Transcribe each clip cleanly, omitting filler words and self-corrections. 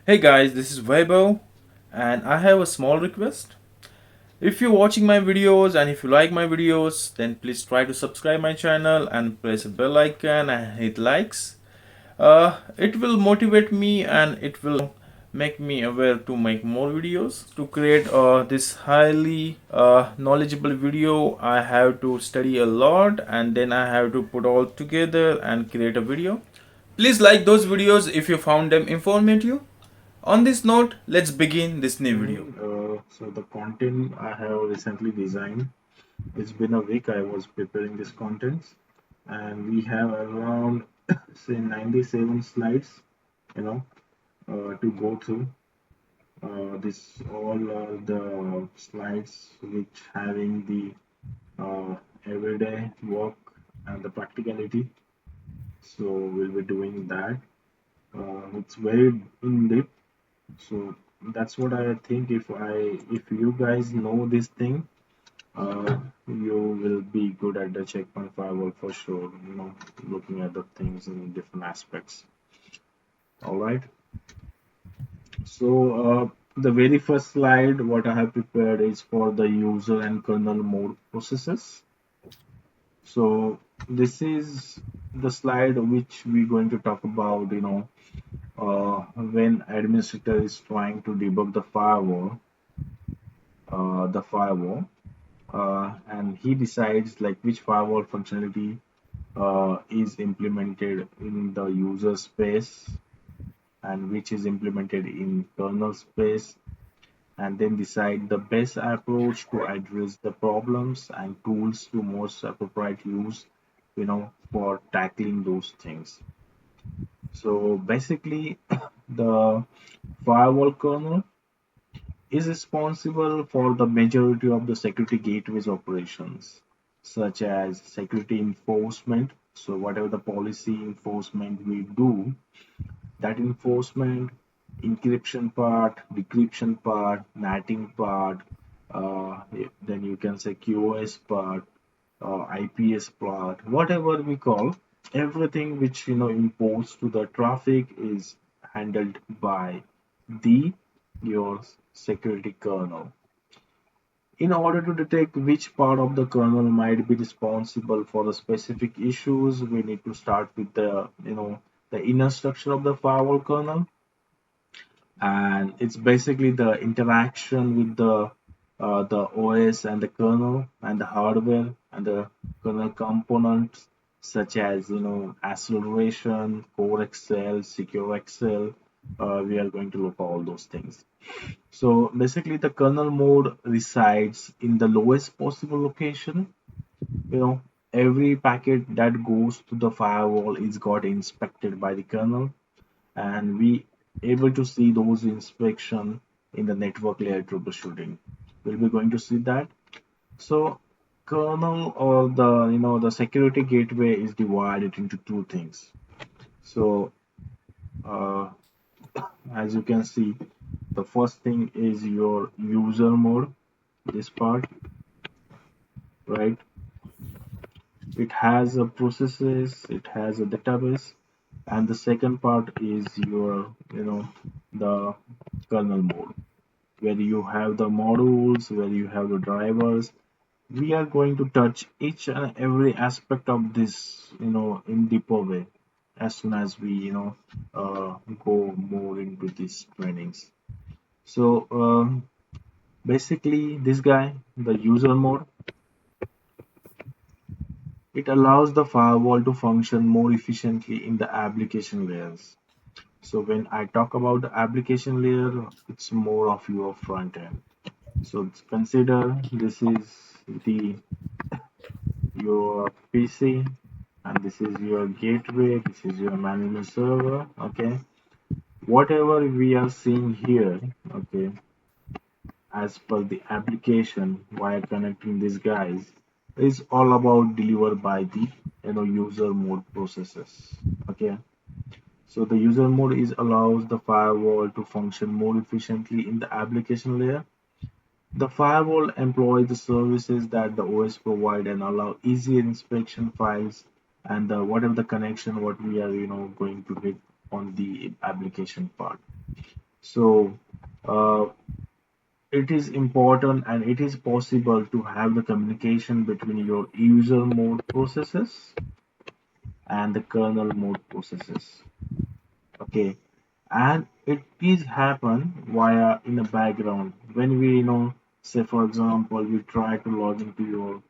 Hey guys, this is Vaibhav and I have a small request. If you're watching my videos and if you like my videos, then please try to subscribe my channel and press a bell icon and hit likes. It will motivate me and it will make me aware to make more videos. To create this highly knowledgeable video, I have to study a lot and then I have to put all together and create a video. Please like those videos if you found them informative. On this note, let's begin this new video. So the content I have recently designed, it's been a week I was preparing this contents, and we have around say 97 slides, you know, to go through. This all the slides which having the everyday work and the practicality. So we'll be doing that. It's very in depth. So that's what I think. If you guys know this thing, you will be good at the checkpoint firewall for sure. Looking at the things in different aspects. All right. So the very first slide, what I have prepared is for the user and kernel mode processes. So this is the slide which we're going to talk about. When administrator is trying to debug the firewall, and he decides like which firewall functionality is implemented in the user space and which is implemented in kernel space, and then decide the best approach to address the problems and tools to most appropriate use, for tackling those things. So basically, the firewall kernel is responsible for the majority of the security gateways operations, such as security enforcement. So, whatever the policy enforcement we do, that enforcement, encryption part, decryption part, natting part, then you can say QoS part, IPS part, whatever we call, everything which imposed to the traffic is handled by the your security kernel. In order to detect which part of the kernel might be responsible for the specific issues, we need to start with the inner structure of the firewall kernel, and it's basically the interaction with the OS and the kernel and the hardware and the kernel components such as acceleration, CoreXL, SecureXL. We are going to look at all those things. So basically, the kernel mode resides in the lowest possible location. You know, every packet that goes to the firewall is got inspected by the kernel, and we able to see those inspection in the network layer troubleshooting. We'll be going to see that. So kernel or the security gateway is divided into two things. So uh, as you can see, the first thing is your user mode, this part, right? It has a processes, it has a database, and the second part is your the kernel mode, where you have the modules, where you have the drivers. We are going to touch each and every aspect of this, in deeper way as soon as we, go more into these trainings. So basically, this guy, the user mode, it allows the firewall to function more efficiently in the application layers. So when I talk about the application layer, it's more of your front end. So consider this is the your PC, and this is your gateway, this is your management server. Okay, whatever we are seeing here, okay, as per the application via connecting these guys, is all about delivered by the user mode processes. Okay, so the user mode is allows the firewall to function more efficiently in the application layer. The firewall employs the services that the OS provide and allow easy inspection files and whatever the connection what we are going to hit on the application part. So uh, it is important and it is possible to have the communication between your user mode processes and the kernel mode processes. Okay, and it is happen via in the background when we say for example we try to log into your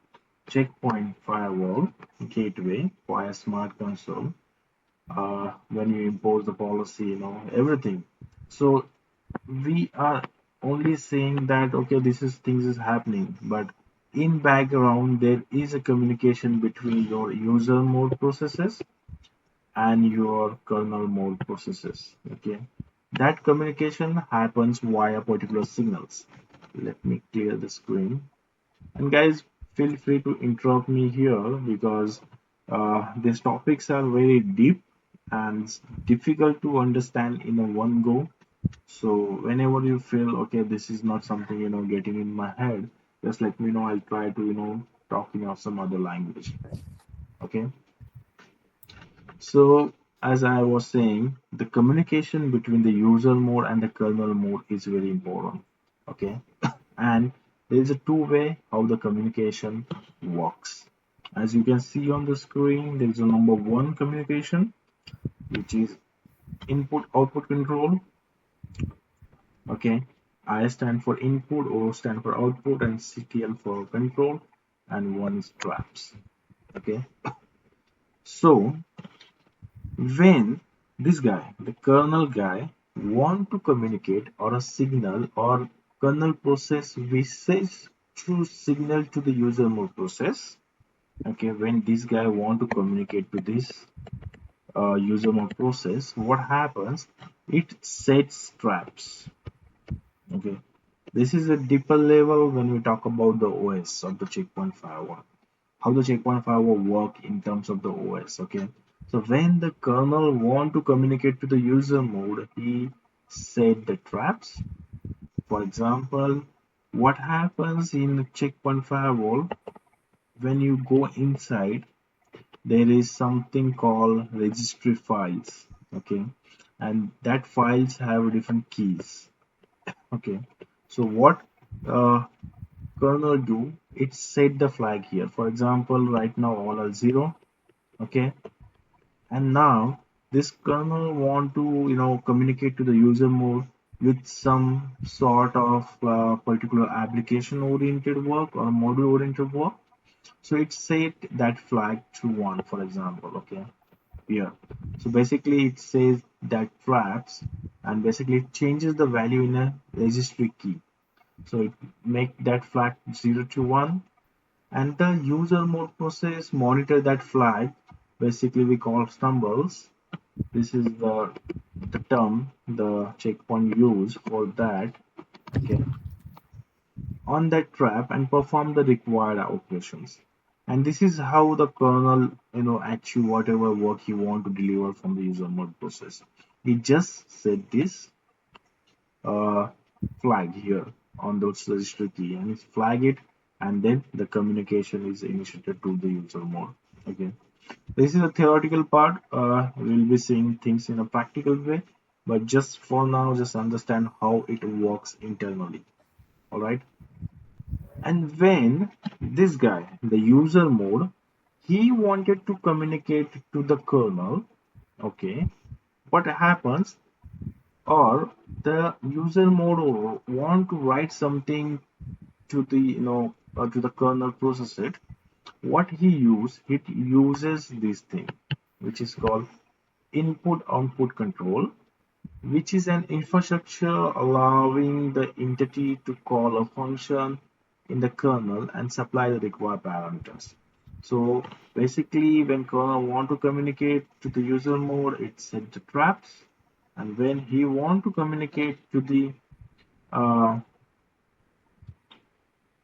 checkpoint firewall gateway via smart console. When you impose the policy, everything. So we are only saying that okay, this is things is happening, but in background there is a communication between your user mode processes and your kernel mode processes. Okay, that communication happens via particular signals. Let me clear the screen. And guys, feel free to interrupt me here because these topics are very deep and difficult to understand in a one go. So whenever you feel okay, this is not something getting in my head, just let me know. I'll try to talk in some other language. Okay. So as I was saying, the communication between the user mode and the kernel mode is very important. Okay, and there is a two-way how the communication works. As you can see on the screen, there is a number one communication, which is input output control. Okay, I stand for input, O stand for output, and CTL for control, and one is traps. Okay, so when this guy, the kernel guy, want to communicate or a signal or kernel process wishes to signal to the user mode process. Okay, when this guy want to communicate to this user mode process, what happens? It sets traps. Okay, this is a deeper level when we talk about the OS of the checkpoint firewall. How the checkpoint firewall work in terms of the OS. Okay, so when the kernel want to communicate to the user mode, he set the traps. For example, what happens in the checkpoint firewall when you go inside? There is something called registry files. Okay, and that files have different keys. Okay, so what uh, kernel do? It set the flag here. For example, right now all are 0. Okay, and now this kernel want to communicate to the user mode with some sort of particular application oriented work or module oriented work. So it set that flag to 1, for example. Okay, here, so basically it says that traps, and basically it changes the value in a registry key. So it make that flag 0 to 1, and the user mode process monitor that flag. Basically we call stumbles. This is the term the checkpoint use for that. Okay, on that trap and perform the required operations. And this is how the kernel achieve whatever work you want to deliver from the user mode process. We just set this uh, flag here on those registry key, and it's flag it, and then the communication is initiated to the user mode. Okay, this is a theoretical part. We'll be seeing things in a practical way, but just for now, just understand how it works internally. All right. And when this guy, the user mode, he wanted to communicate to the kernel, okay, what happens? Or the user mode want to write something to the to the kernel process it. What it uses this thing, which is called input output control, which is an infrastructure allowing the entity to call a function in the kernel and supply the required parameters. So basically, when kernel want to communicate to the user mode, it set the traps, and when he want to communicate to the uh,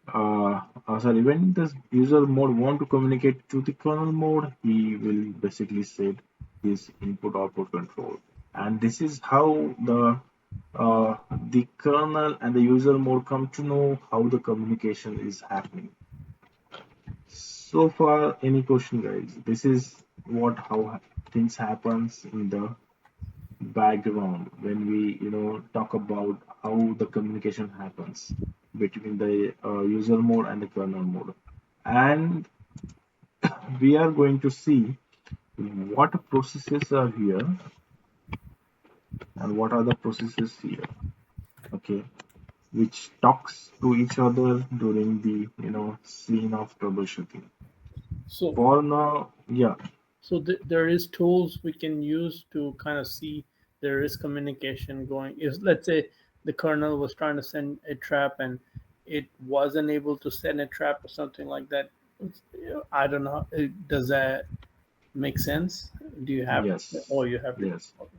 when the user mode want to communicate to the kernel mode, he will basically set his input output control, and this is how the kernel and the user mode come to know how the communication is happening. So far, any question, guys? This is what how things happens in the background when we talk about how the communication happens between the user mode and the kernel mode, and we are going to see what processes are here and what are the processes here, okay, which talks to each other during the scene of troubleshooting. So For now, yeah. so there is tools we can use to kind of see there is communication going. If let's say the kernel was trying to send a trap and it wasn't able to send a trap or something like that, I don't know. Does that make sense? Do you have? Yes, Oh, you have to. yes. Okay.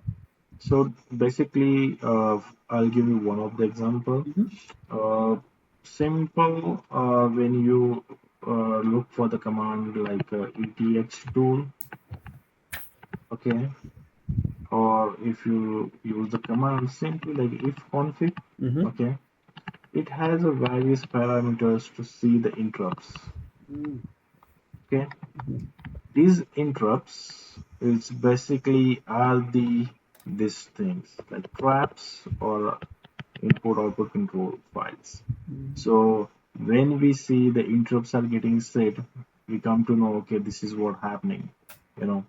So basically, I'll give you one of the example. Mhm. Uh, Simple, when you look for the command like ETH tool, okay, or if you use the command simply like if config, Mhm. okay, it has a various parameters to see the interrupts, Mm. okay. These interrupts is basically are these things like traps or input output control files. So when we see the interrupts are getting set, we come to know, okay, this is what happening. You know,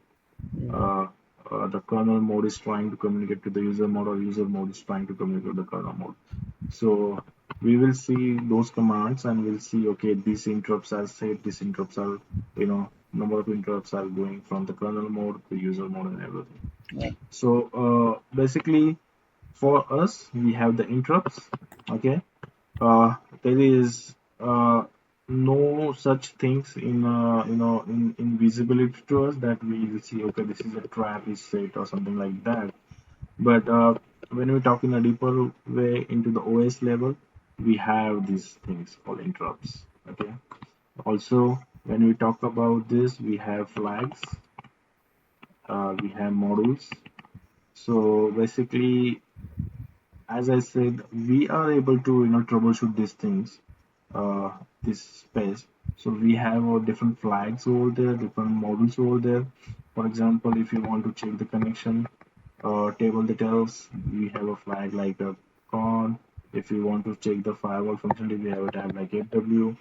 Mm. uh, the kernel mode is trying to communicate to the user mode, or user mode is trying to communicate to the kernel mode. So we will see those commands and we'll see, okay, these interrupts are set, these interrupts are, number of interrupts are going from the kernel mode to user mode and everything. Yeah. So basically, for us, we have the interrupts, okay. There is no such things in in visibility to us that we will see, okay, this is a trap is set or something like that. But when we talk in a deeper way into the OS level, we have these things called interrupts, okay. Also, when we talk about this, we have flags, we have modules. So basically, as I said, we are able to troubleshoot these things, uh, this space. So we have different flags over there, different models over there. For example, if you want to check the connection table details, we have a flag like a con. If you want to check the firewall functionality, we have a tab like AW.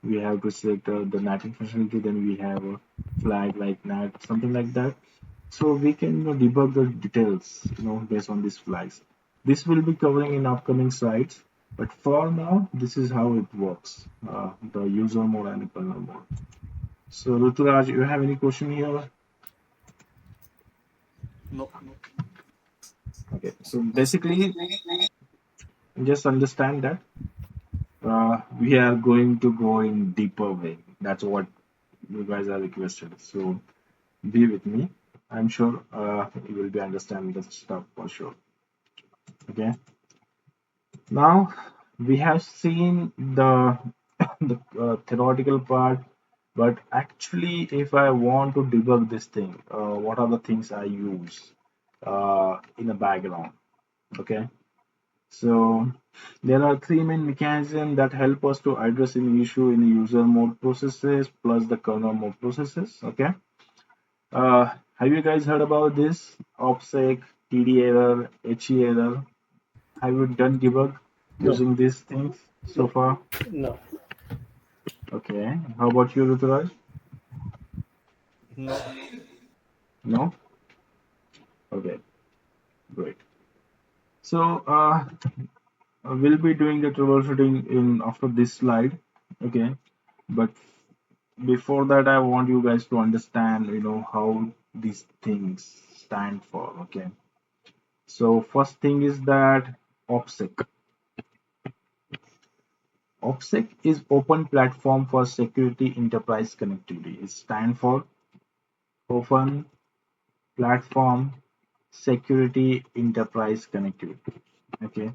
We have to select the netting functionality, then we have a flag like NAT, something like that. So we can debug the details, based on these flags. This will be covering in upcoming slides, but for now, this is how it works, the user mode and the kernel mode. So Ruturaj, you have any question here? No. Okay, so basically, just understand that we are going to go in deeper way. That's what you guys are requested. So be with me. I'm sure you will be understanding the stuff for sure. Okay. Now we have seen the theoretical part, but actually, if I want to debug this thing, what are the things I use in the background? Okay, so there are three main mechanisms that help us to address an issue in the user mode processes plus the kernel mode processes. Okay, have you guys heard about this? Opsec, TD error, HE error. Have you done debug No. using these things so No. far? No. Okay. How about you, Ruturaj? No. No? Okay, great. So we'll be doing the troubleshooting in after this slide. Okay. But before that, I want you guys to understand, how these things stand for. Okay. So first thing is that OPSEC. OPSEC is Open Platform for Security Enterprise Connectivity. It stands for Open Platform Security Enterprise Connectivity. Okay,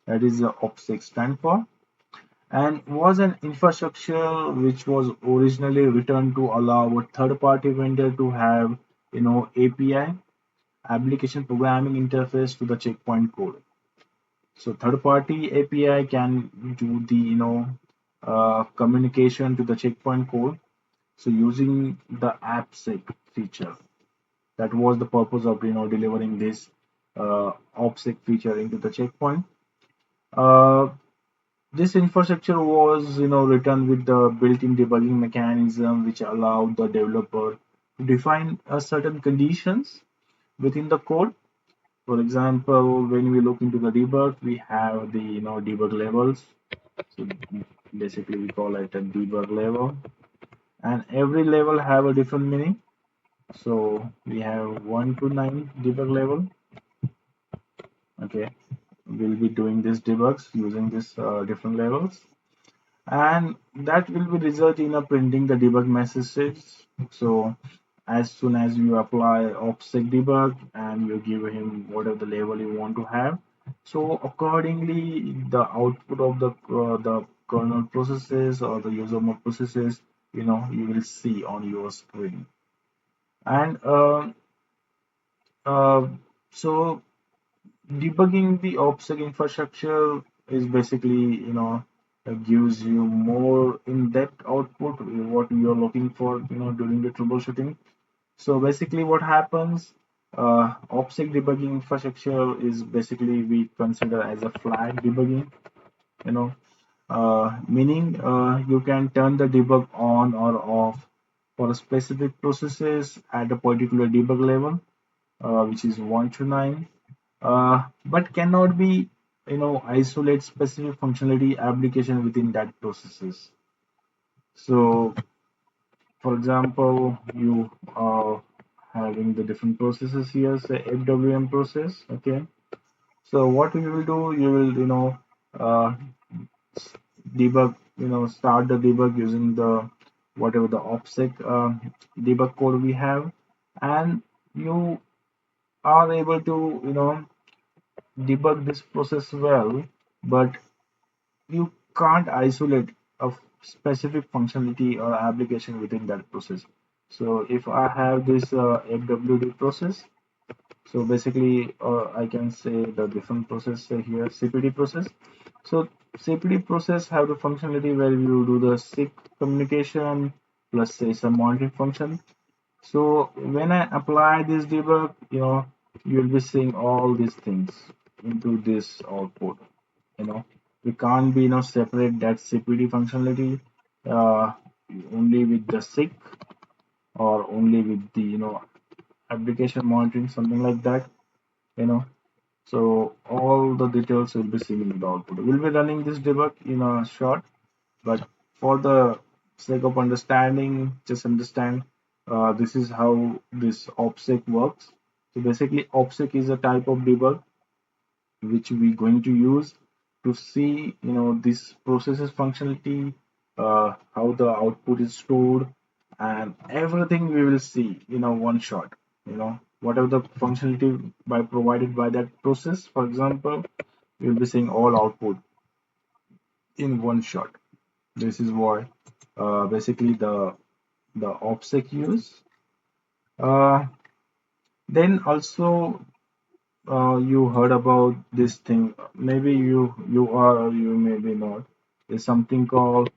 that is the OPSEC stand for, and was an infrastructure which was originally written to allow a third-party vendor to have, API, application programming interface to the checkpoint code. So third-party API can do the, communication to the checkpoint code. So using the AppSec feature, That was the purpose of delivering this Opsec feature into the checkpoint. Uh, this infrastructure was written with the built-in debugging mechanism, which allowed the developer to define certain conditions within the code. For example, when we look into the debug, we have the debug levels. So basically, we call it a debug level, and every level have a different meaning. So we have 1 to 9 debug level. Okay, we'll be doing this debugs using this different levels, and that will be result in a printing the debug messages. So as soon as you apply Opsec debug and you give him whatever the level you want to have, so accordingly the output of the kernel processes or the user mode processes, you will see on your screen. And uh, so debugging the OPSEC infrastructure is basically, gives you more in-depth output, what you're looking for, during the troubleshooting. So basically what happens, OPSEC debugging infrastructure is basically we consider as a flag debugging, you know, meaning you can turn the debug on or off for a specific processes at a particular debug level, which is 1 to 9, but cannot be isolate specific functionality application within that processes. So for example, you are having the different processes here, say FWM process. Okay, so what you will do, you will uh, debug, start the debug using the whatever the OPSEC debug code we have, and you are able to debug this process well, but you can't isolate a specific functionality or application within that process. So if I have this FWD process, so basically I can say the different process here, CPD process. So CPD process have the functionality where you do the SIG communication plus say some monitoring function. So when I apply this debug, you'll be seeing all these things into this output. You know, we can't be separate that CPD functionality uh, only with the SIG or only with the application monitoring, something like that. You know, so all the details will be seen in the output. We'll be running this debug in a short, but for the sake of understanding, just understand this is how this OPSEC works. So basically, OPSEC is a type of debug which we're going to use to see, this processes functionality, how the output is stored, and everything we will see in a one shot. Whatever the functionality by provided by that process, for example, we'll be seeing all output in one shot. This is why basically the OPSEC use. Uh, then also you heard about this thing. Maybe you are or you maybe not. There's something called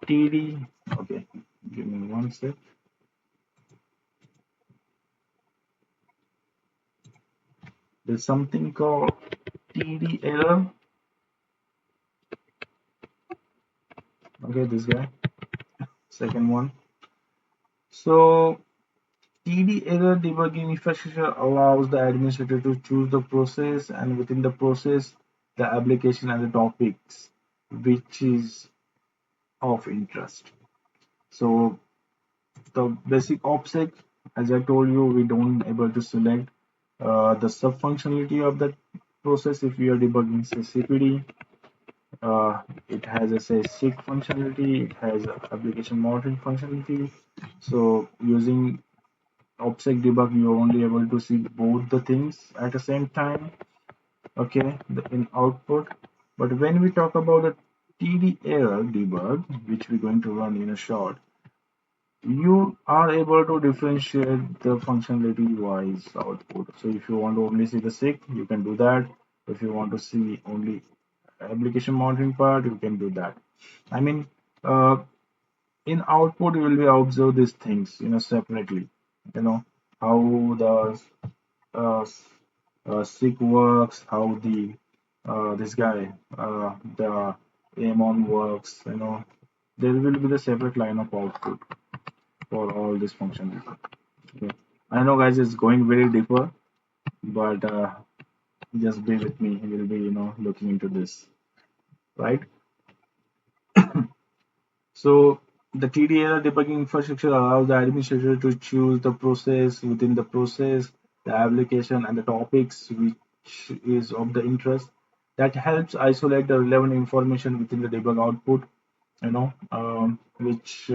TD. Okay, give me one sec. There's something called TD error. Okay, this guy. Second one. So TD error debugging infrastructure allows the administrator to choose the process and within the process the application and the topics which is of interest. So the basic OPSEC, as I told you, we don't able to select the sub functionality of that process. If we are debugging say CPD, it has a say SIG functionality, it has a application monitoring functionality. So using OPSEC debug, you're only able to see both the things at the same time. Okay, in output. But when we talk about the TD error debug, which we're going to run in a short, you are able to differentiate the functionality wise output. So if you want to only see the SIG, you can do that. If you want to see only application monitoring part, you can do that. I mean, uh, in output, you will be observe these things, separately. You know, how the SIG works, how the this guy the Amon works. There will be the separate line of output for all this functionality. Okay. I know, guys, it's going very deeper, but just be with me. We'll be looking into this, right? So the TDL debugging infrastructure allows the administrator to choose the process within the process, the application, and the topics which is of the interest. That helps isolate the relevant information within the debug output. Which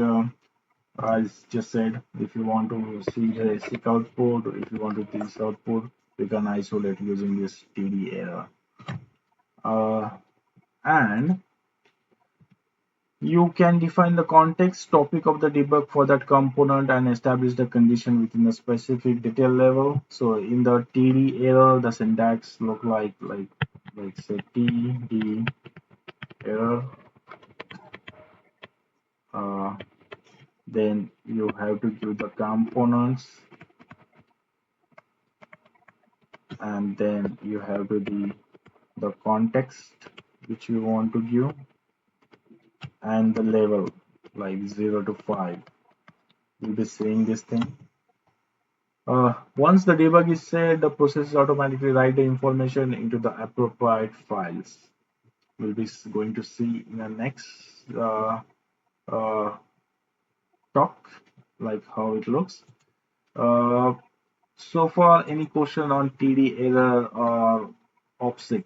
I just said, if you want to see the ASIC output, if you want to see this output, you can isolate using this TD error. And you can define the context topic of the debug for that component and establish the condition within a specific detail level. So in the TD error, the syntax look like say TD error. Then you have to give the components, and then you have to the context which you want to give, and the level like 0 to 5. You'll be seeing this thing. Once the debug is set, the process automatically write the information into the appropriate files. We'll be going to see in the next uh, talk, like how it looks. So far, any question on TD error or Opsec?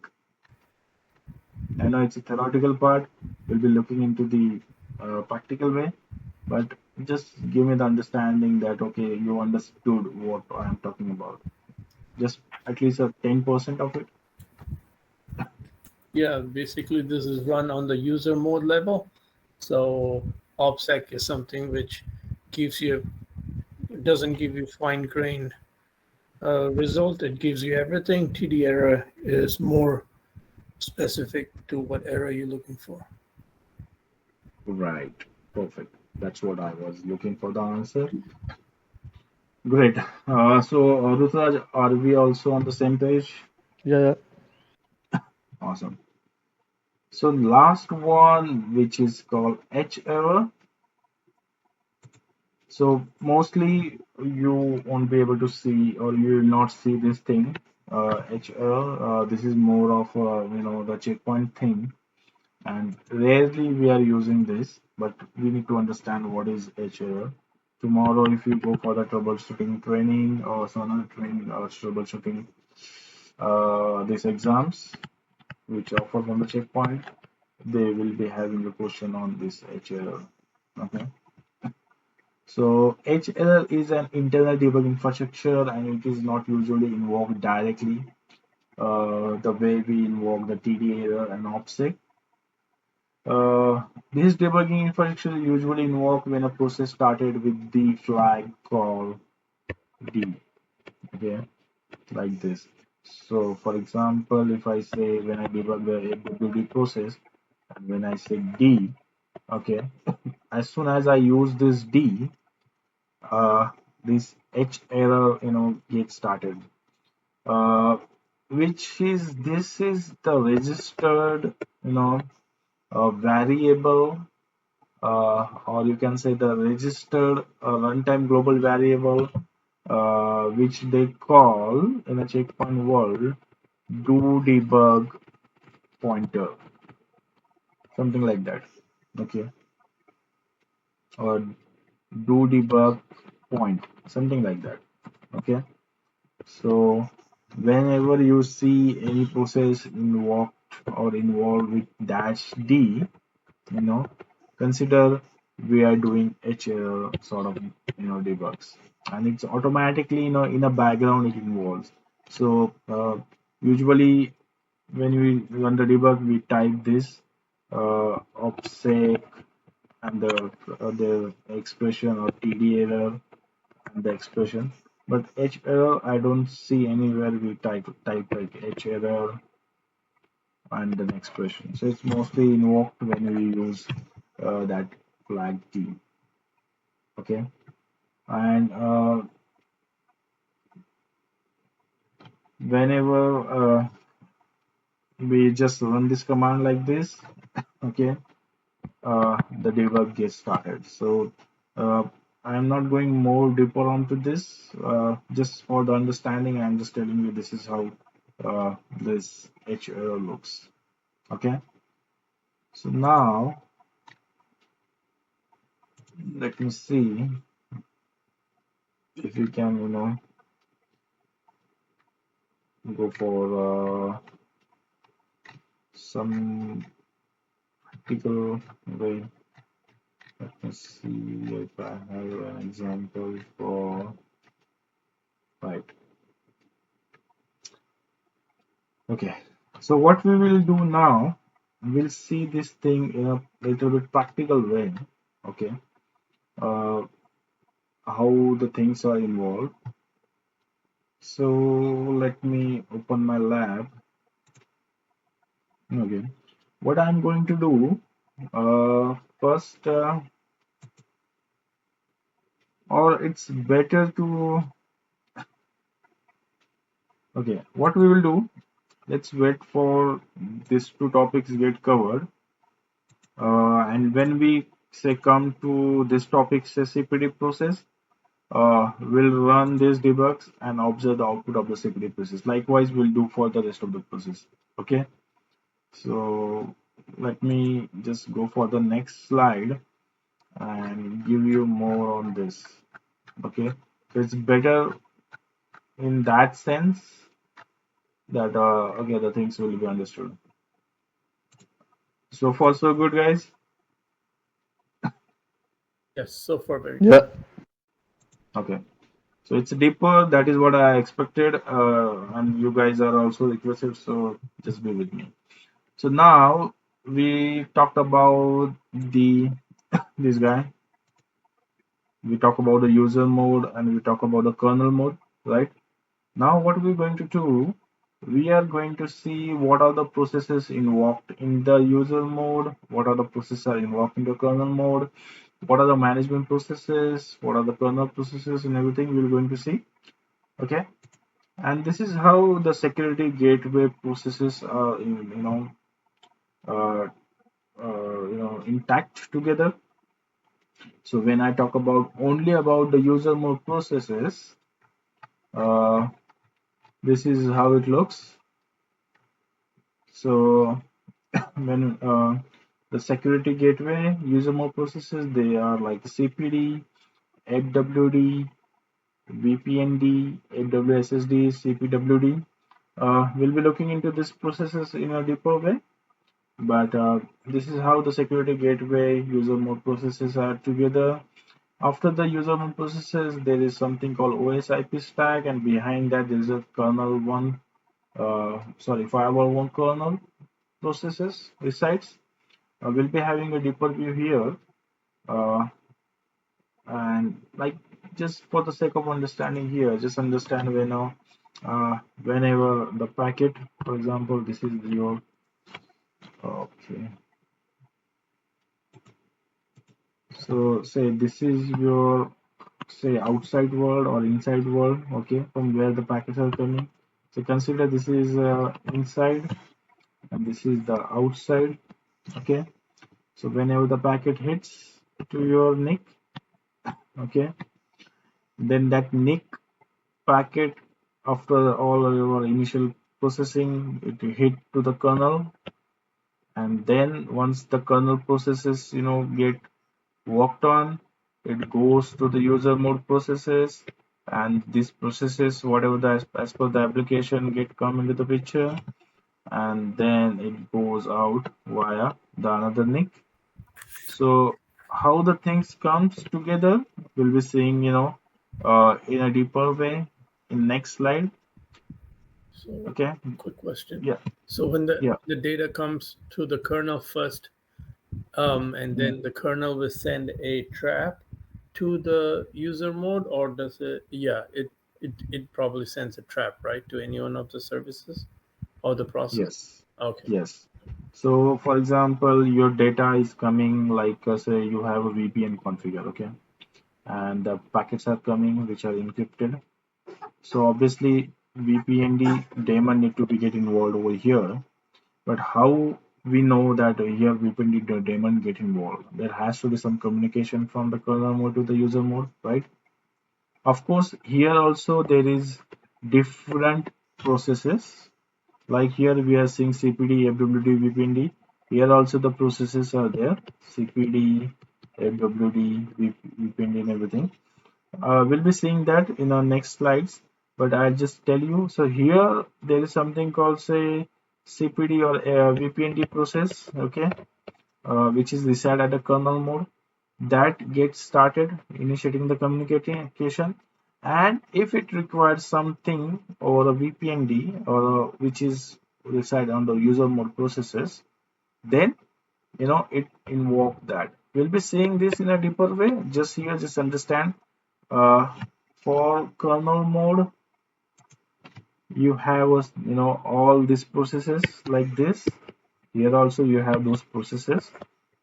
I know it's a theoretical part. We'll be looking into the practical way, but just give me the understanding that okay, you understood what I'm talking about. Just at least a 10% of it. Yeah, basically this is run on the user mode level. So OPSEC is something which gives you doesn't give you fine grained result. It gives you everything. TD error is more specific to what error you're looking for. Right. Perfect. That's what I was looking for the answer. Great. So, Rutraj, are we also on the same page? Yeah, yeah. Awesome. So, last one, which is called H error. So, mostly you won't be able to see, or you will not see this thing, H error. This is more of the checkpoint thing, and rarely we are using this, but we need to understand what is H error. Tomorrow, if you go for the troubleshooting training or some training or troubleshooting these exams which offer from the checkpoint, they will be having a question on this H error. Okay. So HL is an internal debug infrastructure, and it is not usually invoked directly the way we invoke the TD error and OPSEC. This debugging infrastructure is usually invoked when a process started with the flag call D. Okay, like this. So, for example, if I say when I debug the AWD process, and when I say D, okay, as soon as I use this D, this H error, gets started. Which is this is the registered, variable, or you can say the registered runtime global variable, which they call in a checkpoint world do debug pointer, something like that. Okay, or do debug point, something like that. Okay. So whenever you see any process invoked or involved with -d, consider we are doing H sort of debugs, and it's automatically in a background it involves. So usually when we run the debug, we type this opsec and the expression or TD error and the expression. But H error, I don't see anywhere we type like H error and an expression. So it's mostly invoked when we use that flag T. Okay, and whenever we just run this command like this, okay, the debug gets started. So uh, I am not going more deeper onto this. Just for the understanding, I'm just telling you this is how this H error looks. Okay. So now let me see if we can, go for some practical way. Let me see if I have an example for, right. Okay. So what we will do now, we'll see this thing in a little bit practical way. Okay. Uh, how the things are involved. So let me open my lab. Okay. What I'm going to do, first, or it's better to, okay, what we will do, let's wait for these two topics get covered. And when we say come to this topic, say CPD process, we'll run these debugs and observe the output of the CPD process. Likewise, we'll do for the rest of the process. Okay. So let me just go for the next slide and give you more on this. Okay. So it's better in that sense that okay, the things will be understood. So far so good, guys. Yes, so far very good. Yeah. Okay. So it's deeper. That is what I expected, and you guys are also requested. So just be with me. So now we talked about this guy. We talk about the user mode and we talk about the kernel mode, right? Now what we're going to do, we are going to see what are the processes invoked in the user mode, what are the processes are invoked in the kernel mode, what are the management processes, what are the kernel processes, and everything we're going to see. Okay. And this is how the security gateway processes are uh, intact together. So when I talk about only about the user mode processes, uh, this is how it looks. So when the security gateway user mode processes, they are like CPD, FWD, VPND, FWSSD, CPWD. We'll be looking into these processes in a deeper way, but this is how the security gateway user mode processes are together. After the user mode processes, there is something called OS IP stack, and behind that there is a kernel one, firewall one kernel processes resides. We'll be having a deeper view here, uh, and like just for the sake of understanding here, just understand whenever the packet, for example, this is your okay. So say this is your say outside world or inside world, okay, from where the packets are coming. So consider this is inside and this is the outside, okay. So whenever the packet hits to your NIC, okay, then that NIC packet, after all your initial processing, it hit to the kernel, and then once the kernel processes get worked on, it goes to the user mode processes, and these processes, whatever the as per the application, get come into the picture, and then it goes out via the another NIC. So how the things comes together, we'll be seeing in a deeper way in next slide. So, Okay. quick question. Yeah. So when the Yeah. the data comes to the kernel first, and then the kernel will send a trap to the user mode, or does it? Yeah, it probably sends a trap, right, to any one of the services or the process. Yes. Okay. Yes. So for example, your data is coming like say you have a VPN configured, okay, and the packets are coming which are encrypted. So obviously VPND daemon need to be get involved over here. But how we know that here VPND daemon get involved? There has to be some communication from the kernel mode to the user mode, right? Of course, here also there is different processes. Like here we are seeing CPD, FWD, VPND. Here also the processes are there. CPD, FWD, VPND and everything. We'll be seeing that in our next slides, but I'll just tell you. So here there is something called say CPD or VPND process, okay, which is reside at the kernel mode that gets started initiating the communication, and if it requires something over a VPND or which is reside on the user mode processes, then it invoke that. We'll be seeing this in a deeper way. Just here, just understand. Uh, for kernel mode, you have all these processes like this. Here also you have those processes,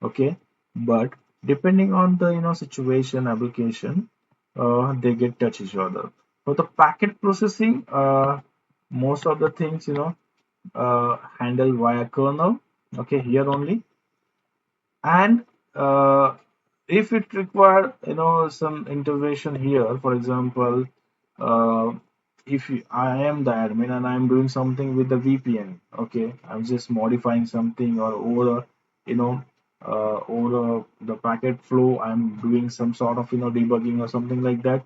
okay, but depending on the situation application, they get touch each other. For the packet processing, most of the things handle via kernel, okay, here only. And if it require some intervention here, for example, uh, if I am the admin and I'm doing something with the VPN, okay, I'm just modifying something or over over the packet flow, I'm doing some sort of debugging or something like that.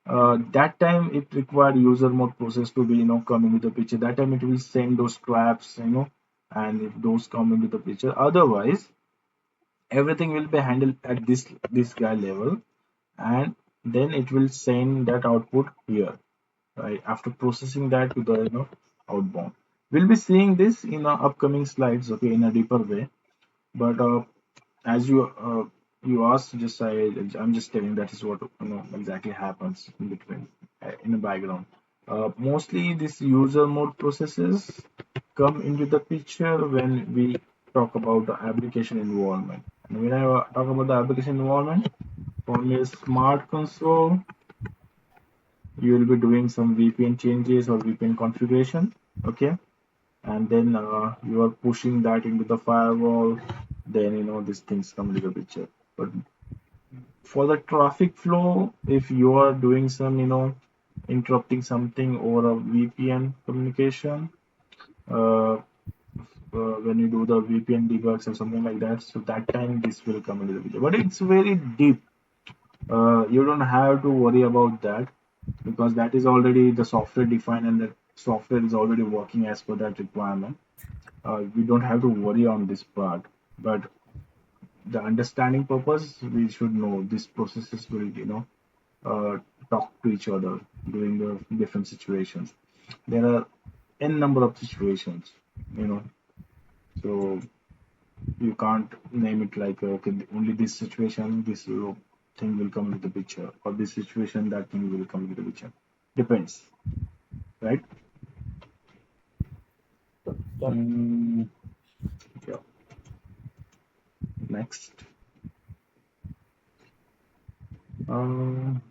That time it required user mode process to be come into the picture. That time it will send those traps, and if those come into the picture. Otherwise, everything will be handled at this guy level, and then it will send that output here, right, after processing that to the outbound. We'll be seeing this in our upcoming slides, okay, in a deeper way. But as you asked, I'm just telling that is what exactly happens in between, in the background. Mostly this user mode processes come into the picture when we talk about the application environment. And when I talk about the application environment, from a smart console, you will be doing some VPN changes or VPN configuration, okay, and then you are pushing that into the firewall. Then these things come into the picture. But for the traffic flow, if you are doing some interrupting something over a VPN communication, uh, when you do the VPN debugs or something like that, so that time this will come into the picture. But it's very deep. You don't have to worry about that, because that is already the software defined and the software is already working as per that requirement. We don't have to worry on this part. But the understanding purpose, we should know these processes will uh, talk to each other during the different situations. There are n number of situations, you know so you can't name it like okay, only this situation this thing will come into the picture, or this situation that thing will come into the picture. Depends, right? Mm, yeah. Next. um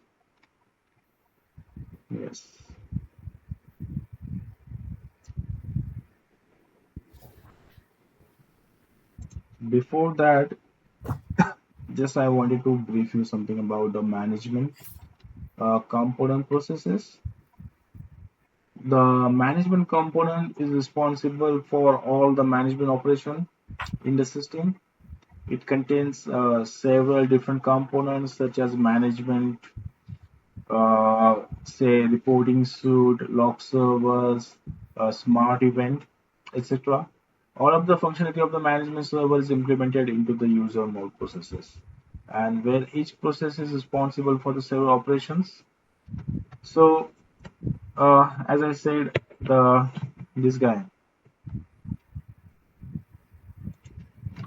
yes, before that, just I wanted to brief you something about the management component processes. The management component is responsible for all the management operation in the system. It contains several different components such as management, say reporting suite, log servers, smart event, etc. All of the functionality of the management server is implemented into the user mode processes, and where each process is responsible for the several operations. So, as I said, this guy,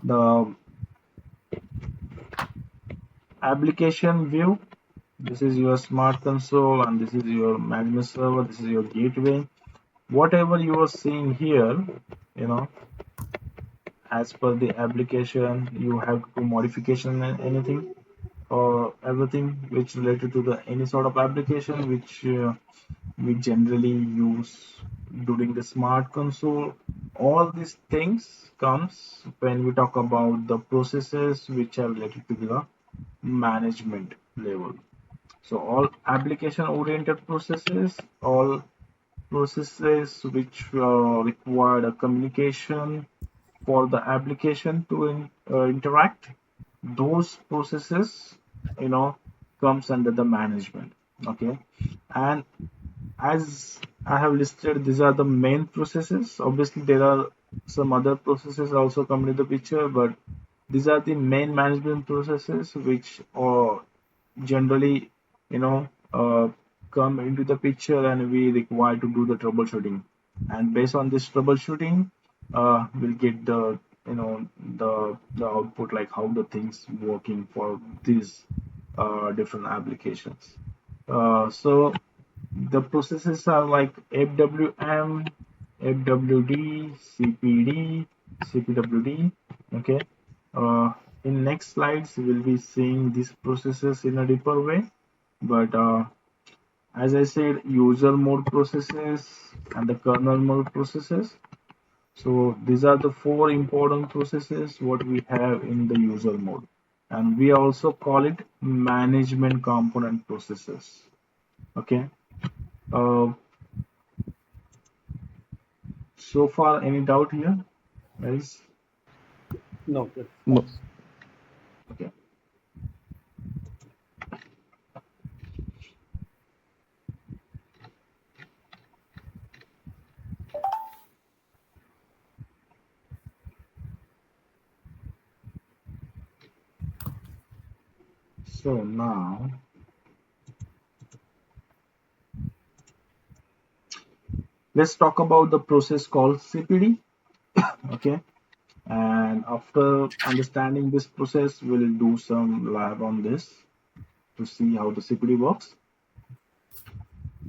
the application view. This is your smart console, and this is your management server. This is your gateway. Whatever you are seeing here, you know, as per the application, you have to do modification and anything or everything which related to the any sort of application which we generally use during the smart console. All these things comes when we talk about the processes which are related to the management level. So all application oriented processes, all processes which require a communication for the application to interact, those processes, you know, comes under the management. Okay, and as I have listed, these are the main processes. Obviously, there are some other processes also come into the picture, but these are the main management processes which generally, you know, come into the picture and we require to do the troubleshooting. And based on this troubleshooting, we'll get the, you know, the output, like how the things working for these different applications. So the processes are like FWM, FWD, CPD, CPWD. Okay. Uh, in next slides, we'll be seeing these processes in a deeper way. But as I said, user mode processes and the kernel mode processes. So these are the four important processes what we have in the user mode. And we also call it management component processes. Okay. Uh, So far, any doubt here, guys? No, good. No. Thanks. Okay. So now let's talk about the process called CPD. Okay. And after understanding this process, we'll do some lab on this to see how the CPD works.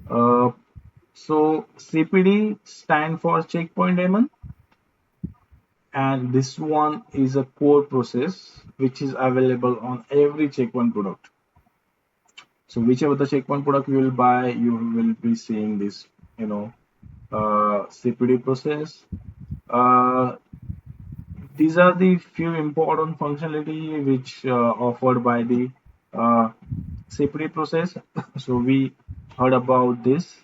Uh, so CPD stand for checkpoint daemon, and this one is a core process which is available on every checkpoint product. So whichever the checkpoint product you will buy, you will be seeing this, you know, CPD process. Uh, these are the few important functionality which offered by the uh, CPD process. So we heard about this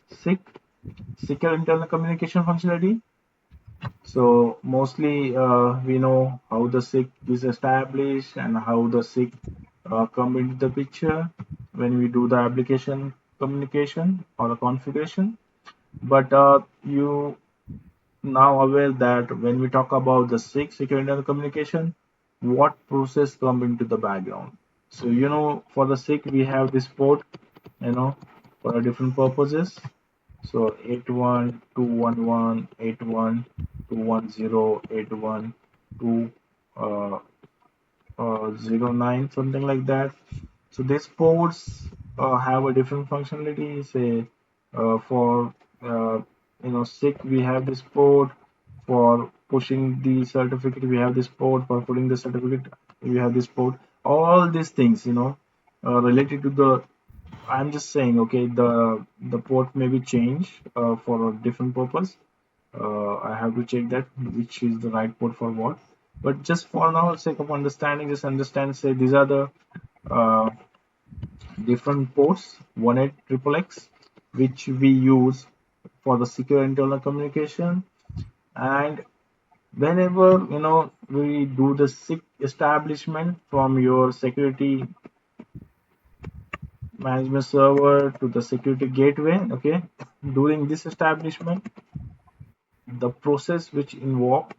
secure internal communication functionality. So mostly we know how the SIG is established and how the SIG come into the picture when we do the application communication or the configuration. But you now aware that when we talk about the SIG, secure internal communication, what process come into the background. So you know, for the SIG we have this port, you know, for different purposes. So 81211, 210, 09, something like that. So these ports have a different functionality. Say for SIG we have this port, for pushing the certificate we have this port, for putting the certificate we have this port. All these things, related to the, I'm just saying, okay, the port may be changed for a different purpose. I have to check that which is the right port for what. But just for now, sake of understanding, just understand. Say these are the uh, different ports 188xx, which we use for the secure internal communication. And whenever we do the SIG establishment from your security management server to the security gateway, okay, during this establishment, the process which invoked,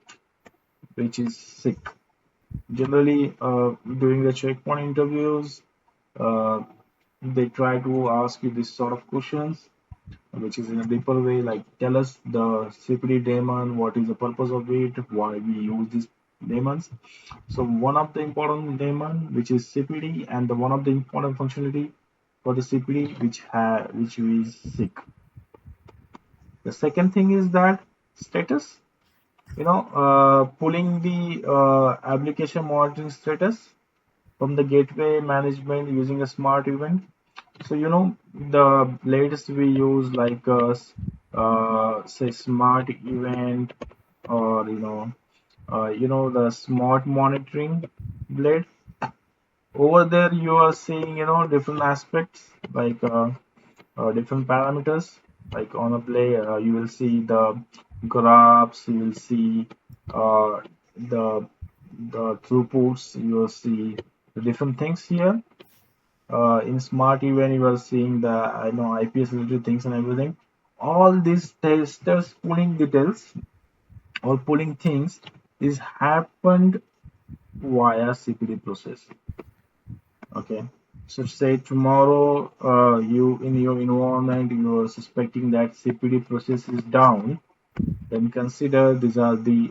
which is SIG. Generally, during the checkpoint interviews, uh, they try to ask you this sort of questions, which is in a deeper way, like tell us the CPD daemon, what is the purpose of it, why we use these daemons. So one of the important daemon, which is CPD, and the one of the important functionality for the CPD, which we seek. The second thing is that status, pulling the application monitoring status from the gateway management using a smart event. So the latest we use like say smart event, or the smart monitoring blade. Over there you are seeing different aspects, like different parameters. Like on a play, you will see the graphs, you will see uh, the throughputs, you will see the different things here. In smart event, you are seeing the IPS related things and everything. All these testers pulling details or pulling things is happened via CPD process. Okay. So say tomorrow, you in your environment you are suspecting that CPD process is down, then consider these are the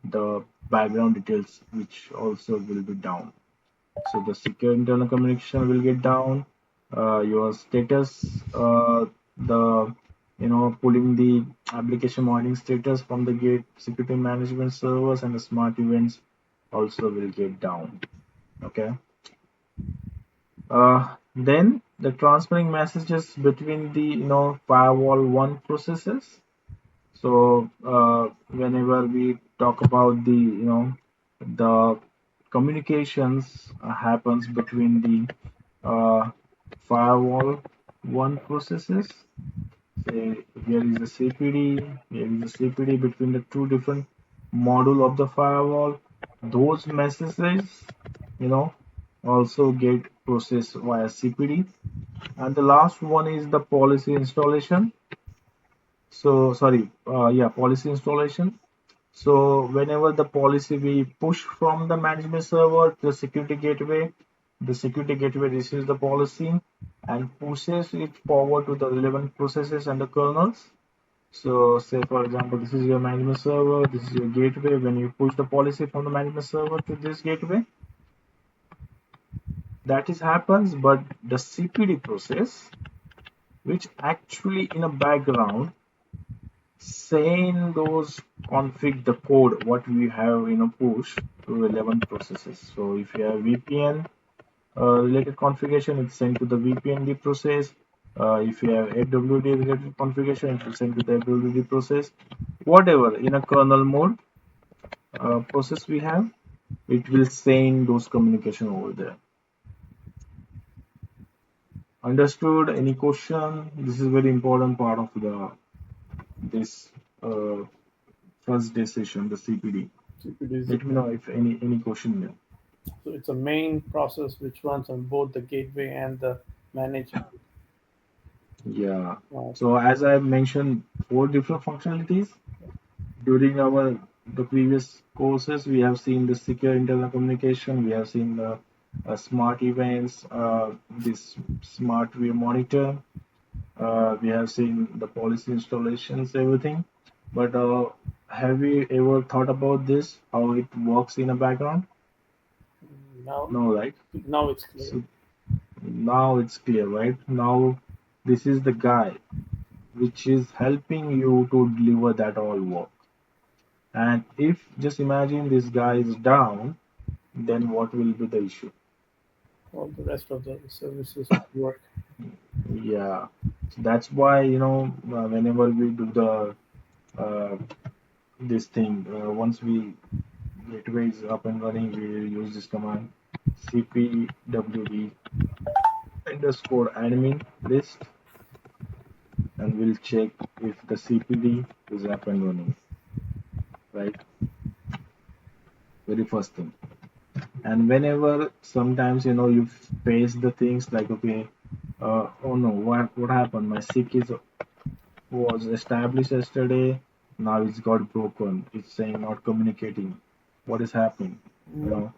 the background details which also will be down. So the secure internal communication will get down. Your status, the pulling the application monitoring status from the gate security management servers and the smart events also will get down. Okay. Then the transferring messages between the firewall one processes. So whenever we talk about the the communications happens between the firewall one processes. Say here is a CPD, here is a CPD between the two different module of the firewall. Those messages, you know, also get processed via CPD. And the last one is the policy installation. So sorry, yeah, policy installation. So whenever the policy we push from the management server to the security gateway receives the policy and pushes it forward to the relevant processes and the kernels. So say for example, this is your management server, this is your gateway. When you push the policy from the management server to this gateway, that is happens, but the CPD process, which actually in a background saying those config the code what we have push to relevant processes. So if you have VPN related configuration, it's sent to the VPND process. If you have FWD related configuration, it will send to the FWD process. Whatever in a kernel mode process we have, it will send those communication over there. Understood? Any question? This is very important part of the this uh, first day session, the CPD. CPD is Let me know if any question there. so it's a main process which runs on both the gateway and the management. Yeah. Okay. So as I mentioned, four different functionalities during our the previous courses. We have seen the secure internal communication. We have seen the smart events, this smart view monitor. We have seen the policy installations, everything. But have you ever thought about this? How it works in a background? Now, No, right? now it's clear. So now it's clear, right? Now this is the guy which is helping you to deliver that all work. And if just imagine this guy is down, then what will be the issue? All the rest of the services work. Yeah, so that's why whenever we do the this thing, once we gateway is up and running, we will use this command cpwd underscore admin list, and we'll check if the CPD is up and running, right? Very first thing. And whenever sometimes you face the things like, okay, oh no, what happened, my sick is was established yesterday, now it's got broken, it's saying not communicating, what is happening, you Mm. know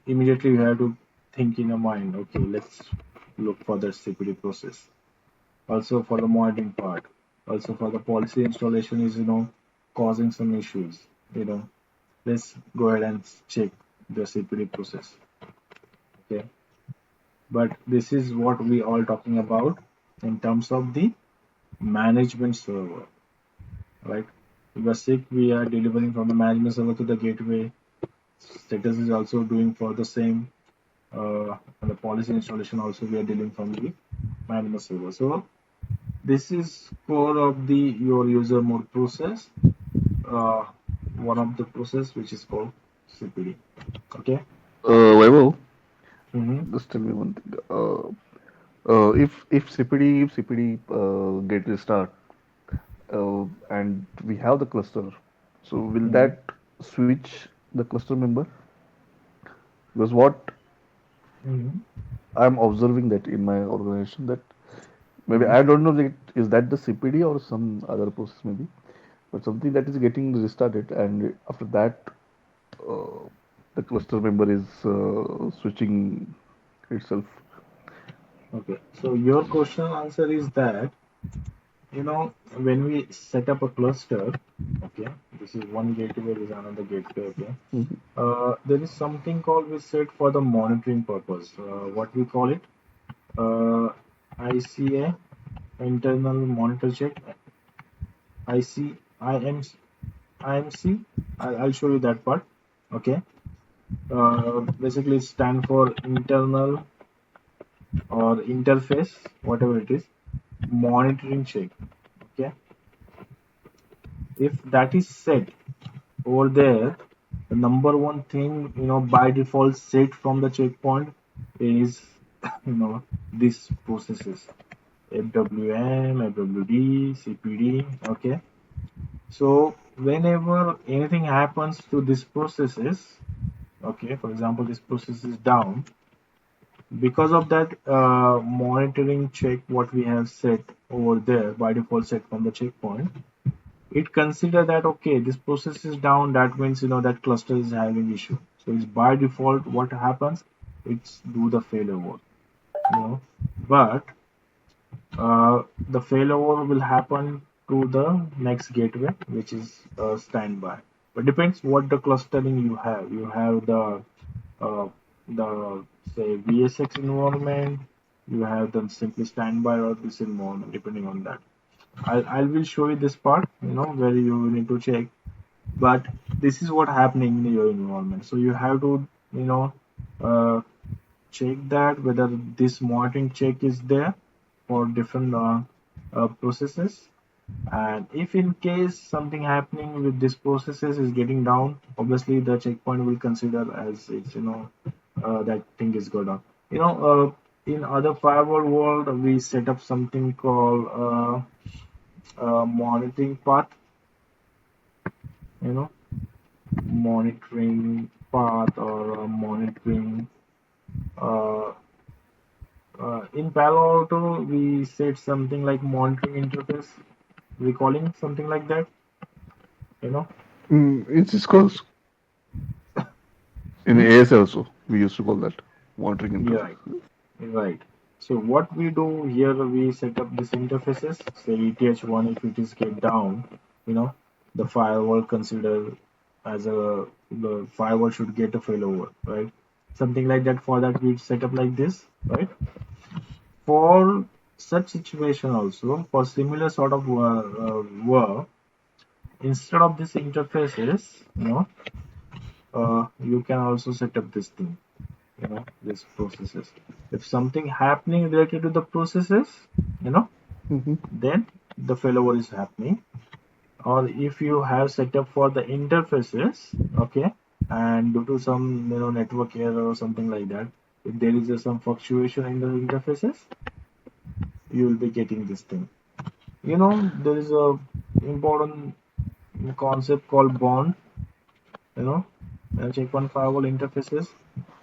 immediately you have to think in your mind, okay, let's look for the security process. Also for the monitoring part, also for the policy installation is causing some issues, you know let's go ahead and check the security process. Okay, but this is what we all talking about in terms of the management server, right? The SIG we are delivering from the management server to the gateway. Status is also doing for the same, and the policy installation also we are dealing from the manual server. So this is core of the your user mode process. Uh, One of the process which is called CPD. Okay. Vaibhav, Mm-hmm. just tell me one thing. If CPD get restart, and we have the cluster, so will Mm-hmm. that switch the cluster member? Because what Mm-hmm. I'm observing that in my organization, that maybe Mm-hmm. I don't know that is that the CPD or some other process maybe, but something that is getting restarted, and after that uh, the cluster member is switching itself. Okay. So your question answer is that, when we set up a cluster, okay, this is one gateway, this is another gateway, okay. Mhm. There is something called we set for the monitoring purpose. What we call it? Uh, ICA, internal monitor check. IC, IM, IMC. I'll show you that part. Okay. Basically, it stand for internal or interface, whatever it is, monitoring check. Okay. If that is set over there, the number one thing, by default set from the checkpoint is, these processes: FWM, FWD, CPD. Okay. So whenever anything happens to these processes, okay, for example, this process is down, because of that monitoring check what we have set over there by default set from the checkpoint, it consider that okay, this process is down, that means that cluster is having issue. So it's by default what happens, it's do the failover, but the failover will happen to the next gateway which is standby. But depends what the clustering you have. You have uh, the say VSX environment, you have the simply standby or this environment, depending on that. I will show you this part, where you need to check. But this is what happening in your environment. So you have to, you know, uh, check that whether this monitoring check is there for different processes. And if in case something happening with this processes is getting down, obviously the checkpoint will consider as it's, that thing is go down. In other firewall world, we set up something called monitoring path, you know, monitoring path or monitoring. Uh, in Palo Alto, we set something like monitoring interface, recalling something like that, you know. It's called in Hmm? AS also. We used to call that monitoring Yeah, interface. right. Right. So what we do here, we set up these interfaces. Say ETH1, if it is get down, you know, the firewall consider as the firewall should get a failover, right? Something like that. For that, we set up like this, right? For such situation also, for similar sort of work, instead of these interfaces, you can also set up this thing, these processes. If something happening related to the processes, you know Hmm. then the failover is happening. Or if you have set up for the interfaces, okay, and due to some network error or something like that, if there is some fluctuation in the interfaces, you will be getting this thing. There is a important concept called bond, you know checkpoint firewall interfaces.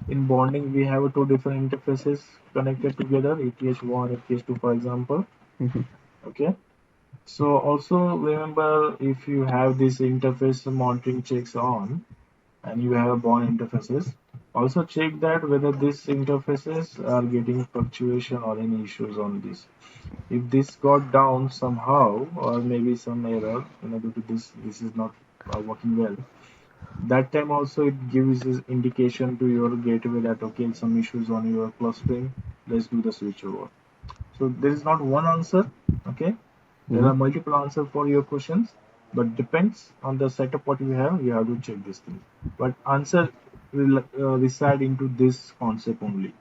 In bonding, we have two different interfaces connected together, ETH1, ETH2, for example. Hmm. Okay. So also remember, if you have this interface monitoring checks on and you have bond interfaces, also check that whether these interfaces are getting fluctuation or any issues on this. If this got down somehow or maybe some error, due to this is not working well, that time also it gives this indication to your gateway that okay, some issues on your clustering, let's do the switchover. So there is not one answer, okay, there Hmm. are multiple answers for your questions, but depends on the setup what you have to check this thing. But answer will reside into this concept only.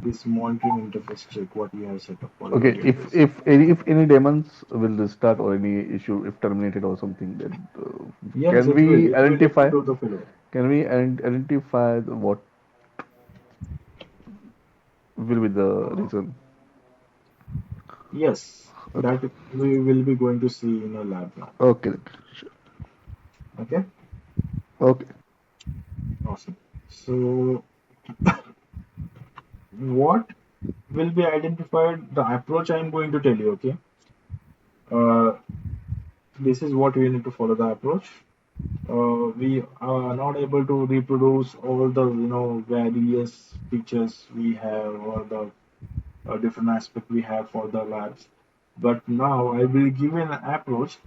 this monitoring interface check what we have set up for the Okay, gateways. if any daemons will restart or any issue if terminated or something, then Yes, can it will. we It will. It will identify? do the failover. Can we identify what will be the Uh, reason? yes, Okay, that we will be going to see in a lab now. okay, sure. Okay, Okay, awesome. So what will be identified? The approach I am going to tell you. Okay, uh, this is what we need to follow the approach. We are not able to reproduce all the various features we have or the different aspect we have for the labs. But now I will give an approach.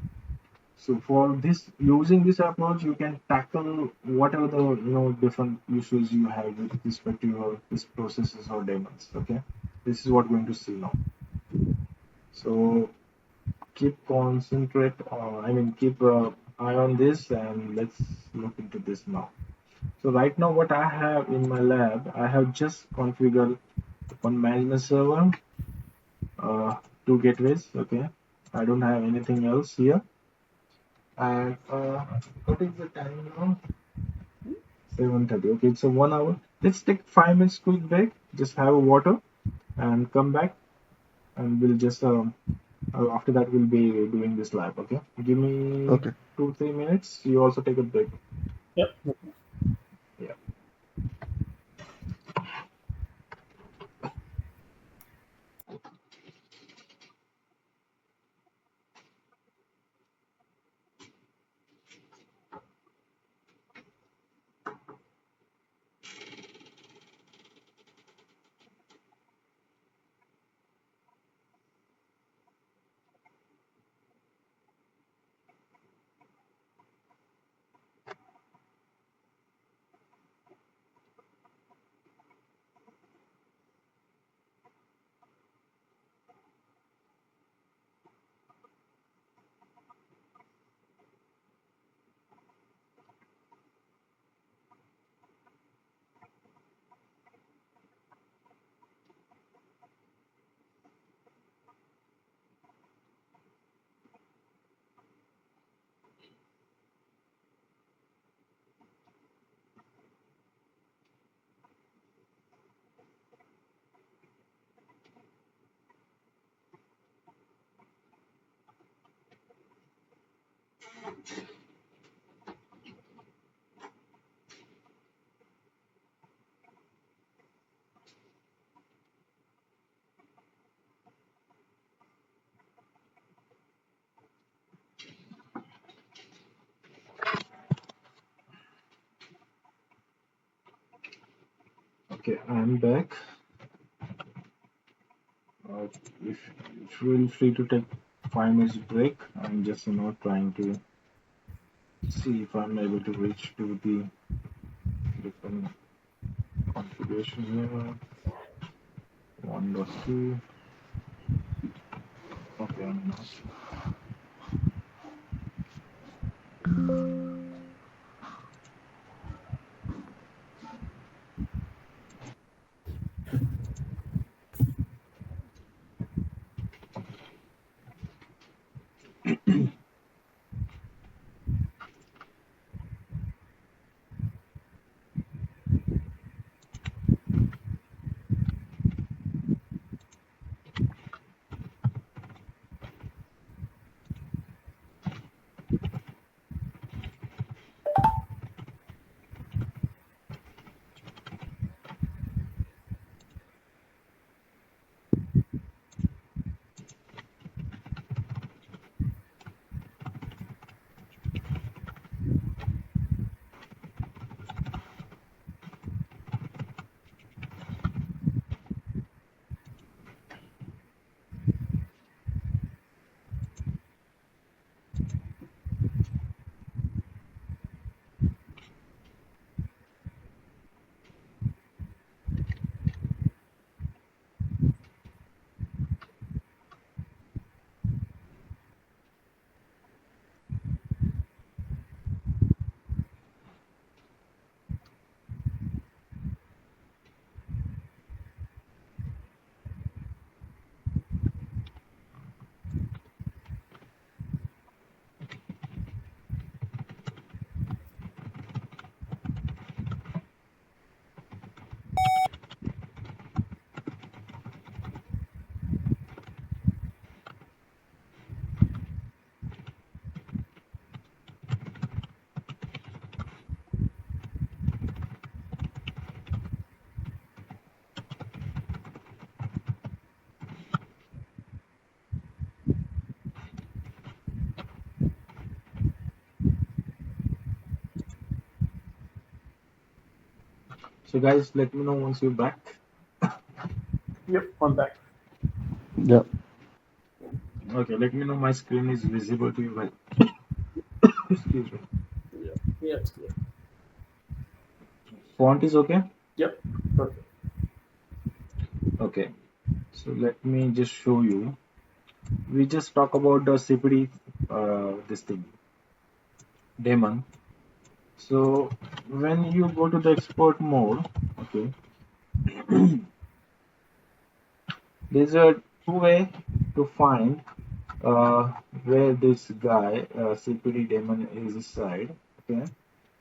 So for this, using this approach, you can tackle whatever the different issues you have with respect to your this processes or daemons. Okay, this is what we're going to see now. So keep concentrate. I mean, keep eye on this, and let's look into this now. So right now, what I have in my lab, I have just configured one management server, uh, two gateways. Okay, I don't have anything else here. And what is the time now? 7:30. Okay, it's a 1 hour. Let's take 5 minutes quick break. Just have a water and come back, and we'll just after that we'll be doing this lab. Okay, give me okay. 2-3 minutes. You also take a break. Yep. Yeah. Okay, I'm back. Uh, if feel free to take 5 minutes break. I'm just trying to see if I'm able to reach to the different configuration here. 1.2. Okay, I'm not. So guys, let me know once you're back. Yep, I'm back. Yeah. Okay, let me know my screen is visible to you guys. Excuse me. Yeah, yeah, it's clear. Font is okay? Yep, perfect. Okay. So let me just show you. We just talk about the CPD, this thing, daemon. So when you go to the export mode, okay, there's a two-way to find where this guy, CPD daemon is inside, okay,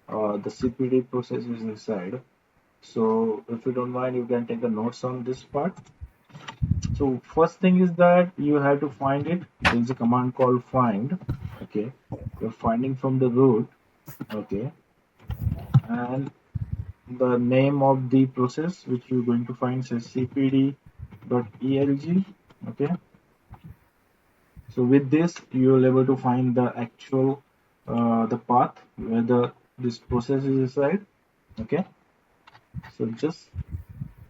the CPD process is inside. So if you don't mind, you can take a notes on this part. So first thing is that you have to find it. There's a command called find, okay. You're finding from the root, okay, and the name of the process which you're going to find says cpd.elg, okay. So with this you will able to find the actual the path where this process is inside, okay. So just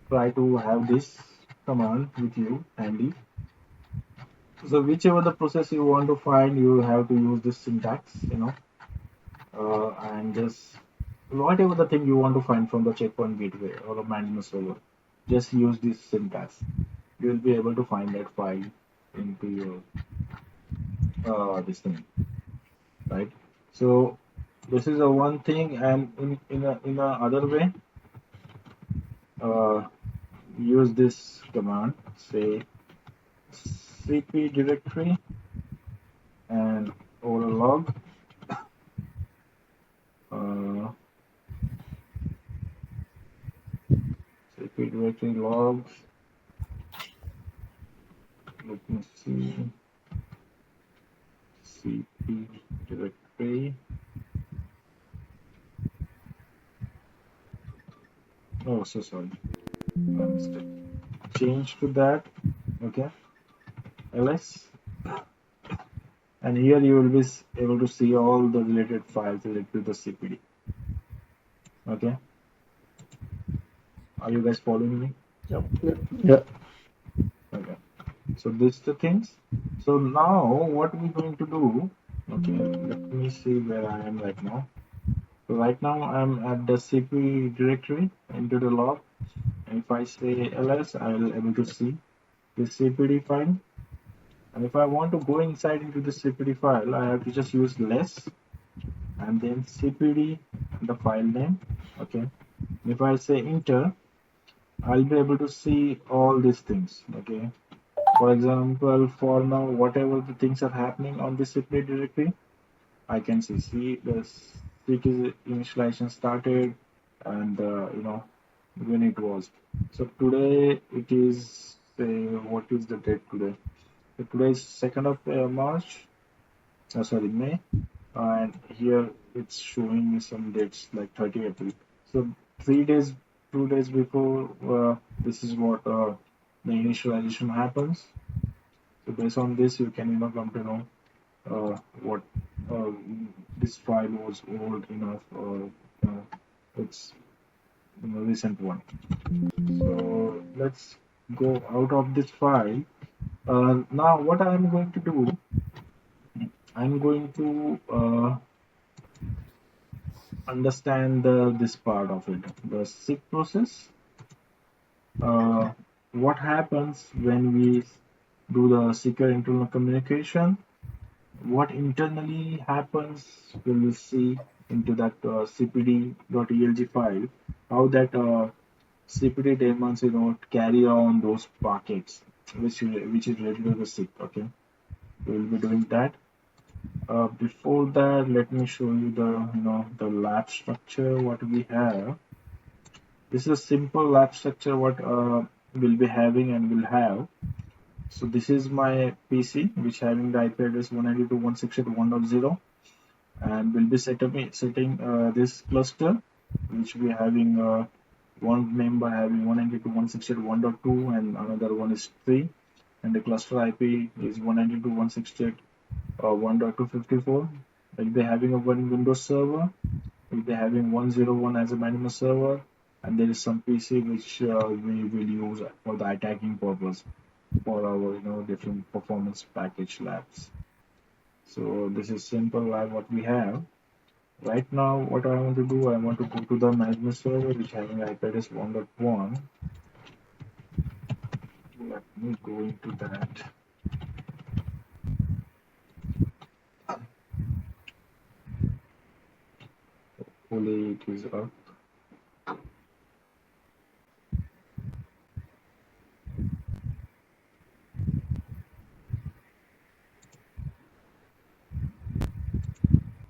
try to have this command with you handy. So whichever the process you want to find, you have to use this syntax, and just whatever the thing you want to find from the checkpoint gateway or a management server, just use this syntax. You will be able to find that file into your this thing, right? So this is a one thing, and in a other way, uh, use this command, say cp directory and or a log. Uh, cp directory logs. Let me see. cp directory. Oh, so sorry. My mistake. Change to that. Okay. ls. And here you will be able to see all the related files related to the cpd. Okay. Are you guys following me? Yep, yep. Yeah. Okay. So this the things. So now what we're going to do? Okay. Let me see where I am right now. So right now I'm at the cp directory into the log. And if I say ls, I will able to see the cpd file. And if I want to go inside into the cpd file, I have to just use less and then cpd the file name. Okay. If I say enter, I'll be able to see all these things. Okay. For example, for now, whatever the things are happening on the cpd directory, I can see the seek is initialization started, and when it was. So today it is what is the date today? So today is 2nd of March. Sorry, May, and here it's showing me some dates like 30 April. So 3 days, 2 days before, this is what the initialization happens. So based on this, you can come to know what uh, this file was old enough or it's recent one. So let's go out of this file. Now what I'm going to do, I'm going to understand this part of it, the SIG process. What happens when we do the secure internal communication? What internally happens? We will see into that cpd.elg file how that cpd daemons carry on those packets which is related to the SIG. Okay, we will be doing that. Before that, let me show you the lab structure what we have. This is a simple lab structure what we'll be having and will have. So this is my PC which having the IP address 192.168.1.0, and we'll be setting this cluster which we having one member having 192.168.1.2 and another one is 3, and the cluster IP is 192.168.1.254. We'll be having a one Windows server. We'll be having 101 as a management server, and there is some PC which we will use for the attacking purpose for our different performance package labs. So this is simple lab what we have. Right now, what I want to do, I want to go to the management server which having IP address 1.1. Let me go into that. Hopefully it is up.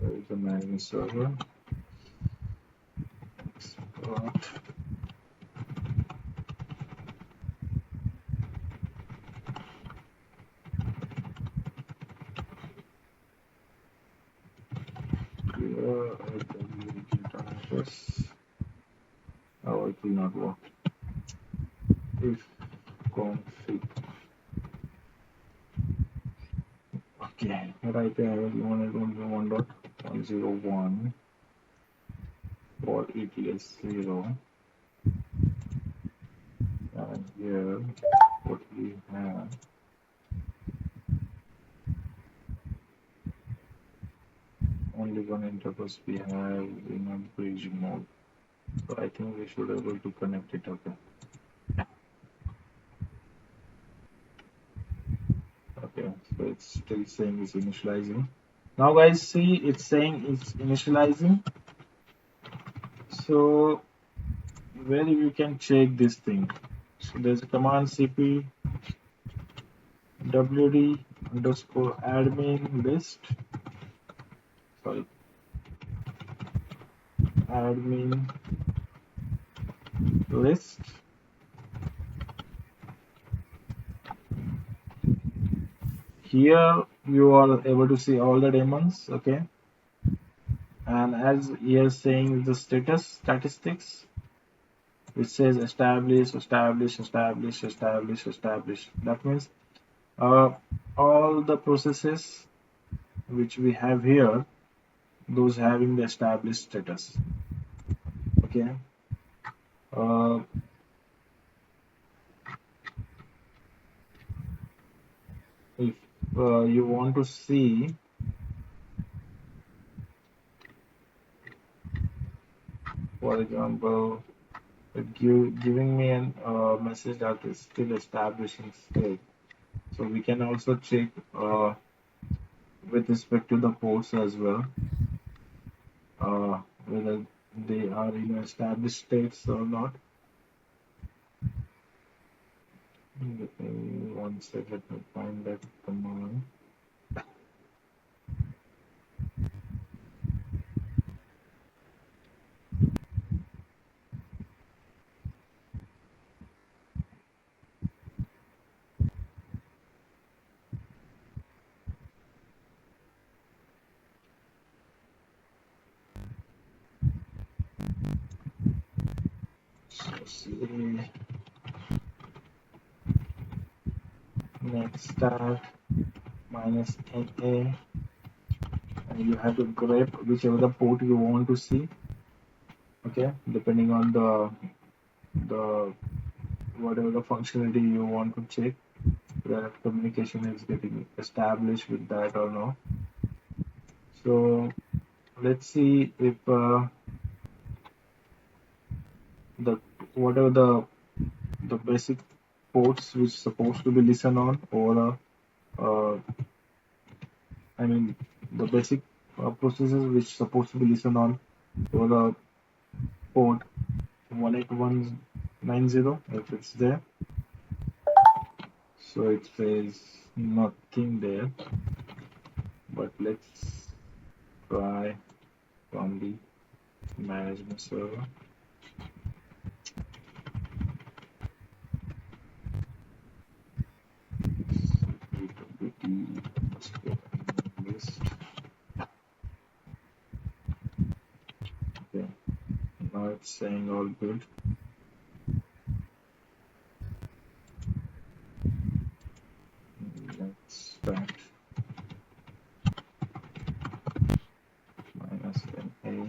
There is the management server. Export. Clear address. Oh, it will not work. If config. Okay, right there you want to do 1.1.101 for ETS 0. And here what we have, only one interface we have in a bridge mode. So I think we should be able to connect it. Okay. Okay, so it's still saying it's initializing. Now guys, see it's saying it's initializing. So where you can check this thing. So there's a command cp wd underscore admin list. Sorry, admin list. Here you are able to see all the daemons. Okay, and as here saying the statistics, it says establish, establish, establish, establish, establish. That means all the processes which we have here, those having the established status. Okay. If you want to see, for example, giving me a message that is still establishing state, so we can also check with respect to the ports as well, whether they are in established states or not. One sec, let me find that command. So see, next start minus NA, and you have to grab whichever the port you want to see. Okay, depending on the whatever the functionality you want to check, whether communication is getting established with that or not. So let's see if the whatever the basic ports which supposed to be listened on, or I mean the basic processes which supposed to be listened on over the port 18190, if it's there. So it says nothing there, but let's try from the management server. List. Okay, now it's saying all good. Let's start minus NA.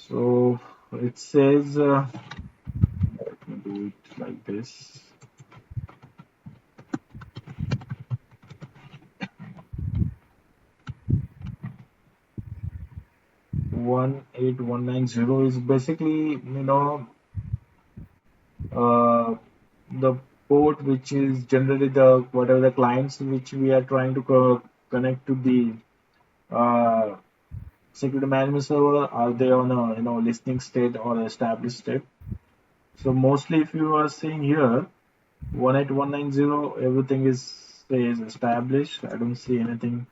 So it says, let me do it like this. One 18190 is basically, uh, the port which is generally the whatever the clients which we are trying to connect to the uh, security management server. Are they on a listening state or established state? So mostly, if you are seeing here 18190, everything is says established. I don't see anything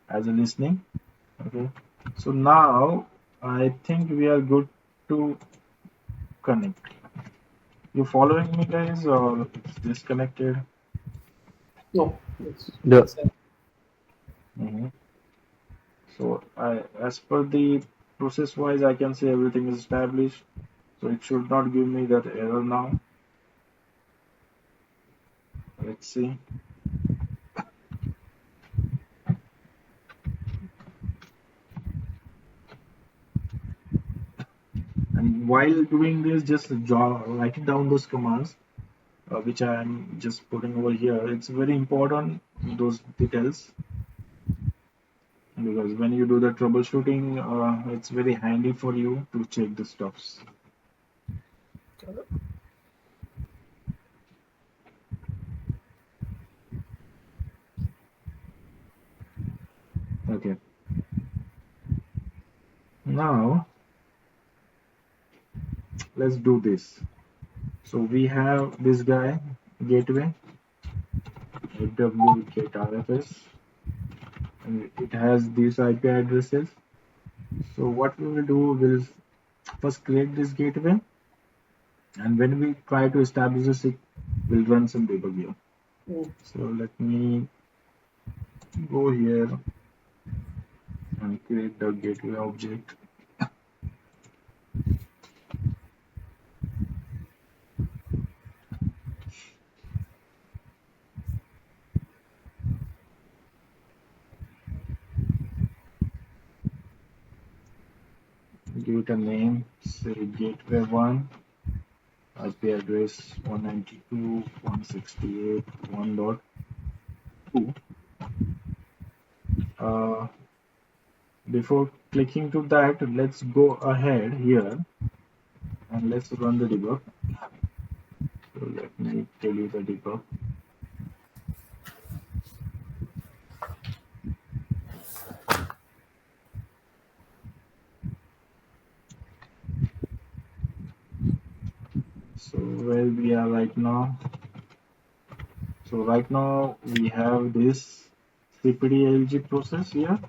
as a listening. Okay, so now I think we are good to connect. You following me, guys, or it's disconnected? No, Yeah. it's Mhm. So as per the process wise, I can say everything is established. So it should not give me that error now. Let's see. And while doing this, just writing down those commands, which I am just putting over here. It's very important, those details, because when you do the troubleshooting, it's very handy for you to check the stuffs. Okay. Now let's do this. So we have this guy gateway, AW get RFS, and it has these IP addresses. So what we will do, we'll first create this gateway, and when we try to establish this, we'll run some debug here. So let me go here and create the gateway object. Give it a name, say gateway1, IP address 192.168.1.2. Before clicking to that, let's go ahead here and let's run the debug. So let me tell you the debug. So where we are right now. So right now we have this CPD LG process here.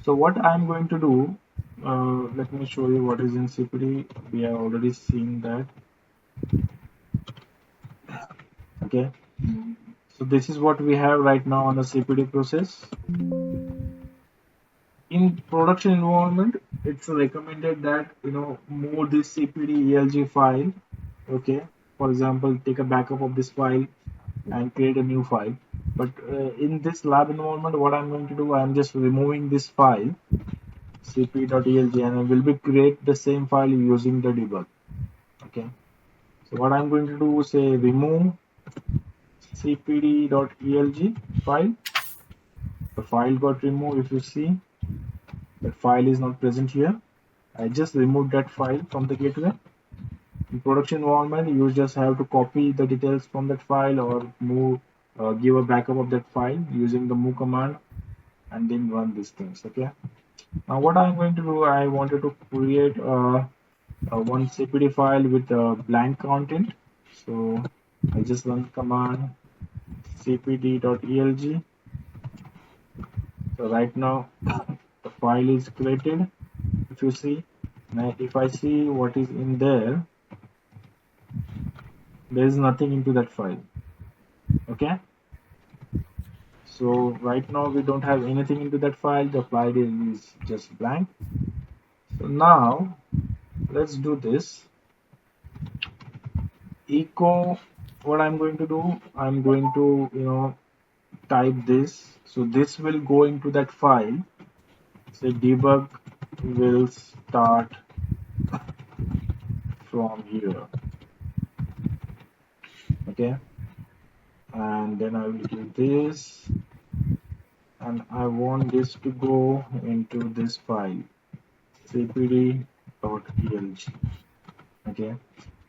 So what I'm going to do, let me show you what is in CPD. We have already seen that. Okay. So this is what we have right now on the CPD process. In production environment, it's recommended that move this CPD ELG file. Okay. For example, take a backup of this file and create a new file. But in this lab environment, what I'm going to do, I'm just removing this file cp.elg, and I will be create the same file using the debug. Okay. So what I'm going to do, say remove cpd.elg file. The file got removed. If you see, that file is not present here. I just removed that file from the gateway. In production environment, you just have to copy the details from that file or move, give a backup of that file using the move command, and then run these things. Okay. Now what I'm going to do, I wanted to create one cpd file with blank content. So I just run command cpd.elg. So right now the file is created. If you see, now if I see what is in there, there is nothing into that file. Okay. So right now we don't have anything into that file. The file is just blank. So now let's do this. Echo, what I'm going to do, I'm going to type this. So this will go into that file. Say debug will start from here. Okay, and then I will do this, and I want this to go into this file cpd.elg. Okay,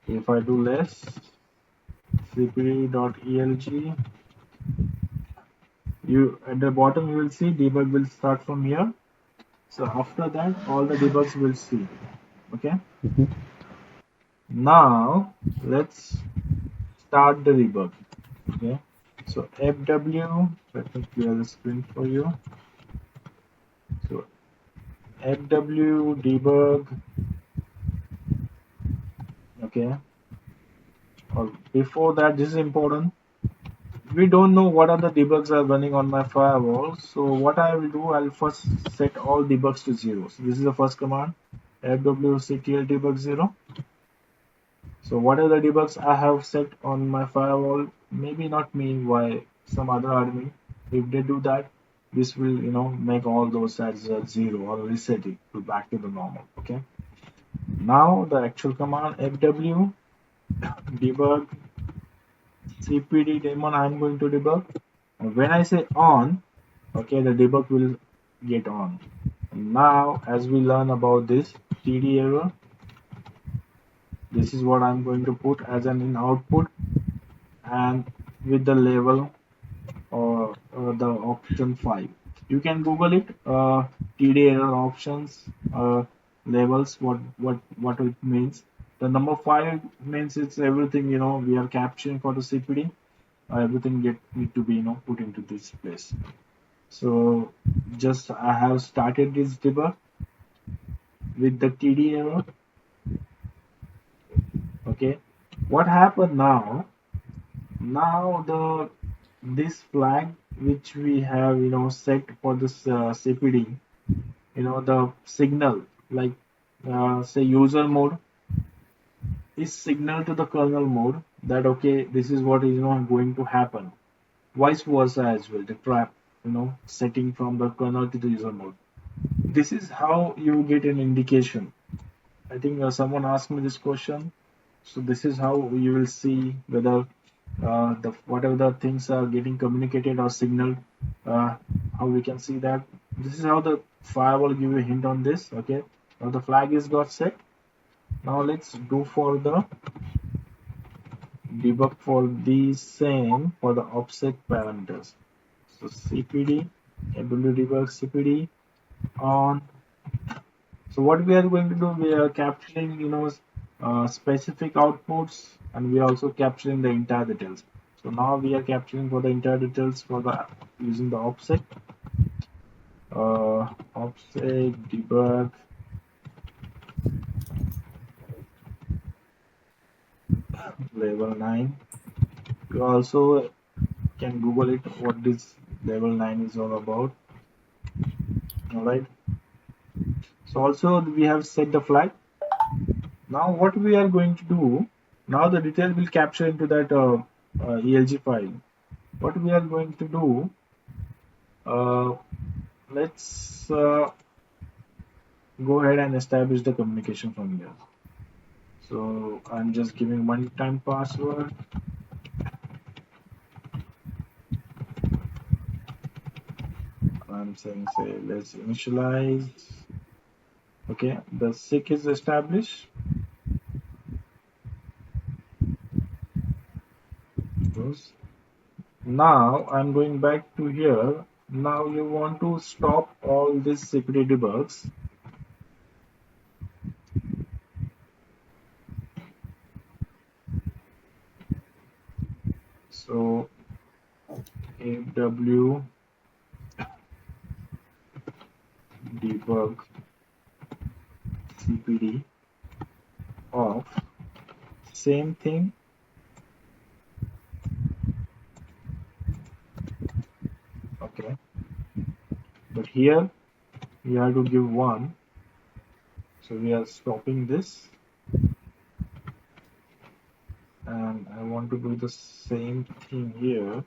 if I do less cpd.elg, you at the bottom you will see debug will start from here. So after that all the debugs will see. Okay, now let's start the debug. Okay, so fw, let me clear the screen for you. So fw debug. Okay, or before that, this is important. We don't know what are the debugs are running on my firewall. So what I will do, I'll first set all debugs to 0. So this is the first command, fwctl debug 0. So what are the debugs I have set on my firewall? Maybe not me, why some other admin. If they do that, this will make all those as 0 or reset it to back to the normal. Okay. Now the actual command fw debug cpd daemon I'm going to debug. And when I say on, okay, the debug will get on. And now as we learn about this TD error, this is what I'm going to put as an in output, and with the label or the option 5. You can Google it, TD error options, labels, what it means. The number 5 means it's everything we are capturing for the CPD. Everything need to be put into this place. So just I have started this debug with the TD error. Okay, what happened now? Now this flag which we have set for this CPD, the signal, like say user mode is signal to the kernel mode that okay, this is what is going to happen. Vice versa as well, the trap setting from the kernel to the user mode. This is how you get an indication. I think someone asked me this question. So this is how you will see whether the whatever the things are getting communicated or signaled. How we can see that. This is how the firewall give you a hint on this. Okay. Now the flag is got set. Now let's do for the debug for the same for the Opsec parameters. So cpd debug cpd on. So what we are going to do, we are capturing, specific outputs, and we are also capturing the entire details. So now we are capturing for the entire details for the using the Opsec, Opsec debug level 9. You also can Google it what this level 9 is all about. All right. So also we have set the flag. Now what we are going to do, now the detail will capture into that ELG file. What we are going to do, let's go ahead and establish the communication from here. So I'm just giving one-time password. I'm saying say let's initialize. Okay, the SIC is established. Now I'm going back to here. Now you want to stop all these security debugs. So AW debug CPD off. Same thing. Okay. But here we have to give 1. So we are stopping this. And I want to do the same thing here.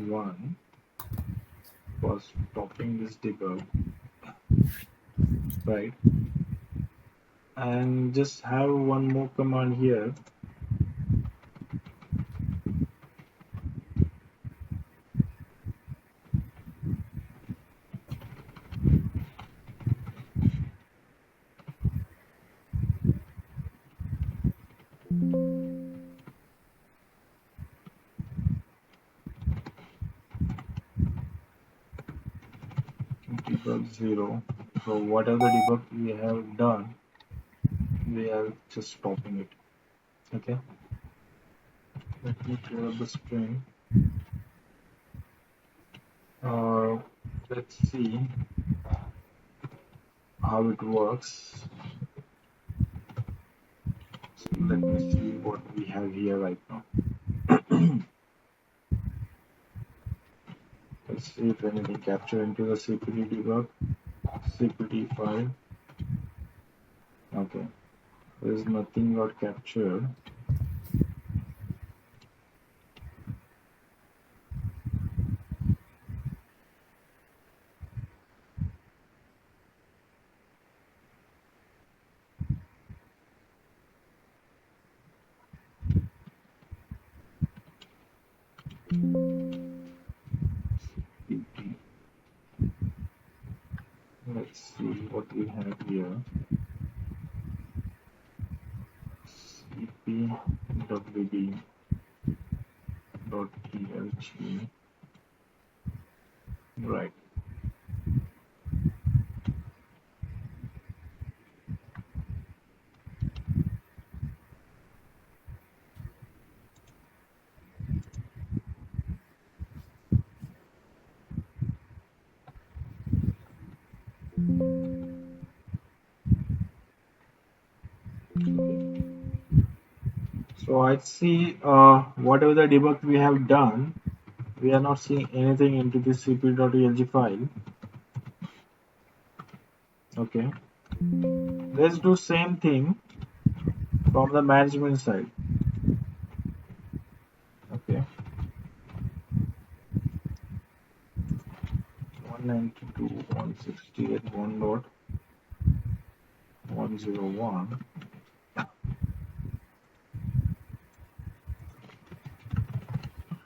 one for stopping this debug, right? And just have one more command here. Debug 0. So whatever the debug we have done, we are just stopping it. Okay. Let me clear up the string. Uh, let's see how it works. So let me see what we have here right now. Let's see if anything captured into the CPD debug. CPD file. Okay. There's nothing got captured. Let's see what we have here. cpwd.elg. Right. So I see whatever the debug we have done, we are not seeing anything into this cp.elg file. Okay. Let's do same thing from the management side. Okay. 192.168.1.101.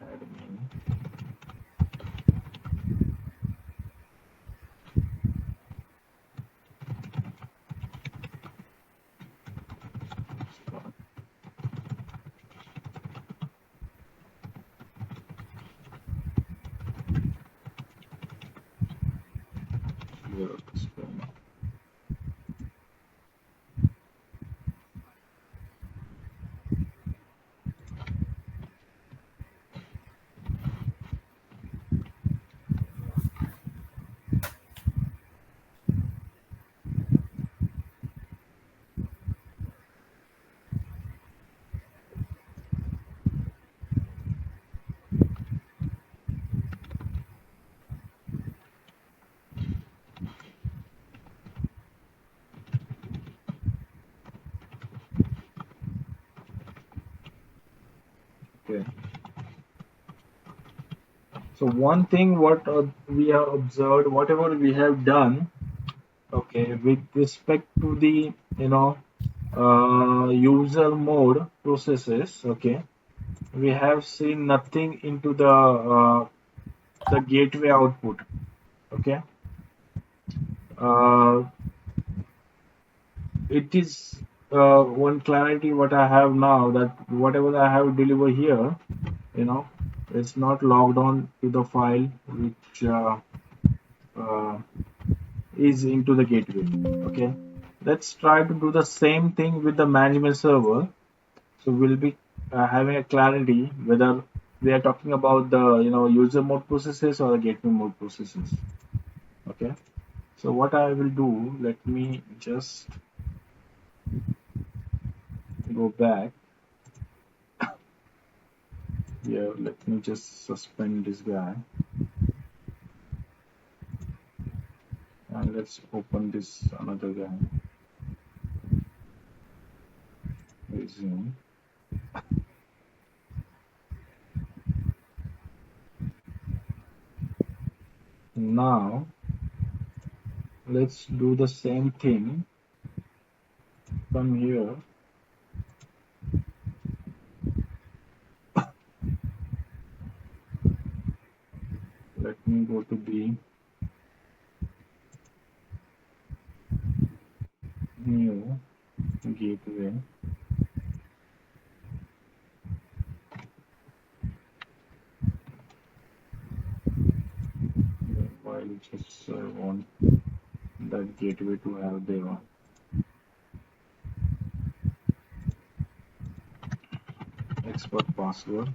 Admin. Start. Clear up the screen. Okay. So one thing what we have observed, whatever we have done, okay, with respect to the user mode processes, okay, we have seen nothing into the gateway output. Okay. Uh, it is one clarity what I have now, that whatever I have delivered here, it's not logged on to the file which uh, is into the gateway. Okay. Let's try to do the same thing with the management server. So we'll be having a clarity whether we are talking about the user mode processes or the gateway mode processes. Okay. So what I will do, let me just go back here. Let me just suspend this guy, and let's open this another guy. Resume. Now let's do the same thing from here. Let me go to the new gateway. While just want that gateway to have the expert password.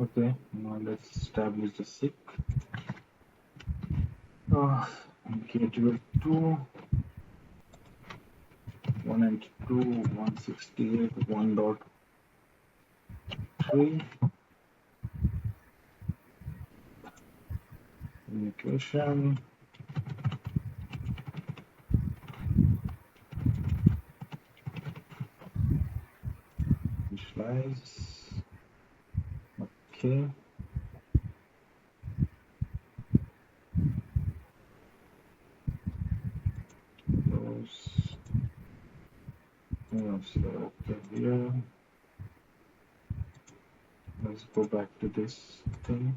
Okay, now let's establish the SIC. Uh, Gateway 2, 192, 168, 1.3. Communication. initialize. Okay. Close. So okay, here. Let's go back to this thing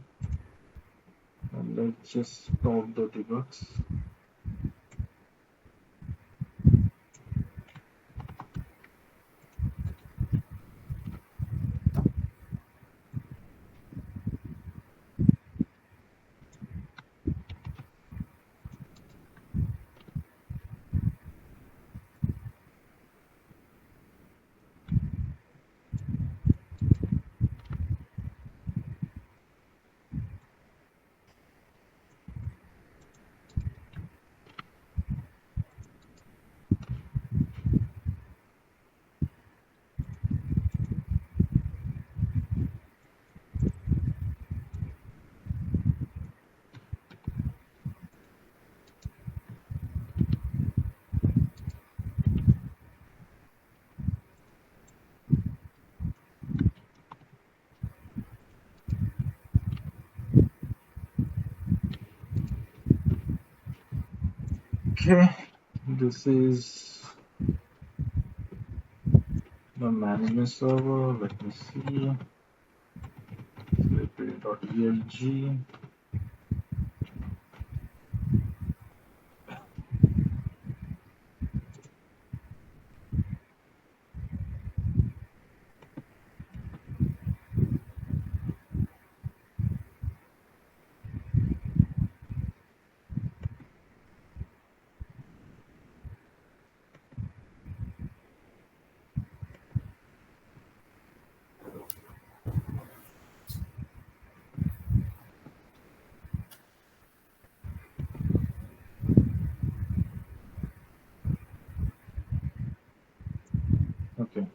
and let's just stop the debugs. Okay, this is the management server. Let me see. Celebrity.elg. Okay.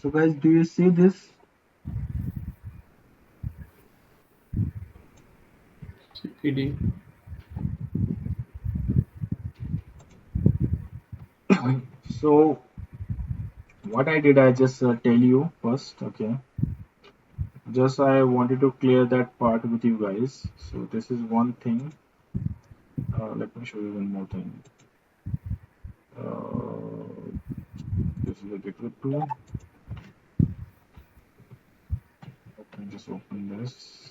So guys, do you see this? CPD. So what I did, I just tell you first. Okay. Just I wanted to clear that part with you guys. So this is one thing. Let me show you one more thing. This is a gateway tool. Let me just open this.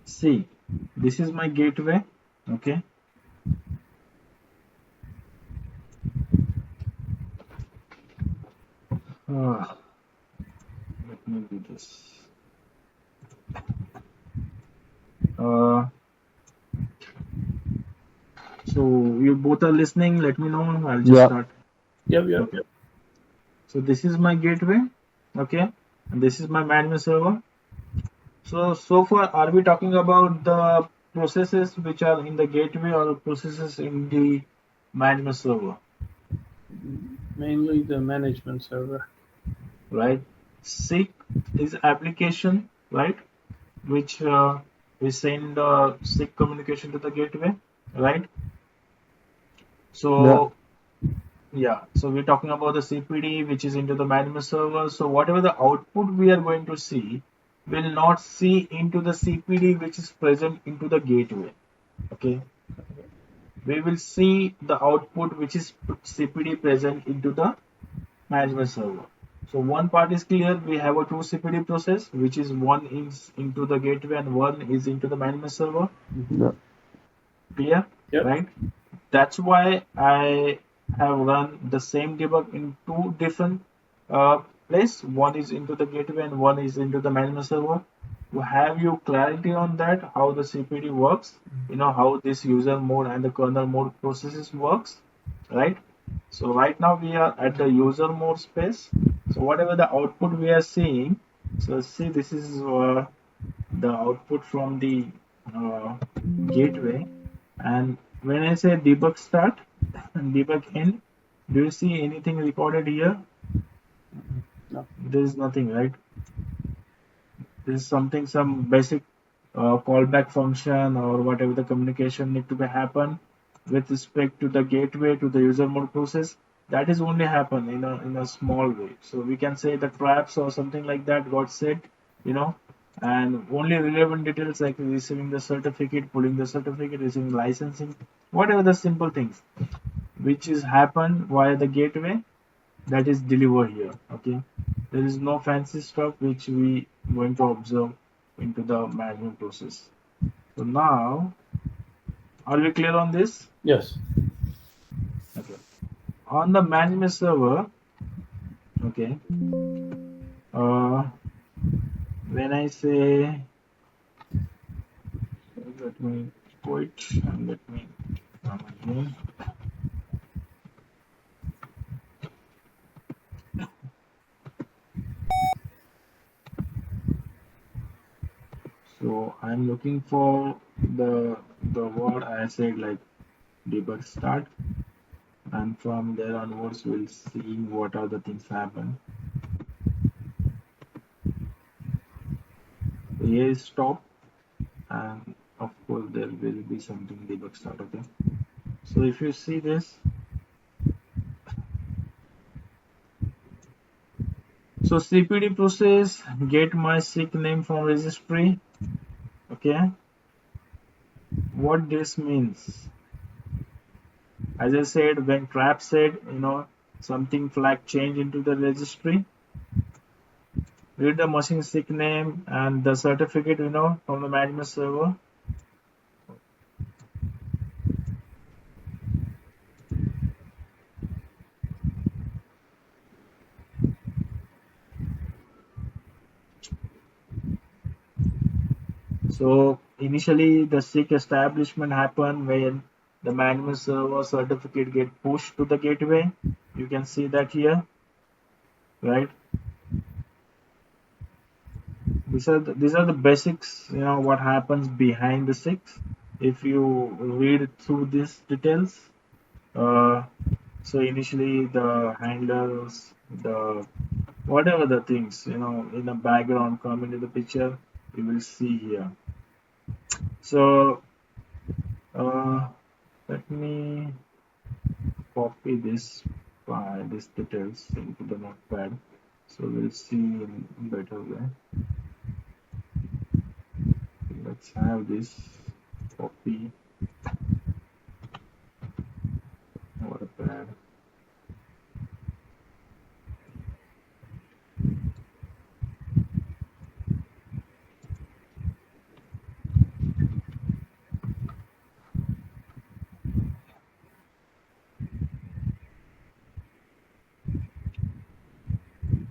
See, this is my gateway. Okay. Let me do this. So you both are listening. Let me know. I'll just Yeah. start. Yep. Okay. So this is my gateway. Okay. And this is my management server. So far, are we talking about the processes which are in the gateway or processes in the management server? Mainly the management server. Right. Seek is application, right? Which we send seek communication to the gateway, right? Yeah. So yeah, so we're talking about the CPD, which is into the management server. So whatever the output we are going to see will not see into the CPD, which is present into the gateway. Okay, we will see the output which is CPD present into the management server. So one part is clear. We have a two CPD process, which is one is into the gateway and one is into the management server. Yeah. Clear, Yep. right? That's why I have run the same debug in two different places. One is into the gateway and one is into the management server. To have you clarity on that, how the CPD works, how this user mode and the kernel mode processes works, right? So right now we are at the user mode space. So whatever the output we are seeing, so see this is the output from the uh, gateway. And when I say debug start and debug end, do you see anything recorded here? No. There is nothing, right? This is something, some basic callback function or whatever the communication need to be happen with respect to the gateway to the user mode process. That is only happen in a small way. So we can say the traps or something like that got set, you know, and only relevant details like receiving the certificate, pulling the certificate, receiving licensing, whatever the simple things which is happen via the gateway, that is delivered here. Okay, there is no fancy stuff which we going to observe into the management process. So now, are we clear on this? Yes. Okay, on the management server, okay, uh, when I say, let me quit and let me come again. So I'm looking for the word I said, like debug start, and from there onwards we'll see what are the things happen. So here is stop, and of course there will be something debug start. Okay, so if you see this, so cpd process get my SIG name from registry. Okay, what this means, as I said, when trap said, something flag change into the registry, read the machine SIG name and the certificate, from the management server. So initially the SIG establishment happened when the management server certificate get pushed to the gateway. You can see that here, right? These are the basics, what happens behind the SIGs. If you read through these details, so initially the handlers, the whatever the things, in the background come into the picture, you will see here. So let me copy this this details into the notepad, so we'll see in better way. Let's have this copy notepad.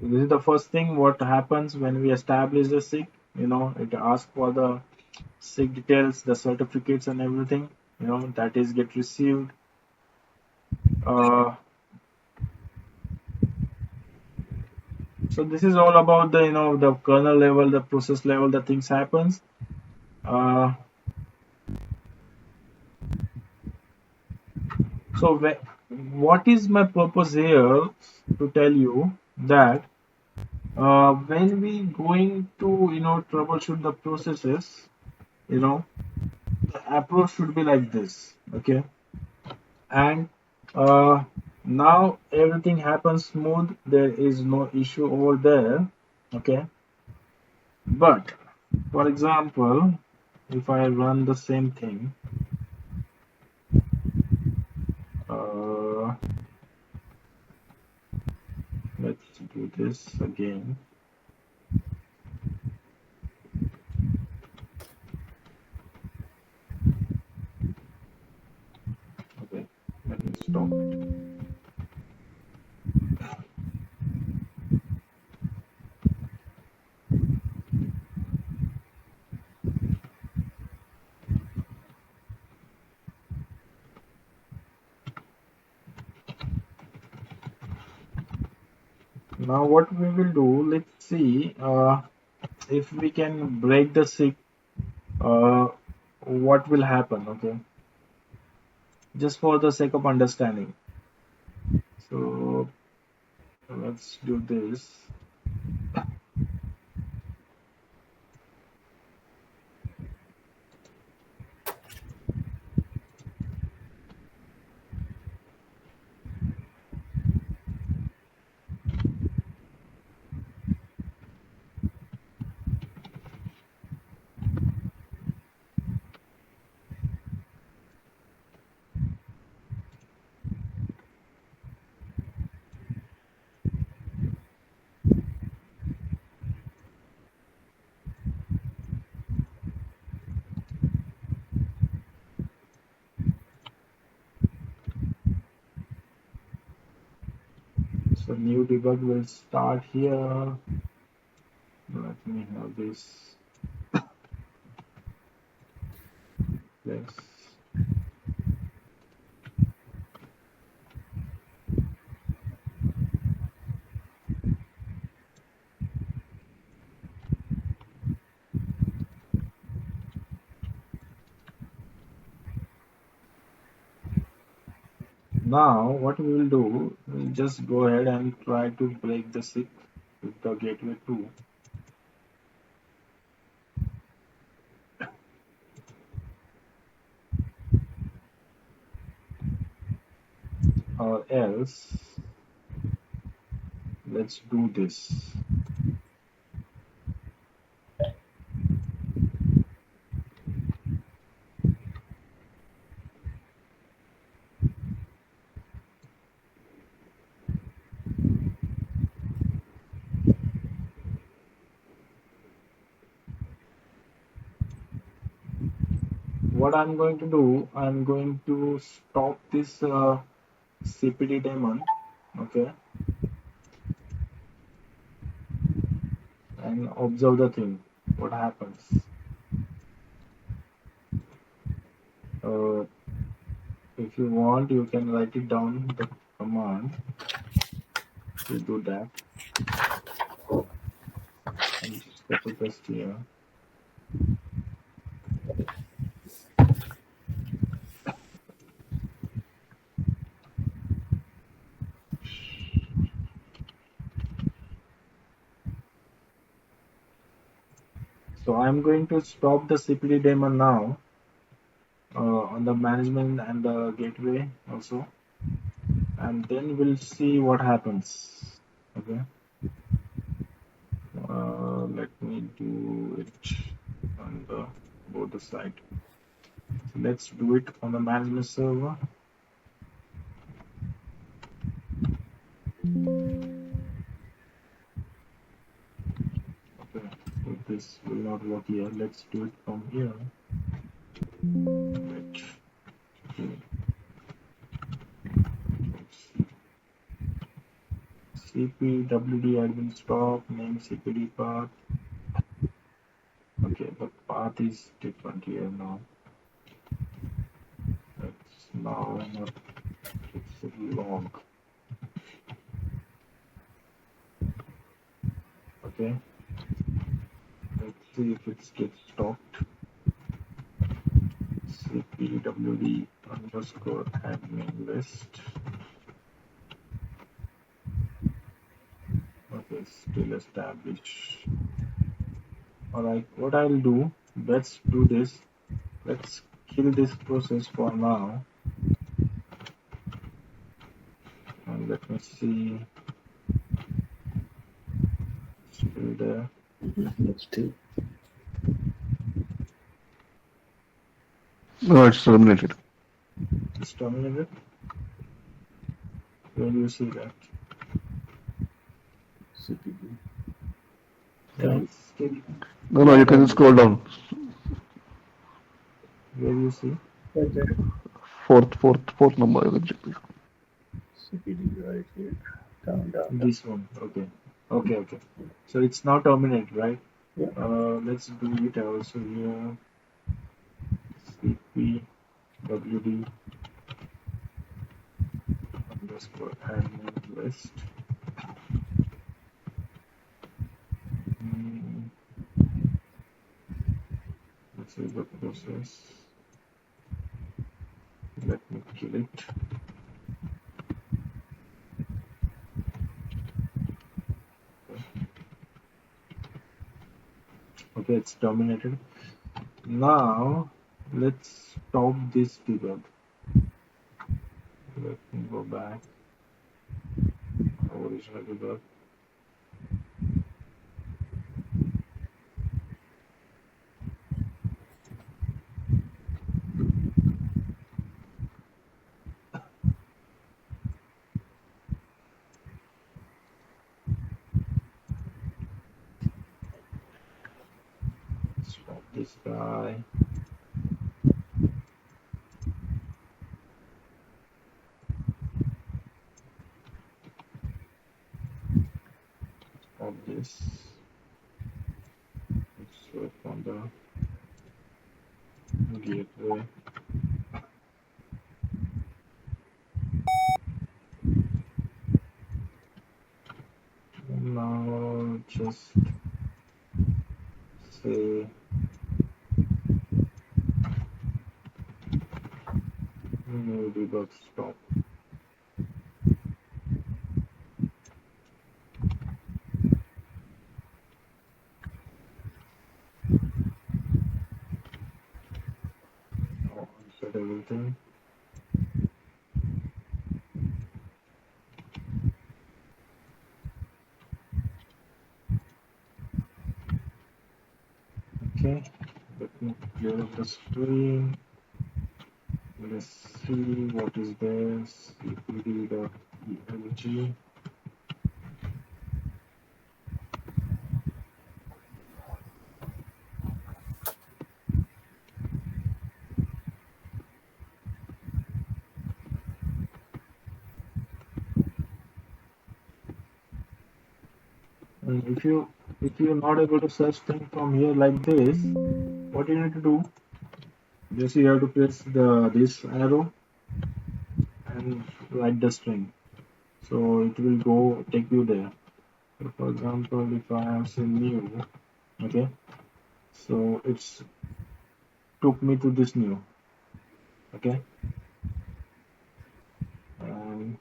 This is the first thing what happens when we establish the SIG. It asks for the SIG details, the certificates and everything, that is get received. So this is all about the, the kernel level, the process level, the things happens. So what is my purpose here to tell you that when we going to, troubleshoot the processes, the approach should be like this. Okay, and now everything happens smooth, there is no issue over there. Okay, but for example, if I run the same thing, let's do this again. Okay, let me stop it. Now what we will do, let's see if we can break the SIG, what will happen, okay? Just for the sake of understanding. So let's do this. So new debug will start here. Let me have this place. Now what we will do, we'll just go ahead and try to break the SIG with the gateway 2, or else let's do this. What I'm going to do, I'm going to stop this CPD daemon, okay, and observe the thing, what happens. Uh, if you want, you can write it down, the command to do that. I'm just copy paste here. So I'm going to stop the CPD daemon now on the management and the gateway also, and then we'll see what happens. Okay. Let me do it on the both the side. So let's do it on the management server. Okay, if this will not work here, let's do it from here. Wait. Okay. CPWD admin stop, name CPD path. Okay, the path is different here now. It's now not, it's long. Okay, let's see if it gets stopped. CPWD underscore admin list. Okay, still established. Alright, what I'll do, let's do this. Let's kill this process for now. And let me see. Still there. That's two. No, it's terminated. It's terminated. Where do you see that? CPD. Yeah, it's still. No, you can scroll down. Where do you see? Right there. Fourth number. You can check this. CPD right here. Down. This one. Okay. Okay. So it's now terminated, right? Yeah. Let's do it also here. CPWD underscore admin list. see the process. Let me kill it. Okay, it's terminated. Now let's stop this debug. Let me go back. Original debug. Stop this guy. Stop this. Let's work on the gateway. Now just say new debug stop. Now unset everything. Okay, let me clear up the screen. Let's see what is there. cpd.elg. And if you're not able to search things from here like this, what you need to do? Just you have to press this arrow and write the string. So it will go take you there. So for example, if I have say new, okay, so it's took me to this new, okay, and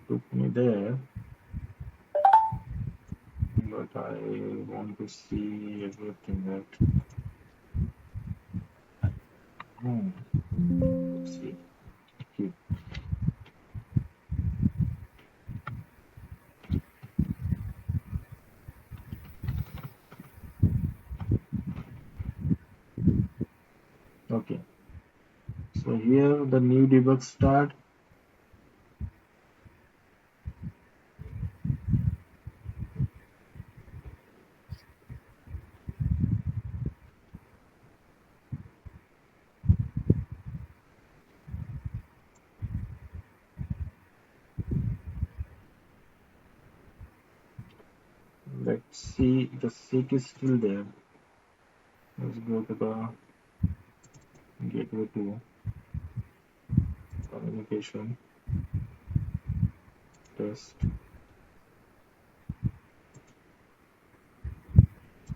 took me there, but I want to see everything that. Let's see. Here. Okay. So here the new debug start. Let's see, the seek is still there. Let's go to the gateway to communication test.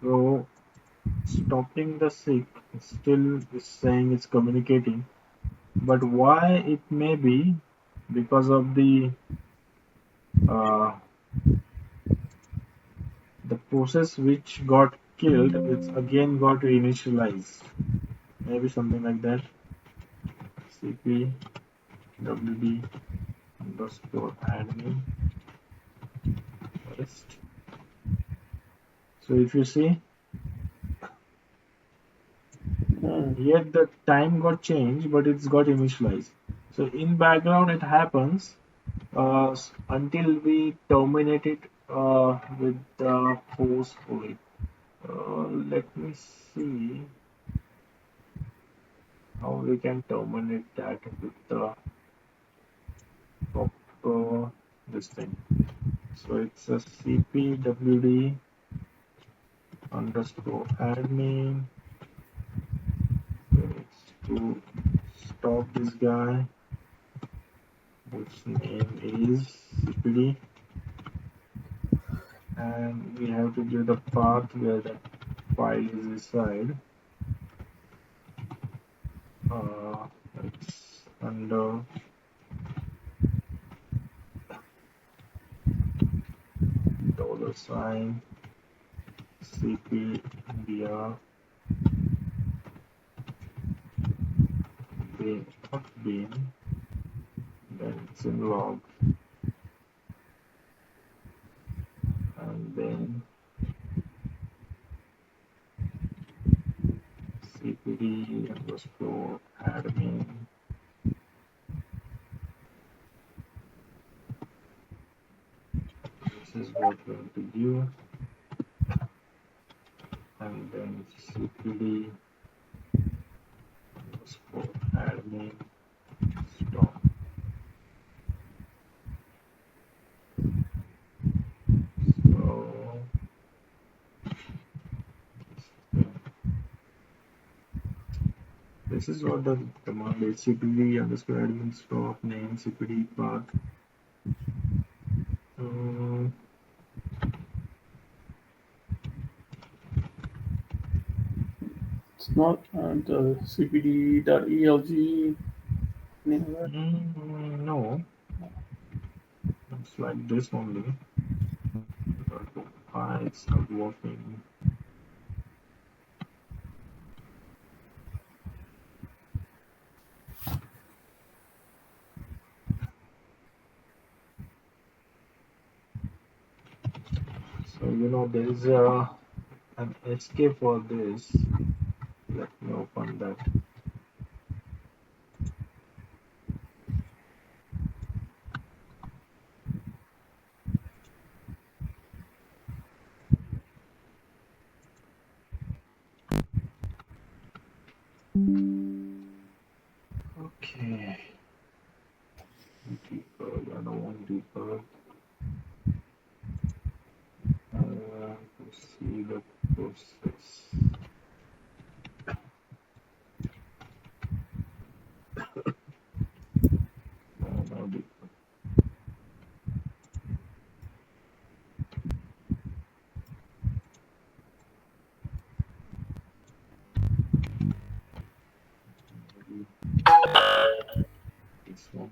So stopping the seek still is saying it's communicating, but why it may be because of uh, the process which got killed, it's again got to initialize. Maybe something like that. cp wd underscore admin first. So if you see, here the time got changed, but it's got initialized. So in background it happens until we terminate it with the forcefully. Let me see how we can terminate that with the proper this thing. So it's a cpwd underscore admin. It's to stop this guy, whose name is cpd and we have to give the path where that file is reside. It's under $sign cp dir bin, not bin, then it's in log, and then cpd underscore admin. This is what we have to do, and then cpd underscore admin stop. So this is what the command is: cpd underscore admin stop name cpd path. It's not the cpd.elg name of that. No, it's like this only. Why it's not working? So there is an escape for this. Let me open that. Okay. Debug. I don't want debug. To see the process. No debug. This one.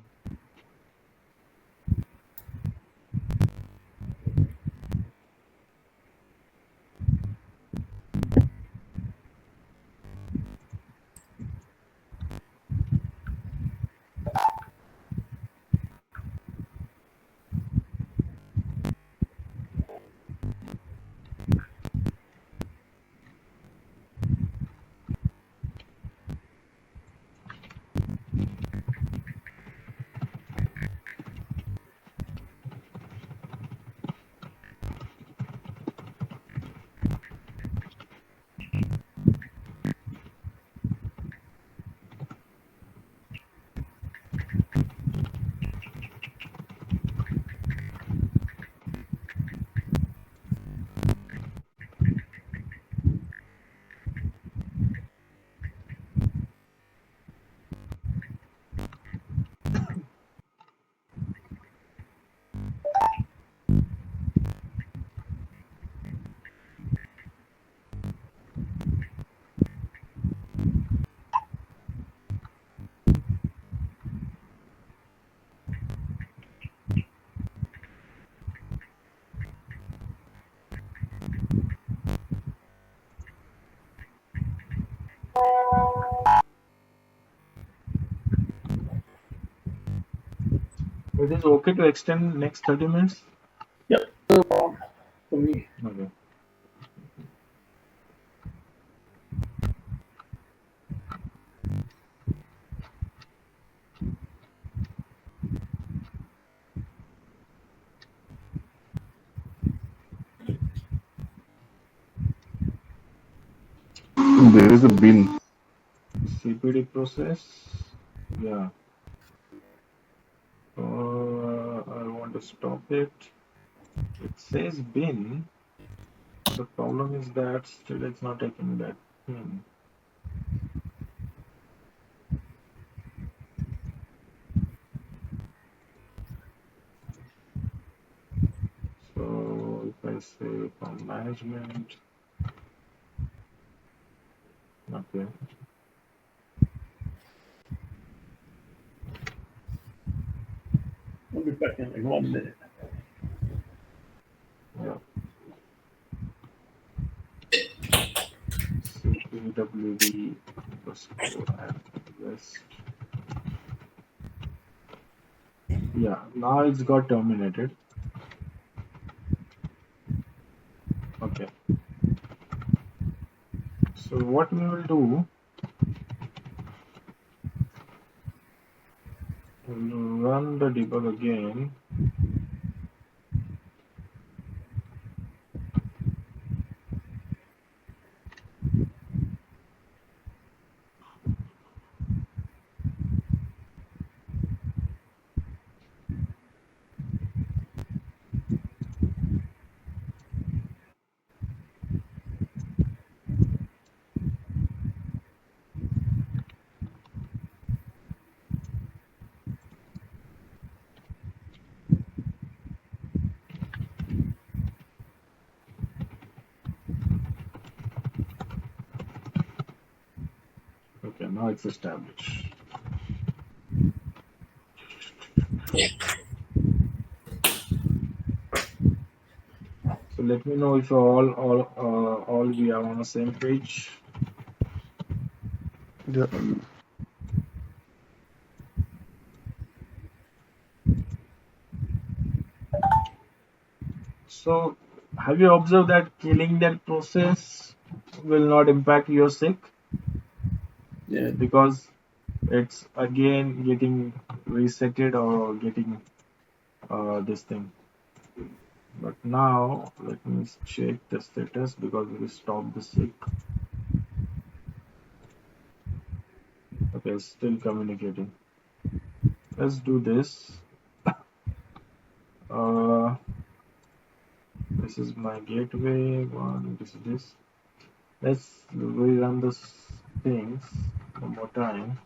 It is okay to extend next 30 minutes? Yep, no problem for me. Okay. There is a bin. CPD process. Yeah. I want to stop it. It says bin. The problem is that still it's not taking that in. So if I let's say from management. Okay. I'll be back in like 1 minute. Yeah. CPWD _West. Yeah, now it's got terminated. Okay. So what we will do, we'll run the debug again. Okay, now it's established. So let me know if all we are on the same page. Yeah. So have you observed that killing that process will not impact your SIG Yeah. because it's again getting resetted or getting this thing. But now let me check the status because we stopped the SIG. Okay, still communicating. Let's do this. This is my gateway one. This is this. Let's rerun the things one more time.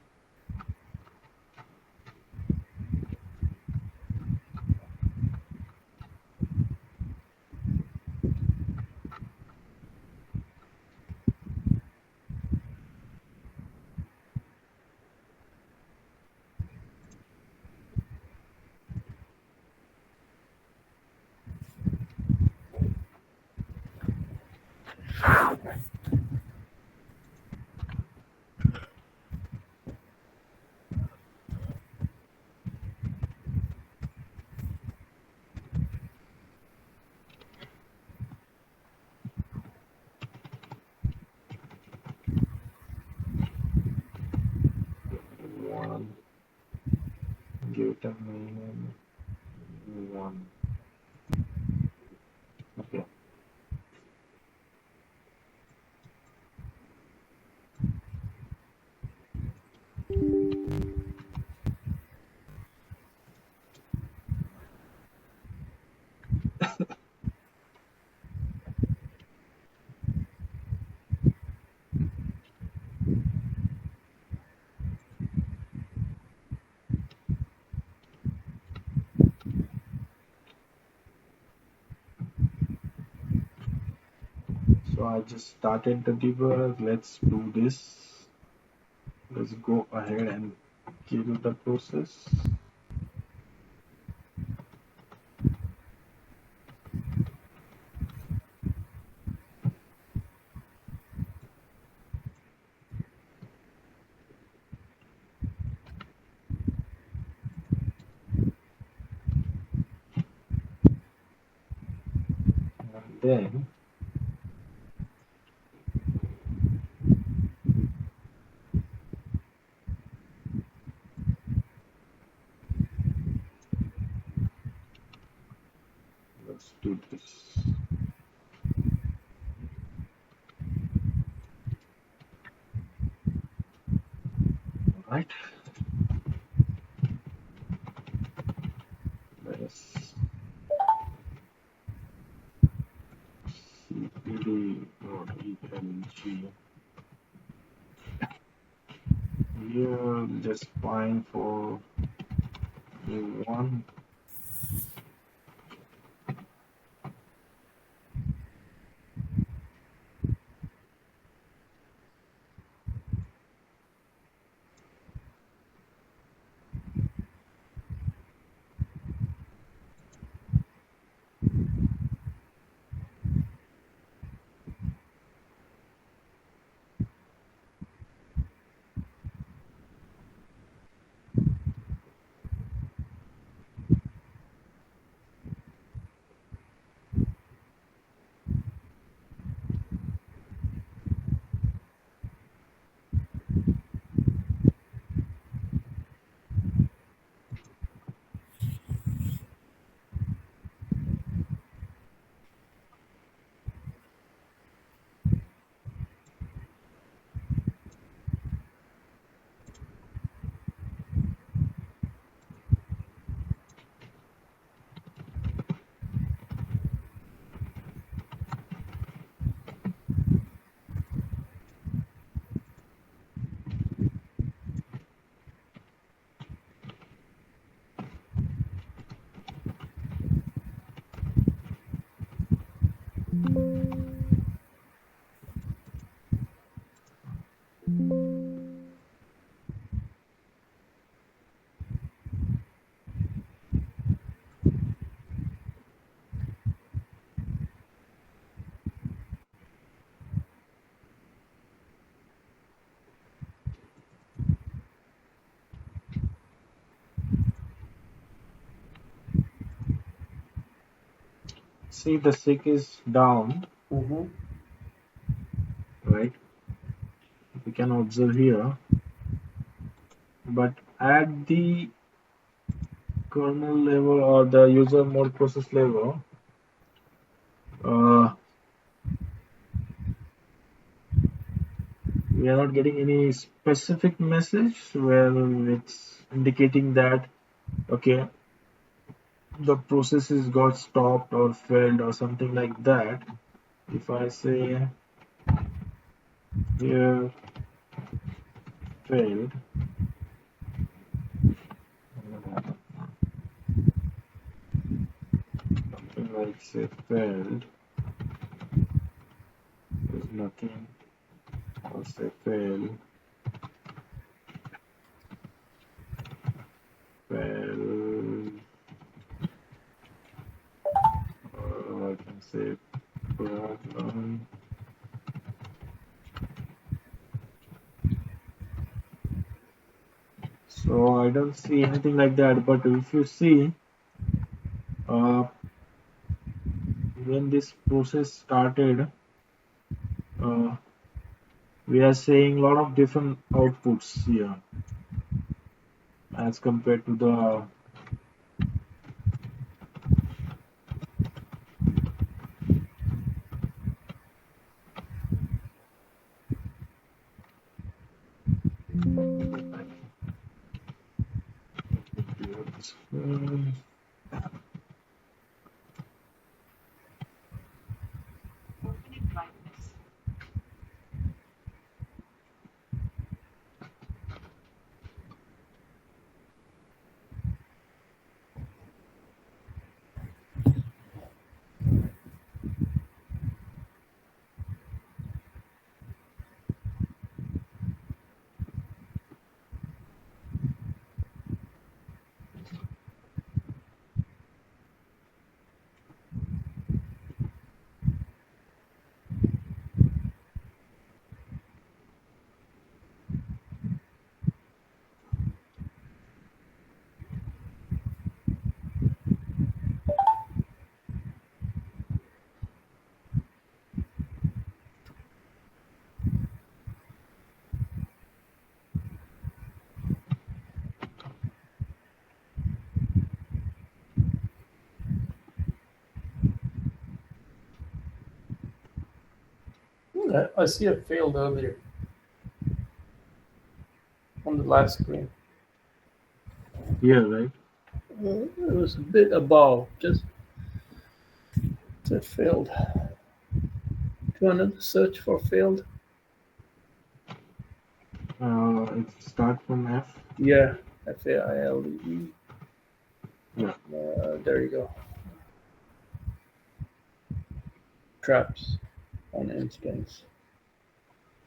One, give it a name. One. Okay. So I just started the debug. Let's do this. Let's go ahead and kill the process. And then let's do this. All right. Let's cpd.elg. Here, just fine for new one. see the SIG is down, Mm-hmm. right? We can observe here, but at the kernel level or the user mode process level, we are not getting any specific message where it's indicating that okay, the processes got stopped or failed or something like that. If I say here failed, something like say failed, there's nothing, or say fail, fail, or I can say problem. So I don't see anything like that, but if you see uh, when this process started, uh, we are seeing a lot of different outputs here as compared to the I see it failed earlier on the last screen. here, right? It was a bit above, just it failed. Do another search for failed? It start from F. Yeah, FAILE. Yeah, There you go. Traps on instance.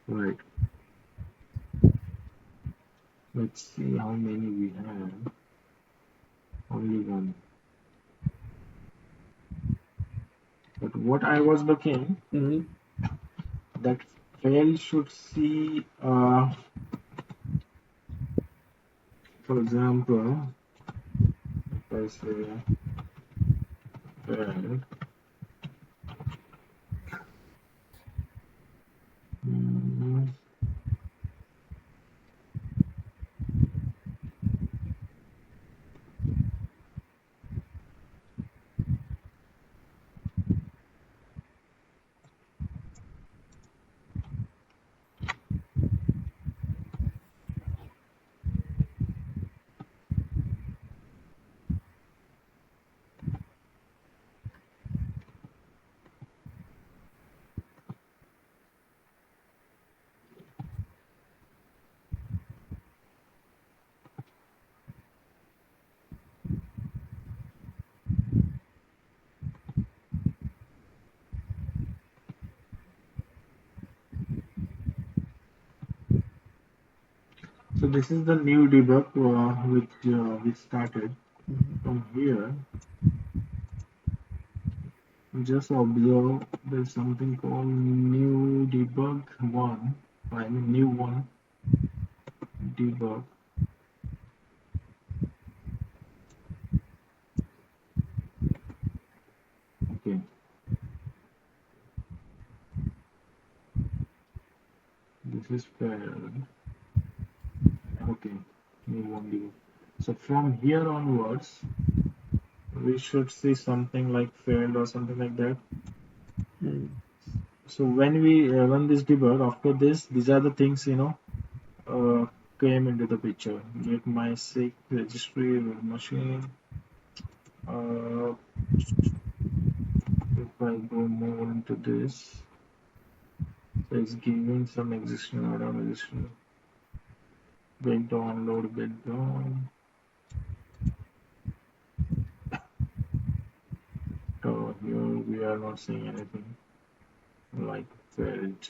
right. Let's see how many we have. Only one. But what I was looking, Mm-hmm. that fail should see, for example, if I say failed, mm, so this is the new debug which started from here. Just observe there's something called new debug one. I mean new one debug. Okay. This failed. Okay, move on debug. So from here onwards, we should see something like failed or something like that. Mm. So when we run this debug, after this, these are the things came into the picture. Get my SIG registry root machine. Uh, if I go more into this, so it's giving some existing item, existing get download, get down. So here we are not seeing anything like failed.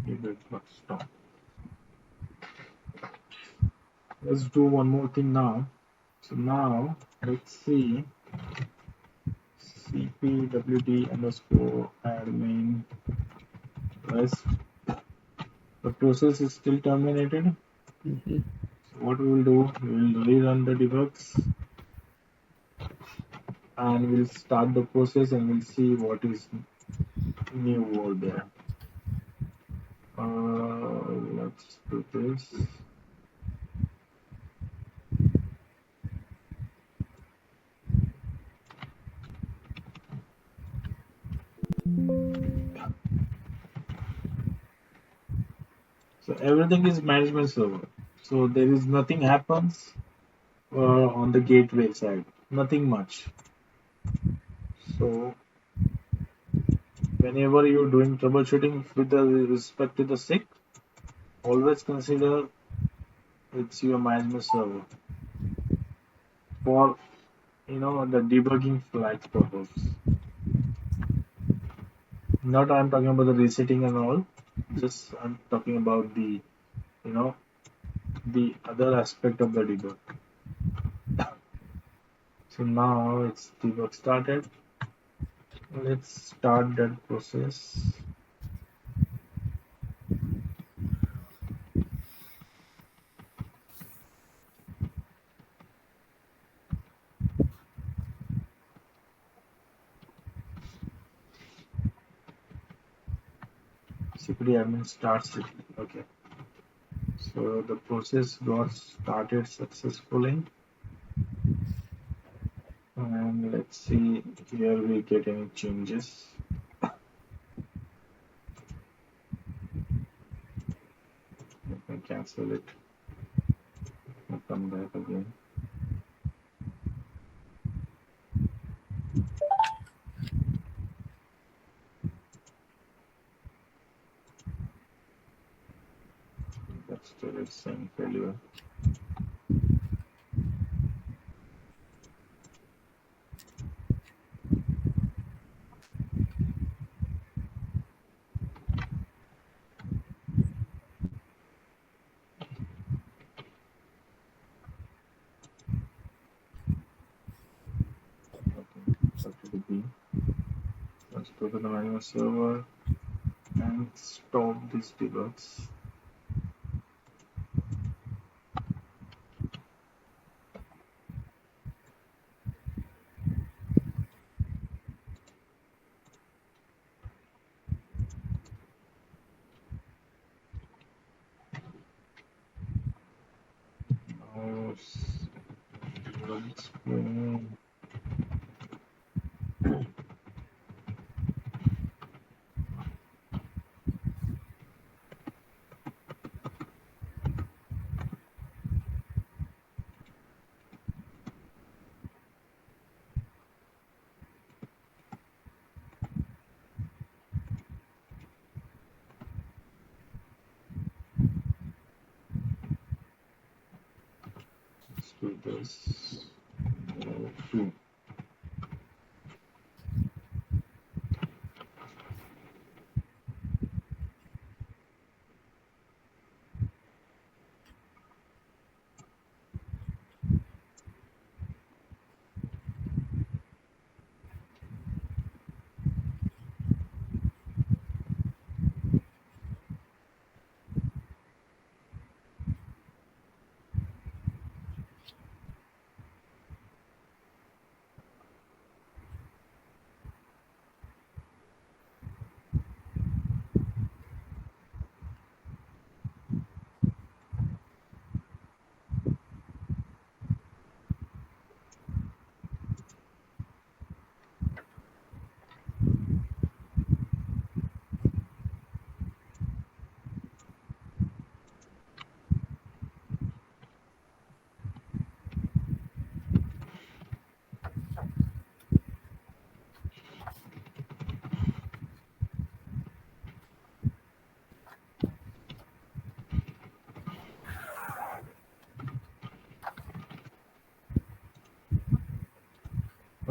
Debug stop. Let's do one more thing now. So now let's see cpwd underscore admin rest. The process is still terminated. Mhm. So what we will do, we will rerun the debugs and we'll start the process and we'll see what is new over there. Let's do this. So everything is management server. So there is nothing happens on the gateway side. Nothing much. So whenever you're doing troubleshooting with the respect to the SIG, always consider it's your management server for the debugging flags purpose. Not I'm talking about the resetting and all. Just I'm talking about the you know the other aspect of the debug. So now it's debug started. Let's start that process. Security admin starts it. Okay. So the process got started successfully. And let's see here we get any changes. Let me cancel it. I'll come back again. That's still it's saying failure. Okay, so to the B. Let's go to the manual server and stop these debugs. Now let's go. Let's do this. Two.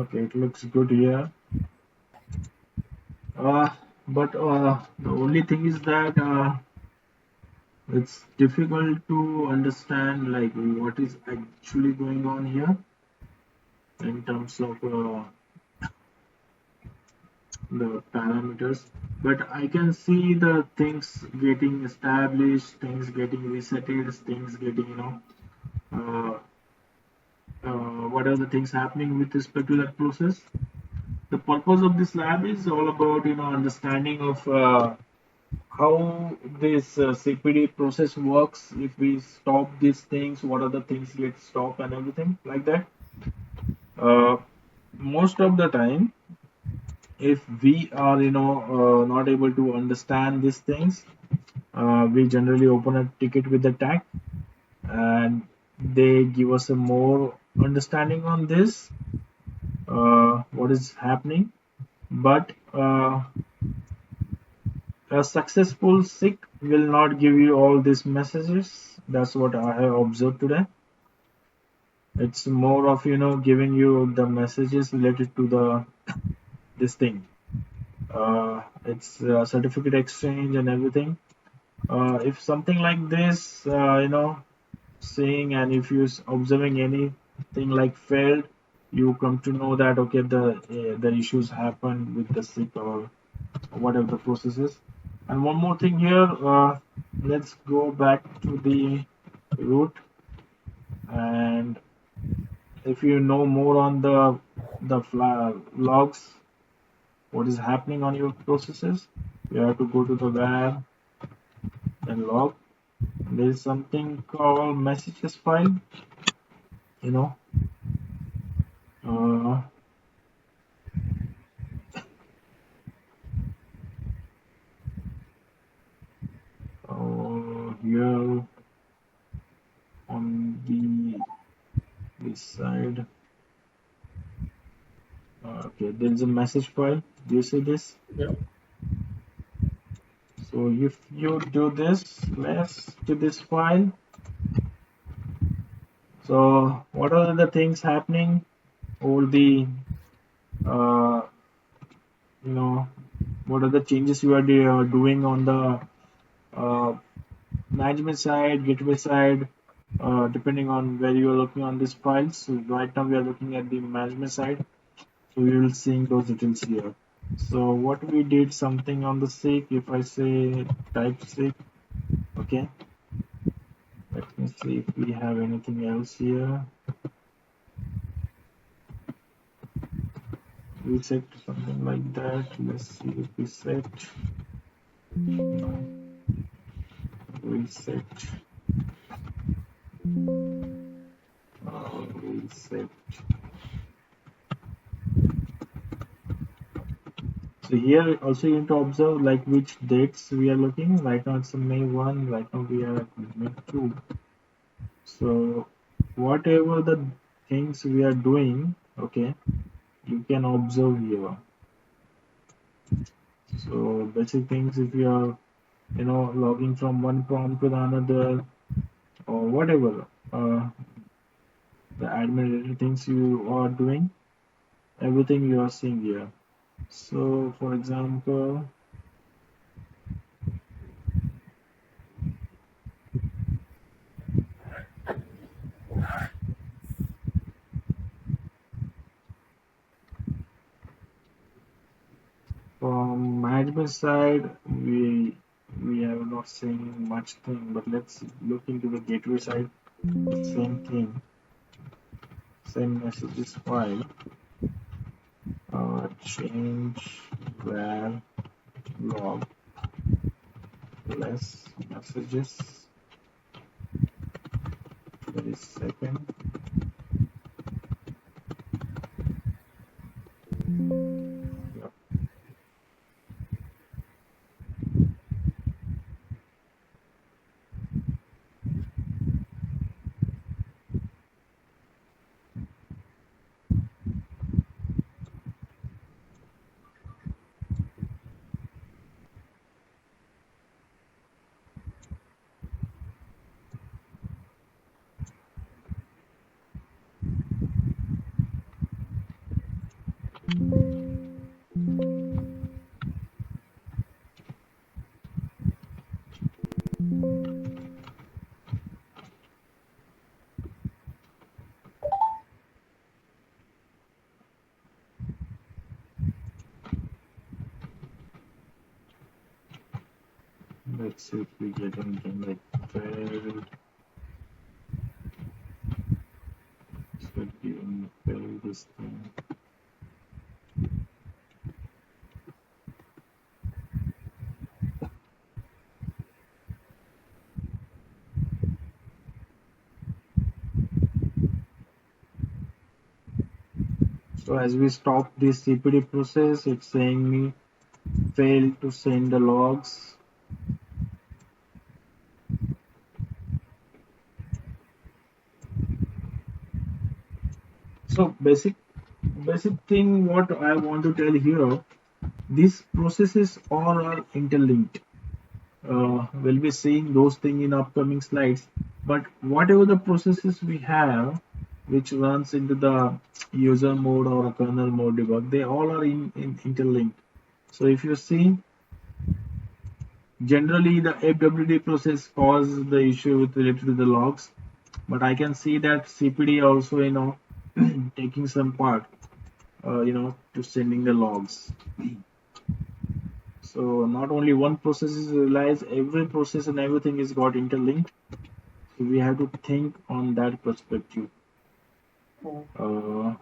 Okay, it looks good here. But the only thing is that it's difficult to understand like what is actually going on here in terms of the parameters. But I can see the things getting established, things getting resetted, things getting, uh, what are the things happening with respect to that process. The purpose of this lab is all about, understanding of how this CPD process works. If we stop these things, what other things get stopped and everything like that. Uh, Most of the time, if we are, not able to understand these things, we generally open a ticket with the tag, and they give us a more understanding on this, what is happening. But a successful SIG will not give you all these messages. That's what I have observed today. It's more of, giving you the messages related to the this thing. It's certificate exchange and everything. If something like this, saying, and if you're observing anything like failed, you come to know that okay, the issues happen with the SIG or whatever the process is. And one more thing here, let's go back to the root, and if you know more on the logs, what is happening on your processes, you have to go to the var and log. There is something called messages file, you know. Uh, Here on this side, okay, there is a message file. Do you see this? Yeah. So if you do this, let's to this file. So what are the things happening? All the uh, you know, what are the changes you are doing on the uh, management side, gateway side, depending on where you are looking on this file. So right now we are looking at the management side. So we will seeing those details here. So what we did something on the SIG, if I say type SIG, okay. Let me see if we have anything else here. We set something like that. Let's see if we set. No, we set. We set. So here also you need to observe like which dates we are looking. Right now it's May 1. Right now we are at May 2. So whatever the things we are doing, okay, you can observe here. So basic things, if you are logging from one prompt to the another or whatever, the admin related things you are doing, everything you are seeing here. So for example, from management side, we have not seen much thing, but let's look into the gateway side. The same thing, same messages file. Change var log less messages. That is second. Yep. Let's see if we get anything like failed. Should give fail this thing. So as we stop this CPD process, it's saying me failed to send the logs. So basic thing what I want to tell here, these processes all are interlinked. We'll be seeing those things in upcoming slides. But whatever the processes we have, which runs into the user mode or a kernel mode debug, they all are interlinked. So if you see, generally the FWD process causes the issue with related to the logs, but I can see that CPD also, taking some part, to sending the logs. So not only one process is realized, every process and everything is got interlinked. So we have to think on that perspective. Uh,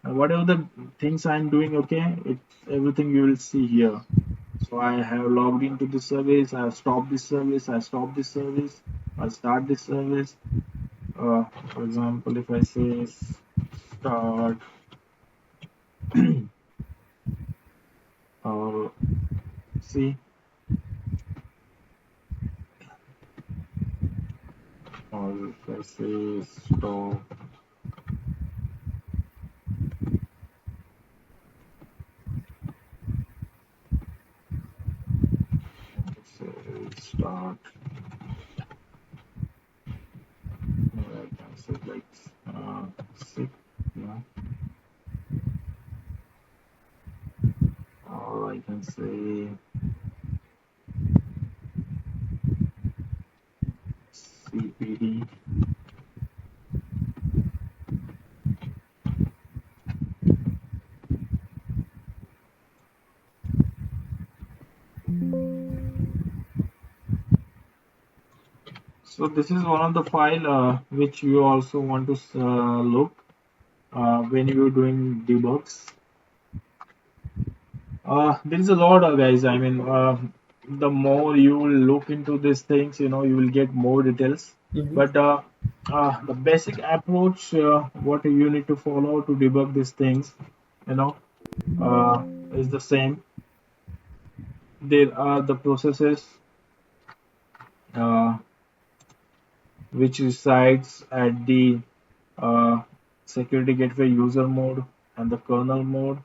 whatever the things I'm doing, okay, it's everything you will see here. So I have logged into the service, I have stopped this service, I stop this service, I start this service. For example, if I say start or see, or if I say stop, start, I can say like sick, or I can say CPD. So this is one of the file which you also want to look when you're doing debugs. There is a lot of guys. I mean, the more you will look into these things, you will get more details. But the basic approach, what you need to follow to debug these things, is the same. There are the processes uh, which resides at the security gateway user mode and the kernel mode.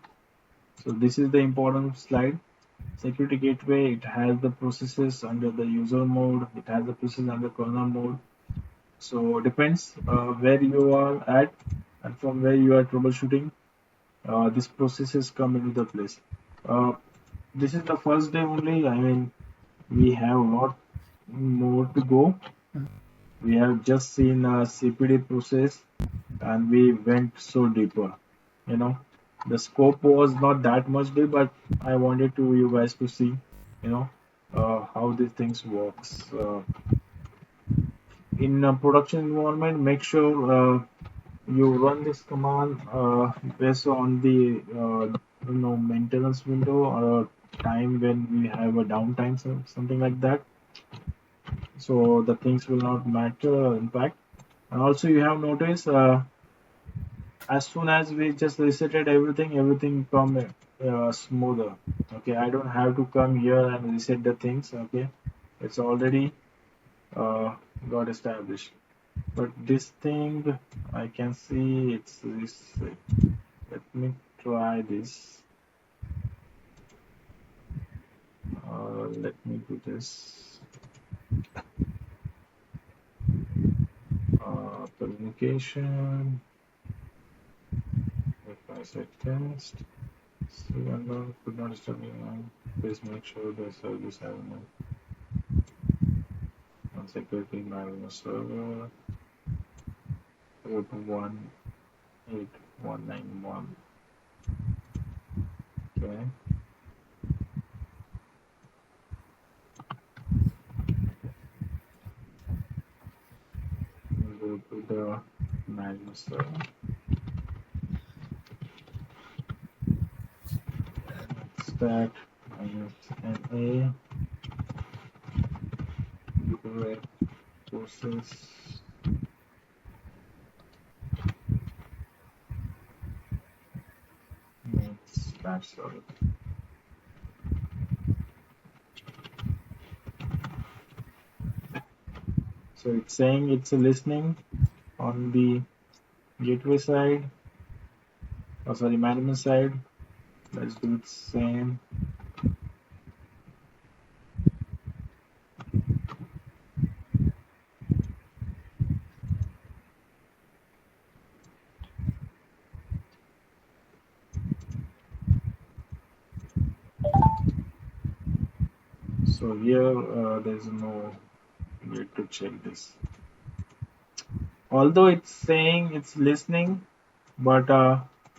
So this is the important slide. Security gateway, it has the processes under the user mode, it has the processes under kernel mode. So it depends where you are at and from where you are troubleshooting, these processes come into the place. This is the first day only. I mean, we have a lot more to go. We have just seen a CPD process and we went so deeper. The scope was not that much deep, but I wanted to you guys to see, how these things works. In a production environment, make sure you run this command based on the maintenance window or time when we have a downtime, something like that. So the things will not matter impact. And also you have noticed as soon as we just resetted everything come smoother. Okay, I don't have to come here and reset the things. Okay, it's already got established. But this thing I can see it's this. Let me try this. Let me do this. Communication. If I say test, see unknown could not disturb me. Please make sure the service have no. and security management server, port 18191. Okay. Go to the management server. Stack -NA web process. Next batch server. So it's saying it's a listening on the gateway side, oh sorry, management side. Let's do the same. So here there's no way to check this. Although it's saying it's listening, but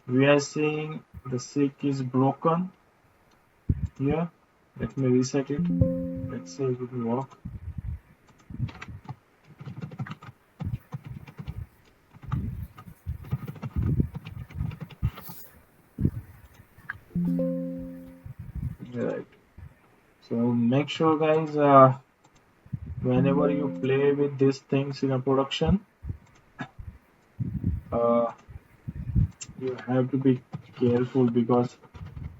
we are seeing the SIG is broken here. Let me reset it. Let's see if it will work. Right. So make sure guys, whenever you play with these things in a production, you have to be careful, because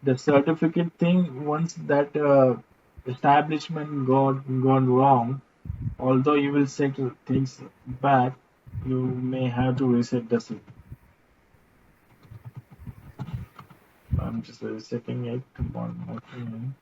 the certificate thing, once that establishment gone wrong, although you will set things back, you may have to reset the system. I'm just resetting it one more time.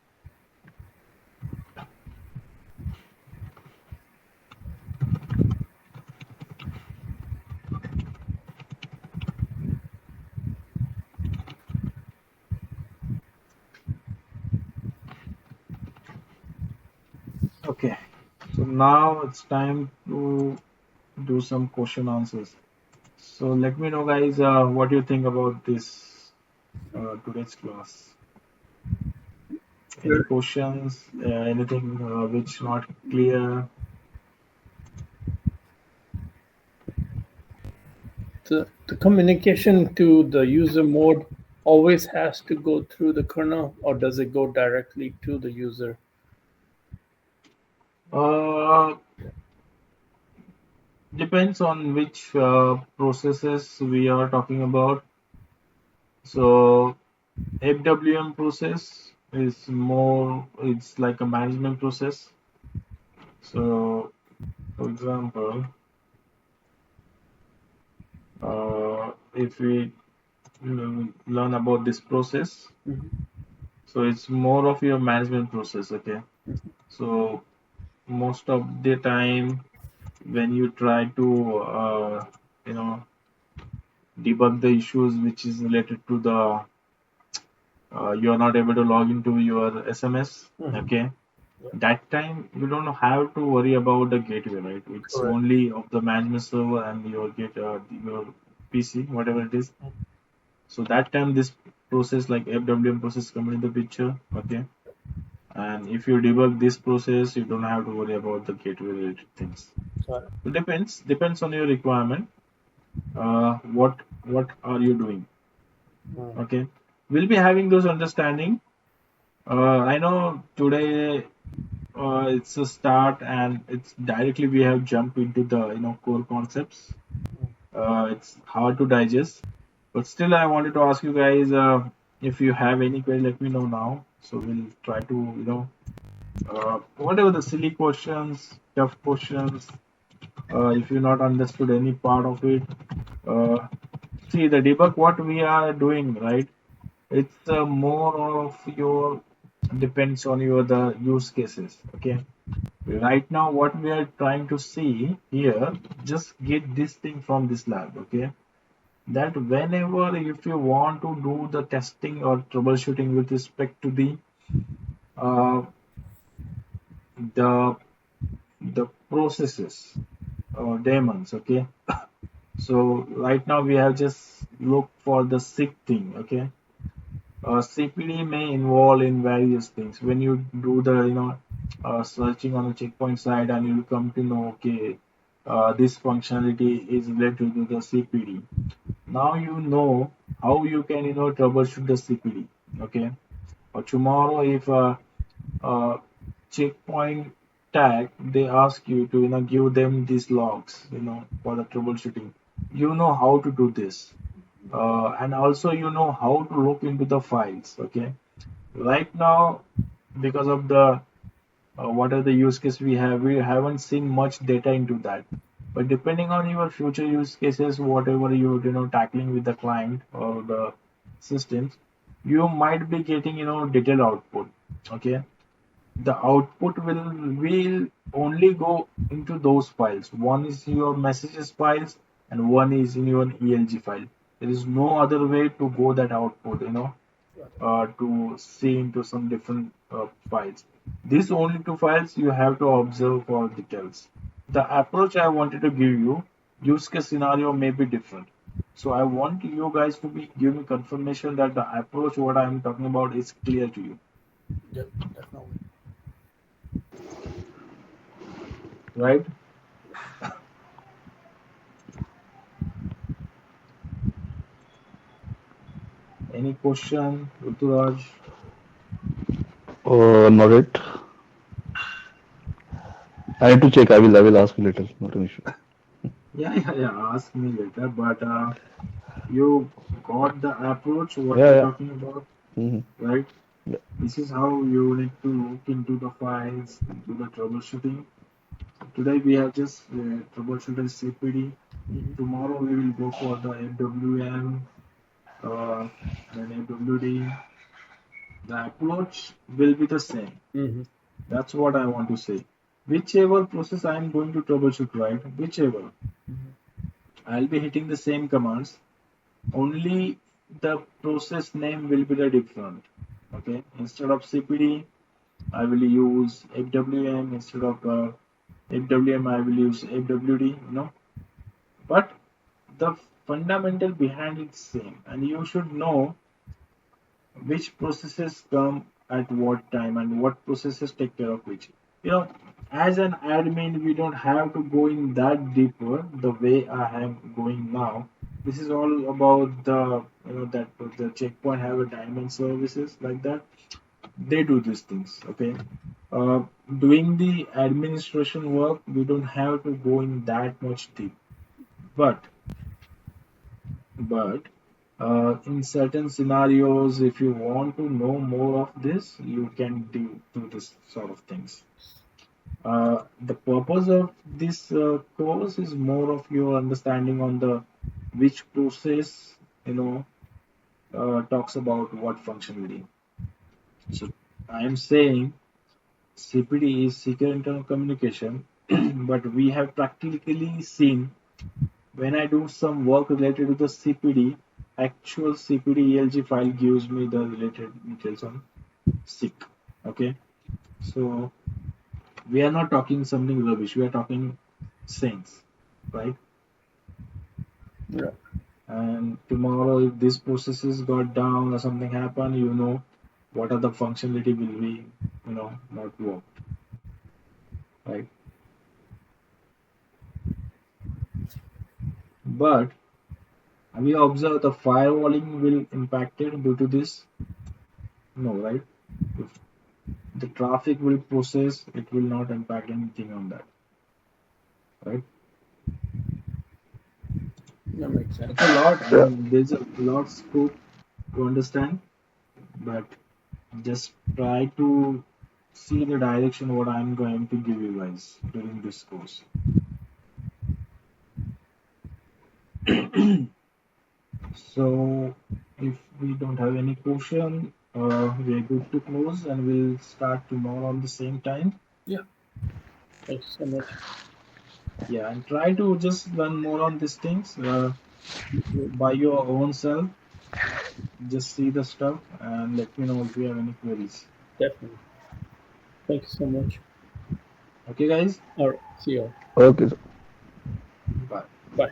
Okay, so now it's time to do some question answers. So let me know guys, what do you think about this today's class? Any questions, anything which not clear? The communication to the user mode always has to go through the kernel, or does it go directly to the user? Depends on which processes we are talking about. So FWM process is more, it's like a management process. So for example, if we learn about this process, so it's more of your management process. Okay. So most of the time when you try to you know debug the issues which is related to the you are not able to log into your SMS. Okay. That time you don't have to worry about the gateway, right? It's Correct. only of the management server and your your PC, whatever it is. So that time this process like FWM process come in the picture. Okay. And if you debug this process, you don't have to worry about the gateway related things. Got it. It depends on your requirement. What are you doing? Okay, we'll be having those understanding. I know today it's a start and it's directly we have jumped into the core concepts. It's hard to digest, but still I wanted to ask you guys, if you have any query, let me know now. So we'll try to whatever the silly questions, tough questions, if you not understood any part of it, uh, see the debug what we are doing, right? It's more of your depends on your the use cases. Okay, right now what we are trying to see here, just get this thing from this lab. Okay, that whenever if you want to do the testing or troubleshooting with respect to uh, the the processes or daemons. Okay, so right now we have just looked for the sick thing. Okay, CPD may involve in various things. When you do the searching on the checkpoint side, and you come to know, okay, this functionality is related to the CPD. Now you know how you can troubleshoot the CPD. Okay, or tomorrow if checkpoint tag, they ask you to give them these logs for the troubleshooting. You know how to do this, and also you know how to look into the files. Okay, right now, because of the what are the use case we haven't seen much data into that. But depending on your future use cases, whatever you tackling with the client or the systems, you might be getting detailed output. Okay, the output will only go into those files. One is your messages files, and one is in your ELG file. There is no other way to go that output, to see into some different files. These only two files you have to observe for details. The approach I wanted to give you, use case scenario may be different. So I want you guys to be give me confirmation that the approach what I am talking about is clear to you, Yep, definitely. right? Any question, Ruturaj? Not it. I need to check. I will ask you later. Not an issue. Yeah. Ask me later. But you got the approach what Yeah, we're yeah. talking about, Hmm. right? Yeah. This is how you need to look into the files, into the troubleshooting. Today we have just troubleshooted CPD. Mm-hmm. Tomorrow we will go for the FWM, uh, then FWD. The approach will be the same. Mm-hmm. That's what I want to say. Whichever process I am going to troubleshoot, right? Whichever, I'll be hitting the same commands. Only the process name will be the different. Okay. Instead of CPD, I will use FWM. Instead of FWM, I will use FWD. But the fundamental behind it same, and you should know which processes come at what time and what processes take care of which. As an admin, we don't have to go in that deeper the way I am going now. This is all about the that the checkpoint have a diamond services like that. They do these things. Okay. Uh, Doing the administration work, we don't have to go in that much deep. But But in certain scenarios, if you want to know more of this, you can do this sort of things. The purpose of this course is more of your understanding on the which process talks about what functionality. So I am saying CPD is secure internal communication, but we have practically seen when I do some work related to the CPD, actual CPD ELG file gives me the related details on SIC. Okay, so we are not talking something rubbish. We are talking sense, right? Yeah, And tomorrow, if this processes got down or something happened, what are the functionality will be, not work, right? But have you observed the firewalling will impacted due to this? No, right? If the traffic will process, it will not impact anything on that, right? that makes sense. It's a lot. I Yeah. mean, there's a lot scope to understand, but just try to see the direction what I'm going to give you guys during this course. So, if we don't have any question, we're good to close, and we'll start tomorrow on the same time. Yeah, thanks so much. Yeah, and try to just learn more on these things by your own self. Just see the stuff and let me know if you have any queries. Definitely. Thank you so much. Okay, guys. All right. See you all. Okay, sir. Bye. Bye.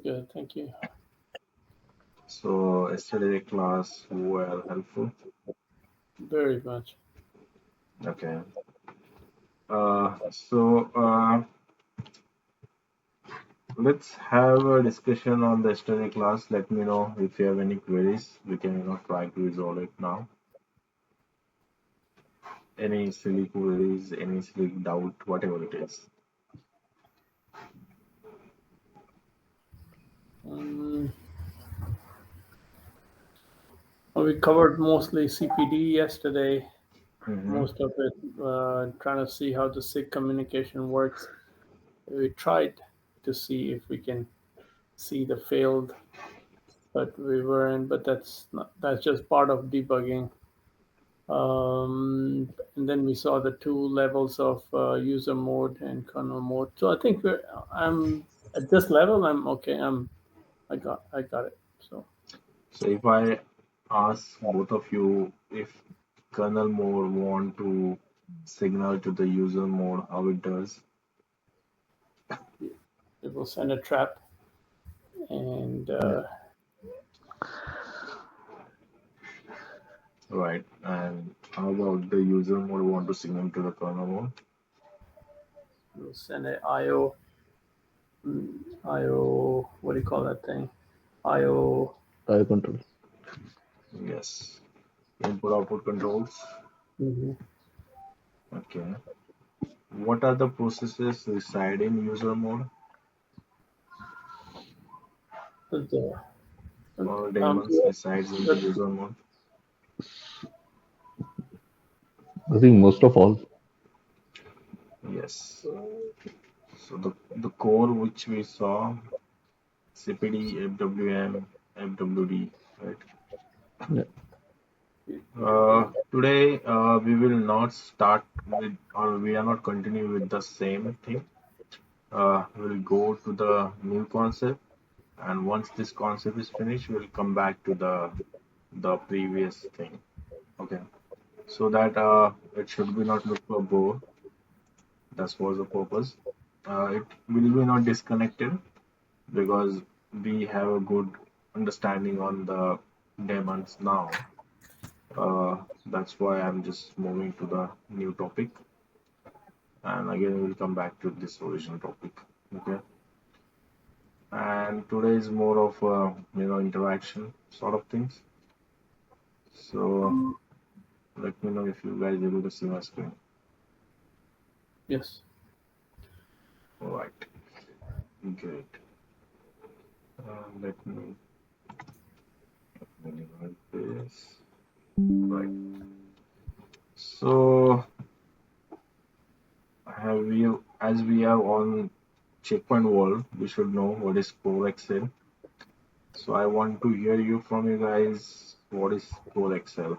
Good. Thank you. So yesterday class were helpful. Very much. Okay. So let's have a discussion on the yesterday class. Let me know if you have any queries. We can try to resolve it now. Any silly queries, any silly doubt, whatever it is. Um, we covered mostly CPD yesterday. Mm-hmm. Most of it, trying to see how the SIG communication works. We tried to see if we can see the failed, but we weren't. But that's just part of debugging. And then we saw the two levels of user mode and kernel mode. So I think I'm at this level. I'm okay. I got it. So So if I ask both of you if kernel mode want to signal to the user mode how it does, it will send a trap, and Yeah. right? And how about the user mode want to signal to the kernel mode? it will send a IO. What do you call that thing? IO. I control. Yes. Input output controls. Mhm. Okay. What are the processes reside in user mode The, or um, daemons resides in the user mode? I think most of all. Yes. So the core which we saw CPD, FWM, FWD, right? Yeah. Today we will not start with, or we are not continue with the same thing. We'll go to the new concept, and once this concept is finished, we'll come back to the previous thing. Okay, so that it should be not look for bore. That was the purpose. It will be not disconnected because we have a good understanding on the demands now. That's why I'm just moving to the new topic, and again we'll come back to this original topic. Okay, and today is more of interaction sort of things. So let me know if you guys able to see my screen. yes. All right, great. Let me minimize this. Right. So have you, as we are on checkpoint world, we should know what is CoreXL. So I want to hear you from you guys. What is CoreXL?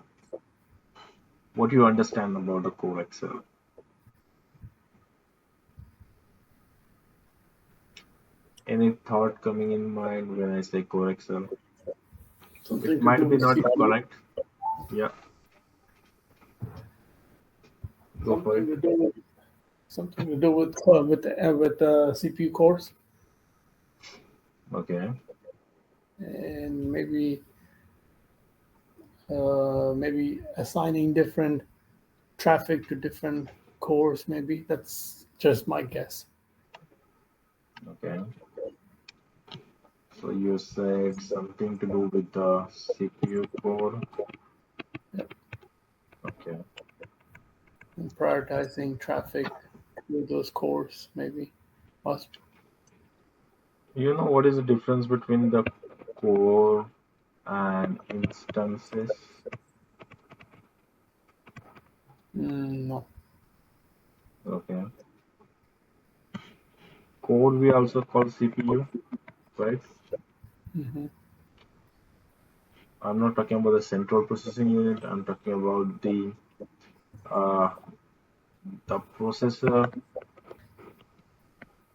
What do you understand about the CoreXL? Any thought coming in mind when I say CoreXL? It Something to do might be with not CPU. correct. Yeah, go for Something it. to do with CPU cores, Okay. and maybe assigning different traffic to different cores. Maybe that's just my guess. Okay. So you said something to do with the CPU core. Yep. Okay. And prioritizing traffic through those cores, maybe. Must. You know what is the difference between the core and instances? No. Okay. Core we also call CPU, right? Hmm. I'm not talking about the central processing unit. I'm talking about uh, the processor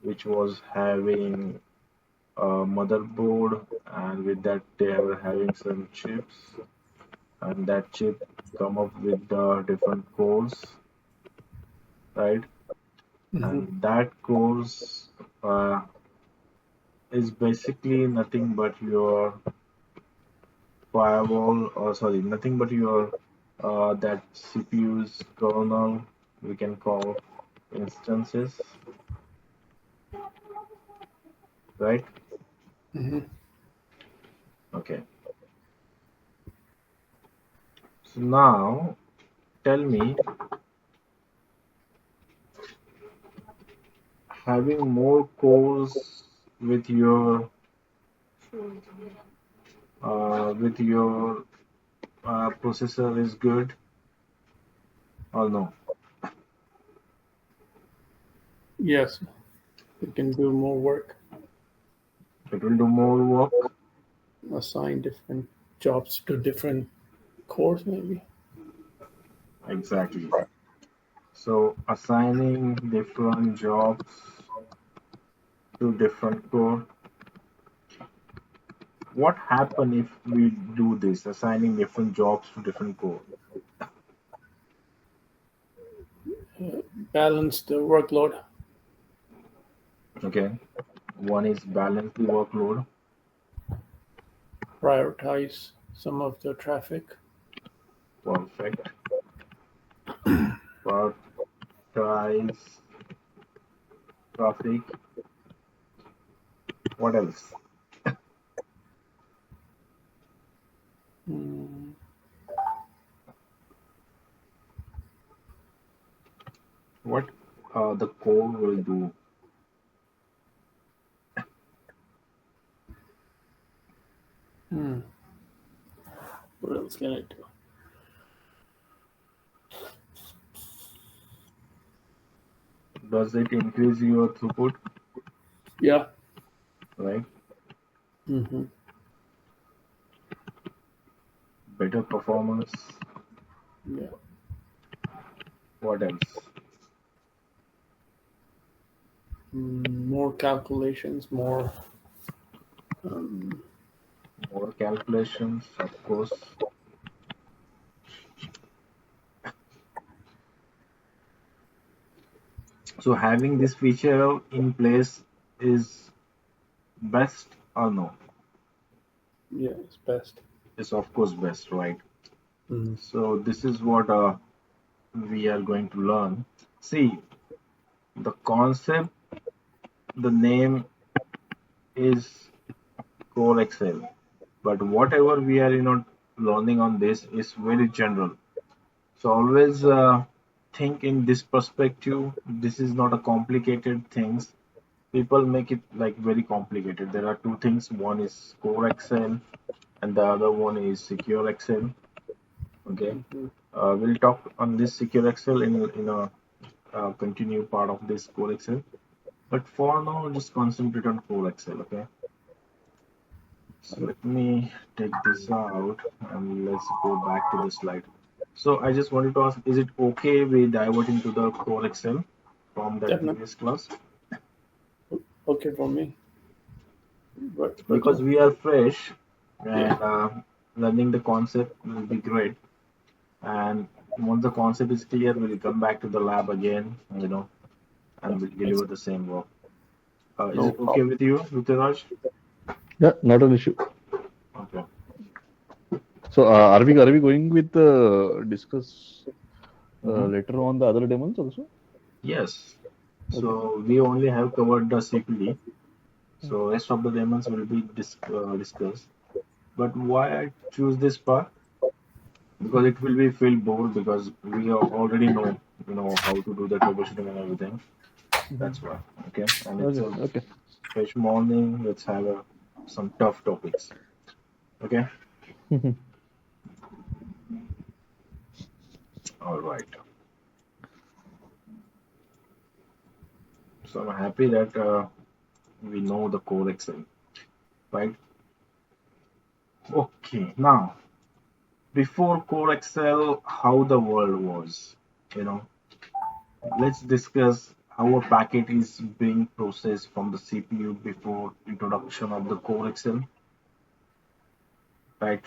which was having a motherboard, and with that they were having some chips, and that chip come up with the different cores, right? Hmm. And that course is basically nothing but your firewall, or sorry, nothing but your that CPU's kernel, we can call instances, right? Hmm. Okay. So now tell me, having more cores with your processor is good or no? Yes, we can do more work, It will do more work. assign different jobs to different cores, maybe. Exactly. So assigning different jobs to different core. What happen if we do this, assigning different jobs to different core? Balance the workload. Okay. One is balance the workload. Prioritize some of the traffic. Perfect. Prioritize traffic. What else? Mm, What the core will do? hmm. What else can I do? Does it increase your throughput? Yeah. Right? Hmm. Better performance. Yeah. What else? More calculations, more. Um, More calculations, of course. So having this feature in place is best or no? yeah, it's best. Is of course best, right? Mm-hmm. So this is what we are going to learn. See, the concept, the name is CoreXL, but whatever we are learning on this is very general. So always think in this perspective. This is not a complicated things. People make it like very complicated. There are two things. One is CoreXL and the other one is SecureXL. Okay. Mm-hmm. We'll talk on this SecureXL in a continue part of this CoreXL. But for now, just concentrate on CoreXL. Okay. So let me take this out and let's go back to the slide. So I just wanted to ask, is it okay we divert into the CoreXL from that Definitely previous class? okay for me. But Because we are fresh yeah, and learning the concept will be great. And once the concept is clear, we'll come back to the lab again, yeah, and we'll that's deliver the same work. Is no it okay problem. with you, Ruturaj? Yeah, not an issue. Okay. So, are we going with discuss Hmm. later on the other demons also? Yes. Okay. So we only have covered the CPD. So rest of the demands will be discussed. But why I choose this part? Because it will be feel bored because we already know how to do the troubleshooting and everything. Mhm. That's why. Okay. And it's Okay. a Okay. fresh morning. Let's have some tough topics. Okay. All right. So I'm happy that we know the core Excel, right? Okay. Now, before core Excel, how the world was, you know, let's discuss how a packet is being processed from the CPU before introduction of the core Excel, right?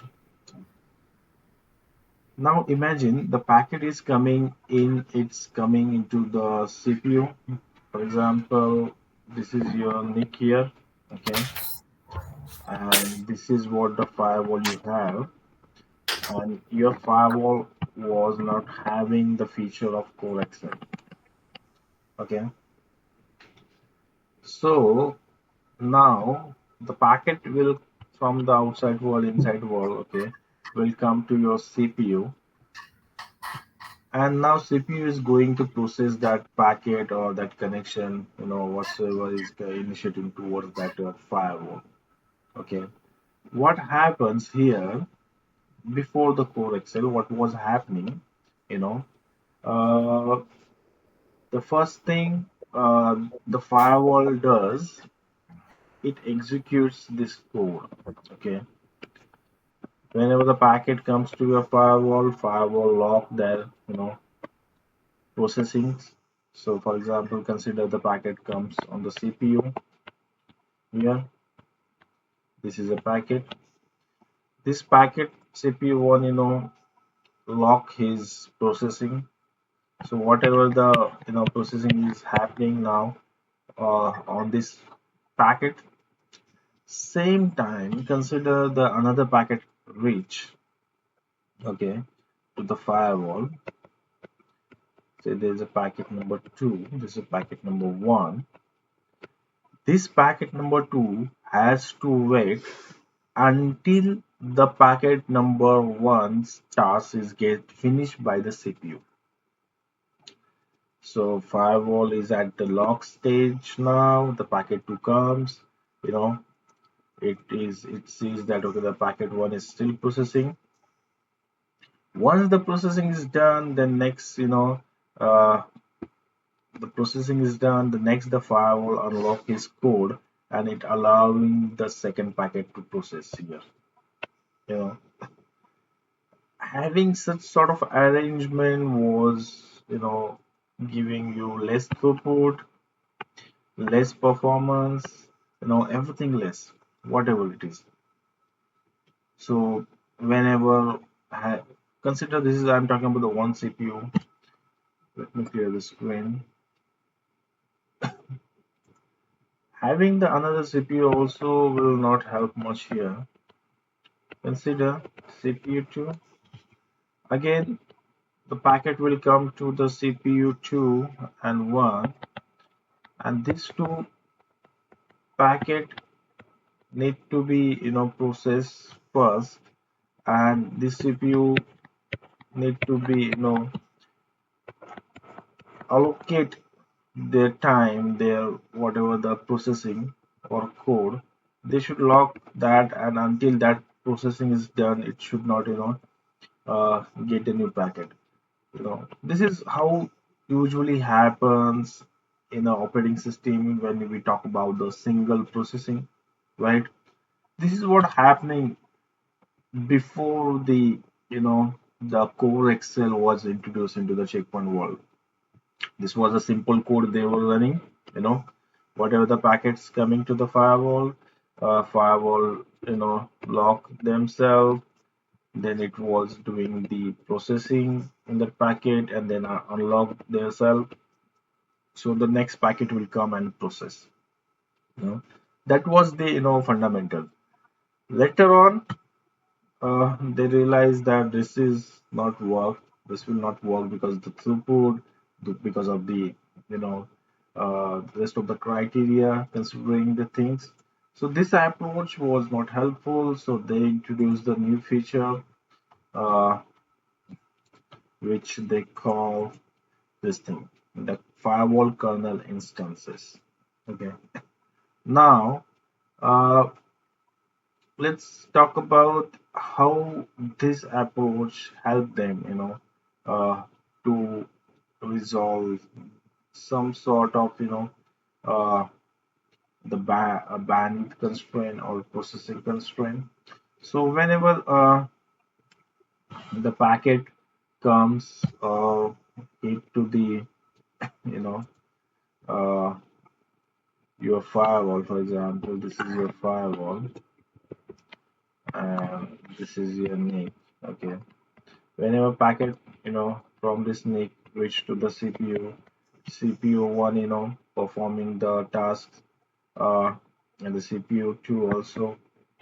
Now imagine the packet is coming in, it's coming into the CPU. For example, this is your NIC here, okay, and this is what the firewall you have, and your firewall was not having the feature of CoreXL, okay. So now the packet will from the outside world, inside world, okay, will come to your CPU, and now CPU is going to process that packet or that connection, whatsoever is initiating towards that firewall. Okay. What happens here before the core Excel? What was happening? You know, uh, the first thing the firewall does, it executes this code. Okay. Whenever the packet comes to your firewall lock their processing. So for example, consider the packet comes on the CPU here. This is a packet. This packet CPU one, lock his processing. So whatever the processing is happening now on this packet, same time consider the another packet reach, okay, to the firewall. Say there's a packet number 2, this is packet number 1. This packet number 2 has to wait until the packet number 1's task is get finished by the CPU. So firewall is at the lock stage now. The packet 2 comes, you know, it sees that okay the packet 1 is still processing. Once the processing is done, then next uh, the processing is done. The next the firewall unlock his code and it allowing the second packet to process here. You know, having such sort of arrangement was giving you less throughput, less performance, everything less, whatever it is. So whenever consider this is I'm talking about the one CPU. Let me clear the screen. Having the another CPU also will not help much here. Consider CPU 2. Again, the packet will come to the CPU 2 and 1, and these two packet need to be processed first, and this CPU need to be allocate their time, their whatever the processing or code, they should lock that, and until that processing is done, it should not get a new packet. This is how usually happens in an operating system when we talk about the single processing, right? This is what happening before the core Excel was introduced into the checkpoint world. This was a simple code they were running, whatever the packets coming to the firewall, lock themselves, then it was doing the processing in that packet and then unlock themselves. So the next packet will come and process. That was the fundamental. Later on, they realized that this is not work. This will not work because the throughput, because of the you know rest of the criteria, considering the things. So this approach was not helpful. So they introduced the new feature, uh, which they call this thing, the firewall kernel instances. Okay. Now, uh, let's talk about how this approach helped them, to resolve some sort of, uh, the bandwidth constraint or processing constraint. So whenever the packet comes into the, you know, uh, your firewall, for example, this is your firewall, and this is your NIC. Okay. whenever packet from this NIC reach to the CPU, CPU1 performing the tasks, uh, and the CPU2 also,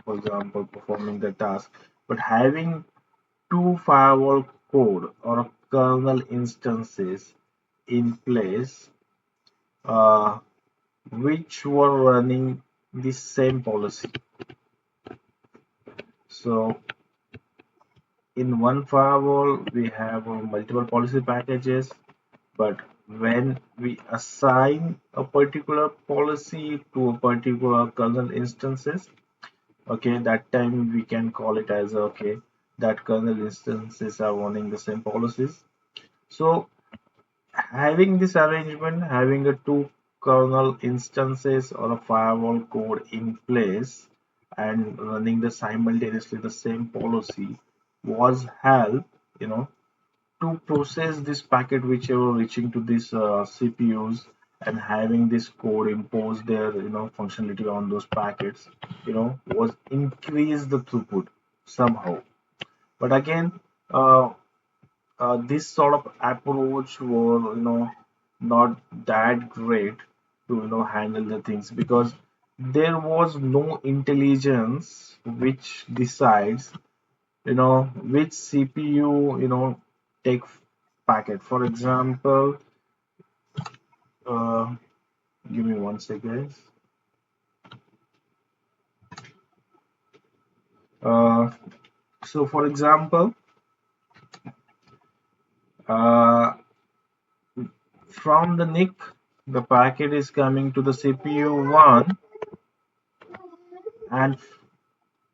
for example, performing the task. But having two firewall code or kernel instances in place, uh, which were running the same policy. So in one firewall, we have multiple policy packages, but when we assign a particular policy to a particular kernel instances, okay, that time we can call it as okay, that kernel instances are running the same policies. So having this arrangement, having a two kernel instances or a firewall code in place and running the simultaneously the same policy was help, you know, to process this packet whichever reaching to these CPUs, and having this code impose their functionality on those packets, was increase the throughput somehow. But again, uh, this sort of approach were not that great to handle the things, because there was no intelligence which decides which CPU take packet. For example, uh, give me one second. Uh, so for example, uh, from the NIC, the packet is coming to the CPU1, and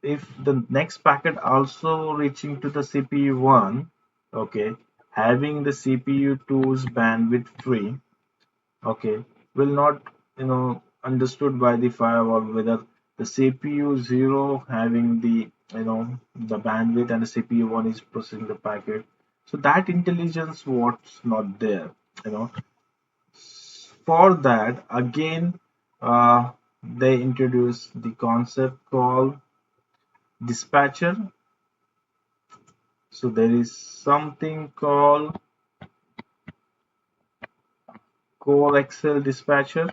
if the next packet also reaching to the CPU1, okay, having the CPU2's bandwidth free, okay, will not understood by the firewall whether the CPU 0 having the the bandwidth and the CPU 1 is processing the packet. So that intelligence was not there. you know for that, again, they introduced the concept called dispatcher. So there is something called CoreXL dispatcher.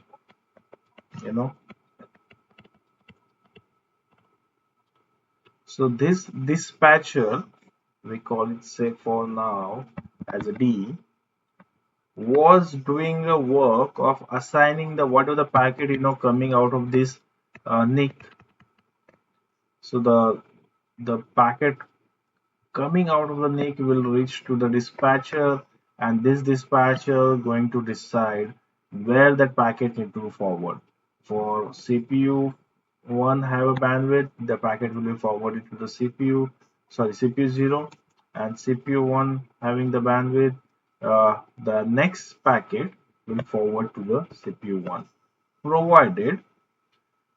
you know so this dispatcher, we call it, say for now, as a D, was doing a work of assigning the whatever the packet coming out of this NIC. So the packet coming out of the NIC will reach to the dispatcher, and this dispatcher going to decide where that packet need to forward. For CPU one have a bandwidth, the packet will be forwarded to the CPU 0, and CPU one having the bandwidth, the next packet will forward to the CPU one, provided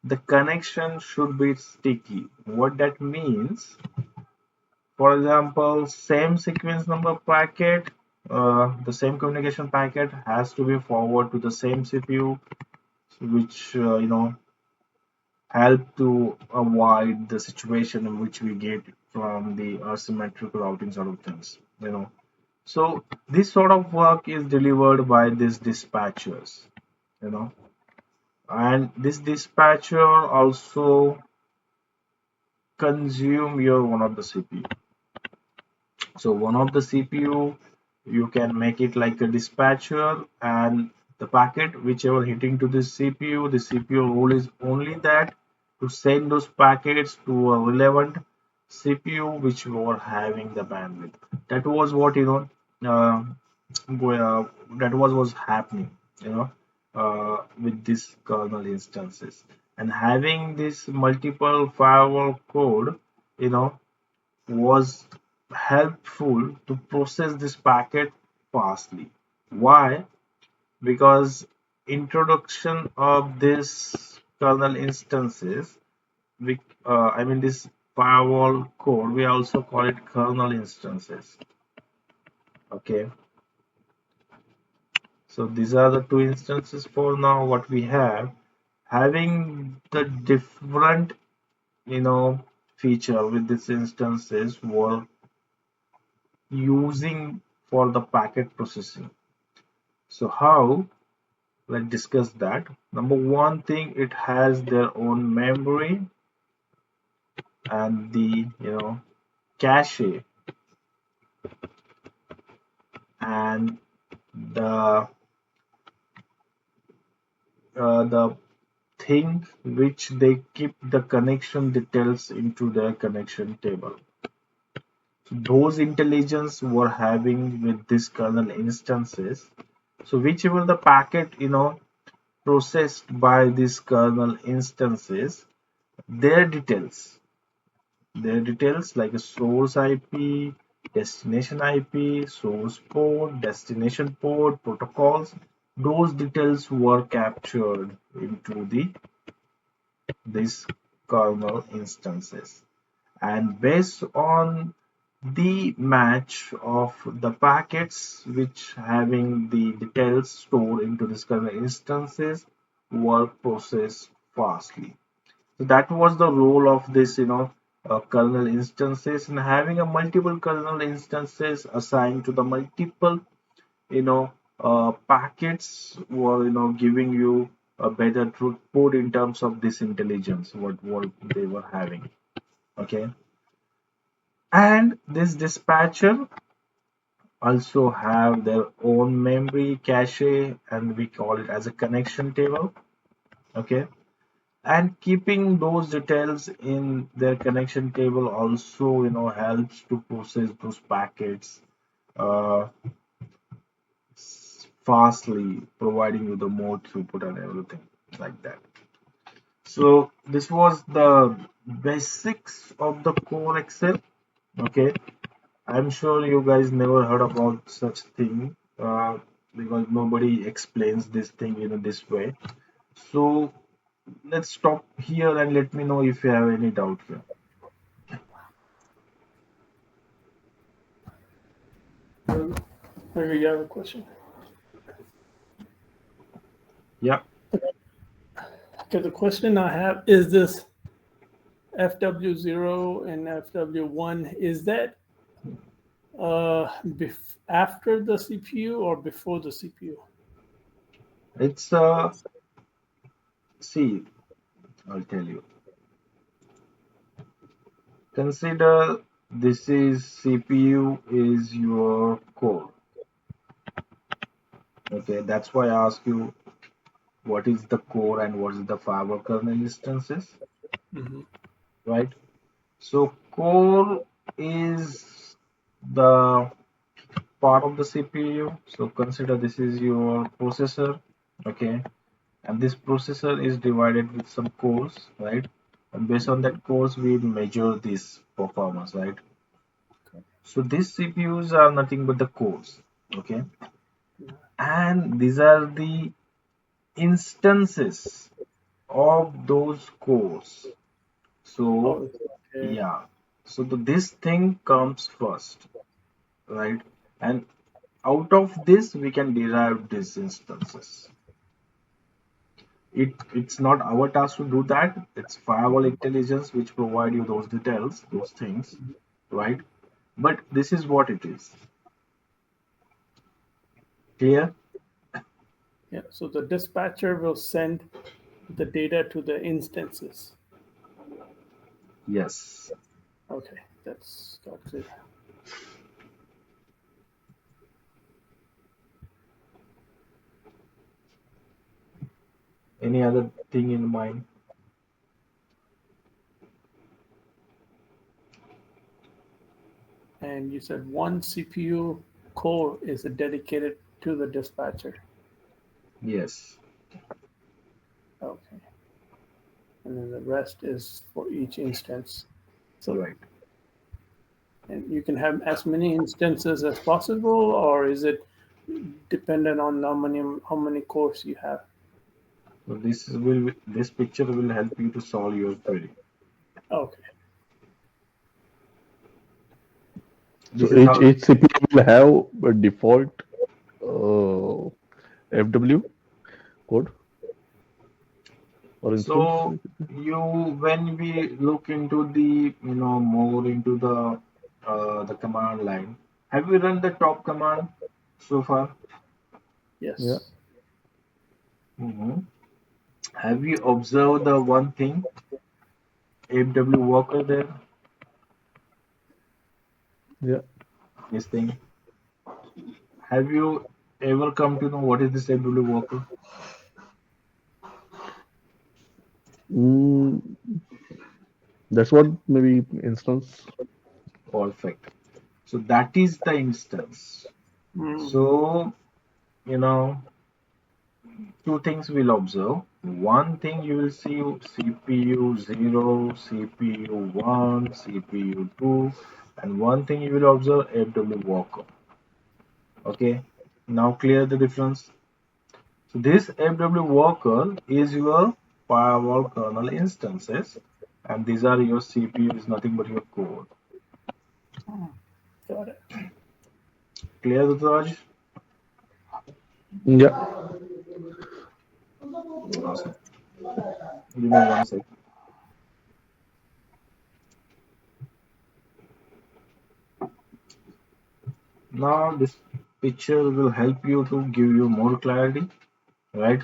the connection should be sticky. What that means, for example, same sequence number packet, the same communication packet has to be forwarded to the same CPU, which help to avoid the situation in which we get from the asymmetric routing sort of things. So this sort of work is delivered by these dispatchers. You know, and this dispatcher also consume your one of the CPU. So one of the CPU, you can make it like a dispatcher, and the packet whichever hitting to the CPU, the CPU role is only that to send those packets to a relevant CPU which were having the bandwidth. That was what uh, that was happening with these kernel instances, and having this multiple firewall code you know was helpful to process this packet fastly. Why? Because introduction of this kernel instances, I mean this firewall code, we also call it kernel instances. Okay, so these are the two instances for now what we have, having the different feature with these instances were using for the packet processing. So how? Let's discuss that. Number one thing, it has their own memory and the cache, and the the thing which they keep the connection details into their connection table. So those intelligence were having with this kernel instances. So whichever the packet processed by these kernel instances, their details their details like a source IP, destination IP, source port, destination port, protocols, those details were captured into these kernel instances. And based on the match of the packets which having the details stored into this kernel instances were processed fastly. So that was the role of this, kernel instances, and having a multiple kernel instances assigned to the multiple, packets were, giving you a better throughput in terms of this intelligence, what they were having. Okay. And this dispatcher also have their own memory cache, and we call it as a connection table. Okay. And keeping those details in their connection table also helps to process those packets uh, fastly, providing you the more throughput and everything like that. So this was the basics of the CoreXL. Okay, I'm sure you guys never heard about such thing because nobody explains this thing in this way. So let's stop here and let me know if you have any doubt here. Maybe you have a question. Yeah. Okay, the question I have is this FW0 and FW1, is that after the CPU or before the CPU? It's see, I'll tell you. Consider this is CPU is your core. Okay, that's why I ask you what is the core and what is the firewall kernel instances, Mm-hmm. right? So core is the part of the CPU. So consider this is your processor, okay, and this processor is divided with some cores, right? And based on Mm-hmm. that cores, we measure this performance, right? Okay. So these CPUs are nothing but the cores, okay, Yeah. and these are the instances of those cores. So Oh, okay. yeah, so this thing comes first, right? And out of this we can derive these instances. It's not our task to do that. It's firewall intelligence which provide you those details, those things, right? But this is what it is. Clear? Yeah. So the dispatcher will send the data to the instances. Yes. Okay, that's it. Any other thing in mind? And you said one CPU core is dedicated to the dispatcher. Yes. Okay. And then the rest is for each instance. So, Right. and you can have as many instances as possible, or is it dependent on how many cores you have? So this picture will help you to solve your query. Okay. So This is how. each CPU will have a default uh, FW code or instance. So you when we look into the more into the command line, Have you run the top command so far? Yeah. Yes. Hmm. Have you observed the one thing, AW Walker there? Yeah. This thing. Have you ever come to know what is this AW Walker? Mm, that's what maybe instance. Perfect. So that is the instance. Mm. So, you know, two things we'll observe. One thing you will see CPU 0, CPU 1, CPU 2, and one thing you will observe AW Walker. Okay, now clear the difference. So this FW Walker is your firewall kernel instances, and these are your CPU is nothing but your code. Got it. Clear, Rutraj? Yeah. Awesome. Give me one sec. Now this picture will help you to give you more clarity, right?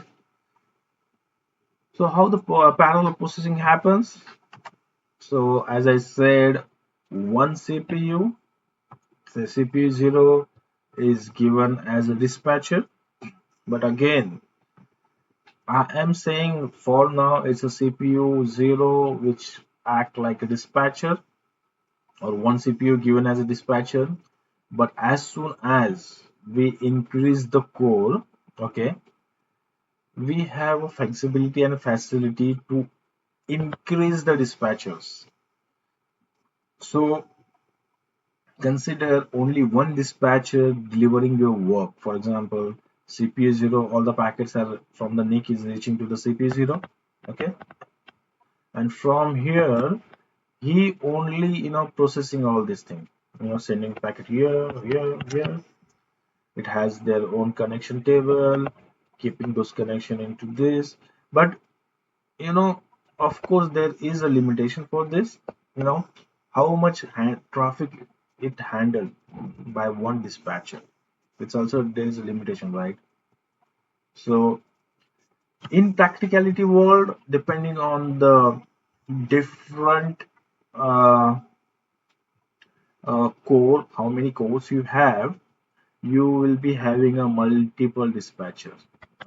So how the parallel processing happens? So as I said, one CPU, say CPU 0 is given as a dispatcher, but again, I am saying for now it's a CPU 0 which act like a dispatcher, or one CPU given as a dispatcher. But as soon as we increase the core, okay, we have a flexibility and a facility to increase the dispatchers. So consider only one dispatcher delivering your work. For example, CPU 0, all the packets are from the NIC is reaching to the CPU 0. Okay. And from here, he only, processing all these things, sending packet here. It has their own connection table, keeping those connection into this. But, you know, of course, there is a limitation for this, you know, how much traffic it handled by one dispatcher. It's also, there is a limitation, right? So in practicality world, depending on the different uh, core, how many cores you have, you will be having a multiple dispatcher.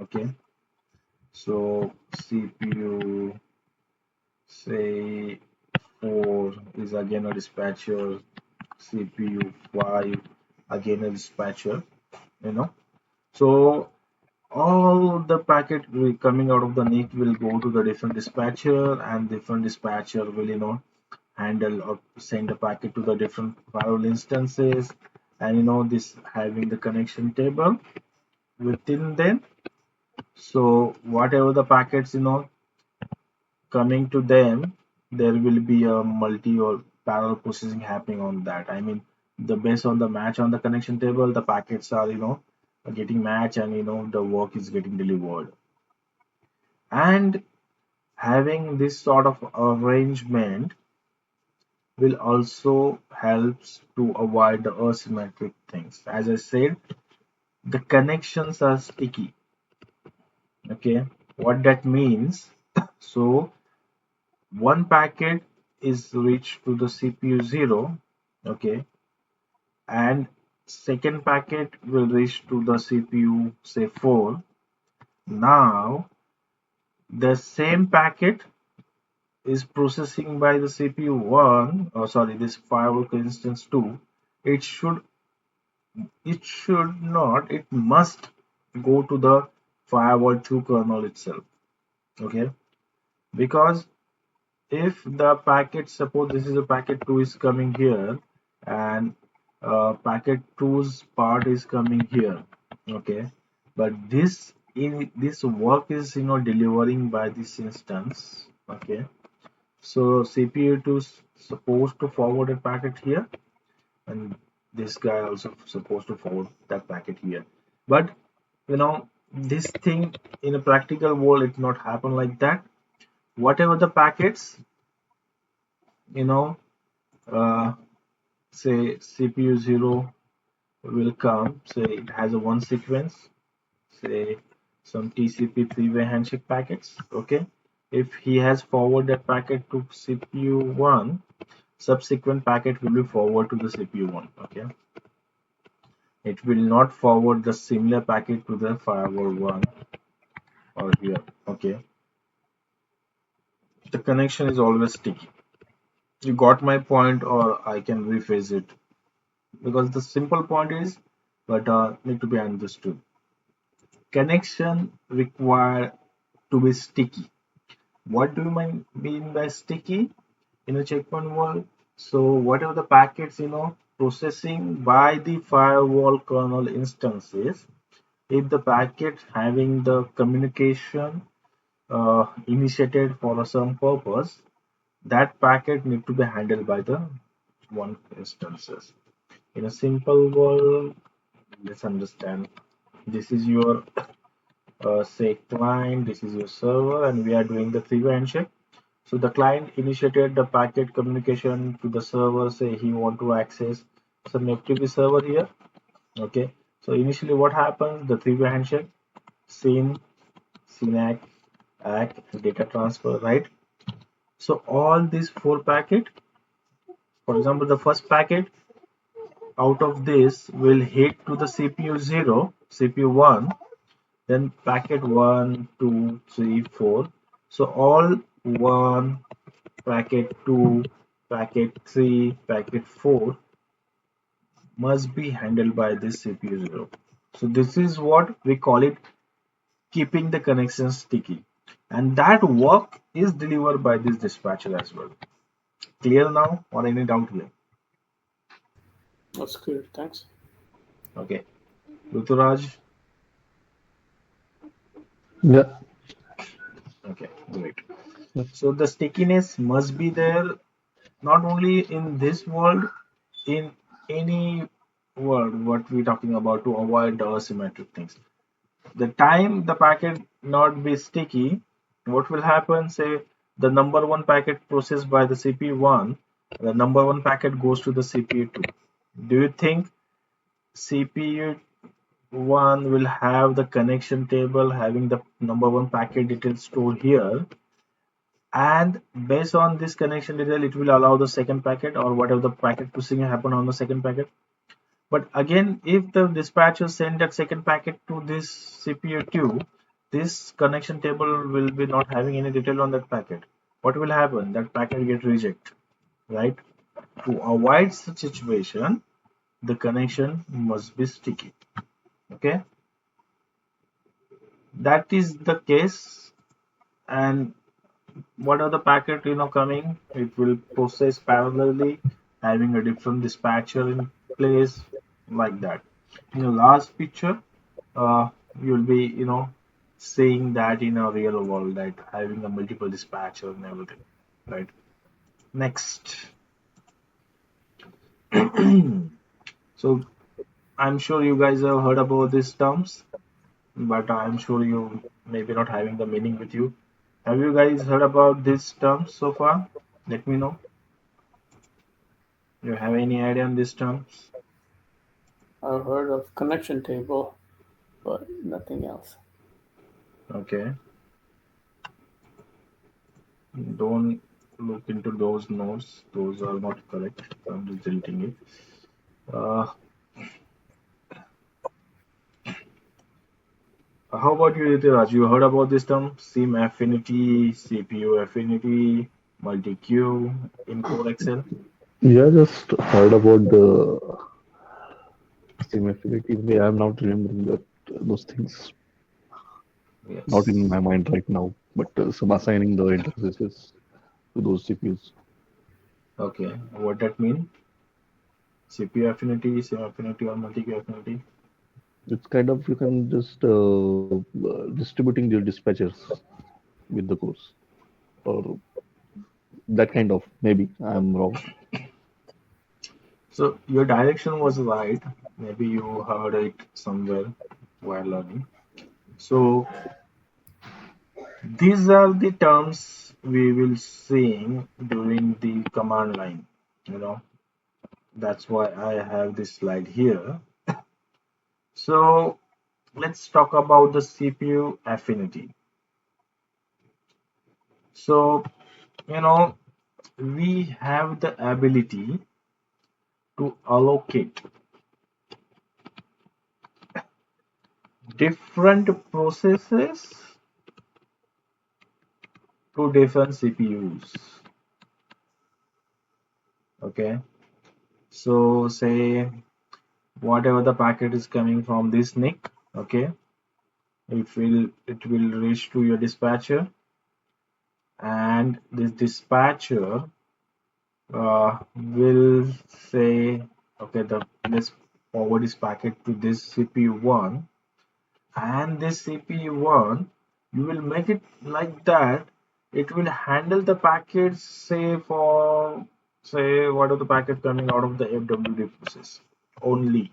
Okay, so CPU say 4 is again a dispatcher, CPU 5 again a dispatcher, you know. So all the packet will coming out of the NIC will go to the different dispatcher, and different dispatcher will, handle or send a packet to the different firewall instances, and this having the connection table within them. So whatever the packets coming to them, there will be a multi or parallel processing happening on that. I mean, the based on the match on the connection table, the packets are getting matched, and the work is getting delivered. And having this sort of arrangement will also helps to avoid the asymmetric things. As I said, the connections are sticky. Okay, what that means? So one packet is reached to the CPU 0, okay, and second packet will reach to the CPU say 4. Now the same packet is processing by the CPU 1, or sorry, this firewall instance 2. It should not, it must go to the firewall 2 kernel itself. Okay, because if the packet, suppose this is a packet 2 is coming here, and packet two's part is coming here. Okay, but this work is delivering by this instance. Okay, so CPU 2 is supposed to forward a packet here, and this guy also supposed to forward that packet here. But this thing in a practical world, it not happen like that. Whatever the packets, you know uh, say CPU 0 will come, say it has a one sequence, say some TCP three-way handshake packets. Okay, if he has forwarded that packet to CPU1, subsequent packet will be forwarded to the CPU1. Okay, it will not forward the similar packet to the firewall 1 or here. Okay, the connection is always sticky. You got my point, or I can rephrase it, because the simple point is, but need to be understood. Connection require to be sticky. What do you mean by sticky in a checkpoint world? So whatever the packets, processing by the firewall kernel instances, if the packet having the communication initiated for some purpose, that packet need to be handled by the one instances. In a simple world, let's understand. This is your say client, this is your server, and we are doing the three-way handshake. So the client initiated the packet communication to the server, say he want to access some FTP server here. Okay. So initially what happens? The three-way handshake, SYN, SYNAC, ACK, data transfer, right? So all these four packet, for example, the first packet out of this will hit to the CPU 0, CPU 1, then packet 1, 2, 3, 4. So all 1, packet 2, packet 3, packet 4 must be handled by this CPU 0. So this is what we call it keeping the connection sticky. And that work is delivered by this dispatcher as well. Clear now or any doubt here? That's clear. Thanks. Okay. Ruturaj? Yeah. Okay, great. Yeah. So the stickiness must be there not only in this world, in any world what we're talking about to avoid the asymmetric things. The time the packet not be sticky, what will happen? Say the number one packet processed by the CPU1, the number one packet goes to the CPU2. Do you think CPU1 will have the connection table having the number one packet details stored here? And based on this connection detail, it will allow the second packet or whatever the packet pushing happen on the second packet. But again, if the dispatcher send that second packet to this CPU2, this connection table will be not having any detail on that packet. What will happen? That packet get rejected, right? To avoid such situation, the connection must be sticky. Okay, that is the case. And what are the packet coming? It will process parallelly, having a different dispatcher in place, like that. In the last picture, you'll be seeing that in a real world, that having a multiple dispatcher and everything, right? Next. So I'm sure you guys have heard about these terms, but I'm sure you maybe not having the meaning with you. Have you guys heard about these terms so far? Let me know. You have any idea on these terms? I've heard of connection table, but nothing else. Okay. Don't look into those notes. Those are not correct. I'm just deleting it. Uh, how about you, Ritiraj? You heard about this term? SIM affinity, CPU affinity, multi-queue in CoreXL? Yeah, just heard about the same affinity. I'm not remembering that those things. Not in Yes. my mind right now, but some assigning the interfaces to those CPUs. Okay. What that mean? CPU affinity, SIM affinity, or multi-queue affinity? It's kind of you can just distributing the dispatchers with the course, or that kind of. Maybe I'm wrong. So your direction was right. Maybe you heard it somewhere while learning. So these are the terms we will seeing during the command line. You know, that's why I have this slide here. So let's talk about the CPU affinity. So, you know, we have the ability to allocate different processes to different CPUs. Okay, so say whatever the packet is coming from this NIC, okay, it will reach to your dispatcher, and this dispatcher will say, okay, let's forward this packet to this CPU1, and this CPU1, you will make it like that. It will handle the packets, say for, say what are the packets coming out of the FWD process only.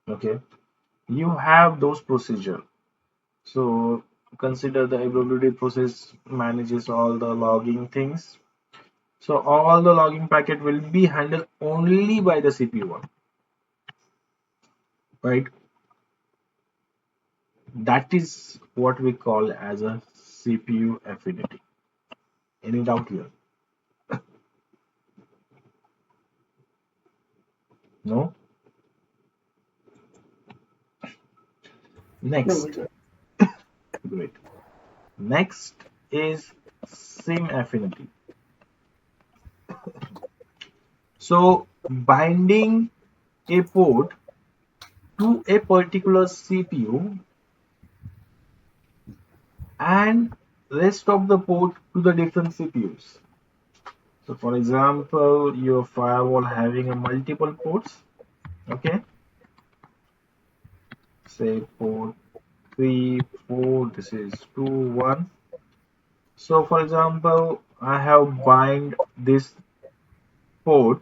Okay, you have those procedure. So consider the FWD process manages all the logging things. So all the logging packet will be handled only by the CPU1, right? That is what we call as a CPU affinity. Any doubt here? No? No, we Next. got Great. Next is SIM affinity. So binding a port to a particular CPU and rest of the port to the different CPUs. So for example, your firewall having a multiple ports, okay? Say port 3, 4, this is 2, 1. So for example, I have bind this port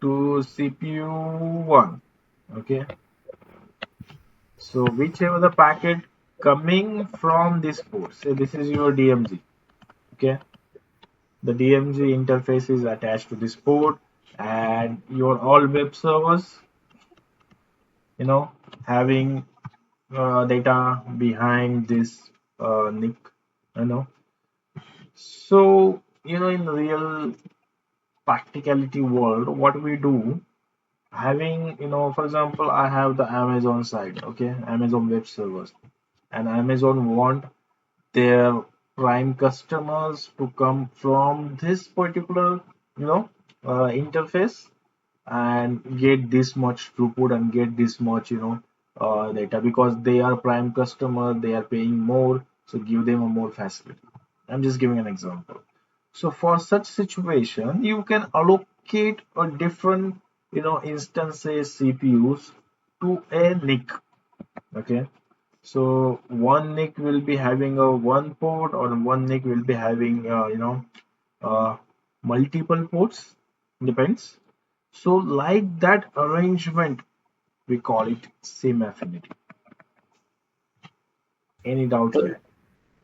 to CPU1, okay? So whichever the packet coming from this port, say this is your DMZ, okay? The DMZ interface is attached to this port, and your all web servers, you know, having data behind this NIC, you know. So, in the real practicality world, what we do, having, for example, I have the Amazon side, okay, Amazon web servers, and Amazon want their prime customers to come from this particular, interface, and get this much throughput and get this much, data, because they are prime customer, they are paying more, so give them a more facility. I'm just giving an example. So for such situation, you can allocate a different, instances CPUs to a NIC. Okay. So one NIC will be having a one port, or one NIC will be having, uh, multiple ports. Depends. So like that arrangement, we call it SIM affinity. Any doubt but here?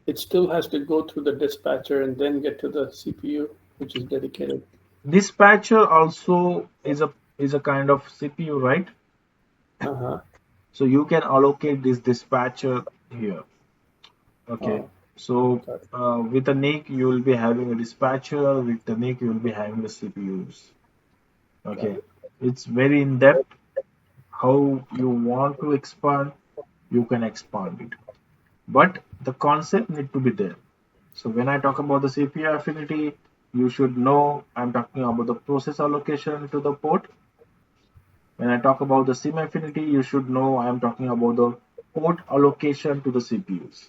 it still has to go through the dispatcher and then get to the CPU, which is dedicated. Dispatcher also is a kind of CPU, right? Uh-huh. So you can allocate this dispatcher here. Okay. Oh, So got it. with a NIC, you will be having a dispatcher. With the NIC, you will be having the CPUs. Got Okay. it. It's very in depth. How you want to expand, you can expand it. But the concept need to be there. So when I talk about the CPU affinity, you should know I'm talking about the process allocation to the port. When I talk about the SIM affinity, you should know I'm talking about the port allocation to the CPUs.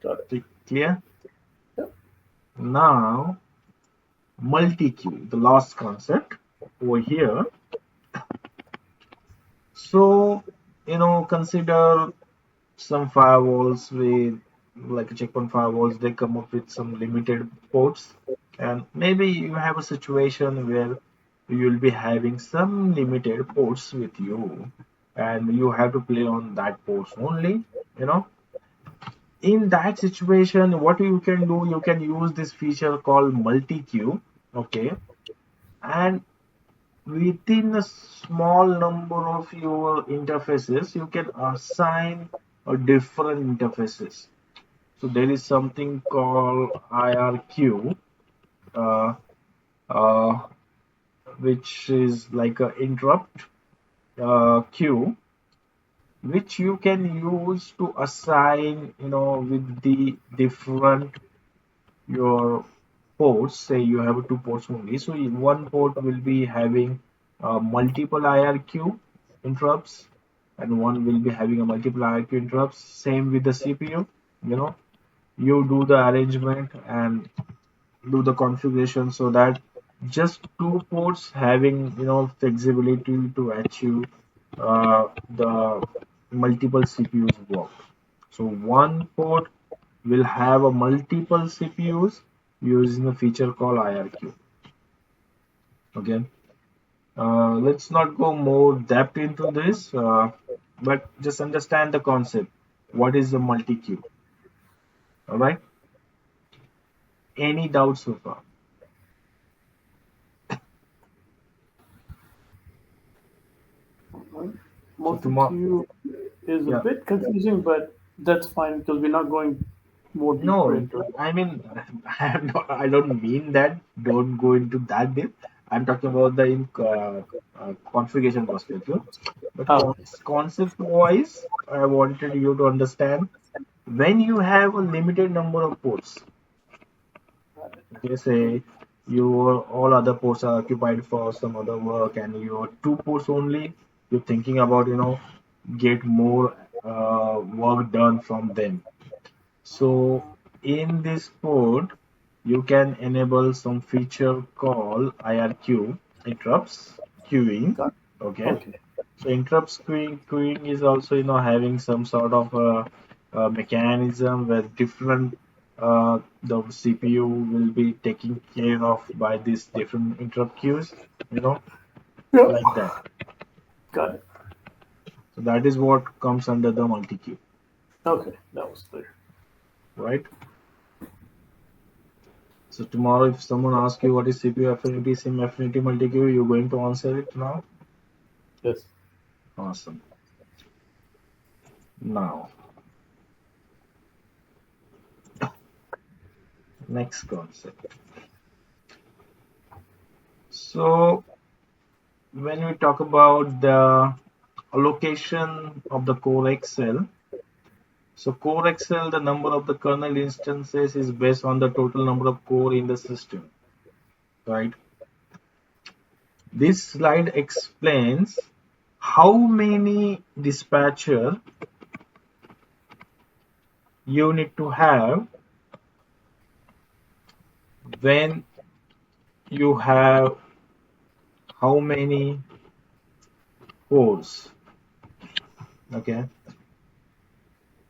Got it. Clear? Yep. Now, multi-queue, the last concept over here. So, consider some firewalls with, like a checkpoint firewalls, they come up with some limited ports, and maybe you have a situation where you'll be having some limited ports with you, and you have to play on that ports only. you know in that situation, what you can do, you can use this feature called multi-queue. Okay. And within a small number of your interfaces, you can assign a different interfaces. So there is something called IRQ, uh, uh, which is like a interrupt queue, which you can use to assign, with the different your ports. Say you have two ports only, so one port will be having multiple IRQ interrupts, and one will be having a multiple IRQ interrupts. Same with the CPU. You know, you do the arrangement and do the configuration so that just two ports having flexibility to achieve the multiple CPUs work. So one port will have a multiple CPUs using a feature called IRQ. Okay, let's not go more depth into this, but just understand the concept. What is the multi-queue? All right. Any doubts so far? So tomorrow, Multi-queue is a yeah. bit confusing, but that's fine because we're not going more deeper No, into it. I mean, I don't mean that. Don't go into that deep. I'm talking about the configuration perspective. But Oh, okay. concept-wise, I wanted you to understand when you have a limited number of ports. Got it. Okay, say your all other ports are occupied for some other work, and your two ports only. You're thinking about get more work done from them. So in this port, you can enable some feature called IRQ, interrupts queuing. Got Okay. Okay. So interrupts queuing is also having some sort of a mechanism where different the CPU will be taken care of by these different interrupt queues, you know, Yeah. like that. Got it. So that is what comes under the multi queue, Okay, that was clear. right? So tomorrow, if someone asks you what is CPU affinity, SIM affinity, multi-queue, you're going to answer it now? Yes. Awesome. Now, next concept. So when we talk about the allocation of the CoreXL, so CoreXL, the number of the kernel instances is based on the total number of core in the system, right? This slide explains how many dispatcher you need to have when you have how many cores. Okay,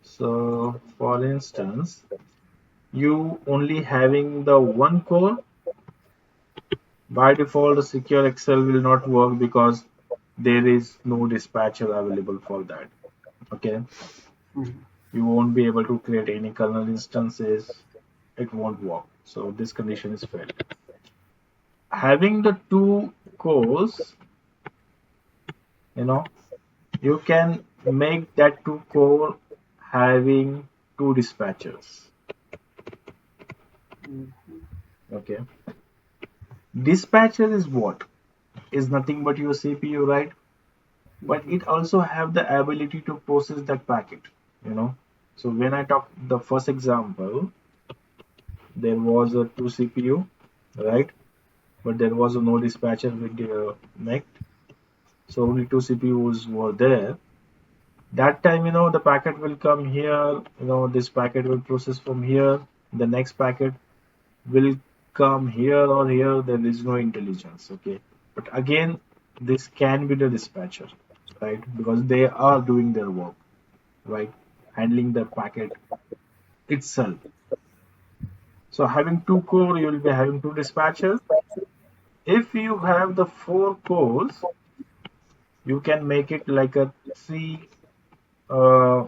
so for instance, you only having the one core, by default the SecureXL will not work because there is no dispatcher available for that. Okay, Mhm. you won't be able to create any kernel instances, it won't work, so this condition is failed. Having the two cores, you know you can make that two core having two dispatchers. Mhm. Okay, dispatcher is what? Is nothing but your CPU, right? But Mhm. it also have the ability to process that packet. You know, so when I talk the first example, there was a two CPU, right? But there was no dispatcher with the NECT, so only two CPUs were there. That time, the packet will come here. This packet will process from here. The next packet will come here or here. There is no intelligence. Okay, but again, this can be the dispatcher, right? Because they are doing their work, right? Handling the packet itself. So having two core, you will be having two dispatcher. If you have the four cores, you can make it like a three uh,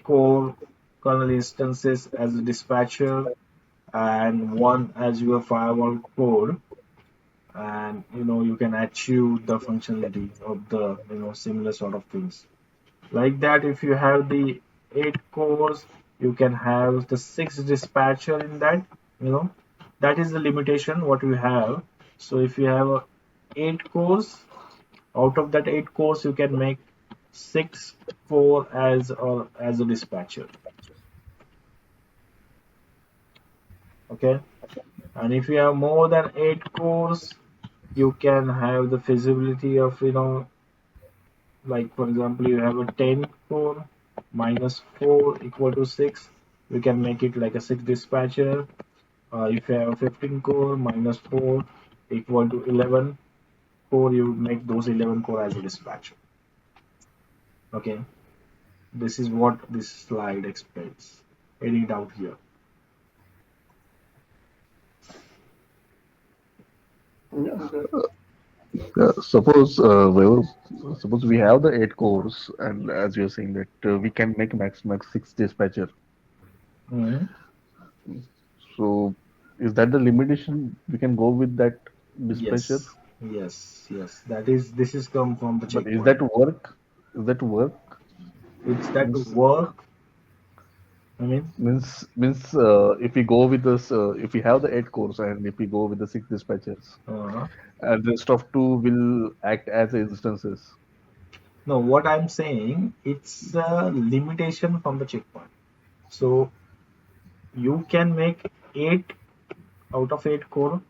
core kernel instances as a dispatcher and one as your firewall code, and you can achieve the functionality of the similar sort of things. Like that, if you have the 8 cores, you can have the 6 dispatcher in that. You know, that is the limitation what you have. So if you have 8 cores, out of that 8 cores, you can make 6 core as a dispatcher. Okay, and if you have more than 8 cores, you can have the feasibility of like for example, you have a 10 core minus 4 equal to 6. We can make it like a 6 dispatcher. If you have a 15 core minus 4 equal to 11 core, you make those 11 core as a dispatcher. Okay, this is what this slide explains. Any doubt here? Yeah, I'm good. Suppose we have the 8 cores, and as you're saying that we can make max 6 dispatcher. Mhm. So is that the limitation? We can go with that dispatcher, Yes, yes. This is come from the but is checkpoint. that work? Is that work? It's that Means work. I mean, if we go with this, if we have the 8 cores and if we go with the 6 dispatchers, uh, and rest of two will act as instances. no. What I'm saying, it's a limitation from the checkpoint. So you can make 8 out of 8 core,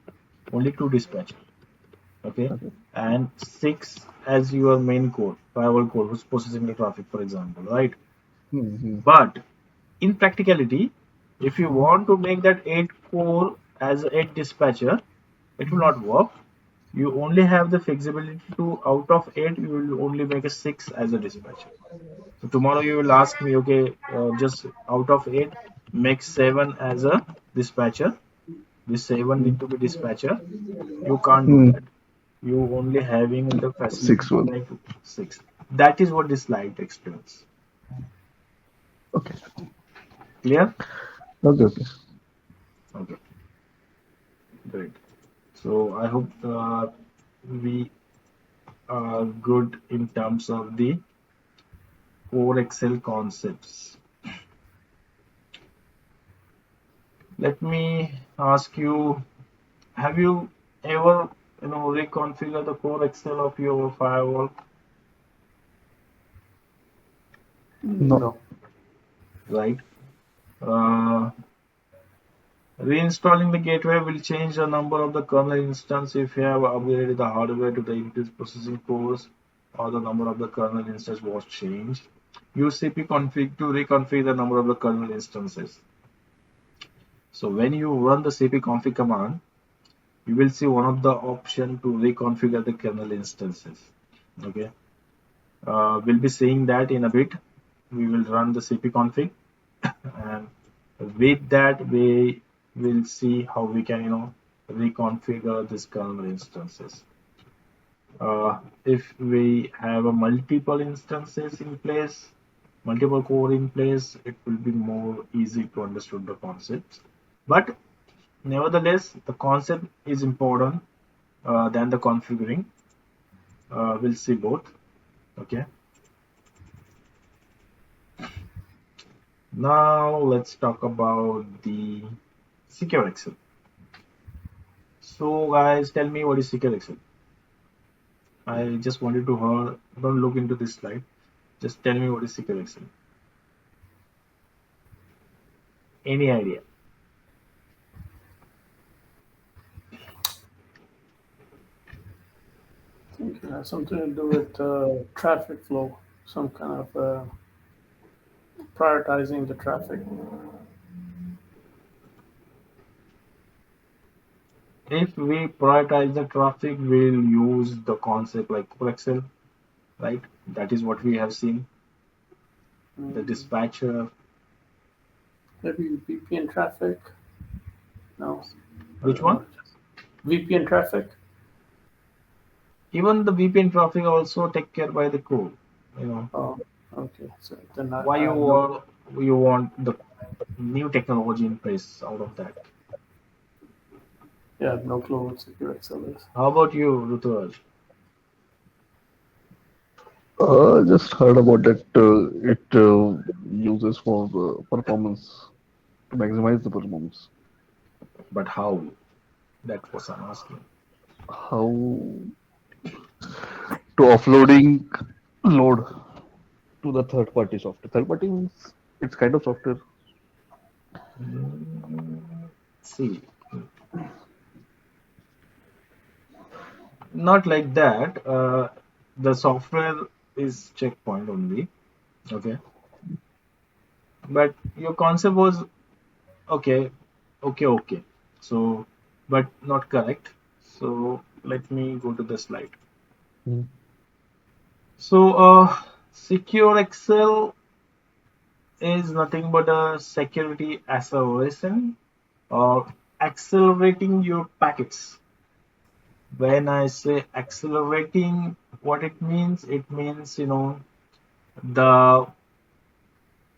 only 2 dispatcher. Okay, Okay. and 6 as your main core, firewall core, who's processing the traffic, for example, right? Mm-hmm. But in practicality, if you Mm-hmm. want to make that 8 core as 8 dispatcher, it will not work. You only have the flexibility to, out of 8, you will only make a 6 as a dispatcher. So tomorrow you will ask me, okay, just out of 8, make 7 as a dispatcher. This 7 need to be dispatcher. You can't do Mm. that. You only having the facility Six to one. make 6. That is what this slide explains. Okay. Clear? Okay. Okay. Okay, great. So I hope we are good in terms of the core Excel concepts. Let me ask you, have you ever reconfigure the core Excel of your firewall? No. No. Right. Uh, Reinstalling the gateway will change the number of the kernel instance if you have upgraded the hardware to the increased processing cores or the number of the kernel instance was changed. Use cpconfig to reconfigure the number of the kernel instances. So when you run the cpconfig command, you will see one of the option to reconfigure the kernel instances. Okay, we'll be seeing that in a bit. We will run the cpconfig, and with that we will see how we can reconfigure this kernel instances. If we have a multiple instances in place, multiple core in place, it will be more easy to understand the concepts. But nevertheless, the concept is important than the configuring. We'll see both. Okay, now let's talk about the SecureXL. So guys, tell me what is SecureXL. I just wanted to hear. Don't look into this slide. Just tell me what is SecureXL. Any idea? I think it has something to do with traffic flow, some kind of prioritizing the traffic. If we prioritize the traffic, we'll use the concept like CoreXL, right? That is what we have seen. The Mm, dispatcher. maybe VPN traffic. No, I Which don't one? know. VPN traffic. Even the VPN traffic also take care by the core. You know Oh, okay. So then why I you have no. want the new technology in place out of that. Yeah, I have no clue what SecureXL is. How about you, Ruturaj? Just heard about that. It uses for performance to maximize the performance. But how? That was I'm asking. How to offloading load to the third party software. Third party means it's kind of software. Mm, see, not like that. The software is checkpoint only. Okay, but your concept was okay, okay. So, but not correct. So let me go to the slide. Mm. So, SecureXL is nothing but a security acceleration or accelerating your packets. When I say accelerating, what it means, the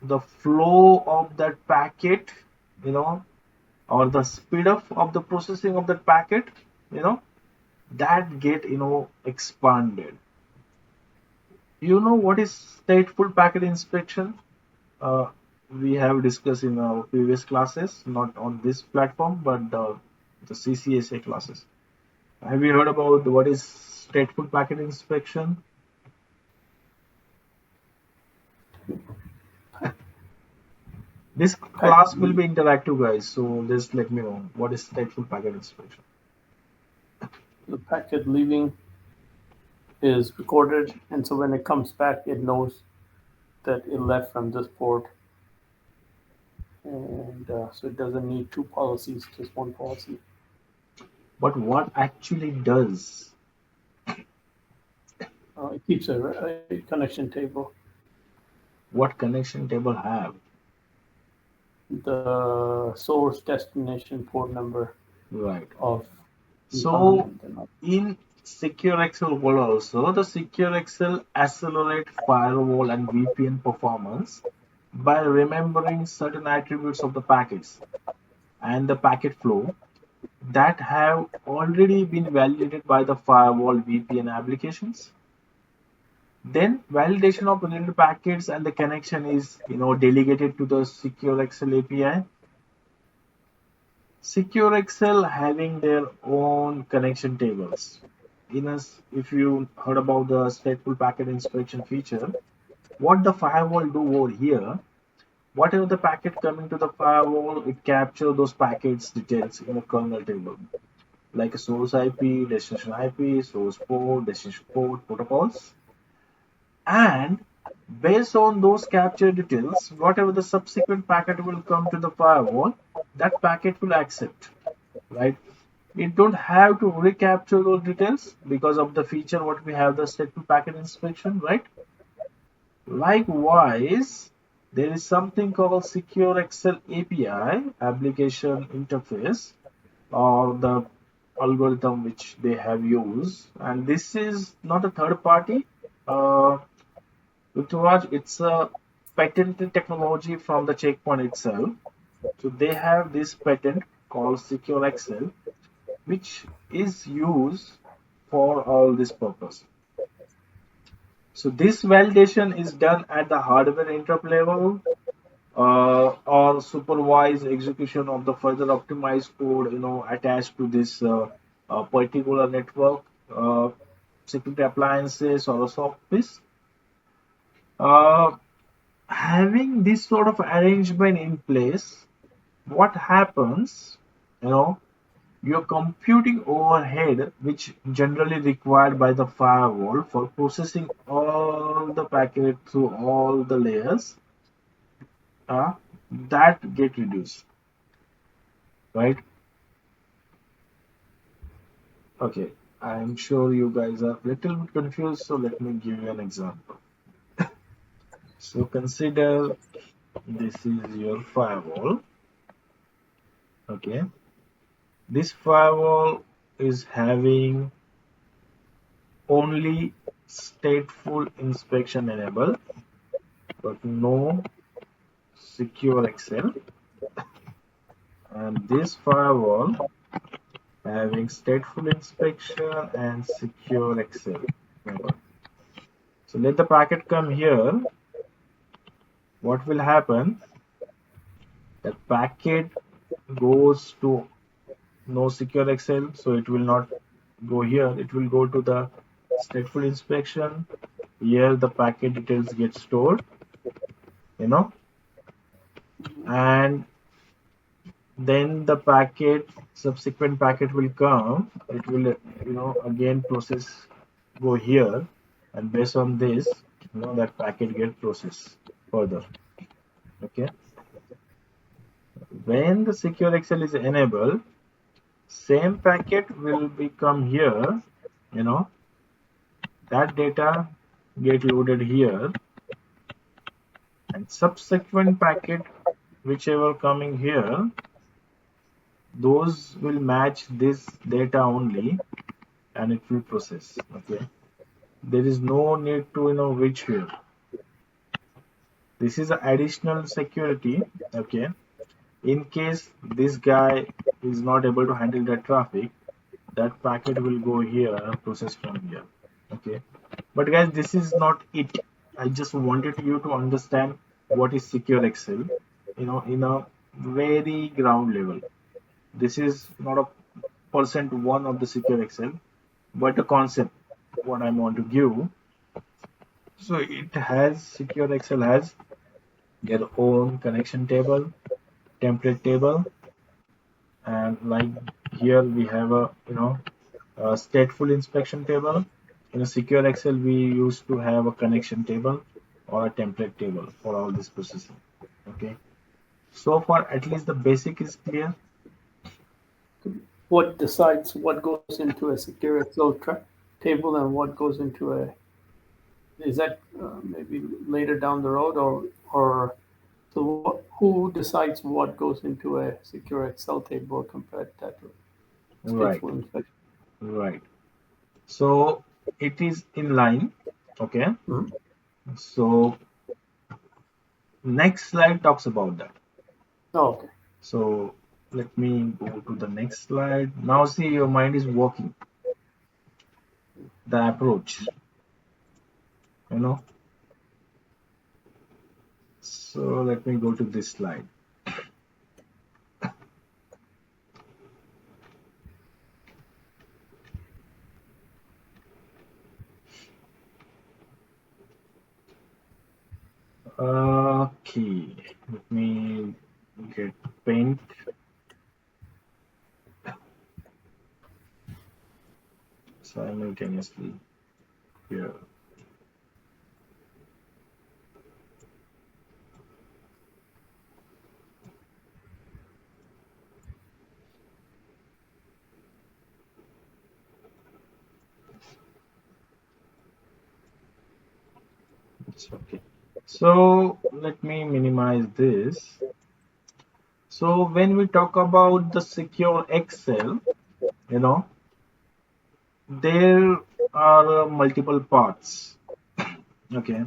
the flow of that packet, you know, or the speed of the processing of that packet, you know, that get expanded. You know what is stateful packet inspection? Uh, we have discussed in our previous classes, not on this platform, but the CCSA classes. Have you heard about what is stateful packet inspection? This Packet, class will be interactive, guys. So just let me know what is stateful packet inspection. the packet leaving is recorded, and so when it comes back, it knows that it left from this port, and so it doesn't need two policies, just one policy. But what actually does? It keeps a connection table. What connection table have? The source destination port number Right. of one So and then in SecureXL world also, the SecureXL accelerate firewall and VPN performance by remembering certain attributes of the packets and the packet flow that have already been validated by the firewall VPN applications. Then validation of related packets and the connection is delegated to the SecureXL API. SecureXL having their own connection tables. If you heard about the stateful packet inspection feature, what the firewall do over here, whatever the packet coming to the firewall, it capture those packets details in a kernel table, like a source IP, destination IP, source port, destination port, protocols. And based on those captured details, whatever the subsequent packet will come to the firewall, that packet will accept, right? It don't have to recapture those details because of the feature what we have the stateful packet inspection, right? Likewise, there is something called SecureXL API application interface or the algorithm which they have used, and this is not a third party. Uh, Ruturaj, it's a patented technology from the checkpoint itself. So they have this patent called SecureXL, which is used for all this purpose. So this validation is done at the hardware interrupt level or supervised execution of the further optimized code, attached to this particular network, security appliances or a soft piece. Uh, Having this sort of arrangement in place, what happens, you know, your computing overhead, which generally required by the firewall for processing all the packet through all the layers, uh, that get reduced, right? Okay, I'm sure you guys are a little bit confused, so let me give you an example. So consider this is your firewall. Okay, this firewall is having only stateful inspection enabled, but no SecureXL. And this firewall having stateful inspection and SecureXL. Remember. So let the packet come here. What will happen? The packet goes to no SecureXL, so it will not go here. It will go to the stateful inspection. Here the packet details get stored, and then the subsequent packet will come. It will, again process go here, and based on this, that packet get processed further. Okay. When the SecureXL is enabled, same packet will become here. That data get loaded here, and subsequent packet whichever coming here, those will match this data only, and it will process. Okay, there is no need to reach here. This is an additional security. Okay, in case this guy is not able to handle that traffic, that packet will go here and process from here. Okay, but guys, this is not it. I just wanted you to understand what is SecureXL, in a very ground level. This is not a %1 of the SecureXL, but a concept what I want to give. So SecureXL has their own connection table, template table, and like here we have a a stateful inspection table. In a SecureXL, we used to have a connection table or a template table for all this processing. Okay. So far, at least the basic is clear. What decides what goes into a SecureXL table and what goes into a? Is that maybe later down the road, or so? Who decides what goes into a SecureXL table compared to that Right. stateful inspection? Right. So it is in line. Okay. Mhm. So next slide talks about that. Oh, okay. So let me go to the next slide. Now see, your mind is working. The approach, So let me go to this slide. Okay, let me get paint. Simultaneously here. It's okay. So let me minimize this. So when we talk about the SecureXL, there are multiple parts. Okay.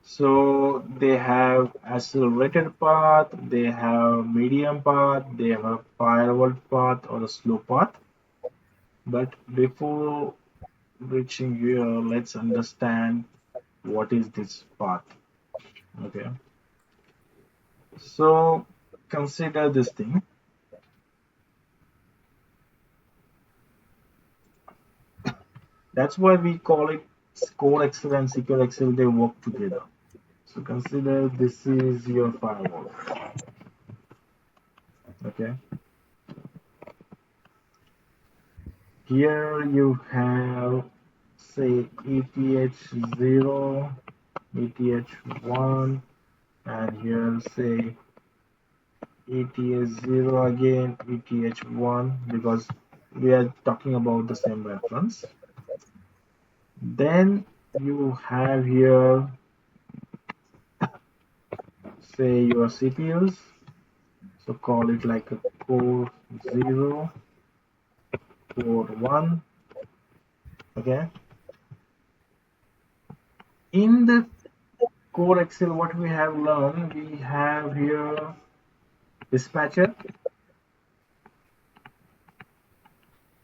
So they have accelerated path, they have medium path, they have a firewall path or a slow path. But before reaching here, let's understand what is this path. Okay. So consider this thing. That's why we call it CoreXL and SecureXL, they work together. So consider this is your firewall. Okay. Here you have, say, ETH0, ETH1, and here say ETH0 again, ETH1, because we are talking about the same reference. Then you have here, say, your CPUs. So call it like a core 0, core 1. Okay. In the CoreXL, what we have learned, we have here dispatcher,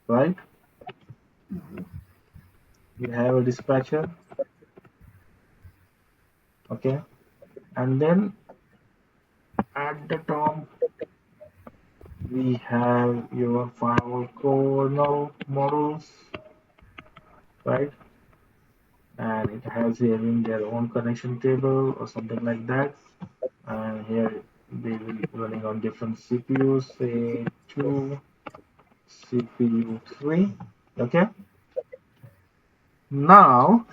right? You have a dispatcher, okay, and then at the top we have your firewall kernel models, right? And it has having their own connection table or something like that. And here they will be running on different CPUs, say 2, CPU 3, okay? Now,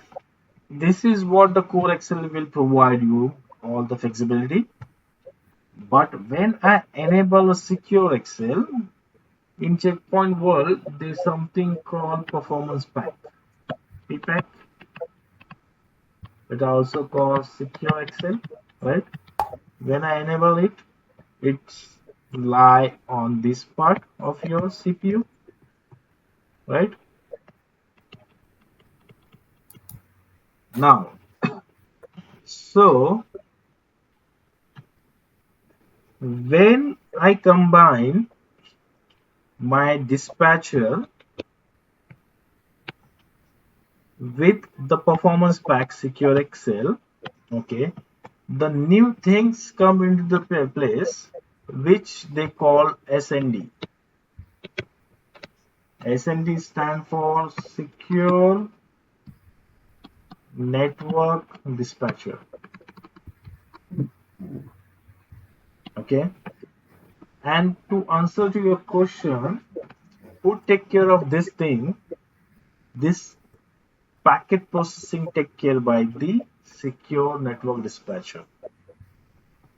this is what the CoreXL will provide you, all the flexibility. But when I enable a SecureXL, in checkpoint world, there's something called performance pack. PPAC, it also called SecureXL, right? When I enable it, it's lie on this part of your CPU, right? Now, so when I combine my dispatcher with the performance pack SecureXL, okay, the new things come into the place which they call SND. SND stand for Secure Network Dispatcher. Okay, and to answer to your question, who take care of this thing? This packet processing take care by the Secure Network Dispatcher.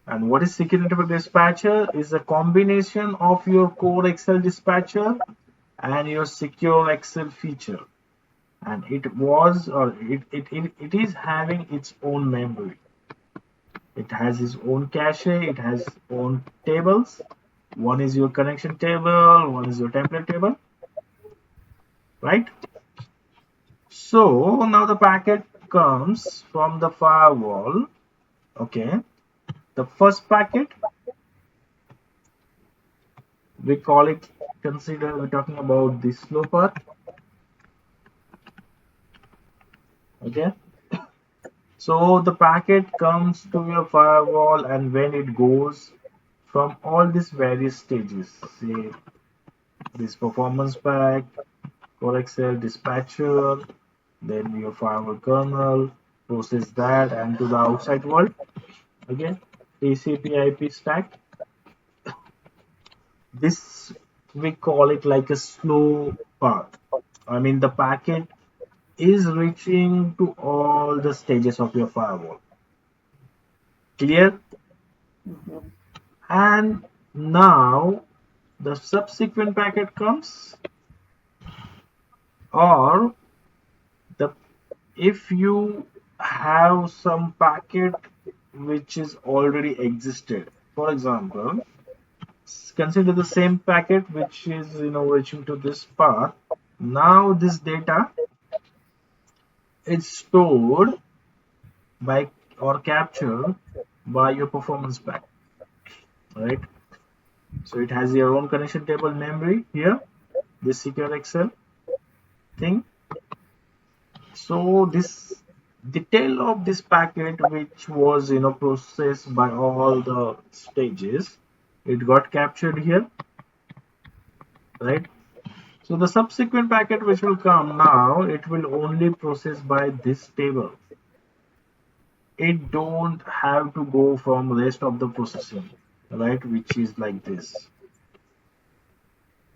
And what is Secure Network Dispatcher? Is a combination of your CoreXL dispatcher and your SecureXL feature. And it is having its own memory. It has its own cache, it has own tables. One is your connection table, one is your template table, right? So now the packet comes from the firewall. Okay, the first packet we call it, consider we're talking about the slow path. Okay, so the packet comes to your firewall, and when it goes from all these various stages, say this performance pack, CoreXL dispatcher, then your firewall kernel, process that and to the outside world. Again, TCP/IP stack. This we call it like a slow path. I mean, the packet is reaching to all the stages of your firewall. Clear? And now the subsequent packet comes, or the if you have some packet which is already existed. For example, consider the same packet which is reaching to this path. Now this data is stored by or captured by your performance pack, right? So it has your own connection table memory here, this SecureXL thing. So this detail of this packet, which was processed by all the stages, it got captured here, right? So the subsequent packet which will come now, it will only process by this table. It don't have to go from rest of the processing, right? Which is like this.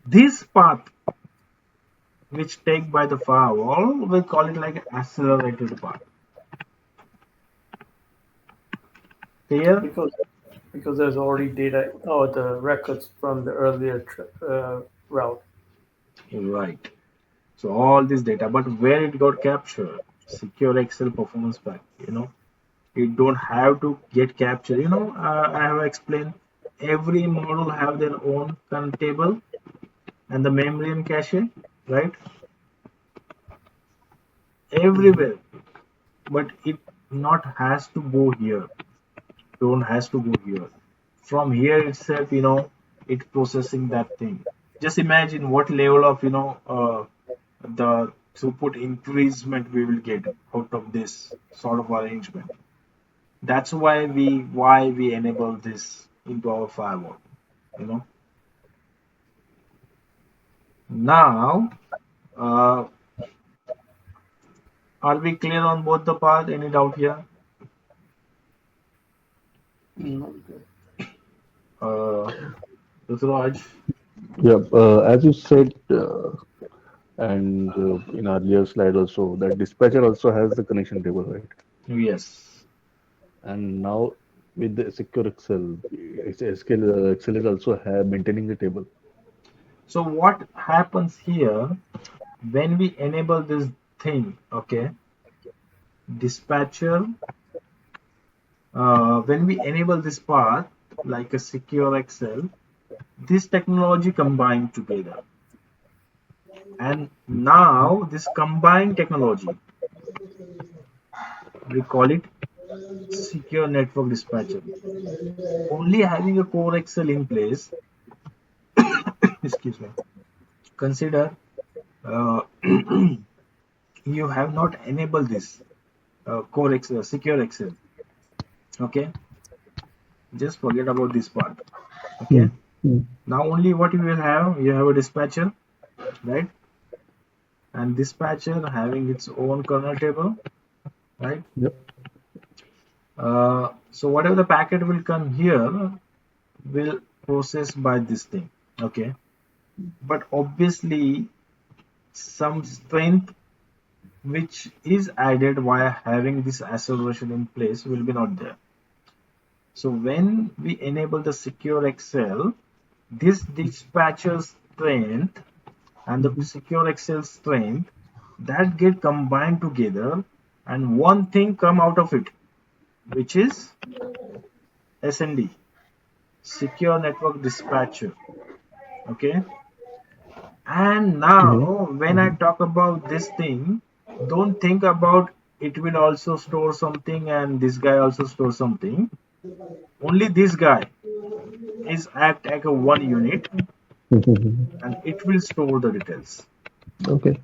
This path which take by the firewall, we'll call it like an accelerated path. Clear? Because there's already data or the records from the earlier route. Right. So all this data, but where it got captured? SecureXL performance pack. It don't have to get captured. I have explained every model have their own table and the memory and cache, right? Everywhere, but it not has to go here. Don't has to go here. From here itself, it processing that thing. Just imagine what level of the throughput increasement we will get out of this sort of arrangement. That's why we enable this into our firewall. You know. Now, uh, are we clear on both the path? Any doubt here? No. Uh, Ruturaj? Yeah, as you said, and in earlier slide also, that dispatcher also has the connection table, right? Yes. And now with the SecureXL, XL is also have maintaining the table. So what happens here when we enable this thing? Okay, dispatcher. When we enable this path like a SecureXL, this technology combined together, and now this combined technology, we call it secure network dispatcher. Only having a CoreXL in place, excuse me, consider you have not enabled this CoreXL, SecureXL. Okay, just forget about this part. Hmm. Okay, now only what you will have, you have a dispatcher, right? And dispatcher having its own kernel table, right? Yep. So whatever the packet will come here will process by this thing. Okay, but obviously some strength which is added via having this acceleration in place will be not there. So when we enable the SecureXL, this dispatcher strength and the SecureXL strength that get combined together, and one thing come out of it, which is SND, Secure Network Dispatcher. Okay, and Hmm. now when I talk about this thing, don't think about it will also store something and this guy also store something. Only this guy is act like a one unit and it will store the details. Okay.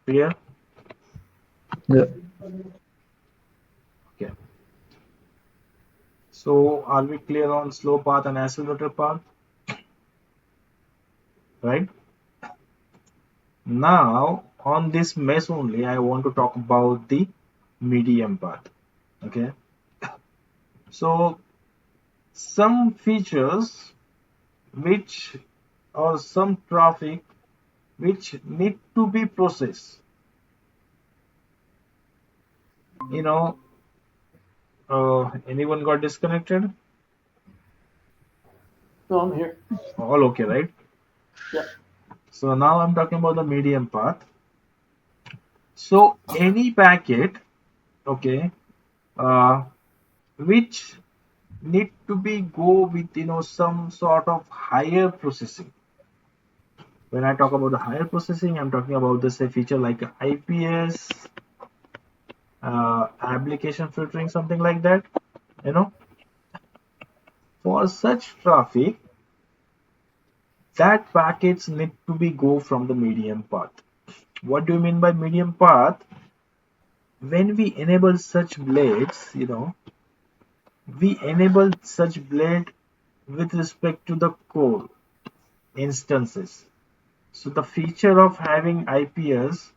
Clear? Yeah. Okay. So are we clear on slow path and accelerator path? Right? Now on this mess only, I want to talk about the medium path. Okay. So some features which or some traffic which need to be processed. You know, anyone got disconnected? No, I'm here. All okay, right? Yeah. So now I'm talking about the medium path. So any packet, okay, uh, which need to be go with some sort of higher processing. When I talk about the higher processing, I'm talking about the say feature like IPS, application filtering, something like that. You know, for such traffic, that packets need to be go from the medium path. What do you mean by medium path? When we enable such blades, we enable such blade with respect to the core instances. So the feature of having IPS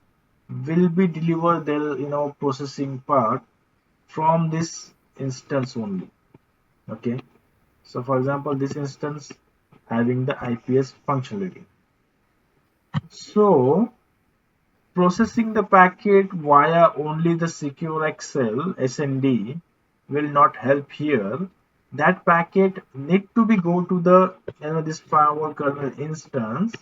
will be delivered the processing part from this instance only. Okay. So for example, this instance having the IPS functionality. So processing the packet via only the SecureXL SND will not help here. That packet need to be go to the this firewall kernel instance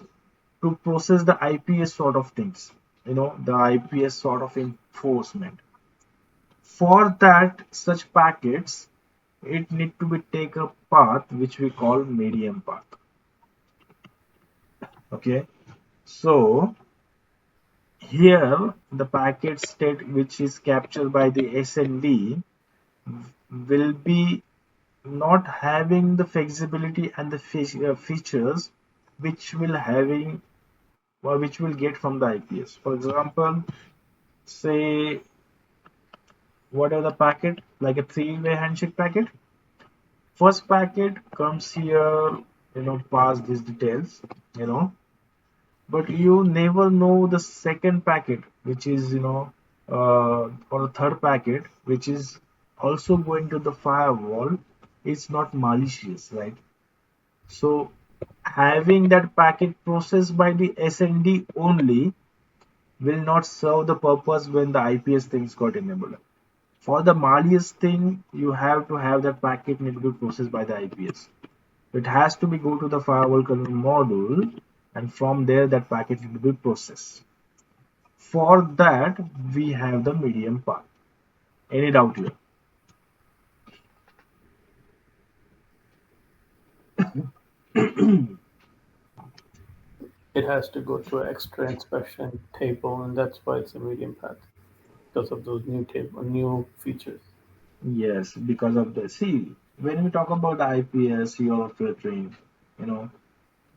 to process the IPS sort of things. The IPS sort of enforcement. For that such packets, it need to be take a path which we call medium path. Okay, so here the packet state which is captured by the SND will be not having the flexibility and the features which will having or which will get from the IPS. For example, say whatever the packet, like a three-way handshake packet. First packet comes here, pass these details, you know, but you never know the second packet, which is, or the third packet, which is also going to the firewall. It's not malicious, right? So having that packet processed by the SND only will not serve the purpose when the IPS things got enabled. For the malicious thing, you have to have that packet need to be processed by the IPS. It has to be go to the firewall kernel module, and from there that packet need to be processed. For that, we have the medium path. Any doubt here? It has to go through extra inspection table, and that's why it's a medium path because of those new features. Yes, because of the see, when we talk about IPS, your filtering, you know,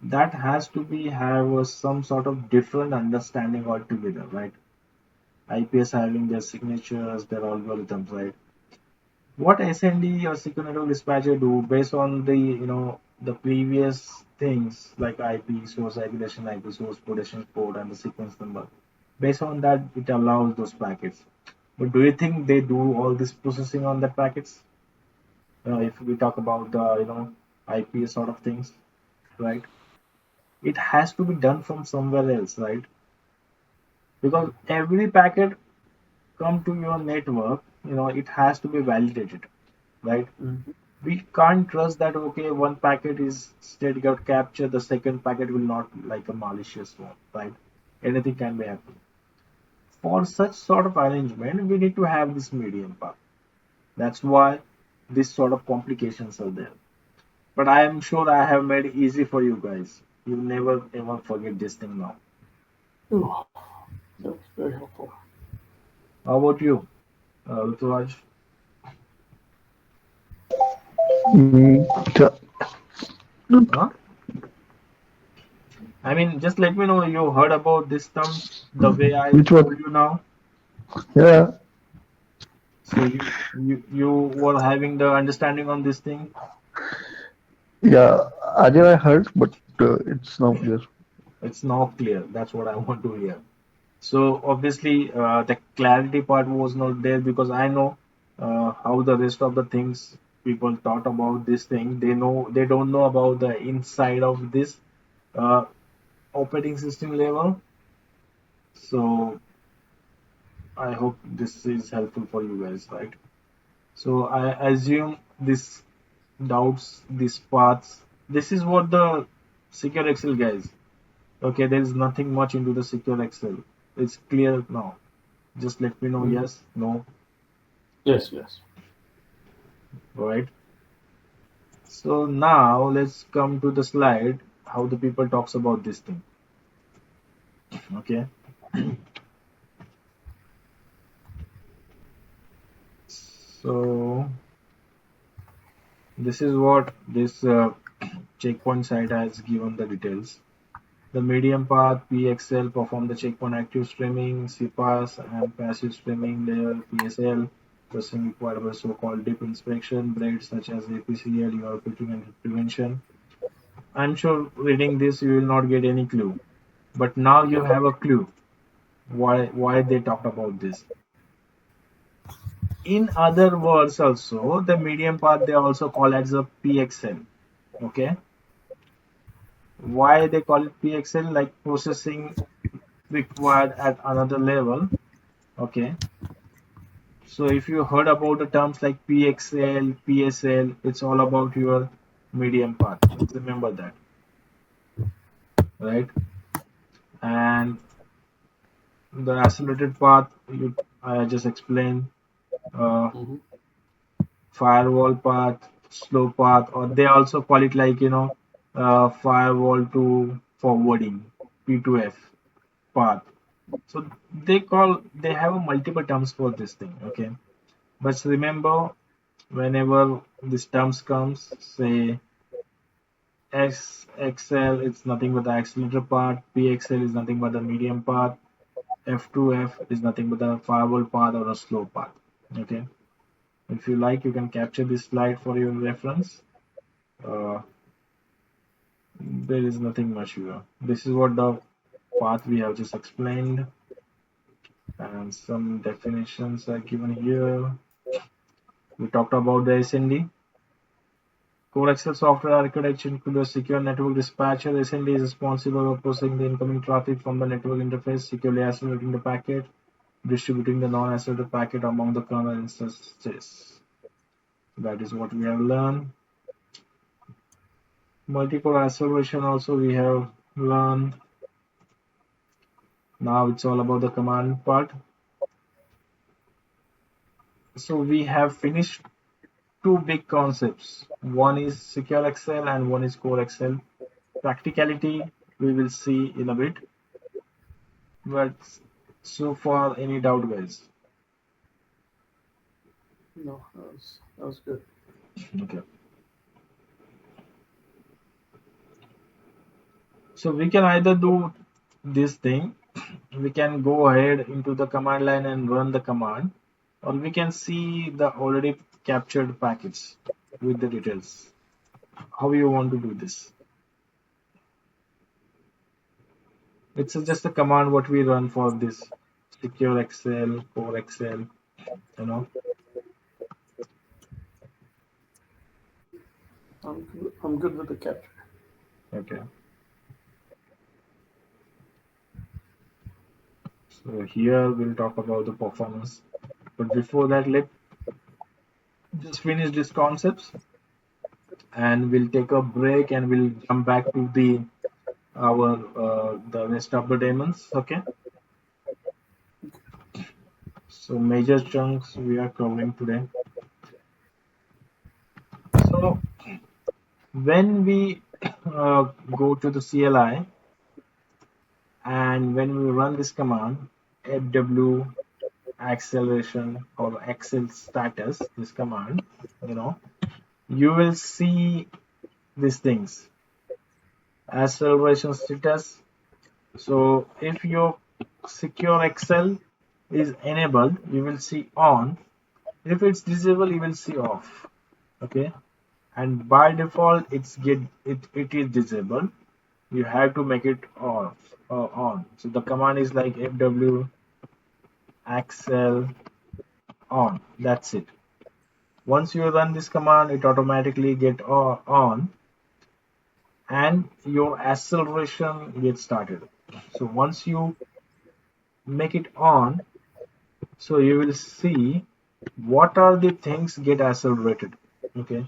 that has to be have some sort of different understanding altogether, right? IPS having their signatures, their algorithms, right? What SND or secure dispatcher do based on the the previous things like IP source aggregation, IP source production port, and the sequence number. Based on that, it allows those packets. But do you think they do all this processing on the packets? If we talk about the IP sort of things, right? It has to be done from somewhere else, right? Because every packet come to your network, it has to be validated, right? Mhm. We can't trust that okay, one packet is state got captured, the second packet will not like a malicious one, right? Anything can be happen. For such sort of arrangement, we need to have this medium path. That's why this sort of complications are there. But I am sure I have made it easy for you guys. You never ever forget this thing now. Ooh, that's very helpful. How about you, Ruturaj? Mm, yeah. Huh? I mean, just let me know you heard about these terms the way I Which told one? you now. Yeah, So you were having the understanding on this thing. yeah. Ajay, I heard, but it's now clear. It's now clear. That's what I want to hear. So obviously, the clarity part was not there because I know how the rest of the things people thought about this thing. They don't know about the inside of this uh, operating system level. So I hope this is helpful for you guys, right? So I assume this doubts, these paths. This is what the SecureXL guys. Okay, there is nothing much into the SecureXL. It's clear now. Just let me know Mhm. yes, no, Yes, yes. right? So now let's come to the slide how the people talks about this thing. Okay, so this is what this checkpoint site has given the details. The medium path PXL perform the checkpoint active streaming, CPAS and passive streaming layer PSL, processing required by so-called deep inspection, blades such as APCL, UR filtering and prevention. I'm sure reading this you will not get any clue, but now you Yep. have a clue why they talked about this. In other words, also the medium path they also call as a PXL. Okay, why they call it PXL? Like processing required at another level. Okay, so if you heard about the terms like PXL, PSL, it's all about your medium path. Just remember that, right? And the accelerated path, I just explained. Uh, Hmm. Firewall path, slow path, or they also call it like firewall to forwarding, P2F path. So they have a multiple terms for this thing. Okay, but whenever this terms comes, say XL is nothing but the accelerator part, PXL is nothing but the medium path, F2F is nothing but the firewall path or a slow path. Okay. If you like, you can capture this slide for your reference. Uh, there is nothing much here. This is what the path we have just explained, and some definitions are given here. We talked about the SND. CoreXL software architecture includes a secure network dispatcher. SND is responsible for processing the incoming traffic from the network interface, securely accelerating the packet, distributing the non-accelerated packet among the kernel instances. That is what we have learned. Multicore acceleration also we have learned. Now it's all about the command part. So we have finished two big concepts. One is SecureXL and one is CoreXL. Practicality we will see in a bit. But so far, any doubt, guys? No, that was good. Okay. So we can either do this thing. We can go ahead into the command line and run the command, or we can see the already captured packets with the details. How you want to do this? It's just a command what we run for this SecureXL, CoreXL, you know. I'm good with the capture. Okay. So here we'll talk about the performance. But before that, let's just finish these concepts and we'll take a break and we'll jump back to the rest of the daemons. Okay. So major chunks we are covering today. So when we go to the CLI and when we run this command fw acceleration or accel status, this command, you will see these things: acceleration status. So if your SecureXL is enabled, you will see on. If it's disabled, you will see off. Okay, and by default, it is disabled. You have to make it off or on. So the command is like fw accel on. That's it. Once you run this command, it automatically get on, and your acceleration gets started. So once you make it on, so you will see what are the things get accelerated. Okay,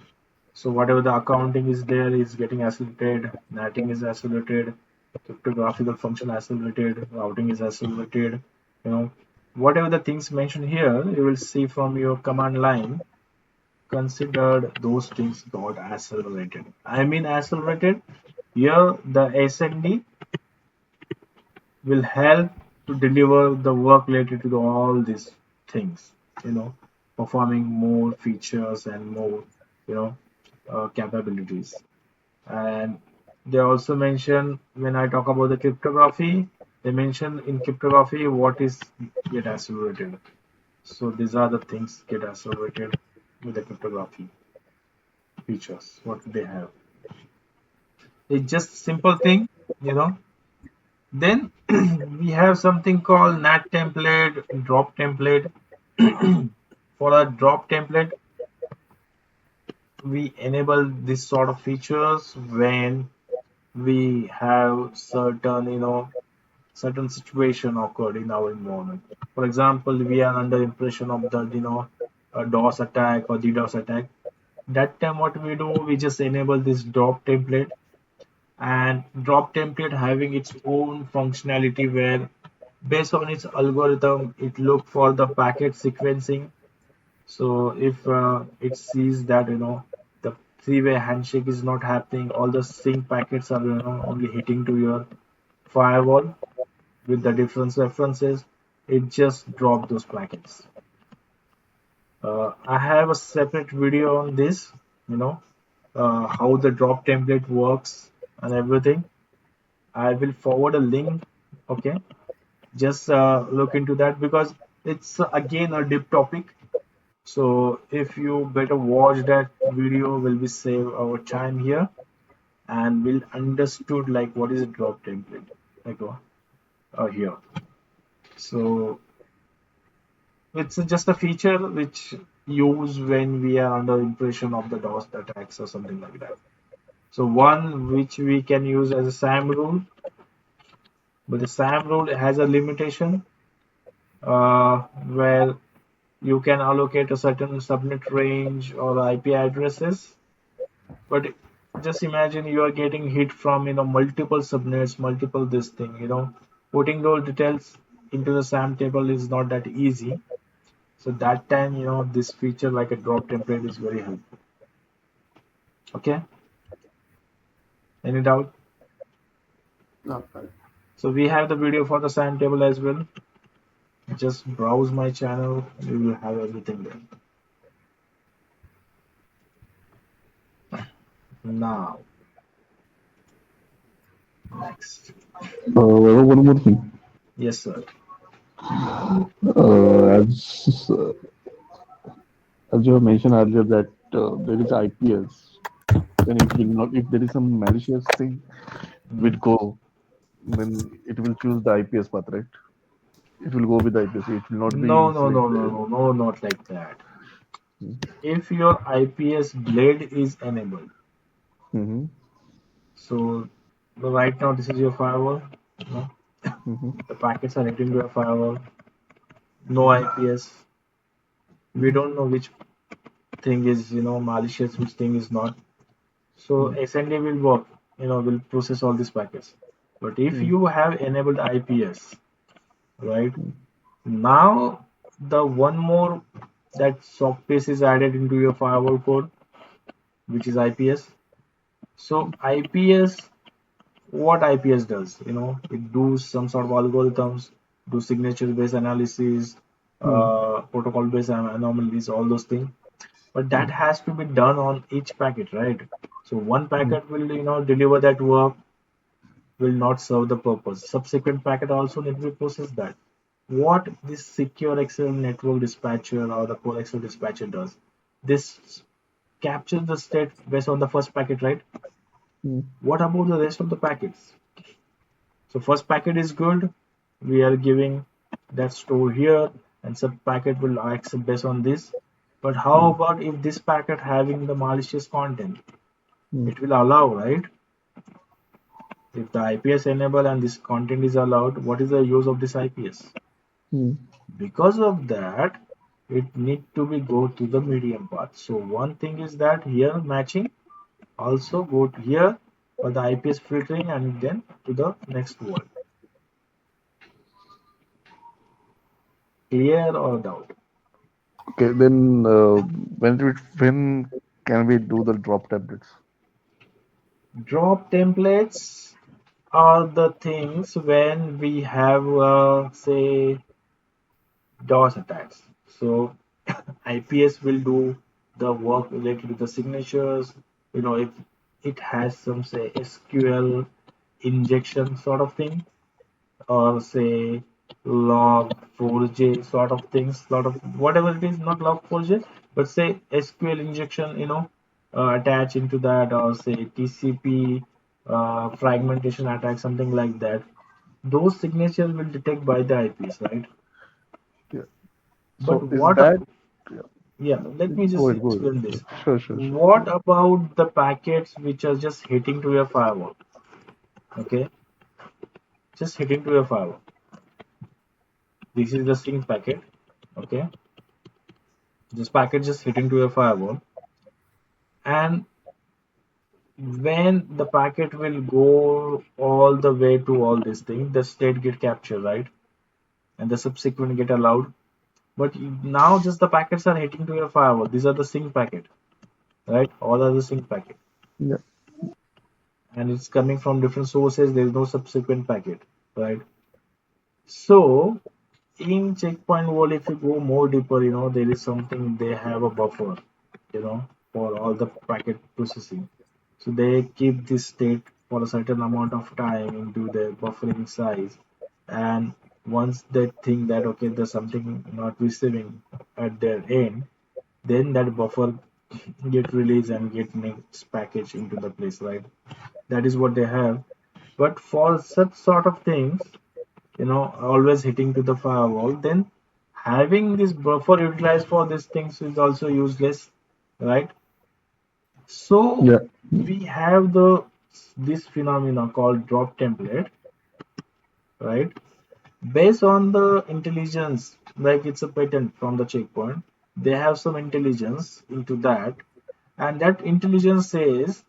so whatever the accounting is there is getting accelerated, netting is accelerated, cryptographical function accelerated, routing is accelerated. Whatever the things mentioned here, you will see from your command line considered those things got accelerated. I mean accelerated. Here the SND will help to deliver the work related to all these things, performing more features and more, capabilities. And they also mention, when I talk about the cryptography, they mention in cryptography what is get accelerated. So these are the things get accelerated with the cryptography features, what they have. It's just simple thing, you know. Then we have something called NAT template, drop template. For a drop template, we enable this sort of features when we have certain situation occurred in our environment. For example, we are under impression of the a DOS attack or DDoS attack. That time what we do, we just enable this drop template, and drop template having its own functionality where based on its algorithm it look for the packet sequencing. So if it sees that the three-way handshake is not happening, all the sync packets are only hitting to your firewall with the different references, it just drop those packets. I have a separate video on this, how the drop template works and everything. I will forward a link. Okay, just look into that because it's again a deep topic. So if you better watch that video, will be save our time here and will understood like what is a drop template like here. So it's just a feature which use when we are under impression of the DOS attacks or something like that. So one which we can use as a SAM rule, but the SAM rule has a limitation where you can allocate a certain subnet range or IP addresses, but just imagine you are getting hit from multiple subnets, multiple this thing. Putting those details into the SAM table is not that easy. So that time, this feature like a drop template is very helpful. Okay, any doubt? Not bad. So we have the video for the SAM table as well. Just browse my channel, you will have everything there. Now, next. One more thing. Yes, sir. As you have mentioned earlier that there is IPS, then it will not. If there is some malicious thing, will Mm. go. Then it will choose the IPS path, right? It will go with the IPS. It will not No, be no, no, select. no, no, no, not like that. If your IPS blade is enabled, Mm-hmm. so right now this is your firewall. No? Mm-hmm. The packets are hitting your firewall. No IPS. We don't know which thing is malicious, which thing is not. So Mm-hmm. SND will work. Will process all these packets. But if you have enabled IPS, right now, the one more that soft piece is added into your firewall code, which is IPS. So IPS, what IPS does, it does some sort of algorithms, do signature-based analysis, Mm-hmm. protocol-based anomalies, all those things. But that has to be done on each packet, right? So one packet will, deliver that work, will not serve the purpose. Subsequent packet also need to process that. What this SecureXL network dispatcher or the CoreXL dispatcher does, this captures the state based on the first packet, right? Mm-hmm. What about the rest of the packets? So first packet is good. We are giving that store here, and sub packet will accept based on this. But how about if this packet having the malicious content? Mm-hmm. It will allow, right? If the IPS enable and this content is allowed, what is the use of this IPS? Because of that, it need to be go to the medium path. So one thing is that here matching also go to here for the IPS filtering and then to the next word. Clear or doubt? Okay, then when can we do the drop tablets? Drop templates are the things when we have say DOS attacks. So IPS will do the work related to the signatures. If it has some say SQL injection sort of thing, or say log4j sort of things, sort of whatever it is, not log4j, but say SQL injection, attach into that, or say TCP fragmentation attack, something like that. Those signatures will detect by the IPs, right? Yeah. But So is what? that yeah, Yeah, let me go just ahead, go ahead. explain this. Sure, sure, sure. What Yeah. about the packets which are just hitting to your firewall? Okay, just hitting to your firewall. This is the sync packet. Okay, this packet just hitting to your firewall, and when the packet will go all the way to all these things, the state get captured, right? And the subsequent get allowed. But now just the packets are hitting to your firewall. These are the sync packet, right? All are the sync packet, Yeah. and it's coming from different sources. There is no subsequent packet, right? So in checkpoint wall, if you go more deeper, there is something they have a buffer, for all the packet processing. So they keep this state for a certain amount of time into the buffering size, and once they think that okay, there's something not receiving at their end, then that buffer get released and get next package into the place, right? That is what they have. But for such sort of things, always hitting to the firewall, then having this buffer utilized for these things is also useless, right? So Yeah. we have the this phenomena called drop template, right? Based on the intelligence, like it's a patent from the checkpoint, they have some intelligence into that, and that intelligence says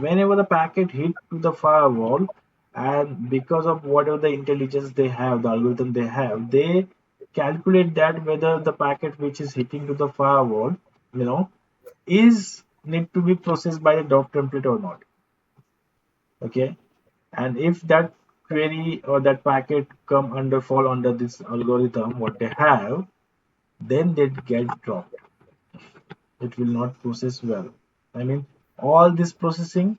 whenever the packet hit to the firewall, and because of whatever the intelligence they have, the algorithm they calculate that whether the packet which is hitting to the firewall, you know, is need to be processed by the drop template or not. Okay, and if that query or that packet fall under this algorithm what they have, then they get dropped. It will not process well. I mean, all this processing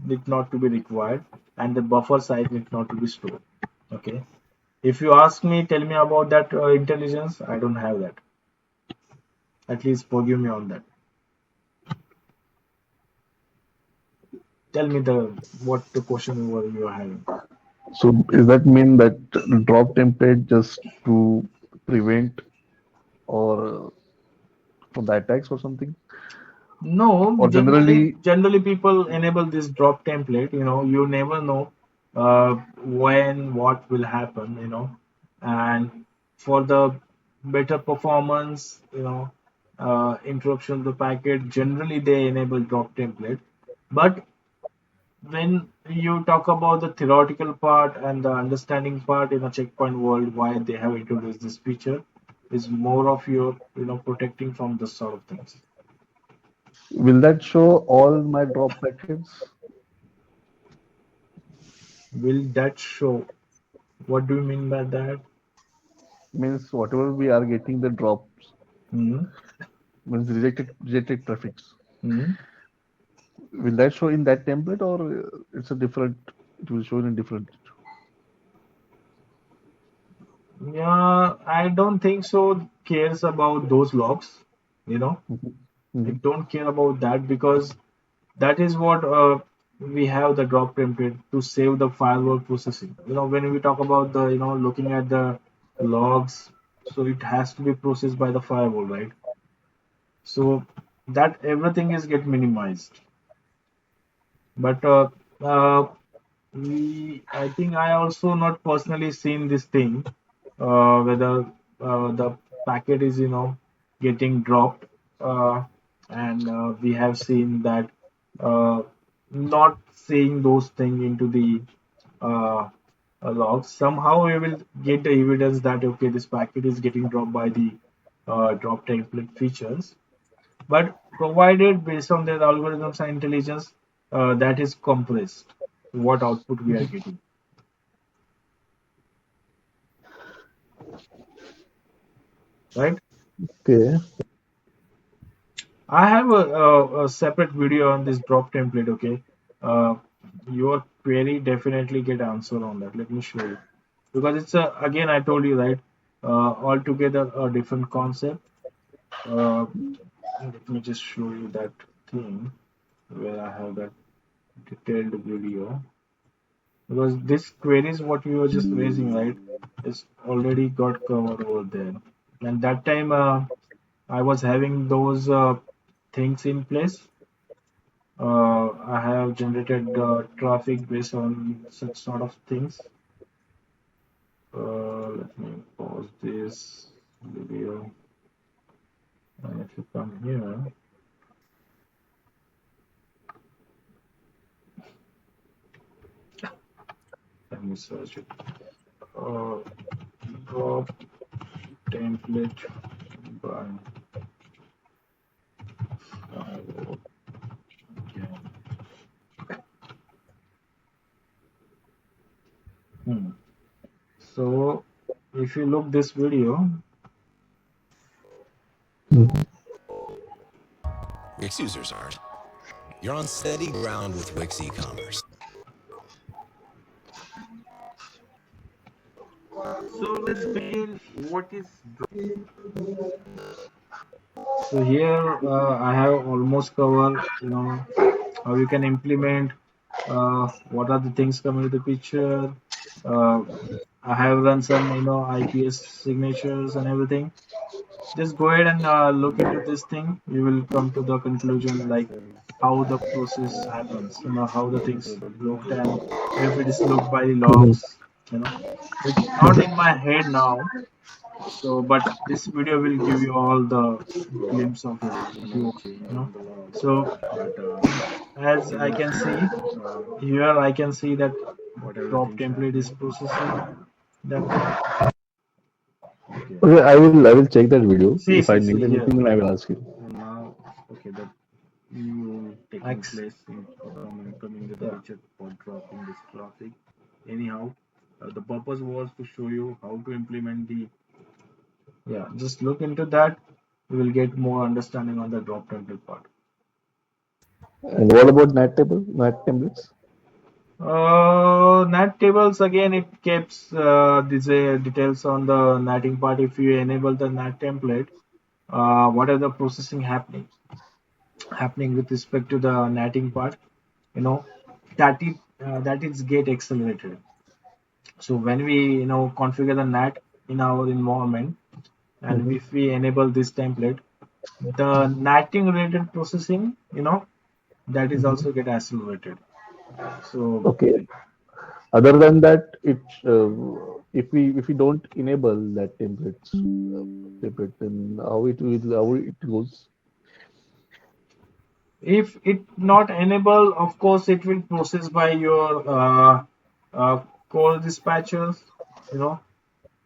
need not to be required, and the buffer size need not to be stored. Okay, if you ask me, tell me about that intelligence, I don't have that. At least forgive me on that. Tell me the what the question were you are having. So does that mean that drop template just to prevent or from the attacks or something? No, Or generally, generally, generally people enable this drop template. You never know when what will happen. And for the better performance, interruption of the packet. Generally, they enable drop template. But when you talk about the theoretical part and the understanding part in a checkpoint world, why they have introduced this feature is more of your protecting from this sort of things. will that show all my drop packets? Will that show? What do you mean by that? Means whatever we are getting the drops, Hmm. means rejected traffics. Hmm. Will that show in that template or it's a different? It will show in different. Yeah, I don't think so. Cares about those logs. You know, Mhm. I Mhm. don't care about that because that is what we have the drop template to save the firewall processing. When we talk about the looking at the logs, so it has to be processed by the firewall, right? So that everything is get minimized. But I think I also not personally seen this thing, whether the packet is getting dropped, and we have seen that uh, not seeing those things into the uh, logs. Somehow we will get the evidence that okay, this packet is getting dropped by the drop template features, but provided based on their algorithms and intelligence, that is compressed what output we are getting, right? Okay. I have a separate video on this drop template. Okay, your query definitely get answer on that. Let me show you, because it's a, again I told you, right, altogether a different concept. uh, Let me just show you that thing where I have that detailed video, because this queries what we were just raising, right, is already got covered over there. And that time I was having those things in place. I have generated traffic based on such sort of things. Let me pause this video, and if you come here, let me search it. uh, Drop template by firewall. Hmm. So if you look this video, Mhm. Wix users aren't. You're on steady ground with Wix e-commerce. So let's begin. What is so here I have almost covered, how you can implement, what are the things coming to the picture. Uh, I have run some, IPS signatures and everything. Just go ahead and look into this thing. You will come to the conclusion like how the process happens, how the things looked and if it is looked by the Mhm. logs, you know. It's not in my head now, so but this video will give you all the glimpse of it if so as I can see here, I can see that drop template is processing that thing. Okay, I will check that video. See, If I see, need see here. anything, then I will ask you. X. Yeah. Yeah, just look into that. You will get more understanding on the drop template part. And what about NAT table, NAT templates? NAT tables again, it keeps these details on the natting part. If you enable the NAT template, what are the processing happening with respect to the natting part? You know that is get accelerated. So when we configure the NAT in our environment, and Hmm. if we enable this template, the natting related processing, that is Hmm. also get accelerated. So Okay. Other than that, if we don't enable that template, then how it goes? if it not enable, of course, it will process by your uh, core dispatchers, you know.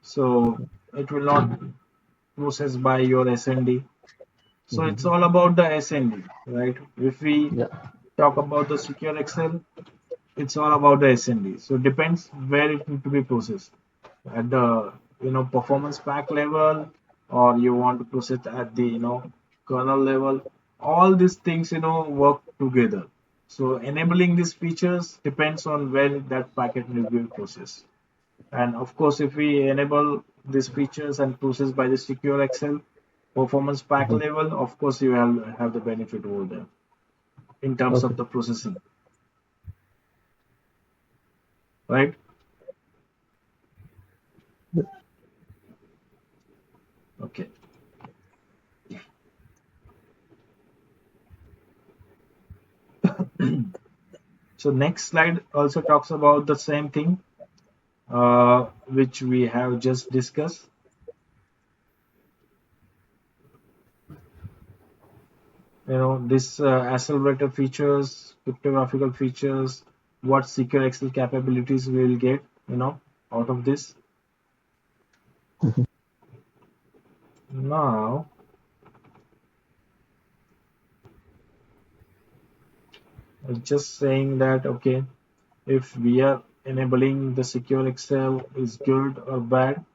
So it will not process by your SND. So it's Hmm. all about the SND, right? If we Yeah. talk about the SecureXL, it's all about the SND. So it depends where it need to be processed at the performance pack level, or you want to process at the kernel level. All these things work together. So enabling these features depends on where that packet will be processed. And of course, if we enable these features and process by the SecureXL performance pack Mhm. level, of course you have the benefit over there in terms Okay. of the processing, right? Okay. So next slide also talks about the same thing, which we have just discussed. This accelerator features, cryptographical features, what SecureXL capabilities we will get, out of this. Now, I'm just saying that, okay, if we are enabling the SecureXL is good or bad,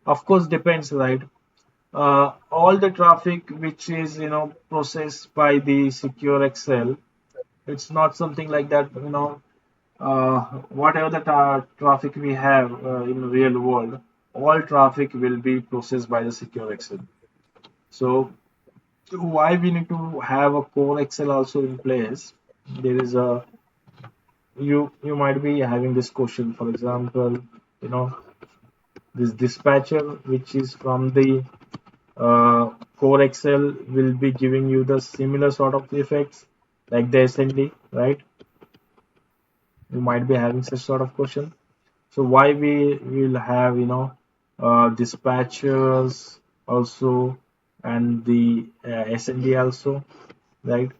of course depends, right? All the traffic which is processed by the SecureXL, it's not something like that, whatever the traffic we have in real world, all traffic will be processed by the SecureXL. So why we need to have a CoreXL also in place? There is a you might be having this question, for example, you know this dispatcher which is from the CoreXL will be giving you the similar sort of effects like the SND, right? You might be having such sort of question. So why we will have dispatchers also and the SND also, right?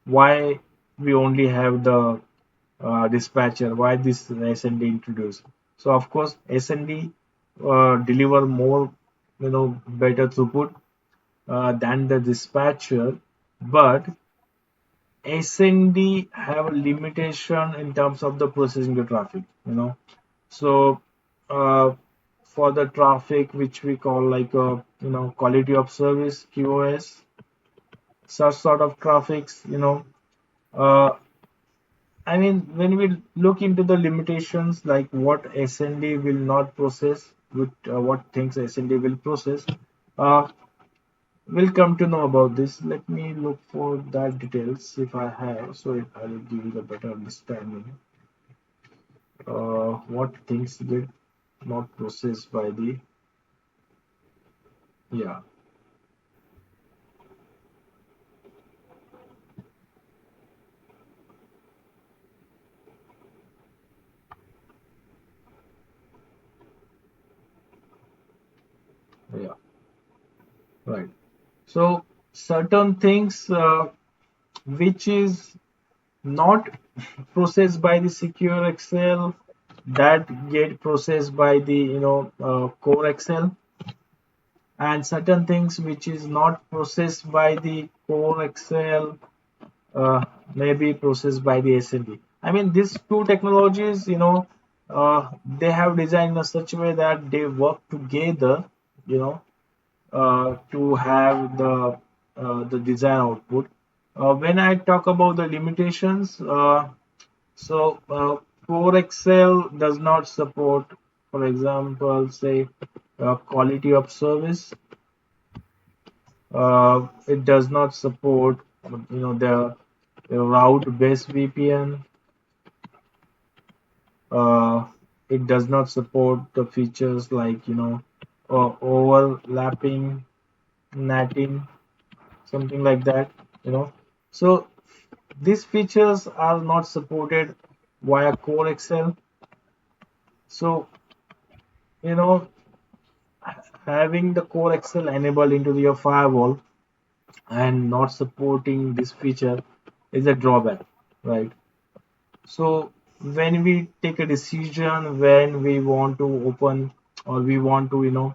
Why we only have the dispatcher? Why this SND introduced? So of course SND deliver more better throughput than the dispatcher, but SND have a limitation in terms of the processing the traffic. So uh, for the traffic which we call like quality of service QoS, such sort of traffics, uh, when we look into the limitations like what SND will not process, what things SND will process. Uh, we'll come to know about this. Let me look for that details if I have, so I will give you the better understanding. What things get not processed by the, yeah, yeah, right. So certain things which is not processed by the SecureXL that get processed by the CoreXL, and certain things which is not processed by the CoreXL may be processed by the SND. I mean, these two technologies, they have designed in a such a way that they work together, you know, to have the desired output. When I talk about the limitations, CoreXL does not support, for example, say quality of service. It does not support, the route-based VPN. Uh, it does not support the features like overlapping, natting, something like that. So these features are not supported via CoreXL. So you know having the CoreXL enabled into your firewall and not supporting this feature is a drawback, right? So when we take a decision, when we want to open or we want to,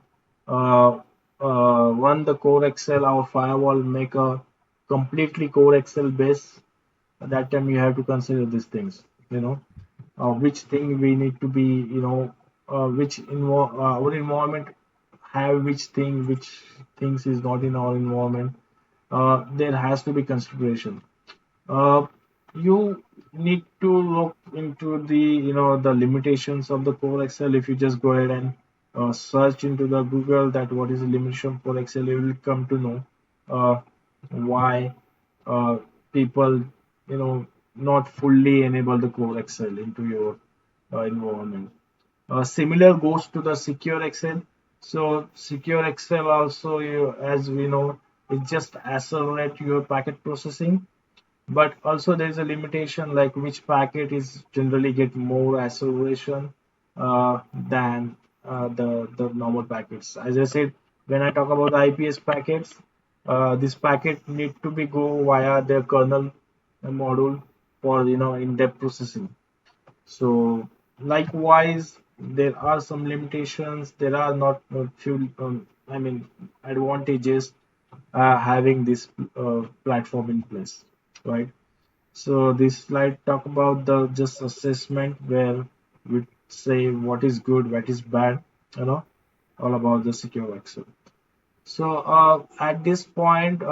run the CoreXL, our firewall, make a completely CoreXL base, at that time you have to consider these things, which thing we need to be, our environment have which things is not in our environment. There has to be consideration. uh, you need to look into the limitations of the core Excel. If you just go ahead and search into the Google that what is the limitation for Excel, you will come to know why uh, people not fully enable the core Excel into your environment. Similar goes to the SecureXL. So SecureXL also, as we know, it just accelerate your packet processing, but also there is a limitation like which packet is generally get more acceleration than the normal packets. As I said, when I talk about the IPS packets, this packet need to be go via their kernel module for in-depth processing. So likewise, there are some limitations. There are not few, I mean, advantages having this platform in place, right? So this slide talk about the just assessment where we say what is good, what is bad, all about the SecureXL. So at this point,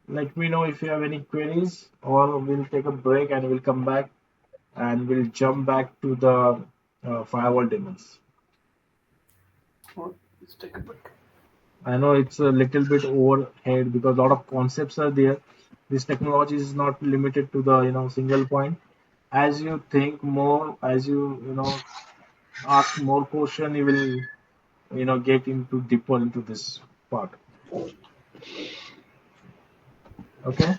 let me know if you have any queries, or we'll take a break and we'll come back and we'll jump back to the firewall demos. Let's take a break. I know it's a little bit overhead because a lot of concepts are there. This technology is not limited to the single point. As you think more, as you ask more question, you will get into deeper into this part. Okay,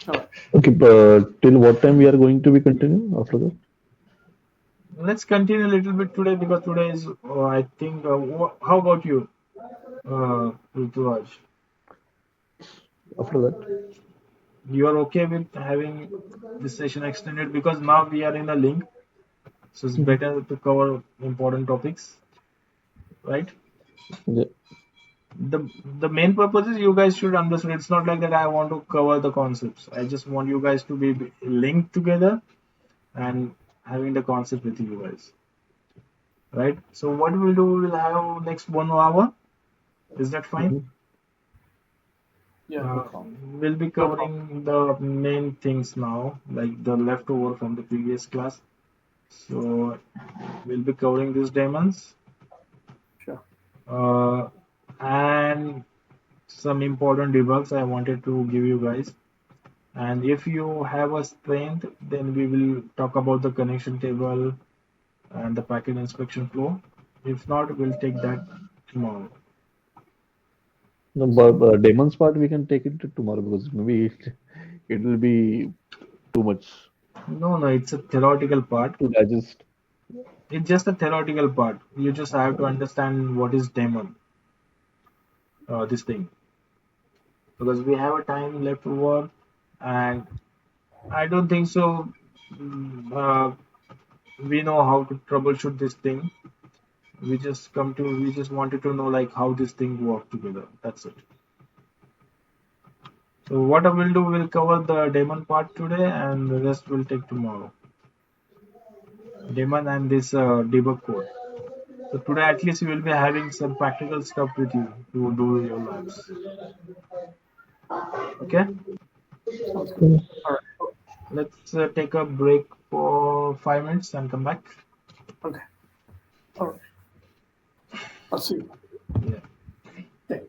All right. Okay, till what time we are going to be continue after that? let's continue a little bit today because today is I think. How about you, Ruturaj? After that? You are okay with having this session extended because now we are in a link, so it's Mhm. better to cover important topics, right? Yeah. The main purpose is you guys should understand. It's not like that I want to cover the concepts. I just want you guys to be linked together and having the concept with you guys, right? So what we'll do, we'll have next 1 hour. Is that fine? Mhm. Yeah, no Uh, problem. we'll be No problem. covering the main things now, like the leftover from the previous class. So we'll be covering these daemons. uh, and some important debugs I wanted to give you guys. And if you have a strength, then we will talk about the connection table and the packet inspection flow. If not, we'll take that tomorrow. No, but So, Damon's part we can take it to tomorrow because maybe it will be too much no, no, it's a theoretical part. to digest. It's just a theoretical part. You just have to understand what is daemon, this thing, because we have a time left over, and I don't think so. We know how to troubleshoot this thing. We just wanted to know like how this thing work together. That's it. So what I will do, we'll cover the daemon part today, and the rest will take tomorrow. Daemon and this debug code. So today at least you will be having some practical stuff with you to do your labs. Okay, Sounds good. All right. let's take a break for 5 minutes and come back. Okay. All right. I'll see you. Yeah. Okay.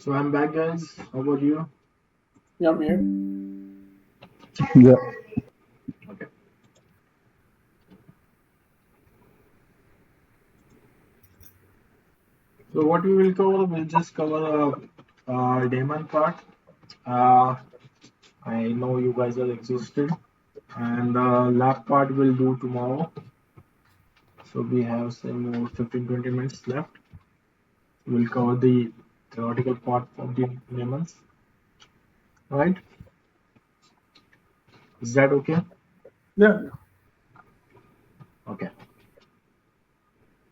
So I'm back, guys. How about you? Yeah, I'm here. Yeah. Okay. So what we will cover, we'll just cover daemon part. Uh, I know you guys are exhausted, and lab part we'll do tomorrow. So we have some more 15-20 minutes left. We'll cover the theoretical part of the daemons, right? Is that okay? Yeah. Okay.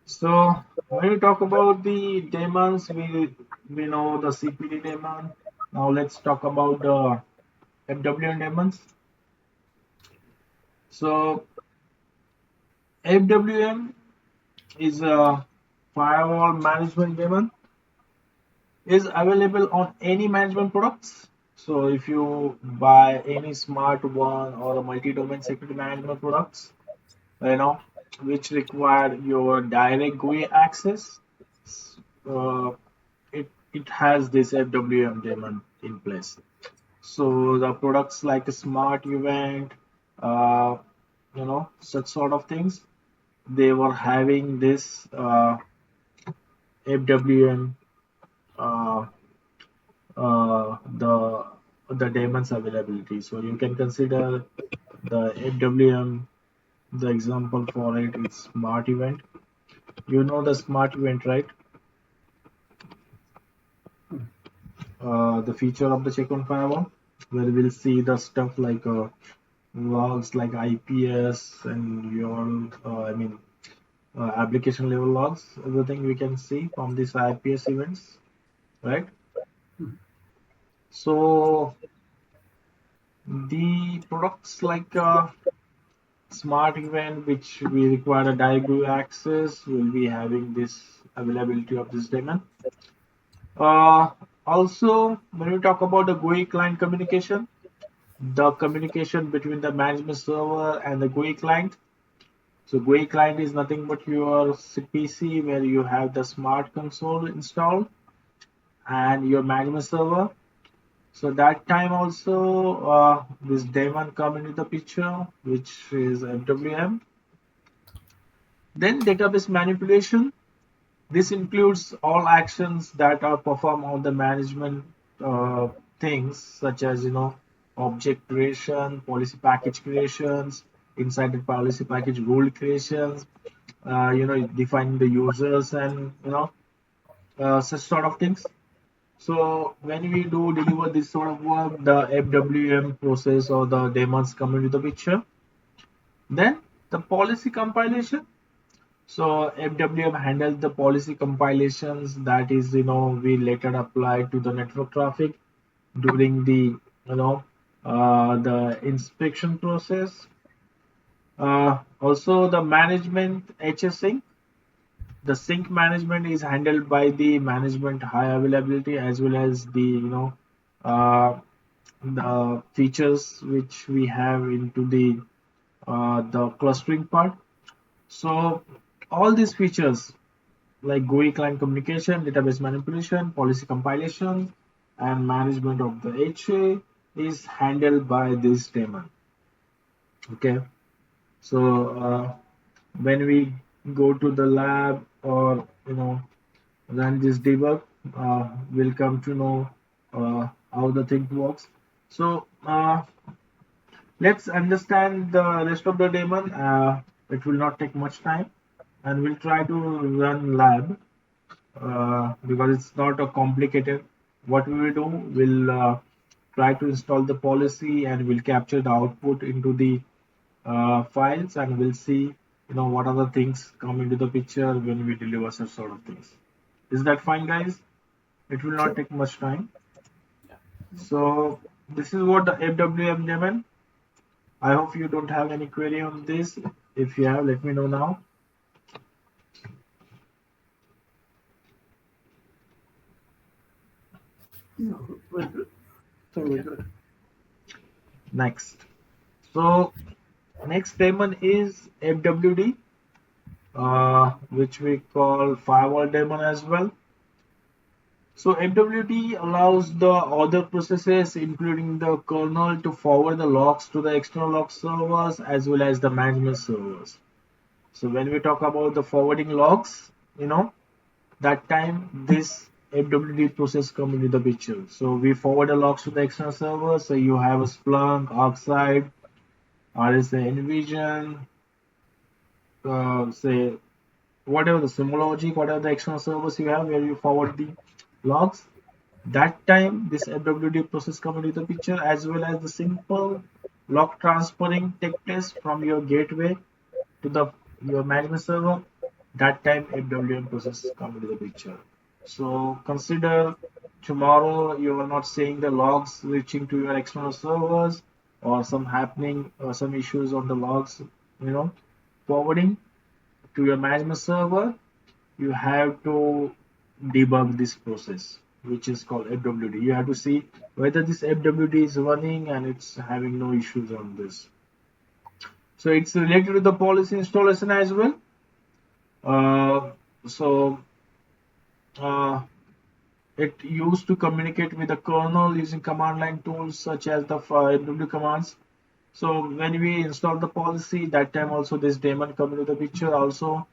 So when we talk about the daemons, we know the CPD daemon. Now let's talk about the FWM daemons. So FWM is a firewall management daemon. Is available on any management products. So if you buy any smart one or a multi-domain security management products, which require your direct GUI access, uh, it has this FWM daemon in place. So the products like a smart event, uh, such sort of things, they were having this FWM, uh, the daemons availability. So you can consider the FWM. The example for it is smart event. You know the smart event, right? The feature of the checkpoint firewall, where we'll see the stuff like logs like IPS and your, application level logs. Everything we can see from these IPS events, right? So the products like smart event, which we require a diagram access, will be having this availability of this daemon. Also, when we talk about the GUI client communication, the communication between the management server and the GUI client. So GUI client is nothing but your PC where you have the smart console installed and your management server. So that time also this daemon come into the picture, which is FWM. Then database manipulation. This includes all actions that are performed on the management things, such as object creation, policy package creations, inside the policy package rule creations, defining the users and such sort of things. So when we do deliver this sort of work, the FWM process or the daemons come into the picture. Then the policy compilation. So FWM handles the policy compilations that is, we later apply to the network traffic during the, the inspection process. Also the management HS sync. The sync management is handled by the management high availability as well as the, the features which we have into the clustering part. So all these features like GUI client communication, database manipulation, policy compilation, and management of the HA is handled by this daemon. Okay, so when we go to the lab or run this debug, we'll come to know how the thing works. So Let's understand the rest of the daemon. It will not take much time, and we'll try to run lab because it's not a complicated. What we will do, we'll try to install the policy and we'll capture the output into the files, and we'll see, what other things come into the picture when we deliver such sort of things. Is that fine, guys? It will not Sure. take much time. So this is what the FWM daemon. I hope you don't have any query on this. If you have, let me know now. No, we're good. Totally good. Next. So next daemon is FWD, which we call firewall daemon as well. So FWD allows the other processes, including the kernel, to forward the logs to the external log servers as well as the management servers. So when we talk about the forwarding logs, that time this FWD process come into the picture. So we forward the logs to the external server. So you have a Splunk, Oxide, RSA Envision, say whatever the Symbologic, whatever the external servers you have where you forward the logs. That time this FWD process come into the picture, as well as the simple log transferring take place from your gateway to the your management server. That time FWM process come into the picture. So consider tomorrow you are not seeing the logs reaching to your external servers, or some happening or some issues on the logs, forwarding to your management server. You have to debug this process, which is called FWD. You have to see whether this FWD is running and it's having no issues on this. So it's related to the policy installation as well. So uh, it used to communicate with the kernel using command line tools such as the FW commands. So when we install the policy, that time also this daemon come into the picture. Also,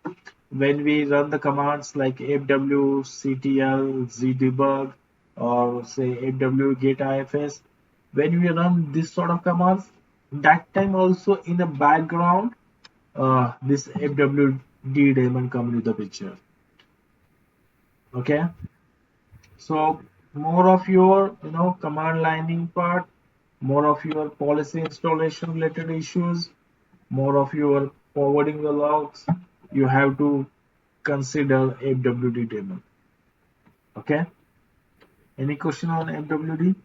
when we run the commands like fw ctl zdebug or say fw get ifs, when we run this sort of commands, that time also in the background, this fwd daemon come into the picture. Okay, so more of your command lining part, more of your policy installation related issues, more of your forwarding the logs, you have to consider FWD daemon. Okay. Any question on FWD?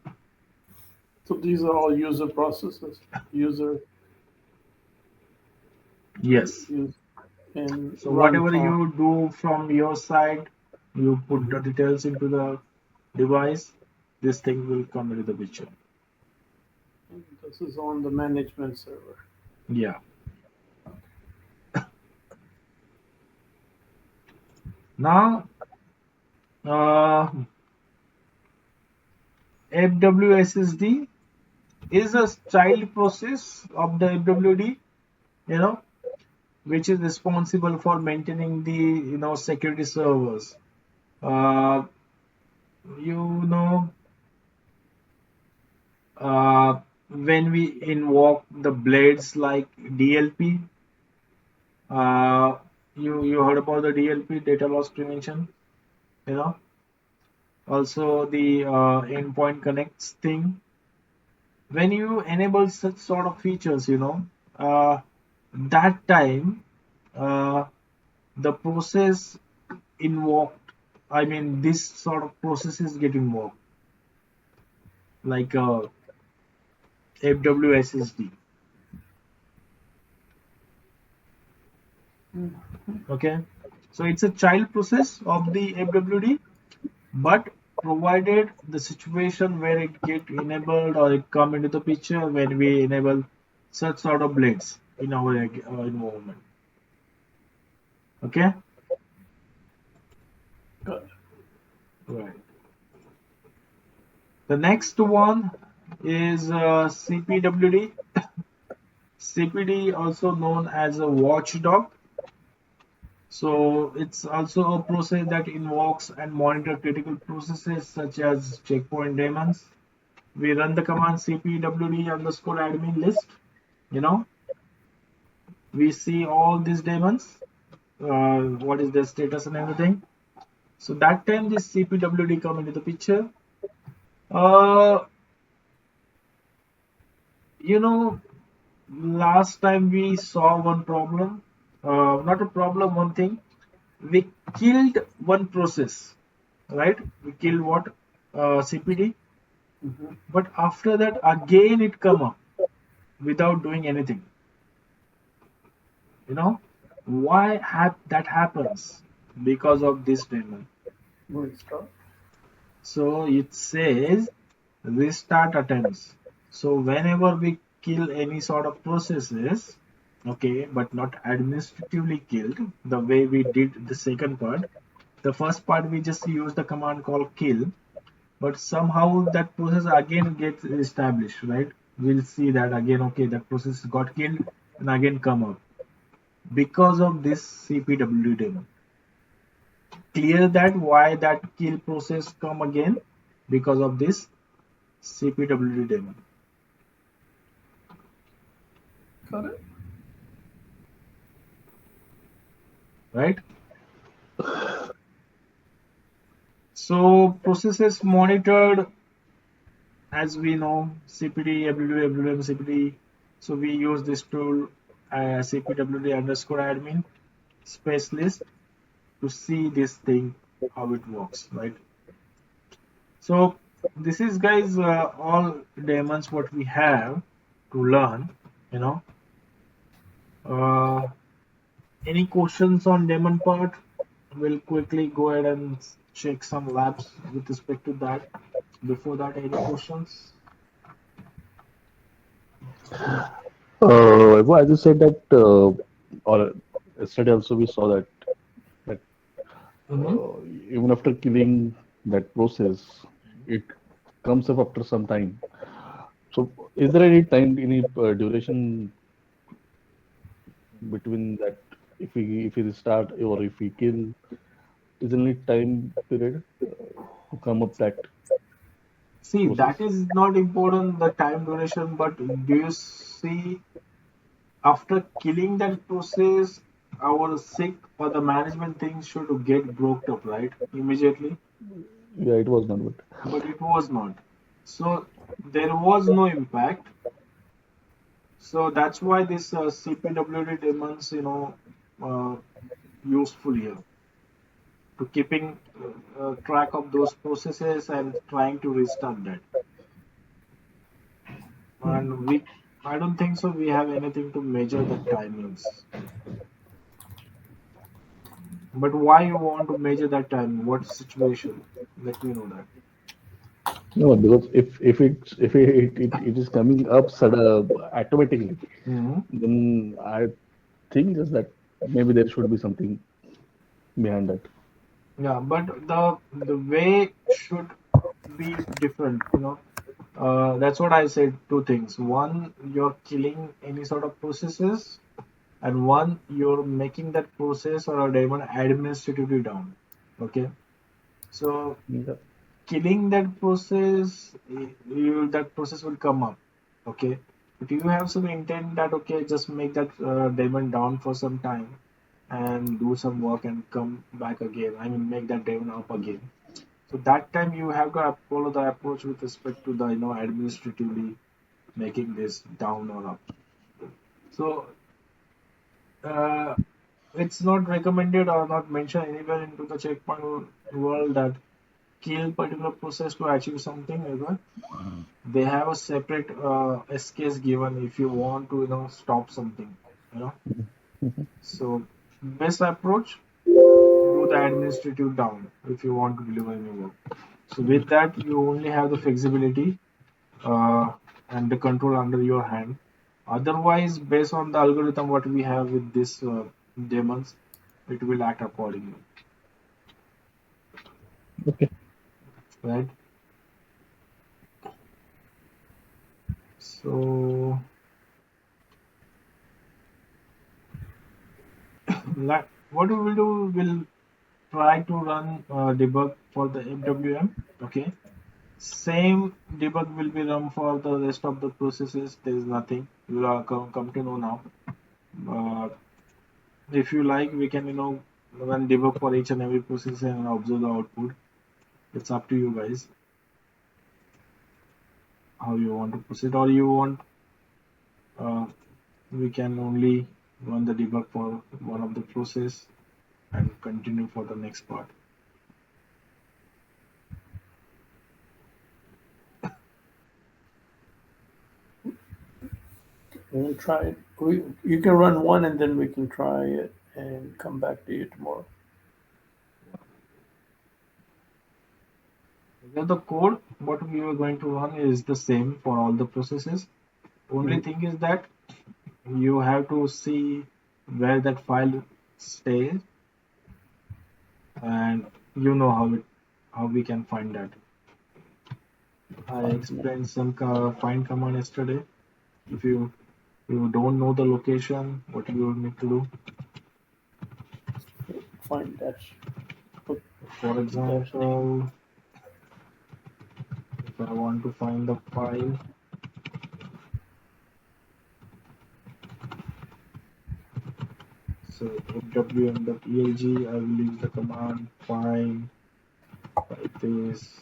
So these are all user processes. User Yes. use and So run whatever from. you do from your side, you put the details into the device, this thing will come into the picture. This is on the management server. Yeah. Now, FWSSD is a child process of the FWD, which is responsible for maintaining the security servers. Uh, you know when we invoke the blades like DLP, uh, you heard about the DLP, data loss prevention, you know. Also the endpoint connects thing. When you enable such sort of features, that time uh, the process invoked. I mean, this sort of processes get invoked like FWSSD. Okay, so it's a child process of the FWD, but provided the situation where it get enabled or it come into the picture when we enable such sort of blades in our environment. Okay, Good. right. The next one is CPWD. CPD, also known as a watchdog. So it's also a process that invokes and monitor critical processes such as checkpoint daemons. We run the command cpwd underscore admin list. You know, we see all these daemons, what is their status and everything. So that time this CPWD come into the picture. Uh, you know, last time we saw one problem, not a problem, one thing. We killed one process, right? We killed what? CPD. Mm-hmm. But after that, again it come up without doing anything. You know, why that happens? Because of this daemon. Restart. So it says restart attempts. So whenever we kill any sort of processes, okay, but not administratively killed, the way we did the second part. The first part we just use the command called kill, but somehow that process again gets established, right? We'll see that again, okay, that process got killed and again come up because of this CPW daemon. Clear that why that kill process come again because of this CPW daemon, Got it. right? So processes monitored, as we know, CPD, WWM, CPD. So we use this tool, CPWD underscore admin space list to see this thing how it works, right? So this is, guys, all daemons what we have to learn. You know, uh, any questions on daemon part? We'll quickly go ahead and check some labs with respect to that. Before that, any questions? Well, as you said that, or yesterday also we saw that Mm-hmm. even after killing that process, it comes up after some time. So, is there any time, any duration between that? If we restart or if we kill, is there any time period to come up that See, process? that is not important, the time duration, but do you see after killing that process, our sick or the management things should get broke up, right? Immediately, Yeah, it was not, but but it was not. So there was no impact. So that's why this CPWD demands, uh, useful here to keeping track of those processes and trying to restart that. And I don't think so. We have anything to measure the timings. But why you want to measure that time? What situation? Let me know that. no, because if it is coming up automatically, Hmm. then I think just that maybe there should be something behind that. Yeah, but the way should be different. That's what I said. Two things. One, you're killing any sort of processes, and one, you're making that process or a daemon administratively down. Okay, so Yeah. killing that process, that process will come up. Okay, but you have some intent that, okay, just make that daemon down for some time and do some work and come back again. I mean, make that daemon up again. So that time you have to follow the approach with respect to the, administratively making this down or up. So uh, it's not recommended or not mentioned anywhere into the checkpoint world that kill particular process to achieve something ever. They have a separate SKS given if you want to, stop something. You know, so best approach, do the administrative down if you want to deliver any work. So with that, you only have the flexibility and the control under your hand. Otherwise, based on the algorithm what we have with this daemons, it will act accordingly, Okay. right? So, like, what we will do, we'll try to run debug for the MWM. Okay, Same debug will be run for the rest of the processes. There is nothing. You will come to know now. If you like, we can run debug for each and every process and observe the output. It's up to you guys how you want to proceed, or you want uh, we can only run the debug for one of the process and continue for the next part. We'll try it. You can run one and then we can try it and come back to you tomorrow. The code what we are going to run is the same for all the processes. Only thing is that you have to see where that file stays, and you know how we can find that. I explained some find command yesterday. If you don't know the location, what you need to do. Find that. For example, if I want to find the file, so fwm.elg, I will use the command find like this.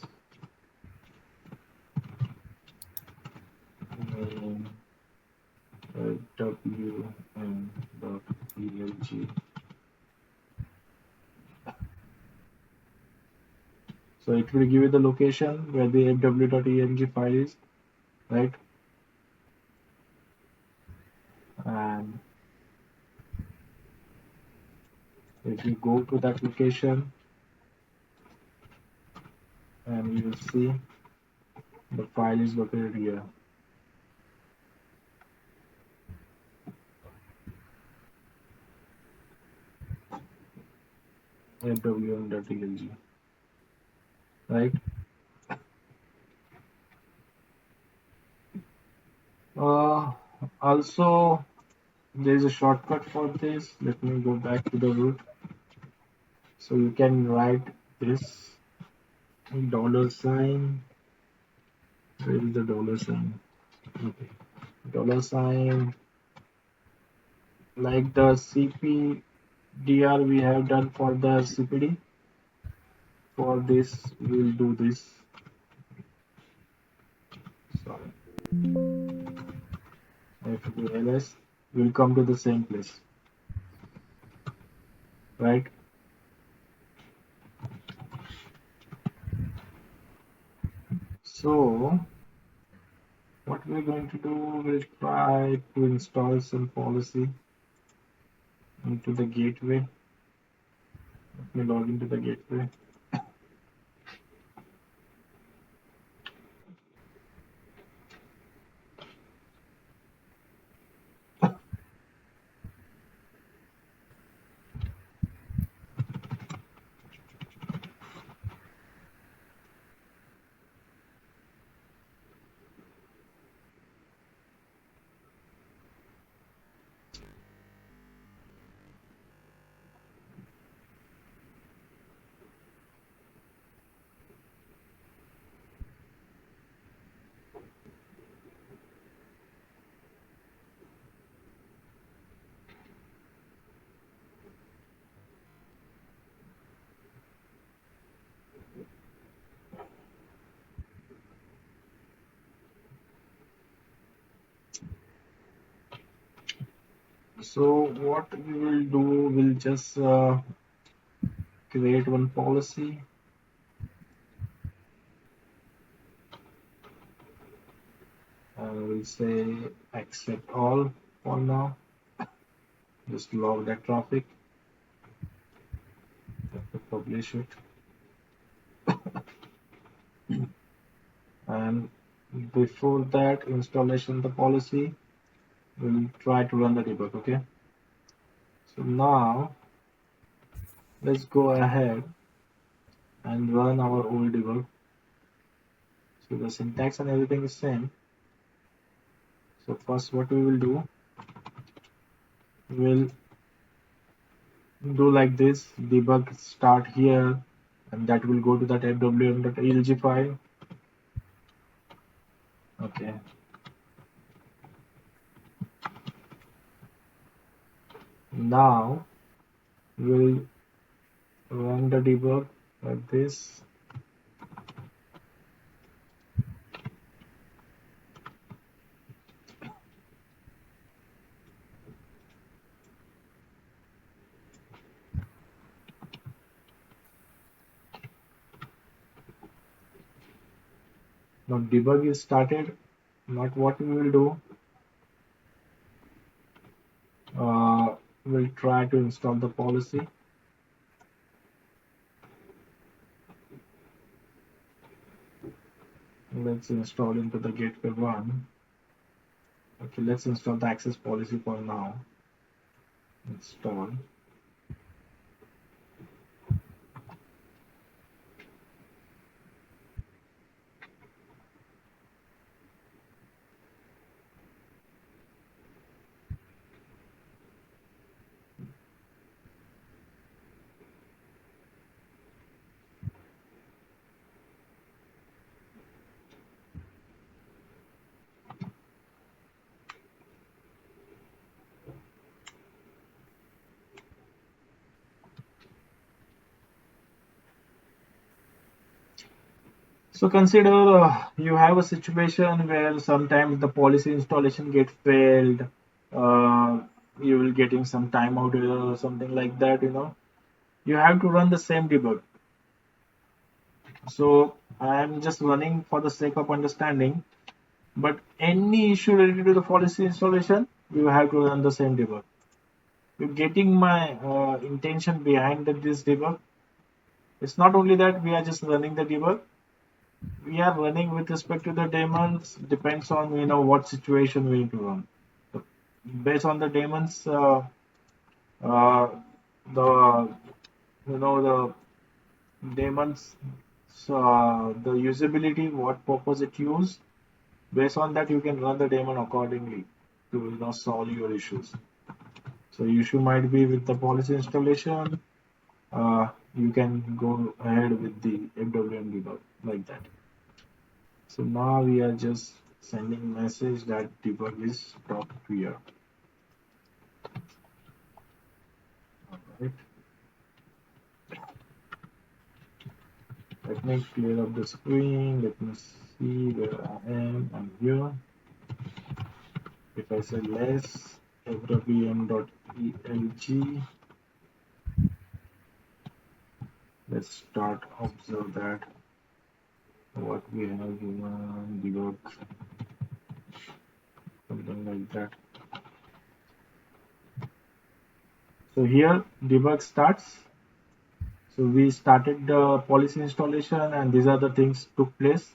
fwm.elg. So it will give you the location where the fw.elg file is, right? And if you go to that location, and you will see the file is located here. fwm.elg, right? Also, there is a shortcut for this. Let me go back to the root. So you can write this $sign. Where is the $sign? Okay. $sign, like the cpdr we have done for the cpd. For this, we'll do this. Sorry. If we do ls, we'll come to the same place, right? So what we're going to do, we'll try to install some policy into the gateway. Let me log into the gateway. So what we will do, we'll just create one policy. We'll say accept all for now. Just log that traffic. Have to publish it. And before that installation of the policy, we'll try to run the debug. Okay. So now let's go ahead and run our old debug. So the syntax and everything is same. So first what we will do, we'll do like this, debug start here, and that will go to that fwm.elg file. Okay. Now we'll run the debug like this. Now debug is started. Not what we will do. We'll try to install the policy. Let's install into the gateway one. Okay, let's install the access policy for now. Install. So consider you have a situation where sometimes the policy installation get failed. Uh, you will getting some timeout error or something like that. You have to run the same debug. So I am just running for the sake of understanding. But any issue related to the policy installation, you have to run the same debug. You're getting my intention behind this debug. It's not only that we are just running the debug. We are running with respect to the daemons. Depends on what situation we need to run. So based on the daemons, uh, the the daemons, the usability, what purpose it use. Based on that, you can run the daemon accordingly to solve your issues. So issue might be with the policy installation. You can go ahead with the FWM debug like that. So now we are just sending message that debug is stopped here. Alright. Let me clear up the screen. Let me see where I am. I'm here. If I say less fwm.elg, let's start observe that what we have given debug, something like that. So here debug starts. So we started the policy installation and these are the things took place.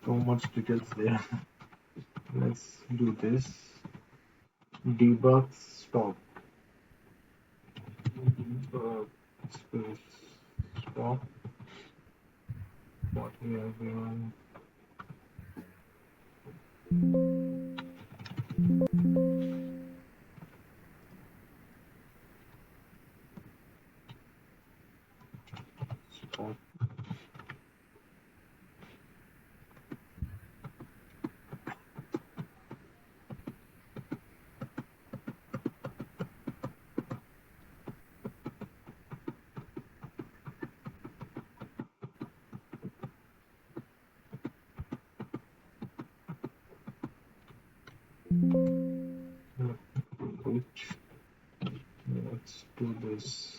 So much details there. Let's do this. Debug stop. Debug space stop. What we are doing. Stop. Which let's do this.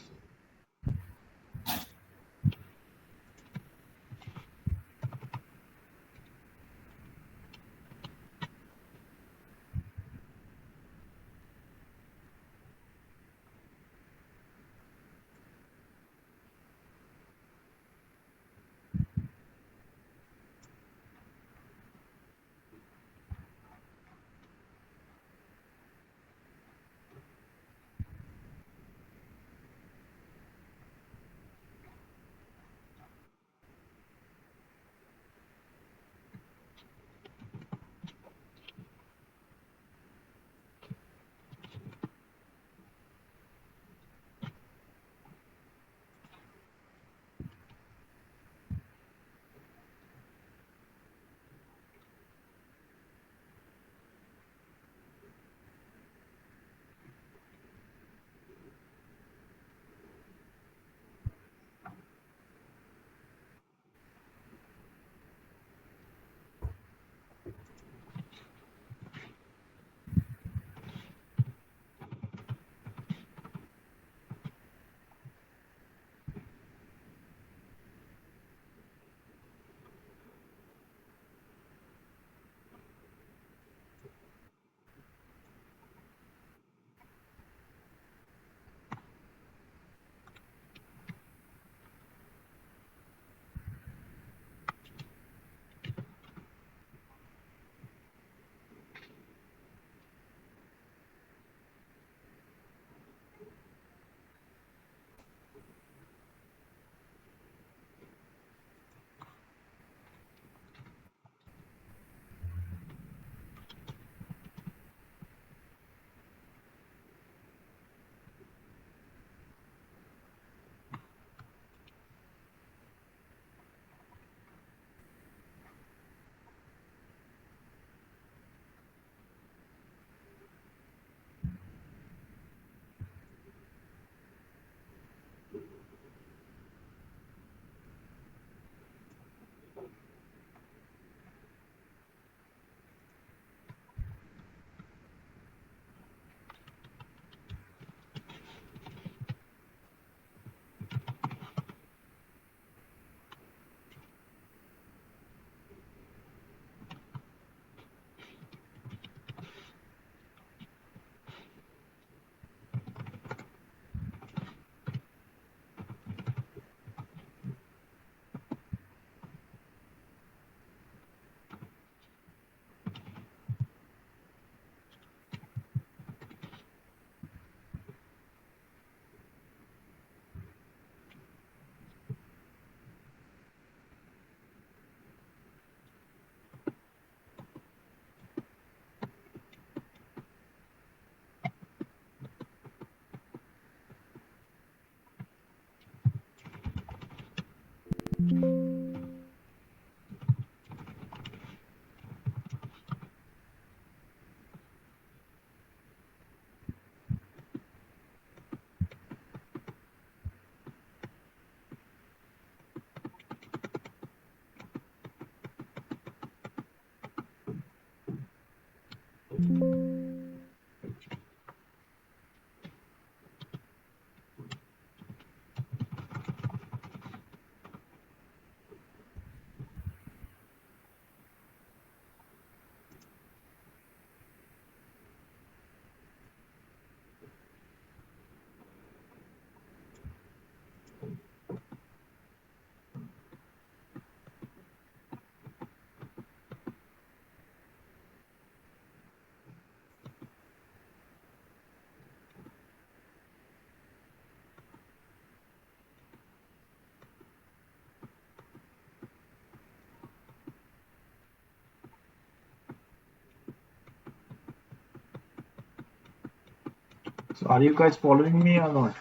So are you guys following me or not?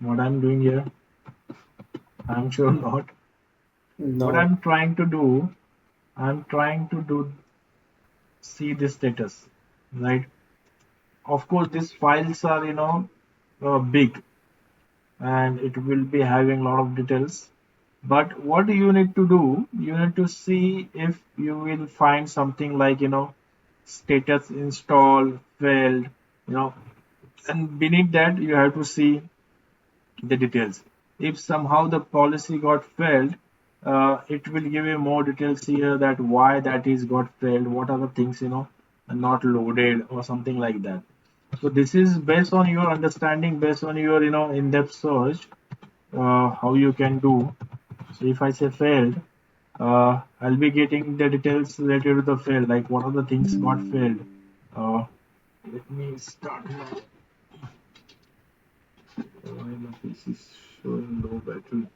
What I'm doing here? I'm sure not. What No. I'm trying to do see the status, right? Of course, these files are big, and it will be having a lot of details. But what do you need to do? You need to see if you will find something like status install failed, and beneath that you have to see the details. If somehow the policy got failed, it will give you more details here that why that is got failed, what are the things are not loaded or something like that. So this is based on your understanding, based on your in-depth search, how you can do. So if I say failed, I'll be getting the details related to the fail, like what are the things got failed. Uh, Let me start now. Why my PC is showing low battery?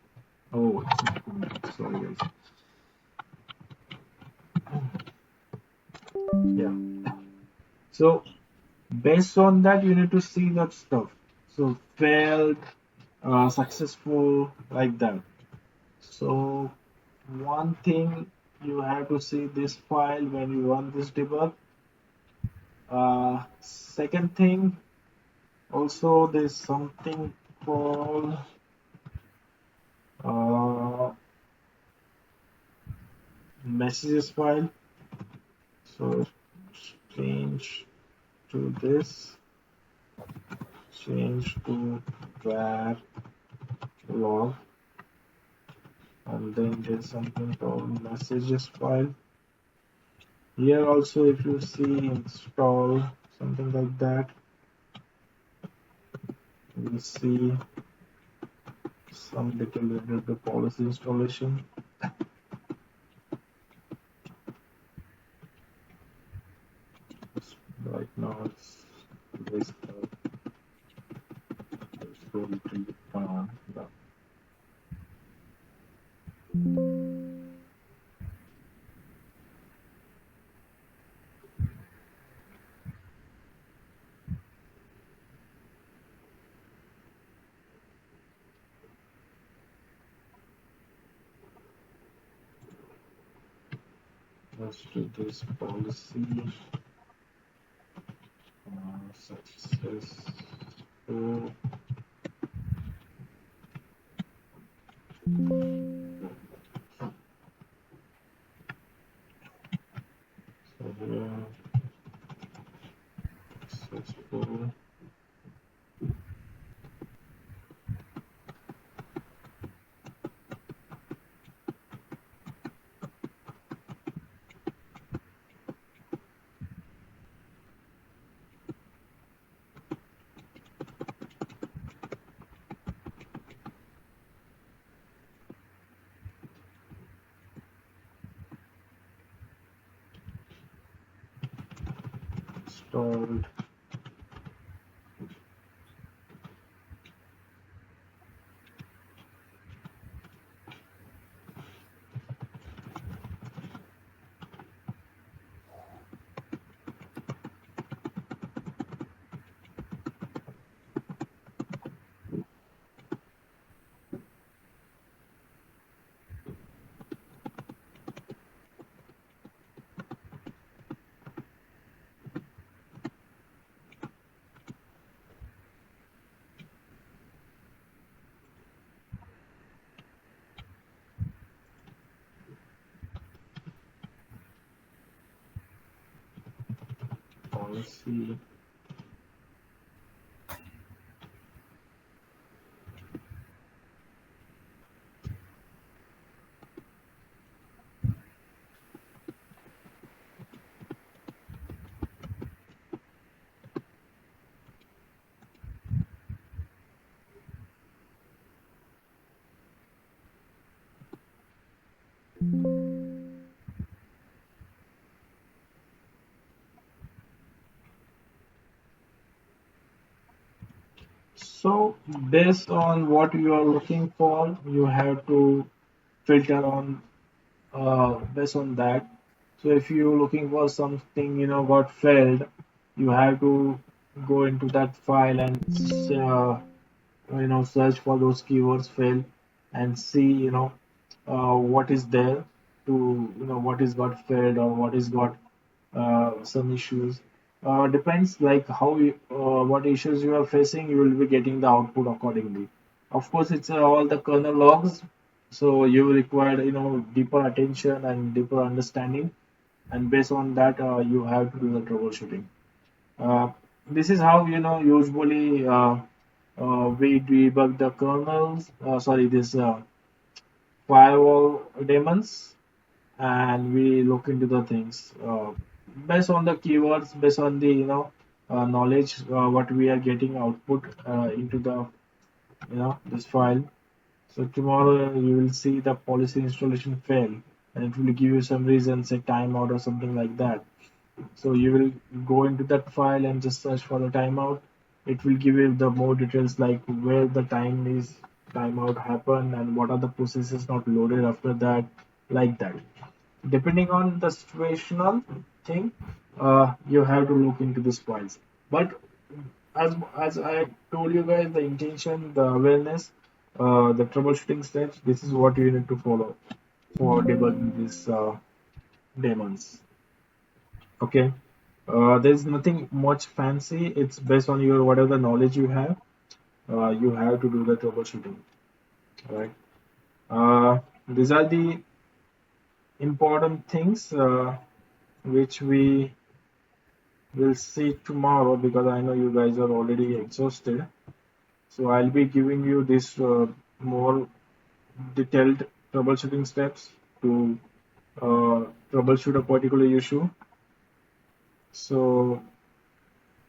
Oh, sorry guys. Yeah. So based on that, you need to see that stuff. So failed, successful, like that. So one thing you have to see this file when you run this debug. Second thing, also there's something called uh, messages file. So change to this, change to var log, and then there's something called messages file. Here also, if you see install something like that, you will see some detail related to policy installation. Right now it's this slowly to down. Let's do this policy successful. So here successful. Installed. Policy. So based on what you are looking for, you have to filter on based on that. So if you're looking for something got failed, you have to go into that file and search for those keywords fail and see what is there to what is got failed or what is got some issues. Depends like how what issues you are facing, you will be getting the output accordingly. Of course, it's all the kernel logs, so you require deeper attention and deeper understanding, and based on that, you have to do the troubleshooting. Uh, this is how usually we debug the kernels. Sorry, this firewall daemons, and we look into the things based on the keywords, based on the knowledge what we are getting output into the this file. So tomorrow you will see the policy installation fail, and it will give you some reason, say timeout or something like that. So you will go into that file and just search for the timeout. It will give you the more details like where the timeout happened and what are the processes not loaded after that, like that. Depending on the situational thing, you have to look into these files. But as I told you guys, the intention, the awareness, the troubleshooting steps, this is what you need to follow for debugging these daemons. Okay. There's nothing much fancy. It's based on your whatever knowledge you have. You have to do the troubleshooting, right? These are the important things which we will see tomorrow, because I know you guys are already exhausted. So I'll be giving you this more detailed troubleshooting steps to troubleshoot a particular issue. So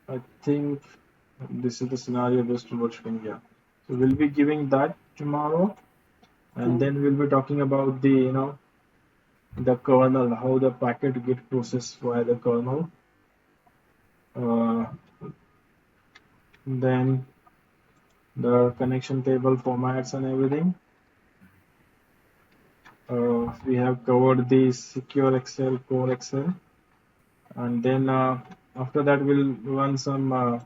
I think this is the scenario based troubleshooting. Yeah. So we'll be giving that tomorrow, and then we'll be talking about the the kernel, how the packet get processed via the kernel. Uh, then the connection table formats and everything. We have covered the SecureXL, CoreXL, and then after that we'll run some uh,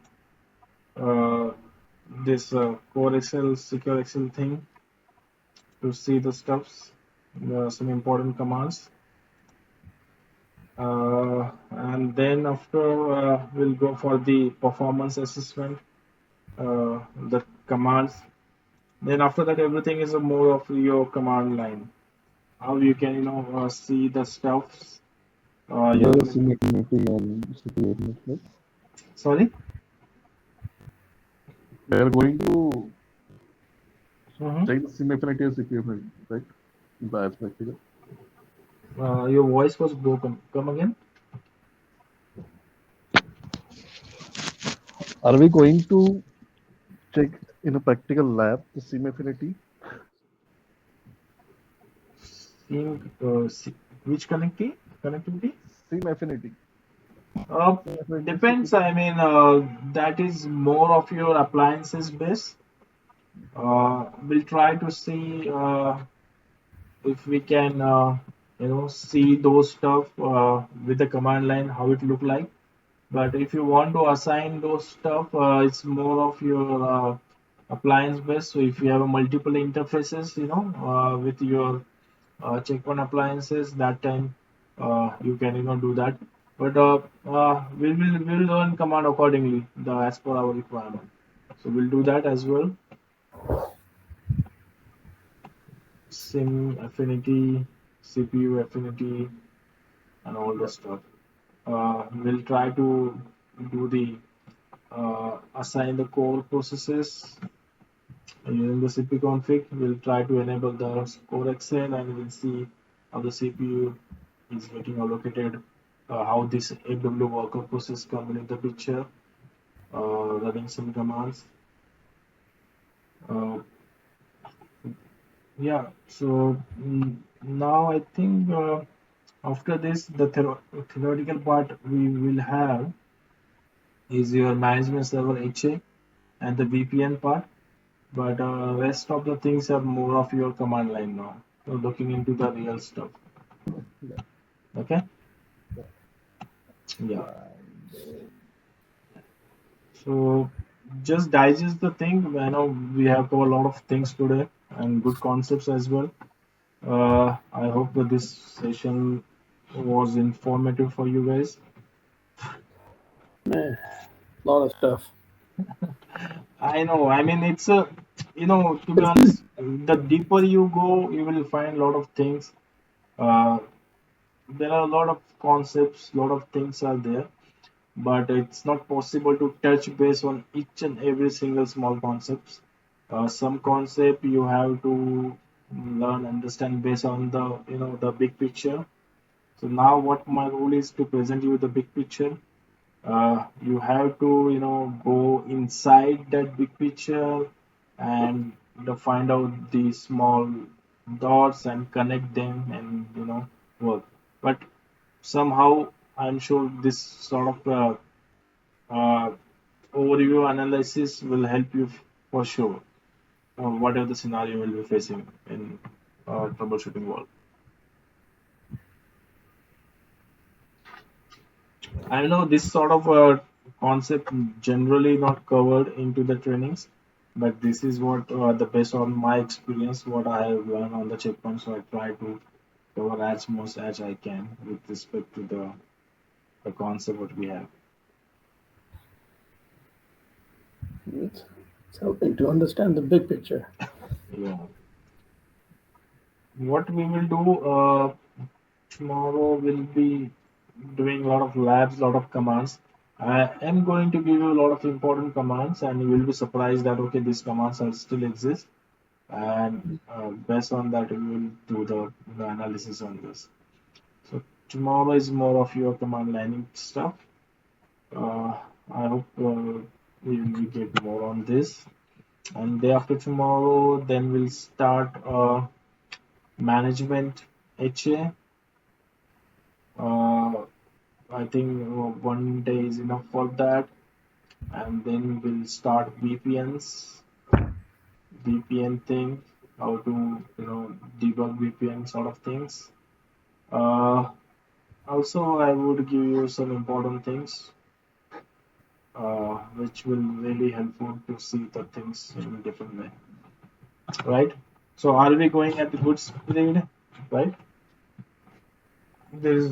this CoreXL, SecureXL thing to see the stuffs, some important commands. And then after we'll go for the performance assessment, the commands. Then after that, everything is a more of your command line. How you can see the stuffs. The You're gonna SIM affinity and CPU affinity. sorry. We are going to Mm-hmm. check the SIM affinity and CPU affinity, right? That's practical. Your voice was broken. Come again. Are we going to check in a practical lab the SIM affinity? Seeing which connectivity? SIM affinity. Uh, SIM affinity and depends. CPU. I mean, that is more of your appliances base. We'll try to see if we can see those stuff with the command line how it look like. But if you want to assign those stuff, it's more of your appliance based. So if you have a multiple interfaces with your checkpoint appliances, that time you can do that. But we'll learn command accordingly as per our requirement. So we'll do that as well. Sim affinity, CPU affinity, and all the Yeah. stuff. We'll try to do the assign the core processes using the CP config. We'll try to enable the CoreXL, and we'll see how the CPU is getting allocated, how this AW worker process come in the picture, running some commands. Uh, yeah, so now I think after this, the theoretical part we will have is your management server HA and the VPN part, but rest of the things are more of your command line now. So looking into the real stuff. Yeah. Okay. Yeah. Yeah. And So just digest the thing. I know we have covered a lot of things today and good concepts as well. I hope that this session was informative for you guys. Man, a lot of stuff. I know. I mean, it's a, to be honest, the deeper you go, you will find a lot of things. Uh, there are a lot of concepts, a lot of things are there, but it's not possible to touch base on each and every single small concepts. Some concept you have to learn, understand based on the, the big picture. So now what my role is to present you the big picture. You have to go inside that big picture and find out the small dots and connect them and work. But somehow I'm sure this sort of uh, overview analysis will help you for sure, whatever the scenario you will be facing in troubleshooting world. I know this sort of concept generally not covered into the trainings, but this is what the based on my experience, what I have learned on the checkpoint. So I try to cover as much as I can with respect to the concept what we have. It's helping to understand the big picture. Yeah. What we will do tomorrow will be doing a lot of labs, a lot of commands. I am going to give you a lot of important commands, and you will be surprised that okay, these commands are still exist, and based on that, we will do the analysis on this. So tomorrow is more of your command lining stuff. Uh, I hope we will get more on this. And day after tomorrow, then we'll start management HA. Uh, I think one day is enough for that, and then we'll start VPN thing, how to debug VPN sort of things. Uh, Also, I would give you some important things, which will really helpful to see the things in a different way, right? So, are we going at a good speed, right? There is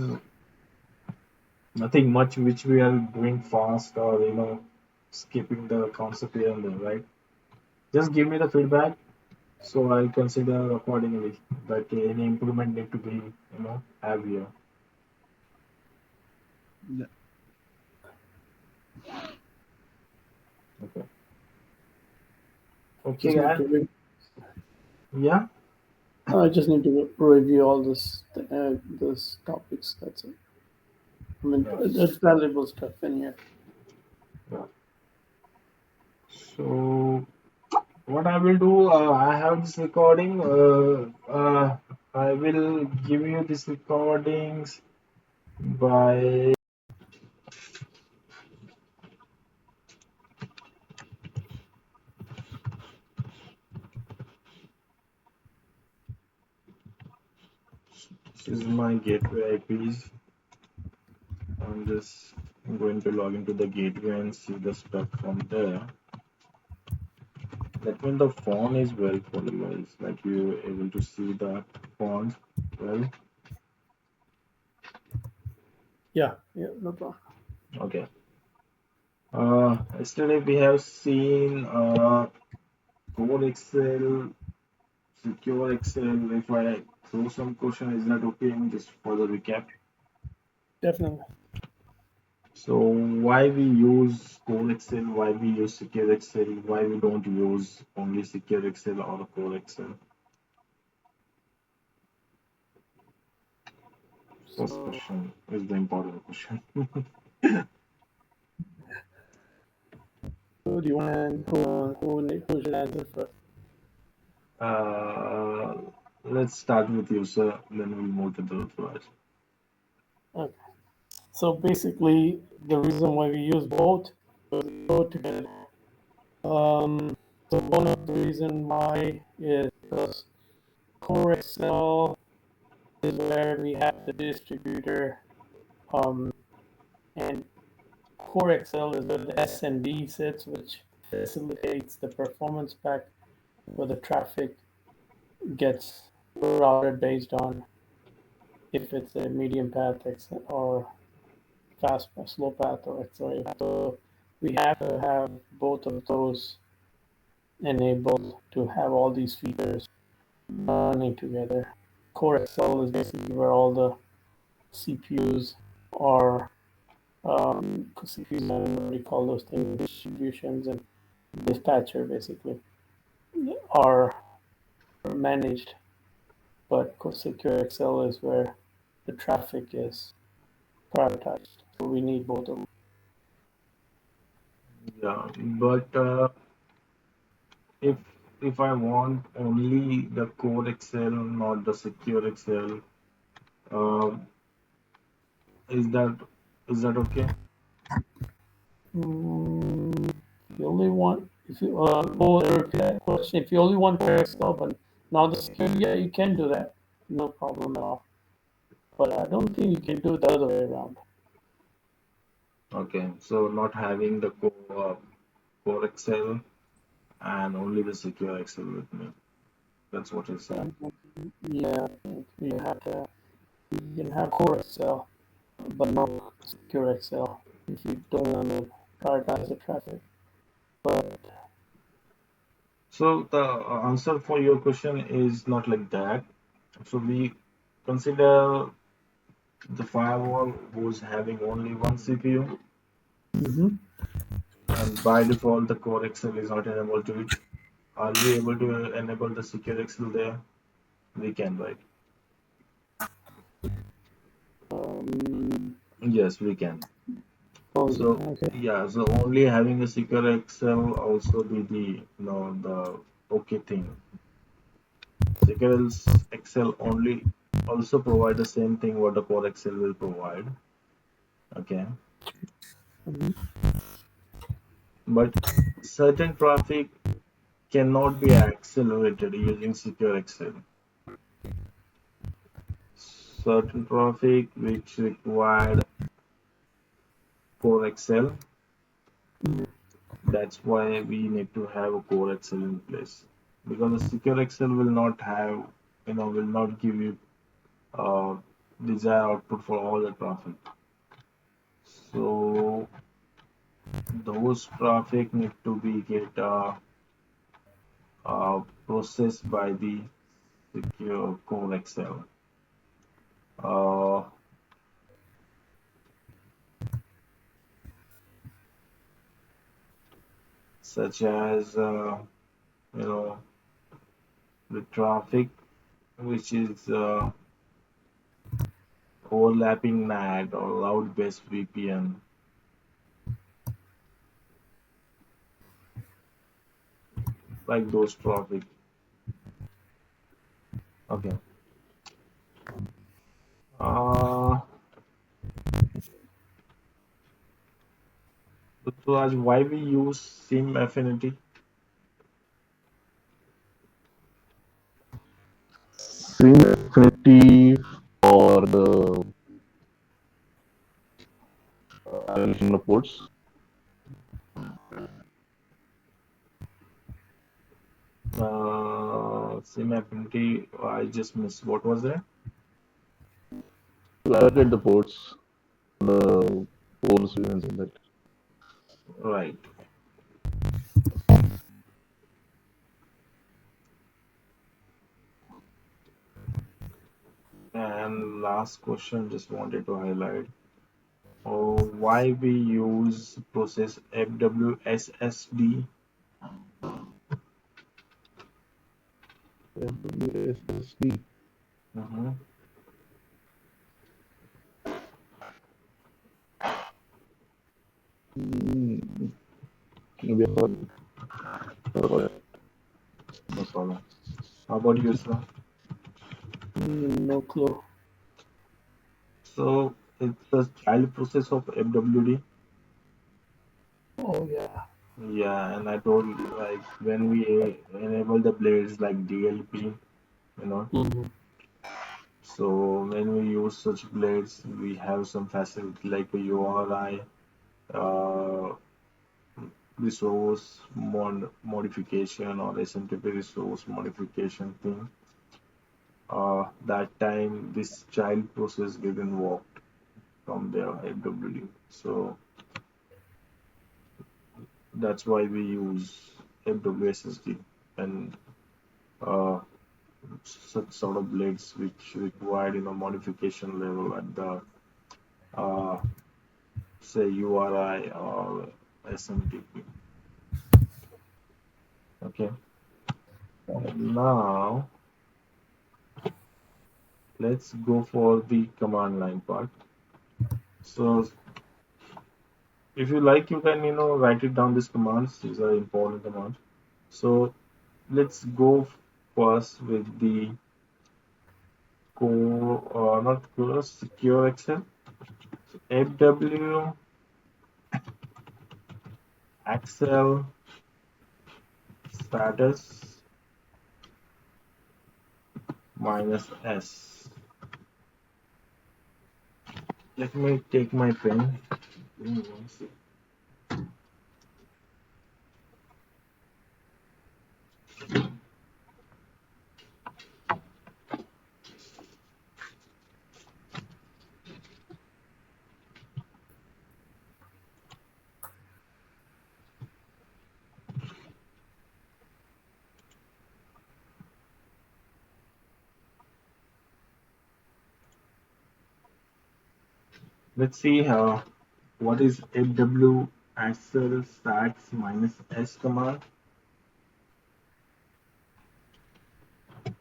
nothing much which we are doing fast or skipping the concept here and there, right? Just give me the feedback, so I'll consider accordingly that any improvement need to be have here. Yeah. Okay. Okay, Just need guys. to Yeah. I just need to review all this topics. That's it. I mean, Yeah. there's valuable stuff in here. Yeah. So what I will do, I have this recording. I will give you these recordings by this is my gateway IPs. I'm just going to log into the gateway and see the stuff from there. That means the font is well for you guys, like you're able to see the font well. Yeah, no problem. Okay. Yesterday we have seen CoreXL, SecureXL. If I throw some question, is that okay? Just for the recap. Definitely. So why we use CoreXL? Why we use SecureXL? Why we don't use only SecureXL or CoreXL? First So, question is the important question. who do you want? Who should answer first? uh, let's start with you, sir. Then we'll move to the third. Okay. So basically, the reason why we use both is they go together. So one of the reason why is because CoreXL is where we have the distributor, and CoreXL is where the SND sits, which facilitates the performance pack where the traffic gets routed based on if it's a medium path or fast slow path or accelerated. So we have to have both of those enabled to have all these features running together. CoreXL is basically where all the CPUs are CPUs, I don't know what you call those things, distributions and dispatcher basically are managed, but SecureXL is where the traffic is prioritized. So we need both of them. Yeah, but if if I want only the core Excel, not the secure Excel, uh, is that is that okay? If you only want, if you repeat that question, if you only want XL, but not the security, yeah, you can do that, no problem at all. But I don't think you can do it the other way around. Okay, so not having the core Excel and only the secure Excel with me. That's what you're saying. Yeah, you have to. You can have core XL, but not secure XL if you don't want to prioritize the traffic. But So the answer for your question is not like that. So we consider the firewall who's having only one CPU, mhm. and by default the core Excel is not enabled to it. Are we able to enable the secure Excel there? We can, right? um, Yes, we can. oh So yeah, okay. yeah, so only having a secure Excel also be the the okay thing. Secure Excel only also provide the same thing what the core Excel will provide. Okay, Mhm. but certain traffic cannot be accelerated using secure Excel. Certain traffic which required core Excel. That's why we need to have a core Excel in place, because the secure Excel will not have, will not give you uh, desired output for all the traffic. So those traffic need to be get processed by the secure core Excel. Uh, Such as you know the traffic which is overlapping NAT or route-based VPN, like those traffic. Okay. Uh, so as why we use SIM affinity? Same affinity for the allocation of ports. SIM affinity. I just missed. What was that? To allocate the ports, the ports and that. Right. And last question, just wanted to highlight. Why we use process FWSSD? FWSSD. Mm-hmm. Mm, maybe I thought about it. No problem. How about you, sir? No clue. So it's a child process of FWD. Oh yeah. Yeah, and I told like when we enable the blades like DLP, Mhm. so when we use such blades, we have some facility like a URI uh, resource modification or SMTP resource modification thing. That time this child process get invoked from their FWD. So that's why we use FWSSD and uh, such sort of blades which required modification level at the uh, say URI or SMTP. Okay, now let's go for the command line part. So if you like, you can write it down. These commands, these are important commands. So let's go first with the core, not core, SecureXL. FW Axel status minus S. Let me take my pen. Give me one sec. Let's see how what is FW Axel stats minus S command.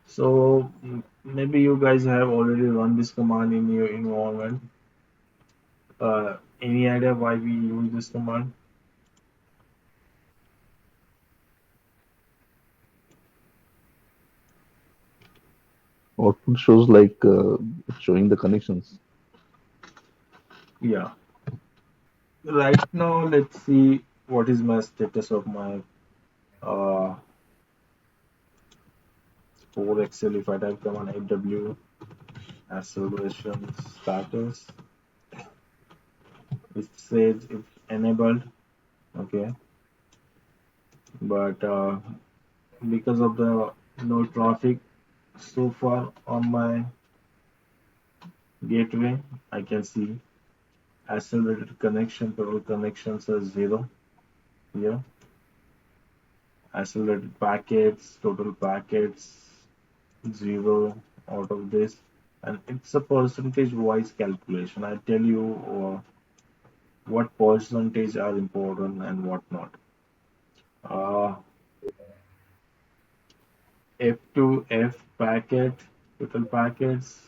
So maybe you guys have already run this command in your environment. Any idea why we use this command? Output shows like it's showing the connections. Yeah. Right now, let's see what is my status of my uh, CoreXL. If I type command AW acceleration status, it says it's enabled. Okay, but because of the no traffic so far on my gateway, I can see accelerated connection, total connections are 0 here. Accelerated packets, total packets 0 out of this, and it's a percentage wise calculation. I tell you what percentage are important and what not. Uh, F2F packet, total packets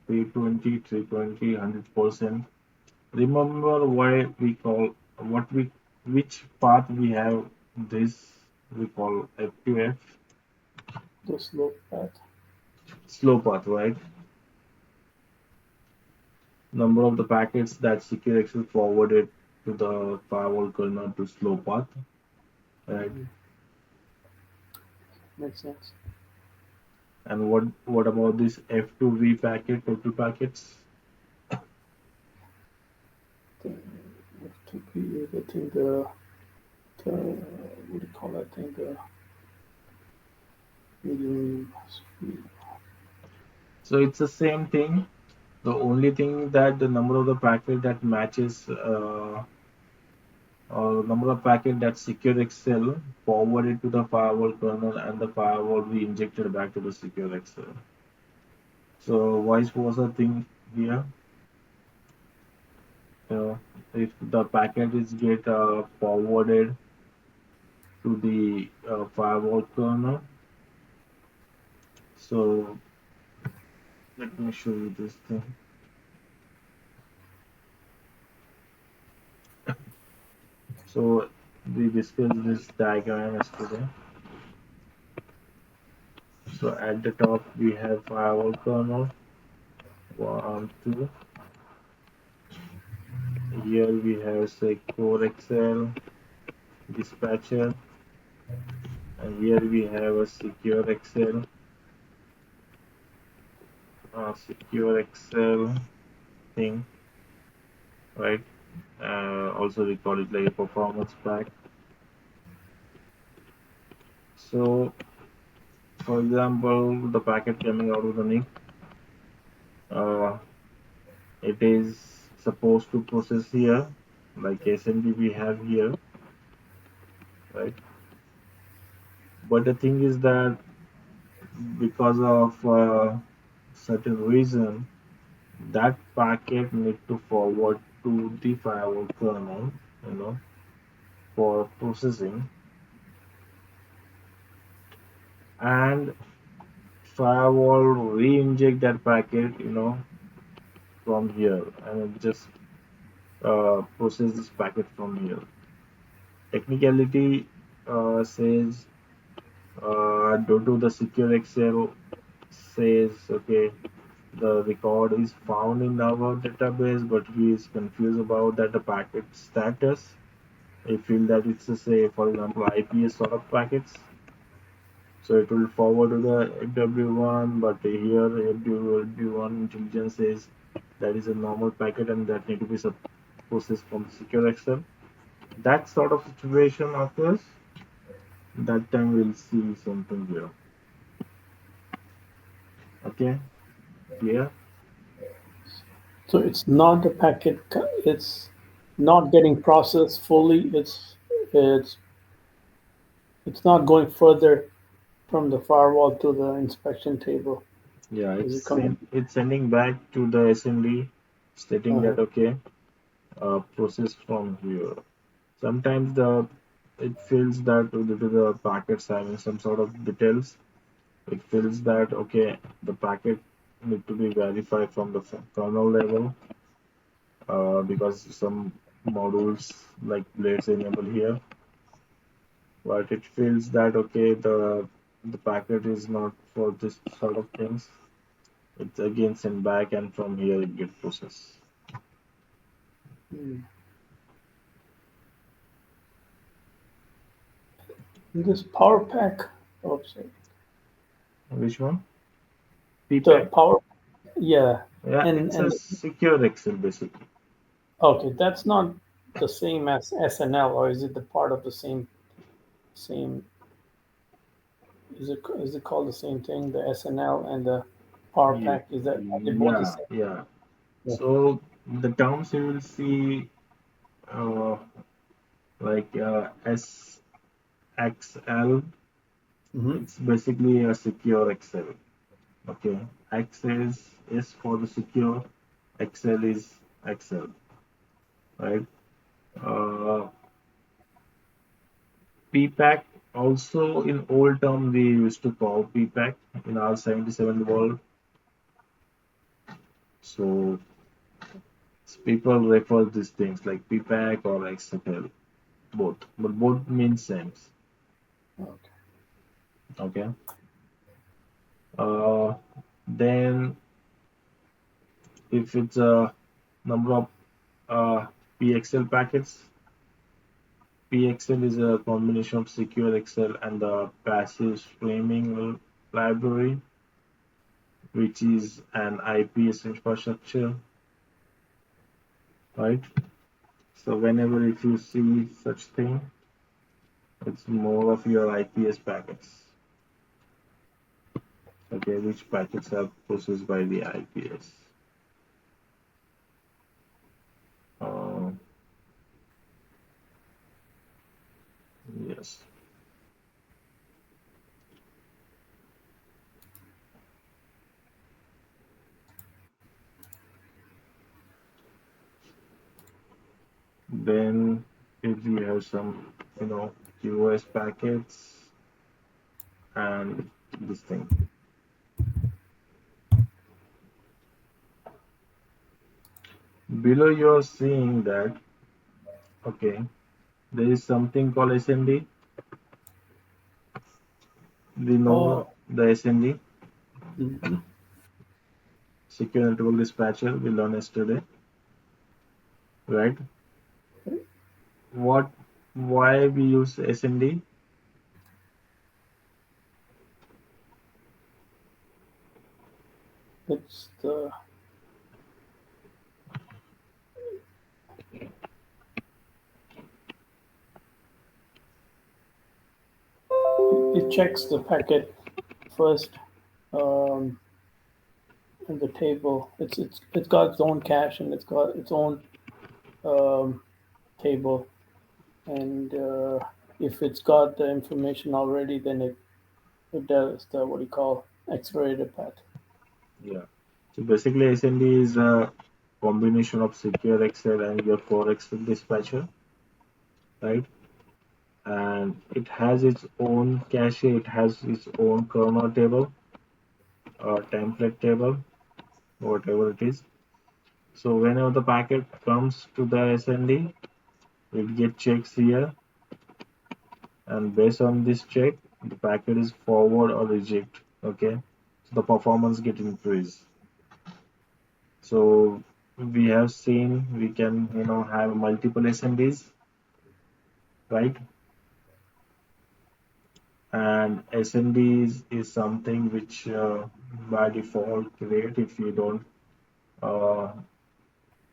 320, 320, 100%. Remember why we call what we which path we have this we call F2F The slope path. slow path, right? Number of the packets that SecureXL forwarded to the firewall kernel to slow path, right? Makes sense. And what about this F2V packet, total packets? To be, I think the what do you call that thing? The medium speed. So it's the same thing. The only thing that the number of the packet that matches or number of packet that SecureXL forwarded to the firewall kernel and the firewall re-injected back to the SecureXL. So vice versa thing here. If the packet is get forwarded to the firewall kernel, so let me show you this thing. So we discussed this diagram yesterday. So at the top we have firewall kernel, 1, 2. Here we have say CoreXL dispatcher, and here we have a SecureXL thing, right? Also we call it like a performance pack. So for example, the packet coming out of the NIC, uh, it is supposed to process here, like SMD we have here, right? But the thing is that because of certain reason, that packet need to forward to the firewall kernel, you know, for processing, and firewall re-inject that packet, from here, and it just process this packet from here. Technicality says due to the SecureXL says okay, the record is found in our database, but he is confused about that the packet status. I feel that it's a say, for example, IPS sort of packets. So it will forward to the FW1, but here FW1 intelligence says that is a normal packet and that need to be processed from SecureXL. That sort of situation occurs. That time we'll see something here. Okay, clear? So it's not the packet. It's not getting processed fully. It's it's not going further from the firewall to the inspection table. Yeah, Is it coming? it's sending back to the SMD stating Uh-huh. that okay, process from here. Sometimes the it feels that due to the packets having some sort of details, it feels that okay, the packet need to be verified from the kernel level, because some modules like blades enable here, but it feels that okay, the packet is not for this sort of things. It's again sent back, and from here it gets processed. Hmm. This power pack. Oops. Which one? The PPAC? power. Yeah, Yeah, and it's a and secure Excel basically. okay, that's not the same as SNL, or is it the part of the same? Is it called the same thing? The SNL and the power Ye- pack. Is that are they both the Yeah, same? yeah. Yeah. So the terms you will see, uh, like SXL, Mm-hmm. it's basically a secure Excel. Okay, X is for the secure, Excel is Excel, right? Uh, PPAC also in old term we used to call PPAC in our 77 world. So people refer these things like PPAC or XFL, both, but both mean same. Okay. Okay. Uh, then if it's a number of PXL packets, PXL is a combination of secure Excel and the passive streaming library, which is an IPS infrastructure, right? So whenever if you see such thing, it's more of your IPS packets, okay, which packets are processed by the IPS. Uh, yes. Then if we have some, QoS packets and this thing. Below you're seeing that, okay, there is something called SND. We know Oh. the SND, Mm-hmm. Secure Network Dispatcher, we learned yesterday, right? What, why we use SND? It's the it checks the packet first in the table. It's got its own cache and it's got its own um, table, and if it's got the information already, then it does the what do you call accelerated path. Yeah. So basically, SND is a combination of SecureXL and your CoreXL dispatcher, right? And it has its own cache, it has its own kernel table or template table, whatever it is. So whenever the packet comes to the SND, it gets checks here, and based on this check, the packet is forward or reject. Okay, so the performance get increased. So we have seen we can have multiple SNDs, right? And SNDs is something which by default create if you don't uh,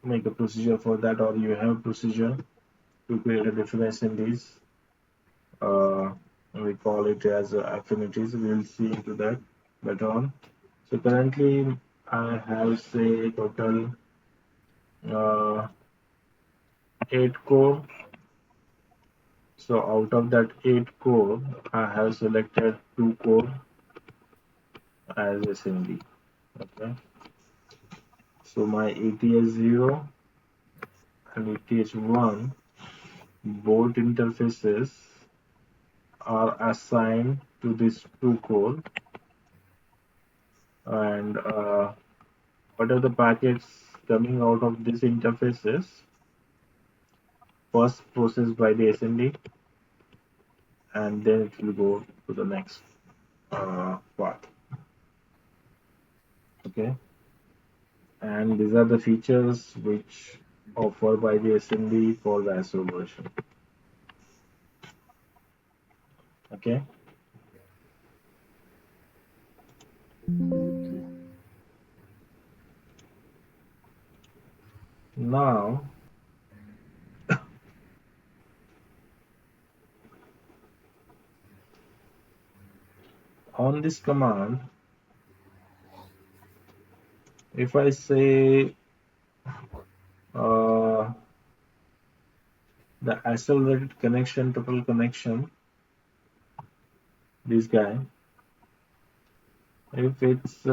make a procedure for that, or you have procedure to create a different SNDs. Uh, we call it as affinities. We will see into that later on. So currently I have say total uh, 8 core. So out of that 8 core, I have selected 2 core as SND. Okay. So my ATS0 and ATS1 both interfaces are assigned to this 2 core, and what are the packets coming out of these interfaces first processed by the SND, and then it will go to the next path. Okay, and these are the features which offered by the SND for the ISO version. Okay, now on this command, if I say uh, the accelerated connection, total connection, this guy, if it's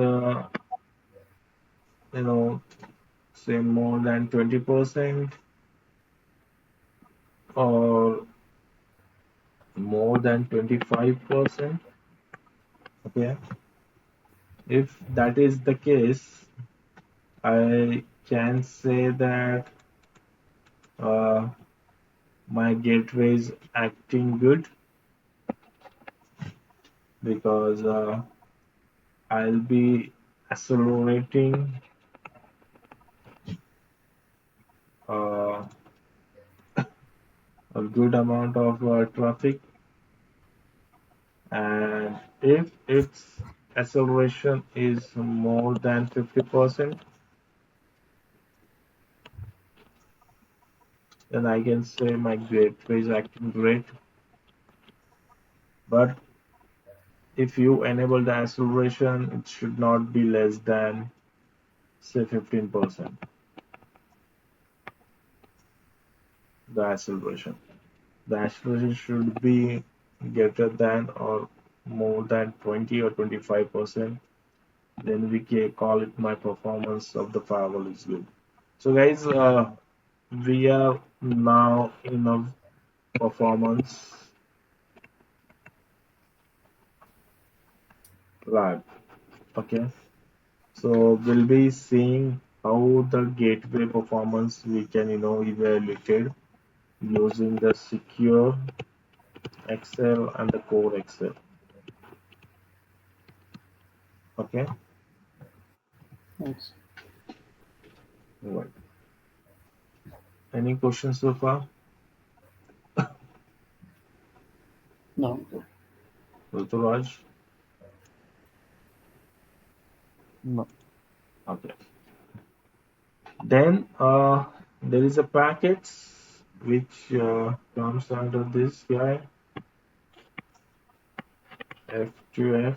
say more than 20% or more than 25%, okay, if that is the case, I can say that uh, my gateway is acting good, because I'll be accelerating uh, a good amount of traffic, and if its acceleration is more than 50%, then I can say my gateway is acting great. But if you enable the acceleration, it should not be less than say 15%, the acceleration. The acceleration should be greater than or more than 20 or 25%. Then we can call it my performance of the firewall is good. So guys, we are now in a performance lab. Okay, so we'll be seeing how the gateway performance we can evaluate it using the Secure XL and the CoreXL. Okay, Thanks. right. Any questions so far? No, good. Ruturaj? No. Okay. Then there is a packet which comes under this guy. F2F.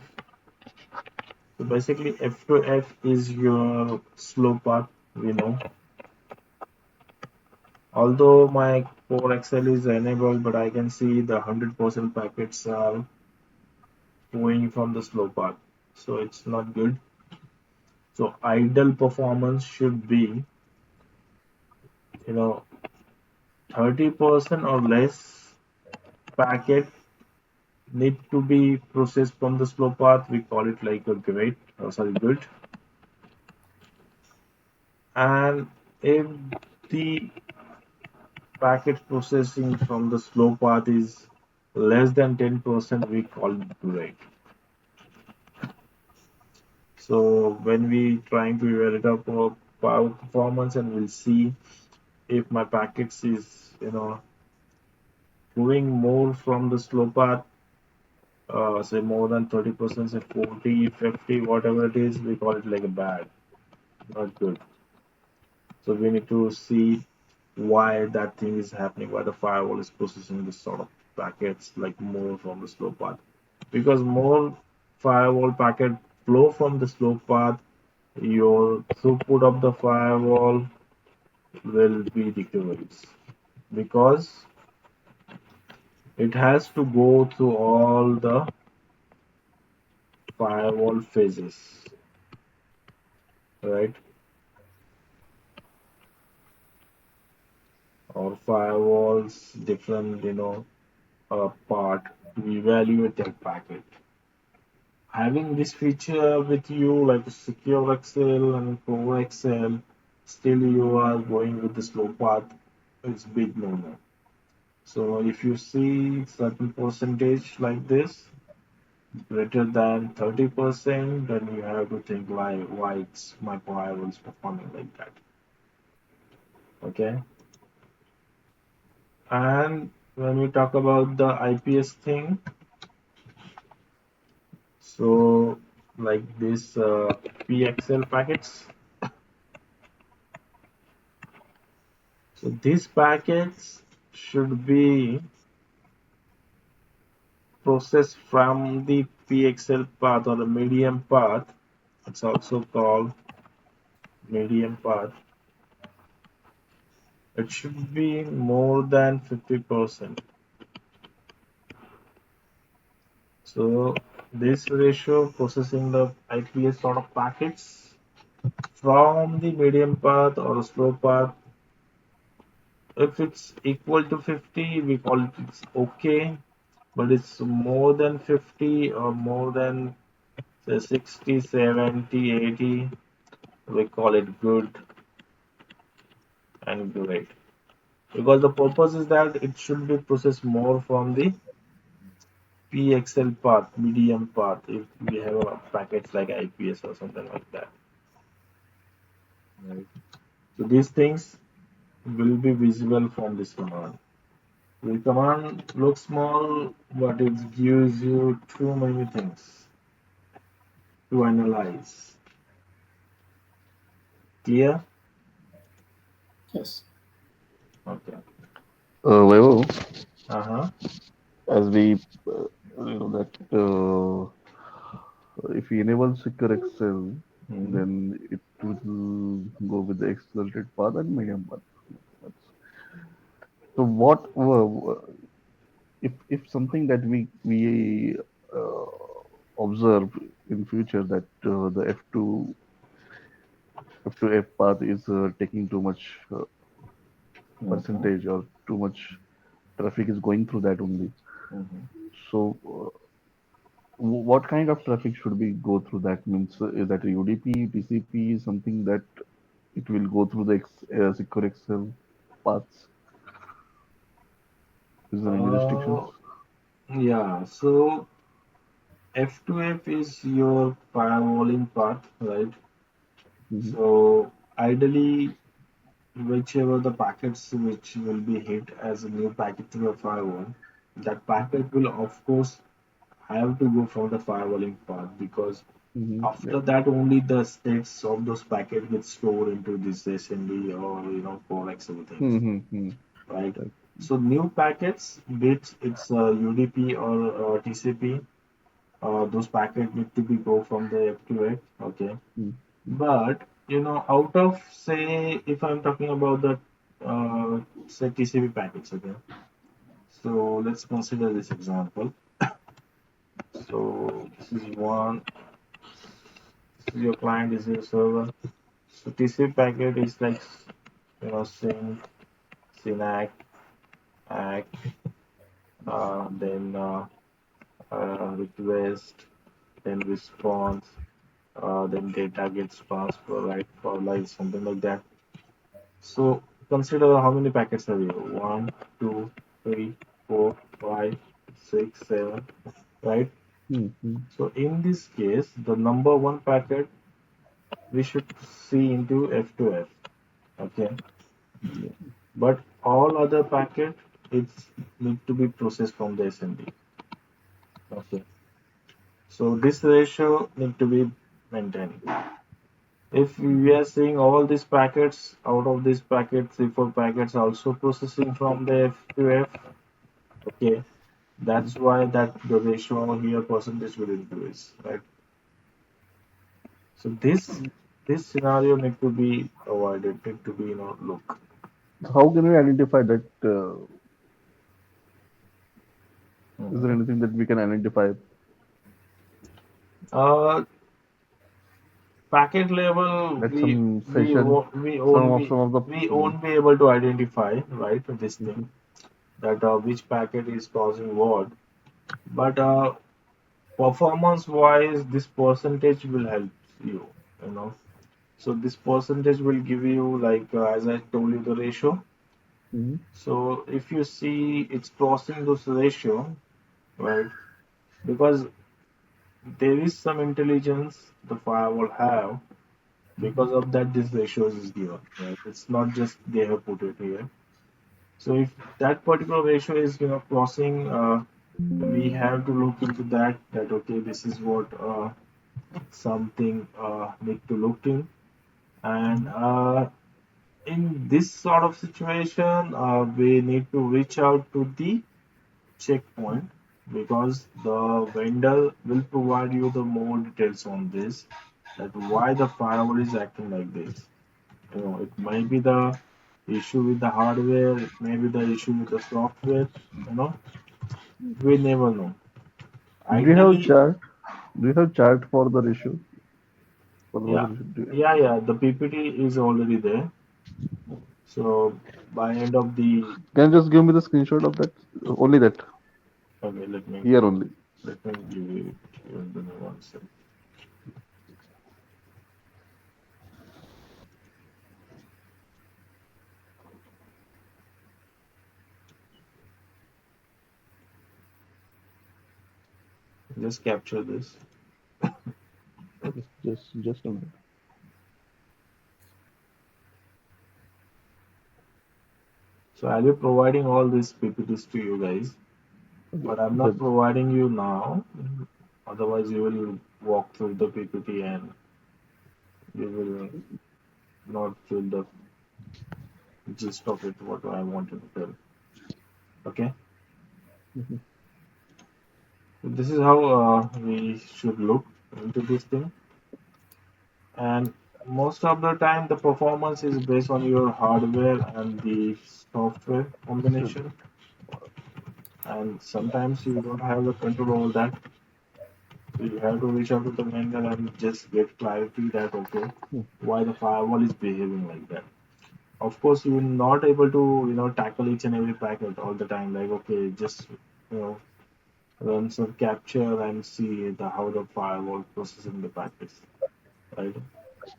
So basically, F2F is your slow path. We know. Although my CoreXL is enabled, but I can see the 100% packets are going from the slow path. So it's not good. So idle performance should be, you know, 30% or less packet need to be processed from the slow path. We call it like a great, sorry, good. And if the packet processing from the slow path is less than 10%, we call it great. So when we trying to evaluate our power performance, and we'll see if my packets is, going more from the slow path, say more than 30%, say 40, 50, whatever it is, we call it like a bad, not good. So we need to see why that thing is happening, why the firewall is processing this sort of packets like more from the slow path. Because more firewall packet flow from the slow path, your throughput of the firewall will be decreased because it has to go through all the firewall phases, right? Or firewalls different, part to evaluate that packet. Having this feature with you like SecureXL and CoreXL, still you are going with the slow path, it's big no-no. So if you see certain percentage like this, greater than 30%, then you have to think why it's my firewall is performing like that. Okay. And when we talk about the IPS thing, so like this PXL packets. So these packets should be processed from the PXL path or the medium path. It's also called medium path. It should be more than 50%. So this ratio processing the IPS sort of packets from the medium path or slow path, if it's equal to 50, we call it it's okay. But it's more than 50 or more than say 60, 70, 80, we call it good and great. Because the purpose is that it should be processed more from the PXL path, medium path, if we have a packets like IPS or something like that. Right. So these things will be visible from this command. The command looks small, but it gives you too many things to analyze. Clear? Yes. Okay. Vaibhav, Uh-huh. as we that if we enable SecureXL, Hmm. then it will go with the accelerated path and medium path. That's, so what if something that we observe in future that the F to F path is taking too much Mm-hmm. percentage or too much traffic is going through that only. Mm-hmm. So what kind of traffic should we go through that? Means is that a UDP, TCP, something that it will go through the secure Excel paths? Is there any restrictions? Uh, yeah, so F2F is your firewalling path, right? Mm-hmm. So ideally, whichever the packets which will be hit as a new packet through a firewall, that packet will of course have to go from the firewalling path because Mm-hmm. Yeah. after that only the states of those packets get stored into this SND or CoreXL things, Mm-hmm. right? Right. So new packets, bits it's UDP or TCP, those packets need to be go from the F2F. Okay, mm, but out of, say, if I'm talking about the say TCP packets. Okay, so let's consider this example. So this is one. This is your client. This is your server. So TCP packet is like sync, synac, act, then request, then response, then data gets transferred, right, for like something like that. So consider how many packets are here. One, two, three, four, five, six, seven, right? mm, mm. So in this case, the number one packet we should see into F2F. Okay, Yeah. but all other packet it's need to be processed from the SMB. Okay, so this ratio need to be maintained. If we are seeing all these packets, out of these packets, 3, 4 packets also processing from the F2F, okay, Mm. that's why that the ratio here percentage will increase, right? So this scenario need to be avoided, need to be look. So how can we identify that? Is there Mhm. anything that we can identify Uh, Packet level, that some session, we some of the won't be able to identify, right, this mhm, thing, that which packet is causing what. But performance wise, this percentage will help you, you know. So this percentage will give you, like, as I told you, the ratio. mhm, So if you see it's crossing those ratio, right? Because there is some intelligence the firewall have, mhm, because of that this ratios is given, right? It's not just they have put it here. So if that particular ratio is crossing, we have to look into that okay, this is what something need to look in. And mhm. in this sort of situation, we need to reach out to the checkpoint, because the vendor will provide you the more details on this, that why the firewall is acting like this. It might be the issue with the hardware, it may be the issue with the software, you know, we never know. Do you have Ideally, chart? Do you have chart for the ratio? For the yeah, ratio? yeah, the PPT is already there. So by end of the, Can you just give me the screenshot of that? Only that. okay, Here only. let me give you, give me one second. Just capture this. Okay, just a minute. So I'll be providing all these PPTs to you guys, Okay, but I'm not just providing you now. Otherwise, you will walk through the PPT and you will not feel the gist of it, what I wanted to tell. Okay, mhm. so this is how we should look into this thing. And most of the time, the performance is based on your hardware and the software So, combination. And sometimes you don't have the control over that. So you have to reach out to the vendor and just get clarity that okay, hmm, why the firewall is behaving like that. Of course, you're not able to tackle each and every packet all the time. Like, okay, just you know run some capture and see how the firewall processing the packets, right?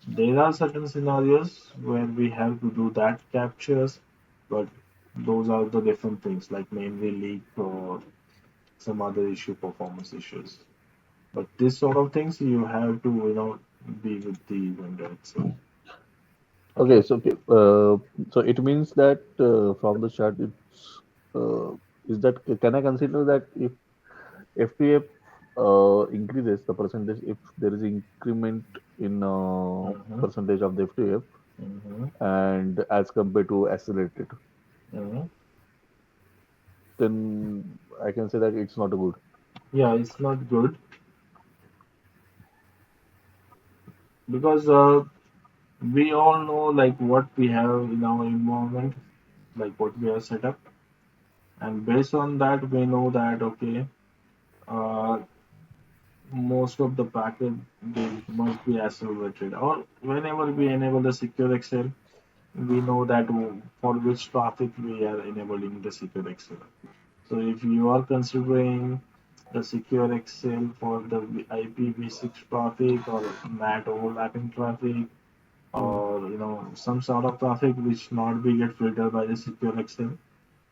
There are certain scenarios where we have to do that captures, but those are the different things, like mainly leak or some other issue, performance issues. But this sort of things you have to be with the vendor itself. okay, Okay. so it means that from the chart, it's is that can I consider that if FTF increases the percentage, if there is increment in Mm-hmm. percentage of the FTF, Mm-hmm. and as compared to accelerated, Mm-hmm. then I can say that it's not a good. Yeah, it's not good. because we all know like what we have in our environment, like what we have set up, and based on that we know that okay, uh, most of the packet they must be accelerated, or whenever we enable the SecureXL, we know that for which traffic we are enabling the SecureXL. So if you are considering the SecureXL for the IPv6 traffic or NAT overlapping traffic, Mm. or some sort of traffic which not be get filtered by the SecureXL,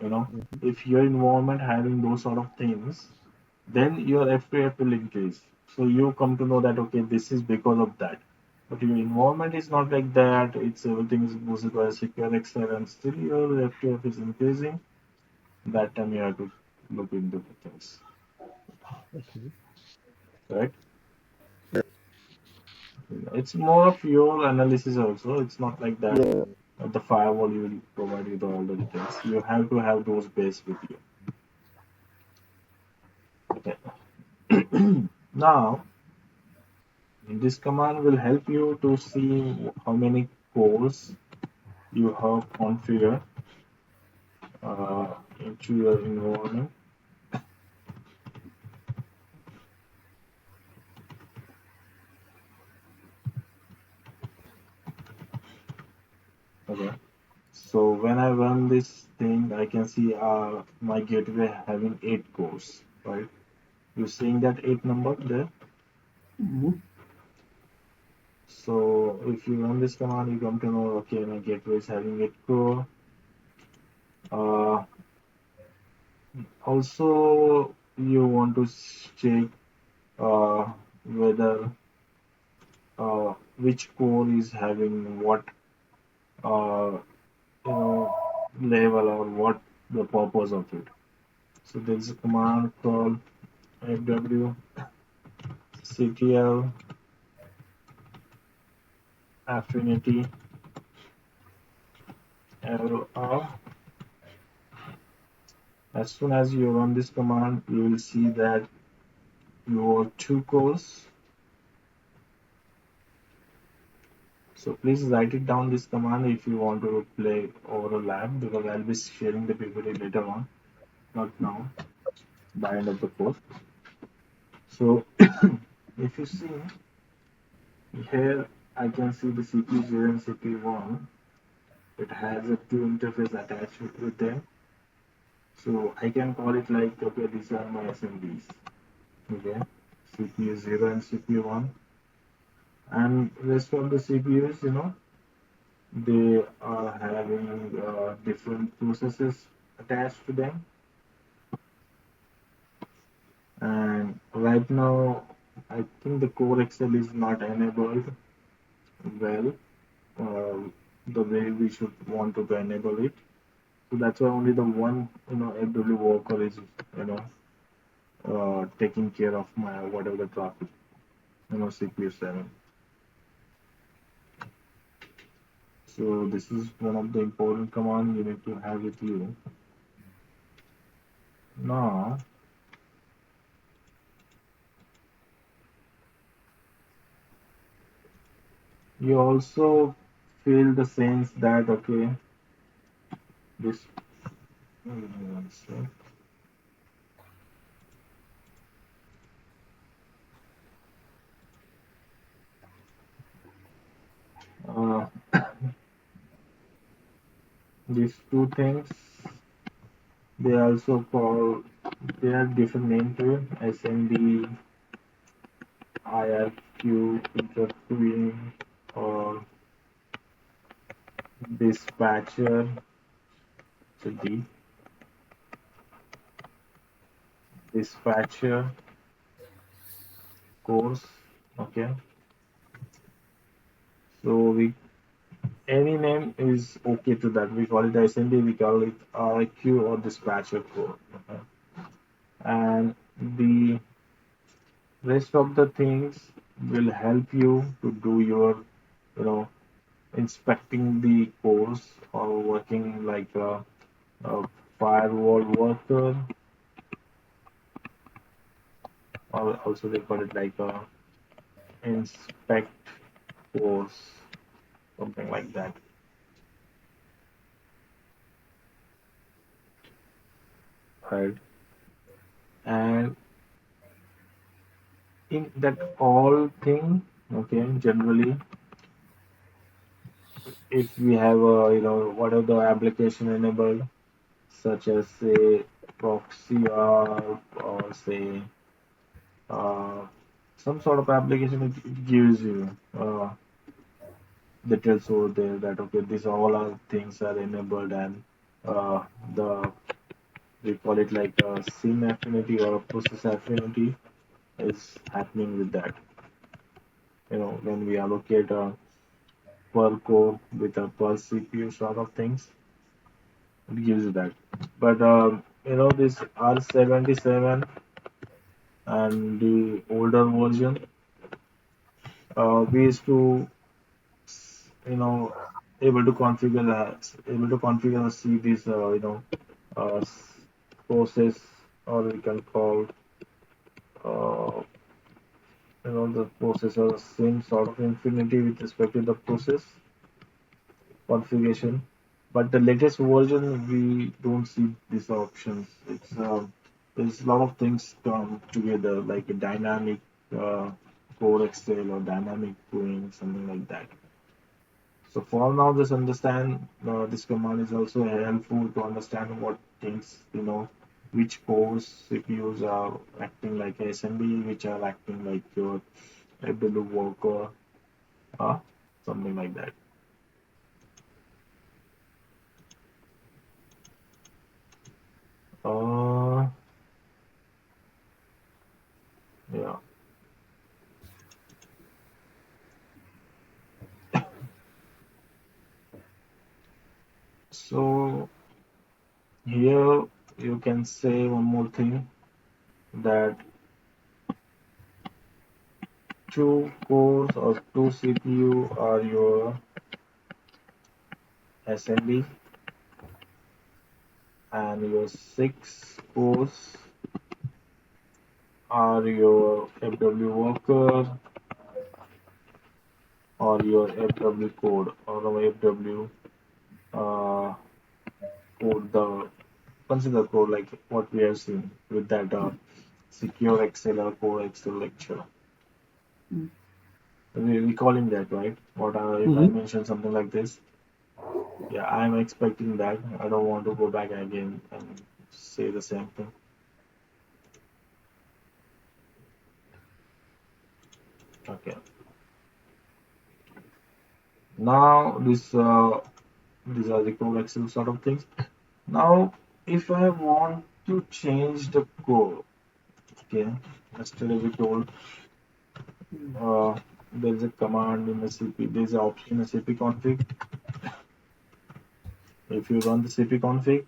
you know, Mhm. if your environment having those sort of things, then your FPF will increase. So you come to know that okay, this is because of that. But your environment is not like that. It's everything is boosted by SecureXL, and still your FPF is increasing. That time you have to look into the things, Okay. right? It's more of your analysis also. It's not like that. Yeah. The firewall will provide you the, all the details. You have to have those base with you. Okay. Now, this command will help you to see how many cores you have configured into your environment. Okay. So when I run this thing, I can see my gateway having 8 cores, right? You're seeing that 8 number there? Mhm. So if you run this command, you come to know, okay, my gateway is having 8 core. Uh, Also, you want to check whether which core is having what uh, you know level or what the purpose of it. So there is a command called fw ctl affinity lr. As soon as you run this command, you will see that your 2 cores. So please write it down this command if you want to play over a lab, because I'll be sharing the PPT later on, not now, by end of the course. So if you see here, I can see the CPU0 and CPU1. It has a two interface attached with them. So I can call it like, okay, these are my SMBs. Okay, CPU0 and CPU1. And rest of the CPUs, they are having different processes attached to them. And right now, I think the CoreXL is not enabled well, uh, the way we should want to enable it. So that's why only the one, AW worker is, taking care of my whatever the traffic, CPU7. So this is one of the important commands you need to have with you. Now, you also feel the sense that okay, this. One sec. Uh, these two things, they also call, they have different name to it, SMB, IRQ, interqueuing, or dispatcher, so D, dispatcher course, okay. So we, any name is okay to that. We call it SMB, we call it IRQ or dispatcher core, okay. And the rest of the things will help you to do your, you know, inspecting the cores or working like a firewall worker, or also they call it like a inspect cores, something like that. Right. And in that all thing, okay, generally, if we have whatever the application enabled, such as say proxy or say uh, some sort of application, it gives you details over there that okay, these all are things are enabled, and uh, the we call it like a SIM affinity or a process affinity is happening with that. When we allocate a per core with a per CPU sort of things, it gives you that. But this R77 and the older version, we used to you know able to configure see this process, or we can call uh, the processor same sort of infinity with respect to the process configuration. But the latest version, we don't see these options. There's a lot of things come together, like a dynamic uh, CoreXL or dynamic queuing, something like that. So for now, just understand this command is also helpful to understand what things, which cores CPUs are acting like SMB, which are acting like your FW worker, uh, something like that. Uh, yeah. So here you can say one more thing, that two cores or two CPU are your SMB, and your six cores are your FW worker or your FW code or FW uh, code, the consider code like what we have seen with that SecureXL or CoreXL lecture. We calling that, right? What if I Mm-hmm. mention something like this? Yeah, I'm expecting that. I don't want to go back again and say the same thing. Okay. Now these are the CoreXL sort of things. Now, if I want to change the code, okay, yesterday we told uh, there's a command in the CP, there's an option in the CP config. If you run the CP config,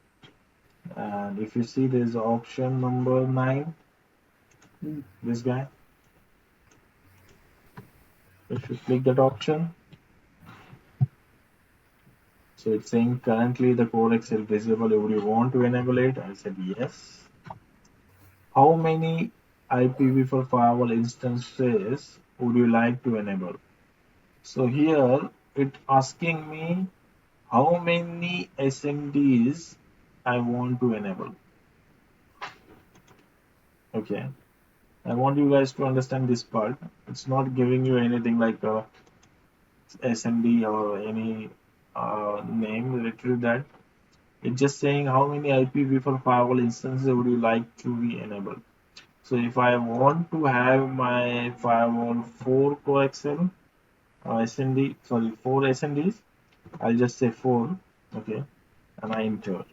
and if you see there's option number 9, this guy, if you click that option, so it's saying currently the CoreXL visible, would you want to enable it? I said yes. How many IPv4 firewall instances would you like to enable? So here it asking me how many SMDs I want to enable. Okay, I want you guys to understand this part. It's not giving you anything like a SMD or any name related to that. It's just saying how many IPv4 firewall instances would you like to be enabled. So if I want to have my firewall 4 coaxial SMD, sorry, 4 SMDs, I'll just say 4, okay, and I enter.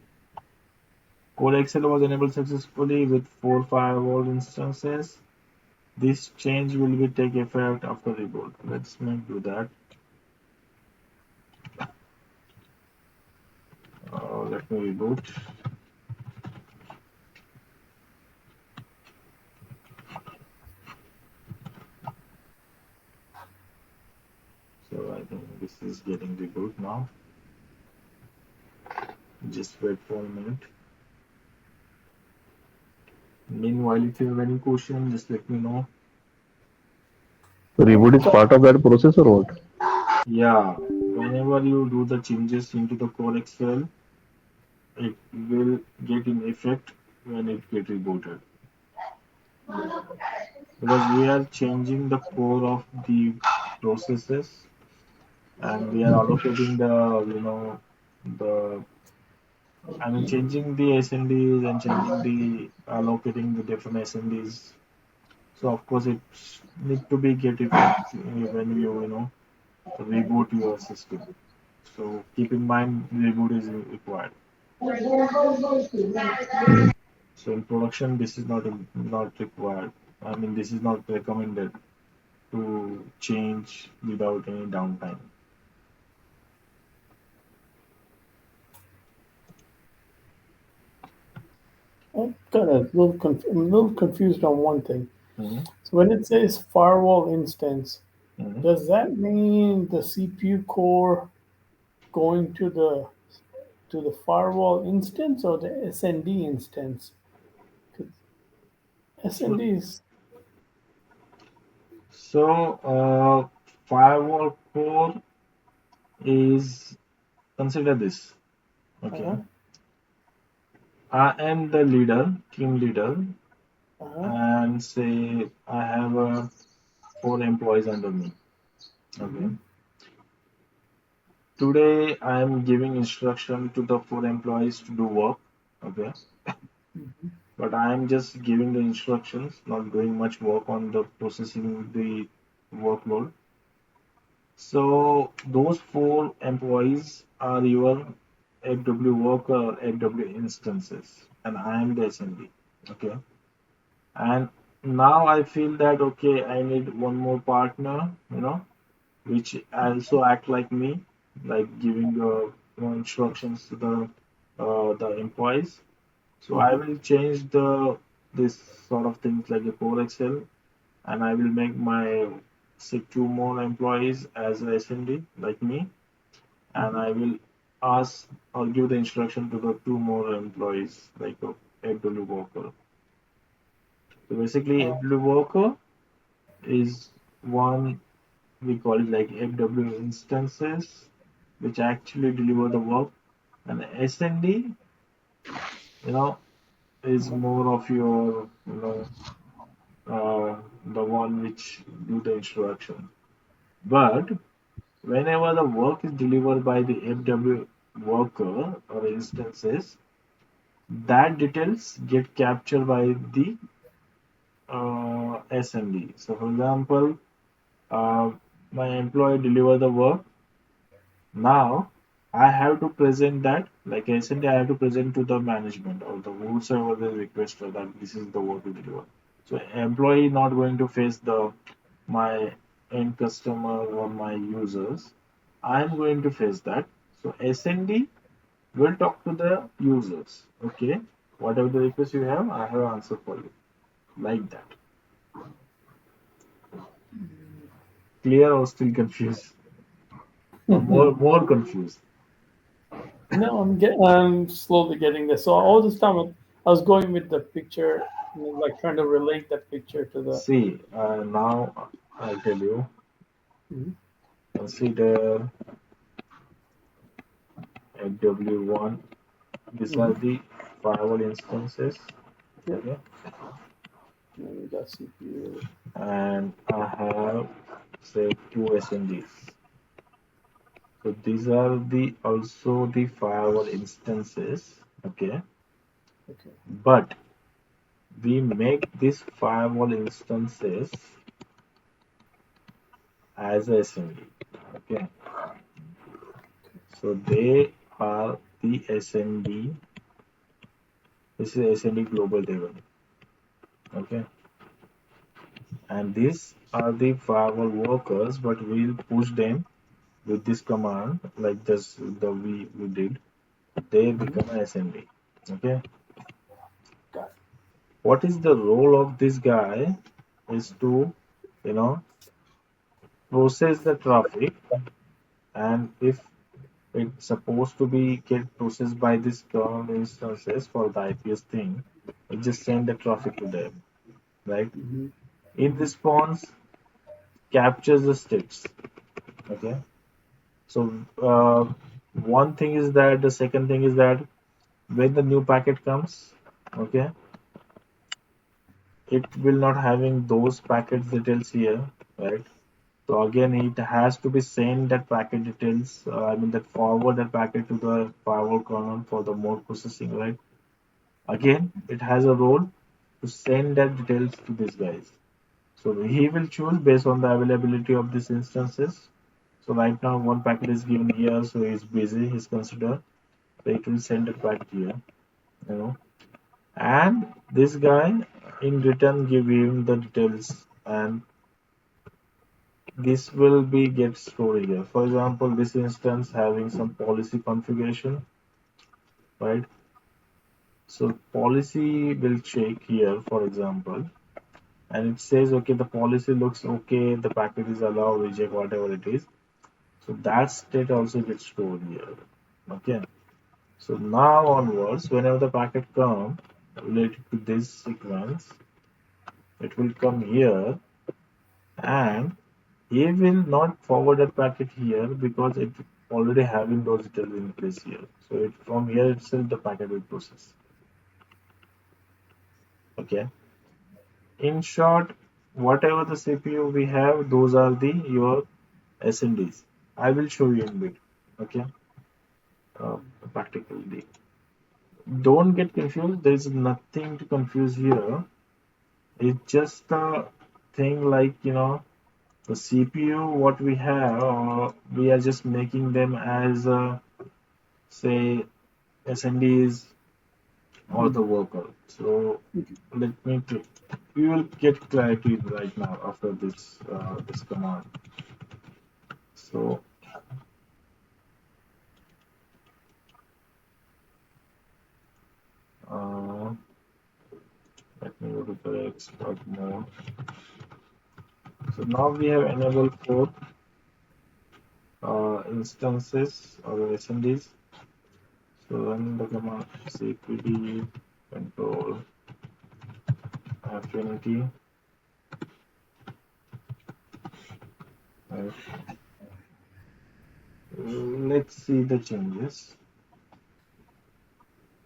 CoreXL was enabled successfully with 4 firewall instances. This change will be take effect after reboot. Let's make do that. Let me reboot. So I think this is getting reboot now. Just wait for a minute. Meanwhile, if you have any question, just let me know. So reboot is part of that process or what? Yeah, whenever you do the changes into the CoreXL, it will get in effect when it get rebooted. Because we are changing the core of the processes and we are allocating the I mean changing the SNDs and changing the allocating the different SNDs. So of course it need to be get effect when you reboot your system. So keep in mind reboot is required. So in production this is not required. I mean this is not recommended to change without any downtime. I'm a little confused on one thing. Mhm, So when it says firewall instance, mhm. does that mean the CPU core going to the firewall instance or the SND instance? 'Cause So SND is so firewall core is consider this. Okay, uh-huh, I am the leader, team leader, uh-huh, and say I have 4 employees under me. Okay. mm-hmm, Today I am giving instruction to the 4 employees to do work. Okay. mm-hmm, But I am just giving the instructions, not doing much work on the processing the workload. So those 4 employees are your AW worker, AW instances, and I am the SMB. Okay. And now I feel that okay, I need one more partner, which also act like me, like giving instructions to the employees. So I mm-hmm. will change the this sort of things like a CoreXL, and I will make my say 2 more employees as a SMD like me, and Mm-hmm. I will ask or give the instruction to the 2 more employees like a AW worker. So basically, Uh, AW worker is one we call it like FW instances, which actually deliver the work, and SND, you know, is more of your, the one which do the instruction. But whenever the work is delivered by the FW worker or instances, that details get captured by the SND. So, for example, uh, my employee deliver the work. Now I have to present that, like recently I have to present to the management or the whosoever the requester that this is the work to deliver. So employee not going to face the my end customer or my users. I am going to face that. So SND will talk to the users. Okay, whatever the request you have, I have answer for you. Like that. Clear or still confused? Or more confused? no, I'm slowly getting this. So all this time I was going with the picture, like trying to relate that picture to the. See, now I'll tell you. Mhm. Consider W1. These are Mhm. the firewall instances. Yep. Okay, And then we got CPU. and I have say 2 SMDs. So these are the also the firewall instances. Okay, Okay. but we make these firewall instances as a SMD. Okay, so they are the SMD. This is SMD global table. Okay, and these are the firewall workers, but we'll push them with this command like this we did. They Mhm. become an SMD. Okay, Got what is the role of this guy is to you know process the traffic, and if it's supposed to be get processed by this kernel instances for the IPS thing, it just send the traffic to them, right? it. In response, captures the states. Okay, So one thing is that the second thing is that when the new packet comes, okay, it will not having those packet details here, right? So again, it has to be send that packet details. I mean that forward that packet to the firewall kernel for the more processing, right? Again, it has a role to send that details to these guys. So he will choose based on the availability of these instances. So right now one packet is given here, so he's busy, he's considered. So it will send it back here, you know. And this guy in return give him the details, and this will be get stored here. For example, this instance having some policy configuration, right? So policy will check here, for example, and it says okay, the policy looks okay, the packet is allowed, reject, whatever it is. So that state also gets stored here. Okay. So now onwards, whenever the packet comes related to this sequence, it will come here, and he will not forward that packet here because it already having those details in place here. So it from here itself the packet will process. Okay. In short, whatever the CPU we have, those are the your SNDs. I will show you in bit. Okay. Practically. Don't get confused. There is nothing to confuse here. It's just a thing like the CPU. What we have, we are just making them as say SNDs or the worker. So let me. We will get clarity right now after this command. So uh, let me go to the expert mode. So now we have enabled four instances or SNDs. So run the command cpd control affinity. Right. Let's see the changes.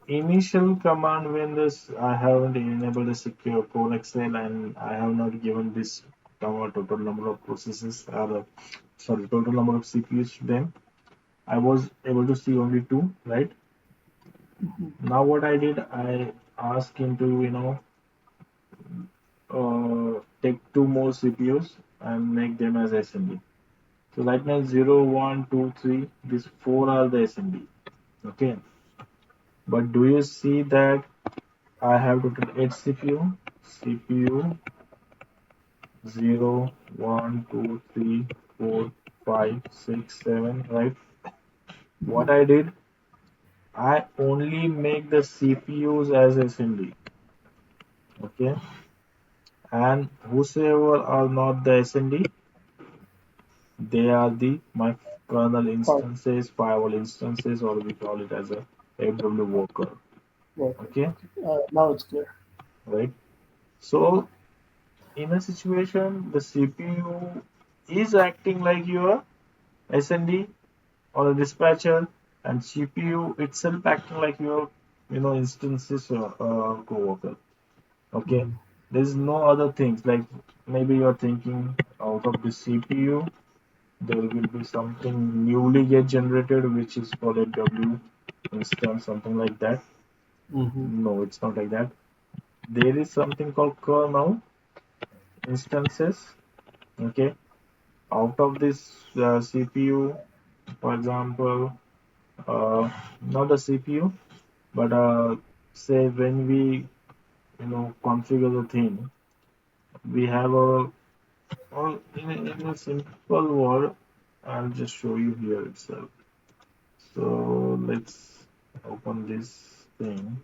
Initial command when this I haven't enabled a secure CoreXL and I have not given this total number of processes or sorry total number of CPUs to them. I was able to see only two, right? Now what I did, I asked him to take two more CPUs and make them as SMD. So right now 0, 1, 2, 3, these four are the SMD. Okay. But do you see that I have total 8 CPU? CPU 0, 1, 2, 3, 4, 5, 6, 7, right? What I did, I only make the CPUs as SMD. Okay. And whosoever are not the SMD, they are the my kernel Part instances, firewall instances, or we call it as a FW worker. worker. Okay, Now it's clear. right? So in a situation, the CPU is acting like your SND or a dispatcher, and CPU itself acting like your instances coworker. Okay, Mm-hmm. there's no other things like maybe you're thinking out of the CPU there will be something newly get generated which is called a W instance, something like that. Mm-hmm. No, it's not like that. There is something called kernel instances. Okay, out of this CPU, for example, not a CPU, but say when we configure the thing, we have a or in a simple word, I'll just show you here itself. So let's open this thing.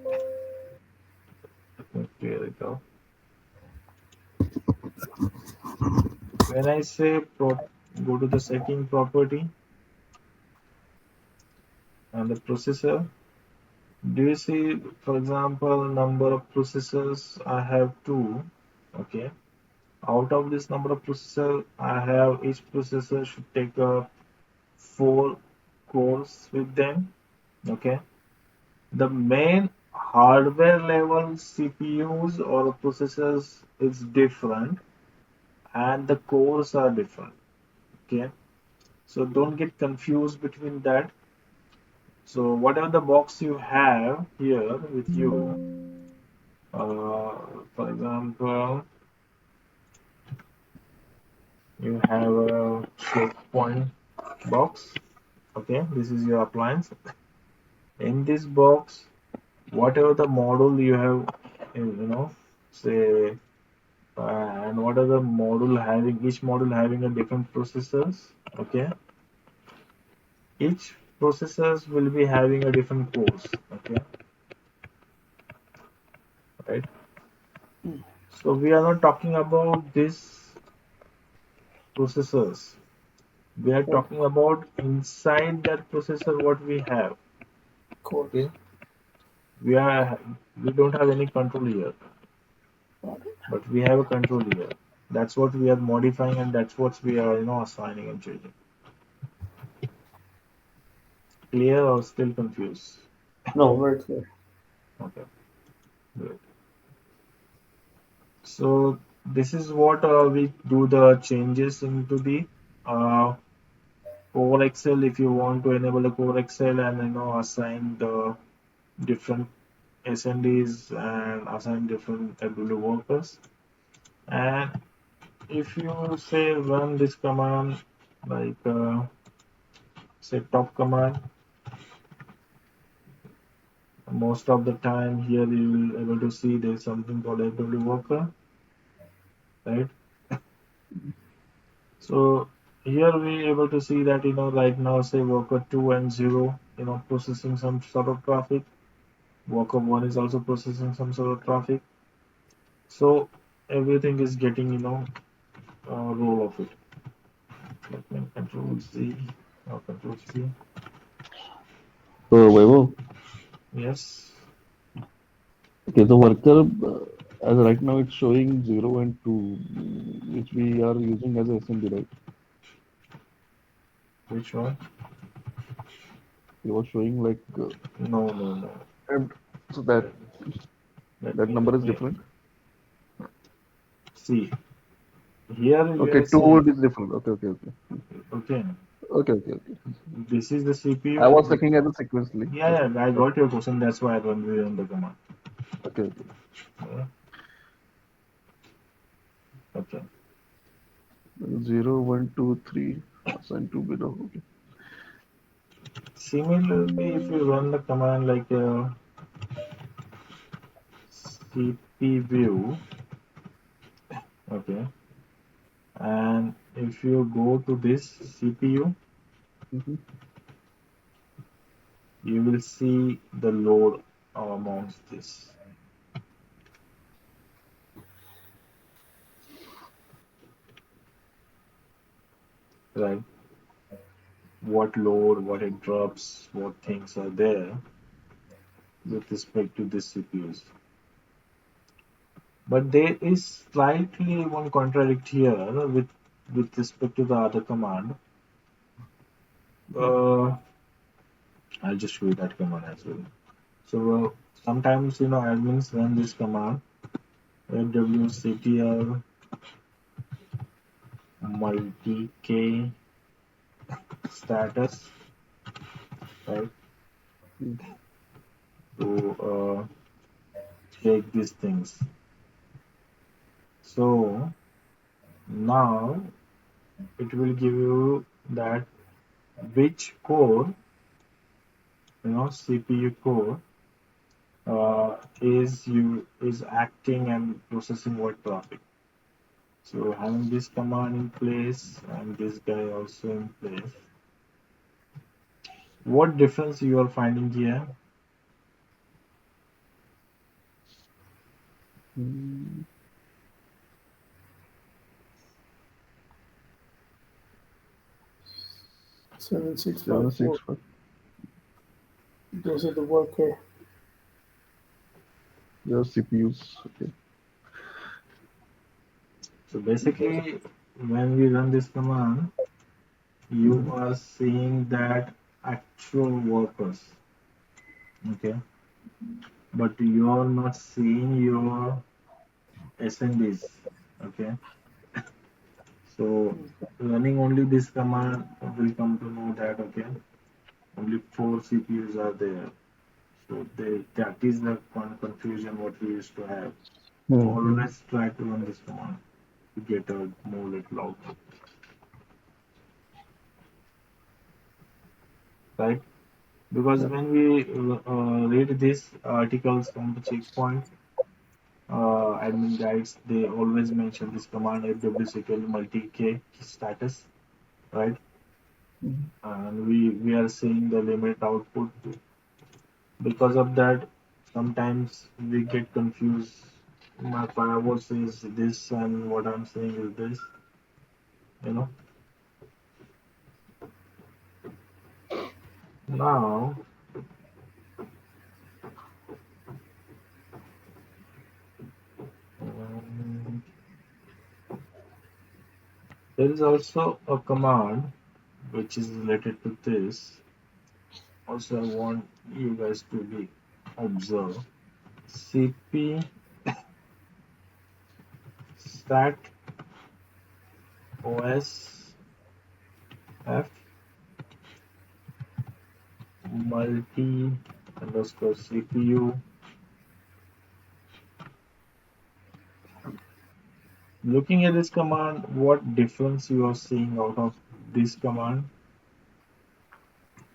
Let me clear it out. When I say go to the setting property and the processor, do you see, for example, number of processors? I have two. Okay. Out of this number of processor, I have each processor should take a 4 cores with them. Okay, the main hardware level CPUs or processors is different, and the cores are different. Okay, so don't get confused between that. So whatever the box you have here with you, for example, you have a checkpoint box. Okay, this is your appliance. In this box, whatever the model you have, say, and what are the model having, each model having a different processors. Okay, each processors will be having a different cores. Okay, right. So we are not talking about this processors. We are Okay. talking about inside that processor what we have. Course. Okay, we don't have any control here, Got it. but we have a control here. That's what we are modifying, and that's what we are assigning and changing. Clear or still confused? No, very clear. Okay, great. So this is what we do the changes into the uh, CoreXL. If you want to enable the CoreXL and assign the different SNDs and assign different W workers. And if you say run this command like say top command, most of the time here you will able to see there's something called AW worker, right? So here we able to see that right now say worker 2 and 0 processing some sort of traffic. Worker 1 is also processing some sort of traffic. So everything is getting roll of it. Let me control C or control C. So, Vaibhav, Yes. okay, the worker, as right now it's showing 0 and 2, which we are using as a SMB, right? Which one? It was showing like, No, no, no. and so that Let, let that me number let is me different. see. Here we Okay, are 2 saying, volt is different. Okay, okay, okay. okay, Okay, okay, okay. this is the I CPU. was checking at it sequentially. Yeah, Okay, yeah, I okay, got your question. That's why I run the command. okay, okay. Yeah, okay. 0, 1, 2, 3, assigned to below. Okay. Similarly, if you run the command like cpview, okay, and if you go to this CPU, Mm-hmm. you will see the load amongst this, right? What load, what interrupts, what things are there with respect to this CPUs. But there is slightly one contradict here with respect to the other command. Uh, I'll just show you that command as well. So sometimes admins run this command wctl multi-k status, right, to check these things. So now it will give you that which core, CPU core is acting and processing what traffic. So having this command in place and this guy also in place, what difference you are finding here? Mm, 7654. 765. Those are the worker. Your CPUs. Okay. So Those are basically, when we run this command, you are seeing that actual workers, okay, but you are not seeing your SMBs, okay. So running only this command will come to know that okay, only four CPUs are there. So that is the confusion what we used to have. Mm-hmm. Always try to run this command to get a more little output, right? Because Yeah. when we read these articles from the checkpoint admin guides, they always mention this command fwsql multi-k status, right? Mhm. And we are seeing the limit output. Because of that, sometimes we get confused. My firewall says this, and what I'm saying is this. You know. Now, um, there is also a command which is related to this. Also, I want you guys to be observe. CP stat OS F multi underscore CPU. Looking at this command, what difference you are seeing out of this command,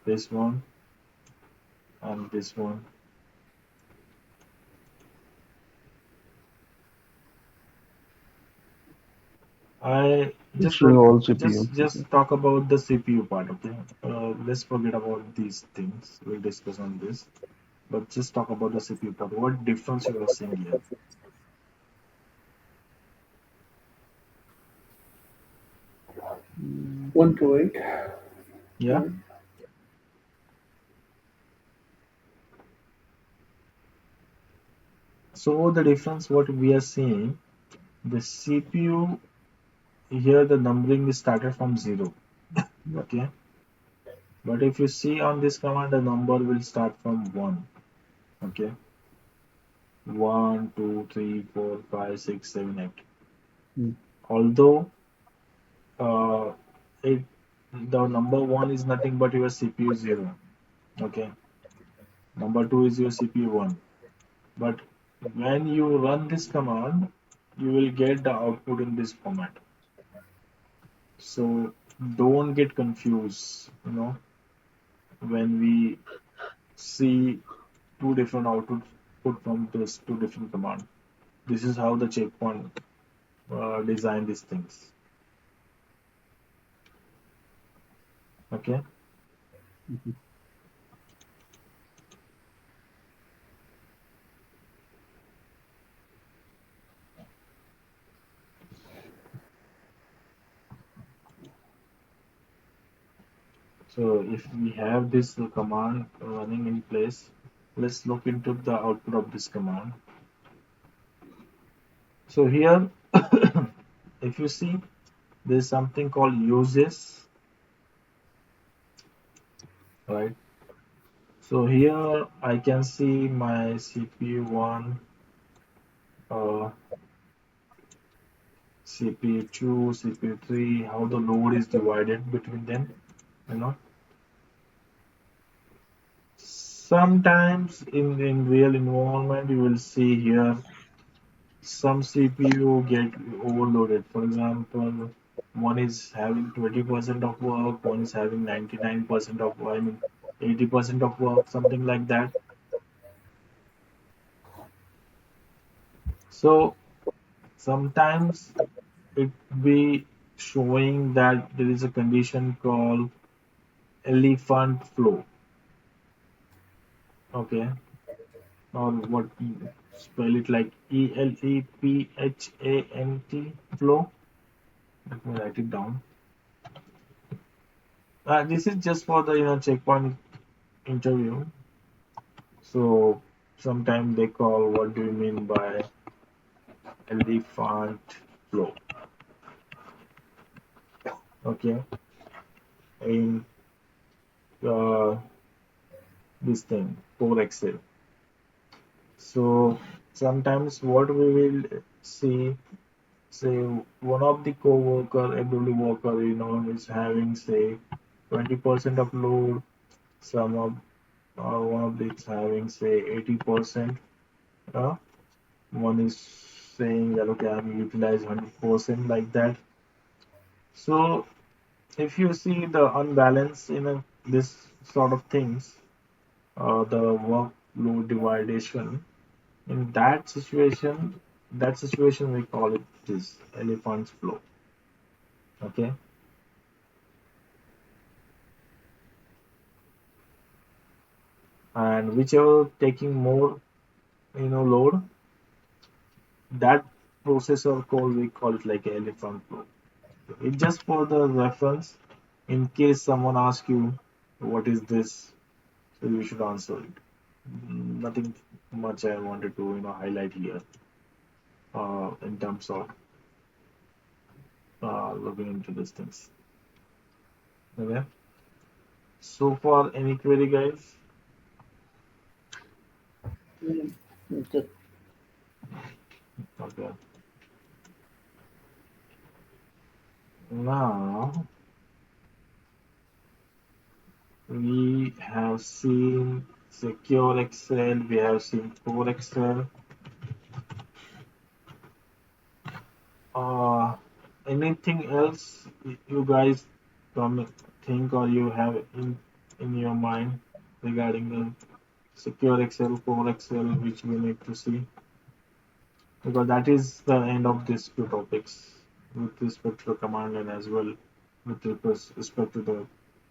this one, and this one? I It's just showing for all CPU. just talk about the CPU part, okay? Let's forget about these things. We'll discuss on this, but just talk about the CPU part. What difference you are seeing here? Mm. 128. Yeah. So the difference, what we are seeing, the CPU here, the numbering is started from zero, Yeah. okay? But if you see on this command, the number will start from one, okay? One, two, three, four, five, six, seven, eight. Mm. Although uh, it the number one is nothing but your CPU zero, okay? Number two is your CPU one. But when you run this command, you will get the output in this format. So don't get confused, when we see two different outputs put from this two different command. This is how the checkpoint design these things. Okay. Mhm. So if we have this command running in place, let's look into the output of this command. So here, if you see, there's something called uses, right? So here I can see my CPU one, uh, CPU two, CPU three, how the load is divided between them, you know. Sometimes in real environment, you will see here some CPU get overloaded. For example, one is having 20% of work, one is having 99% of work, I mean 80% of work, something like that. So sometimes it be showing that there is a condition called elephant flow. Okay, or what spell it like ELEPHANT flow. Let me write it down. This is just for the checkpoint interview. So sometimes they call what do you mean by elephant flow? Okay. in uh, this thing, CoreXL. So sometimes what we will see, say one of the co-worker, ability worker, is having say 20% of load, some of one of it's having say 80%. Uh, one is saying that okay, I'm utilized 100% like that. So if you see the unbalance in this sort of things, the workload dividation, in that situation we call it this elephant's flow. Okay, and whichever taking more load, that processor call we call it like elephant flow. It just for the reference, in case someone asks you what is this, so you should answer it. Nothing much I wanted to highlight here in terms of looking into these things. Okay. So far, any query, guys? Mm, okay. Okay. Now we have seen SecureXL, we have seen CoreXL. Uh, Anything else you guys think or you have in your mind regarding the SecureXL, CoreXL, which we need to see? Because that is the end of these two topics with respect to the command line as well, with respect to the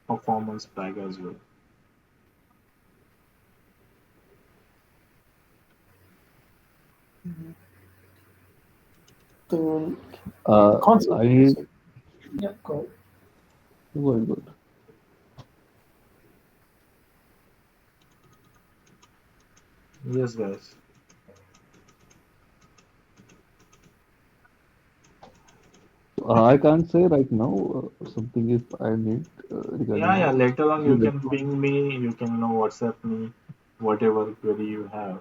performance tag as well. The I concept. need Yeah, go ahead. very good. Yes, guys. I can't say right now something if I need Yeah, regarding yeah. this. Later on, You you let can me. ping me, you can WhatsApp me, whatever query you have.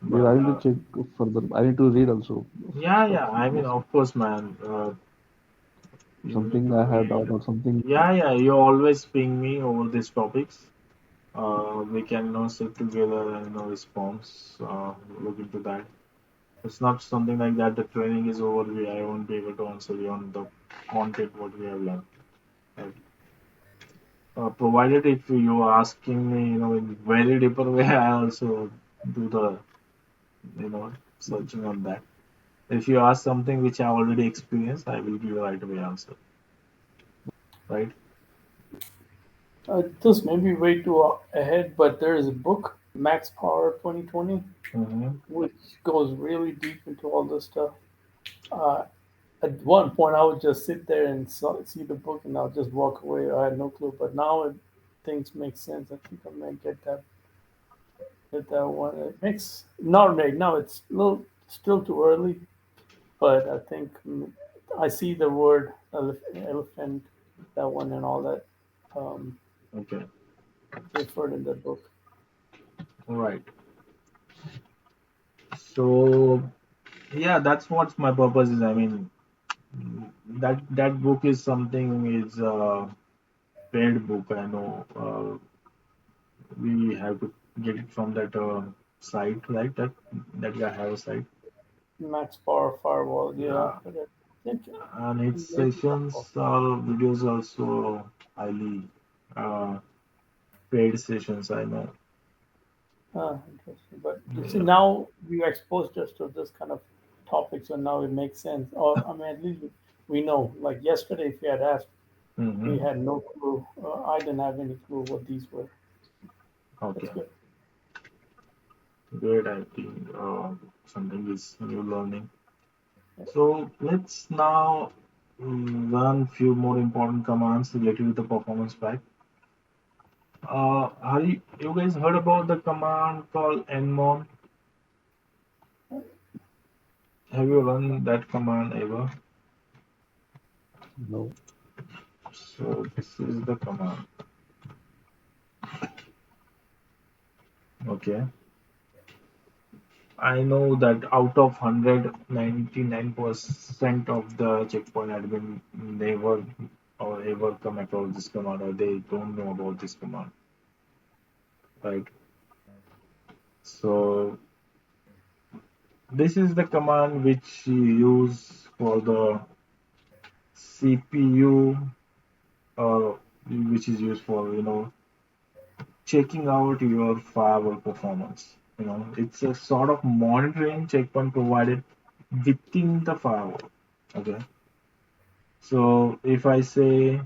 Because But I need to check further. I need to read also yeah, stuff. yeah. I mean, Yes. of course, man. You need Something to I have doubt read. or something. Yeah, yeah. You always ping me over these topics. We can sit together and response. Look into that. It's not something like that. The training is over. I won't be able to answer you on the content what we have learned. Right? Provided if you are asking me, in very deeper way, I also do the, searching on that. If you ask something which I already experienced, I will give you right away answer. Right? This may be way too ahead, but there is a book, Max Power 2020, Mm-hmm. which goes really deep into all this stuff. Uh, at one point, I would just sit there and see the book, and I'll just walk away. I had no clue, but now things make sense. I think I might get that one. It makes not right now. It's a little still too early, but I think I see the word elephant, that one, and all that um, Okay. referred in the book. All right. So yeah, that's what my purpose is. I mean, that book is something is paid book. I know we have to get it from that site, right? That guy have a site. Max Power Firewall, yeah, Yeah, but I think and its maybe not for sessions or videos also highly uh, paid sessions. I know. interesting. But you see, Yeah. now you exposed us to this kind of topic, so now it makes sense. Or I mean, at least we know. Like yesterday, if you had asked, we Mm-hmm. had no clue. I didn't have any clue what these were. That's Okay. good. Great. I think something is new learning. So let's now run few more important commands related to the performance pack. Have you guys heard about the command called nmon? Have you run that command ever? No. So this is the command. Okay. I know that out of 100, 99% of the checkpoint admin never or ever come across this command, or they don't know about this command, right? So this is the command which you use for the CPU, uh, which is used for, checking out your firewall performance. It's a sort of monitoring checkpoint provided within the firewall. Okay. So if I say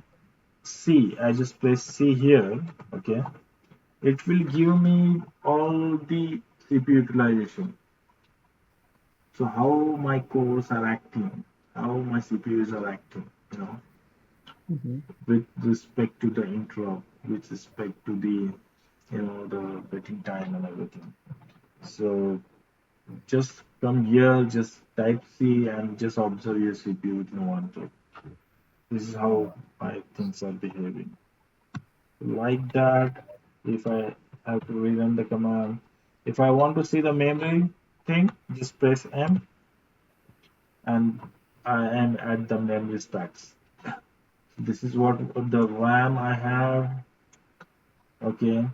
C, I just press C here. Okay. It will give me all the CPU utilization. So how my cores are acting, how my CPUs are acting, Hmm. with respect to the interrupt, with respect to the waiting time and everything. So just come here, just type C and just observe your CPU within one click. This is how my things are behaving. Like that, if I have to rerun the command, if I want to see the memory thing, just press M and I am at the memory stacks. This is what the RAM I have. Okay,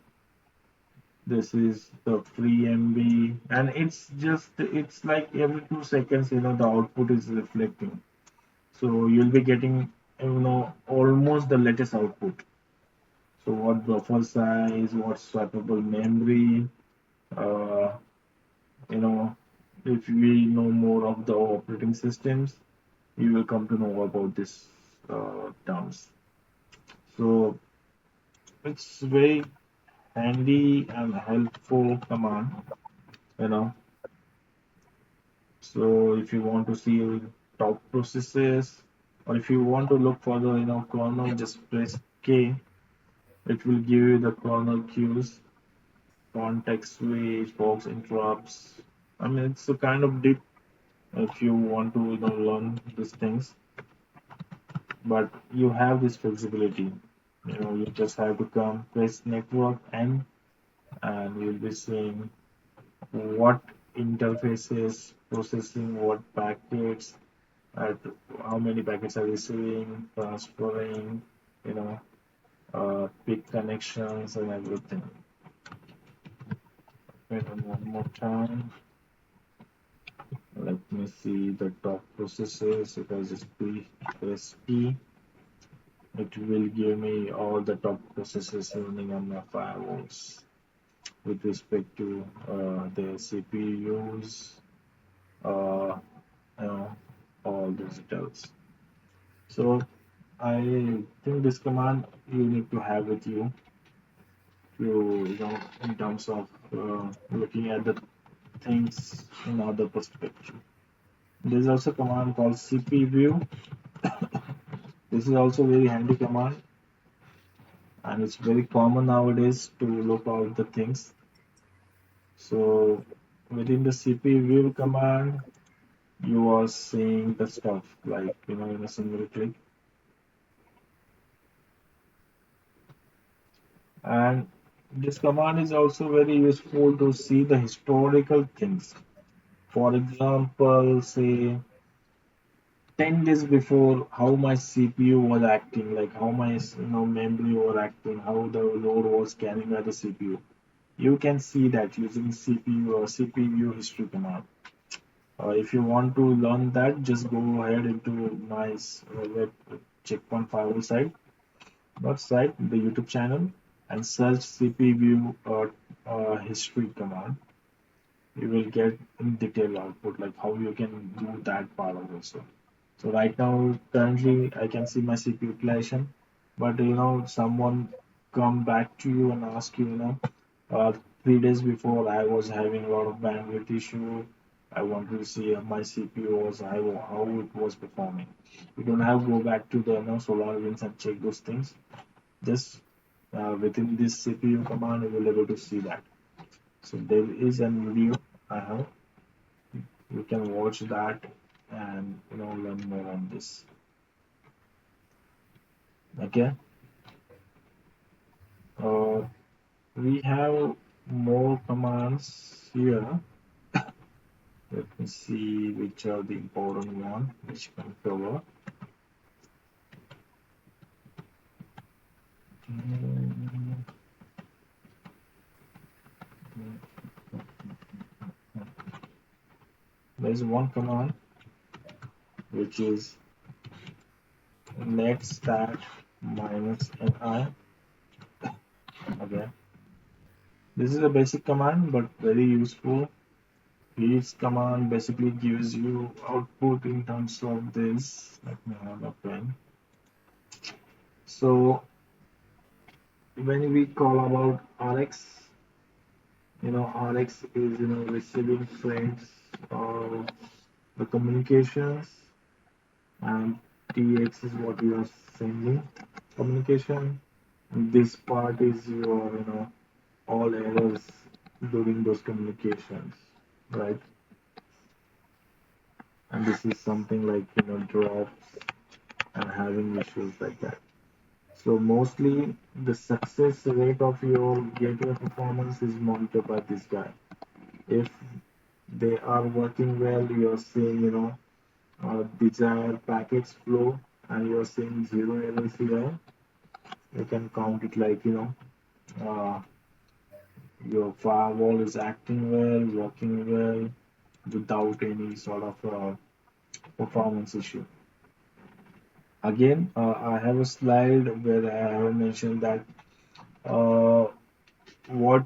this is the free MB, and it's like every 2 seconds, the output is reflecting. So you'll be getting, almost the latest output. So what buffer size, what swappable memory, uh, you know, if we know more of the operating systems, you will come to know about this terms. So it's very handy and helpful command, you know. So if you want to see top processes, or if you want to look for the kernel, just press K. It will give you the kernel queues, context switch, box interrupts. I mean, it's a kind of deep if you want to learn these things, but you have this flexibility. You just have to come press network and you'll be seeing what interfaces processing what packets, at how many packets are receiving, transferring, you know, pick connections and everything. Wait one more time. Let me see the top processes. If I just press P, it will give me all the top processes running on my firewalls with respect to the CPUs, uh, you know, all those details. So I think this command you need to have with you to, in terms of looking at the things in other perspective. There's also a command called cpview. This is also very handy command and it's very common nowadays to look out the things. So within the cpview command, you are seeing the stuff like in a single click. And this command is also very useful to see the historical things. For example, say 10 days before, how my CPU was acting, like how my memory was acting, how the load was scanning by the CPU. You can see that using CPU or CPU history command. If you want to learn that, just go ahead into my web checkpoint firewall site, not site, the YouTube channel, and search CPU history command. You will get in detail output, like how you can do that part also. So right now, currently, I can see my CPU utilization, but someone come back to you and ask you, 3 days before I was having a lot of bandwidth issue. I wanted to see my CPU was how it was performing. You don't have to go back to the SolarWinds and check those things. Just within this CPU command, you will be able to see that. So there is a video I have. You can watch that and learn more on this. Okay. Uh, we have more commands here. Let me see which are the important one which can cover. Mm, There's one command which is net stat minus ni. Okay, this is a basic command but very useful. This command basically gives you output in terms of this. Let me have a pen. So when we call about Rx, Rx is receiving frames of the communications, and TX is what you are sending communication. And this part is your all errors during those communications, right? And this is something like drops and having issues like that. So mostly the success rate of your gateway performance is monitored by this guy. If they are working well, you're seeing desired packets flow, and you're seeing zero errors here. You can count it like uh, your firewall is acting well, working well, without any sort of performance issue. Again, I have a slide where I have mentioned that uh, what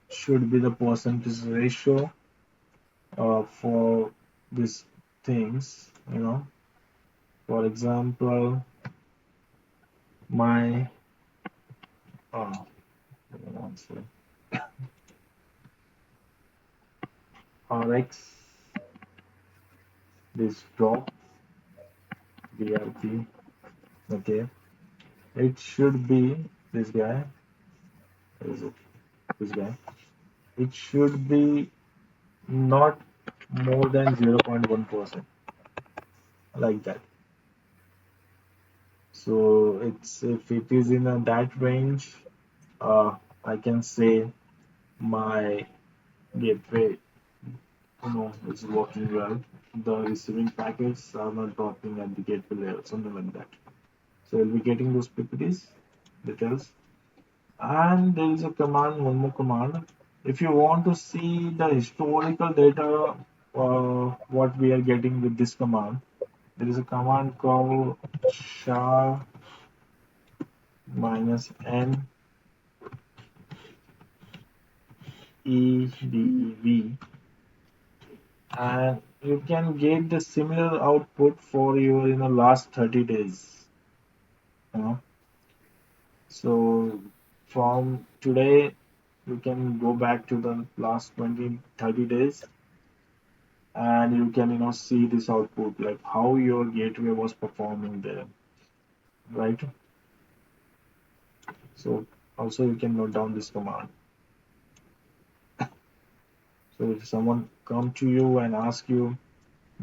should be the percentage ratio for these things. For example, my uh, one second. RX, this drop VRP. Okay, it should be this guy. Where is it? This guy. It should be not more than 0.1%, like that. So it's if it is in that range, I can say my gateway, is working well. The receiving packets are not dropping at the gateway layer, something like that. So we'll be getting those PPTs details. And there is a command, one more command. If you want to see the historical data, what we are getting with this command, there is a command called char minus n edev, and you can get the similar output for your last 30 days. You know, so from today you can go back to the last 20-30 days, and you can see this output like how your gateway was performing there, right? So also you can note down this command. So if someone come to you and ask you,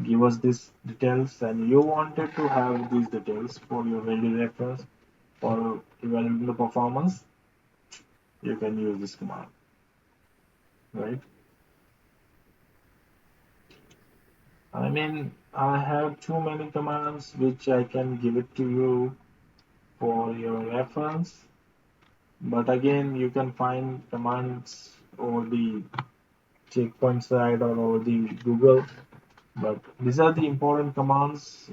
give us these details, and you wanted to have these details for your ready reference for evaluating the performance, you can use this command, right? I mean, I have too many commands which I can give it to you for your reference, but again, you can find commands over the checkpoint side or over the Google. But these are the important commands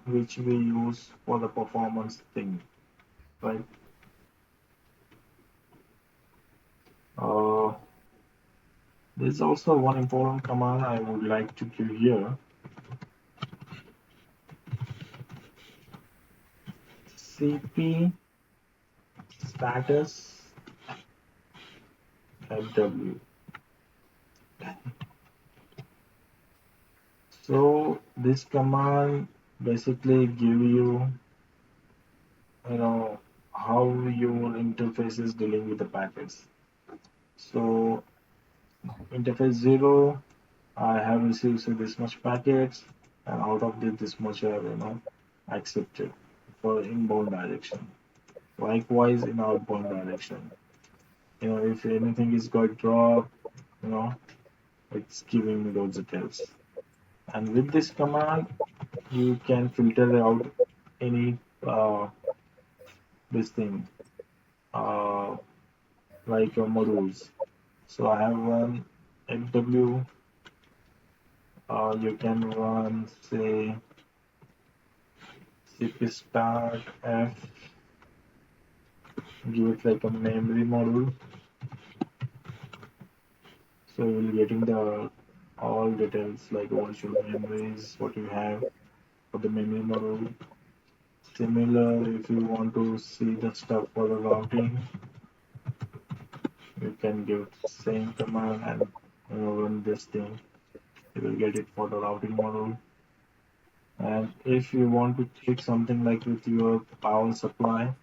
which we use for the performance thing, right? Uh, there's also one important command I would like to give here. CP status FW. So this command basically give how your interface is dealing with the packets. So interface 0, I have received this much packets, and out of this much are accepted for inbound direction. Likewise in outbound direction. If anything is got dropped, you know, it's giving me those details. And with this command, you can filter out any this thing uh, like modules. So I have one FW. You can run say cp start f, give it like a memory module. So you'll getting the all details like virtual memories, what you have for the memory module. Similar, if you want to see the stuff for the routing, you can give same command and run this thing. You will get it for the routing module. And if you want to check something like with your power supply,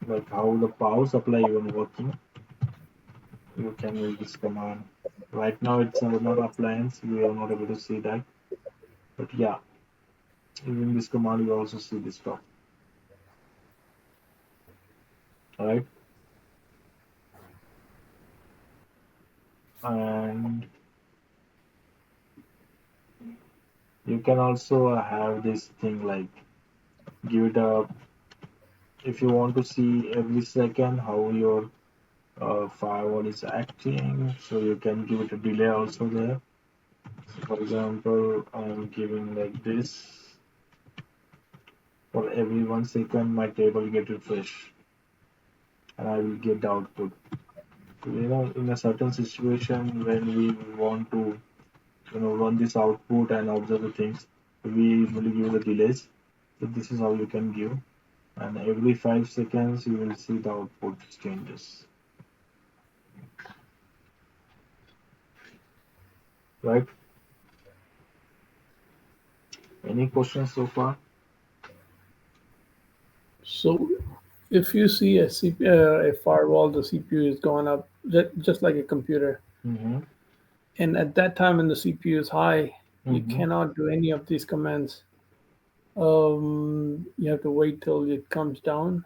like how the power supply even working, you can use this command. Right now it's not appliance, we are not able to see that. But yeah, using this command you also see this stuff. Alright. And you can also have this thing like give it a, if you want to see every second how your firewall is acting, so you can give it a delay also there. So for example, I'm giving like this, for every 1 second my table get refreshed and I will get the output. In a certain situation when we want to run this output and observe the things, we usually give the delays. So this is how you can give, and every 5 seconds you will see the output changes. Right? Any questions so far? So if you see a firewall, the CPU is going up just like a computer, Mm-hmm. and at that time when the CPU is high, you Mm-hmm. cannot do any of these commands. You have to wait till it comes down,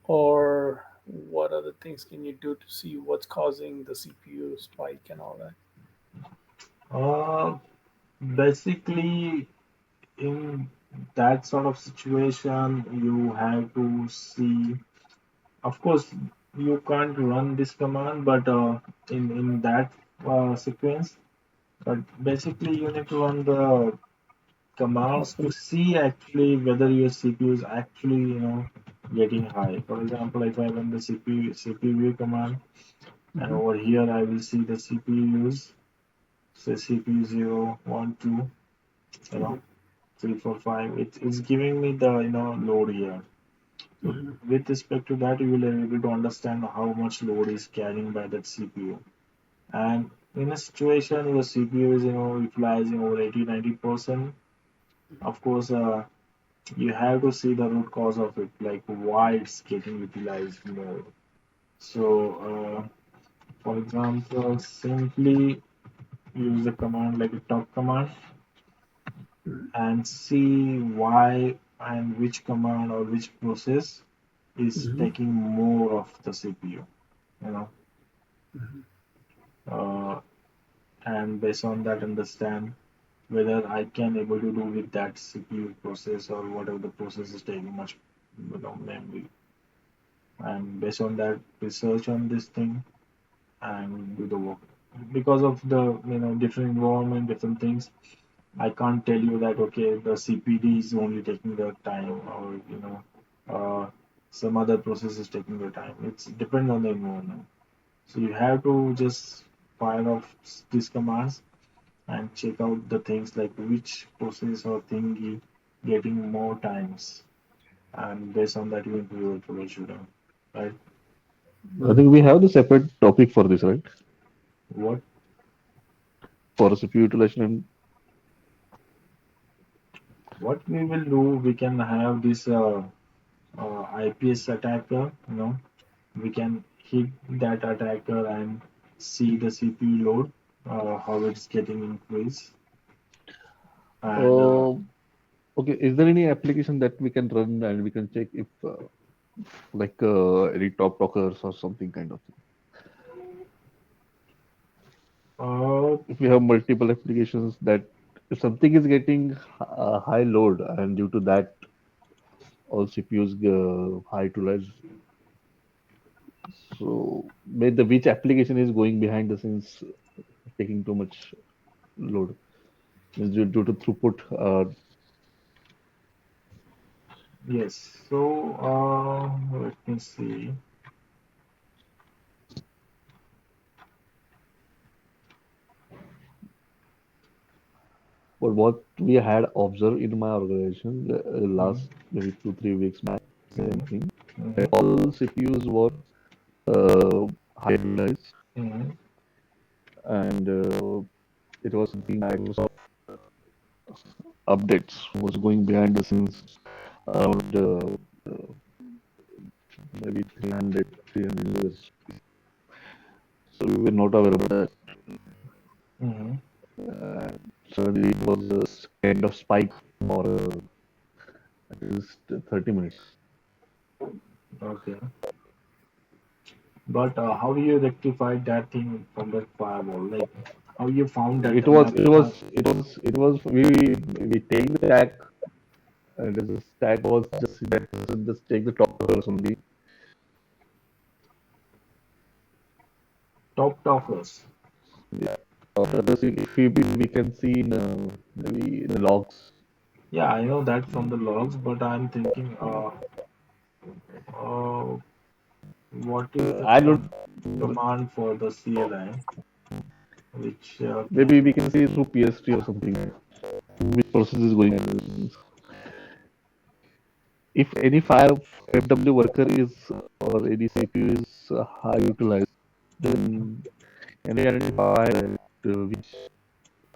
or what other things can you do to see what's causing the CPU spike and all that? Basically, in that sort of situation, you have to see. Of course, you can't run this command, but in that sequence, but basically you need to run the commands to see actually whether your CPU is actually getting high. For example, if I run the CPU command, and Hmm. over here I will see the CPU use, say CPU 0, 1, 2, you know, 3, 4, 5. It's giving me the load here. So Hmm. with respect to that, you will be able to understand how much load is carrying by that CPU. And in a situation your CPU is utilizing over 80-90%, of course, you have to see the root cause of it, like why it's getting utilized more. So, for example, simply use a command like a top command and see why and which command or which process is Hmm. taking more of the CPU, you know, uh, and based on that, understand whether I can able to do with that CPU process or whatever the process is taking much memory, and based on that, research on this thing and do the work. Because of the different environment, different things, I can't tell you that okay the CPD is only taking the time, or some other process is taking the time. It's depend on the environment. So you have to just fire off these commands and check out the things like which process or thingy getting more times, and based on that you improve your troubleshooting, right? I think we have the separate topic for this, right? What For CPU utilization and what we will do, we can have this IPS attacker, we can hit that attacker and see the CPU load, how it's getting increased, and uh, Okay, is there any application that we can run and we can check if like any top talkers or something kind of thing? Uh, If we have multiple applications that if something is getting high load and due to that all CPUs high utilized, so may the which application is going behind the scenes taking too much load is due to throughput. yes. So let me see. But what we had observed in my organization Mm, last maybe 2 3 weeks back, same mm, thing. mm, All CPUs were high utilized, mm. and it was something Microsoft updates was going behind the scenes around maybe 300 US. So we were not aware of that. Mm-hmm. Suddenly it was a kind of spike for at least 30 minutes. Okay. But how you rectified that thing from the firewall? Like how you found that It the was map it was it was it was we take the stack and the stack was just take the top colors only. top talkers? Yeah. Others, if we can see in maybe in the logs. Yeah, I know that from the logs, but I'm thinking, uh, what is the I don't. command for the CLI, which Maybe can we can see through PST or something. Which process is going on. If any fire FW worker is or any CPU is high utilized, Mhm. then can we identify that which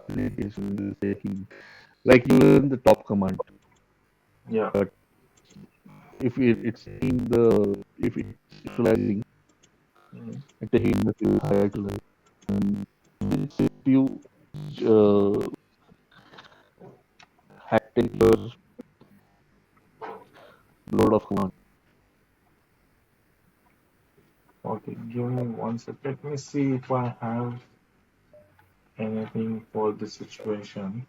application is taking, like you learn the top command, Yeah. but if it's in the if it's utilizing Mm. and taking the CPU high utilized, then CPU uh, had take your load of command. Okay, give me one sec. Let me see if I have anything for this situation.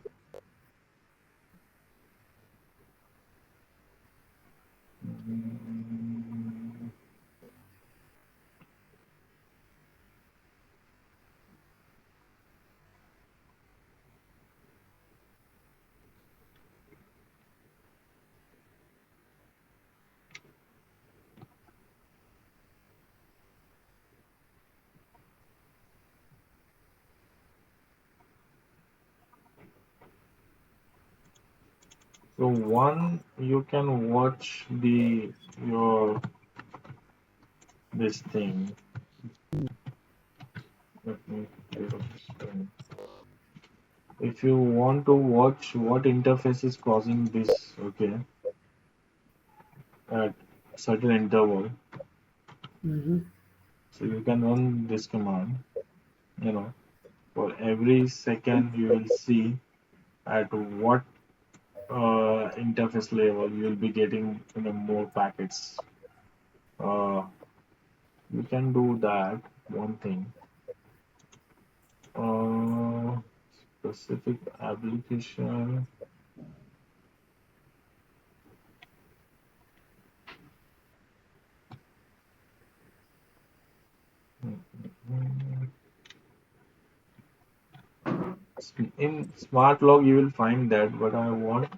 Mm, So one, you can watch the your this thing. Let me get up this thing. If you want to watch what interface is causing this, okay, at certain interval, Mm-hmm. so you can run this command. You know, for every second you will see at what interface level you will be getting more packets. Uh, you can do that. One thing. Uh, specific application. Mm, In smart log you will find that, but I want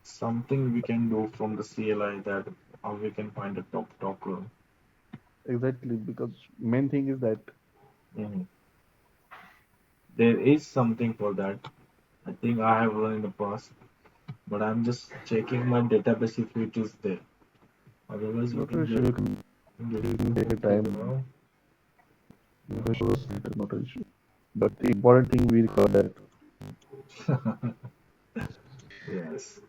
something we can do from the CLI that how we can find a top talker. Exactly, because main thing is that Mhm. There is something for that. I think I have run in the past, but I'm just checking my database if it is there. Otherwise, we not can an issue. just You get can take a figure time. out. You can show us later, not an issue. But the important thing we record that. Yes.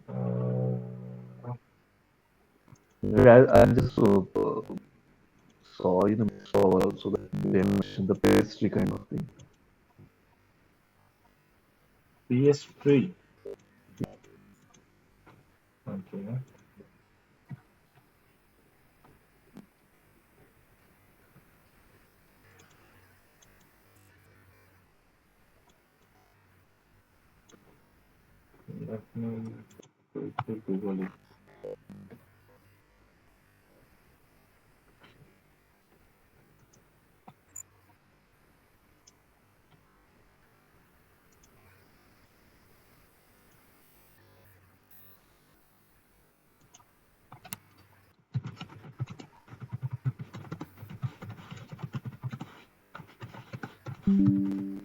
Uh, Maybe I just saw in a saw also that they mentioned the pastry kind of thing. PS3. Let me quickly Google it. Hmm.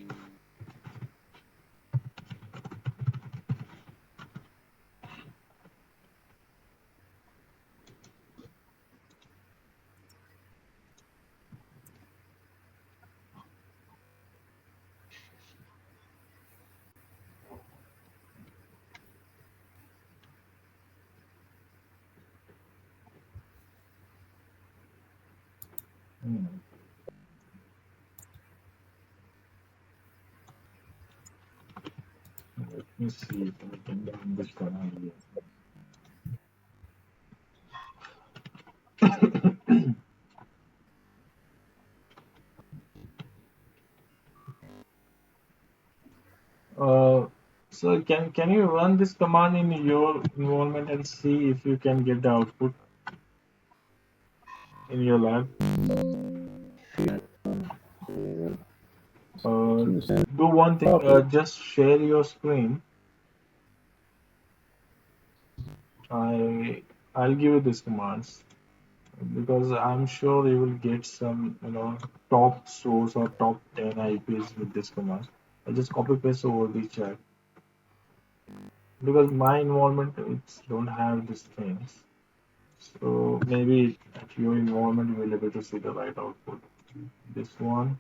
Let me see if I can run this command here. Uh, so can you run this command in your environment and see if you can get the output in your lab? Uh, Can you send do one thing. copy? Just share your screen. I I'll give you these commands because I'm sure you will get some top source or top 10 IPs with this command. I just copy paste over the chat because my environment it's don't have these things. So maybe at your environment you will be able to see the right output. This one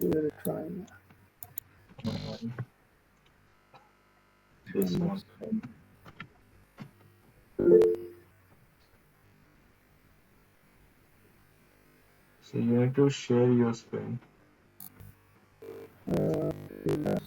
Give it a try now. and this Share one. screen. So you need to share your screen. Yes.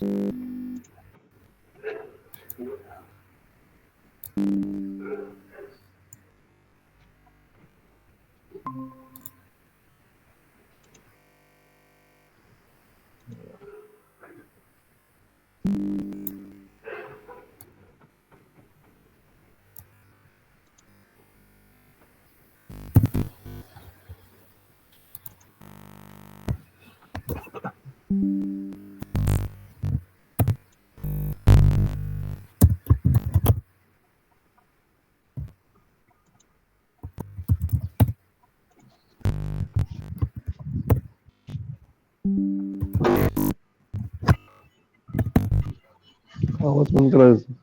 आवाज बंद करायचं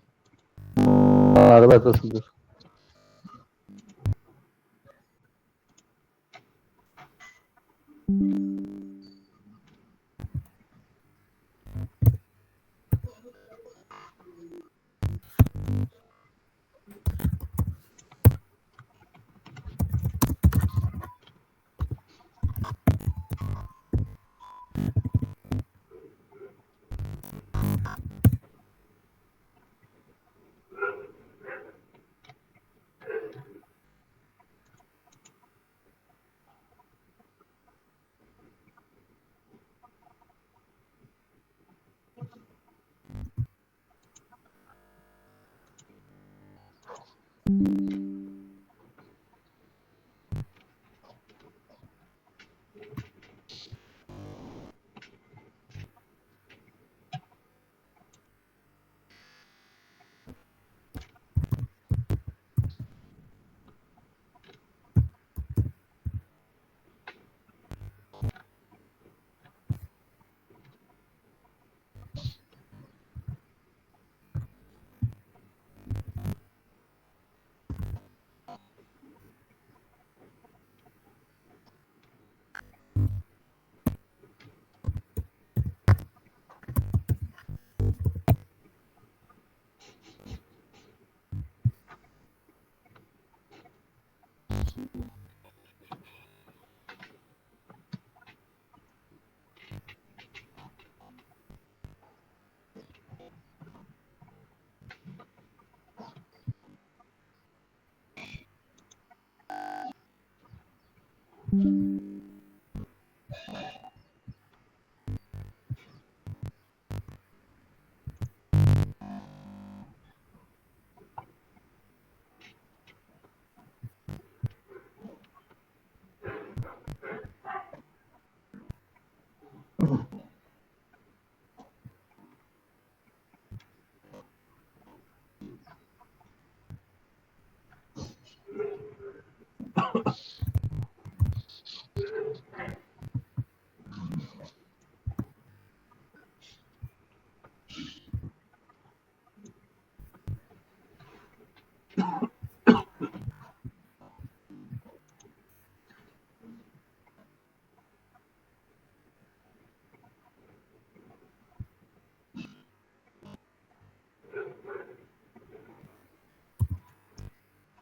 अर्धा तास जर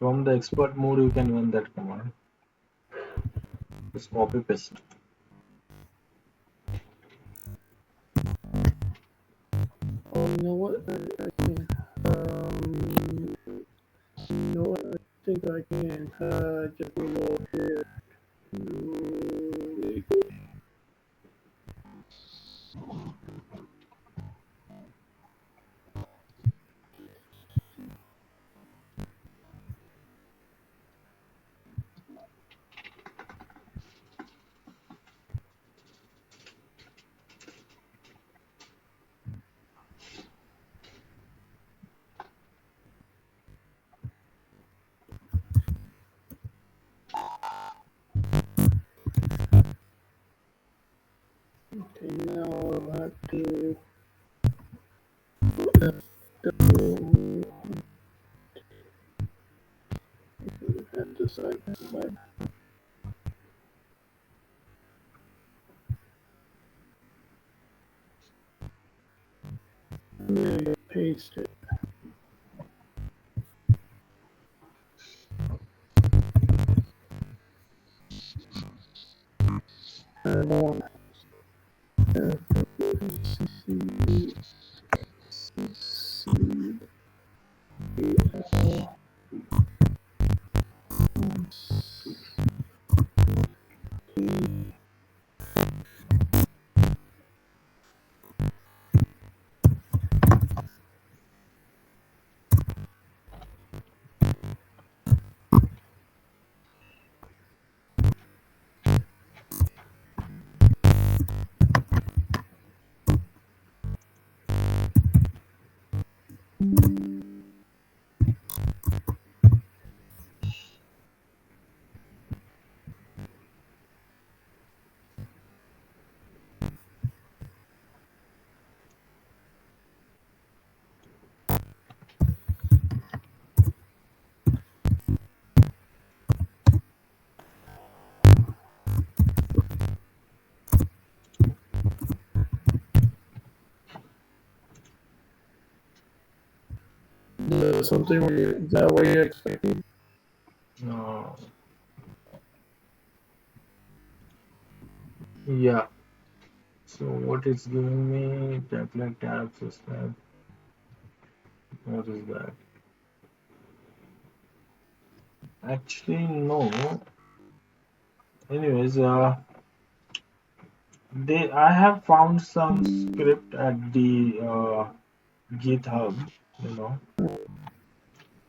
From the expert mode, you can run that command. Just copy paste. Oh, you know what? I can. You know what? I think I can. Just reload here. Okay, now I'll have to have to side by side. Maybe paste it. I don't something is that what you're expecting? No. Yeah. So what it's giving me? Template tab system. What is that? Actually, no. Anyways, I have found some script at the GitHub, you know,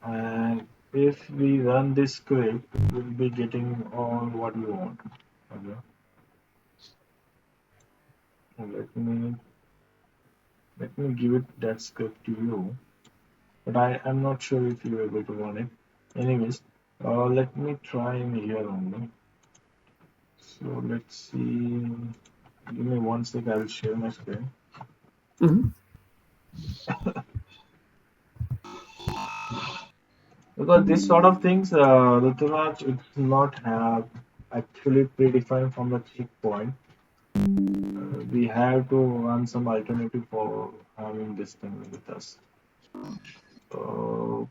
and if we run this script, we'll be getting all what we want. Okay. Let me give it that script to you, but I am not sure if you're able to run it. Anyways, let me try in here only. So let's see. Give me one sec. I'll share my screen. Mm-hmm. Because this sort of things, Ruturaj, it's not have actually predefined from the checkpoint. We have to run some alternative for having this thing with us. Uh,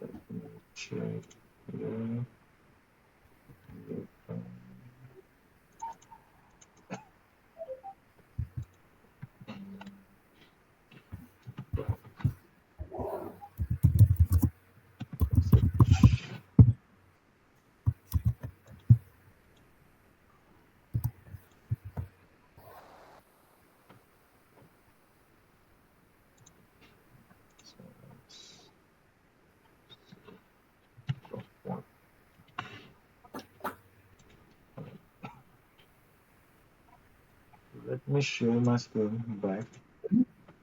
Let me check here. Let me share my screen back.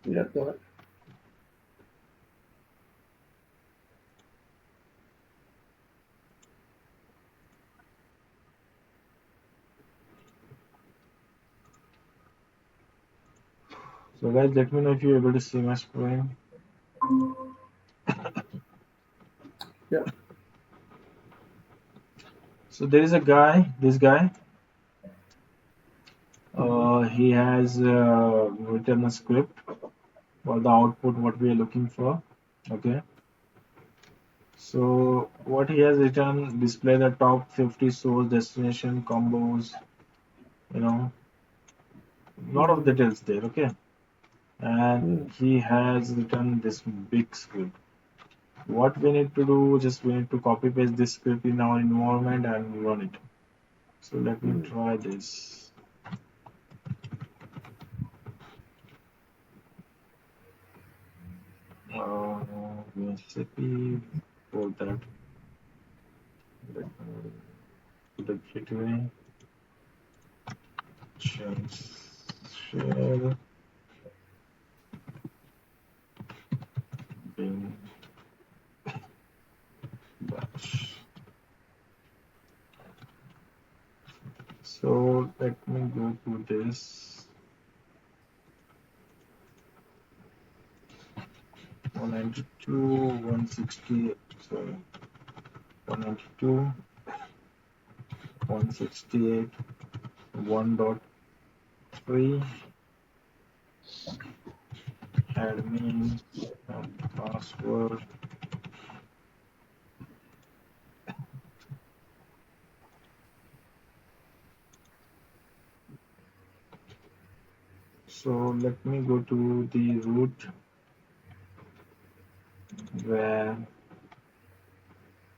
Yeah, go ahead. So guys, let me know if you're able to see my screen. Yeah. So there is a guy, this guy. He has written a script or the output what we are looking for. Okay. So what he has written, display the top 50 source destination combos, you know, lot of Mm, details there. Okay. And mm, he has written this big script. What we need to do, just we need to copy paste this script in our environment and run it. So let me mm, try this. Recipe for that. Let me put the gateway, change share, bin batch. So let me go to this 192, 160, sorry, 192, 168, 1.3, admin, and password. So let me go to the root where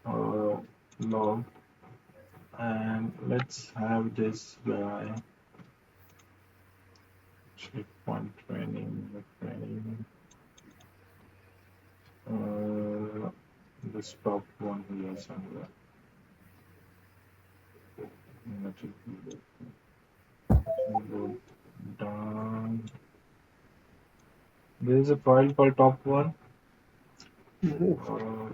uh, log, and let's have this guy checkpoint training, this top one here somewhere. Let it go down. There is a file called top one. mm. Uh,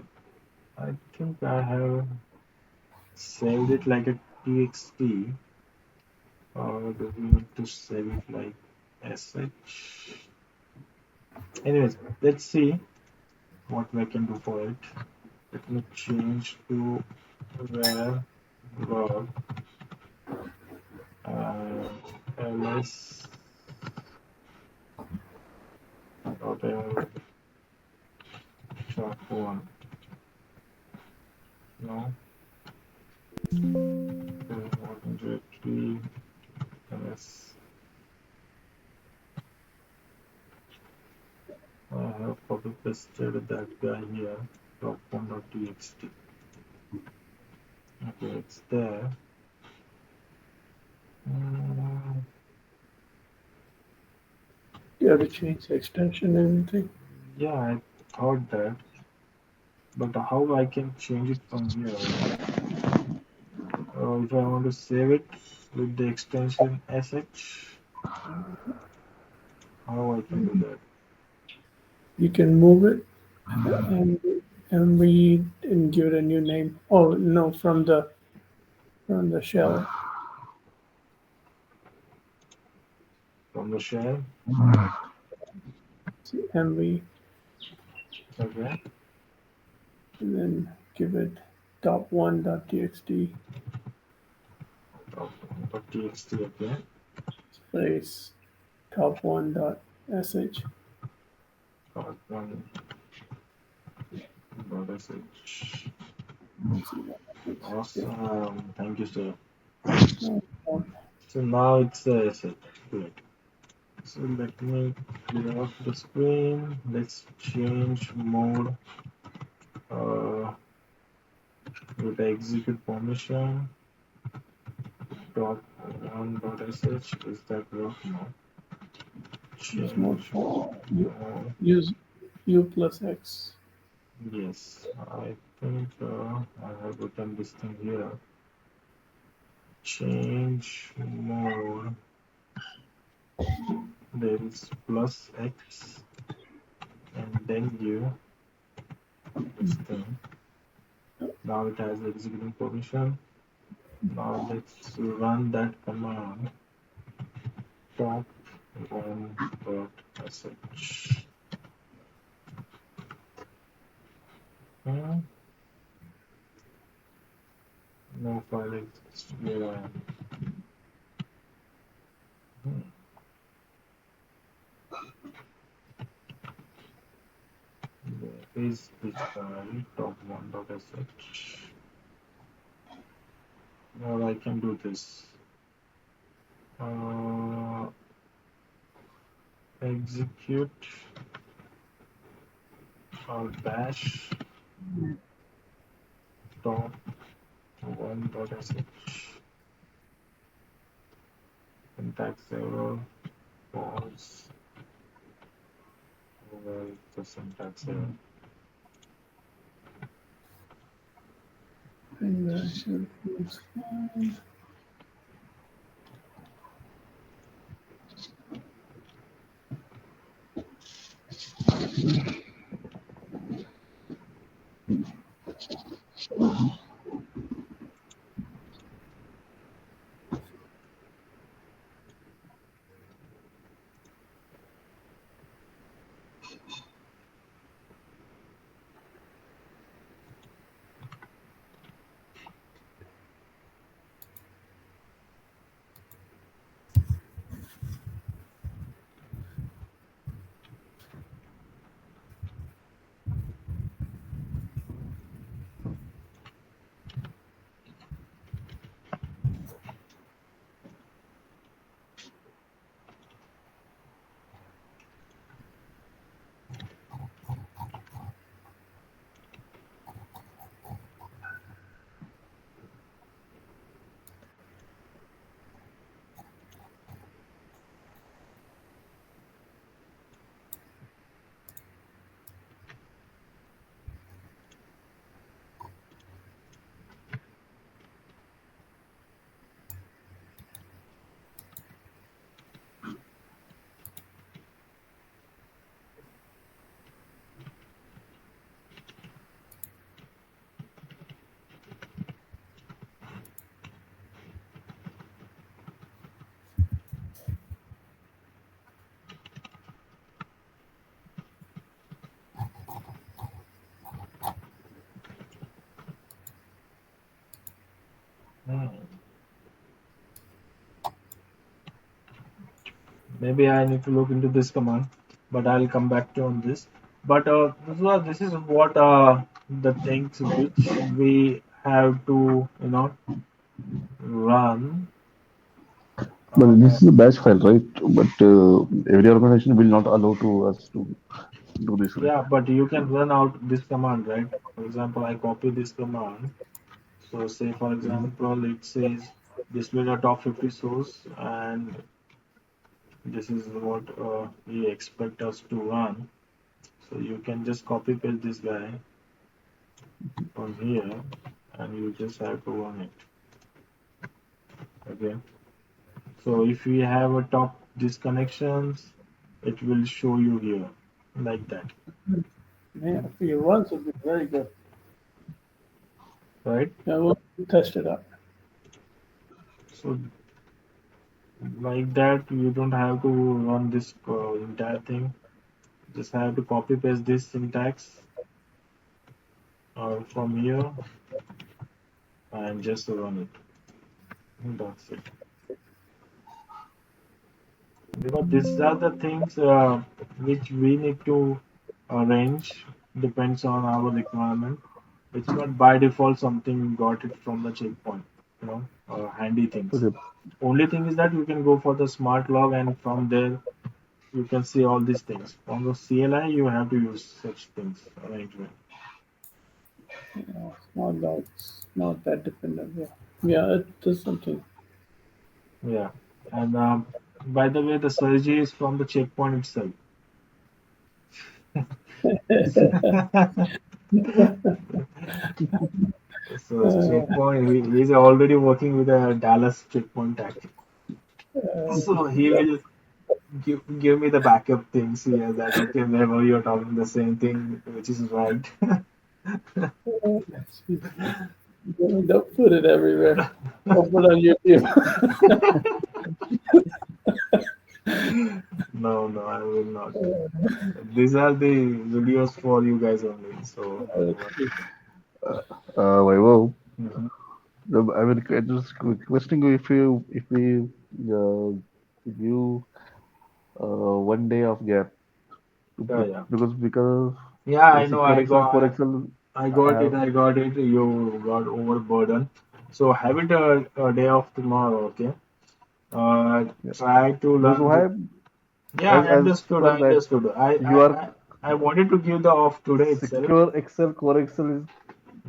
I think I have saved it like a txt, or do we need to save it like sh? Anyways, let's see what we can do for it. Let me change to where log ls dot top one. No, directory ls. I have copy pasted that guy here. Top one.txt. Okay, it's there. Mm, You have to change the extension and everything. yeah, I thought that, but how I can change it from here? If I want to save it with the extension sh, how I can do that? You can move it and read and give it a new name. Oh no, from the shell. From the shell? MV Okay. and then give it top1.txt .txt, okay. space top1.sh. Part one .sh. See what happens. Yeah. Awesome. Thank you, sir. No, So now it's set. Great. So let me clear off the screen. Let's change mode with the execute permission. Top one.sh. Is that work now? use more. Change mode. Use U plus X. Yes, I think I have written this thing here. Change mode. There is plus X and then U. This thing. Now it has executing permission. Now let's run that command. Top one dot sh. Hmm, no file exists where I am. Hmm. is this guy, top one dot sh. Now I can do this. Uh, execute bash top one dot sh. Syntax error, false, the syntax error. And that should be fine. Hmm. Maybe I need to look into this command, but I'll come back to on this. But this is what the things which we have to run. But Uh, this is a bash file, right? But every organization will not allow to us to do this, right? yeah, but you can run out this command, right? For example, I copy this command. So say for Mhm. example, it says display the top 50 source, and this is what we expect us to run. So you can just copy paste this guy from here, and you just have to run it. Okay. So if we have a top disconnections, it will show you here like that, Yeah, for your runs would be very good. right? Yeah, we'll test it out. So like that, you don't have to run this entire thing. Just have to copy paste this syntax from here and just run it. And that's it. Because these are the things which we need to arrange depends on our requirement. It's not by default something got it from the checkpoint, handy things. Okay. Only thing is that you can go for the smart log, and from there you can see all these things. From the CLI you have to use such things arrangement. Yeah, it's not that dependent. Yeah, yeah, it does something. Yeah. And by the way, the surgery is from the checkpoint itself. So checkpoint, he's already working with a Dallas checkpoint tag. So he will give me the backup things here that okay, whenever you're talking the same thing, which is right. Don't put it everywhere. Don't put it on YouTube. No, no, I will not. These are the videos for you guys only. So don't worry. Vaibhav, Mhm. I mean, just requesting you if we give 1 day of gap Yeah, yeah. because Yeah, The I know. SecureXL, CoreXL I got it. have. I got it. You got overburdened. So have it a day of tomorrow. Okay. Uh, Yeah. Try to Because learn. why? Yeah, I As understood. per I that, understood. you are I wanted to give the off today itself. SecureXL, CoreXL is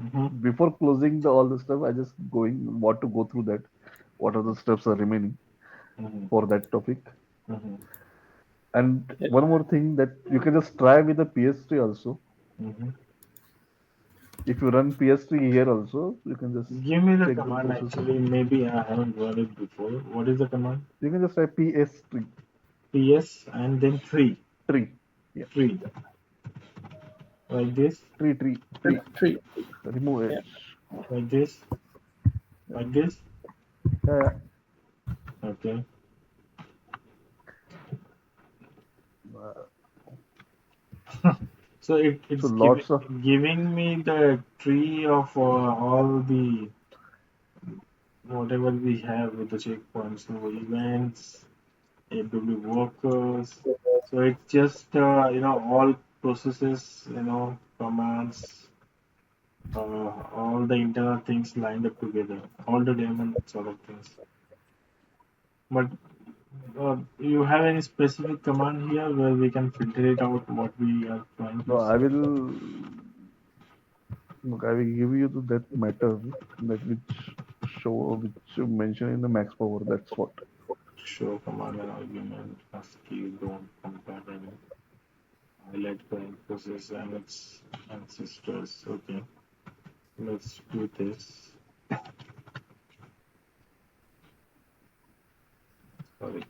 Mm-hmm. before closing the all the stuff. I just want to go through that. What are the steps are remaining Mm-hmm. for that topic? Mm-hmm. And one more thing that you can just try with the PS3 also. Mm-hmm. If you run PS3 here also, you can just Give me the check the command. process. Actually, maybe I haven't run it before. What is the command? You can just type PS3 PS and then tree. Yeah, three, like this, tree. Tree. Remove Yeah. edge. like this, Yeah, like this. yeah, yeah. Okay. So So it's lots of giving me the tree of all the whatever we have with the checkpoints, so events, AW workers. So it's just all processes, commands, all the internal things lined up together, all the daemon sort of things. But you have any specific command here where we can filter it out what we are trying no, to see? I will give you that matter that which which you mention in the max power. That's what. Show command and argument, ASCII, don't compare highlight current process and its ancestors. Okay, let's do this. Sorry.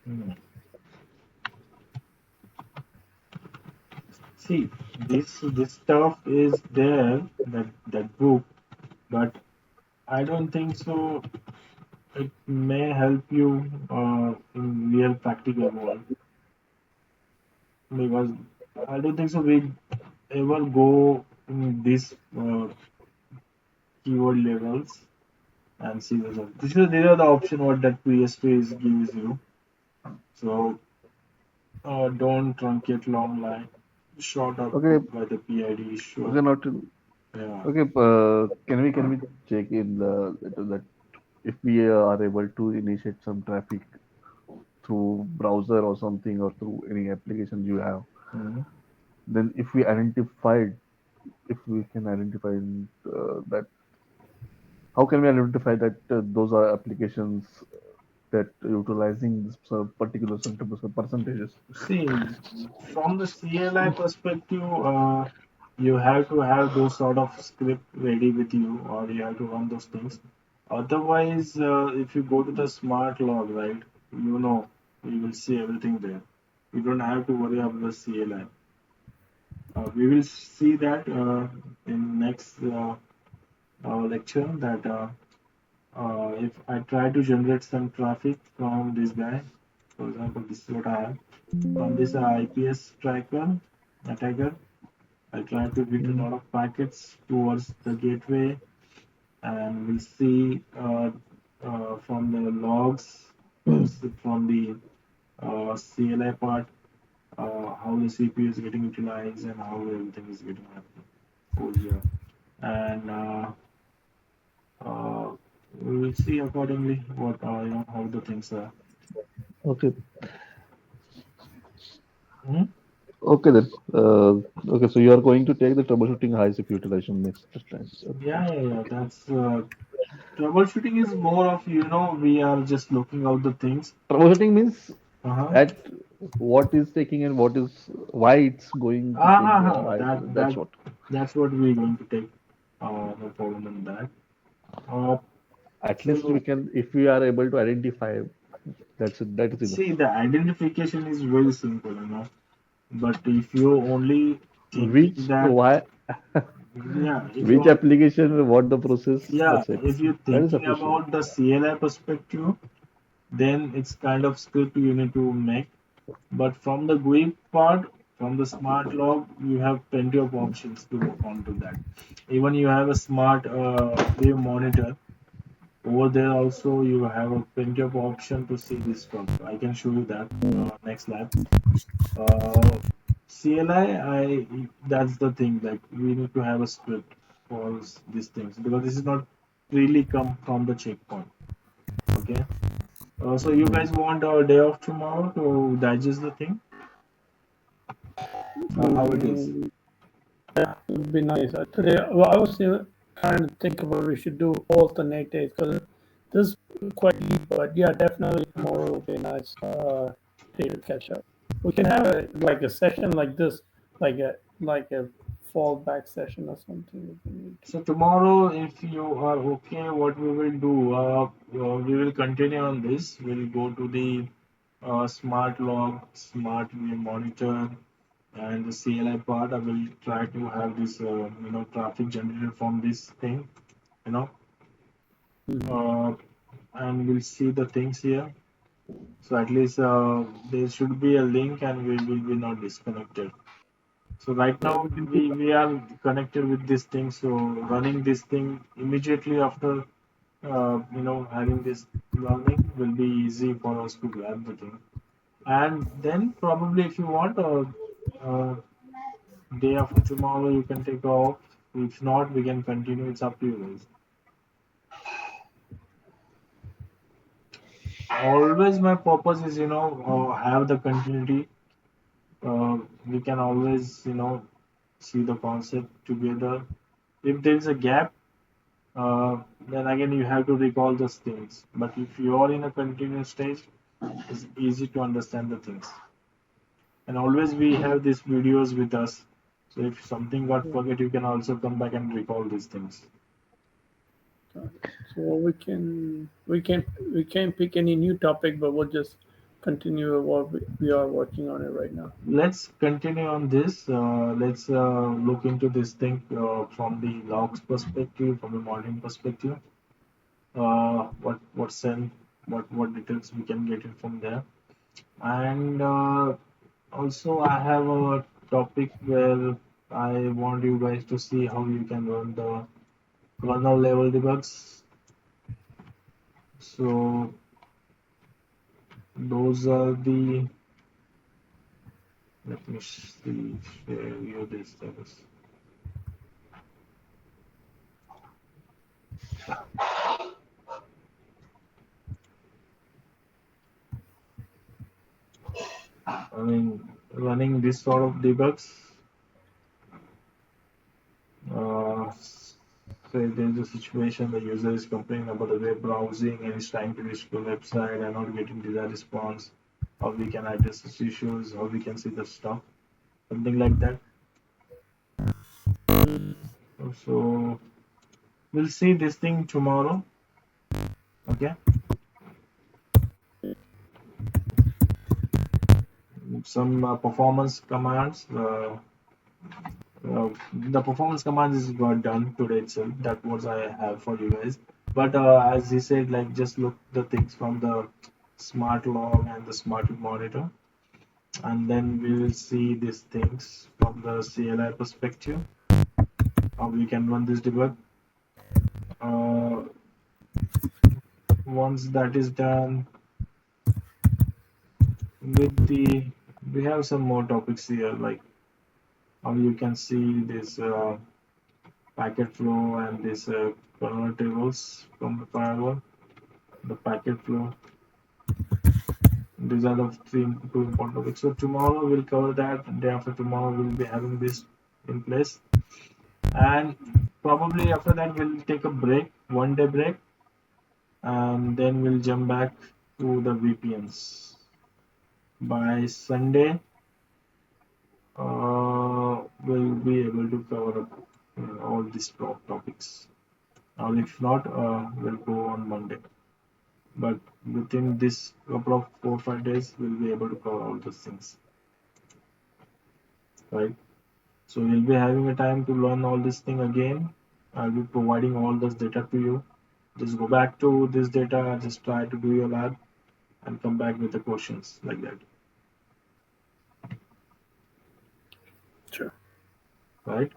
Hmm. See, this stuff is there, that book, but I don't think so. It may help you in real practical world because I don't think so. We ever go in these keyword levels and see the result. These are the option what that PSP is gives you. So don't truncate long line. Short Okay, output by the PID show. okay, not Yeah. okay. Can we check in that if we are able to initiate some traffic through browser or something or through any applications you have, Hmm. then if we can identify that, how can we identify that those are applications that utilizing this particular certain percentages? See, from the CLI perspective, you have to have those sort of script ready with you, or you have to run those things. Otherwise, if you go to the smart log, right, you will see everything there. You don't have to worry about the CLI. We will see that in next lecture that if I try to generate some traffic from this guy, for example, this is what I have from this IPS attacker. I try to get a Mm. lot of packets towards the gateway, and we'll see from the logs, from the CLI part, how the CPU is getting utilized and how everything is getting happening over here. And uh, we will see accordingly what how the things are. Okay, Hmm? okay then. Okay, so you are going to take the troubleshooting high CPU utilization next time. Okay. Yeah. That's troubleshooting is more of we are just looking out the things. Troubleshooting means Uh-huh. at what is taking and what is why it's going to take the high. That That's that what. that's what we're going to take. No problem in that. Uh, At least we so can, if we are able to identify, that is enough. see, the identification is very simple, But if you only thinking Which that, why yeah, if which you application, what the process, yeah, that's it. if you're That is thinking sufficient. about the CLI perspective, then it's kind of script you need to make. But from the GUI part, From the smart log, you have plenty of options to work onto that. Even you have a smart wave monitor. Over there also you have a plenty of option to see this stuff. I can show you that next lab. Uh, CLI, that's the thing. Like we need to have a script for these things because this is not really come from the checkpoint. Okay. So you guys want a day off tomorrow to digest the thing? How it is? Mm, that would be nice. Today, well, I was trying to think about we should do alternate days because this is quite deep. But yeah, definitely tomorrow will be a nice day to catch up. We can have like a session like this, like a fallback session or something if we need to. So tomorrow, if you are okay, what we will do, we will continue on this. We'll go to the smart log, smart view monitor, and the CLI part. I will try to have this, traffic generated from this thing, you know, Mhm. uh, and we'll see the things here. So at least there should be a link, and we will be not disconnected. So right Yeah, now we can do we are connected with this thing. So running this thing immediately after having this learning will be easy for us to grab the thing. And then probably if you want uh, day after tomorrow you can take off. If not, we can continue. It's up to you guys. Always my purpose is have the continuity. We can always see the concept together. If there is a gap, then again you have to recall those things. But if you are in a continuous stage, it's easy to understand the things. And always we have these videos with us. So if something got Yeah. forget, you can also come back and recall these things. So we can pick any new topic, but we'll just continue what we are working on it right now. Let's continue on this. Let's look into this thing from the logs perspective, from the modeling perspective. What send, what details we can get it from there. And also, I have a topic where I want you guys to see how you can run the kernel level debugs. So those are the. Let me see. Share you these things. I mean, running this sort of debugs. Say there's a situation the user is complaining about the web browsing and is trying to reach the website and not getting desired response. How we can address these issues, how we can see the stuff, something like that. So we'll see this thing tomorrow. Okay. Some performance commands. The performance commands is got done today itself. That was I have for you guys. But as he said, like just look the things from the smart log and the smart monitor, and then we will see these things from the CLI perspective. How we can run this debug. Uh, Once that is done, with the we have some more topics here, like how you can see this packet flow and this kernel tables from the firewall, the packet flow. These are the two important topics. So tomorrow we'll cover that. And day after tomorrow we'll be having this in place, and probably after that we'll take a break, 1 day break, and then we'll jump back to the VPNs. By Sunday, we'll be able to cover up all these topics. Or if not, we'll go on Monday. But within this couple of 4 5 days, we'll be able to cover all those things, right? So you'll be having a time to learn all this thing again. I'll be providing all this data to you. Just go back to this data, just try to do your lab and come back with the questions like that. right?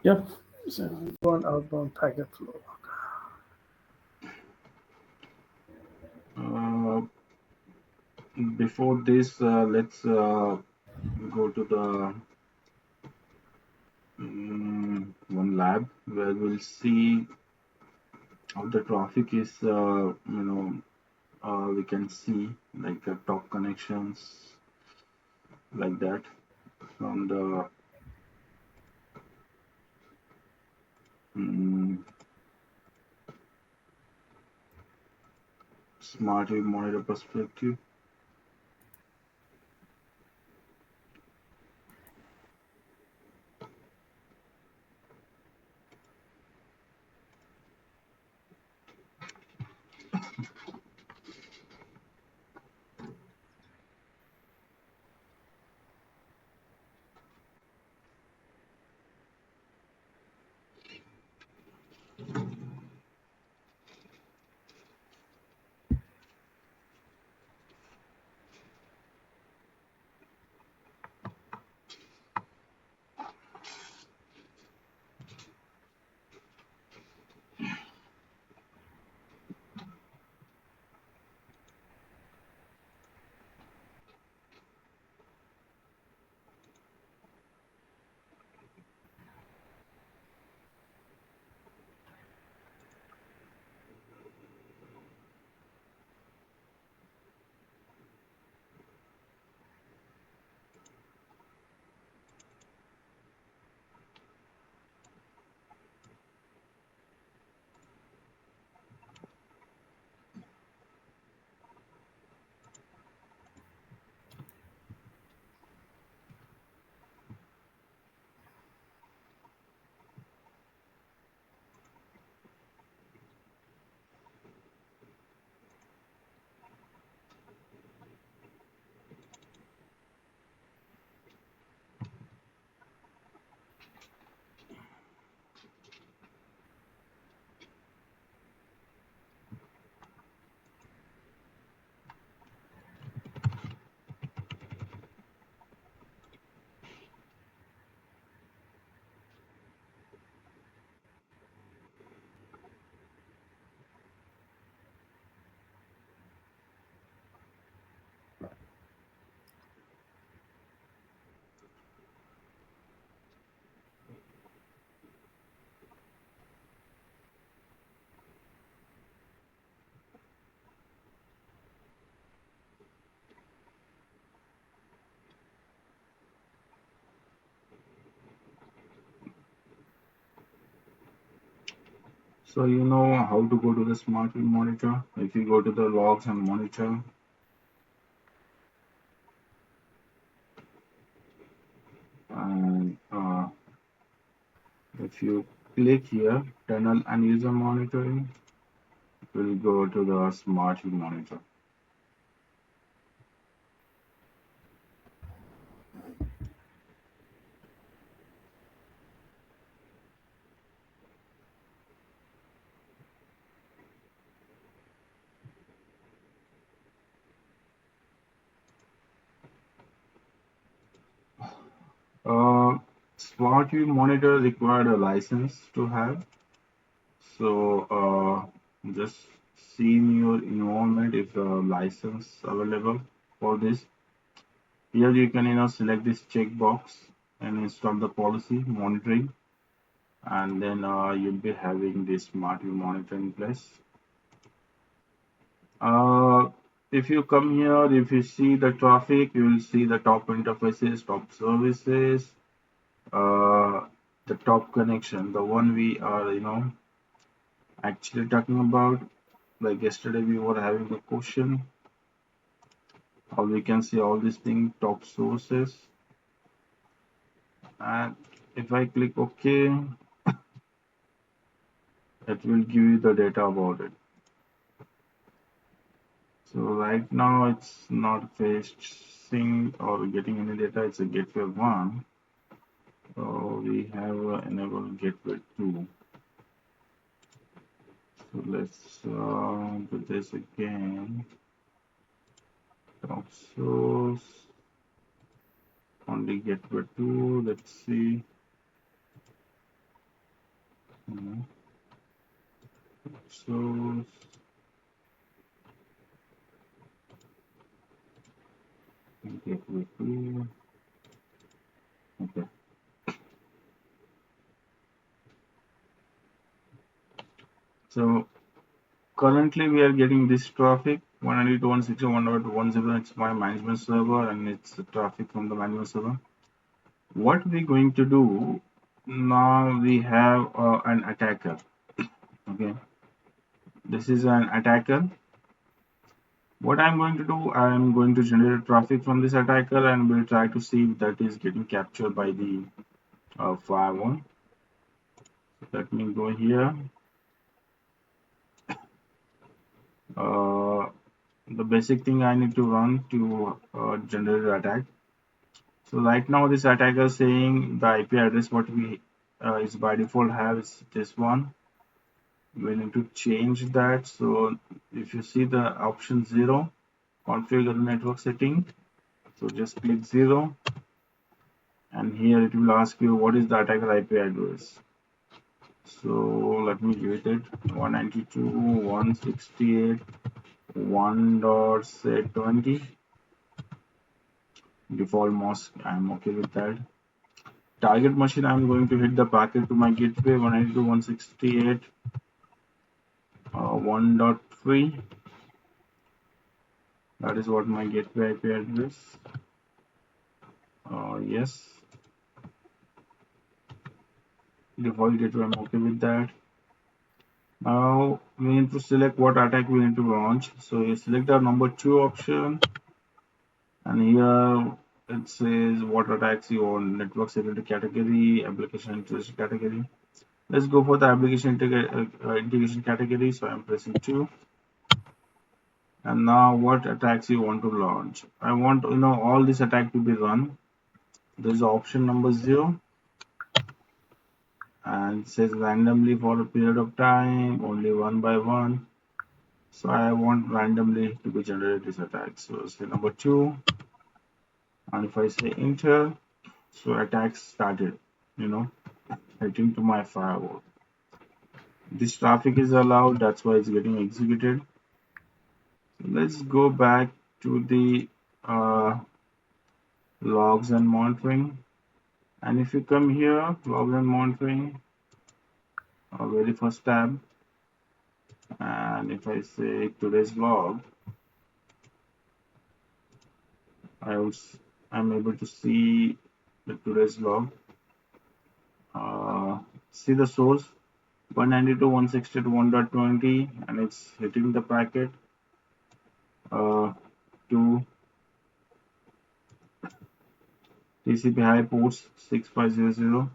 Yep. So inbound, outbound packet flow. Uh, Before this, let's go to the one lab where we'll see how the traffic is. We can see like top connections like that from the um, smart wave monitor perspective. So you know how to go to the smart wave monitor. If you go to the logs and monitor, and if you click here, tunnel and user monitoring, we'll go to the smart wave monitor. Uh, Smart view monitor required a license to have. So just see in your environment if the license available for this. Here you can select this checkbox and install the policy monitoring, and then you'll be having this smart view monitor in place. Uh, if you come here, if you see the traffic, you will see the top interfaces, top services, uh, the top connection, the one we are, actually talking about. Like yesterday, we were having a question how we can see all these things, top sources, and if I click OK, it will give you the data about it. So right now, it's not facing or getting any data. It's a gateway 1. So we have enabled gateway 2. So let's do this again. Top source. only gateway 2. Let's see. So gateway 2. Okay. So currently we are getting this traffic 192.168.1.10. It's my management server and it's the traffic from the management server. What we're going to do now, we have an attacker. Okay, this is an attacker. What I'm going to do, I'm going to generate traffic from this attacker and we'll try to see if that is getting captured by the firewall. Let me go here. The basic thing I need to run to generate an attack. So right now this attacker is saying the IP address what we is by default have is this one. We need to change that. So if you see the option 0, configure network setting, so just click 0 and here it will ask you what is the attacker IP address. So let me give it 192.168.1.20 default mask. I'm okay with that. Target machine, I'm going to hit the packet to my gateway 192.168 1.3. That is what my gateway IP address. Yes, default gateway, I'm okay with that. Now we need to select what attack we need to launch. So you select our number 2 option and here it says what attacks you want: network security category, application integration category. Let's go for the application integration category. So I'm pressing 2. And now what attacks you want to launch? I want all this attack to be run. There's option number 0 and it says randomly for a period of time, only one by one. So I want randomly to be generated this attack. So say number 2 and if I say enter, so attack started heading to my firewall. This traffic is allowed, that's why it's getting executed. So let's go back to the logs and monitoring, and if you come here, logs and monitoring, very first tab, and if I say today's log, I'm able to see the today's log. See the source 192.168.1.20 and it's hitting the packet to TCP high ports 6500,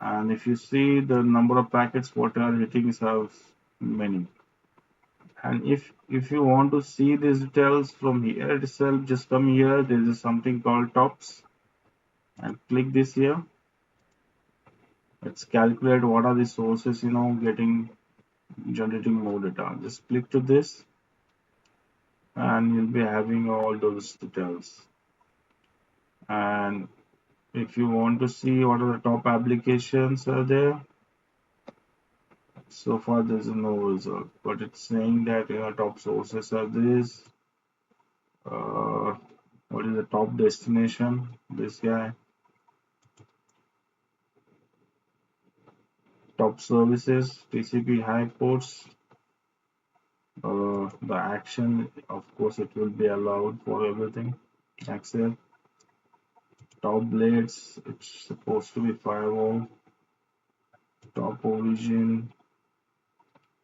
and if you see the number of packets what are hitting is many. And if you want to see these details from here itself, just come here, there is something called tops and click this here. Let's calculate what are the sources getting generating more data. Just click to this and you'll be having all those details. And if you want to see what are the top applications are there, so far there's no result, but it's saying that top sources are this. What is the top destination? This guy. Top services, TCP high ports. The action, of course, it will be allowed for everything. Accept. Top blades, it's supposed to be firewall. Top provision,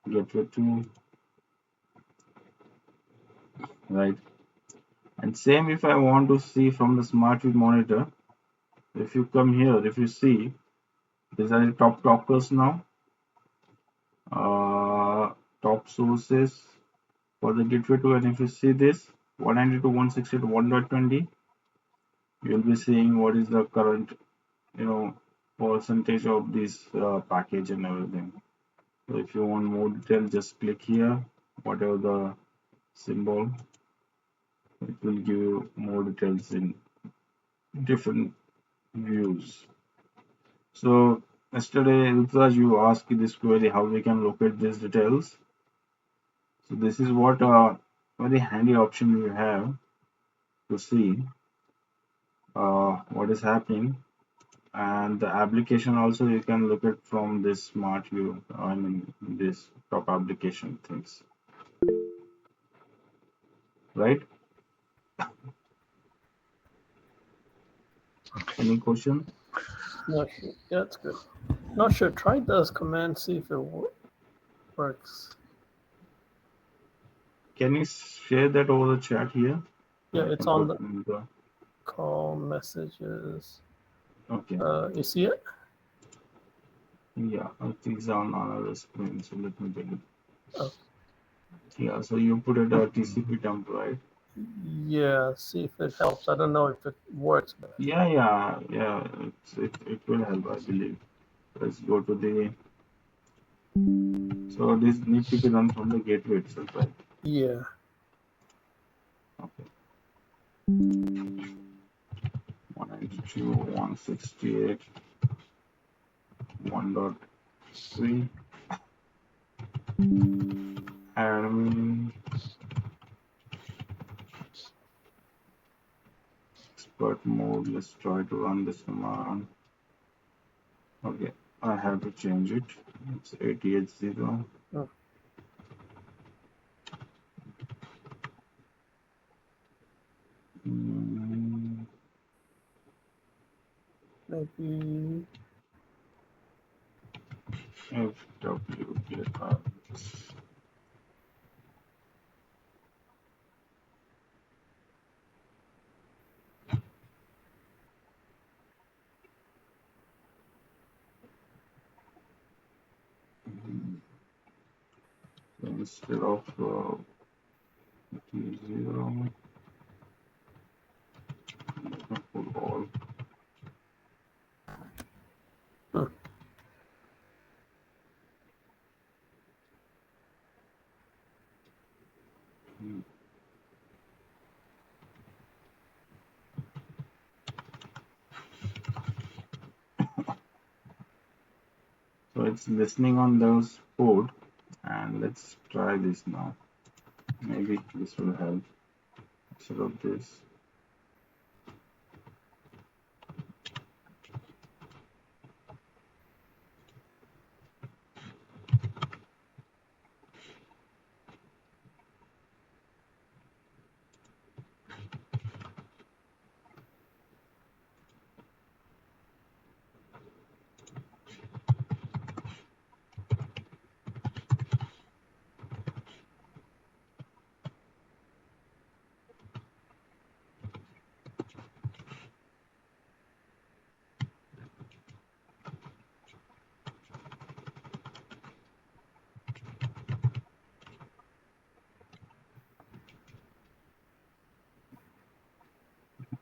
gateway 2, right? And same if I want to see from the smart view monitor, if you come here, if you see, these are the top talkers now. Top sources for the gateway 2, and if you see this 192.168.1.20, you'll be seeing what is the current percentage of this package and everything. So if you want more detail, just click here, whatever the symbol, it will give you more details in different views. So yesterday, Rutraj, you asked this query how we can locate these details. So this is what a very handy option we have to see what is happening, and the application also you can look at from this smart view. I mean this top application things, right? Any question? Not sure. Yeah, it's good. Not sure. Try those commands, see if it works. Can you share that over the chat here? Yeah, I it's can on put the in the. call messages. Okay. You see it? Yeah, I think it's on another screen. So let me take it. Oh. Yeah. So you put it a TCP dump, right? Yeah, see if it helps. I don't know if it works, but Yeah. It will help, I believe. Let's go to the. So this need to be run from the gateway itself, right? yeah. Okay. 192.168 1.3 admin expert mode. Let's try to run this command. Okay, I have to change it. It's 880. Oh, Mm, maybe. FW. So instead of T0, put all. Hmm. So it's listening on those port, and let's try this now. Maybe this will help instead of this.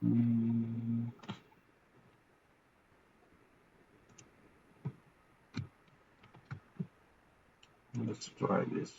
Mm, let's try this.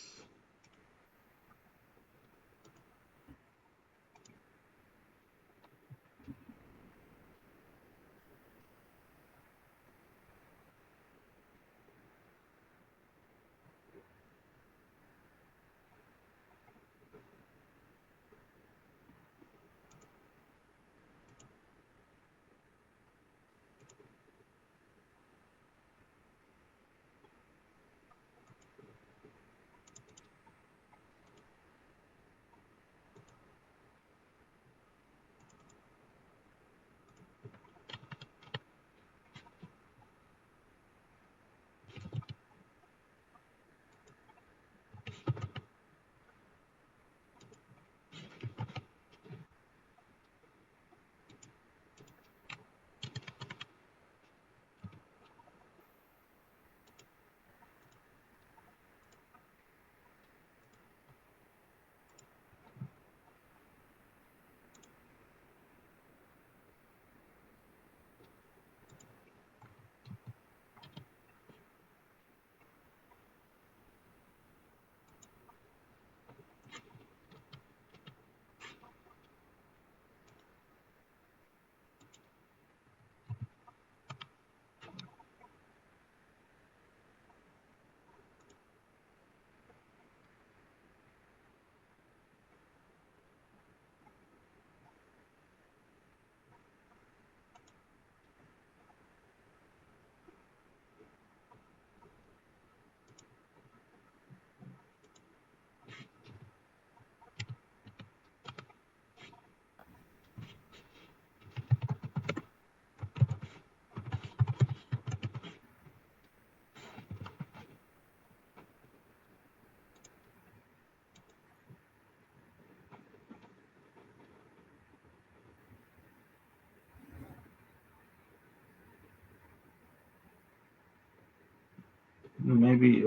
maybe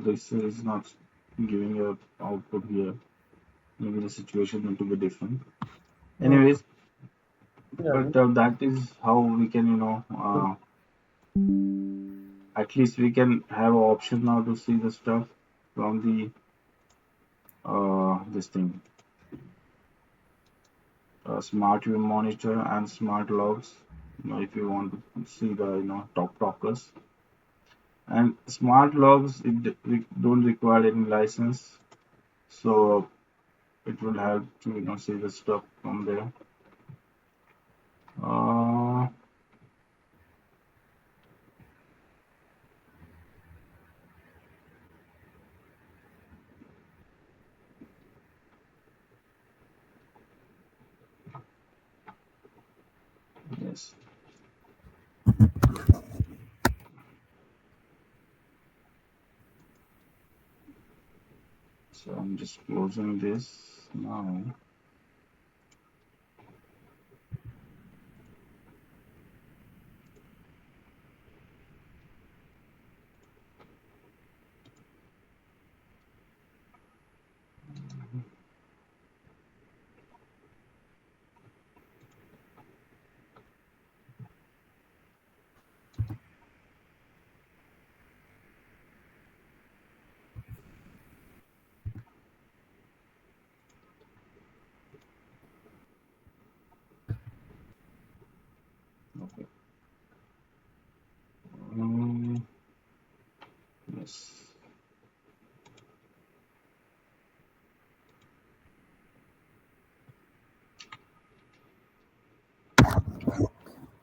this is not giving a output here. Maybe the situation need to be different. Anyways, Yeah. but that is how we can, at least we can have an option now to see the stuff from the this thing, smart view monitor and smart logs. If you want to see the top talkers and smart logs, we don't require any license, so it will help to see the stuff from there. Uh, yes. So I'm just closing this now. Okay. Um, yes.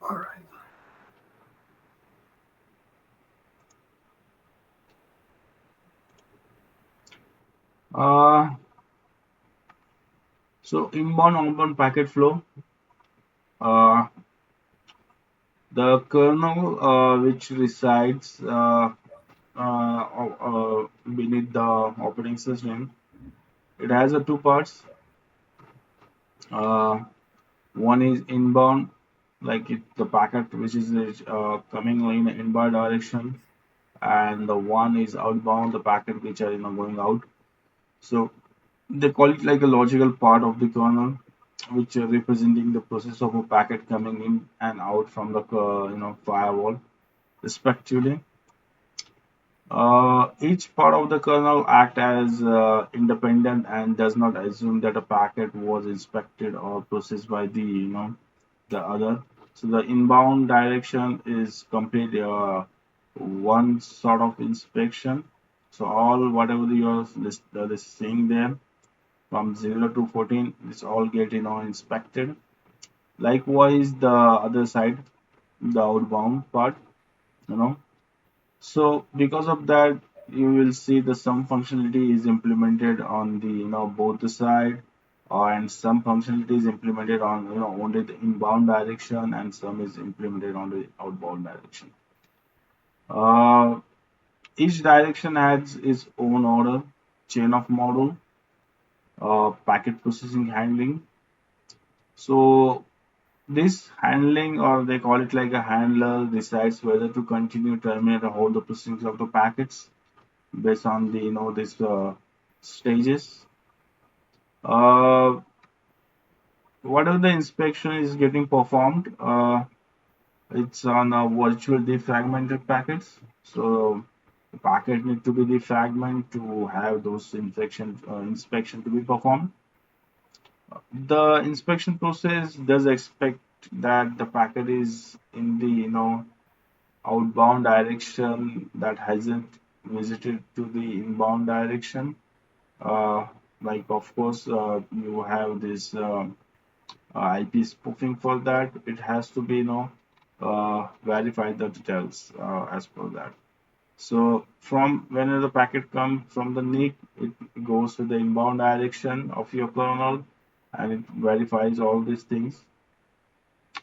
All right. Uh, so inbound outbound packet flow. Uh, the kernel which resides beneath the operating system, it has two parts. Uh, one is inbound, like the packet which is coming in inbound direction, and the one is outbound, the packet which are going out. So they call it like a logical part of the kernel, which are representing the process of a packet coming in and out from the firewall, respectively. Each part of the kernel act as independent and does not assume that a packet was inspected or processed by the other. So the inbound direction is complete one sort of inspection. So all whatever you're seeing there from 0 to 14, it's all get inspected. Likewise, the other side, the outbound part, you know. So because of that, you will see the some functionality is implemented on the both the side, and some functionality is implemented on only the inbound direction, and some is implemented on the outbound direction. Uh, each direction has its own order, chain of model, packet processing handling. So this handling, or they call it like a handler, decides whether to continue, terminate, or hold the processing of the packets based on the this stages. Uh, whatever the inspection is getting performed, it's on virtual defragmented packets. So the packet need to be defragmented to have those inspection to be performed. The inspection process does expect that the packet is in the outbound direction that hasn't visited to the inbound direction. Uh, like of course you have this IP spoofing for that. It has to be verify the details as per that. So from whenever the packet comes from the NIC, it goes to the inbound direction of your kernel, and it verifies all these things.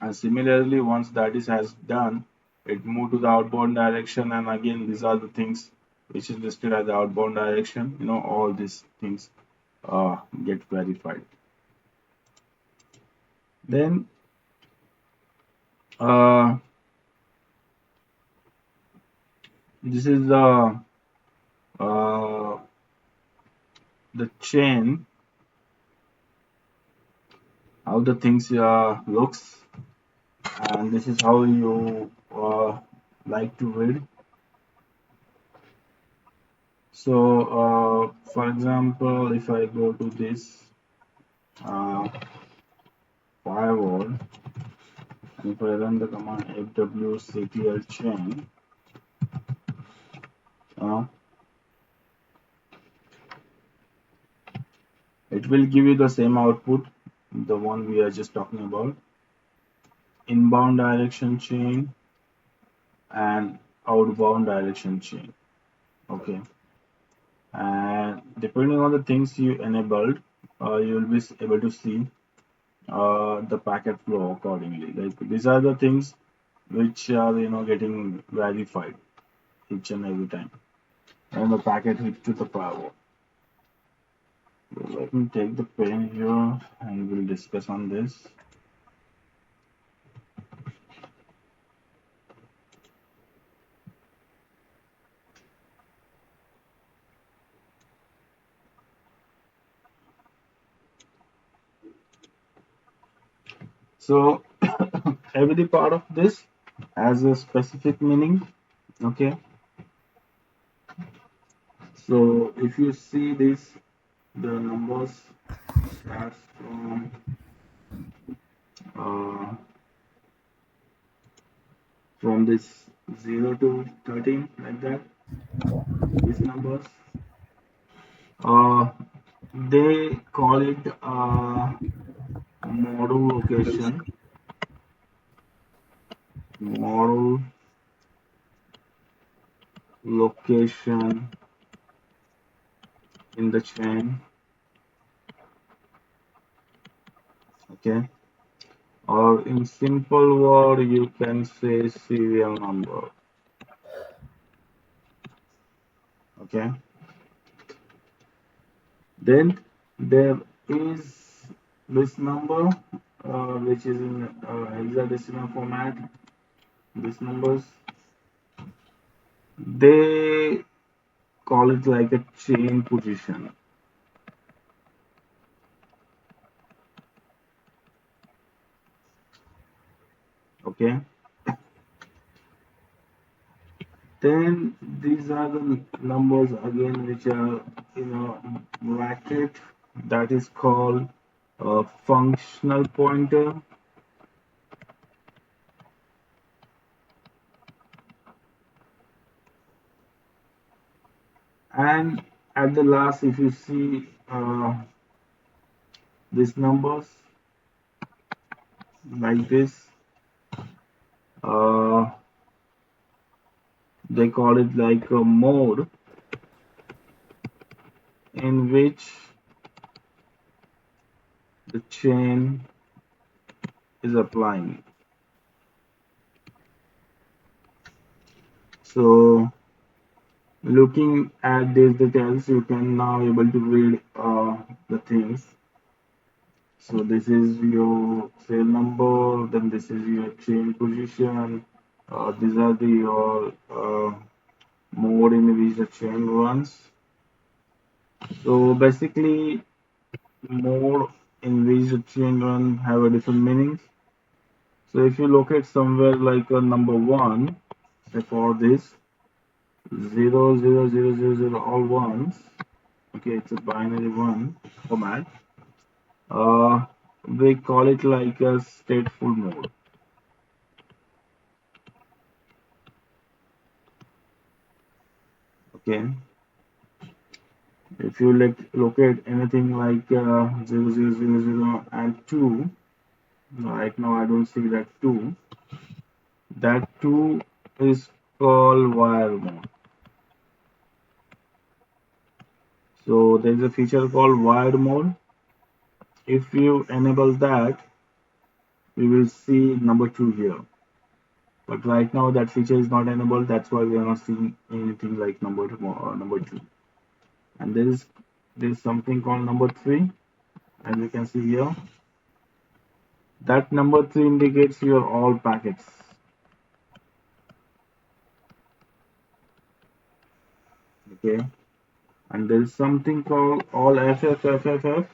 And similarly, once that is has done, it move to the outbound direction, and again these are the things which is listed as the outbound direction. All these things get verified. Then uh, this is uh, the chain, how the things looks, and this is how you like to read. So for example, if I go to this uh, firewall, and if I run the command fwctl chain, uh, it will give you the same output, the one we are just talking about, inbound direction chain and outbound direction chain. Okay, and depending on the things you enabled, you will be able to see the packet flow accordingly. Like these are the things which are getting verified each and every time, and the packet hits to the firewall. So let me take the pen here and we'll discuss on this. So every part of this has a specific meaning. Okay, so if you see this, the numbers starts uh, from this 0 to 13, like that. These numbers, uh, they call it model location, model location in the chain. Okay, or in simple word you can say serial number. Okay, then there is this number which is in hexadecimal format. These numbers, they call it like a chain position. Okay, then these are the numbers again which are bracket, that is called a functional pointer. And at the last, if you see these numbers like this, uh, they call it like a mode in which the chain is applying. So looking at these details, you can now able to read the things. So this is your serial number, then this is your chain position. These are the your mode in which the chain runs. So basically, mode in which the chain run have a different meanings. So if you locate somewhere like a number one, say for this 0 0 0 0 0 all ones, okay, it's a binary one format. Uh, we call it like a stateful mode. Okay, if you locate anything like 0 0 0 0 and 2, right now I don't see that 2. That 2 is called wire mode. So there is a feature called wired mode. If you enable that, you will see number 2 here. But right now that feature is not enabled. That's why we are not seeing anything like number 2. And there is something called number 3, as you can see here. That number 3 indicates your all packets. Okay, and there is something called all FFFFF.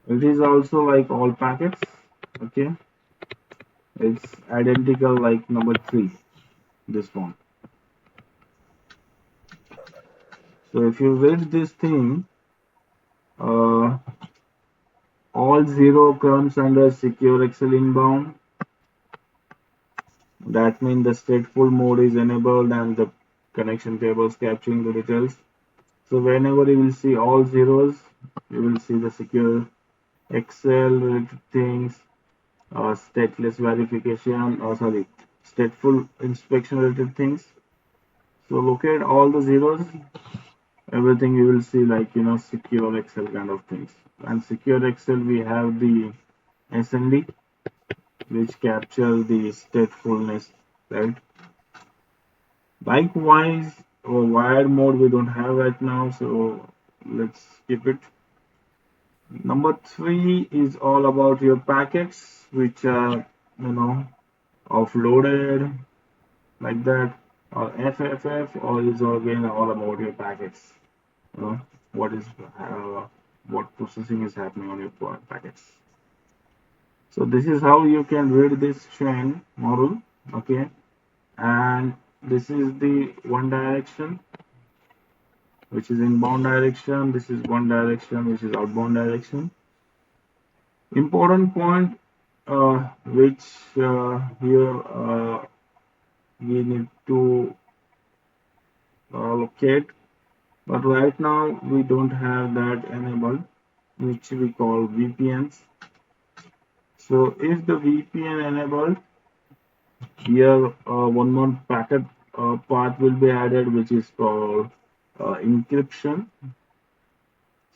It is also like all packets. Okay, it's identical like number 3, this one. So if you read this thing, uh, all 0 comes under SecureXL inbound. That means the stateful mode is enabled and the connection tables capturing the details. So whenever you will see all zeros, you will see the secure Excel related things, stateless verification, or sorry, stateful inspection related things. So locate all the zeros, everything you will see like secure Excel kind of things. And secure Excel we have the SND which capture the statefulness, right? Likewise, wired mode we don't have right now, so let's skip it. Number 3 is all about your packets, which are offloaded like that, or FFF, or is again all about your packets. You know what is what processing is happening on your packets. So this is how you can read this chain model, okay? And this is the one direction, which is inbound direction. This is one direction, which is outbound direction. Important point, which here we need to locate, but right now we don't have that enabled, which we call VPNs. So if the VPN enabled, here one more packet path will be added, which is called encryption.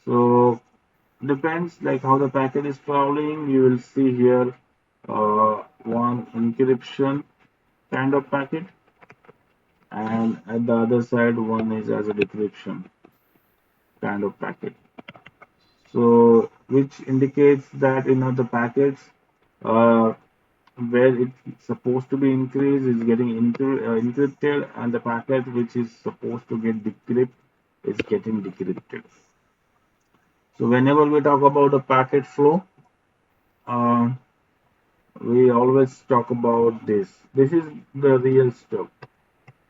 So depends like how the packet is traveling. You will see here one encryption kind of packet, and at the other side one is as a decryption kind of packet. So which indicates that the packets uh, where it's supposed to be increased is getting encrypted, and the packet which is supposed to get decrypted is getting decrypted. So whenever we talk about a packet flow, uh, we always talk about this. This is the real stuff.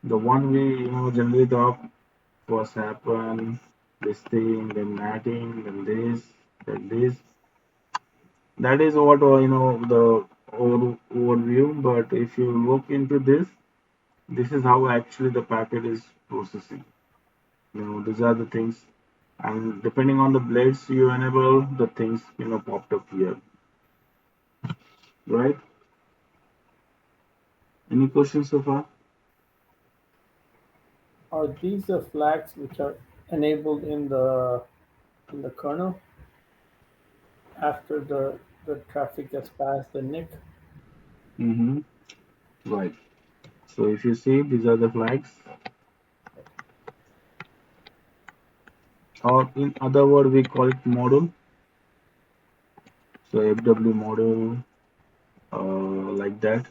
The one we generally talk first happen, this thing, then matting, then this, then this. That is what the overview. But if you look into this, this is how actually the packet is processing. These are the things, and depending on the blades you enable, the things popped up here, right? Any questions so far? Are these the flags which are enabled in the kernel after the traffic gets past the NIC? Mm-hmm. Right. So if you see, these are the flags, or in other word, we call it module. So FW module, like that.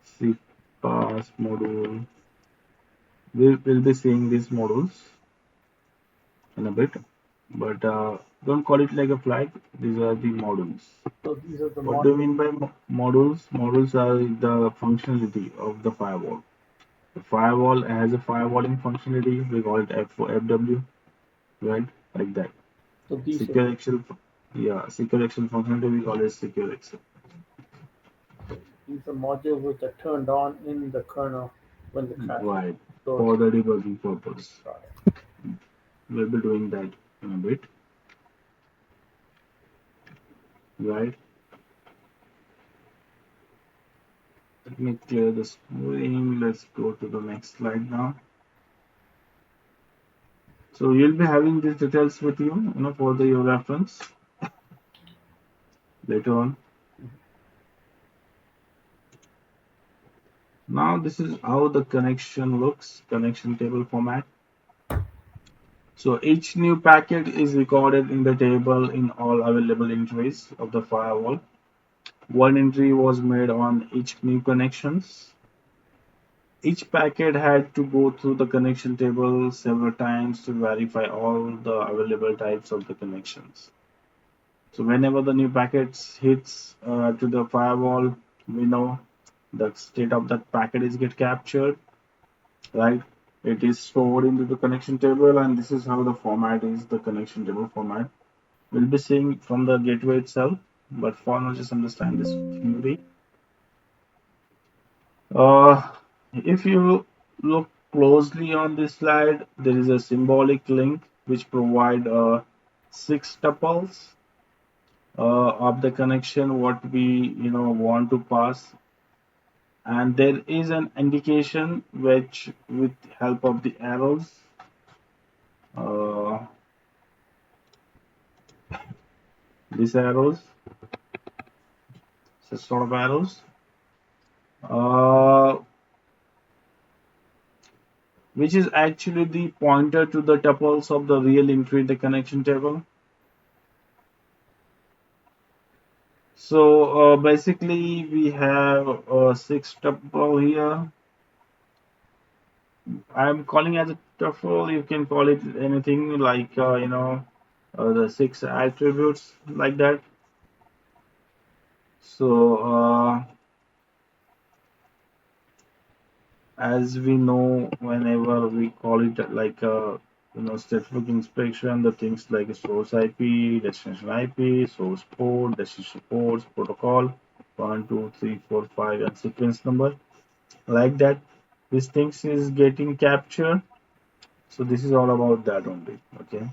C pass module. We'll be seeing these modules in a bit, but don't call it like a flag. These are the modules. So these are the What do you modules. mean by modules? Modules are the functionality of the firewall. The firewall has a firewalling functionality. We call it FW, right? Like that. So SecureXL, yeah, SecureXL functionality we call it SecureXL. these are modules which are turned on in the kernel when the traffic Right. goes. For the debugging purpose. Got it. We'll be doing that in a bit, right? Let me clear the screen. Let's go to the next slide now. So you'll be having these details with you, for your reference later on. Now this is how the connection looks, connection table format. So each new packet is recorded in the table in all available entries of the firewall. One entry was made on each new connections. Each packet had to go through the connection table several times to verify all the available types of the connections. So whenever the new packets hits to the firewall, we know the state of that packet is get captured, right? It is stored into the connection table, and this is how the format is. The connection table format we'll be seeing from the gateway itself, but for now, just understand this theory. Uh, if you look closely on this slide, there is a symbolic link which provide six tuples of the connection what we want to pass, and there is an indication which with help of the arrows, uh, these arrows, so sort of arrows, uh, which is actually the pointer to the tuples of the real entry in the connection table. So basically, we have six tuple here. I'm calling as a tuple. You can call it anything like the six attributes like that. So as we know, whenever we call it like static inspection, the things like source IP, destination IP, source port, destination ports, protocol, 1, 2, 3, 4, 5, and sequence number like that. These things is getting captured. So this is all about that only. Okay.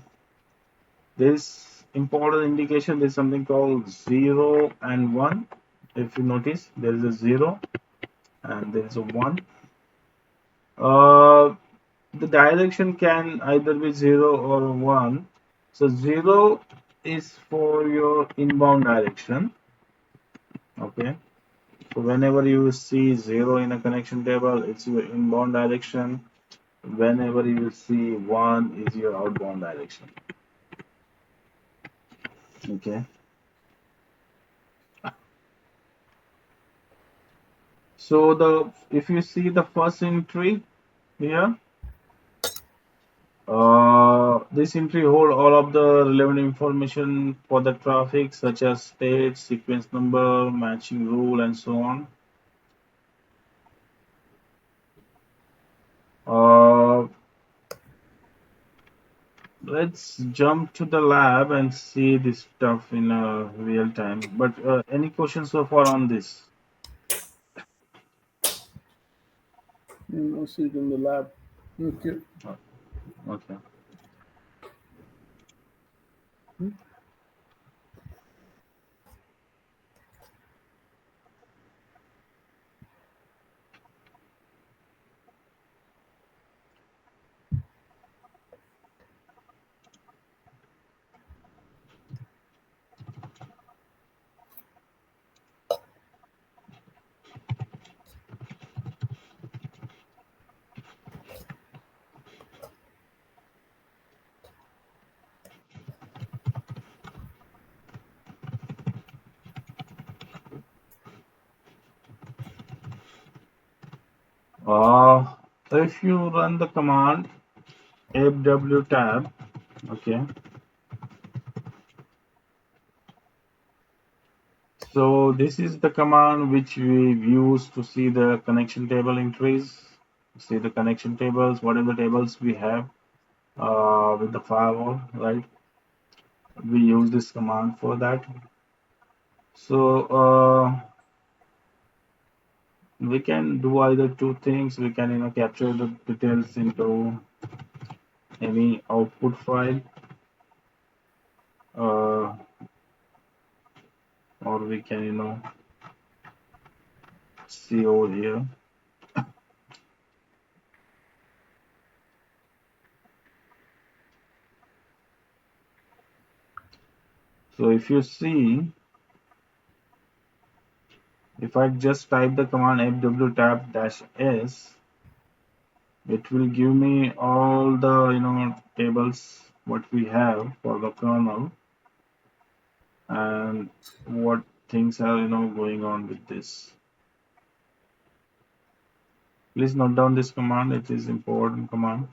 This important indication. There's something called 0 and 1. If you notice, there is a 0 and there is a 1. Uh, the direction can either be 0 or 1. So 0 is for your inbound direction. Okay. So whenever you see 0 in a connection table, it's your inbound direction. Whenever you see 1 is your outbound direction. Okay. So if you see the first entry here, this entry hold all of the relevant information for the traffic, such as state, sequence number, matching rule, and so on. Uh, let's jump to the lab and see this stuff in real time. But any questions so far on this? No seat in the lab. Okay. Okay. If you run the command fwtab, okay, so this is the command which we use to see the connection table entries, see the connection tables, whatever tables we have with the firewall, right? We use this command for that. So we can do either two things. We can capture the details into any output file, uh, or we can see over here. So if you see, if I just type the command fwtab-s, it will give me all the tables what we have for the kernel and what things are going on with this. Please note down this command. It is important command.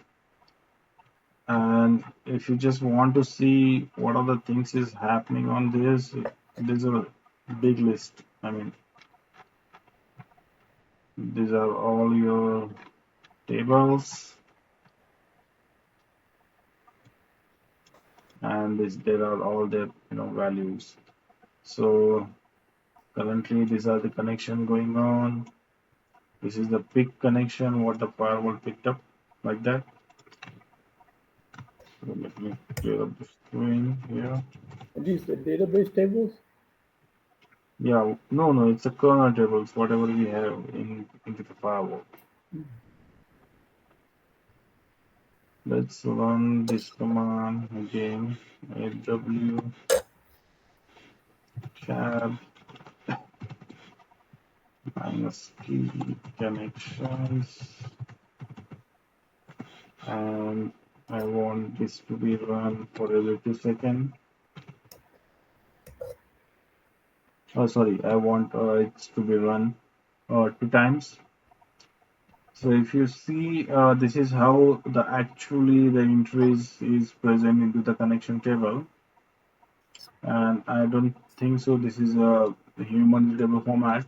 And if you just want to see what other things is happening on this, there's a big list. I mean, these are all your tables, and there are all their values. So currently these are the connection going on. This is the pick connection what the firewall picked up, like that. So let me clear up the screen here. Are these the database tables? Yeah, no, it's a kernel tables, whatever we have into the firewall. Let's run this command again. AW tab -t connections, and I want this to be run for every 2 seconds. Oh, sorry, I want it to be run 2 times. So if you see, this is how the entries is present into the connection table, and I don't think so. This is a human readable format.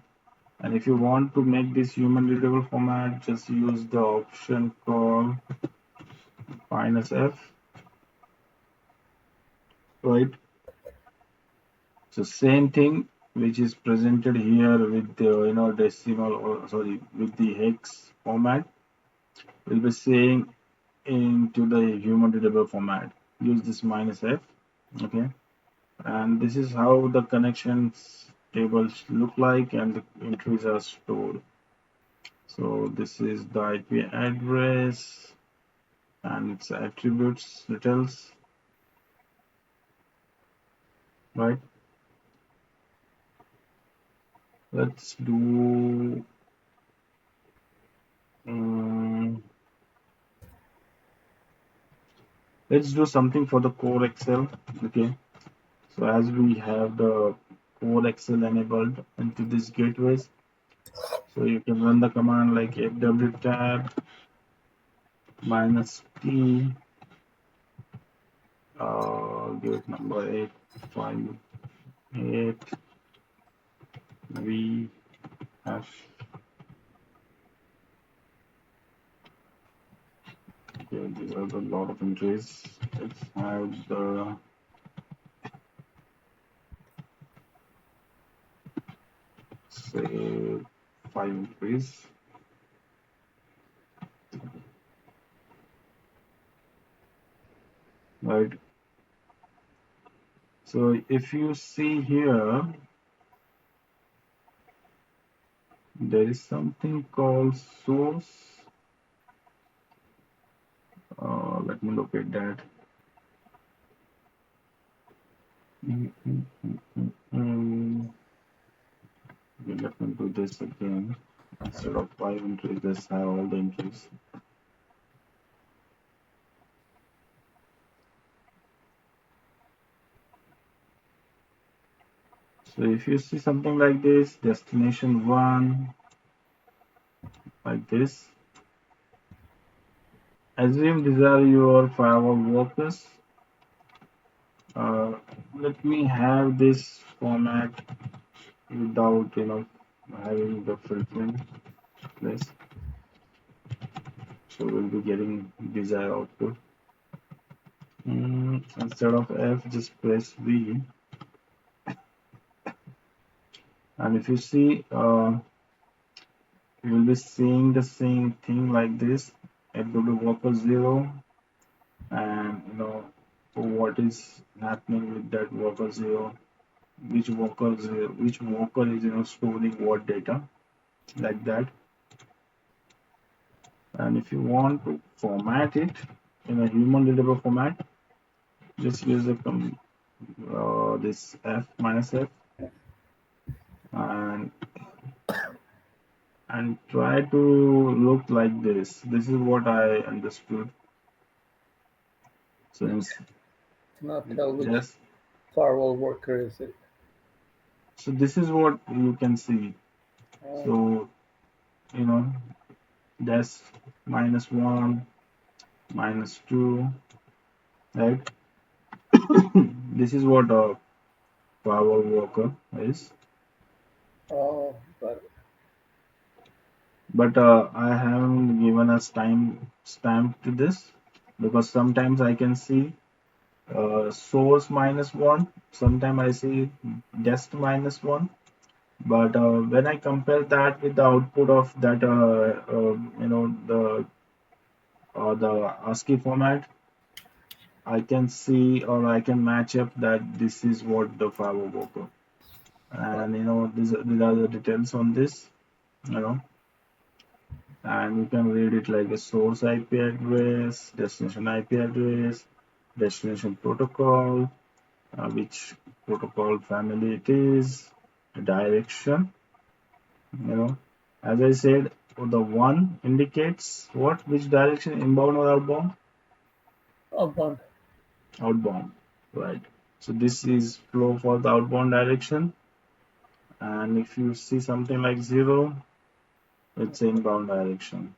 And if you want to make this human readable format, just use the option called -f, right? So same thing which is presented here with the decimal, or sorry, with the hex format, will be saying into the human readable format. Use this -f, okay? And this is how the connections tables look like, and the entries are stored. So this is the IP address and its attributes details, right? Let's do let's do something for the CoreXL. Okay, so as we have the CoreXL enabled into these gateways, so you can run the command like fw tab -t give it number 858 vf. Okay, these are a lot of entries. Let's have the say 5 entries, right? So if you see here, there is something called source. Let me look at that. Okay, let me do this again. Instead of 5 entries, let's have all the entries. So if you see something like this, destination 1, like this, assume these are your firewall workers. Let me have this format without having the filtering place. So we'll be getting desired output. Instead of F, just press V. And if you see, you will be seeing the same thing like this. FW worker 0, and what is happening with that worker 0, which worker is storing what data, like that. And if you want to format it in a human readable format, just use this F -F, and try to look like this. This is what I understood. So Not tell which yes, firewall worker is it. So this is what you can see. So you know that's -1, -2, right? This is what a firewall worker is. Oh, got it. But I haven't given a stamp to this because sometimes I can see source -1, sometimes I see dest -1. But when I compare that with the output of that, the ASCII format, I can see or I can match up that this is what the firewall worker. And these are the details on this, you know, and you can read it like a source IP address, destination IP address, destination protocol, which protocol family it is, the direction, you know. As I said, the one indicates what, which direction, inbound or outbound? Outbound. Outbound, right? So this is flow for the outbound direction, and if you see something like 0, it's inbound direction.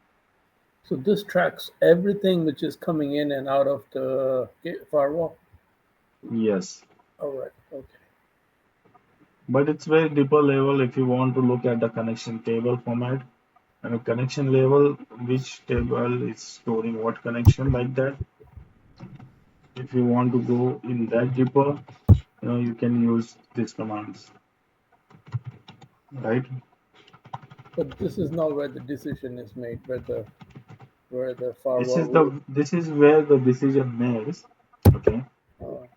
So this tracks everything which is coming in and out of the firewall. Yes, All right. Okay. but it's very deeper level if you want to look at the connection table format. And a connection level, which table is storing what connection, like that. If you want to go in that deeper, you can use these commands, right? But this is not where the decision is made, where the This firewall is rule. where the decision makes, okay? Oh,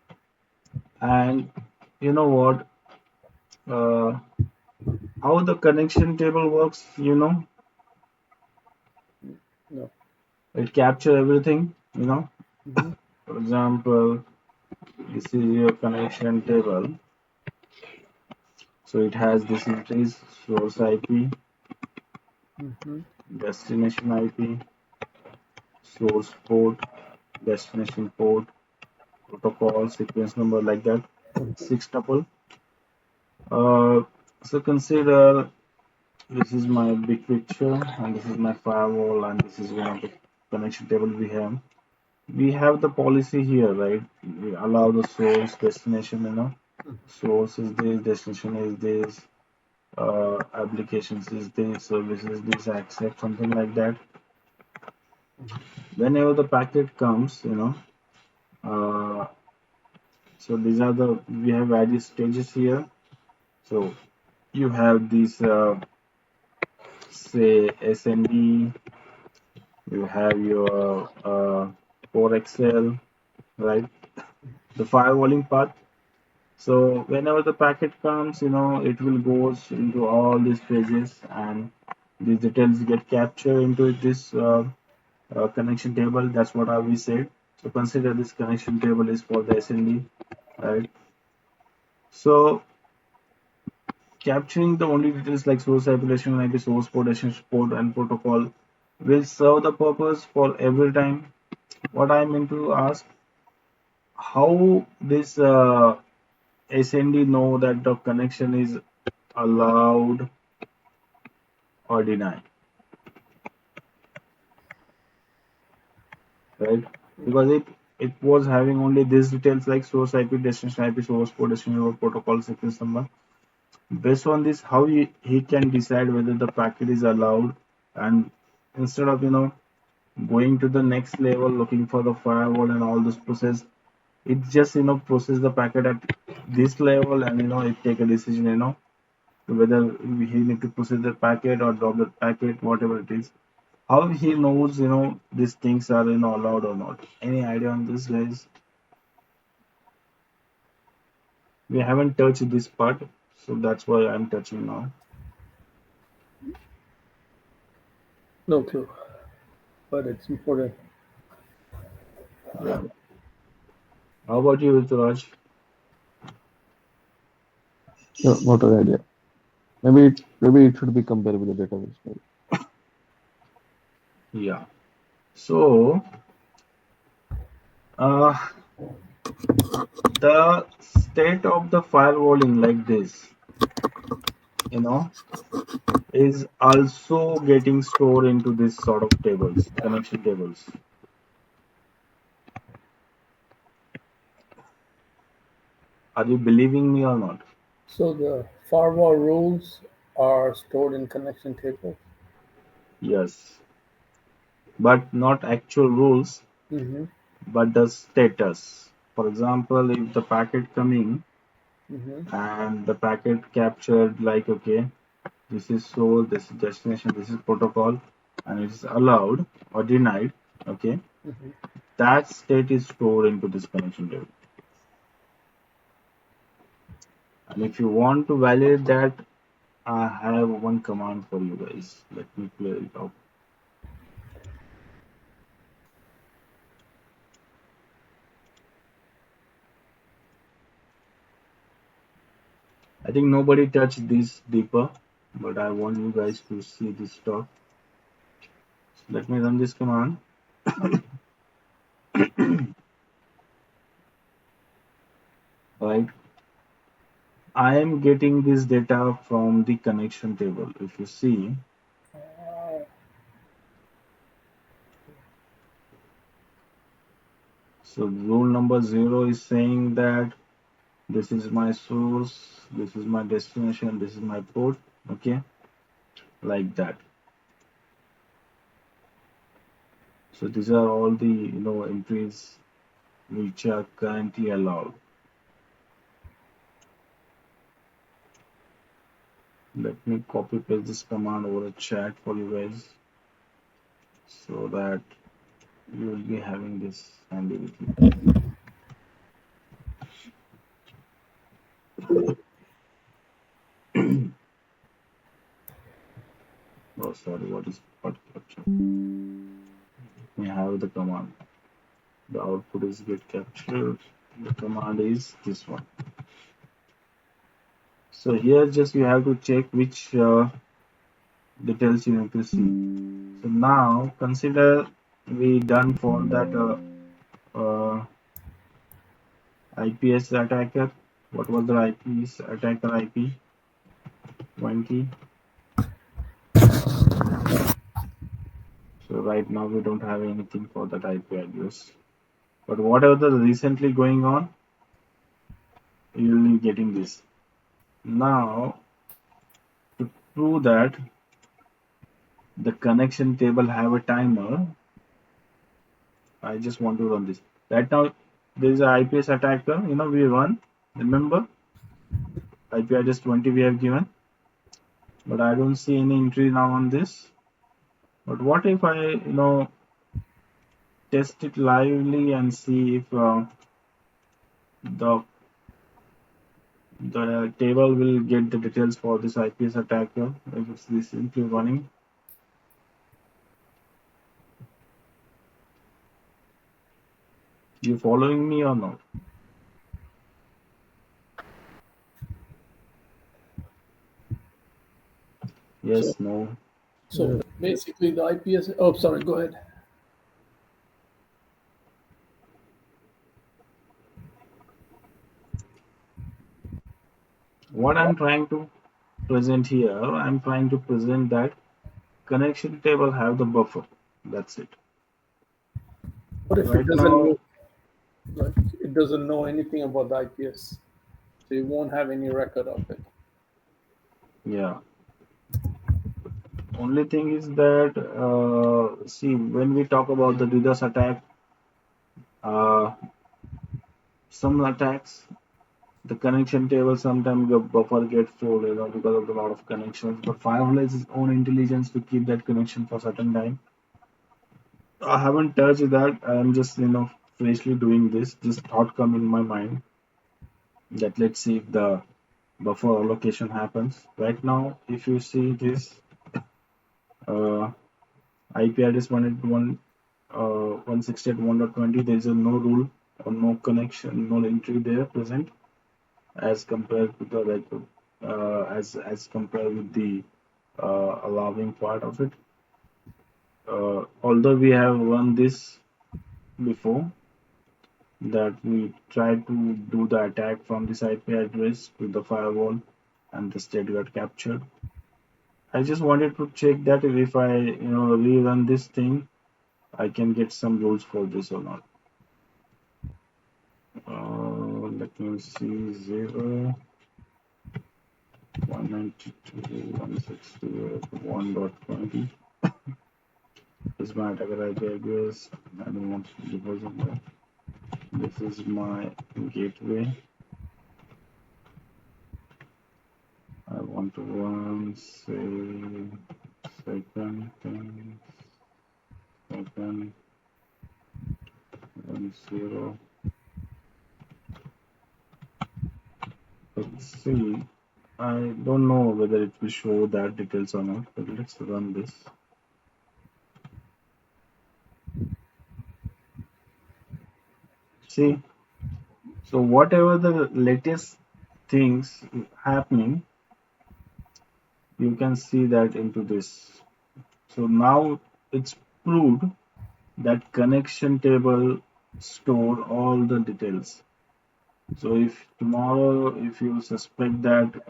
And you know what? Uh, how the connection table works? no. It capture everything. Hmm. For example, this is your connection table. So it has this entries: source IP, Hmm. destination IP, source port, destination port, protocol, sequence number, like that. 6 tuple. Uh, so consider this is my big picture, and this is my firewall, and this is one of the connection table we have. We have the policy here, right? We allow the source, destination, source is this, destination is this, applications is this, services this, accept, something like that. Whenever the packet comes, uh, so these are the, we have various stages here. So you have these, say, SND, you have your CoreXL, right? The firewalling path. So whenever the packet comes, it will goes into all these pages, and these details get captured into this connection table. That's what I we said. So consider this connection table is for the SND, right? So capturing the only details like source application, like the source port, destination port, and protocol will serve the purpose for every time. What I meant to ask, how this SND know that the connection is allowed or denied, right? Because it was having only these details like source IP, destination IP, source port, destination port, protocol, sequence number. Based on this, how he can decide whether the packet is allowed, and instead of going to the next level looking for the firewall and all this process, it just process the packet at this level, and it take a decision whether he need to process the packet or drop the packet, whatever it is. How he knows these things are allowed or not? Any idea on this, guys? We haven't touched this part, so that's why I'm touching now. No clue. But it's important. Yeah. How about you, Raj? Yeah, not an idea. Maybe it should be compared with the database. Maybe. Yeah. So uh, the state of the firewalling like this. you know, is also getting stored into this sort of tables, connection tables. Are you believing me or not? So the firewall rules are stored in connection tables. Yes, but not actual rules, Mm-hmm. but the status. For example, if the packet coming Mm-hmm. and the packet captured like, okay, this is source, this is destination, this is protocol, and it is allowed or denied, okay, Mm-hmm. that state is stored into this connection table. And if you want to validate that, I have one command for you guys. Let me clear it out. I think nobody touched this deeper, but I want you guys to see this stuff. So let me run this command. Right. I am getting this data from the connection table. If you see, so rule number 0 is saying that this is my source, this is my destination, this is my port, okay, like that. So these are all the entries which are currently allowed. Let me copy paste this command over a chat for you guys so that you will be having this handy with you. Oh, sorry, what is part capture? We have the command. The output is get captured. The command is this one. So here just you have to check which details you need to see. So now consider we done for that IPS attacker. What was the IPS attacker IP? 20. So right now we don't have anything for that IP address. But whatever the recently going on, you will be getting this. Now to prove that the connection table have a timer, I just want to run this. Right now there is a IPS attacker, we run. Remember IP address 20 we have given, but I don't see any entry now on this. But what if I, test it lively and see if the table will get the details for this IPS attacker if it's this simply running. You following me or not? So Yes, no. so basically the IPS. Oh, sorry. Go ahead. What I'm trying to present here, I'm trying to present that connection table have the buffer. That's it. What if it Right doesn't now, know? Like it doesn't know anything about the IPS, so you won't have any record of it. yeah. Only thing is that, see, when we talk about the DDoS attack, uh, some attacks, the connection table sometimes the buffer get full, because of a lot of connections. But Firewall has its own intelligence to keep that connection for certain time. I haven't touched that. I'm just, freshly doing this. This thought come in my mind that let's see if the buffer allocation happens. Right now, if you see this uh, IP address 168.1.20, there is a no rule or no connection, no entry there present as compared to the as compared with the allowing part of it. Although we have run this before, that we tried to do the attack from this IP address to the firewall, and the state got captured. I just wanted to check that if I rerun this thing, I can get some rules for this or not. Let me see 0, 192.168.1.20 is my attacker IP, I guess. I don't want to deposit that. This is my gateway. I want to run, say, second, 0. Let's see. I don't know whether it will show that details or not, but let's run this. See, so whatever the latest things happening, you can see that into this. So now it's proved that connection table store all the details. So if tomorrow, if you suspect that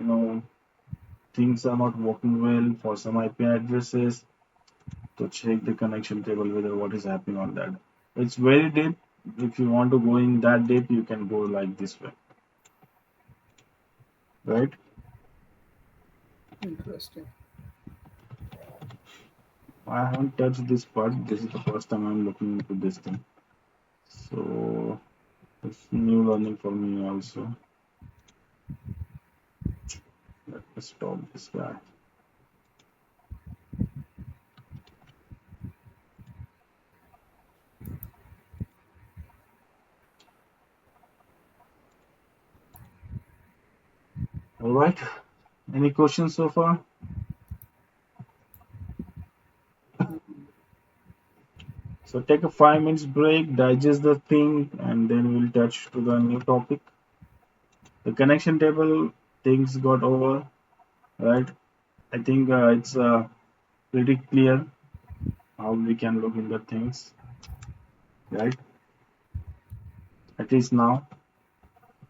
things are not working well for some IP addresses, to check the connection table whether what is happening on that. It's very deep. If you want to go in that deep, you can go like this way, right? Interesting. I haven't touched this part. This is the first time I'm looking into this thing. So it's new learning for me also. Let me stop this guy. All right. Any questions so far? So take a 5 minutes break, digest the thing, and then we'll touch to the new topic. The connection table things got over, right? I think it's pretty clear how we can look into things, right? At least now.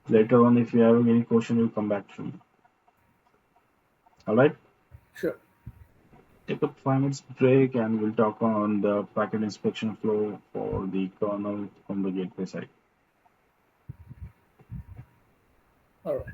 Later on, if you have any question, you'll come back to me. All right. Sure. Take a 5 minutes break, and we'll talk on the packet inspection flow for the kernel from the gateway side. All right.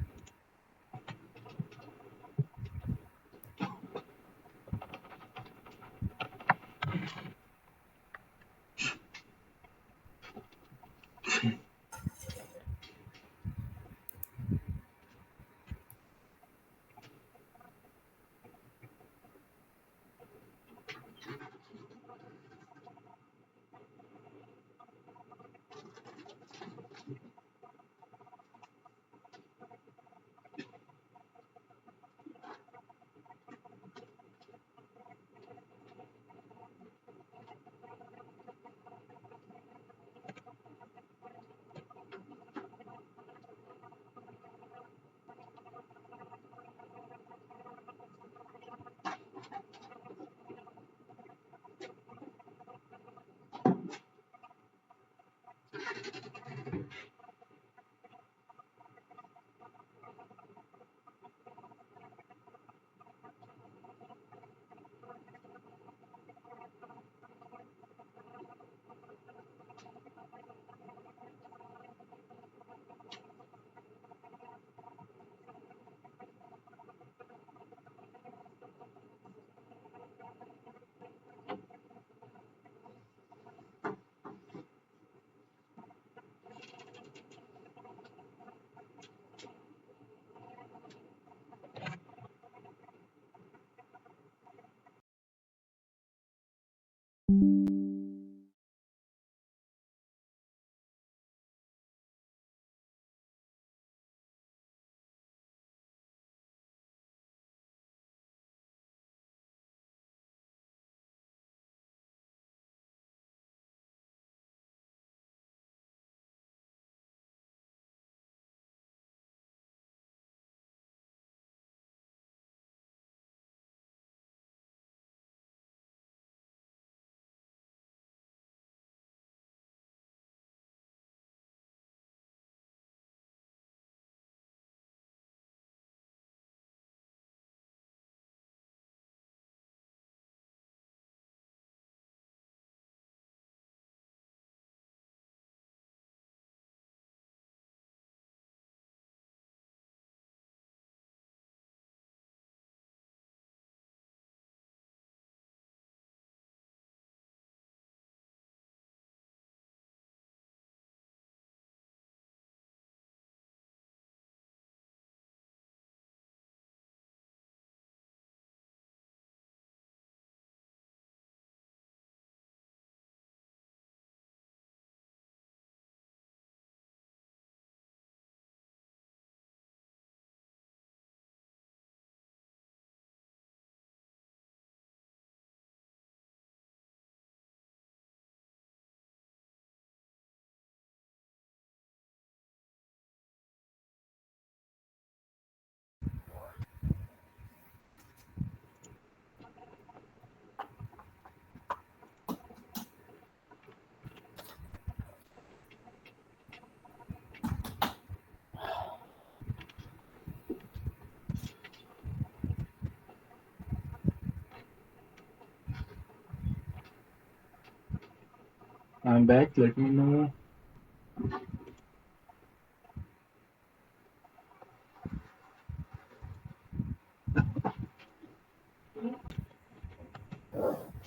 I'm back. Let me know.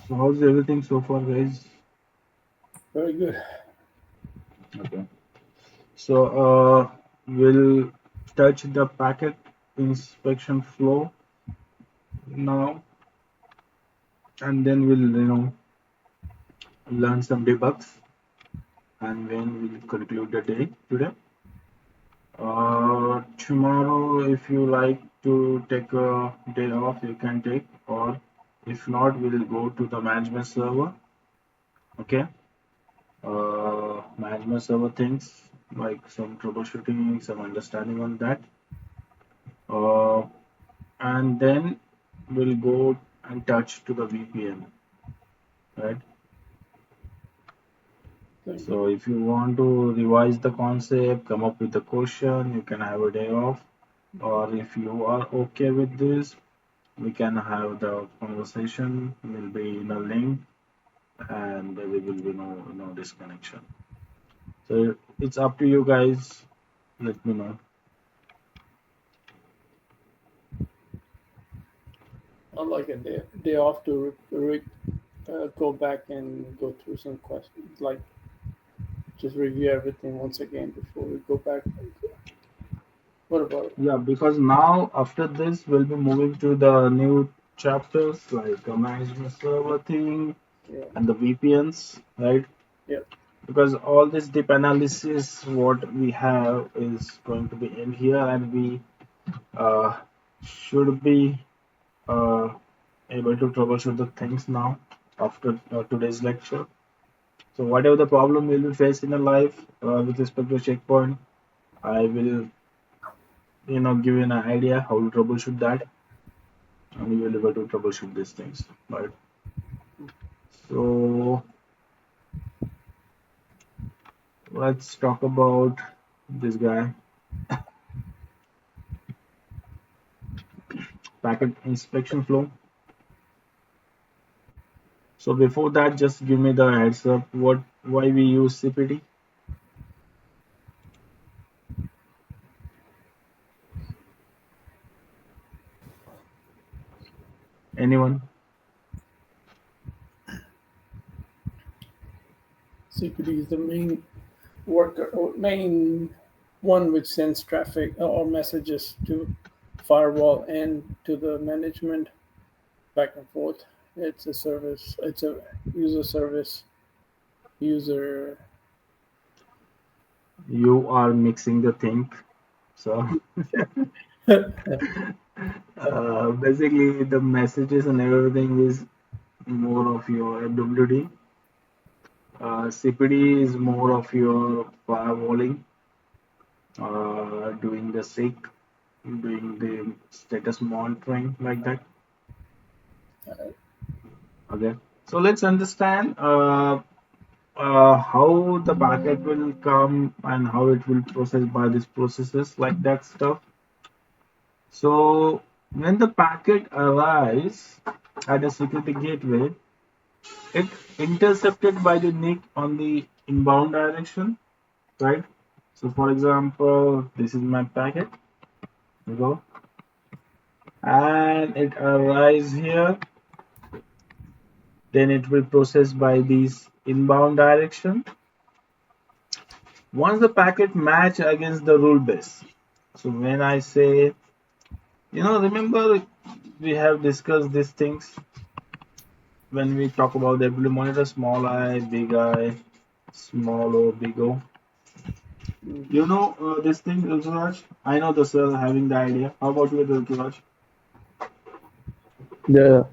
So how's everything so far, guys? Very good. Okay. So we'll touch the packet inspection flow now, and then we'll learn some debugs, and then we'll conclude the day today. Tomorrow, if you like to take a day off, you can take, or if not, we'll go to the management server. Okay. Management server things like some troubleshooting, some understanding on that. Uh, and then we'll go and touch to the VPN, right? Thank you. So if you want to revise the concept, come up with a question, you can have a day off. Or if you are okay with this, we can have the conversation. Will be in a link, and there will be no disconnection. So it's up to you guys. Let me know. I'd like a day off to go back and go through some questions, like just review everything once again before we go back. What about it? Yeah, because now after this we'll be moving to the new chapters like the management server thing Yeah. and the VPNs, right? Yep. Because all this deep analysis what we have is going to be in here, and we uh, should be uh, able to troubleshoot the things now after today's lecture. So whatever the problem will be faced in a life with respect to checkpoint, I will give you an idea how to troubleshoot that, and you will be able to troubleshoot these things, right? So let's talk about this guy, packet inspection flow. So before that, just give me the heads up why we use CPD. Anyone? CPD is the main worker or main one which sends traffic or messages to firewall and to the management back and forth. It's a service. It's a user service. User. You are mixing the thing. So basically, the messages and everything is more of your WD. CPD is more of your firewalling, doing the SIG, doing the status monitoring like that. Okay. So let's understand how the packet will come and how it will process by these processes like that stuff. So when the packet arrives at a security gateway, it intercepted by the NIC on the inbound direction, right? So for example, this is my packet. Go, and it arrives here, then it will process by this inbound direction. Once the packet match against the rule base, so when I say, remember we have discussed these things when we talk about the ability monitor, small I, big I, small O, big O. You know this thing, Raj? I know the sir having the idea. How about you, Raj? Yeah,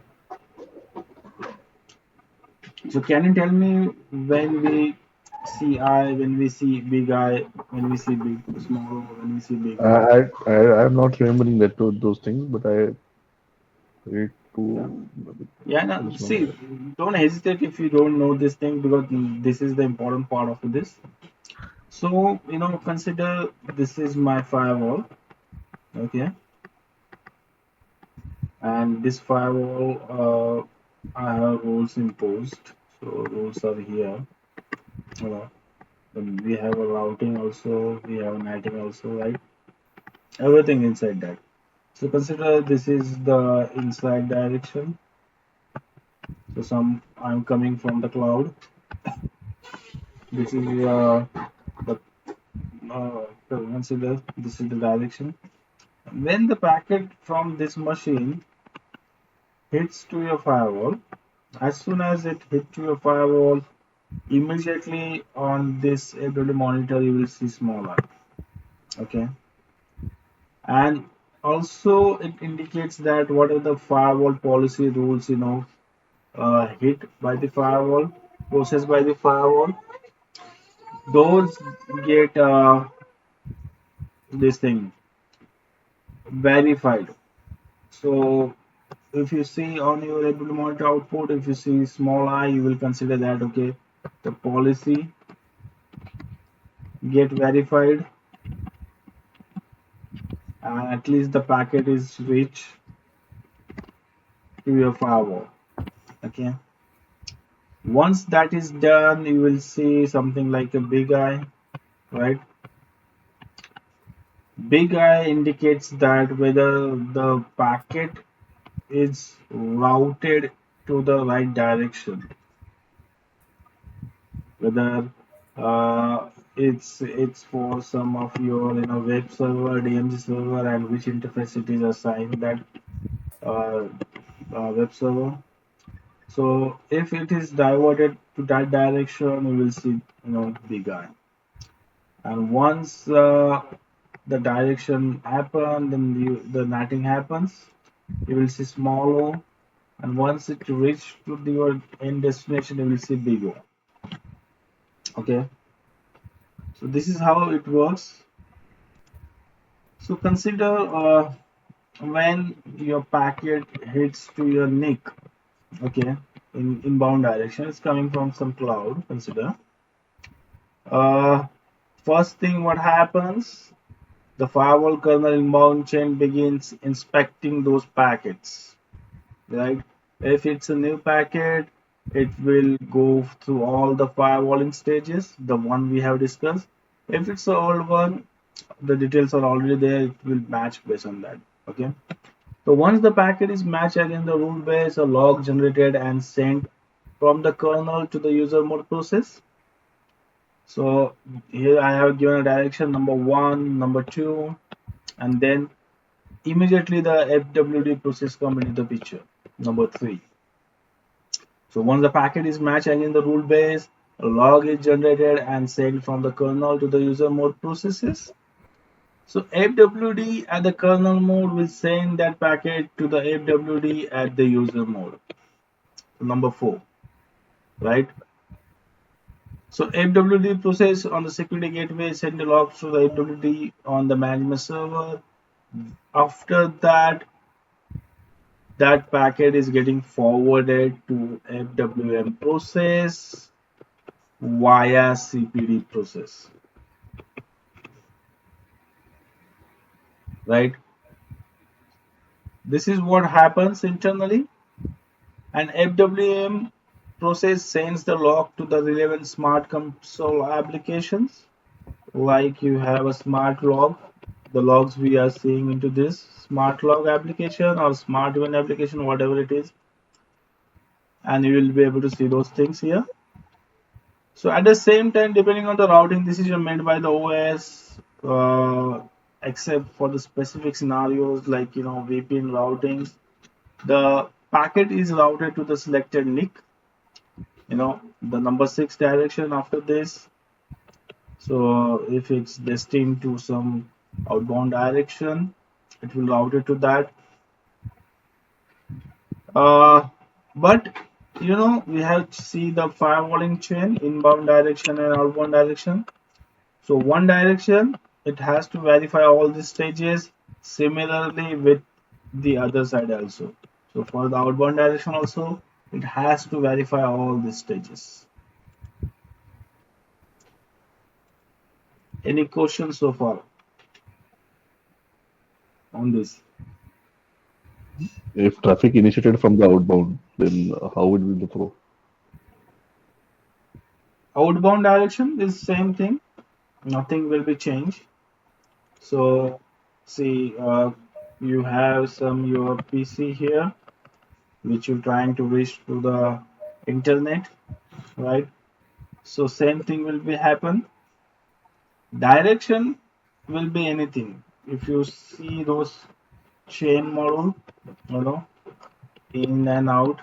So can you tell me when we see I, when we see big I, when we see big small O, when we see big yeah. O? I'm not remembering those things, but I read Yeah. to Yeah, no, just see, know. don't hesitate if you don't know this thing because this is the important part of this. So, consider this is my firewall, okay, and this firewall, I have rules imposed. So rules are here. You know, then we have a routing also, we have netting also, right? Everything inside that. So consider this is the inside direction. So some I'm coming from the cloud. This is the consider this is the direction. When the packet from this machine hits to your firewall, as soon as it hit to your firewall, immediately on this AWD monitor you will see small I. Okay, and also it indicates that what are the firewall policy rules, hit by the firewall, processed by the firewall, those get this thing verified. So if you see on your able to monitor output, if you see small I, you will consider that okay, the policy get verified and at least the packet is reached to your firewall. Okay. Once that is done, you will see something like a big I, right? Big I indicates that whether the packet is routed to the right direction, whether it's for some of your web server, DMG server, and which interface it is assigned that uh, web server. So if it is diverted to that direction, you will see big I. And once the direction happen, then the netting happens. You will see small O, and once it reach to your end destination, you will see big O. Okay, so this is how it works. So consider when your packet hits to your NIC, okay, in inbound direction, it's coming from some cloud. Consider uh, first thing what happens, the firewall kernel inbound chain begins inspecting those packets, right? If it's a new packet, it will go through all the firewalling stages, the one we have discussed. If it's an old one, the details are already there, it will match based on that. Okay. So once the packet is matched against the rule base, a log generated and sent from the kernel to the user mode process. So here I have given a direction number one, number two, and then immediately the FWD process come into the picture, number three. So once the packet is matched against the rule base, a log is generated and sent from the kernel to the user mode processes. So FWD at the kernel mode will send that packet to the FWD at the user mode. Number four, right? So FWD process on the security gateway send the logs to the FWD on the management server. After that, that packet is getting forwarded to FWM process via CPD process, right? This is what happens internally, and FWM process sends the log to the relevant smart console applications. Like you have a smart log, the logs we are seeing into this smart log application or smart event application, whatever it is, and you will be able to see those things here. So at the same time, depending on the routing decision made by the OS, except for the specific scenarios like VPN routings, the packet is routed to the selected NIC, the number 6 direction after this. So if it's destined to some outbound direction, it will route it to that. Uh, but we have to see the firewalling chain, inbound direction and outbound direction. So one direction, it has to verify all the stages. Similarly with the other side also. So for the outbound direction also, it has to verify all the stages. Any questions so far on this? If traffic initiated from the outbound, then how would be the flow? Outbound direction is same thing, nothing will be changed. So see, you have some your PC here which you're trying to reach to the internet, right? So same thing will be happen. Direction will be anything. If you see those chain model, you know, in and out,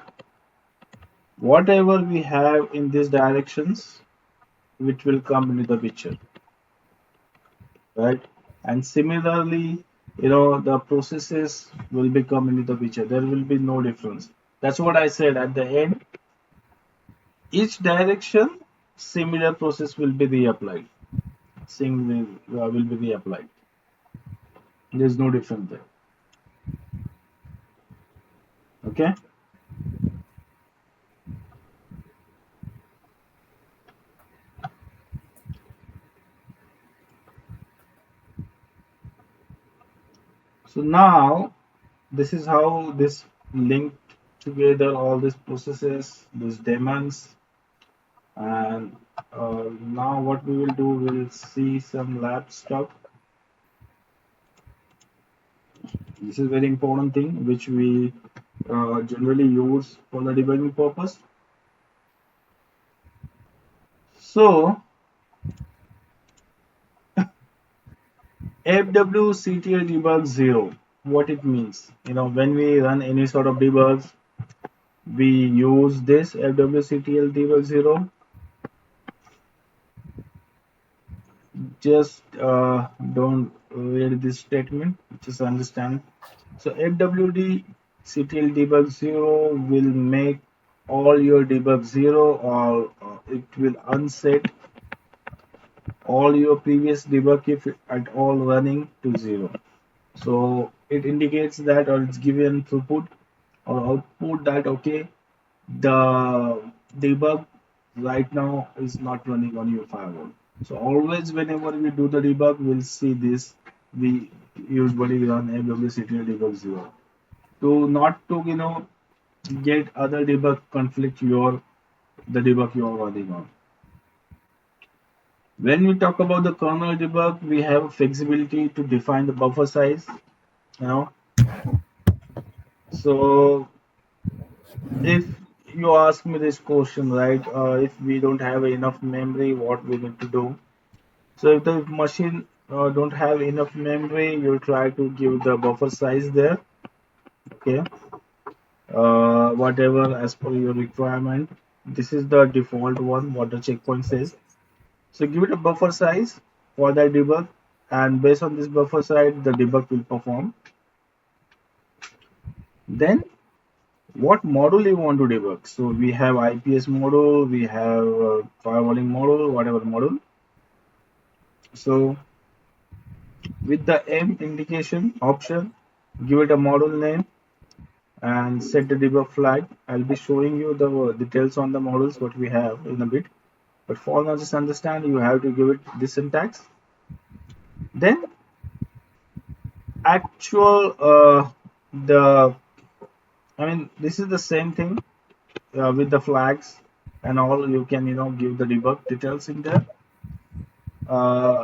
whatever we have in these directions, which will come into the picture, right? And similarly, the processes will become into the picture. There will be no difference. That's what I said at the end. Each direction, similar process will be reapplied. Same will be reapplied. There's no difference there. Okay. So now this is how this linked together all these processes, these daemons, and now what we will do, we'll see some lab stuff. This is very important thing which we generally use for the debugging purpose. So FWCTL debug 0, what it means, when we run any sort of debugs, we use this FWCTL debug 0. Just don't read this statement, just understand. So FWD CTL debug 0 will make all your debug 0, or it will unset all your previous debug if at all running to 0. So it indicates that, or it's given throughput or output that, okay, the debug right now is not running on your firewall. So always whenever we do the debug, we'll see this. We usually run FWCTL debug 0 to not to get other debug conflict the debug you are running on. When we talk about the kernel debug, we have flexibility to define the buffer size. So if you ask me this question, right, if we don't have enough memory, what we need to do? So if the machine don't have enough memory, you try to give the buffer size there. Okay, whatever as per your requirement. This is the default one, what the checkpoint says. So give it a buffer size for that debug, and based on this buffer size, the debug will perform. Then what module you want to debug? So we have IPS module, we have firewalling module, whatever module. So with the M indication option, give it a module name and set the debug flag. I'll be showing you the details on the models what we have in a bit, but for now just understand you have to give it this syntax. Then actual this is the same thing with the flags and all. You can give the debug details in there.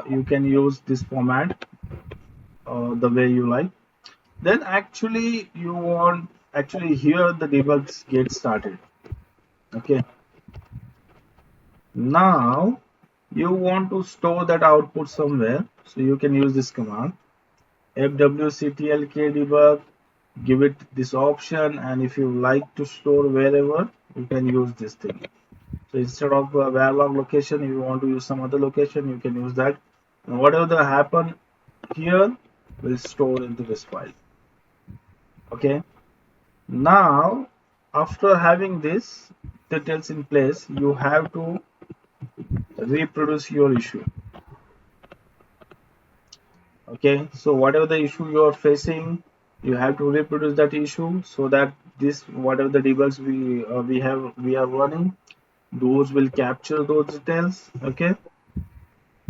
You can use this format the way you like. Then actually you want here the debugs get started. Okay, now you want to store that output somewhere, so you can use this command fwctlk debug, give it this option, and if you like to store wherever, you can use this thing. So instead of varlog location, if you want to use some other location, you can use that, and whatever that happen here will store into this file. Okay, now after having this details in place, you have to reproduce your issue. Okay, so whatever the issue you are facing, you have to reproduce that issue, so that this whatever the debugs we are running, those will capture those details. Okay,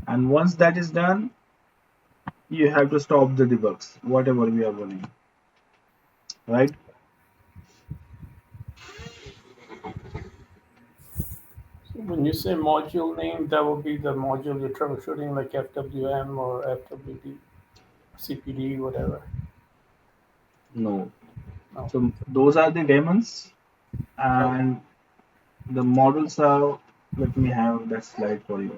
and once that is done, you have to stop the debugs whatever we are running, right? When you say module name, that would be the module you're troubleshooting, like FWM or FWD, CPD, whatever. No. No. So those are the daemons, Okay. and the models are. Let me have that slide for you.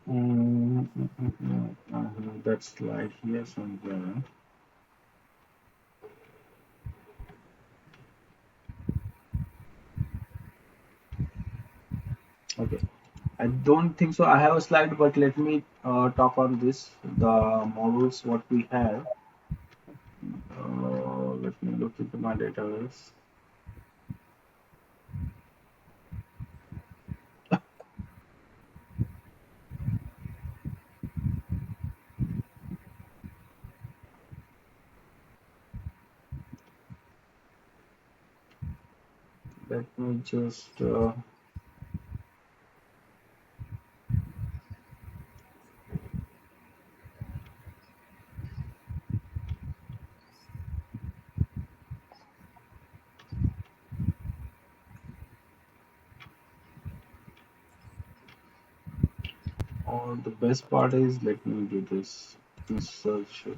Mhm. I have that slide here somewhere. Okay. I don't think so. I have a slide, but let me talk on this. The models what we have. Let me look into my database. Let me just. Or the best part is, let me do this. Let me search it.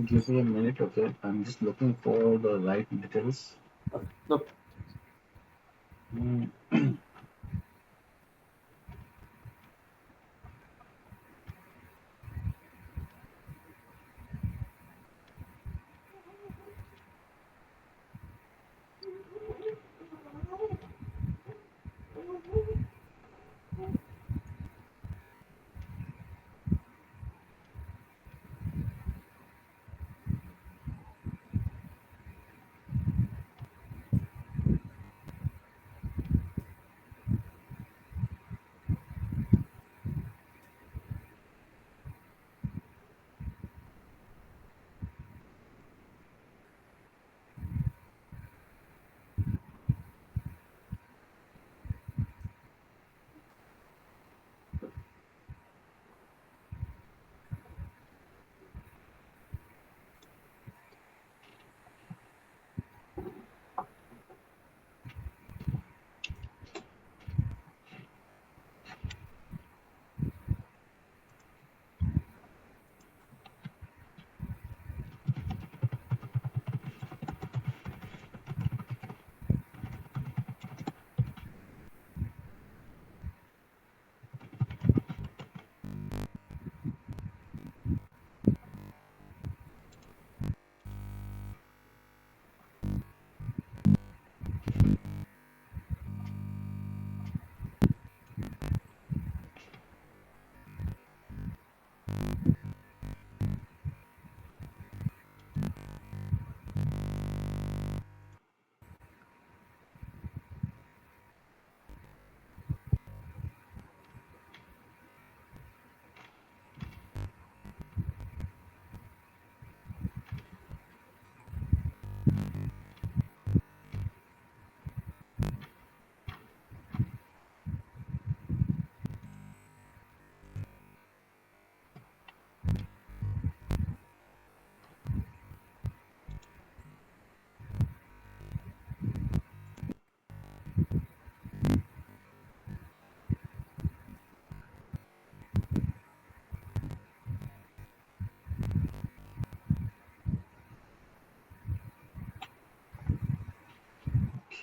Give me a minute, okay? I'm just looking for the right details. Okay. Look, Mm,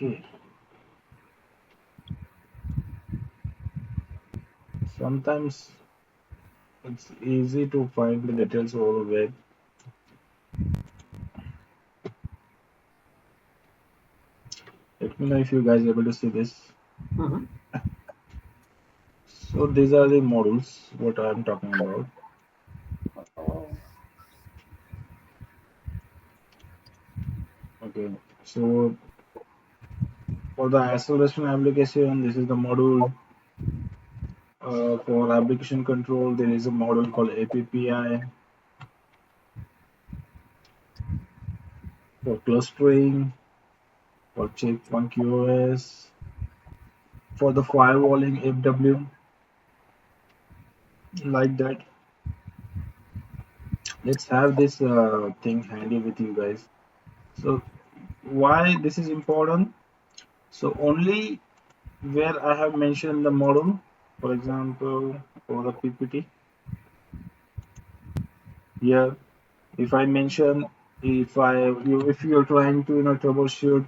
Okay. Sometimes it's easy to find the details over the web. Let me know if you guys are able to see this. Mhm. So these are the modules what I'm talking about. Oh, Okay. So for the acceleration application, this is the module. For application control, there is a module called APPI. For clustering, for checkpoint QoS, for the firewalling FW, like that. Let's have this thing handy with you guys. So why this is important? So only where I have mentioned the model, for example, for the PPT here, if I mention if you're trying to troubleshoot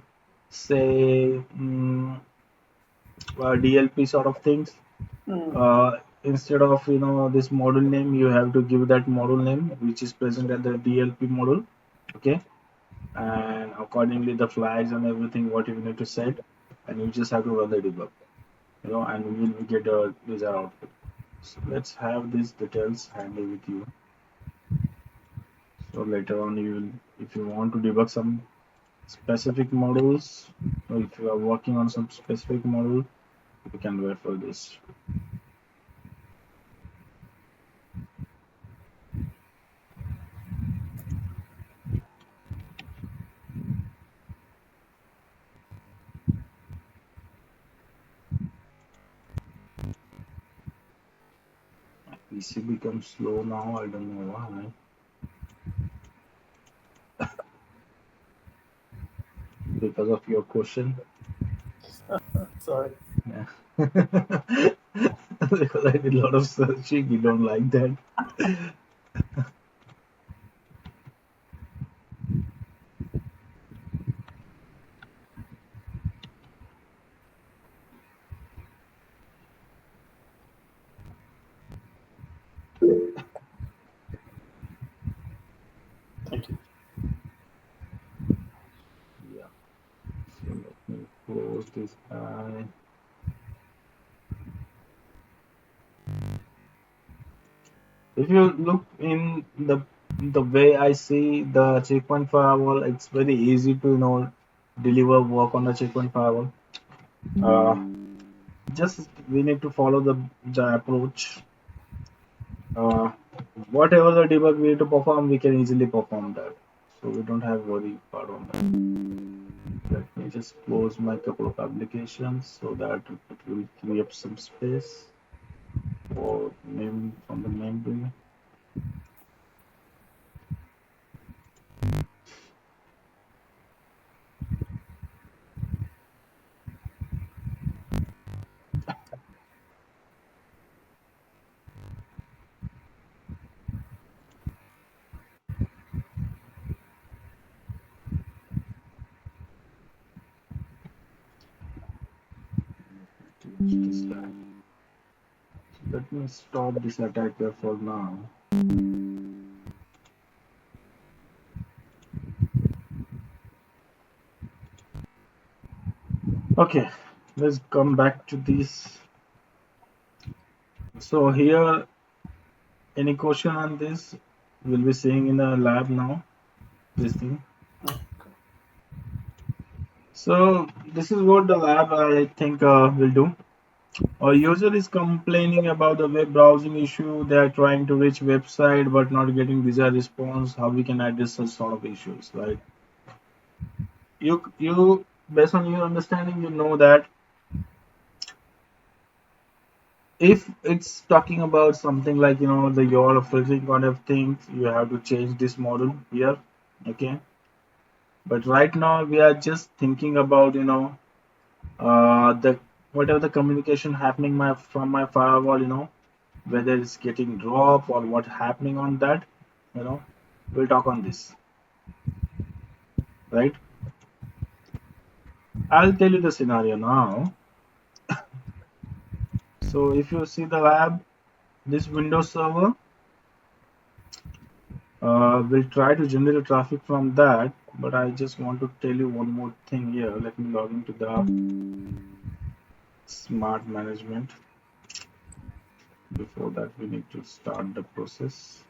say DLP sort of things, mm. uh, instead of this model name, you have to give that model name which is present at the DLP model. Okay, and accordingly the flags and everything what you need to set, and you just have to run the debug, and we will get a desired output. So let's have these details handy with you. So later on, you will, if you want to debug some specific models, or if you are working on some specific model, you can refer this. PC becomes slow now. I don't know why. Because of your question. Sorry. Yeah. Because I did a lot of searching. You don't like that. Thank you. Yeah. So let me close this guy. If you look in the way I see the checkpoint firewall, it's very easy to deliver work on the checkpoint firewall. Uh, just we need to follow the approach. Uh, Whatever the debug we need to perform, we can easily perform that. So we don't have worry part on that. Let me just close my couple of applications so that it will free up some space for name from the memory. This guy. Let me stop this attacker for now. Okay, let's come back to this. So here, any question on this? We'll be seeing in the lab now, this thing. So this is what the lab I think will do. A user is complaining about the web browsing issue. They are trying to reach website but not getting desired response. How we can address such sort of issues, right? You based on your understanding, you know that if it's talking about something like the URL filtering kind of thing, you have to change this model here. Okay, but right now we are just thinking about the whatever the communication happening from my firewall, whether it's getting drop or what happening on that, you know we'll talk on this, right? I'll tell you the scenario now. So if you see the lab, this Windows server will try to generate traffic from that, but I just want to tell you one more thing here. Let me log into the smart management. Before that, we need to start the process.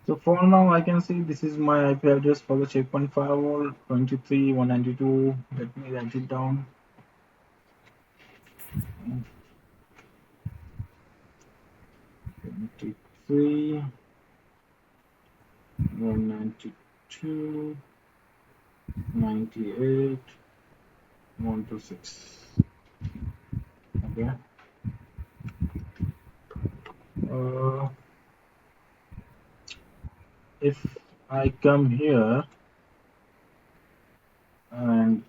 So for now, I can see this is my IP address for the checkpoint firewall 23.192. Let me write it down. 23, 192, 98, 126. Okay. If I come here and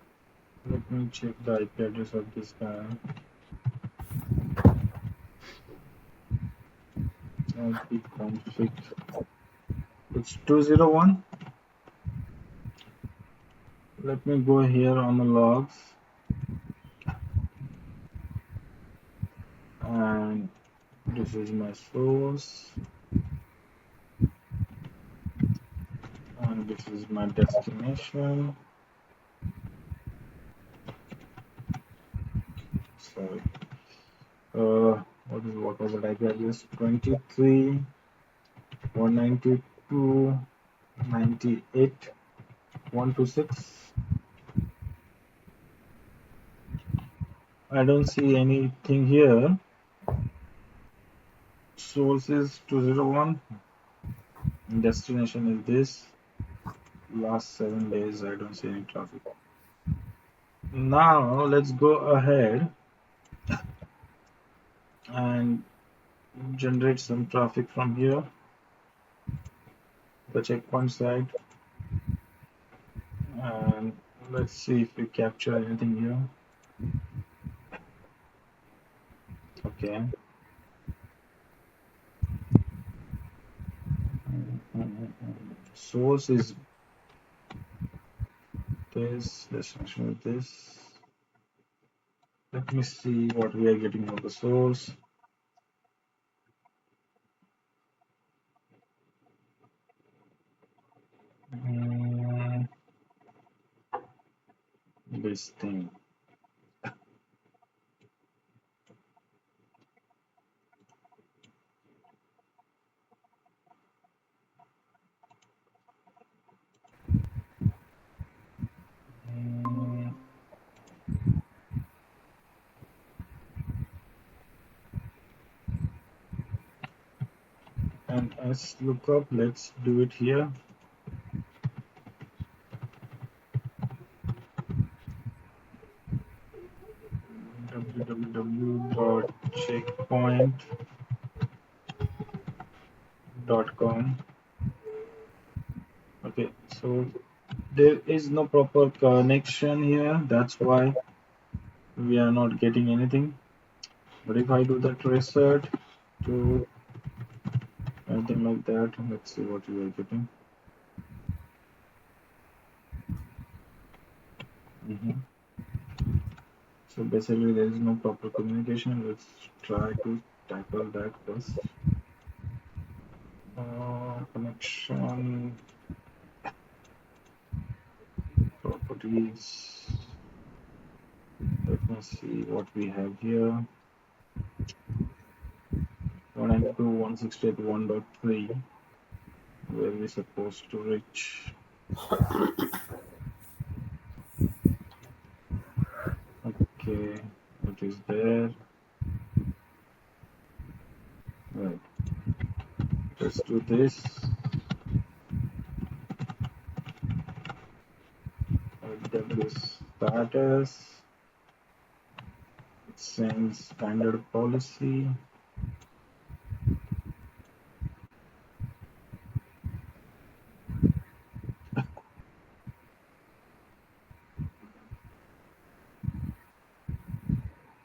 let me check the IP address of this guy. IP config. It's 201. Let me go here on the logs and this is my source and this is my destination. Sorry. What was the IP address? 23, 192, 98, 126. I don't see anything here. Source is 201. Destination is this. Last 7 days, I don't see any traffic. Now let's go ahead and generate some traffic from here, the checkpoint side, and let's see if we capture anything here. Okay. Source is this, destination is this. Let me see what we are getting from the source. This thing. And as lookup, let's do it here. www.checkpoint.com. Okay, so there is no proper connection here, that's why we are not getting anything. But if I do that reset to anything like that, let's see what we are getting. So basically there is no proper communication. Let's try to tackle that first. Connection properties. Let me see what we have here. 192.168.1.3, where we're supposed to reach. Okay, it is there. Right. Let's do this. W status. It sends standard policy.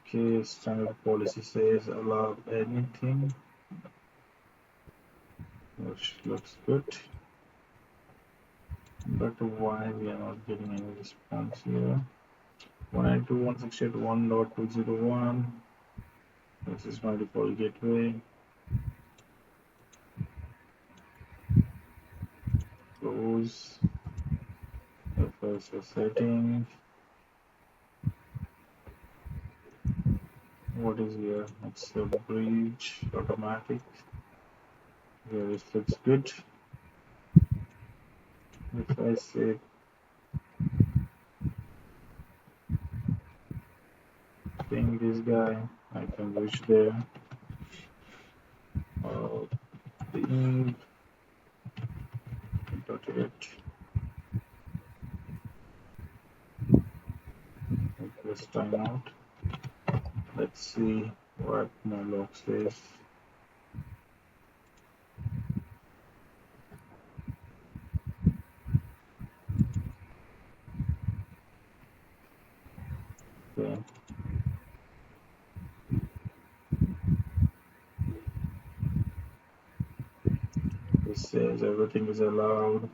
Okay, standard policy says allow anything, which looks good. But why we are not getting any response here? 192.168.1.201. This is my default gateway. Close. FSS settings. What is here? It's a bridge automatic. Here it looks good. If I say ping this guy, I can reach there. Ping .8. Press timeout. Let's see what my log says. Okay. It says everything is allowed.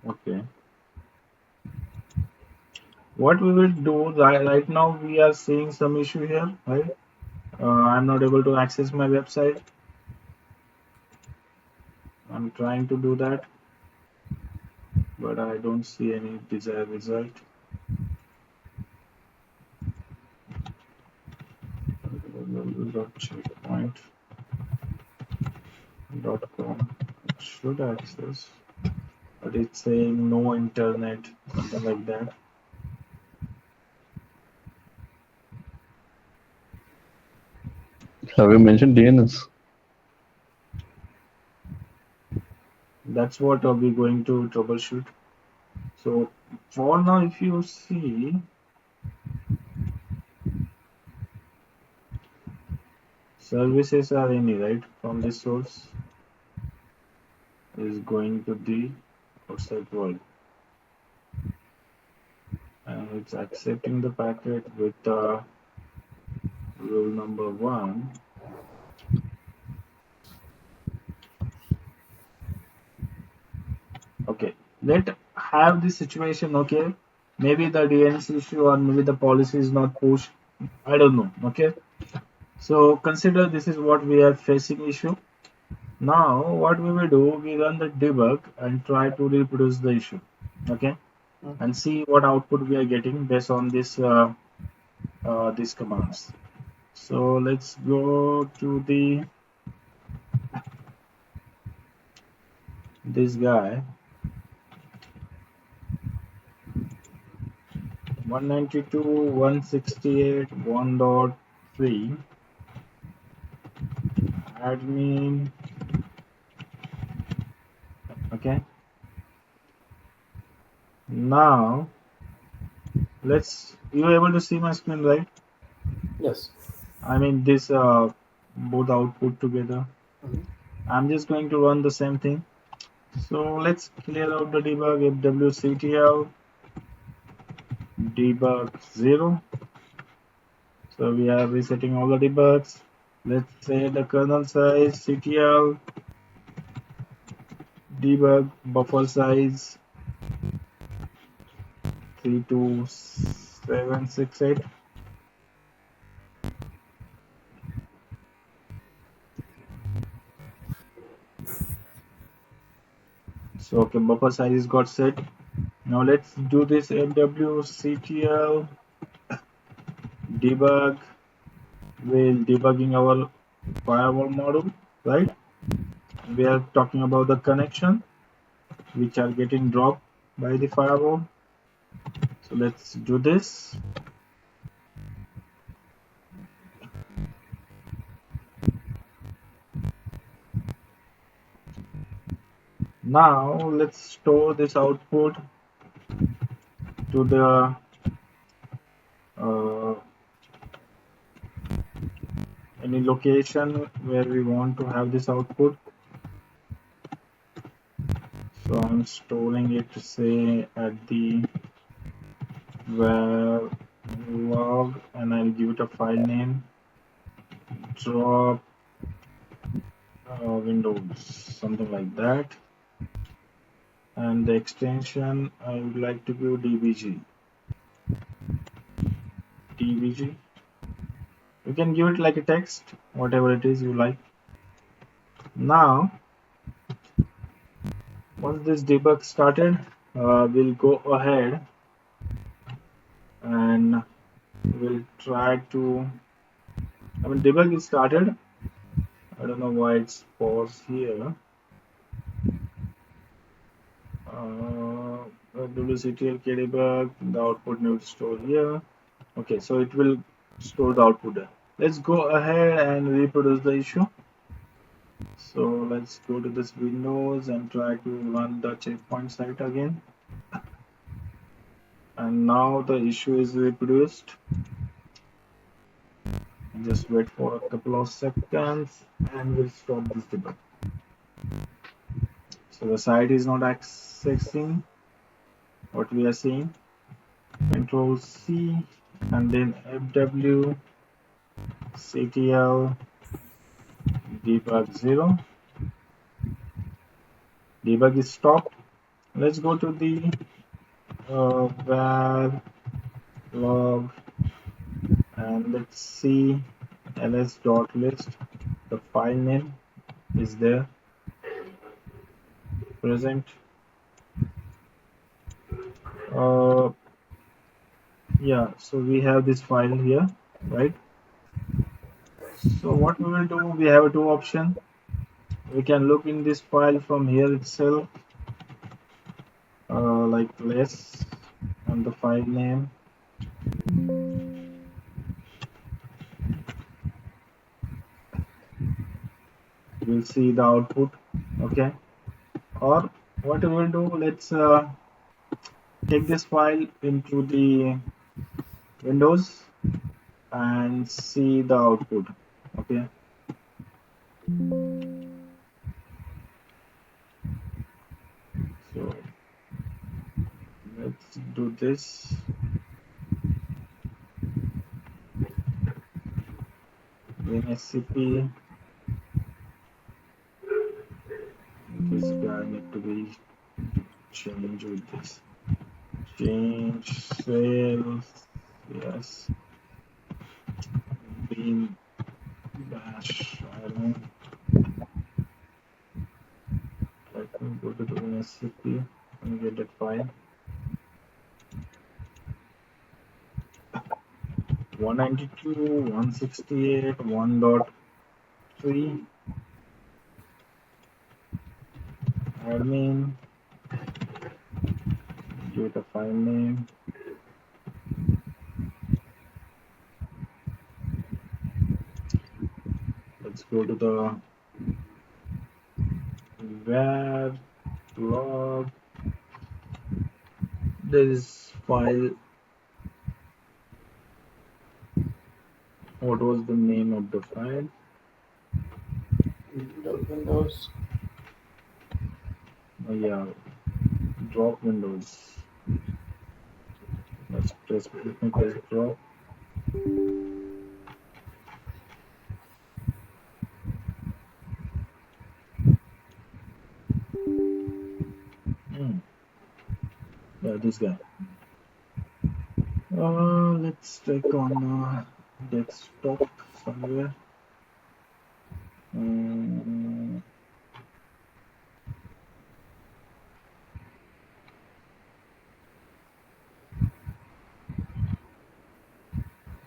Okay. What we will do right now, we are seeing some issue here, right? I'm not able to access my website. I'm trying to do that, but I don't see any desired result. Checkpoint.com. Should access, but it's saying no internet, something like that. Have you mentioned DNS? That's what we're going to troubleshoot. So for now, if you see, services are any, right, from this source is going to the outside world, and it's accepting the packet with rule number 1. Okay, let have this situation. Okay, maybe the DNS issue or maybe the policy is not pushed, I don't know. Okay, so consider this is what we are facing issue. Now what we will do, we run the debug and try to reproduce the issue. Okay, and see what output we are getting based on this these commands. So let's go to this guy 192.168.1.3 admin. Okay, now let's, you are able to see my screen, right? Yes. I mean this both output together. I'm just going to run the same thing. So let's clear out the debug fwctl debug 0. So we are resetting all the debugs. Let's say the kernel size ctl debug buffer size 32768. So okay, buffer size got set. Now let's do this fwctl debug while debugging our firewall module, right? We are talking about the connection which are getting dropped by the firewall. So let's do this. Now let's store this output to the any location where we want to have this output. So I'm storing it, say, at the var log, and I'll give it a file name drop windows, something like that. And the extension I would like to give dbg. You can give it like a text, whatever it is you like. Now once this debug started, we'll go ahead and we'll try to, debug is started. I don't know why it's paused here. WCTL debug, the output needs to store here. Okay, so it will store the output there. Let's go ahead and reproduce the issue. So let's go to this Windows and try to run the checkpoint site again. And now the issue is reproduced. Just wait for a couple of seconds and we'll stop this debug. So the site is not accessing what we are seeing. Control C and then fw ctl debug 0. Debug is stopped. Let's go to the var log and let's see ls.list. The file name is there present. Yeah, so we have this file here, right? So what we will do, we have two options. We can look in this file from here itself, like less and the file name. We'll see the output. Okay, or what we will do, let's take this file into the Windows and see the output. Okay, so let's do this. SCP. This guy need to be changed with this. Change sales. Yes. Beam bash. I don't. Let me go to the SCP and get that file. 192, 168, 1.3. Admin. Give it a file name. Let's go to the var log. This file. What was the name of the file? Windows. Yeah, drop Windows. Let me press drop. Hmm. Yeah, this guy. Let's check on desktop somewhere. Mm,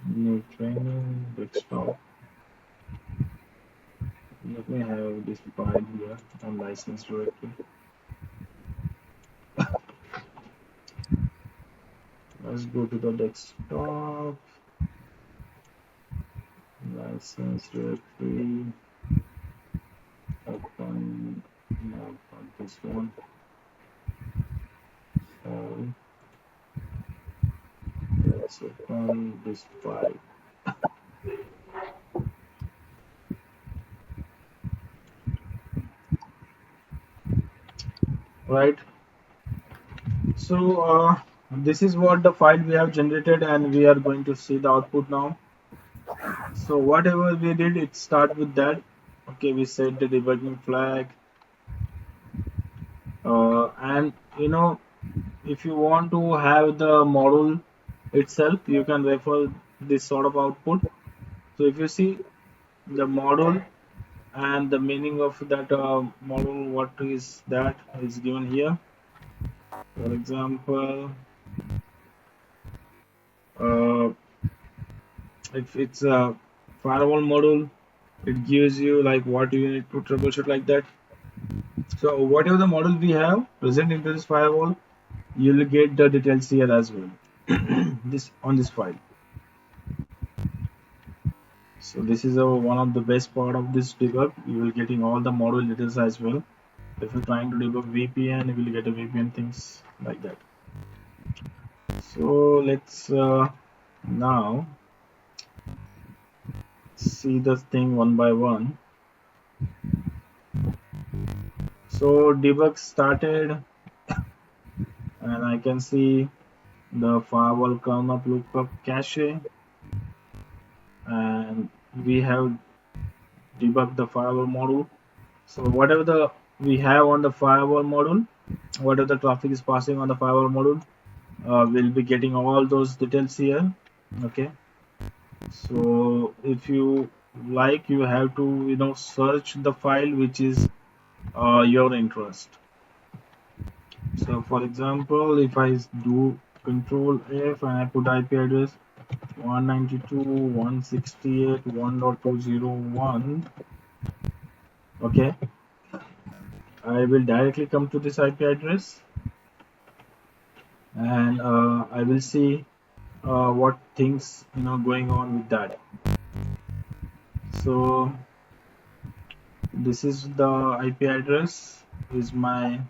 New training, desktop. Let me have this file here on license directory. Let's go to the desktop, license directory, open, no, not this one, sorry. Let's open this file. Right, so this is what the file we have generated, and we are going to see the output now. So whatever we did, it start with that. Okay, we set the debugging flag, and if you want to have the model itself, you can refer this sort of output. So if you see the model and the meaning of that model, what is that is given here. For example, uh, if it's a firewall model, it gives you like what you need to troubleshoot like that. So whatever the model we have present into this firewall, you'll get the details here as well. This on this file. So this is one of the best part of this debug. You will getting all the model details as well. If you're trying to debug VPN, you will get a VPN things like that. So let's now see this thing one by one. So debug started, and I can see the firewall kernel lookup cache, and we have debugged the firewall module. So whatever the we have on the firewall module, whatever the traffic is passing on the firewall module, we'll be getting all those details here. Okay, so if you like, you have to search the file which is your interest. So for example, if I do control F and I put IP address 192.168.1.201, okay, I will directly come to this IP address, and I will see what things going on with that. So this is the IP address, is my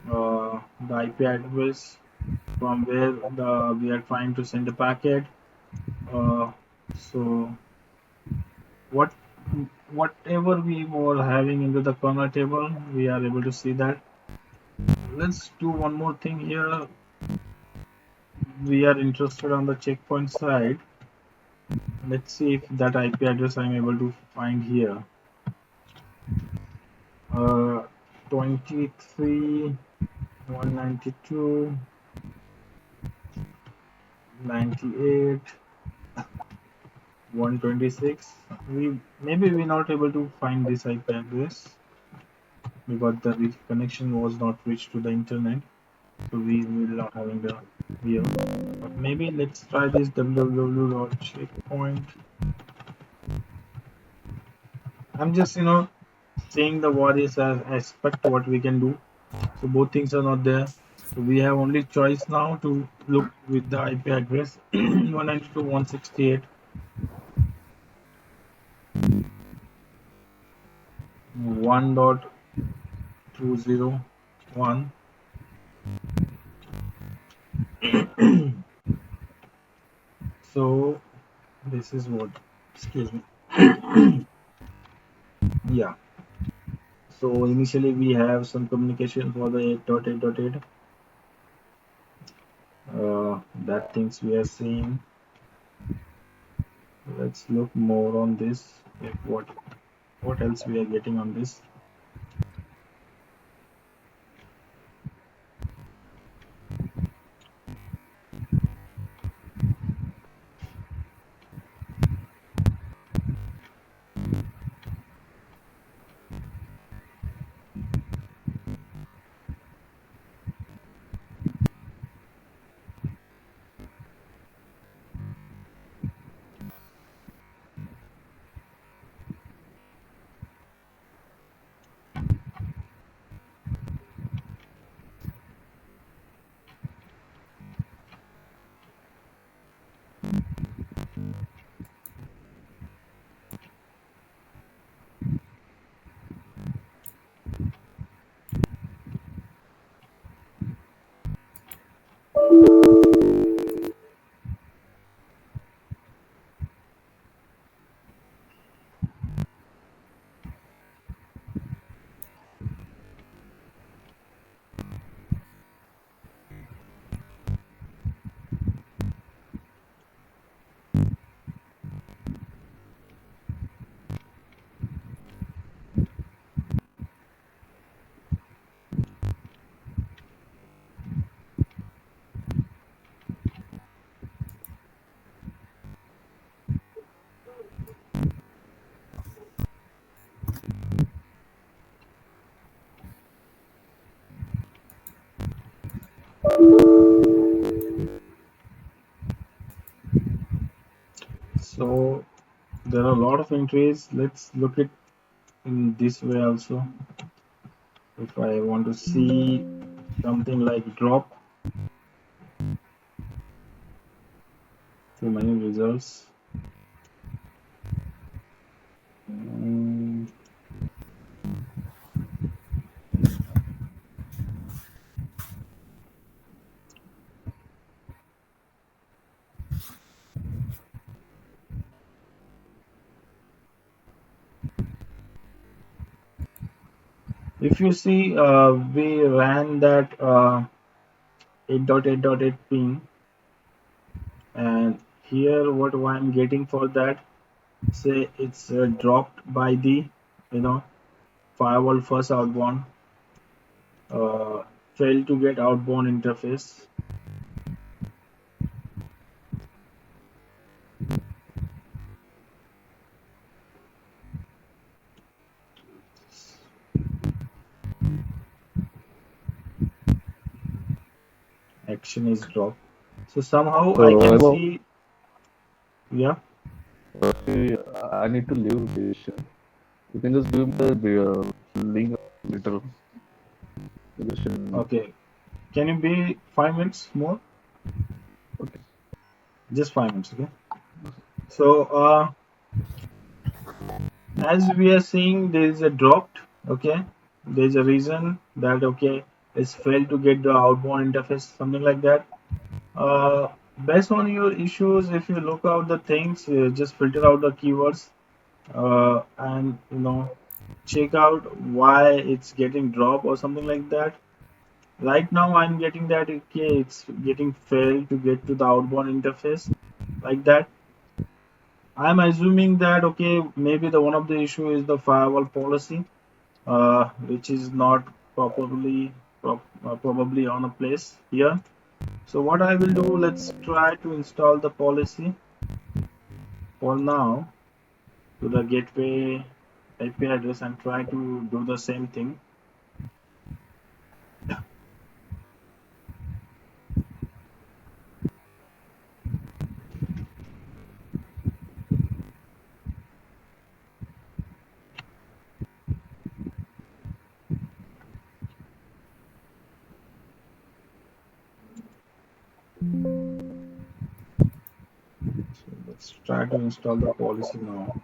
the IP address from where we are trying to send a packet. So whatever we were having into the kernel table, we are able to see that. Let's do one more thing here. We are interested on the checkpoint side. Let's see if that IP address I'm able to find here. 23 192 98 126. We're not able to find this IP address because the connection was not reached to the internet, so we will not having the here. But maybe let's try this www.checkpoint. I'm just saying the various aspect what we can do. So both things are not there. So we have only choice now to look with the IP address 192.168. 1.201. So this is what, excuse me. Yeah. So initially we have some communication for the 8.8.8. That things we are seeing. Let's look more on this. If what else we are getting on this. So there are a lot of entries. Let's look it in this way also. If I want to see something like drop too many results. Mm, if you see, we ran that 8.8.8 ping, and here what I'm getting for that, say it's dropped by the, you know, firewall first outbound, uh, failed to get outbound interface. Action is dropped. So somehow I can About see, yeah. I need to leave this. You can just give me the link later. Suggestion. Okay, can you be 5 minutes more? Okay. Just 5 minutes, okay? So as we are seeing, there is a dropped, okay? There is a reason that okay, it's failed to get the outbound interface, something like that. Uh, Based on your issues, if you look out the things, just filter out the keywords, and check out why it's getting dropped or something like that. Right now, I'm getting that okay, it's getting failed to get to the outbound interface like that. I'm assuming that okay, maybe the one of the issue is the firewall policy, which is not probably on a place here. So what I will do, let's try to install the policy for now to the gateway IP address and try to do the same thing. So let's try to install the policy now.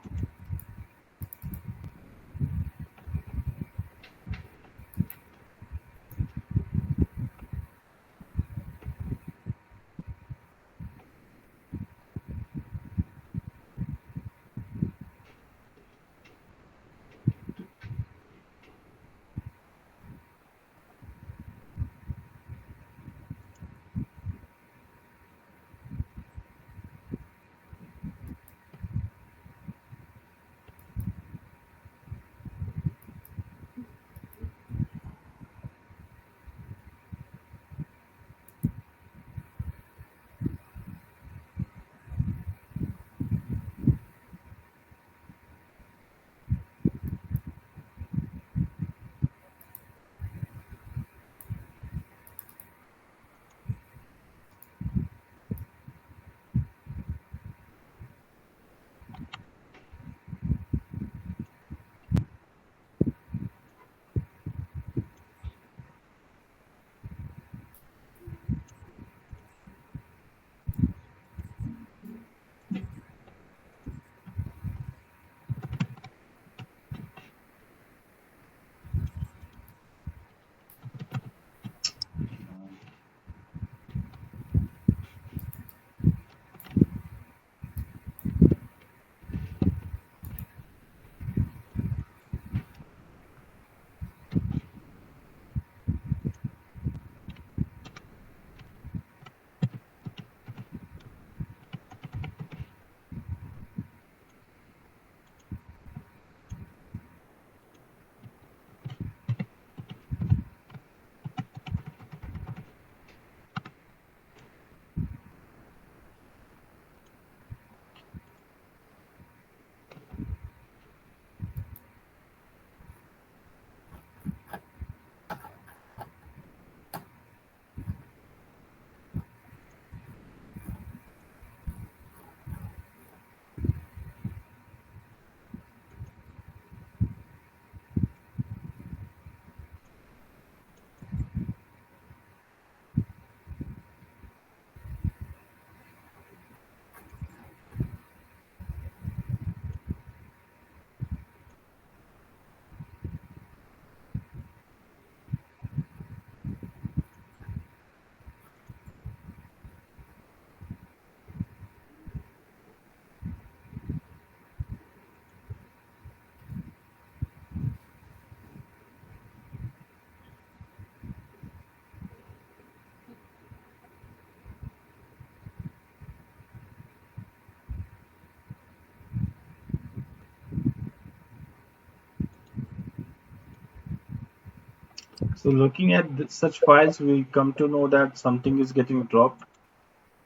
So looking at such files, we come to know that something is getting dropped.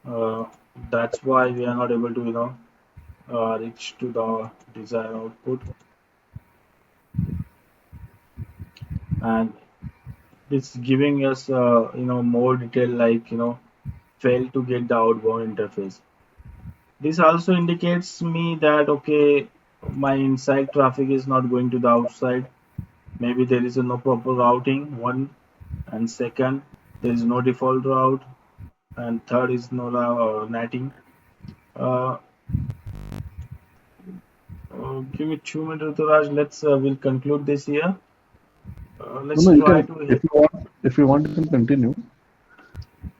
Uh, that's why we are not able to, reach to the desired output. And it's giving us, more detail like, fail to get the outbound interface. This also indicates me that, okay, my inside traffic is not going to the outside. Maybe there is no proper routing, one, and second, there is no default route, and third is no netting. Uh, Give me 2 minutes, Raj. We'll conclude this here. No, Let's no, you try can, to if hit. you want, if you want, you can continue.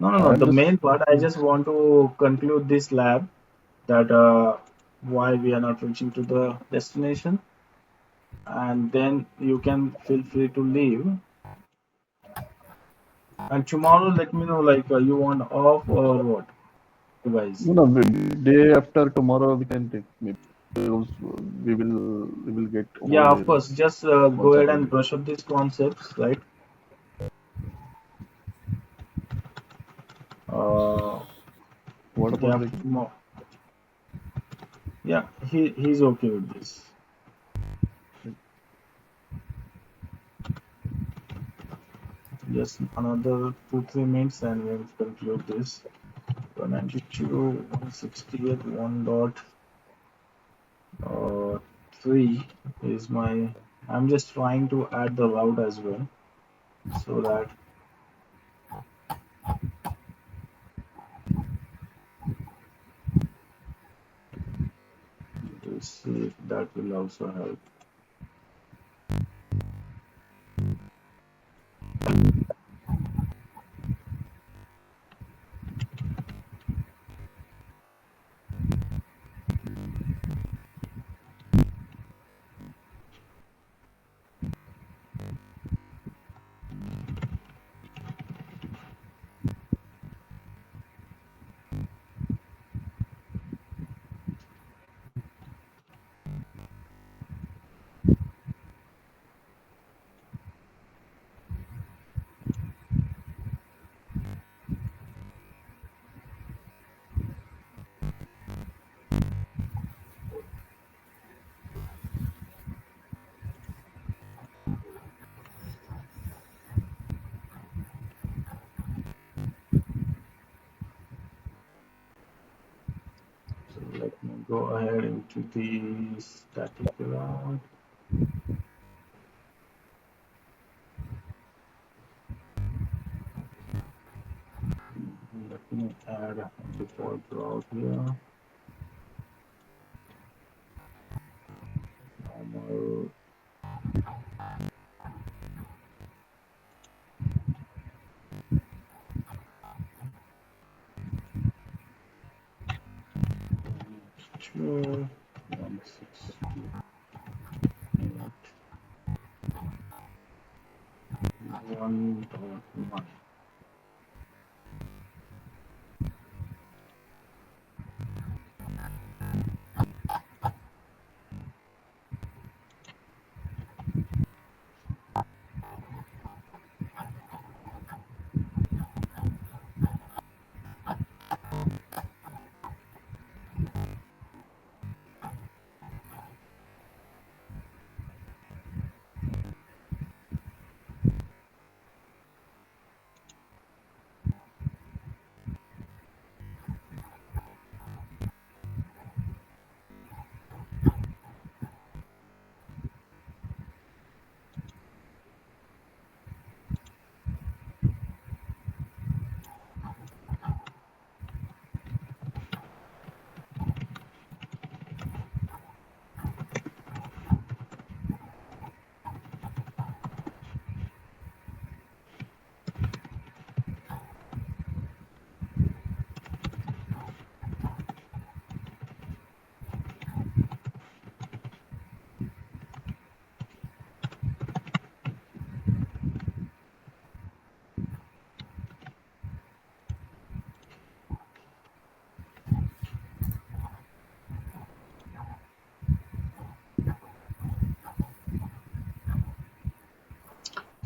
No, no, no. I'm The just, main part, I just want to conclude this lab that why we are not reaching to the destination, and then you can feel free to leave. And tomorrow, let me know like you want off or what, you guys. no, no, day after tomorrow we can take maybe because we will get Yeah, of holiday course. Just on go ahead and Saturday. brush up these concepts, right? Uh, What Day about after the tomorrow. Yeah, he's okay with this. Just another 2 3 minutes and we'll conclude this. 192, 168, 1.3 is my. I'm just trying to add the route as well so that we'll see if that will also help. So let me go ahead into the static route. Let me add a default route here. Normal. Two, 168.1.1.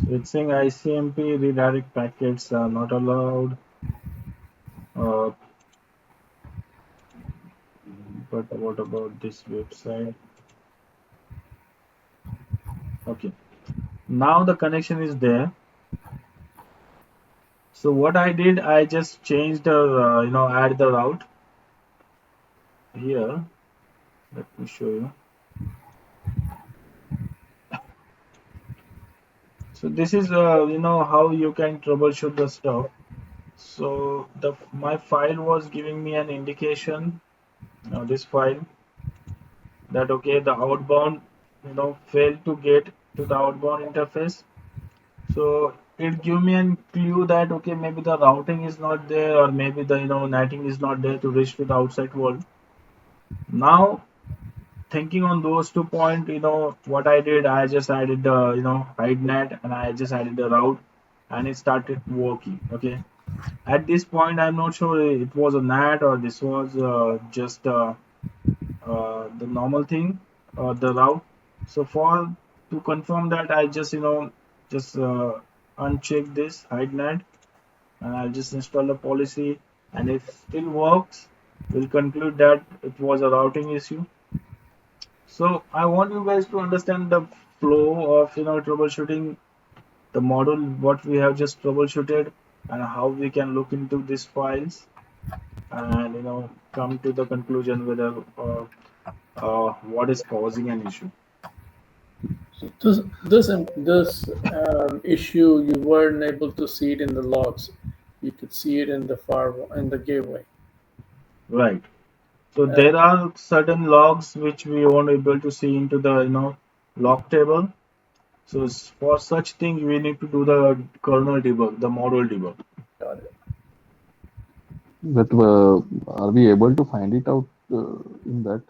It's saying ICMP redirect packets are not allowed. Uh, but what about this website? Okay, now the connection is there. So what I did, I just changed the, add the route here. Let me show you. So this is, how you can troubleshoot the stuff. So my file was giving me an indication, this file, that okay, the outbound, failed to get to the outbound interface. So it give me a clue that okay, maybe the routing is not there, or maybe the netting is not there to reach to the outside world. Now thinking on those 2 points, what I did, I just added the hide net, and I just added the route, and it started working. Okay. At this point, I'm not sure it was a NAT or this was just the normal thing, the route. So for to confirm that, I just just uncheck this hide NAT, and I'll just install the policy. And if still works, we'll conclude that it was a routing issue. So I want you guys to understand the flow of troubleshooting the model, what we have just troubleshooted, and how we can look into these files and come to the conclusion whether what is causing an issue. So this issue, you weren't able to see it in the logs. You could see it in the firewall in the gateway. Right. So Uh, there are certain logs which we won't able to see into the log table. So for such thing we need to do the kernel debug, the model debug. got it. But are we able to find it out in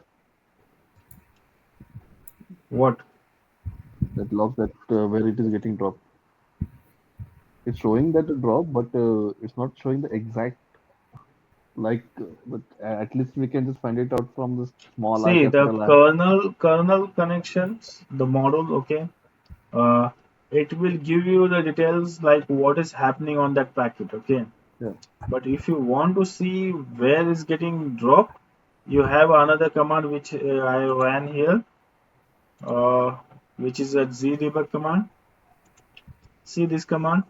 What? that log that where it is getting dropped? It's showing that drop, but it's not showing the exact but at least we can just find it out from the small r, See the capital R. kernel connections, the model. Okay. Uh, it will give you the details like what is happening on that packet. Okay. Yeah. But if you want to see where is getting dropped, you have another command which I ran here, uh, which is a zdebug command. See this command,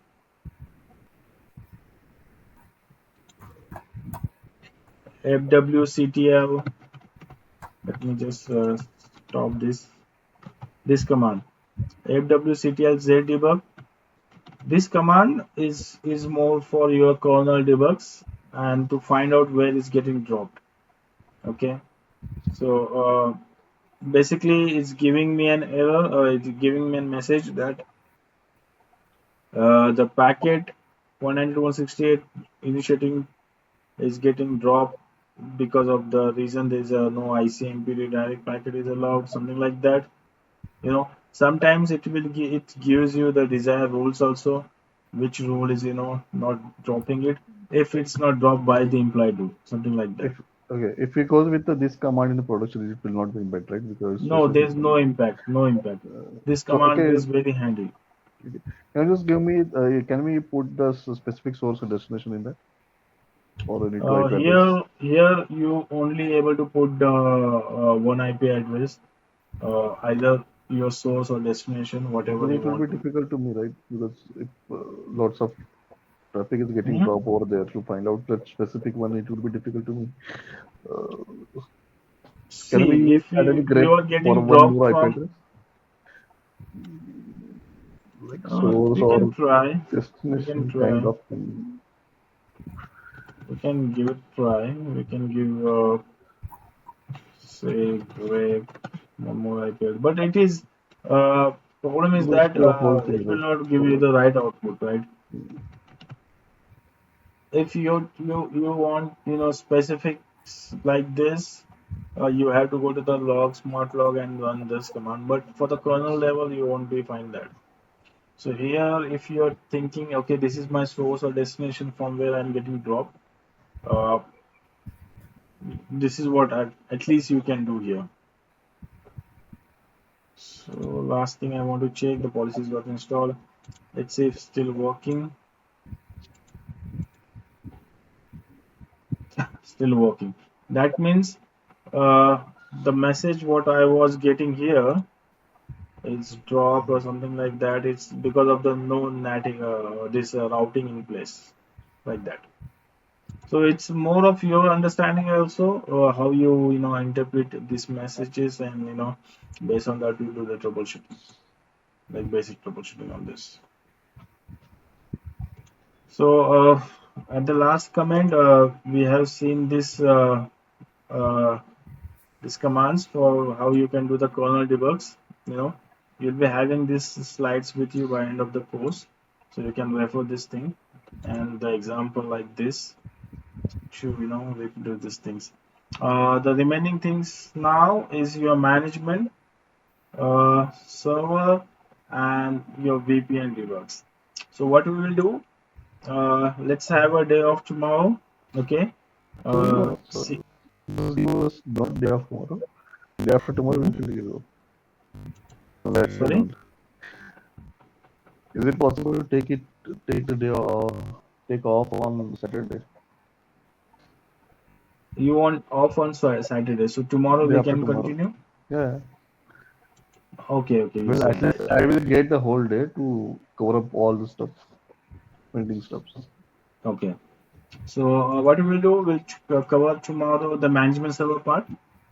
fwctl. Let me just stop this command, fwctl zdebug. This command is more for your kernel debugs and to find out where it's getting dropped. Okay, so basically it's giving me an error, it's giving me a message that the packet 192.168 initiating is getting dropped because of the reason there's no ICMP redirect packet is allowed, something like that. Sometimes it gives you the desired rules also, which rule is not dropping it if it's not dropped by the implied rule, something like that. If okay, if it goes with this command in the production, it will not be impact, right? Because No, there's no impact, no impact. This so command okay, is very handy. okay. Can you just give me? Can we put the specific source and destination in that, or any two IP address? Here you only able to put the one IP address, either your source or destination, whatever Because you it will want be to. difficult to me, right? Because if lots of traffic is getting Mhm. dropped over there, to find out that specific one, it would be difficult to me. Can See, we if add any you grep are for getting one dropped more IP from, address, like source we can or try, we can destination kind try, of thing? we can give it try. We can give say break one more IP, but it is problem is Goes that to the whole thing, it will right? not give you For the right output, right? If you want specifics like this, you have to go to the log smart log and run this command. But for the kernel level, you won't be find that. So here, if you're thinking, okay, this is my source or destination from where I'm getting dropped, uh, this is what at least you can do here. So last thing I want to check, the policies got installed. Let's see if it's still working. Still working. That means the message what I was getting here is dropped or something like that. It's because of the no natting, this routing in place, like that. So it's more of your understanding also, how you know interpret these messages, and based on that you do the troubleshooting, like basic troubleshooting on this. So at the last comment, we have seen uh, these commands for how you can do the kernel debugs. You know, you'll be having these slides with you by end of the course, so you can refer this thing and the example like this. To we can do these things. The remaining things now is your management server and your VPN debugs. So what we will do? Let's have a day off tomorrow. Okay. So See, this was not day after tomorrow. Day after tomorrow mhm. will you let's say Sorry, not. Is it possible to take the day or take off on Saturday? you want off on Saturday, so tomorrow Day we after can tomorrow. continue. Yeah. Okay, okay, you Well, said at that. least I will get the whole day to cover up all the stuff, pending stuff. Okay. So what we will do, we'll cover tomorrow the management server part.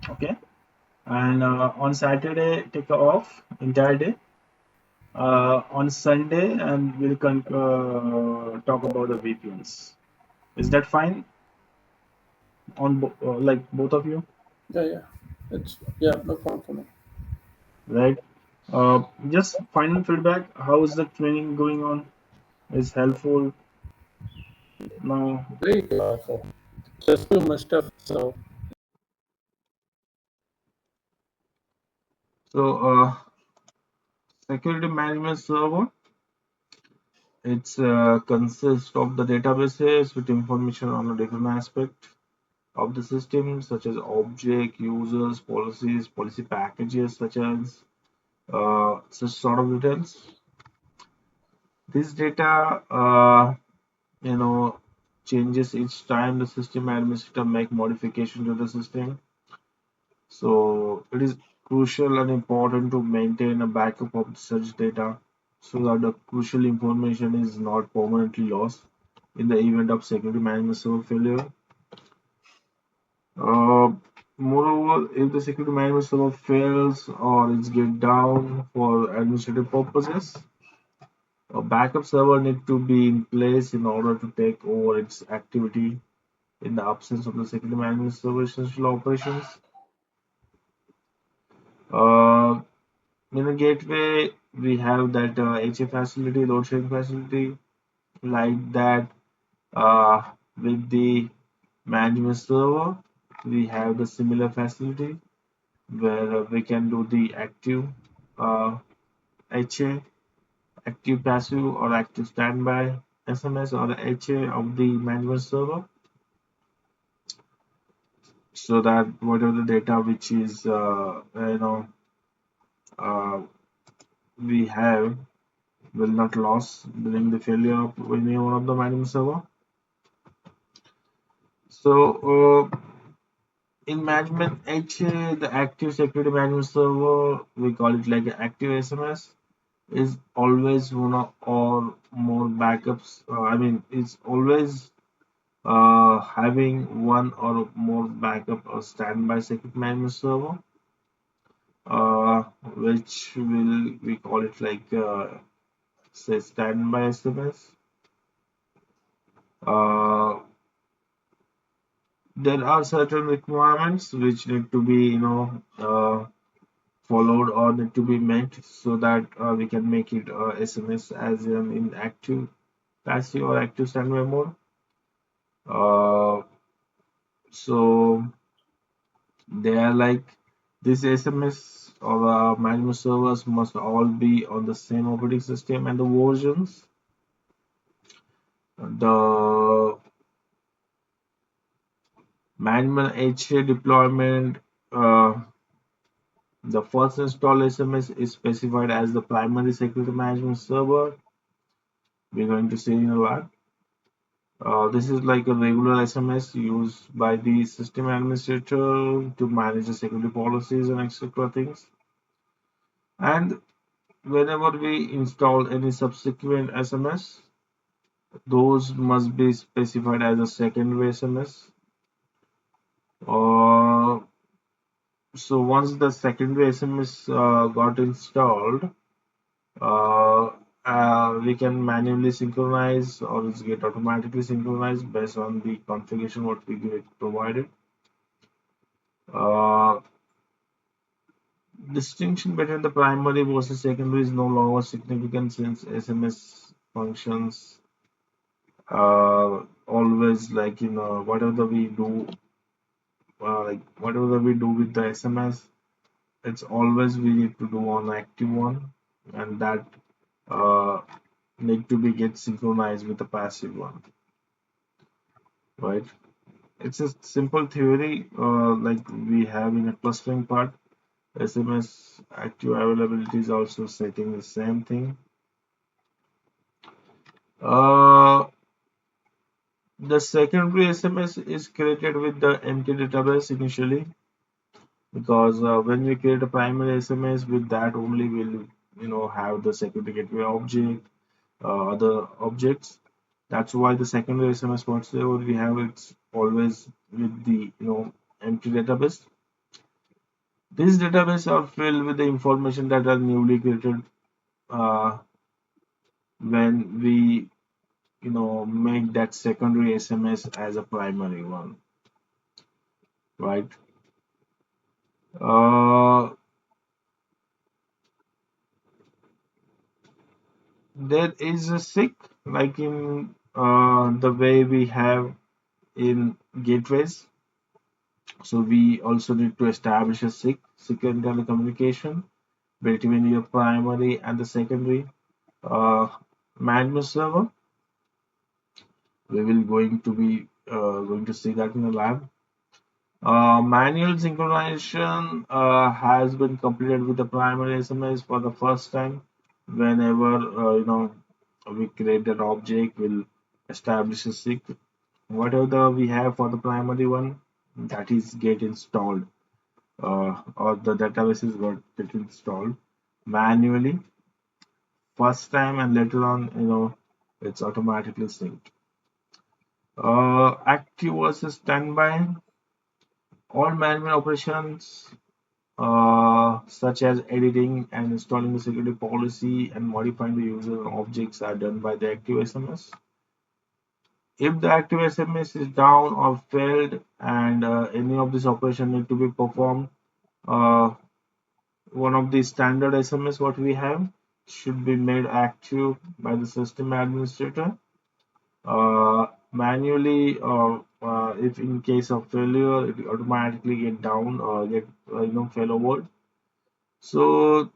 Okay. And on Saturday, take a off entire day. On Sunday, and we'll talk about the VPNs. Is that fine on like both of you, Yeah, yeah. It's yeah, no problem for me. right? Just final feedback. How is the training going on? Is helpful now? Great. So just too much stuff. So So, security management server. It's consists of the databases with information on a different aspect of the system, such as object, users, policies, policy packages, such as such sort of details. This data, changes each time the system administrator make modification to the system. So it is crucial and important to maintain a backup of such data so that the crucial information is not permanently lost in the event of security management server failure. Uh, Moreover, if the security management server fails or is get down for administrative purposes, a backup server need to be in place in order to take over its activity in the absence of the security management server essential operations. Uh, in the gateway, we have that HA facility, load sharing facility, like that. With the management server, we have the similar facility where we can do the active HA, active passive or active standby SMS or HA of the management server, so that whatever the data which is uh, we have will not lose during the failure of any one of the management server. So in management HA, the active security management server, we call it like active SMS, is always one or more backups. I mean, it's always having one or more backup or standby security management server, uh, which will we call it like say standby SMS. Uh, there are certain requirements which need to be followed or need to be met so that we can make it SMS as in active passive or active standby mode. Uh, so they are like this SMS or management servers must all be on the same operating system and the versions. The manual HA deployment, the first install SMS is specified as the primary security management server. we're going to see in a lab. This is like a regular SMS used by the system administrator to manage the security policies and etc. things. And whenever we install any subsequent SMS, those must be specified as a secondary SMS. Uh, so once the secondary SMS got installed, uh, we can manually synchronize or it's get automatically synchronized based on the configuration what we get provided. Uh, Distinction between the primary versus secondary is no longer significant since SMS functions always like whatever we do with the SMS, it's always we need to do on active one, and that uh, need to be get synchronized with the passive one, right? It's a simple theory like we have in a clustering part. SMS active availability is also setting the same thing. Uh, the secondary SMS is created with the empty database initially because when we create a primary SMS with that only we'll have the security gateway object, other objects. That's why the secondary SMS whatsoever we have it's always with the empty database. These databases are filled with the information that are newly created uh, when we make that secondary SMS as a primary one, right? Uh, there is a SIC like in the way we have in gateways. So we also need to establish a SIC, secure telecommunication between your primary and the secondary management server. We will going to see that in the lab. Manual synchronization has been completed with the primary SMS for the first time. Whenever we create that object, we'll establish a SIC. Whatever we have for the primary one, that is get installed, or the database is got get installed manually first time, and later on, it's automatically synced. Active versus standby. All management operations such as editing and installing the security policy and modifying the user objects are done by the active SMS. If the active SMS is down or failed and any of these operations need to be performed, uh, one of the standard SMS what we have should be made active by the system administrator manually, or if in case of failure it will automatically get down or get failover. So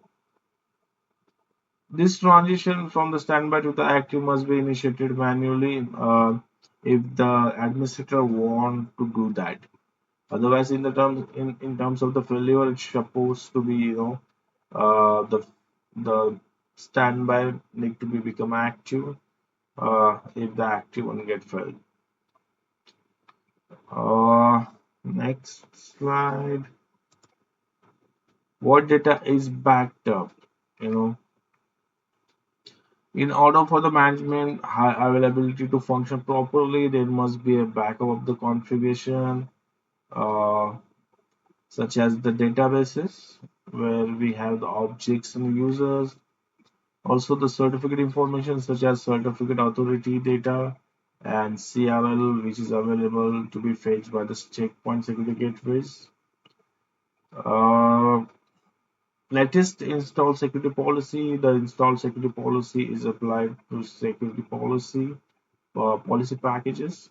this transition from the standby to the active must be initiated manually if the administrator want to do that. Otherwise, in terms of the failure, it's supposed to be the standby need to be become active if the active one get failed. Next slide. What data is backed up? In order for the management high availability to function properly, there must be a backup of the configuration, uh, such as the databases where we have the objects and users. Also, the certificate information such as certificate authority data and CRL, which is available to be fetched by the checkpoint security gateways. Uh, Latest install security policy. The install security policy is applied to security policy packages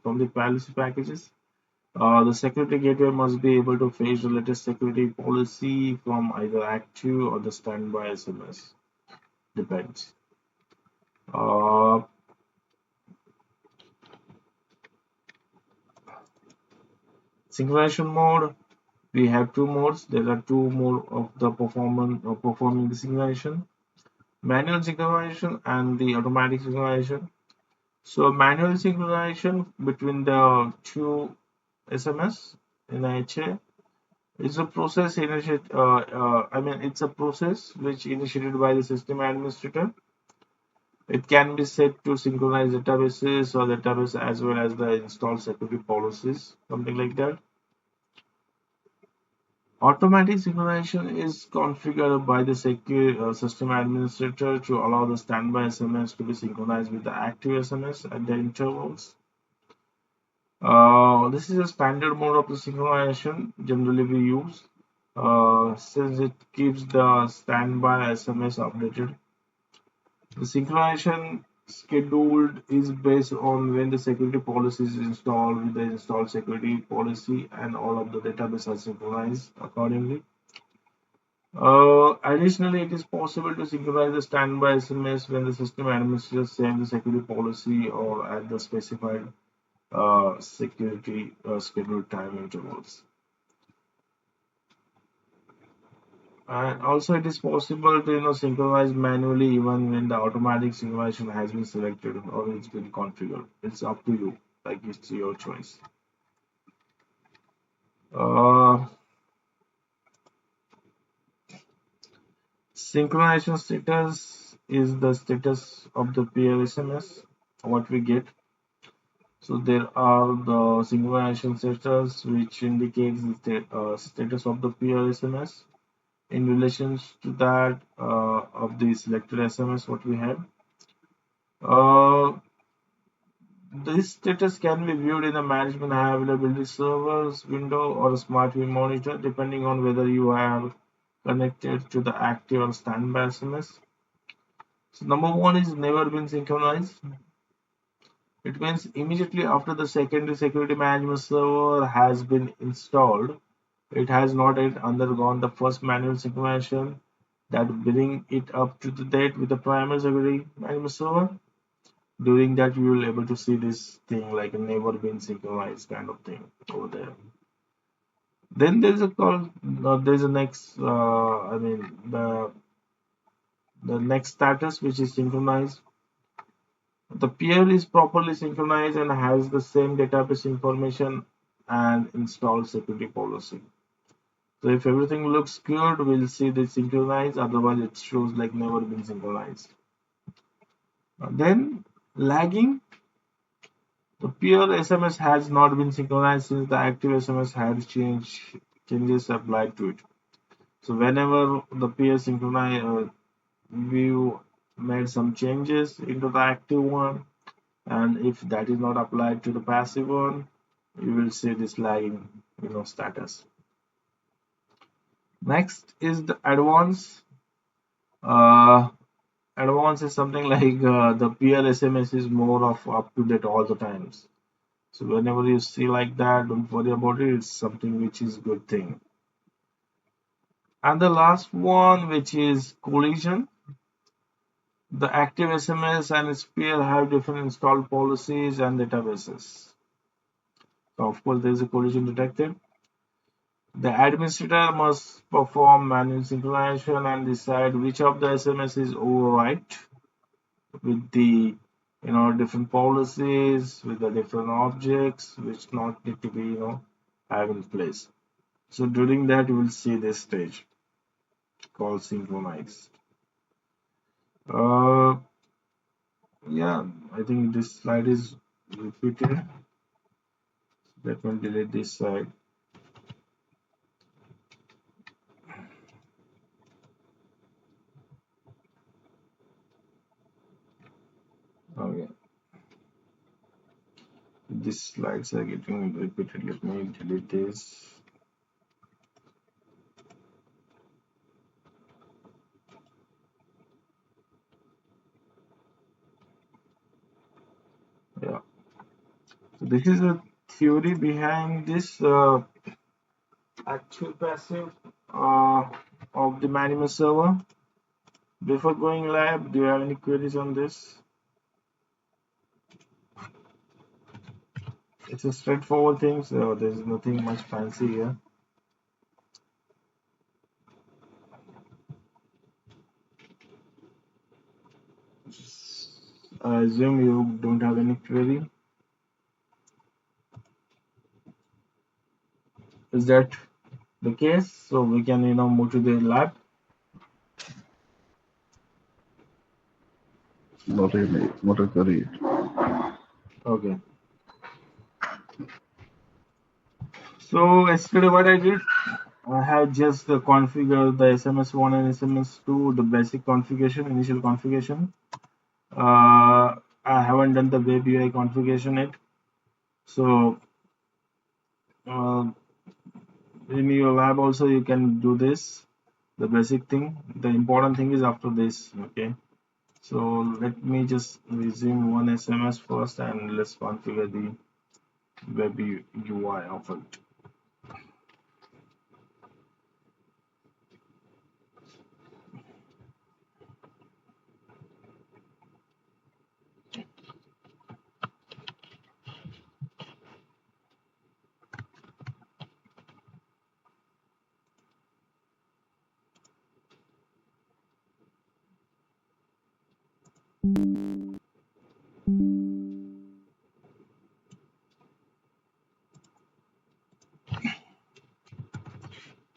from the policy packages. The security gateway must be able to fetch the latest security policy from either active or the standby SMS. Depends. Synchronization mode. We have two modes. There are two more of the performing the synchronization. manual synchronization and the automatic synchronization. So manual synchronization between the two SMS in HA is a process it's a process which initiated by the system administrator. It can be set to synchronize databases or database as well as the installed security policies, something like that. Automatic synchronization is configured by the secure system administrator to allow the standby SMS to be synchronized with the active SMS at the intervals. This is a standard mode of the synchronization generally we use since it keeps the standby SMS updated. The synchronization scheduled is based on when the security policy is installed with the installed security policy and all of the database are synchronized accordingly. Additionally, it is possible to synchronize the standby SMS when the system administrator sends the security policy or at the specified security scheduled time intervals. And also, it is possible to synchronize manually even when the automatic synchronization has been selected or it's been configured. It's up to you, like it's your choice. Uh, Synchronization status is the status of the peer SMS, what we get. So there are the synchronization status which indicates the status of the peer SMS in relation to that of the selected SMS what we have. This status can be viewed in the management high availability servers window or a smart view monitor depending on whether you are connected to the active or standby SMS. So number one is never been synchronized. It means immediately after the secondary security management server has been installed, it has not yet undergone the first manual synchronization that bring it up to the date with the primary security management server. During that, you will able to see this thing like never been synchronized kind of thing over there. Then there's a call. There's a next. The next status which is synchronized. The peer is properly synchronized and has the same database information and installed security policy. So if everything looks good, we'll see this synchronized. Otherwise, it shows like never been synchronized. Then lagging. The peer SMS has not been synchronized since the active SMS had changes applied to it. So whenever the peer synchronize view made some changes into the active one, and if that is not applied to the passive one, you will see this lagging status. Next is the advance. Advance is something like the peer SMS is more of up to date all the times. So whenever you see like that, don't worry about it. It's something which is good thing. And the last one, which is collision. The active SMS and its peer have different installed policies and databases. So of course, there is a collision detected. The administrator must perform manual synchronization and decide which of the SMS is overwrite with the different policies with the different objects which not need to be have in place. So during that you will see this stage called synchronized. Yeah, I think this slide is repeated. Let me delete this slide. Okay. These slides are getting repeated. Let me delete this. Yeah. So this is a theory behind this active passive of the management server. Before going live, do you have any queries on this? It's a straightforward thing, so there's nothing much fancy here. I assume you don't have any query. Is that the case? So we can, move to the lab. Not really, not a query. Okay. So yesterday what I did, I have just configured the SMS1 and SMS2, the basic configuration, initial configuration. I haven't done the web UI configuration yet. So uh, in your lab also you can do this, the basic thing. The important thing is after this. Okay. So let me just resume one SMS first and let's configure the web UI of it.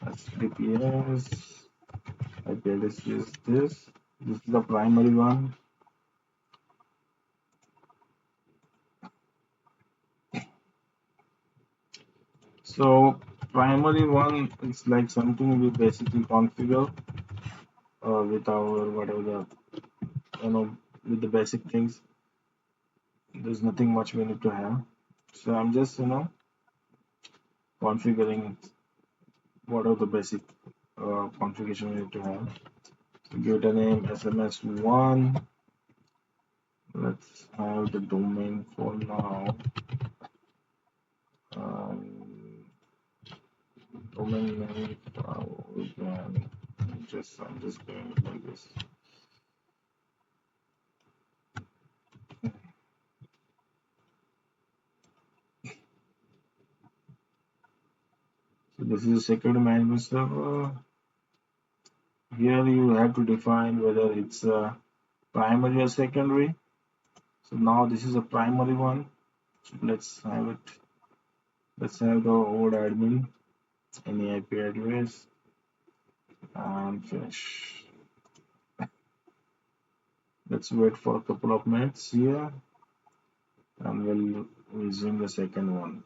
HTTPS, IP address is this. This is the primary one. So primary one is like something we basically configure with our whatever the with the basic things. There's nothing much we need to have. So I'm just configuring what are the basic configuration we need to have. So give it a name SMS1. Let's have the domain for now. Um, domain name. We can I'm just doing it like this. So this is a security management server. Here you have to define whether it's primary or secondary. So now this is a primary one. So let's have it. Let's have the old admin, any IP address, and finish. Let's wait for a couple of minutes here, and we'll resume the second one.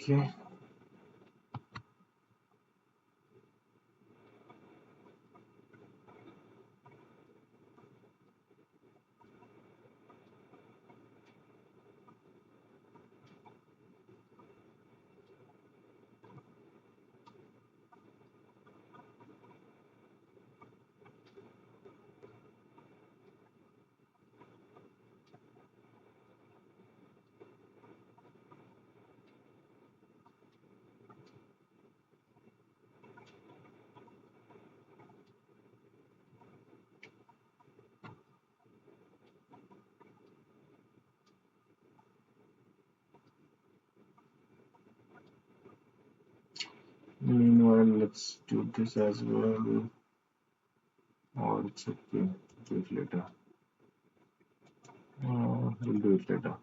Okay. Meanwhile, let's do this as well. Or it's okay. Do it later. We'll do it later.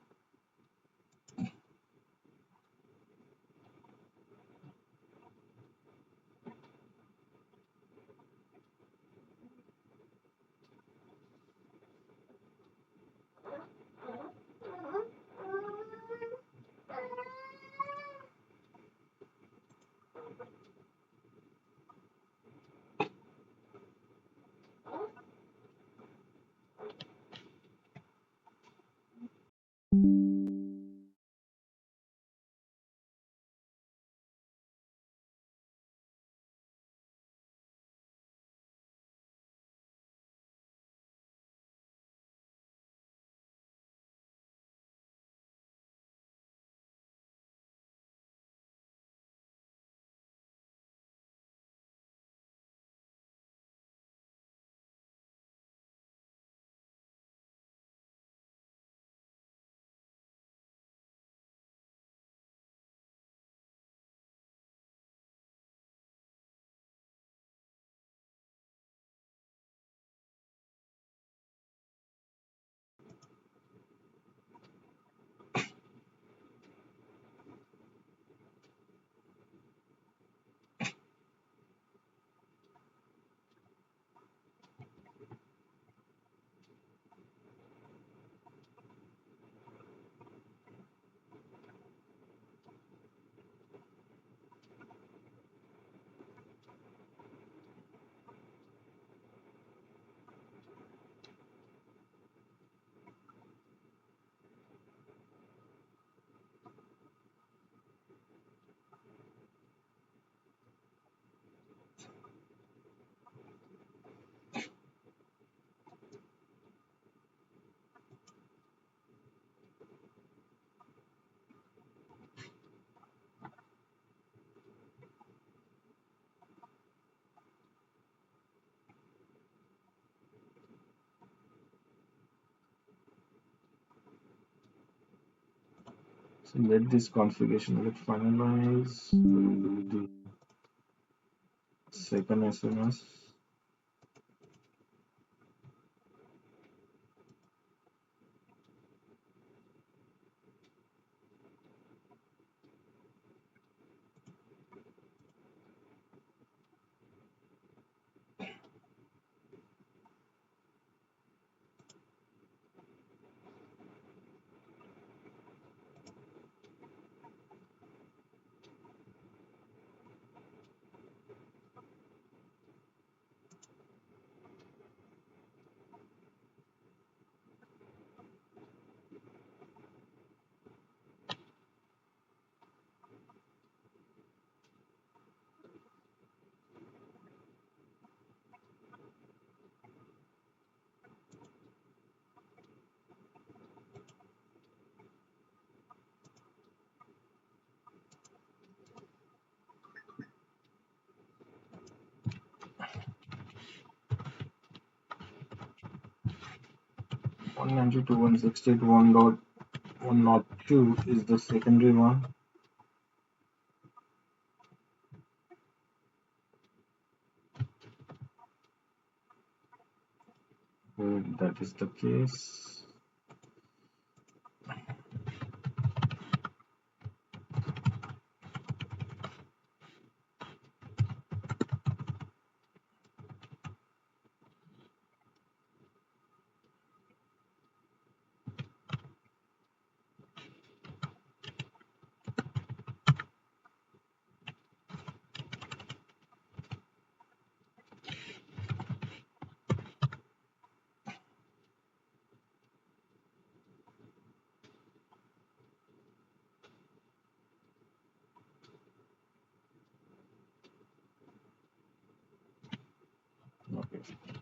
So let this configuration get finalized. We'll do the second SMS. One 192.168.1.102 is the secondary one. Where that is the case.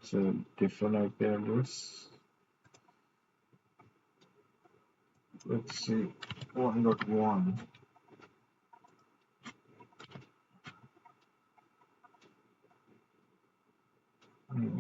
So different IP address. Let's see, 1.1. Hmm.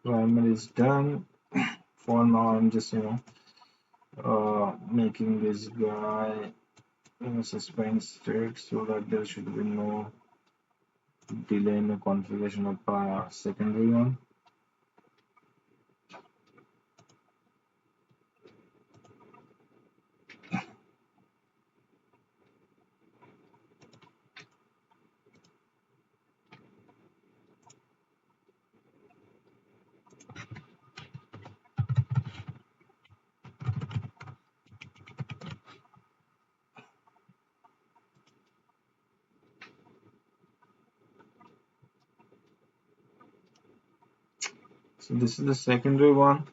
Primary is done. For now, I'm just making this guy in a suspense state so that there should be no delay in the configuration of secondary one. So this is the secondary one.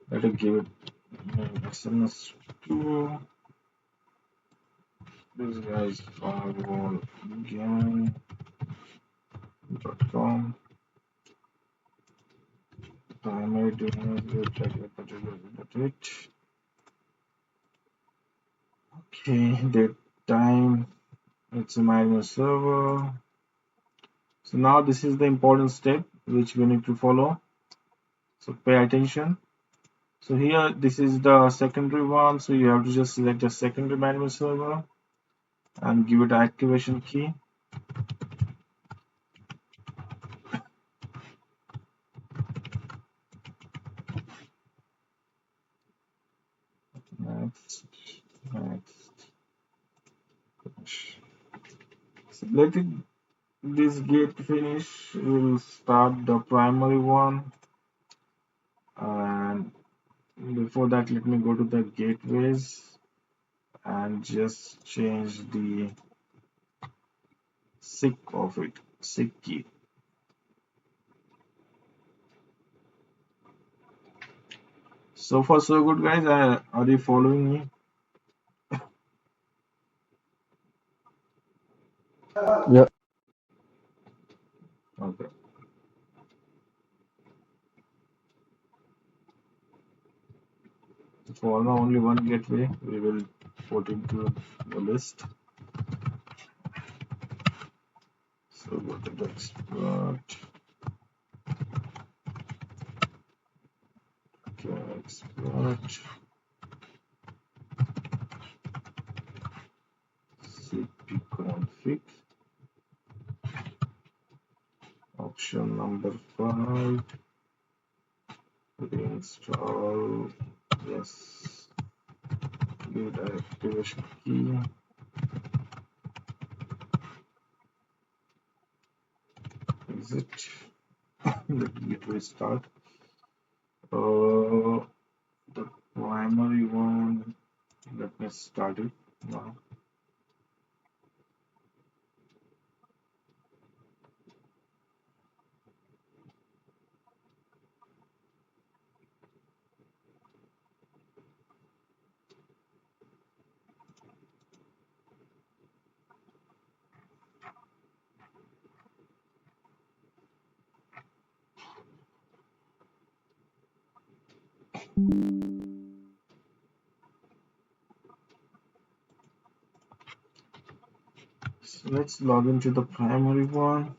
Let me give it SMS to this guy's firewallgang.com. Primary DNS. Okay, date time. It's a manual server. So now this is the important step which we need to follow. So pay attention. So here this is the secondary one. So you have to just select the secondary manual server and give it activation key. Next, next. So let it this gate finish. We'll start the primary one, and before that, let me go to the gateways and just change the SIG of it, SIG key. So far so good, guys. Are you following me? Yeah. Okay. For now only one gateway we will put into the list. So go to the expert. Okay, expert. cpconfig. Option number 5. Reinstall. Yes. Give the activation key. Exit. Let me restart. The primary one. Let me start it now. So let's log into the primary one.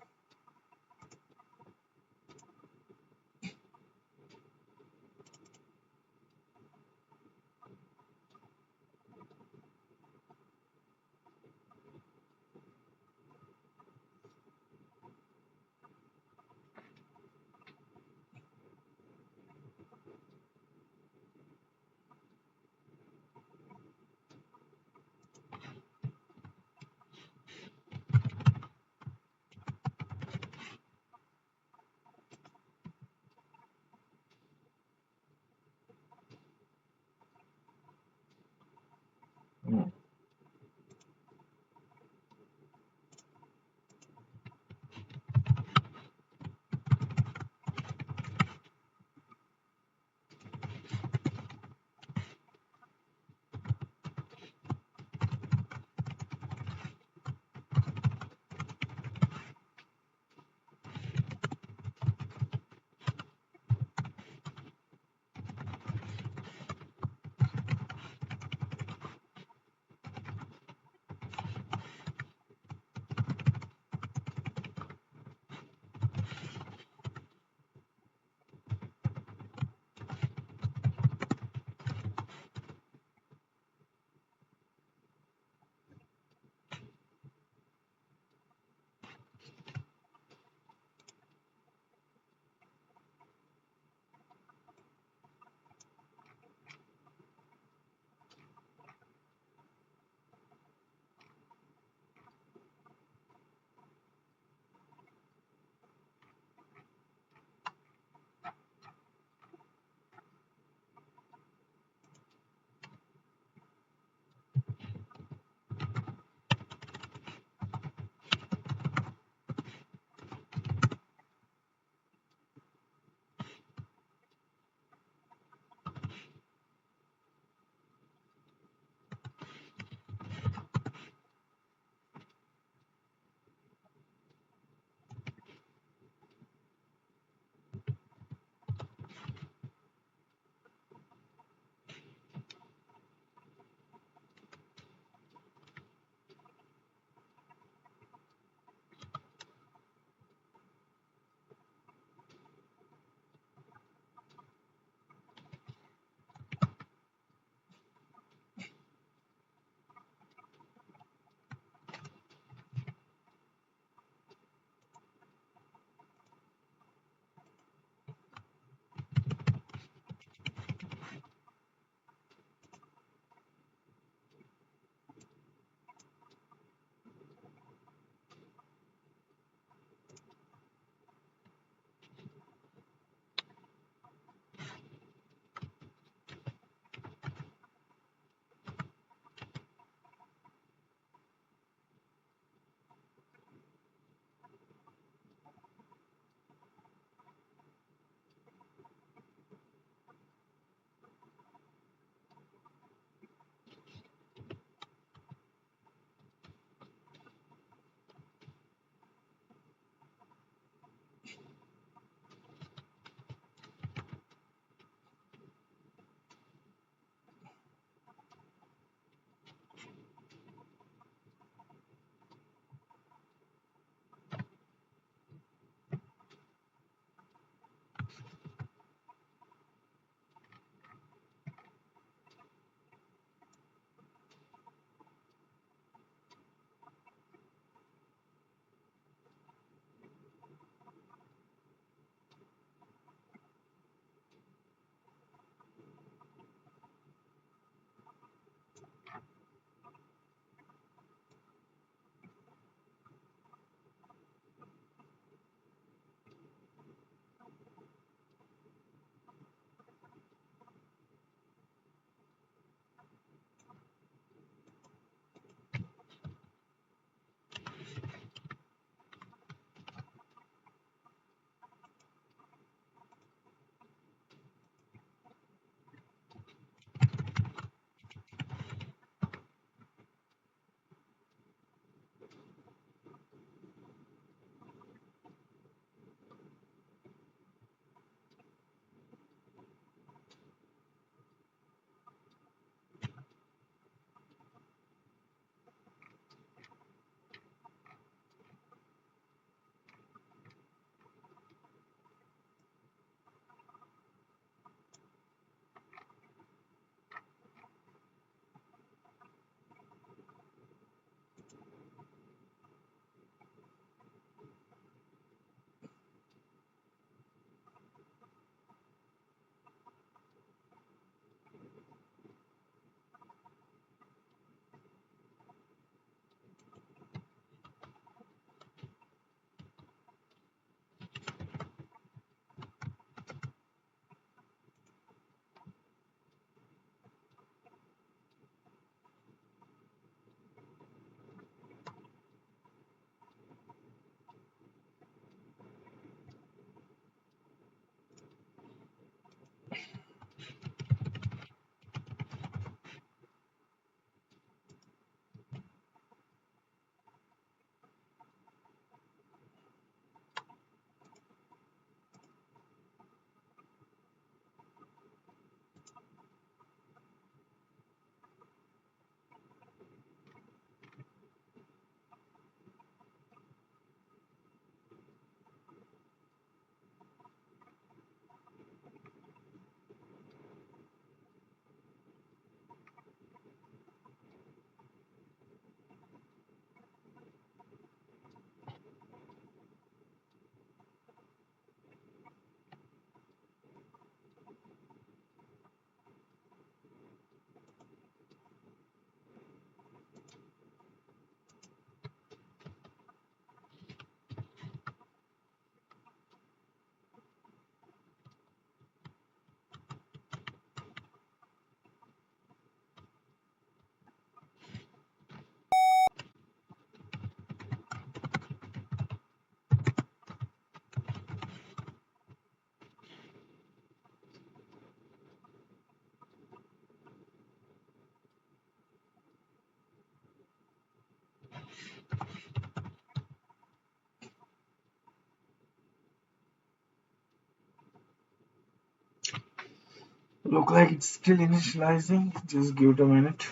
Look like it's still initializing. Just give it a minute.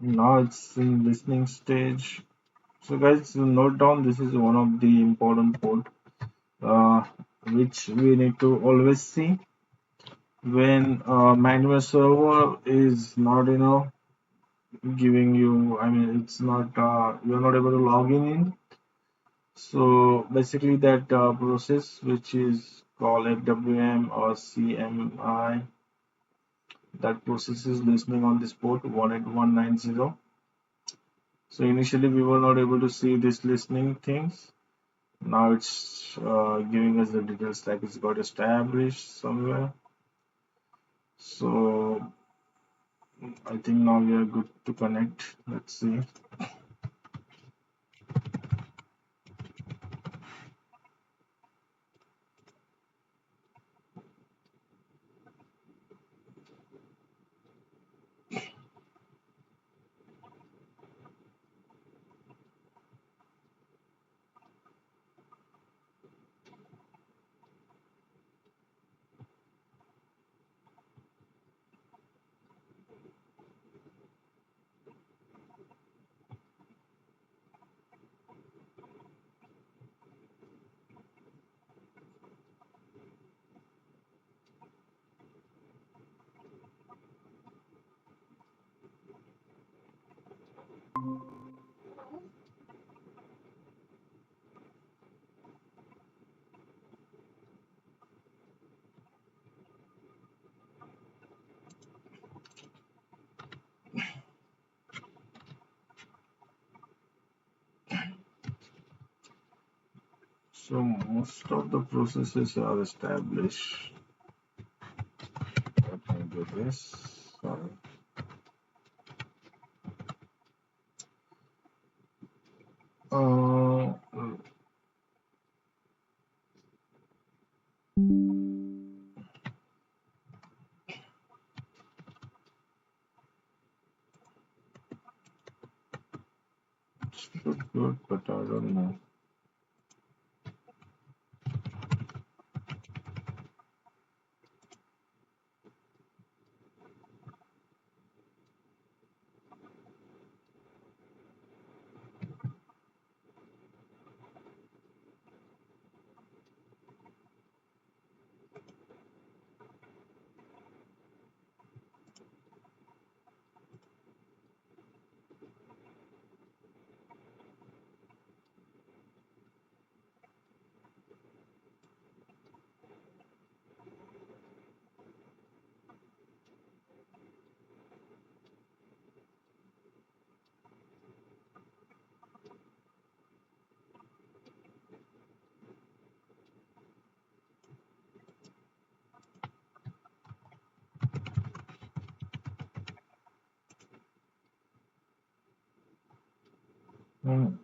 Now it's in listening stage. So guys, note down this is one of the important port uh, which we need to always see when manual server is not giving you. I mean, it's not you're not able to log in. So basically, that process which is called FWM or CMI, that process is listening on this port 18190. So initially we were not able to see this listening things. Now it's giving us the details like it's got established somewhere. So I think now we are good to connect. Let's see. So most of the processes are established. Let me do this. Sorry. Uh, it's good, but I don't know. Mm.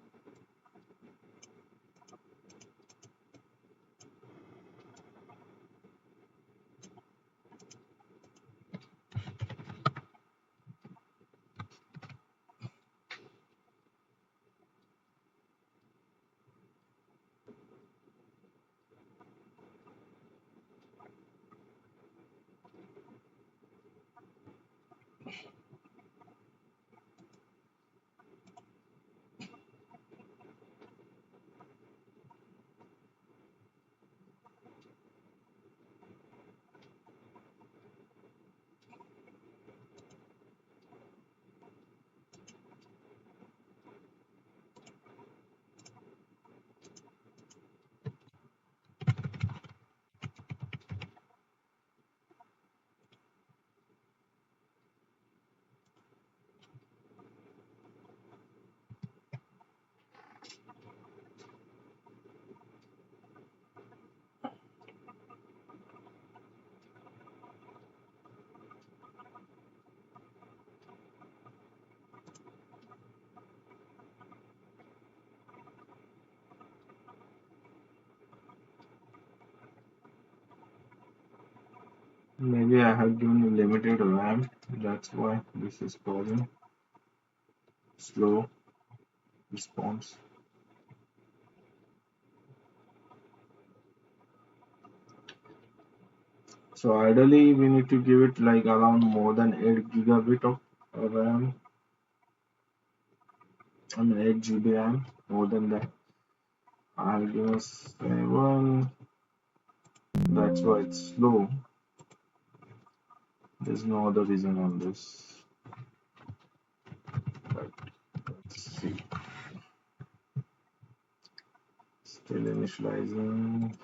Maybe I have given you limited RAM. That's why this is causing slow response. So ideally, we need to give it like around more than 8 gigabit of RAM. I mean 8 GB RAM. More than that, I'll give a 7. That's why it's slow. There's no other reason on this. But let's see. Still initializing.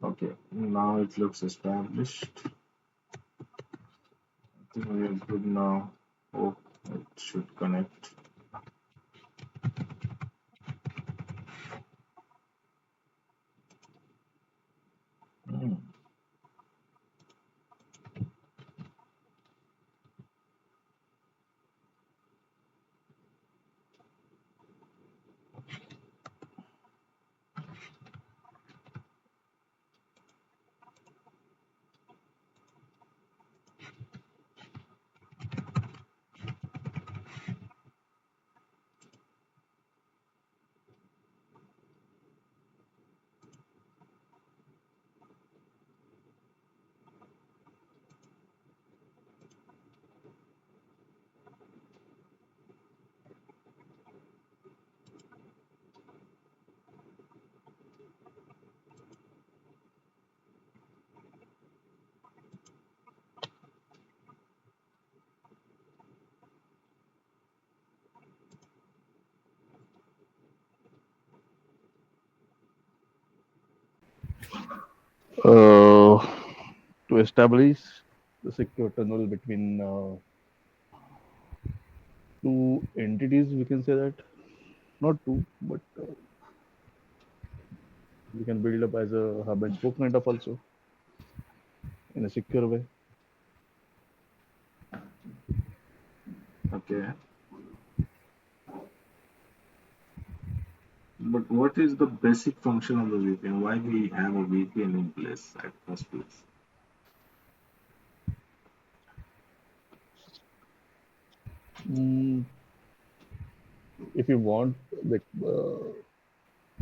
Okay, now it looks established. I think we are good now. Hope it should connect. Hmm. uh, to establish the secure tunnel between two entities, we can say that. Not two, but we can build up as a hub and spoke kind of also in a secure way. Okay, but what is the basic function of the VPN? Why we have a VPN in place at first place? Mm, if you want, like,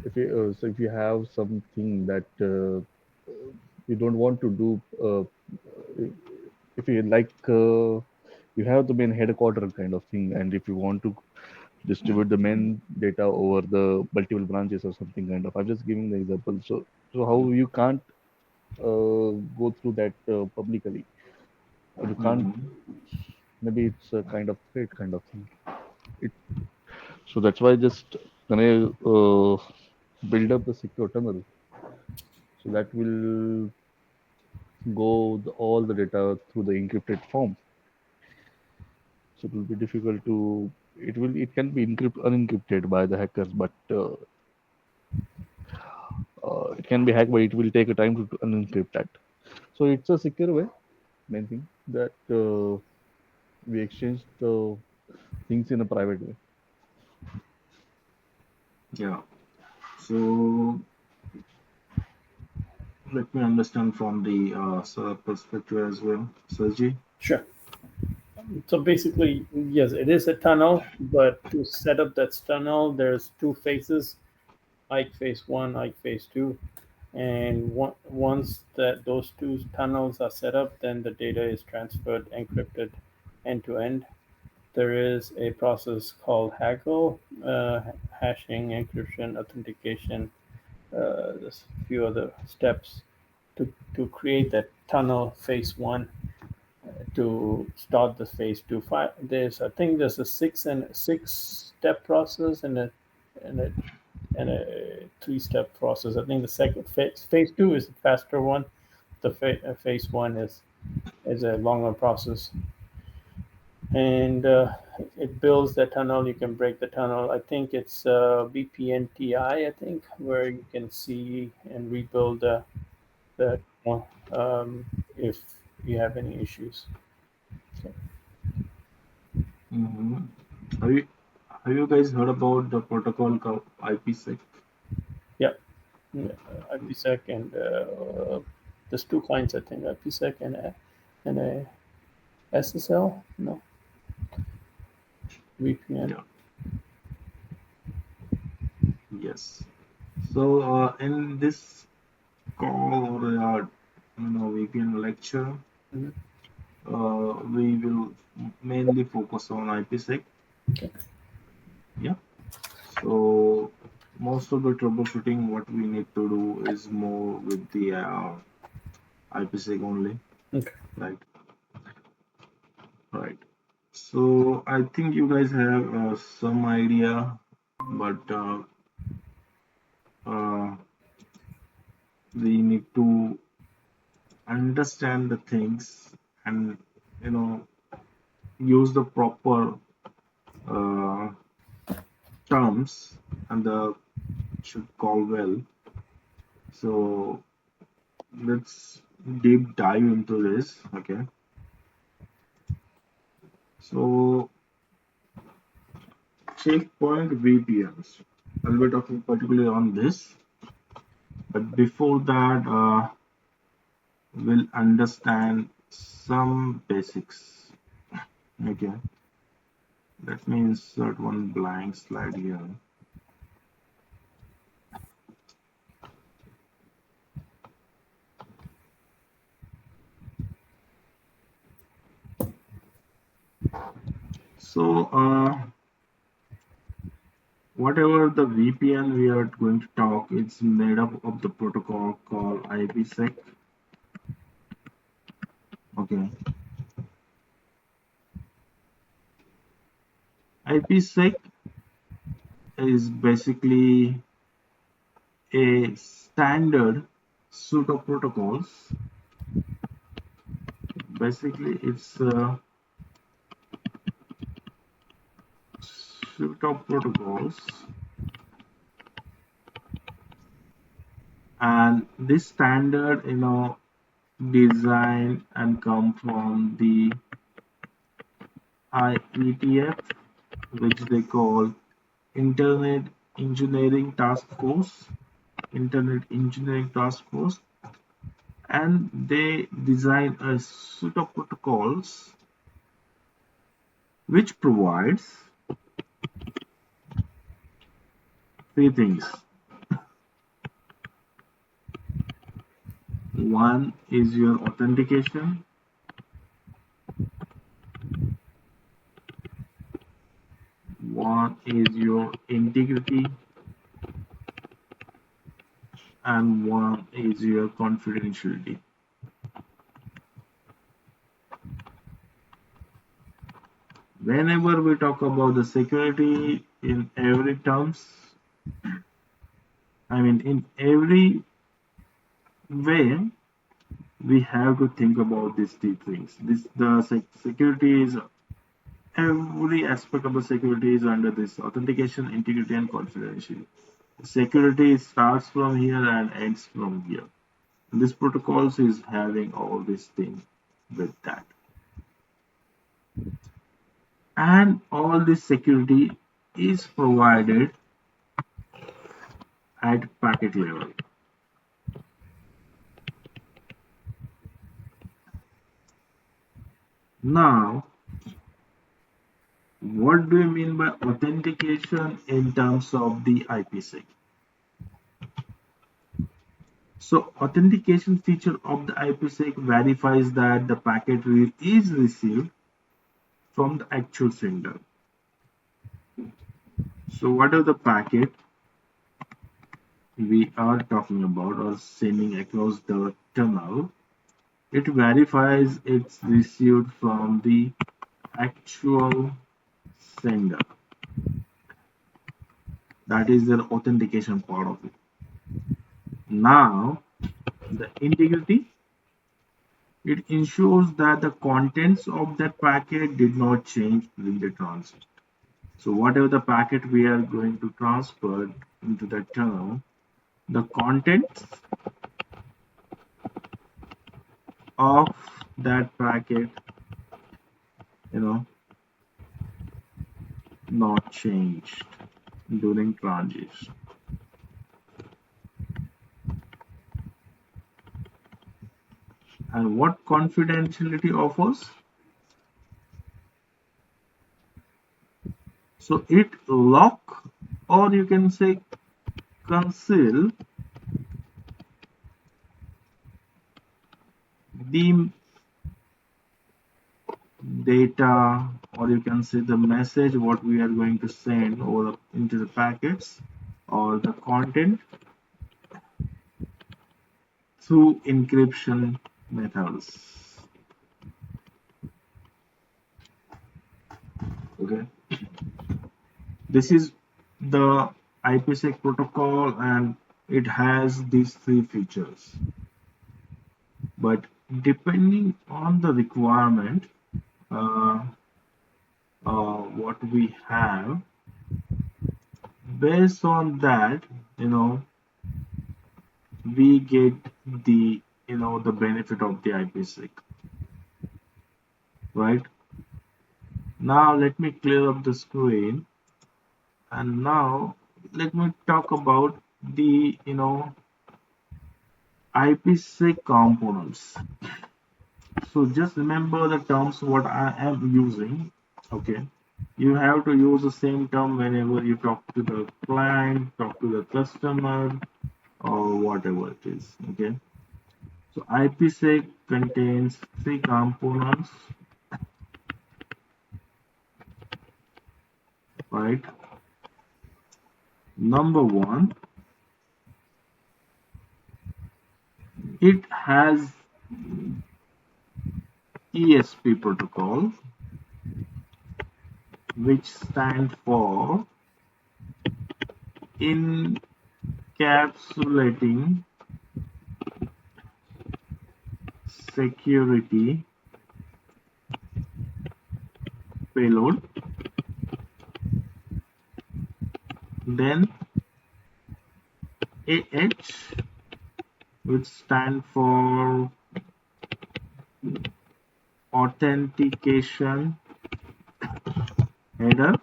if you have something that you don't want to do, if you like, you have the main headquarter kind of thing, and if you want to distribute the main data over the multiple branches or something kind of, I'm just giving the example. So how you can't go through that publicly, or you can't. Mm-hmm. Maybe it's a kind of threat kind of thing. It, so that's why just gonna build up the secure tunnel, so that will go all the data through the encrypted form. So it will be difficult to. It can be unencrypted by the hackers, but it can be hacked, but it will take a time to unencrypt that. So it's a secure way. Main thing that we exchange the things in a private way. Yeah. So let me understand from the perspective as well, Sergi. Sure. So basically, yes, it is a tunnel, but to set up that tunnel, there's two phases: Ike phase one, Ike phase two. And once that those two tunnels are set up, then the data is transferred encrypted end to end. There is a process called Haggle, hashing, encryption, authentication. There's a few other steps to create that tunnel phase one. To start the phase two, I think there's a six step process and a and a 3-step process. I think the second phase two is the faster one. The phase one is a longer process, and it builds the tunnel. You can break the tunnel. I think it's VPN TI. I think where you can see and rebuild the if you have any issues. So, Mm-hmm. Have you have you guys heard about the protocol called IPsec? yeah, IPsec and there's two kinds. I think IPsec and a SSL. No, VPN. Yeah. Yes. So in this call or weekend lecture, Mhm. we will mainly focus on IPsec. Okay. Yeah. So most of the troubleshooting, what we need to do is more with the IPsec only, Okay. right? Right. So I think you guys have some idea, but uh, we need to understand the things and you know use the proper uh, terms and the should call well. So let's deep dive into this. Okay. So checkpoint VPNs. I'll be talking particularly on this, but before that, we'll understand some basics. Okay. Let me insert one blank slide here. So, whatever the VPN we are going to talk, it's made up of the protocol called IPsec. Okay. IPsec is basically a standard suite of protocols. Basically, it's a suite of protocols, and this standard, design and come from the IETF, which they call Internet Engineering Task Force, Internet Engineering Task Force, and they design a suite of protocols which provides three things. One is your authentication, one is your integrity, and one is your confidentiality. Whenever we talk about the security in every terms, I mean in every way, we have to think about these three things. Security is every aspect of the security is under this authentication, integrity, and confidentiality. Security starts from here and ends from here. This protocols is having all these things with that. And all this security is provided at packet level. Now, what do you mean by authentication in terms of the IPsec? So, authentication feature of the IPsec verifies that the packet is received from the actual sender. So, whatever the packet we are talking about or sending across the tunnel, it verifies it's received from the actual sender. That is the authentication part of it. Now, the integrity, it ensures that the contents of that packet did not change during the transit. So whatever the packet we are going to transfer into the tunnel, the contents of that packet, not changed during transition. And what confidentiality offers? So it lock, or you can say conceal the data, or you can say the message what we are going to send over into the packets or the content through encryption methods. Okay, this is the IPsec protocol and it has these three features, but depending on the requirement, what we have, based on that, we get the the benefit of the IPsec. Right, now let me clear up the screen, and now let me talk about the IPsec components. So just remember the terms what I am using. Okay, you have to use the same term whenever you talk to the client, talk to the customer, or whatever it is. Okay, so IPsec contains three components, right? Number one, it has ESP protocol, which stands for encapsulating security payload. Then AH, which stands for authentication header,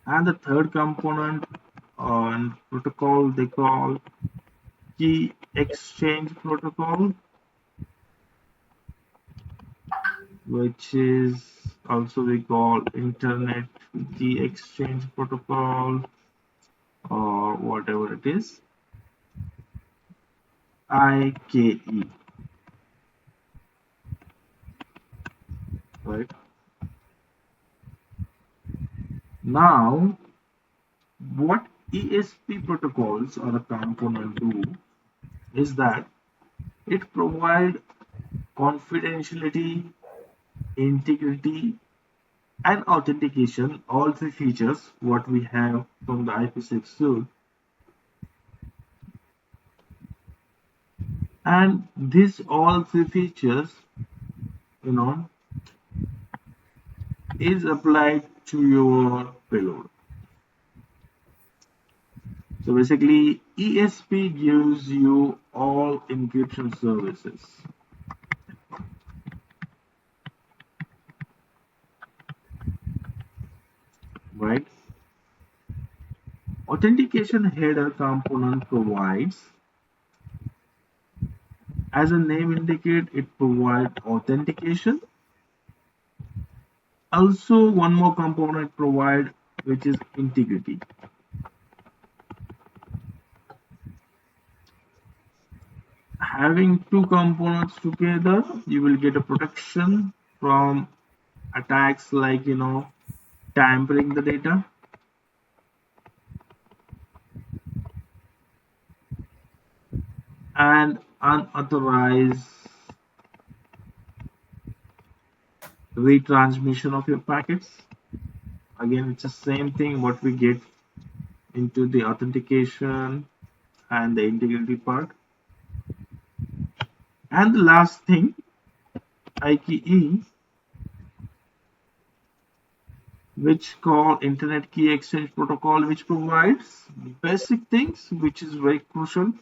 and the third component on protocol they call key exchange protocol, which is also we call internet key exchange protocol, or whatever it is, IKE, right? Now, what ESP protocols or a component do is that it provides confidentiality, integrity, and authentication, all three features what we have from the IPsec suite. And these all three features, is applied to your payload. So basically, ESP gives you all encryption services, right? Authentication header component provides, as the name indicates, it provides authentication. Also, one more component provide, which is integrity. Having two components together, you will get a protection from attacks like tampering the data and unauthorized retransmission of your packets. Again, it's the same thing what we get into the authentication and the integrity part. And the last thing, IKE, which call Internet Key Exchange Protocol, which provides basic things, which is very crucial.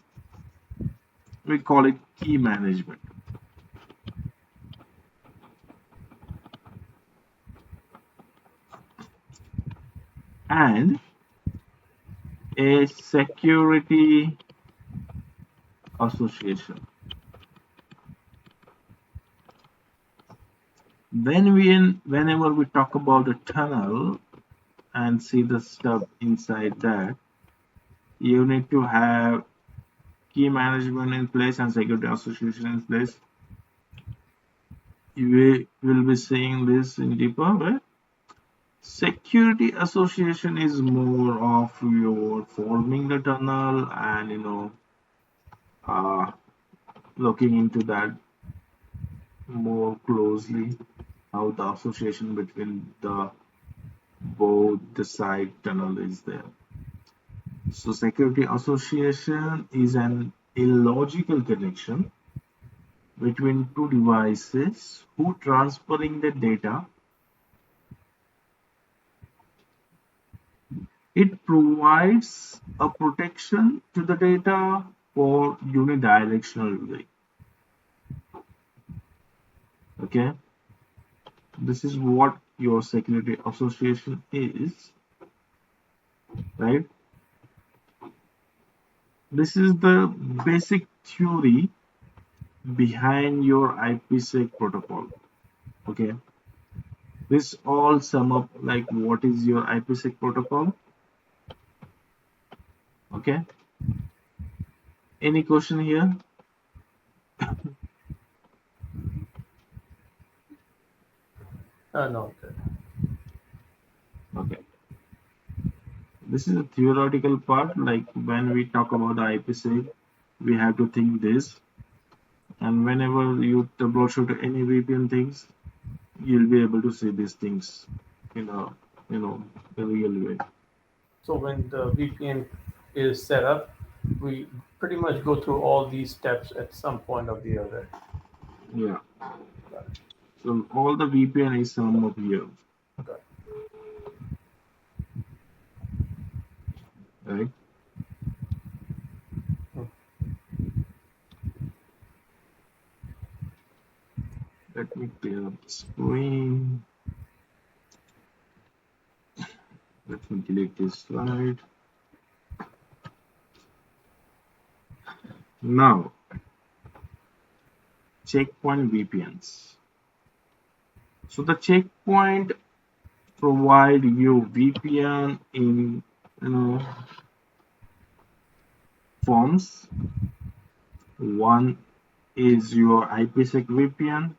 We call it key management. And a security association. Whenever we talk about a tunnel and see the stuff inside that, you need to have key management in place and security association in place. We will be seeing this in deeper, but security association is more of your forming the tunnel and uh, looking into that more closely, how the association between the both the side tunnel is there. So security association is an illogical connection between two devices who transferring the data. It provides a protection to the data for unidirectional way. Okay, this is what your security association is, right? This is the basic theory behind your IPsec protocol. Okay, this all sum up like what is your IPsec protocol. Okay, any question here? No. Okay, this is a theoretical part. Like when we talk about the IPsec, we have to think this, and whenever you troubleshoot any VPN things, you'll be able to see these things in a real way. So when the VPN is set up, we pretty much go through all these steps at some point or the other. Yeah. So all the VPN is sum up here, Okay. right? Let me clear up the screen. Let me delete this slide. Now, checkpoint VPNs. So the checkpoint provide you VPN in forms. One is your IPsec VPN,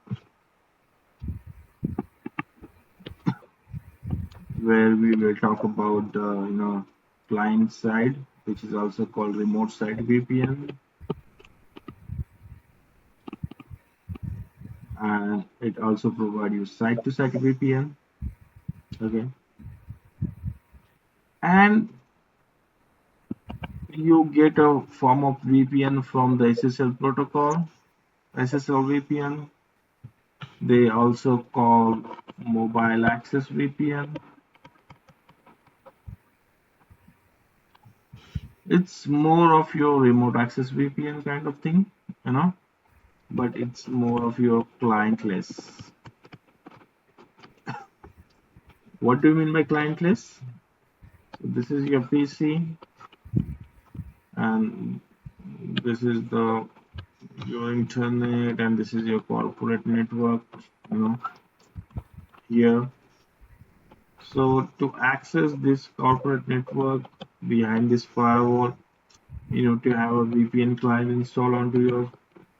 where we will talk about the client side, which is also called remote side VPN, and it also provides you site to site VPN. Okay, and you get a form of VPN from the SSL protocol, SSL VPN. They also call mobile access VPN. It's more of your remote access VPN kind of thing, you know, but it's more of your clientless. What do you mean by clientless? So this is your PC, and this is the your internet, and this is your corporate network, you know, here. So to access this corporate network behind this firewall, you know, to have a VPN client installed onto your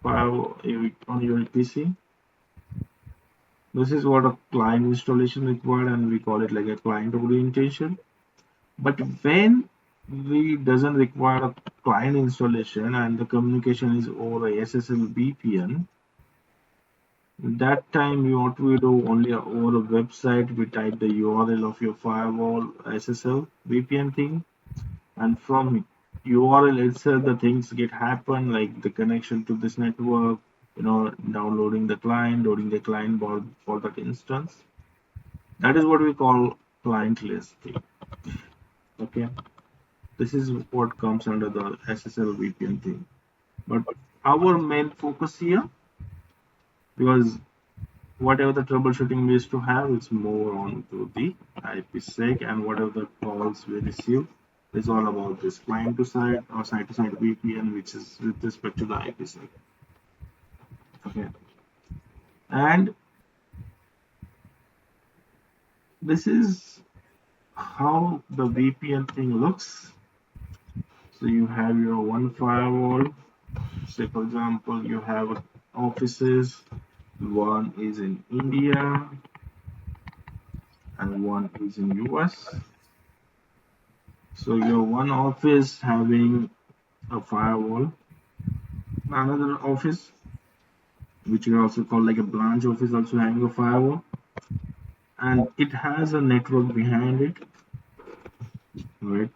firewall on your PC. This is what a client installation required, and we call it like a client orientation. But when we doesn't require a client installation and the communication is over a SSL VPN, that time what we do only over a website, we type the URL of your firewall SSL VPN thing, and from URL itself the things get happen like the connection to this network, you know, downloading the client, loading the client for that instance. That is what we call clientless thing. Okay, this is what comes under the SSL VPN thing. But our main focus here, because whatever the troubleshooting we used to have, it's more on to the IPsec, and whatever the calls we receive is all about this client to site or site to site VPN, which is with respect to the IPsec. Okay, and this is how the VPN thing looks. So you have your one firewall. Say for example, you have offices. One is in India and one is in US. So your one office having a firewall, another office, which we also call like a branch office, also having a firewall, and it has a network behind it, right?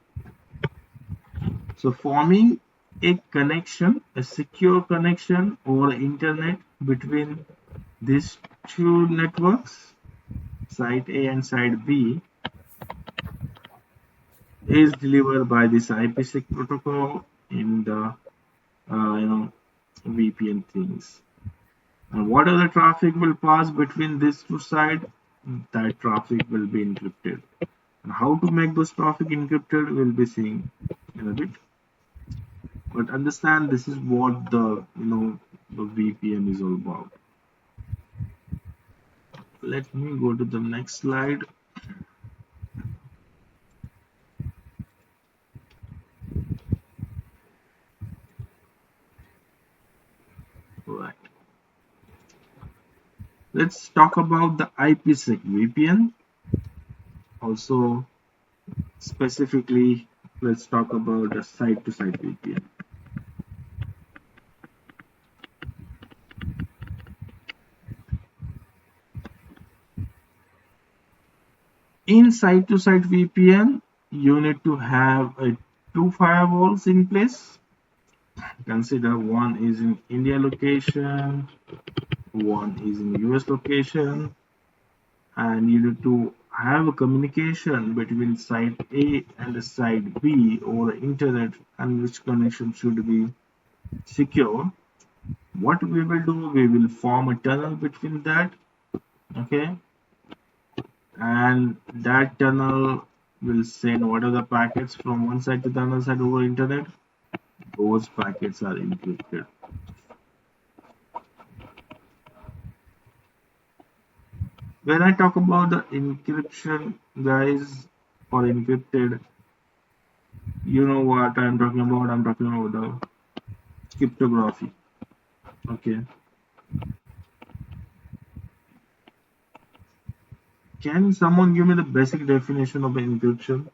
So forming a connection, a secure connection over internet between these two networks, site A and site B, is delivered by this IPsec protocol in the VPN things. And whatever the traffic will pass between these two sides, that traffic will be encrypted. And how to make those traffic encrypted, we'll be seeing in a bit. But understand this is what the VPN is all about. Let me go to the next slide. Right. Let's talk about the IPsec VPN. Also, specifically, let's talk about the site-to-site VPN. In site-to-site VPN, you need to have two firewalls in place. Consider one is in India location, one is in US location, and you need to have a communication between site A and the site B over internet, and which connection should be secure. What we will do, we will form a tunnel between that, okay, and that tunnel will send what are the packets from one side to the other side over internet. Those packets are encrypted. When I talk about the encryption, guys, or encrypted, you know what I'm talking about. I'm talking about the cryptography. Okay. Can someone give me the basic definition of encryption?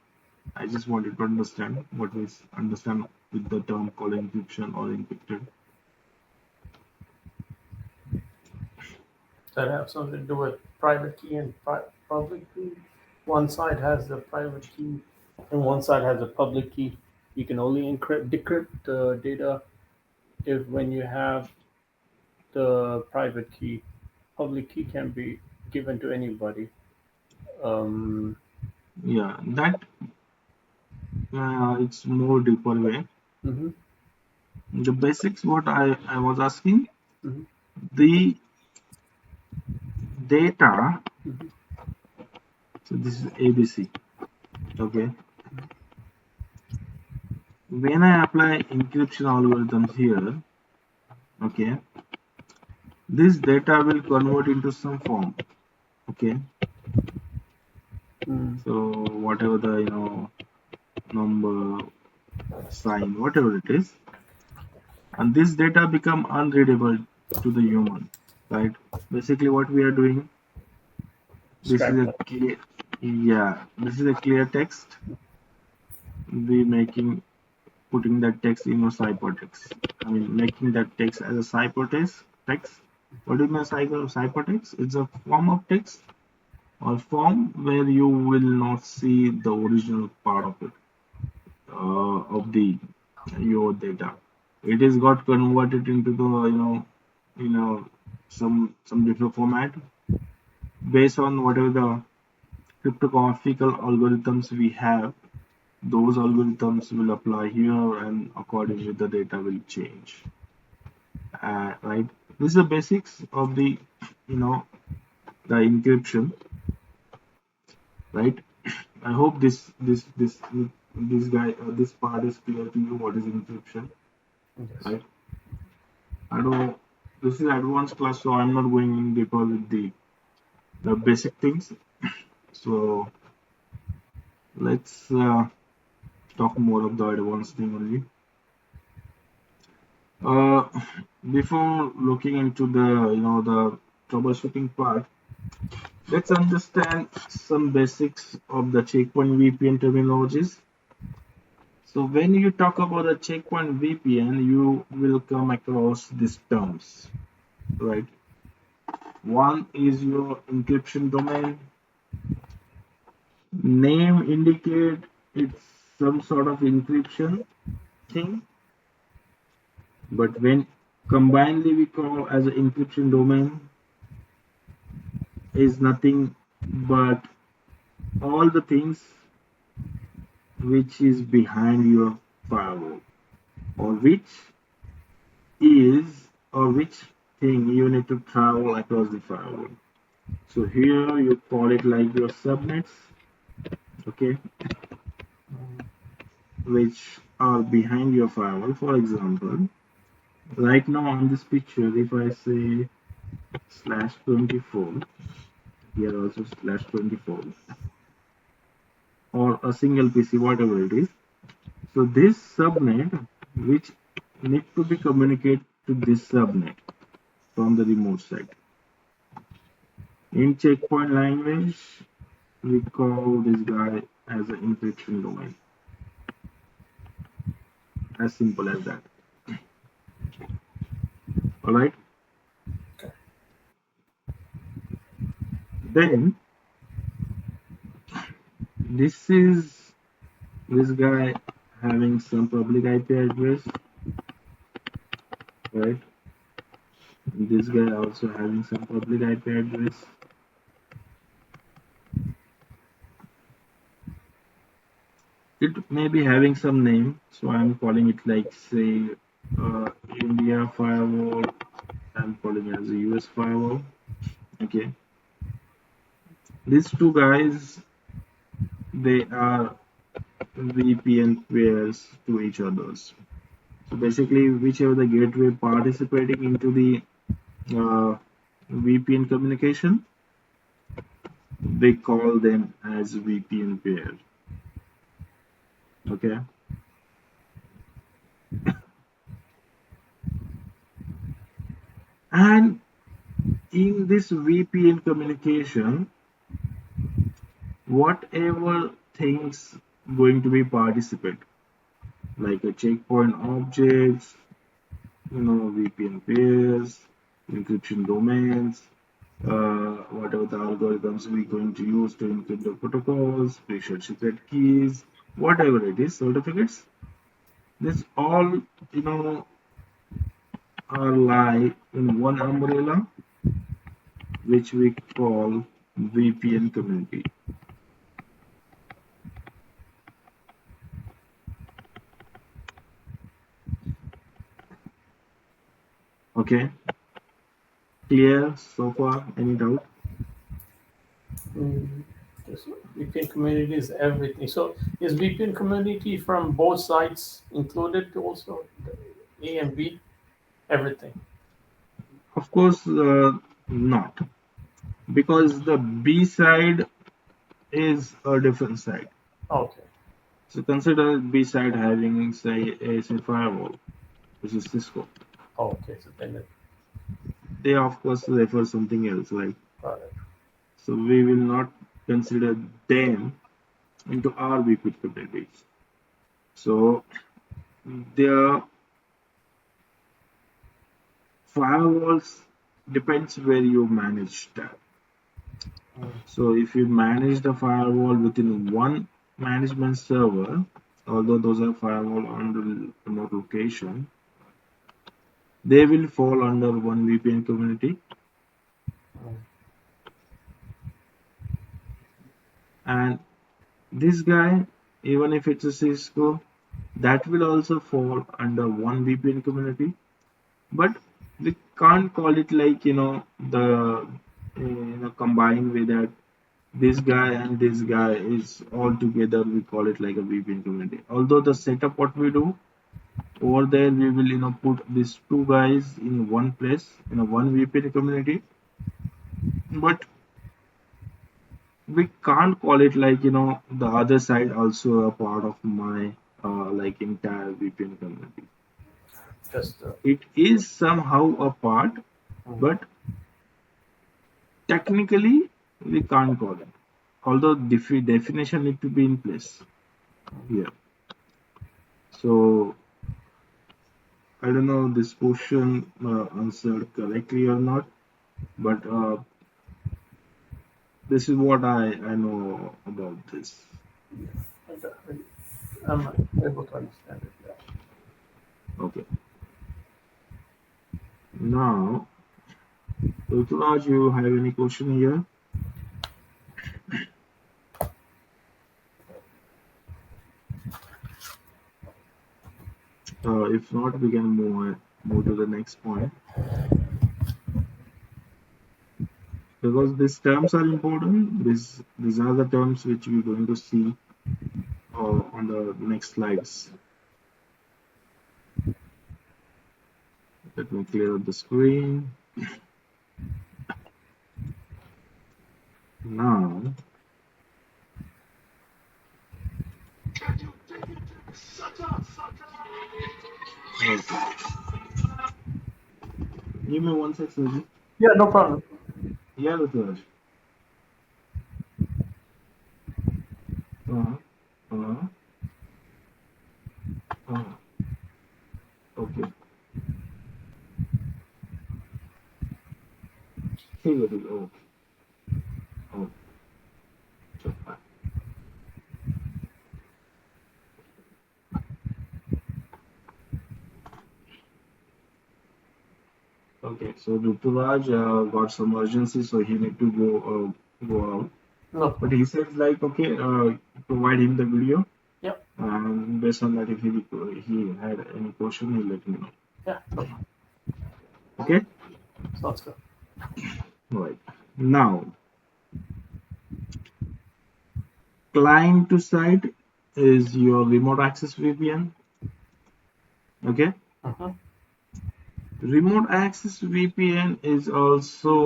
I just wanted to understand what is understand with the term called encryption or encrypted. That have something to do with private key and public key. One side has the private key, and one side has a public key. You can only decrypt the data if when you have the private key. Public key can be given to anybody. Um, Yeah, that it's more deeper way. Mm-hmm. The basics, what I was asking, Mm-hmm. the data. Mm-hmm. So this is ABC. Okay. When I apply encryption algorithms here, okay, this data will convert into some form. Okay. Mm-hmm. So whatever the number, sign, whatever it is, and this data become unreadable to the human, right? Basically, what we are doing, this is Scratch a that. clear, yeah, this is a clear text. We making putting that text in a ciphertext. I mean, making that text as a ciphertext. Text. What do you mean ciphertext? It's a form of text or form where you will not see the original part of it, of the your data. It is got converted into the you know some different format based on whatever the cryptographic algorithms we have. Those algorithms will apply here, and accordingly the data will change. Right. This is the basics of the you know the encryption. Right. I hope this guy this part is clear to you. What is encryption? Yes. Right. I know this is advanced class, so I'm not going in deeper with the basic things. So let's talk more of the advanced thing only. Uh, Before looking into the the troubleshooting part, let's understand some basics of the checkpoint VPN terminologies. So when you talk about a checkpoint VPN, you will come across these terms, right? One is your encryption domain. Name indicate it's some sort of encryption thing, but when combinedly we call as an encryption domain is nothing but all the things which is behind your firewall, or is which thing you need to travel across the firewall. So here you call it like your subnets, okay, which are behind your firewall. For example, right now on this picture, if I say /24, here also /24, or a single PC, whatever it is. So this subnet, which need to be communicated to this subnet from the remote site. In checkpoint language, we call this guy as an encryption domain. As simple as that. Alright. Then this is this guy having some public IP address, right? This guy also having some public IP address. It may be having some name, so I'm calling it like say India firewall. I'm calling it as a US firewall. Okay, these two guys, they are VPN pairs to each others. So basically, whichever the gateway participating into the VPN communication, they call them as VPN pair. Okay. And in this VPN communication, whatever things going to be participate, like a checkpoint objects, VPN pairs, encryption domains, whatever the algorithms we're going to use to encrypt the protocols, pre-shared secret keys, whatever it is, certificates. This all, are lie in one umbrella, which we call VPN community. Okay, clear so far? Any doubt? Mm, this VPN community is everything. So is VPN community from both sides included also? A and B, everything. Of course, not, because the B side is a different side. Okay. So consider B side having, say, a firewall, which is Cisco. Okay. So then it They of course refer something else, right? got it. So we will not consider them into our VPN communities. So their firewalls depends where you manage that. So if you manage the firewall within one management server, although those are firewall on the remote location, they will fall under one VPN community. And this guy, even if it's a Cisco, that will also fall under one VPN community. But we can't call it like, the combined way that this guy and this guy is all together. We call it like a VPN community. Although the setup what we do over there, we will put these two guys in one place in a one VPN community. But we can't call it like the other side also a part of my like entire VPN community. Just It is somehow a part, but technically we can't call it. Although definition need to be in place here. So I don't know this question answered correctly or not, but this is what I know about this. I'm able to understand it. Yeah. Okay. Now, Ruturaj, you have any question here? If not, we can move to the next point, because these terms are important. These are the terms which we're going to see on the next slides. Let me clear up the screen. Now, okay. Give me 1 sec, Suji. Yeah, no problem. Yeah, Ruturaj. Uh-huh. Uh-huh. Uh-huh. Okay. ठीक है ठीक है okay okay चल bye. Okay, so Ruturaj got some urgency, so he need to go out. No But problem. he said like, okay, provide him the video, Yep. and based on that, if he had any question, he'll let me know. Yeah. No problem. Okay, Sounds good. right. Now, client to site is your remote access VPN. Okay, Uh-huh. remote access VPN is also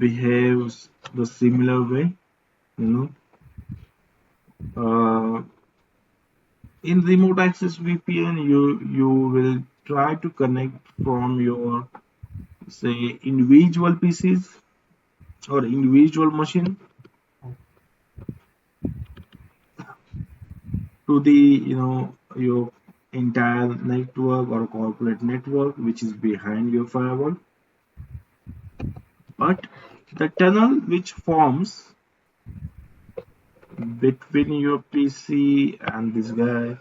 behaves the similar way, you know. In remote access VPN, you will try to connect from your, say, individual PCs or individual machine to the your entire network or corporate network which is behind your firewall. But the tunnel which forms between your PC and this guy,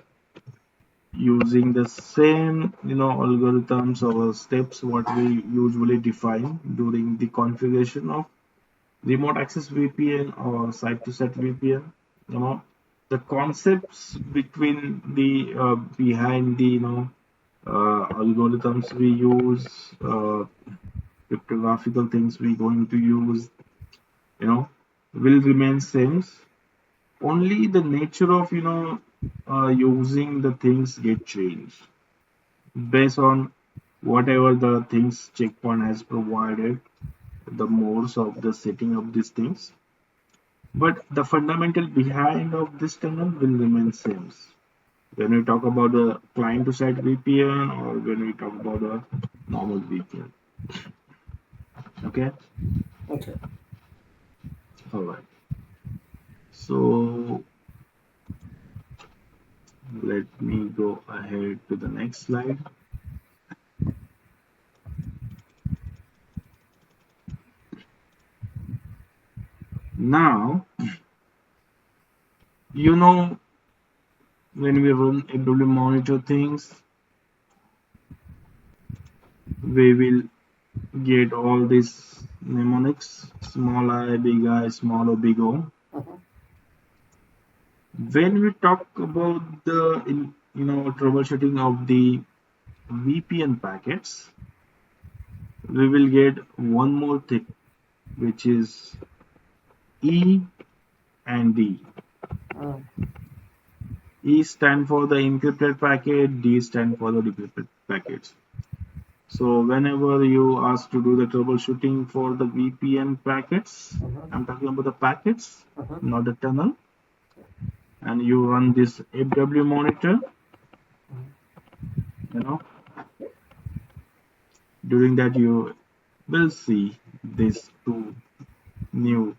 using the same algorithms or steps what we usually define during the configuration of remote access VPN or site to site VPN, the concepts between the behind the algorithms we use, cryptographical things we're going to use, will remain same. Only the nature of using the things get changed based on whatever the things checkpoint has provided, the modes of the setting of these things. But the fundamental behind of this tunnel will remain same. When we talk about the client to site VPN or when we talk about the normal VPN. Okay. Okay. All right. So let me go ahead to the next slide. Now, when we run AW monitor things, we will get all these mnemonics, small I, big I, small O, big O. When we talk about the troubleshooting of the VPN packets, we will get one more thing, which is E and D. E stand for the encrypted packet, D stand for the decrypted packets. So whenever you ask to do the troubleshooting for the VPN packets, I'm talking about the packets, not the tunnel, and you run this FW monitor, during that you will see these two new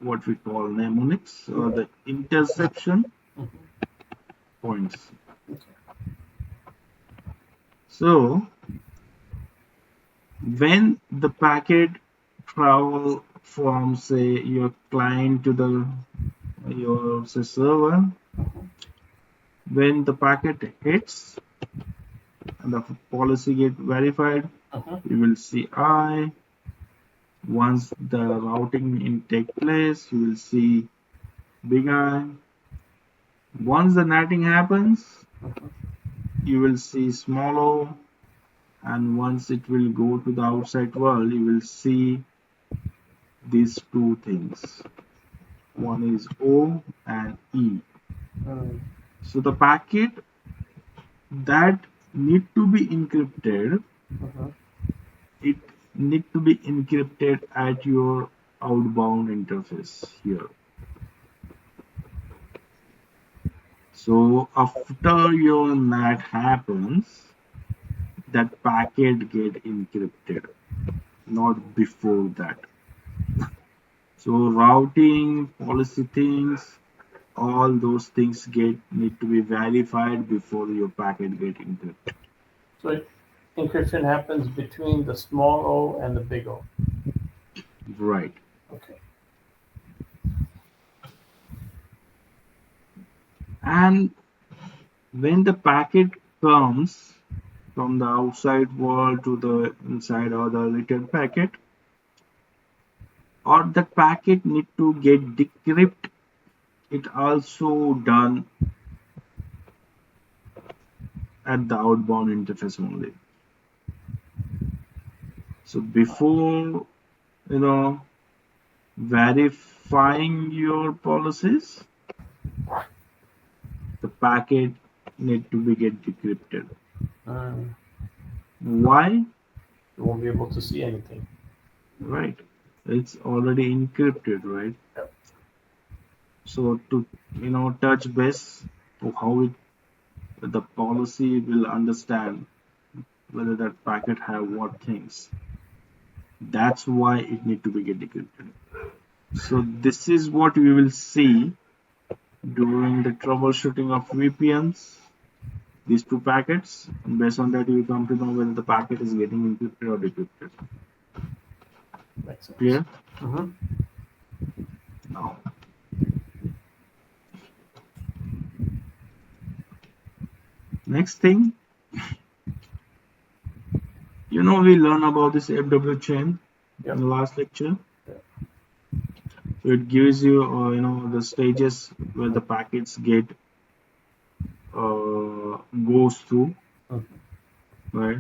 what we call mnemonics or the interception points. So when the packet travel from say your client to your server, when the packet hits and the policy get verified, you will see I. Once the routing in take place, you will see big I. Once the netting happens, you will see small o, and once it will go to the outside world, you will see these two things. One is O and E. So the packet that need to be encrypted, it need to be encrypted at your outbound interface here. So after your NAT happens, that packet get encrypted, not before that. So routing, policy things, all those things need to be verified before your packet get encrypted. So encryption happens between the small O and the big O. Right. Okay. And when the packet comes from the outside world to the inside or the return packet, or the packet need to get decrypted, it also done at the outbound interface only. So before verifying your policies, the packet need to be get decrypted. Why? You won't be able to see anything. Right. It's already encrypted, right? Yep. So to touch base to how the policy will understand whether that packet have what things. That's why it need to be get decrypted. So this is what we will see during the troubleshooting of VPNs, these two packets, and based on that you come to know whether the packet is getting encrypted or decrypted. Makes sense. Clear? Now, next thing, we learn about this FW chain in the last lecture. So it gives you, the stages where the packets get goes through, right?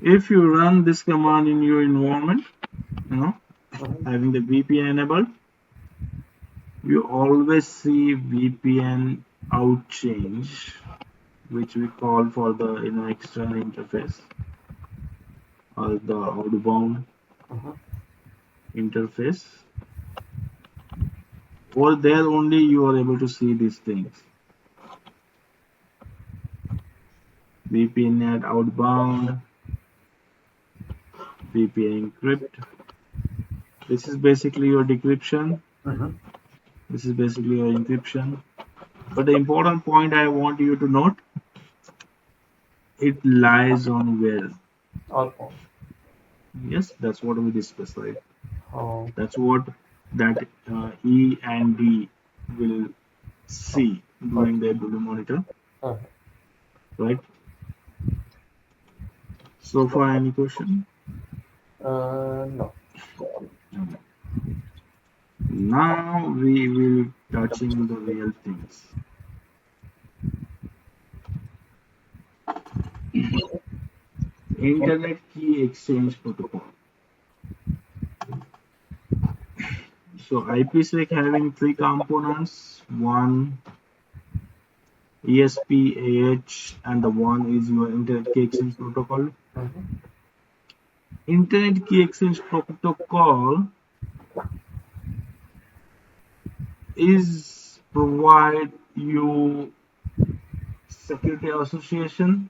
If you run this command in your environment, having the VPN enabled, you always see VPN out change, which we call for the external interface or the outbound interface. Over there only you are able to see these things. VPN net outbound, VPN encrypt. This is basically your decryption. This is basically your encryption. But the important point I want you to note, it lies on where? Outbound. Yes, that's what we discussed, right? Oh. That's what that E and D will see during their Blue monitor, right? So far, any question? No. Now we will touching the real things. Internet Key Exchange Protocol. So IPsec having three components, one ESP, and the one is your Internet Key Exchange Protocol. Internet Key Exchange Protocol is provide you security association,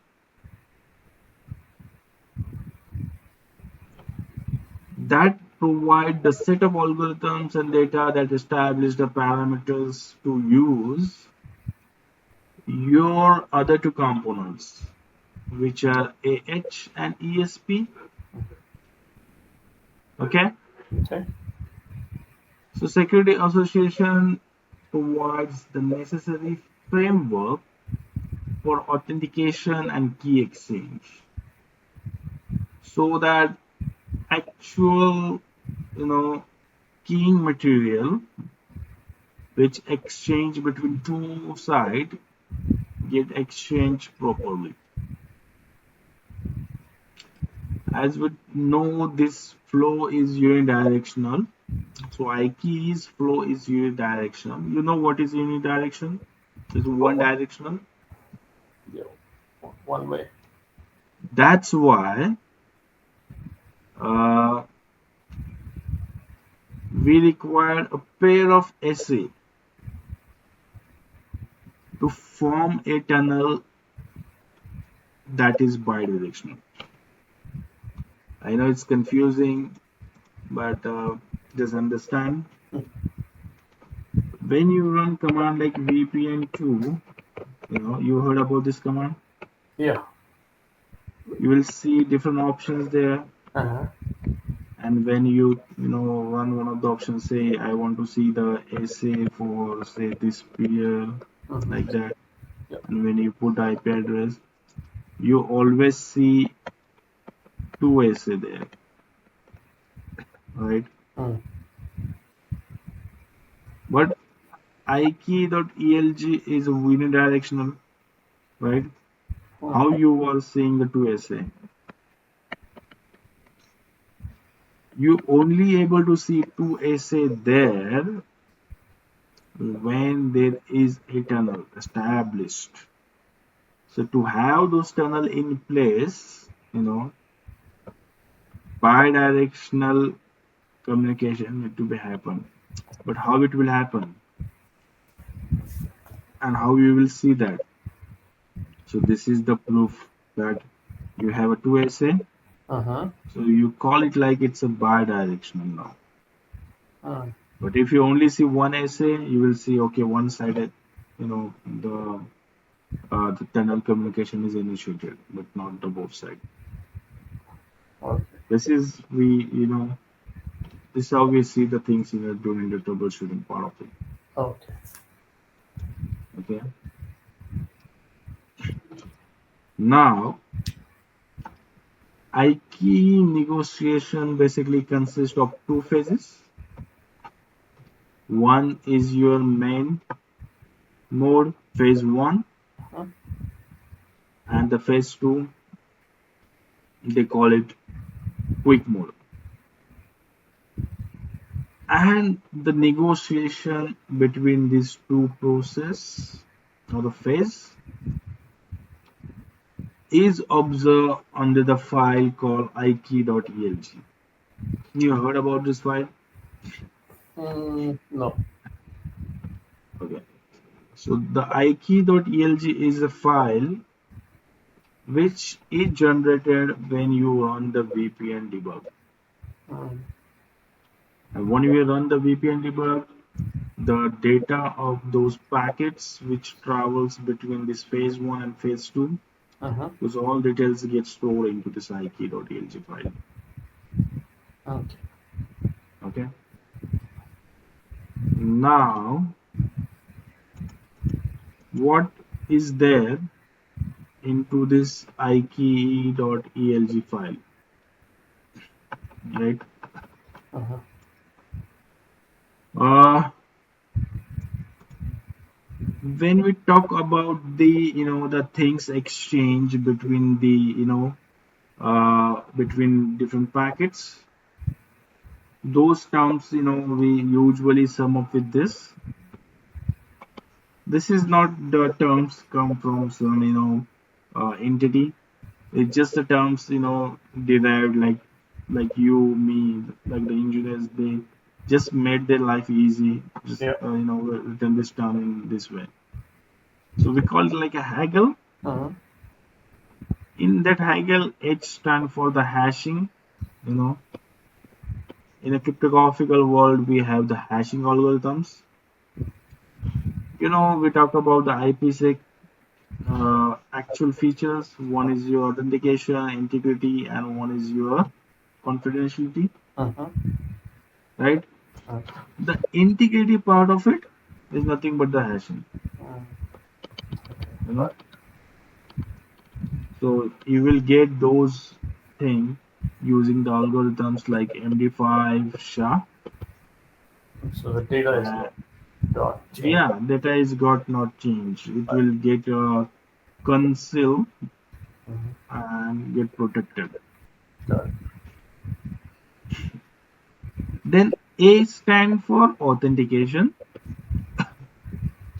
that provide the set of algorithms and data that establish the parameters to use your other two components, which are AH and ESP. Okay. So security association provides the necessary framework for authentication and key exchange, so that actual keying material which exchange between two sides get exchanged properly. As we know, this flow is unidirectional. So IKEY's flow is unidirectional. You know what is unidirectional? It's one directional. Yeah. One way. That's why we require a pair of SA to form a tunnel that is bidirectional. I know it's confusing, but just understand. When you run command like VPN2, you heard about this command? Yeah. You will see different options there. And when you run one of the options, say I want to see the SA for say this peer, like that, and when you put IP address, you always see two SA there, right? But ikey.elg is unidirectional, right? How you are seeing the two SA? You only able to see two SA there when there is a tunnel established. So to have those tunnel in place, bidirectional communication need to be happen. But how it will happen and how you will see that? So this is the proof that you have a two SA. So you call it like it's a bidirectional now. But if you only see one SA, you will see okay, one sided, the tunnel communication is initiated, but not the both sides. This is this is how we see the things during the troubleshooting part of it. Okay. Now, IKEY negotiation basically consists of two phases. One is your main mode, phase 1, Uh-huh. and the phase 2, they call it quick mode. And the negotiation between these two process or the phase is observed under the file called ikey.elg. You heard about this file? No. Okay. So the ikey.elg is a file which is generated when you run the VPN debug. Mm. And when you run the VPN debug, the data of those packets which travels between this phase 1 and phase 2, Uh-huh. those all details get stored into this ikey.elg file. Okay. Okay. Now, what is there into this ikey.elg file, right? Uh-huh. Uh, when we talk about the the things exchange between the between different packets, those terms we usually sum up with this. This is not the terms come from some entity. It's just the terms derived like you, me, like the engineers. They just made their life easy. Just Yeah. written this term in this way. So we call it like a haggle. Uh-huh. In that haggle, H stand for the hashing. You know, in a cryptographical world, we have the hashing algorithms. We talk about the IPsec actual features. One is your authentication, integrity, and one is your confidentiality, Uh-huh. right? Okay. The integrity part of it is nothing but the hashing, you know. Got So you will get those things using the algorithms like MD5, SHA. it. So the data is Uh, not dot change. yeah, data is got not changed. It will get concealed Mm-hmm. and get protected. Got it. Then A stand for authentication.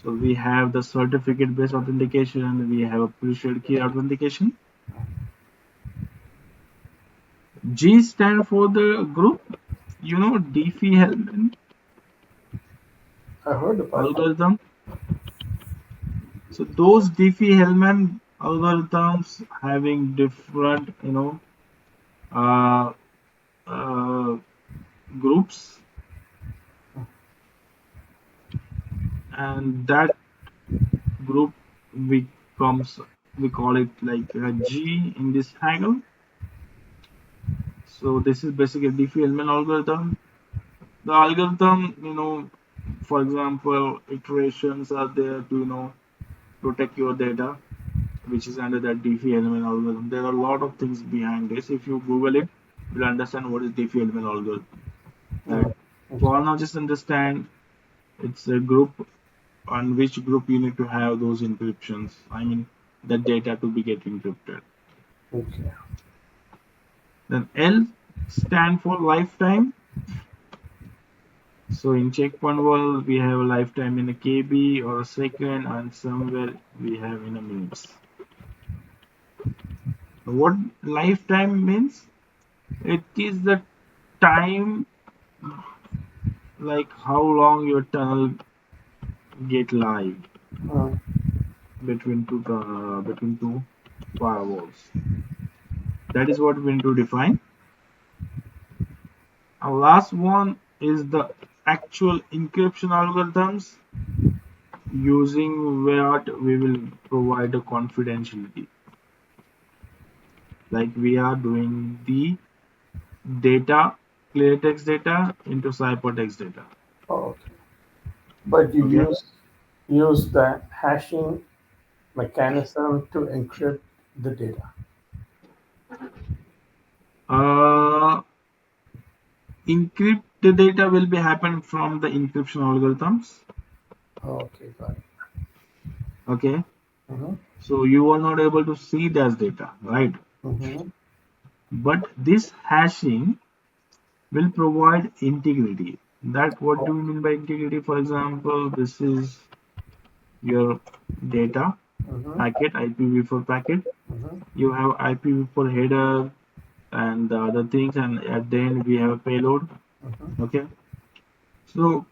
So we have the certificate based authentication, we have a pre-shared key authentication. G stand for the group, Diffie-Hellman I heard about that. algorithm. So those Diffie-Hellman algorithms having different, uh, uh, groups, and that group becomes, we call it like a G in this haggle. So this is basically Diffie-Hellman algorithm. The algorithm, for example, iterations are there to, protect your data, which is under that Diffie-Hellman algorithm. There are a lot of things behind this. If you Google it, you'll understand what is Diffie-Hellman algorithm. Right. Mm. Okay. For now, just understand it's a group on which group you need to have those encryptions. I mean, the data to be get encrypted. Okay. Then L stand for lifetime. So in checkpoint world, we have a lifetime in a KB or a second, and somewhere we have in a minutes. What lifetime means? It is the time, like how long your tunnel get live Mm. between two firewalls. That is what we need to define. Our last one is the actual encryption algorithms, using what we will provide a confidentiality. Like we are doing the data, clear text data into ciphertext data. Oh, okay. But you Okay. use the hashing mechanism to encrypt the data. Uh, Encrypt the data will be happen from the encryption algorithms. Oh, okay, got it. Okay, Mm-hmm. so you are not able to see that data, right? Mm-hmm. But this hashing will provide integrity. That what do Oh. we mean by integrity? For example, this is your data Mm-hmm. packet, IPv4 packet. Mm-hmm. You have IPv4 header and the other things, and at the end we have a payload. Mm-hmm. Okay, so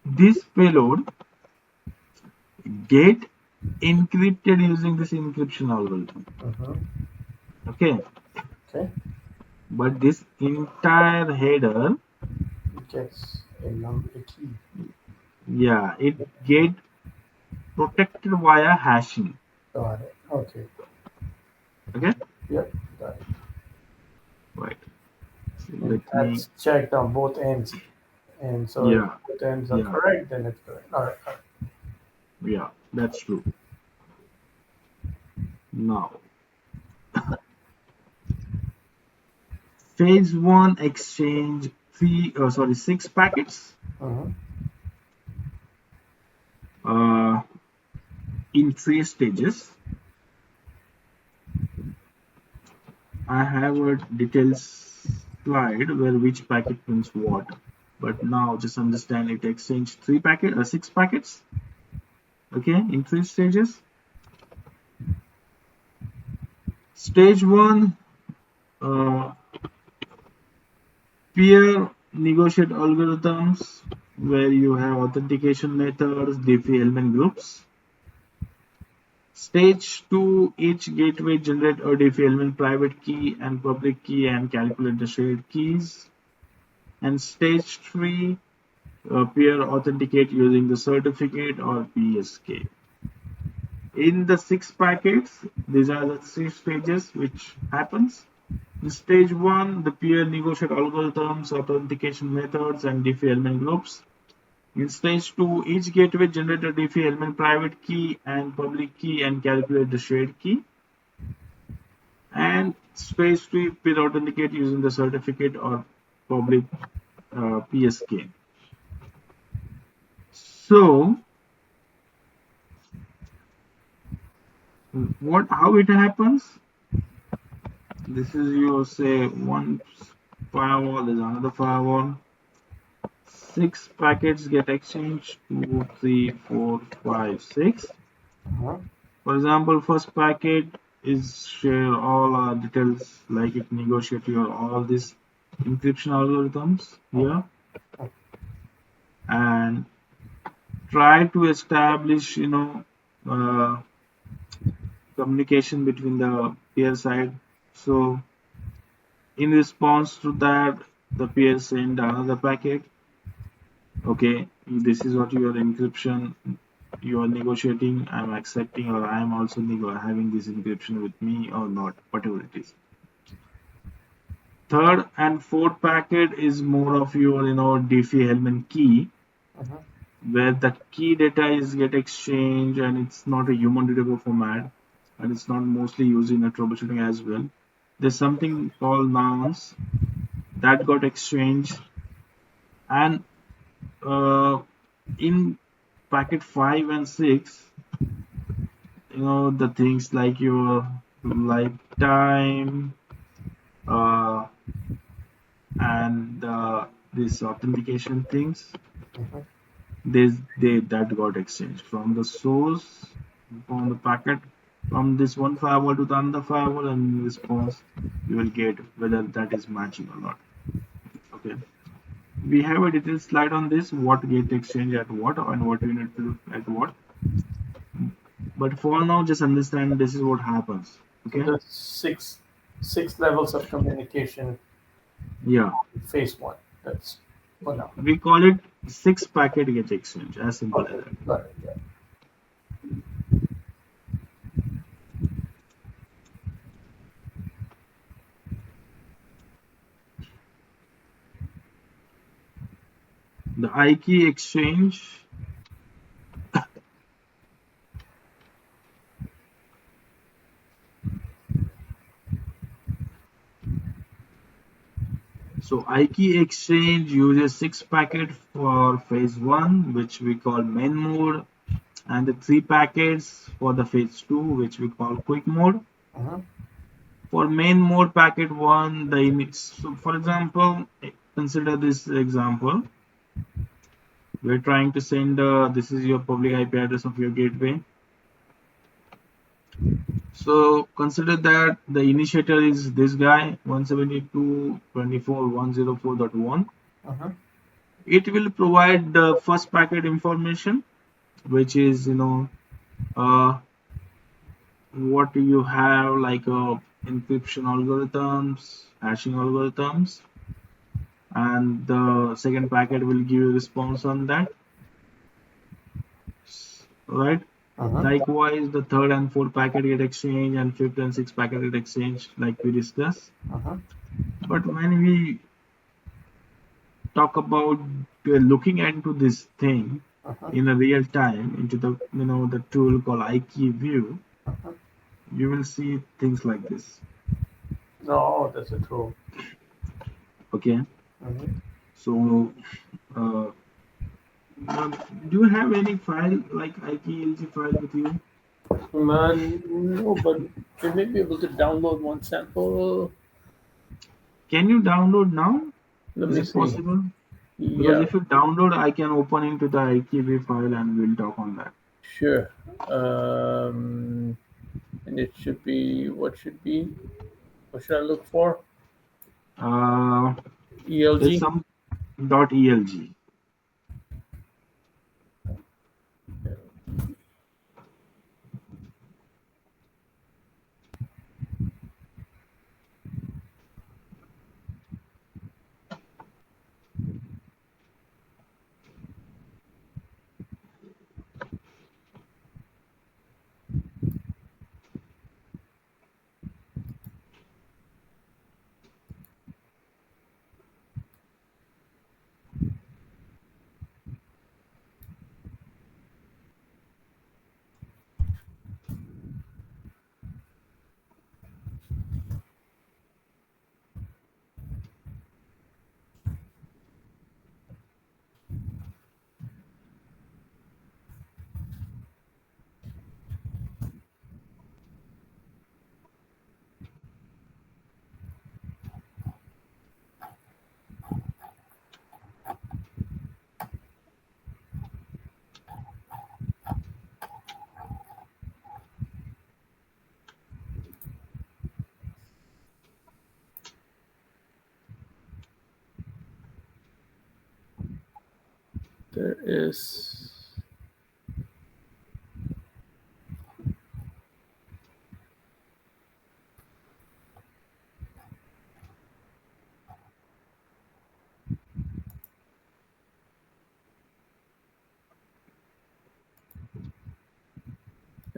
this payload get encrypted using this encryption algorithm. Mm-hmm. Okay, Okay. but this entire header, It gets a key. yeah, it get protected via hashing. Got it. Okay. Okay, Yep. Got it. right. So And let me, that's checked on both ends. And so if yeah, both ends are yeah, correct, then it's correct. All right. All right. yeah, that's true. Now, phase one exchange six packets Mm-hmm. uh, in three stages. I have a detailed slide where which packet means what. But now just understand it exchange six packets, okay, in three stages. Stage one, uh, peer negotiate algorithms where you have authentication methods, Diffie element groups. Stage 2, each gateway generate a Diffie element private key and public key and calculate the shared keys. And stage 3, peer authenticate using the certificate or PSK. In the six packets, these are the three stages which happens. In stage 1, the peer negotiate algorithms, authentication methods, and Diffie element groups. In stage 2, each gateway generate a Diffie element private key and public key and calculate the shared key. And stage 3, peer authenticate using the certificate or public PSK. So, how it happens? This is your say one firewall, there's another firewall. Six packets get exchanged, two, three, four, five, six. Uh-huh. For example, first packet is share all details like it negotiate your all these encryption algorithms here and try to establish uh, communication between the peer side. So in response to that, the peer send another packet. Okay, this is what your encryption you are negotiating. I'm accepting, or I'm also having this encryption with me or not, whatever it is. Third and fourth packet is more of your Diffie-Hellman key, Uh-huh. where the key data is get exchanged and it's not a human readable format, and it's not mostly used in a troubleshooting as well. There's something called nonce that got exchanged, and in packet 5 and 6, the things like your lifetime uh, and this authentication things, Uh-huh. they that got exchanged from the source, from the packet, from this one firewall to the other firewall, and in response you will get whether that is matching or not. Okay, we have a detailed slide on this, what get exchange at what and what you need to do at what, but for now just understand this is what happens. So Okay, there's six levels of communication yeah, in phase one. That's for now. we call it six packet get exchange, as simple as Okay. that. Got it. Yeah. The I key exchange. So I key exchange uses six packet for phase one, which we call main mode. and the 3 packets for the phase 2, which we call quick mode. For main mode packet 1, the image. So for example, consider this example. We're trying to send this is your public IP address of your gateway. So consider that the initiator is this guy 172.24.104.1. It will provide the first packet information, which is what you have like encryption algorithms, hashing algorithms, and the second packet will give you response on that, right? Likewise, the third and fourth packet get exchanged, and fifth and sixth packet get exchanged, like we discussed. But when we talk about looking into this thing in a real time into the the tool called IQ you will see things like this. No, that's a tool. Okay. So now, do you have any file like IKLG file with you? No, but you may be able to download one sample. Can you download now? Let Is me it see. possible? Because Yeah, if you download, I can open into the IKV file and we'll talk on that. sure. And it should be what should be. What should I look for? There's ELG. some .elg. There is.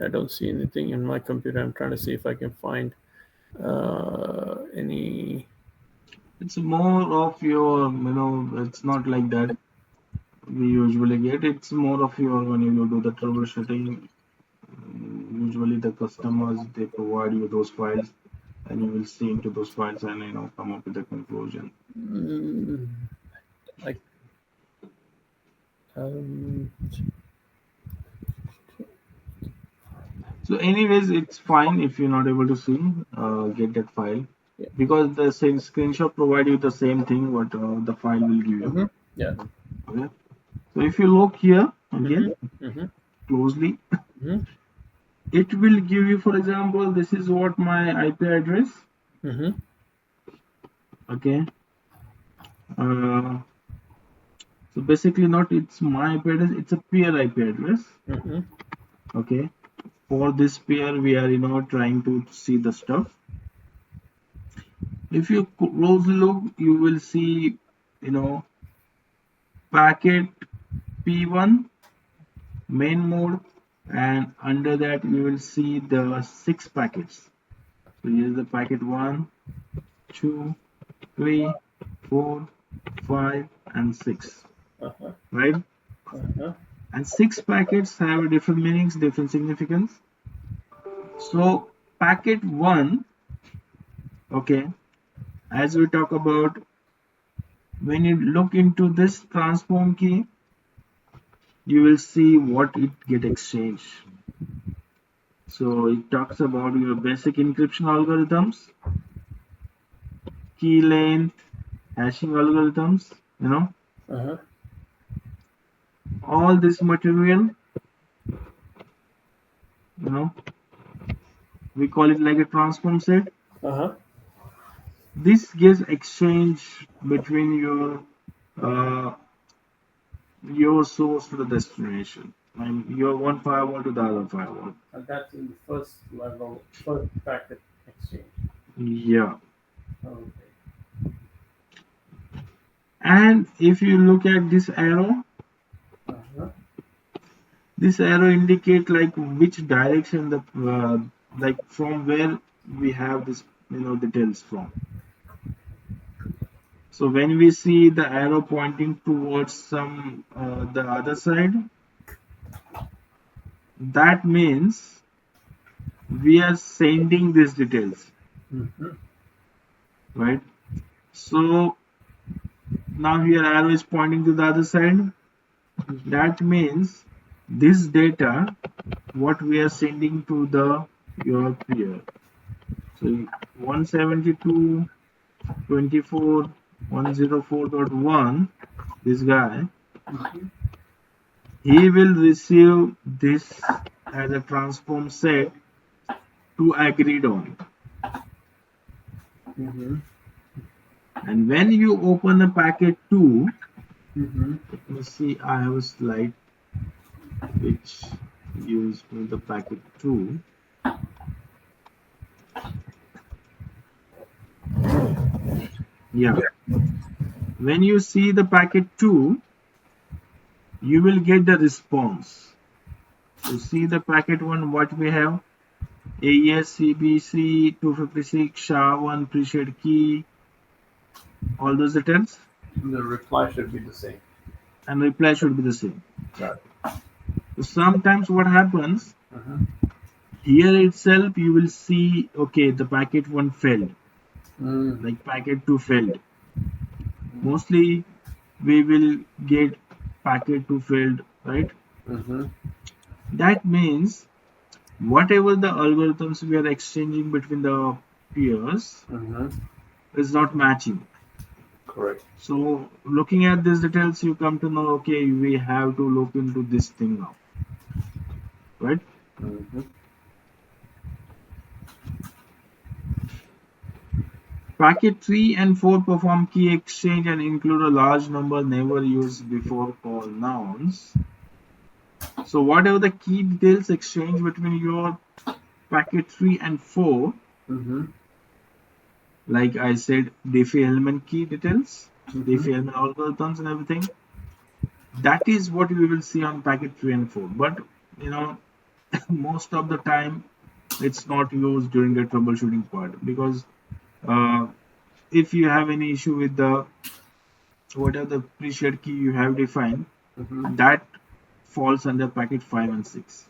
I don't see anything in my computer. I'm trying to see if I can find any. It's more of your, it's not like that we usually get. It's more of your when you do the troubleshooting. Usually the customers they provide you those files, and you will see into those files and come up with a conclusion. Like. Um, So, anyways, it's fine if you're not able to see get that file Yeah. because the same screenshot provide you the same thing what the file will give you. Yeah. Okay. So if you look here again closely, it will give you, for example, this is what my IP address. Okay. So basically, not it's my IP address; it's a peer IP address. Okay. For this peer, we are trying to see the stuff. If you closely look, you will see packet P1 main mode, and under that you will see the 6 packets. So here is the packet 1, 2, 3, 4, 5, and 6. Right? And 6 packets have different meanings, different significance. So packet 1, okay, as we talk about, when you look into this transform key, you will see what it get exchanged. So it talks about your basic encryption algorithms, key length, hashing algorithms, Uh-huh. all this material, you know, we call it like a transform set. Uh-huh. This gets exchanged between your source to the destination, and your one firewall to the other firewall. And that's in the first level, first packet exchange. Yeah. Okay. And if you look at this arrow, Uh-huh. this arrow indicate like which direction the like from where we have this details from. So when we see the arrow pointing towards some the other side, that means we are sending these details, Mm-hmm. right? So now here arrow is pointing to the other side. That means this data, what we are sending to the your peer. So 172.24.104.1, this guy, Mm-hmm. he will receive this as a transform set to agreed on. Mm-hmm. And when you open a packet 2, Mm-hmm. let me see, I have a slide which gives me the packet 2. Yeah. When you see the packet 2, you will get the response. So see the packet 1, what we have? AES CBC 256 SHA-1 pre-shared key, all those details, The reply should be the same. and reply should be the same. Got it. So sometimes what happens, Uh-huh. here itself you will see, okay, the packet 1 failed, Mm. like packet 2 failed. Mostly we will get packet 2 failed, right? Mm-hmm. That means whatever the algorithms we are exchanging between the peers Mm-hmm. is not matching. Correct. So looking at these details, you come to know, okay, we have to look into this thing now, right? Mm-hmm. Packet 3 and 4 perform key exchange and include a large number never used before called nouns. So whatever the key details exchange between your packet 3 and 4, Mm-hmm. like I said, Diffie element key details, Mm-hmm. Diffie element algorithms and everything, that is what we will see on packet 3 and 4. But you know, most of the time it's not used during the troubleshooting part, because uh, if you have any issue with the whatever the pre-shared key you have defined, Mm-hmm. that falls under packet 5 and 6.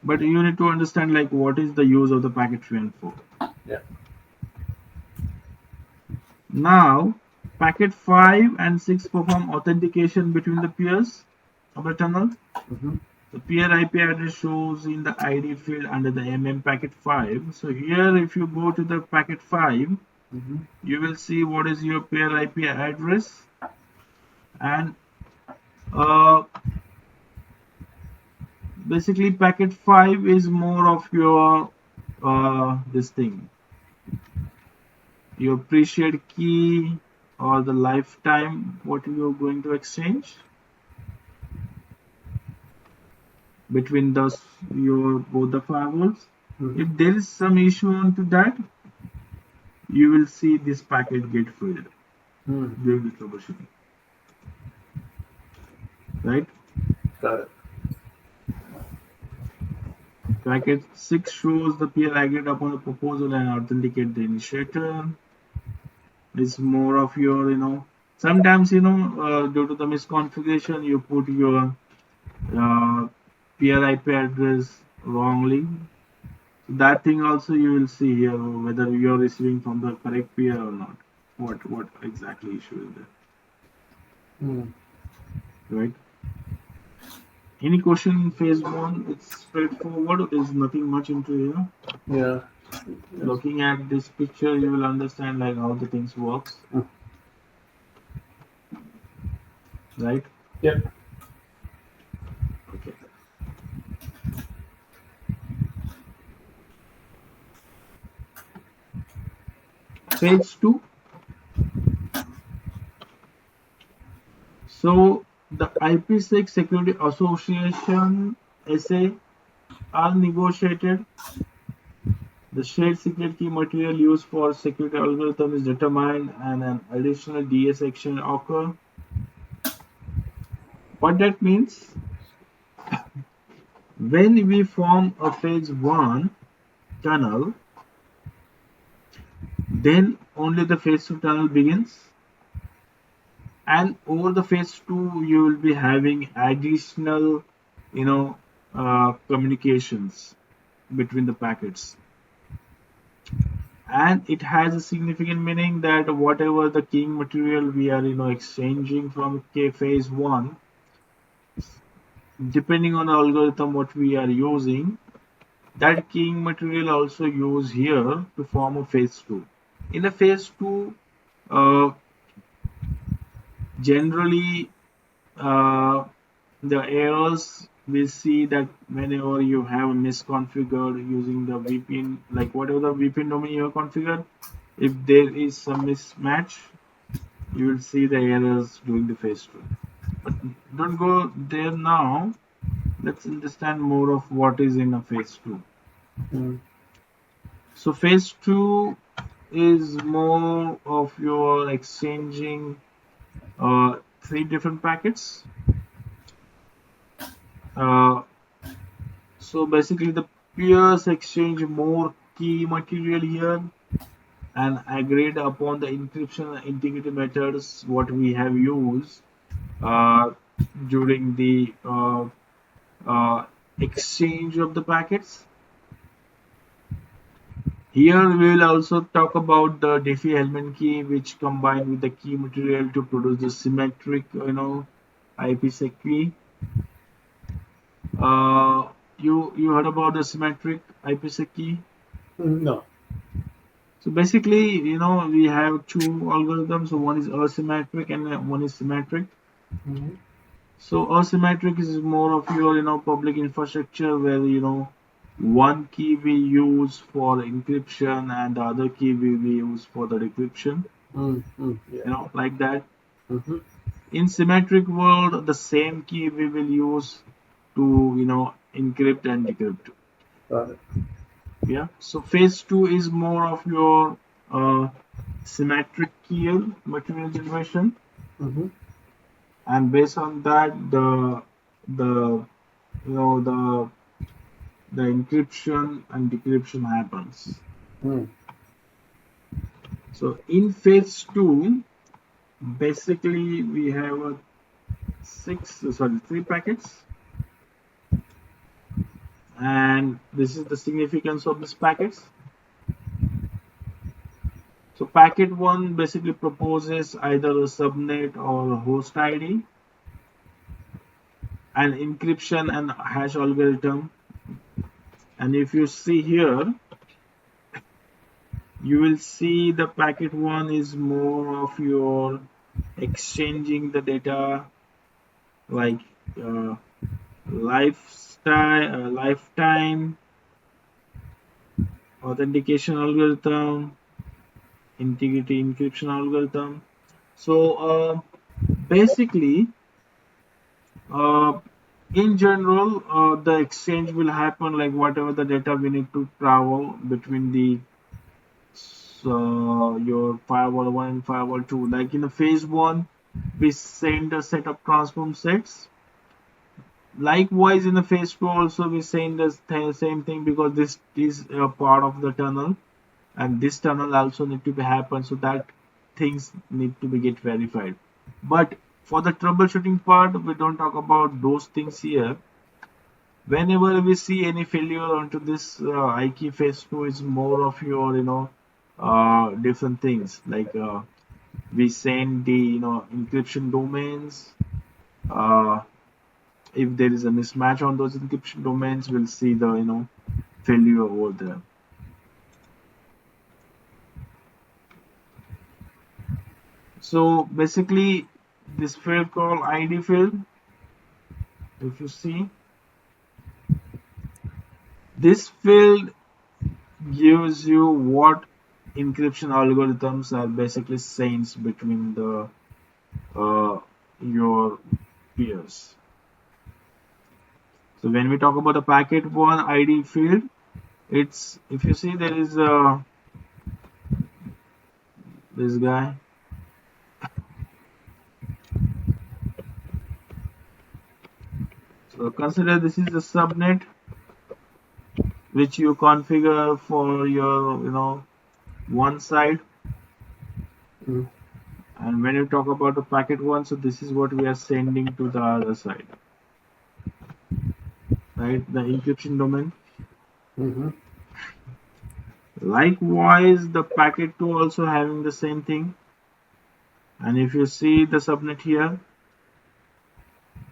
But you need to understand like what is the use of the packet 3 and 4. Yeah. Now packet 5 and 6 perform authentication between the peers of the tunnel. Mm-hmm. The peer IP address shows in the ID field under the packet 5. So here if you go to the packet 5, Mm-hmm. you will see what is your peer IP address, and basically packet 5 is more of your this thing, your pre-shared key or the lifetime what you're going to exchange between those your both the firewalls. Mm-hmm. If there is some issue onto that, you will see this packet get failed Mm. during the troubleshooting, right? Got it. Packet 6 shows the peer agreed upon the proposal and authenticate the initiator. It's more of your, sometimes, due to the misconfiguration, you put your uh, peer IP address wrongly. That thing also you will see here, whether you're receiving from the correct peer or not. What exactly issue is there, Mm. right? Any question in phase one? It's straightforward. There's nothing much into here. Yeah. Looking at this picture, you will understand like how the things works, right? Yep. Okay. Phase two. So the IPsec Security Association SA are negotiated. The shared secret key material used for security algorithm is determined and an additional DS action occur. What that means, when we form a phase one tunnel, then only the phase two tunnel begins. And over the phase two, you will be having additional, you know, communications between the packets. And it has a significant meaning that whatever the keying material we are, exchanging from phase one, depending on the algorithm what we are using, that keying material also used here to form a phase two. In a phase two, generally the errors we see that whenever you have misconfigured using the VPN, like whatever the VPN domain you have configured, if there is some mismatch, you will see the errors during the phase two. But don't go there now. Let's understand more of what is in a phase two. So phase two is more of your exchanging three different packets. So basically the peers exchange more key material here and agreed upon the encryption and integrity methods what we have used uh, during the exchange of the packets. Here we will also talk about the Diffie Hellman key, which combined with the key material to produce the symmetric, IPsec key. You heard about the symmetric IPsec key? No. So basically, we have two algorithms. So one is asymmetric and one is symmetric. So asymmetric is more of your, public infrastructure where, one key we use for encryption and the other key we use for the decryption, Yeah. like that. Mm-hmm. In symmetric world, the same key we will use to, encrypt and decrypt. Got it. Yeah. So phase two is more of your symmetric key material generation, and based on that, the you know the encryption and decryption happens. So in phase two, basically we have three packets, and this is the significance of these packets. So packet one basically proposes either a subnet or a host ID, an encryption and hash algorithm. And if you see here, you will see the packet one is more of your exchanging the data, like lifetime authentication algorithm, integrity encryption algorithm. So basically, in general, the exchange will happen like whatever the data we need to travel between the your firewall 1 and firewall 2. Like in the phase 1, we send a set of transform sets. Likewise, in the phase 2 also we send the same thing, because this is a part of the tunnel, and this tunnel also need to be happen, so that things need to be get verified. But for the troubleshooting part, we don't talk about those things here. Whenever we see any failure onto this IKey phase 2 is more of your different things, like we send the encryption domains, uh, If there is a mismatch on those encryption domains, we'll see the failure over there. So basically, this field called ID field, if you see, this field gives you what encryption algorithms are basically saying between the your peers. So when we talk about the packet one ID field, it's, if you see, there is this guy. So consider this is the subnet which you configure for your one side. Mm. And when you talk about the packet one, so this is what we are sending to the other side, right? The encryption domain. Mm-hmm. Likewise, the packet 2 also having the same thing. And if you see the subnet here,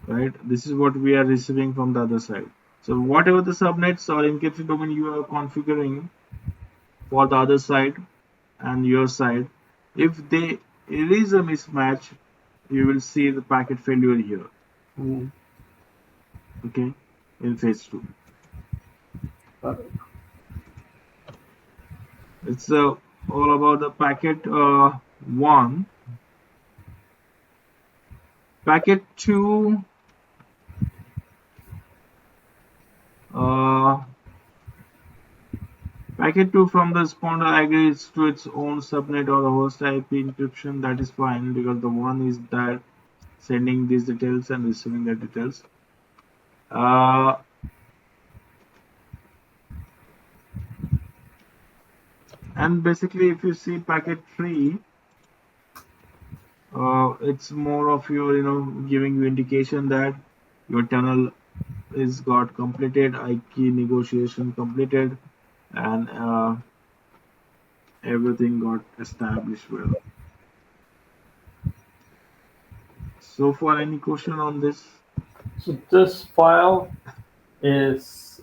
right, this is what we are receiving from the other side. So whatever the subnets or encryption domain you are configuring for the other side and your side, if there is a mismatch, you will see the packet failure here, Mm. okay, in phase 2. Got it. It's all about the packet 1. Packet 2, uh, packet 2 from the responder agrees to its own subnet or the host IP encryption. That is fine, because the one is that sending these details and receiving the details. And basically, if you see packet 3, it's more of your, giving you indication that your tunnel is got completed, key negotiation completed, and everything got established well. So far, any question on this? So this file is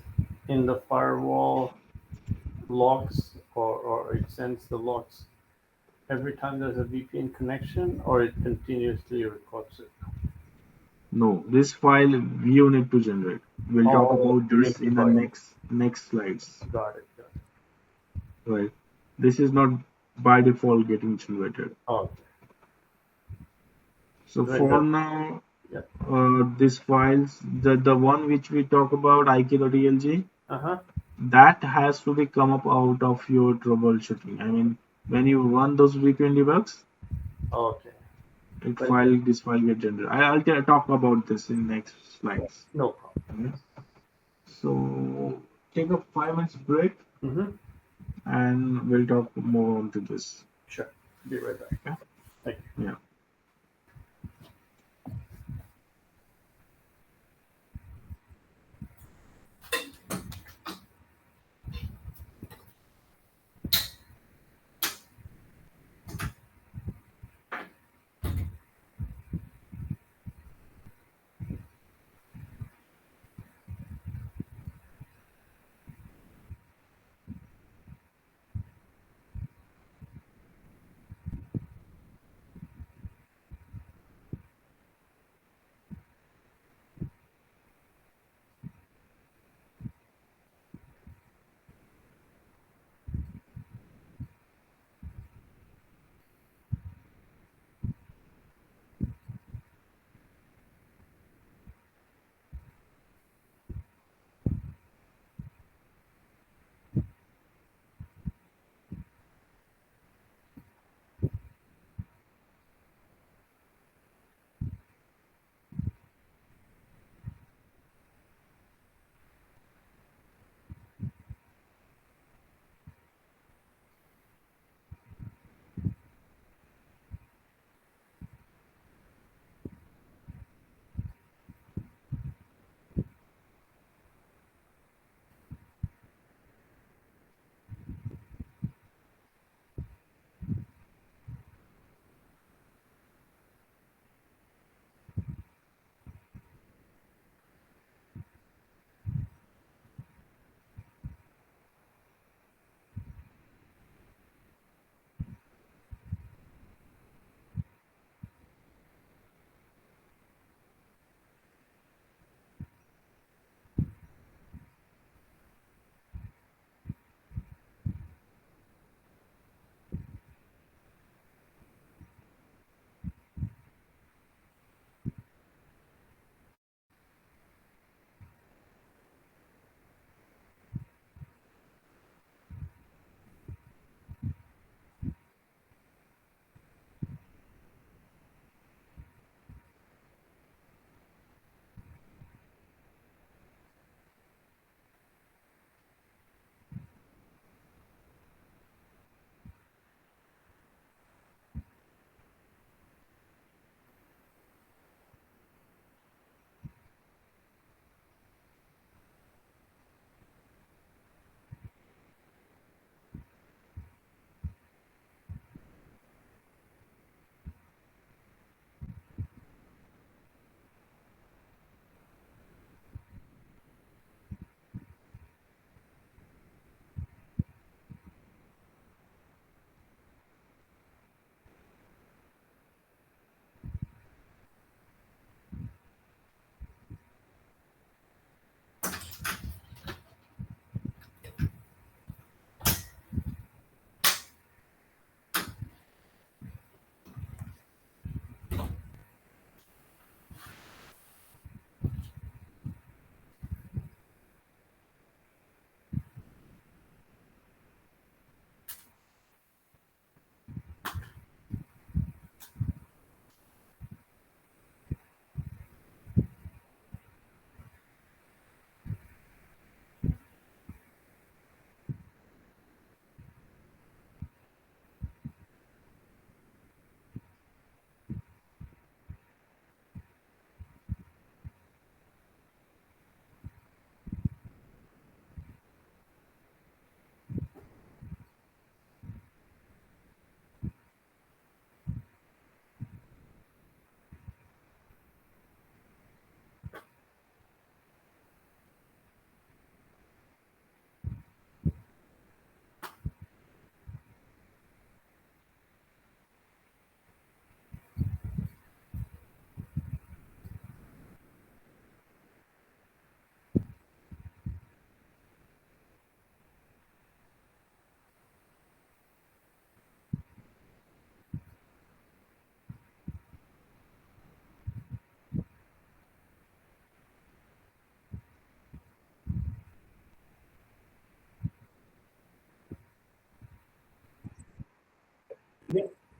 in the firewall logs, or it sends the logs every time there's a VPN connection, or it continuously records it? No, this file you need to generate. We'll talk Oh, about you this need to in the buy it. next slides. Got it. Got it. Right. This is not by default getting generated. Oh, So right. for now, Yeah. these files, the one which we talk about, ik.elg, Uh-huh. that has to be come up out of your troubleshooting. I mean, when you run those VPN debugs, Okay. this file get generated. I'll talk about this in next slides. No problem. Okay. So take a 5 minutes break, Mm-hmm. and we'll talk more onto this. Sure. Be right back. Okay. Thank you. Yeah.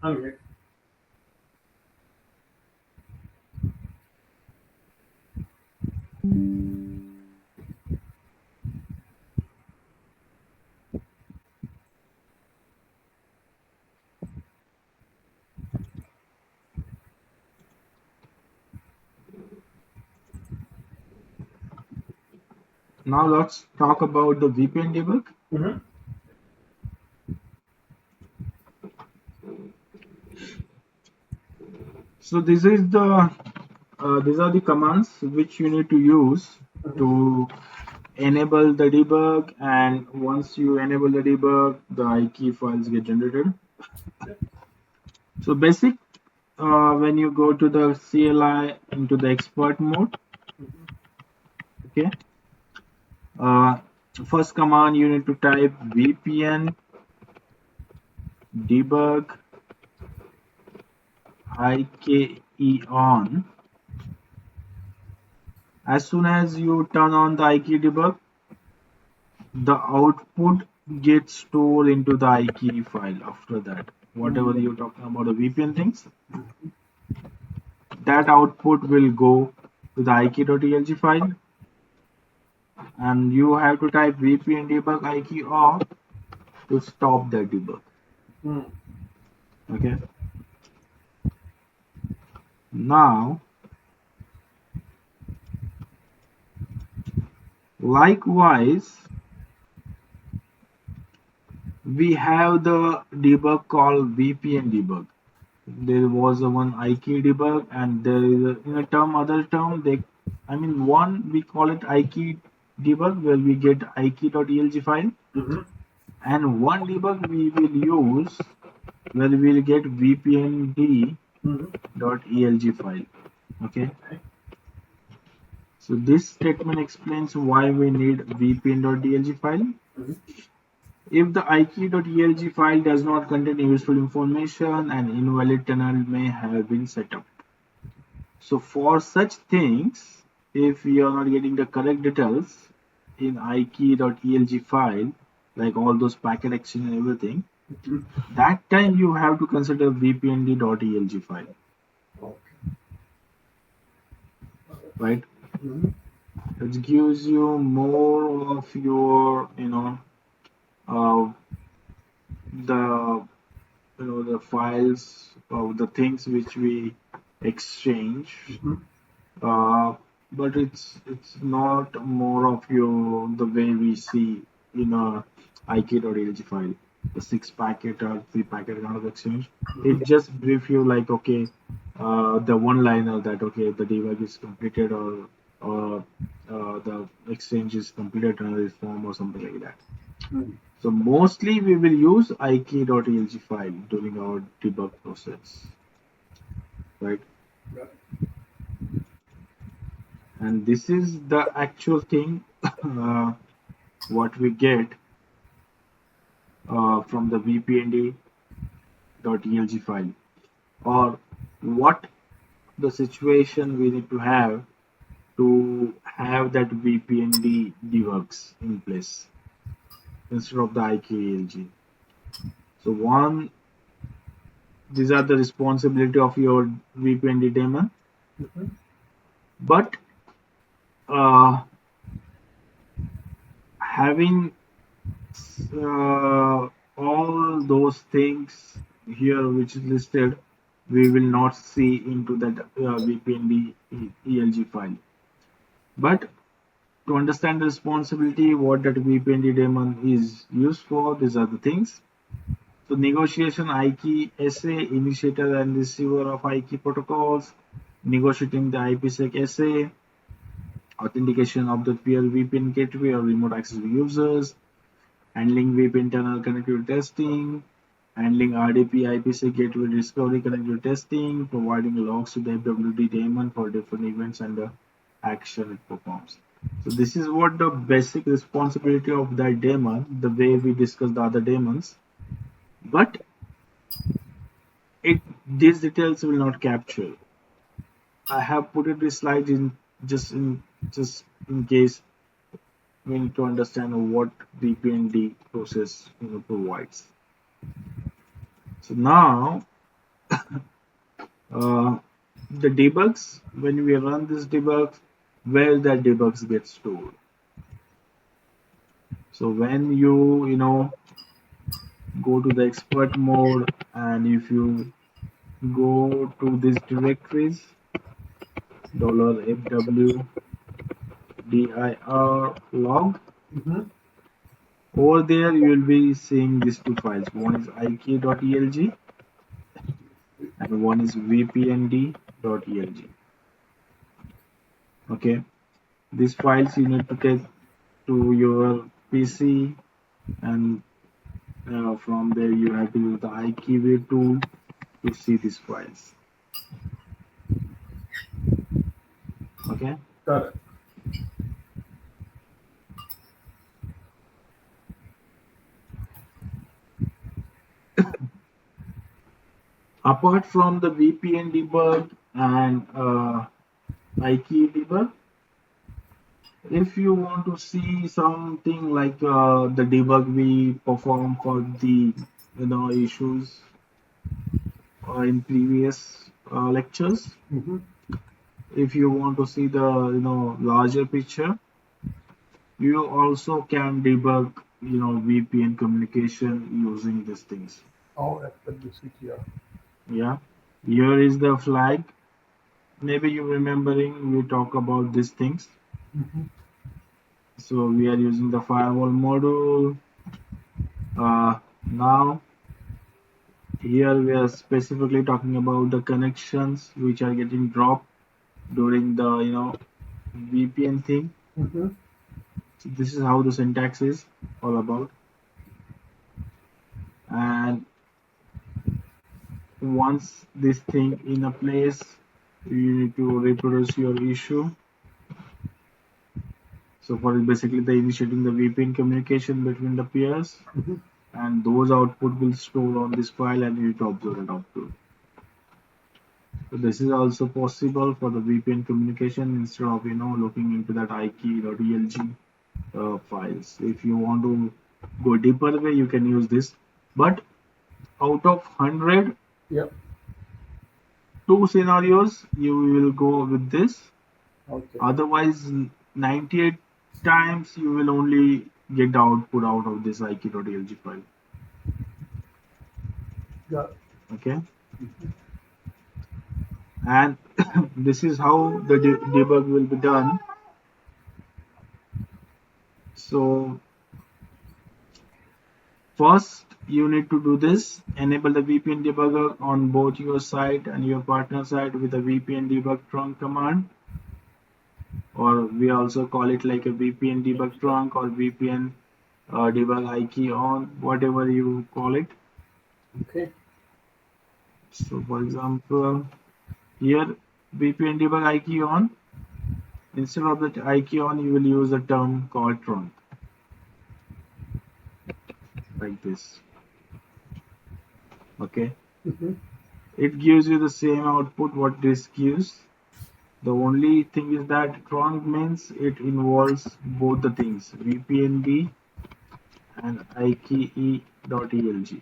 I'm here. Now let's talk about the VPN debug. Mm-hmm. So these are the commands which you need to use to enable the debug, and once you enable the debug, the IKEY files get generated. So basic, when you go to the CLI into the expert mode, okay, first command you need to type VPN debug IKE on. As soon as you turn on the IKE debug, the output gets stored into the IKE file. After that, whatever you're talking about the VPN things, that output will go to the IKE.elg file, and you have to type VPN debug IKE off to stop the debug. Okay. Now, likewise, we have the debug called VPN debug. There was a one IKE debug, and there is in a term, other term, one we call it IKE debug, where we get IKE.elg file, and one debug we will use where we'll get VPND.elg file. Okay. So this statement explains why we need VPN.elg file. If the IKE.elg file does not contain useful information, an invalid tunnel may have been set up. So for such things, if you are not getting the correct details in IKE.elg file, like all those packet exchange and everything, that time you have to consider VPND.elg file, right? It gives you more of your, uh, the the files of the things which we exchange, but it's not more of your the way we see in a IK.elg file, the 6 packet or 3 packet kind of exchange. It just brief you like, okay, the one liner that okay, the debug is completed, or the exchange is completed in this form or something like that. So mostly we will use IK.elg file during our debug process, right? And this is the actual thing what we get from the VPND.elg file, or what the situation we need to have that VPND debugs in place instead of the IKELG. So one, these are the responsibility of your VPND daemon, but having all those things here which is listed, we will not see into that VPND ELG file. But to understand the responsibility, what that VPND daemon is used for, these are the things. So negotiation IKE SA, initiator and receiver of IKE protocols, negotiating the IPsec SA, authentication of the peer VPN gateway or remote access users, handling VPN tunnel connectivity testing, handling RDP IPsec gateway discovery connectivity testing, providing logs to the FWD daemon for different events and the action it performs. So this is what the basic responsibility of that daemon, the way we discuss the other daemons, but these details will not capture. I have put it this slide in just in case we need to understand what VPND process provides. So now the debugs, when we run this debugs, where that debugs get stored. So when you go to the expert mode, and if you go to these directories, $fw dir log, over there you will be seeing these two files. One is ik.elg and one is vpnd.elg. Okay, these files you need to take to your PC, and from there you have to use the iKeyWay tool to see these files. Okay. Got it. Apart from the VPN debug and IKEA debug, if you want to see something like the debug we perform for the issues in previous lectures, if you want to see the larger picture, you also can debug VPN communication using these things. Oh, FWCTR. Yeah, here is the flag. Maybe you remembering we talk about these things. So we are using the firewall module. Now here we are specifically talking about the connections which are getting dropped during the VPN thing. So this is how the syntax is all about. And once this thing in a place, you need to reproduce your issue. So for basically the initiating the VPN communication between the peers, and those output will store on this file, and you need to observe that output. So this is also possible for the VPN communication instead of looking into that ikey.elg files. If you want to go deeper way, you can use this. But out of 100, Yep. 2 scenarios you will go with this. Okay. Otherwise, 98 times you will only get the output out of this ikey.elg file. Got it. Okay. And this is how the debug will be done. So first you need to do this: enable the VPN debugger on both your side and your partner side with the VPN debug trunk command, or we also call it like a VPN debug trunk or VPN debug IK on, whatever you call it. Okay. So for example, here VPN debug IK on, instead of the IK on, you will use a term called trunk, like this. Okay. It gives you the same output what this gives. The only thing is that trunk means it involves both the things, VPNB and IKE.elg.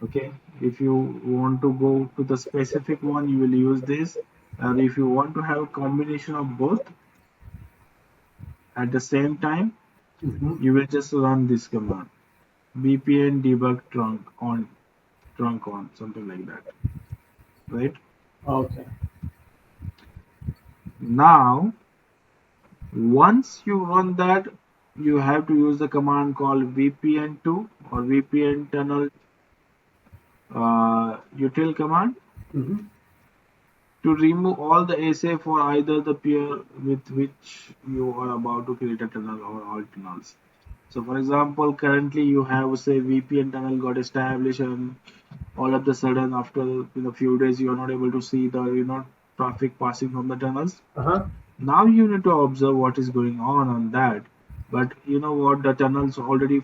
Okay, if you want to go to the specific one, you will use this, and if you want to have a combination of both at the same time, you will just run this command: VPN debug trunk on, something like that, right? Okay. Now once you run that, you have to use the command called vpn2 or vpn tunnel util command to remove all the SA for either the peer with which you are about to create a tunnel or all tunnels. So for example, currently you have say VPN tunnel got established, and all of the sudden after a few days you are not able to see the traffic passing from the tunnels. Now you need to observe what is going on that. But you know what, the tunnels already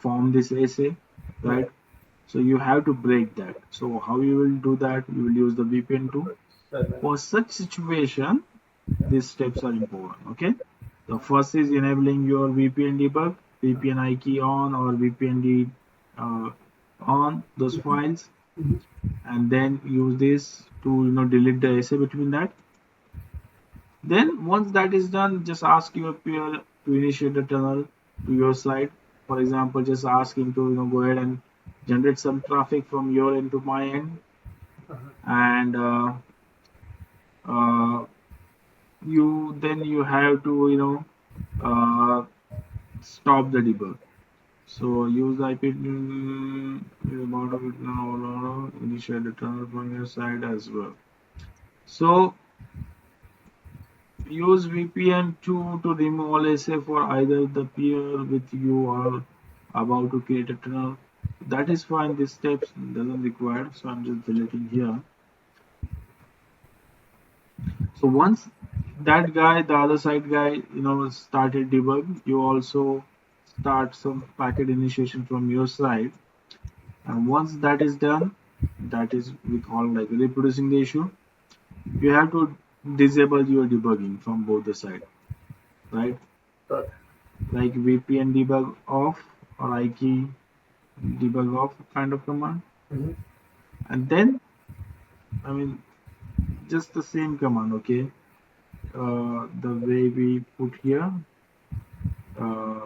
form this SA, right? So you have to break that. So how you will do that? You will use the VPN2. For such situation, these steps are important. Okay. The first is enabling your VPN debug, VPN IK on or VPN on those files, and then use this to delete the SA between that. Then once that is done, just ask your peer to initiate the tunnel to your side. For example, just ask him to go ahead and generate some traffic from your end to my end, and uh, you have to stop the debug. So use the IP amount of it now, initiate the tunnel from your side as well. So use VPN to remove all SA for either the peer with you or about to create a tunnel. That is fine. This steps doesn't require. So I'm just deleting here. So once that guy, the other side guy, started debug, you also start some packet initiation from your side. And once that is done, that is we call like reproducing the issue. You have to disable your debugging from both the side, right? Got Like VPN debug off or IKEY debug off kind of command. And then, I mean, just the same command, okay? The way we put here, uh,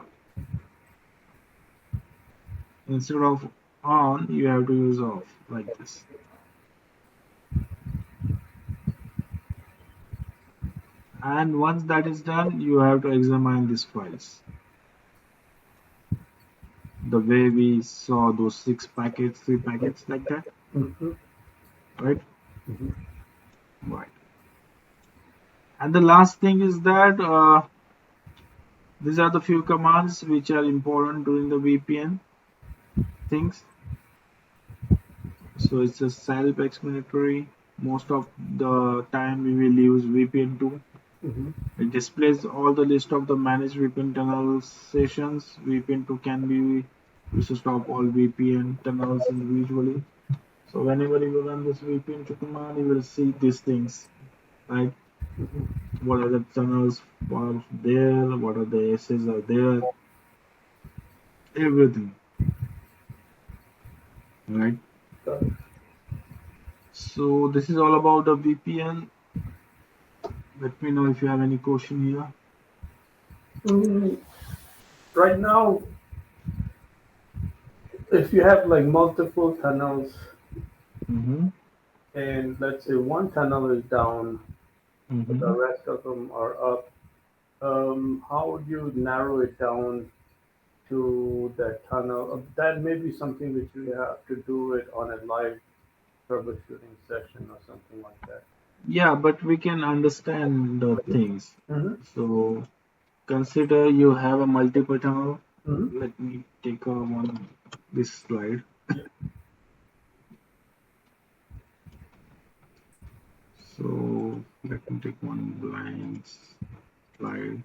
instead of on, you have to use off like this. And once that is done, you have to examine these files. The way we saw those 6 packets, 3 packets like that, right? Right. And the last thing is that these are the few commands which are important during the VPN things. So it's just self-explanatory. Most of the time we will use VPN2. It displays all the list of the managed VPN tunnel sessions. VPN2 can be used to stop all VPN tunnels individually. So whenever you run this VPN2 command, you will see these things, right? What are the tunnels are there? What are the ASs are there? Everything, right? So this is all about the VPN. Let me know if you have any question here. Right now, if you have like multiple tunnels, Mm-hmm. and let's say one tunnel is down, but the Mm-hmm. rest of them are up, how would you narrow it down to that tunnel? That may be something that you have to do it on a live troubleshooting session or something like that. Yeah, but we can understand the things. Mm-hmm. So consider you have a multiple tunnel. Mm-hmm. Let me take one this slide. So let me take one blank slide.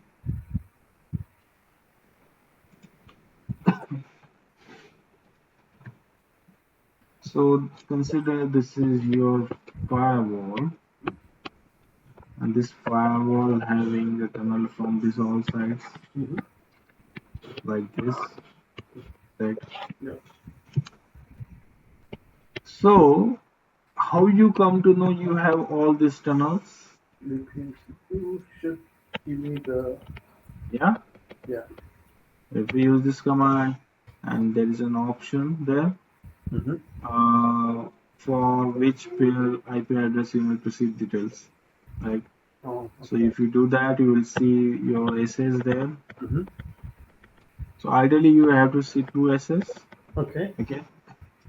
So consider this is your firewall, and this firewall having a tunnel from these all sides Mm-hmm. like this, right? Yeah. So how you come to know you have all these tunnels? The PNC2 should give me the, Yeah, yeah. if we use this command, and there is an option there Mm-hmm. for which pair IP address you need to see details, right? Oh, So okay. if you do that, you will see your SS there. Mm-hmm. So ideally you have to see 2 SS, Okay. okay?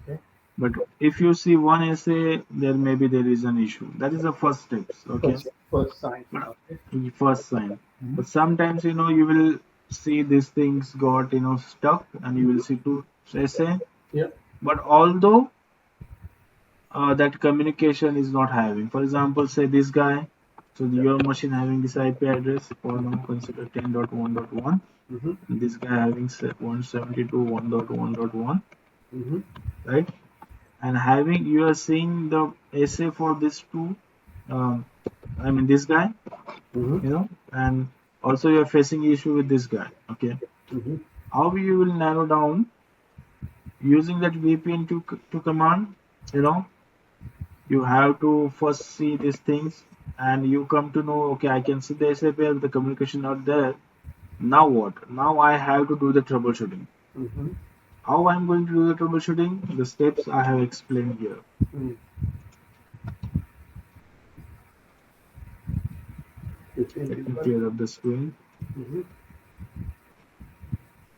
Okay. But if you see 1 SA, there is an issue. That is the first steps, okay? First sign. But Okay. the first sign. Mm-hmm. But sometimes you will see these things got stuck, and you will see 2 SA. Yeah. But although that communication is not having, for example, say this guy, so Yeah. your machine having this IP address for now consider 10.1.1, Mm-hmm. and this guy having 172.1.1.1, Mm-hmm. right? And having you are seeing the SA for this two, um, I mean this guy, Mm-hmm. and also you're facing issue with this guy, okay? Mm-hmm. How you will narrow down using that VPN to command, you know, you have to first see these things, and you come to know, okay, I can see the SAP, the communication not there. Now what? Now I have to do the troubleshooting. Mm-hmm. How I'm going to do the troubleshooting? The steps I have explained here. Mm. Let me clear up the screen. Mm-hmm.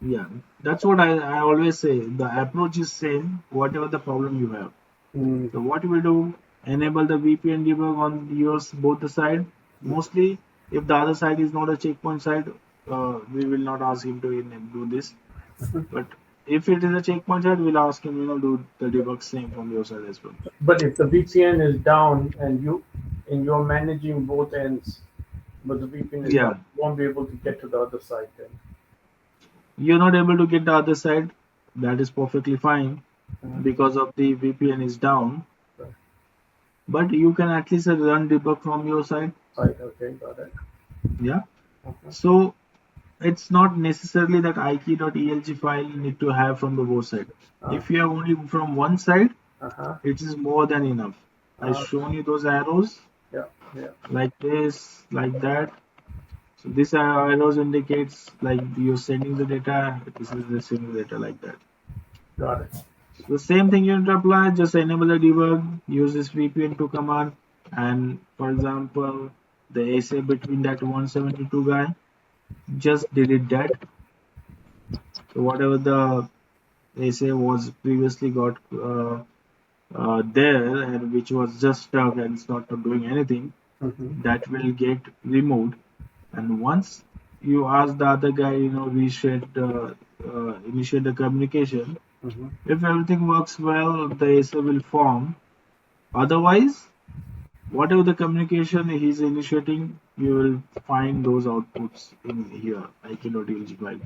Yeah, that's what I always say. The approach is same, whatever the problem you have. Mm. So what we do, enable the VPN debug on yours both the side. Mostly, if the other side is not a checkpoint side, we will not ask him to do this. But if it is a checkpoint side, we'll ask him, do the debug same from your side as well. But if the VPN is down and you're managing both ends, but the VPN is down, Yeah, you won't be able to get to the other side then. you're not able to get the other side. That is perfectly fine Uh, because of the VPN is down. right. But you can at least run debug from your side. Right. Okay. Got it. Yeah. Uh-huh. So it's not necessarily that ikey.elg file need to have from the both side. If you have only from one side, Uh-huh. it is more than enough. I've Uh, shown you those arrows yeah. Yeah. like this, like that. So this arrows indicates like you're sending the data. This is receiving the data like that. Got it. So the same thing you need to apply. Just enable the debug. Use this VPN to command. And for example, the SA between that 172 guy, just delete that. So whatever the SA was previously got there and which was just stuck and it's not doing anything, Mm-hmm. that will get removed. And once you ask the other guy, initiate the communication. Mm-hmm. If everything works well, the SA will form. Otherwise, whatever the communication he's initiating, you will find those outputs in here. I cannot eligible.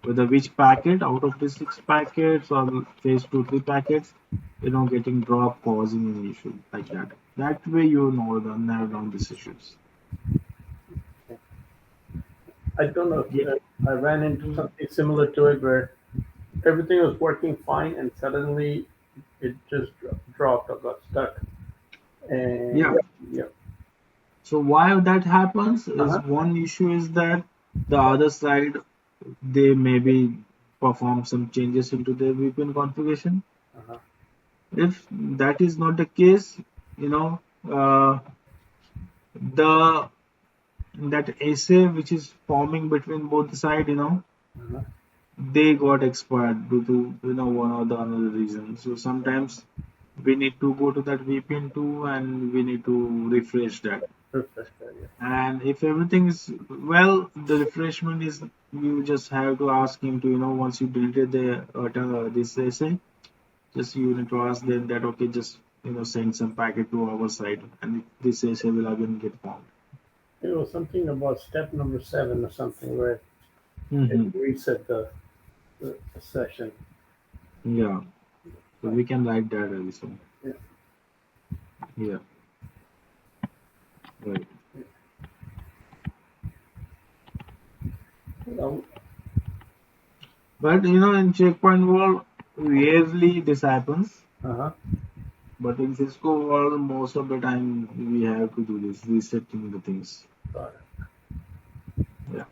Whether which packet out of the 6 packets or phase 2, 3 packets, getting dropped, causing an issue like that. That way you know the narrow down these issues. I don't know Yeah. if I ran into something similar to it where everything was working fine and suddenly it just dropped or got stuck. And Yeah. yeah. So why that happens is Uh-huh. one issue is that the other side they maybe perform some changes into their VPN configuration. Uh-huh. If that is not the case, you know, the that SA which is forming between both the side, Uh-huh. they got expired due to one or the another reason. So sometimes we need to go to that VPN too, and we need to refresh that. Refresh that, yeah. And if everything is well, the refreshment is you just have to ask him to once you deleted the this essay, just you need to ask them that okay, just send some packet to our side, and this essay will again get found. It was something about step number 7 or something where it Hmm. reset the session. Yeah, so we can write that also. Yeah. Yeah, right. Well, But in checkpoint world, rarely this happens. uh-huh. But in Cisco world, most of the time we have to do this, resetting the things. Got it. Yeah.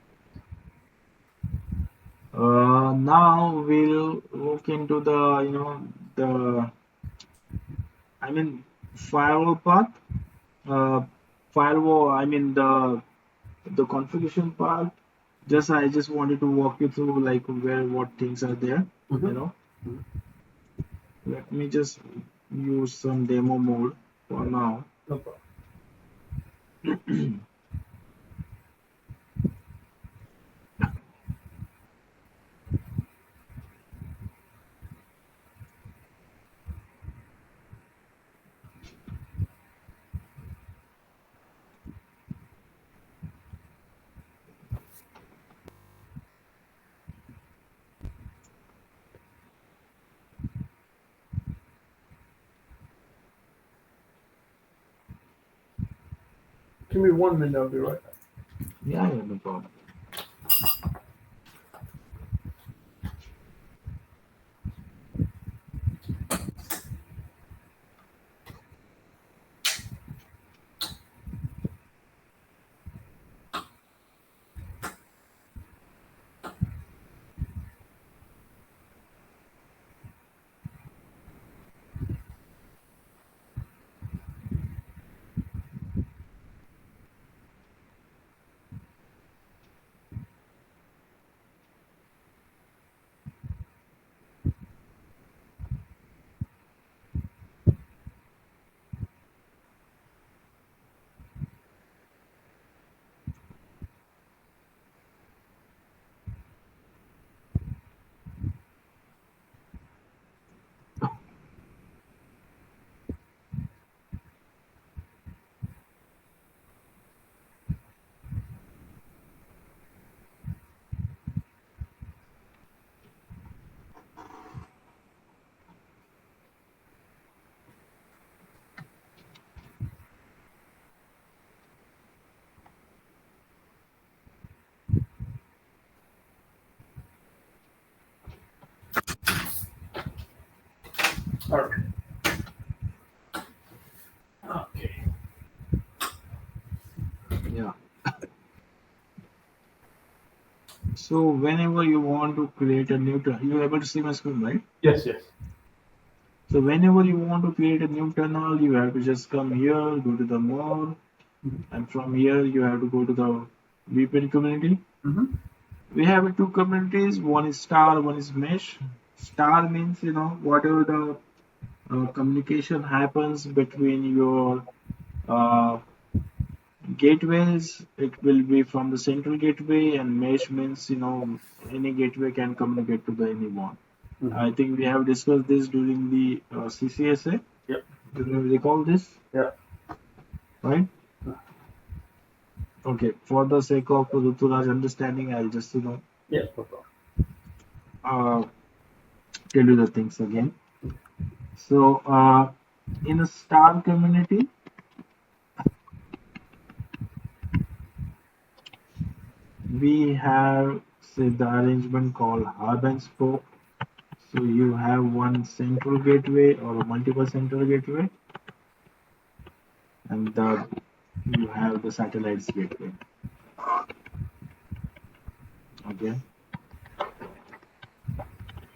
Now we'll look into the, the, I mean, firewall path. Uh, firewall, I mean the configuration part. I just wanted to walk you through like what things are there. You Mm-hmm. know, Let me just use some demo mode for now. No problem. Give me 1 minute, I'll be right back. Yeah, no problem. Okay. Okay. Yeah. So whenever you want to create a new tunnel, you're able to see my screen, right? Yes, yes. So whenever you want to create a new tunnel, you have to just come here, go to the more, and from here you have to go to the VPN community. Mm-hmm. We have two communities. One is star, one is mesh. Star means whatever the communication happens between your uh, gateways, it will be from the central gateway, and mesh means any gateway can communicate to the anyone. I Mm-hmm. think we have discussed this during the CCSA. Yep. Do you recall this? Yeah. Right? Okay. For the sake of Ruturaj understanding, I'll just Yeah. No problem. uh, tell you the things again. So in a star community, we have say the arrangement called hub and spoke. So you have one central gateway or multiple central gateway, and you have the satellites gateway. Okay.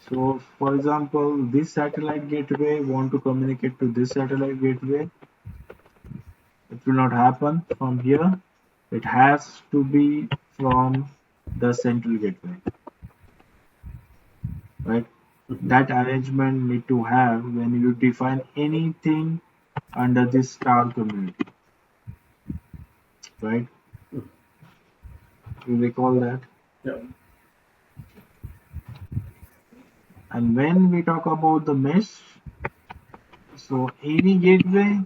So for example, this satellite gateway want to communicate to this satellite gateway. It will not happen from here. It has to be from the central gateway, right? That arrangement need to have when you define anything under this star community, right? You recall that? Yeah. And when we talk about the mesh, so any gateway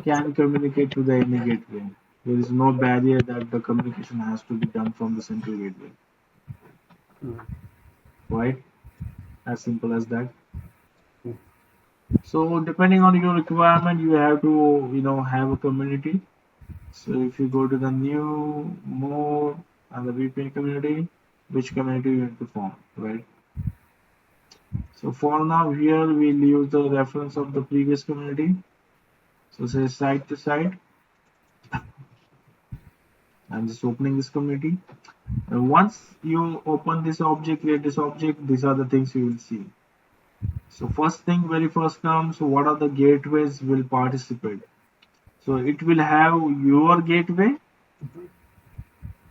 can communicate to the any gateway. There is no barrier that the communication has to be done from the central gateway, right? As simple as that. So depending on your requirement, you have to have a community. So if you go to the new, more, and the VPN community, which community you have to form, right? So for now here we'll use the reference of the previous community. So say site to site. I'm just opening this community. And once you open this object, create this object, these are the things you will see. So first thing, very first comes, what are the gateways will participate? So it will have your gateway,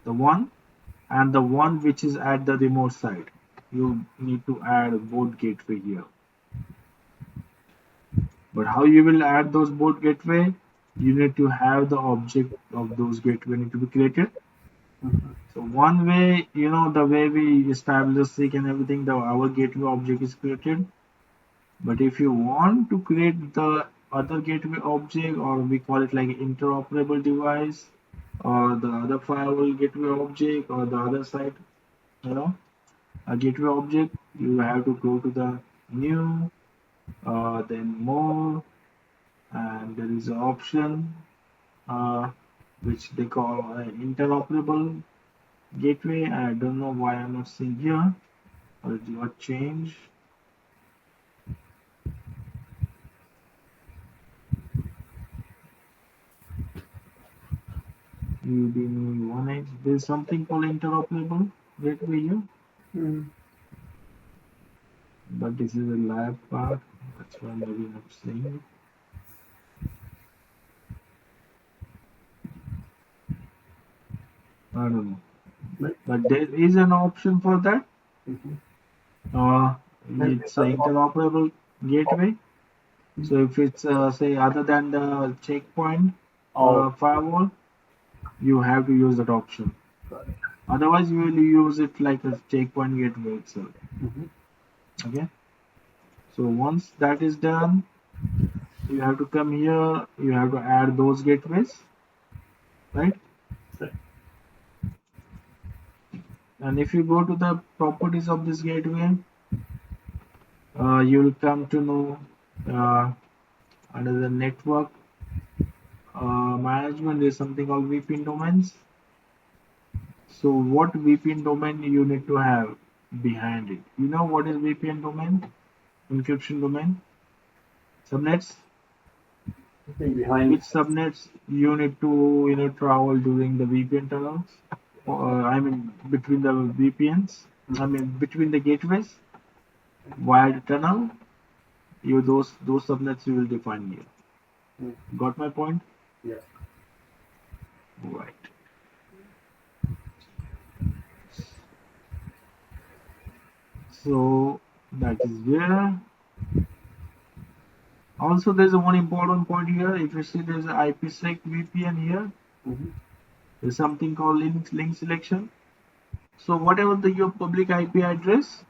the one, and the one which is at the remote side. You need to add both gateway here. But how you will add those both gateway? You need to have the object of those gateway need to be created. So one way, the way we establish seek and everything, our gateway object is created. But if you want to create the other gateway object, or we call it like interoperable device, or the other firewall gateway object, or the other side, a gateway object, you have to go to the new, then more, and there is an option uh, which they call interoperable gateway. I don't know why I'm not seeing here, or it got changed. UB1H. There's something called interoperable gateway here, but this is a lab part. That's why maybe I'm not seeing it. I don't know. But there is an option for that. It's an interoperable gateway. So if it's say other than the checkpoint Oh. firewall, you have to use that option. Otherwise, you will use it like a checkpoint gateway itself. Okay. So once that is done, you have to come here. You have to add those gateways, right? And if you go to the properties of this gateway, you will come to know under the network management, there is something called VPN domains. So what VPN domain you need to have behind it? You know what is VPN domain? encryption domain, subnets. Behind. Which subnets you need to travel during the VPN tunnels? I mean between the VPNs. I mean between the gateways via the tunnel. You those subnets you will define here. Got my point? Yeah. Right. So that is where. Also, there's a one important point here. If you see, there's an IPsec VPN here. There's something called link selection. So whatever your public IP address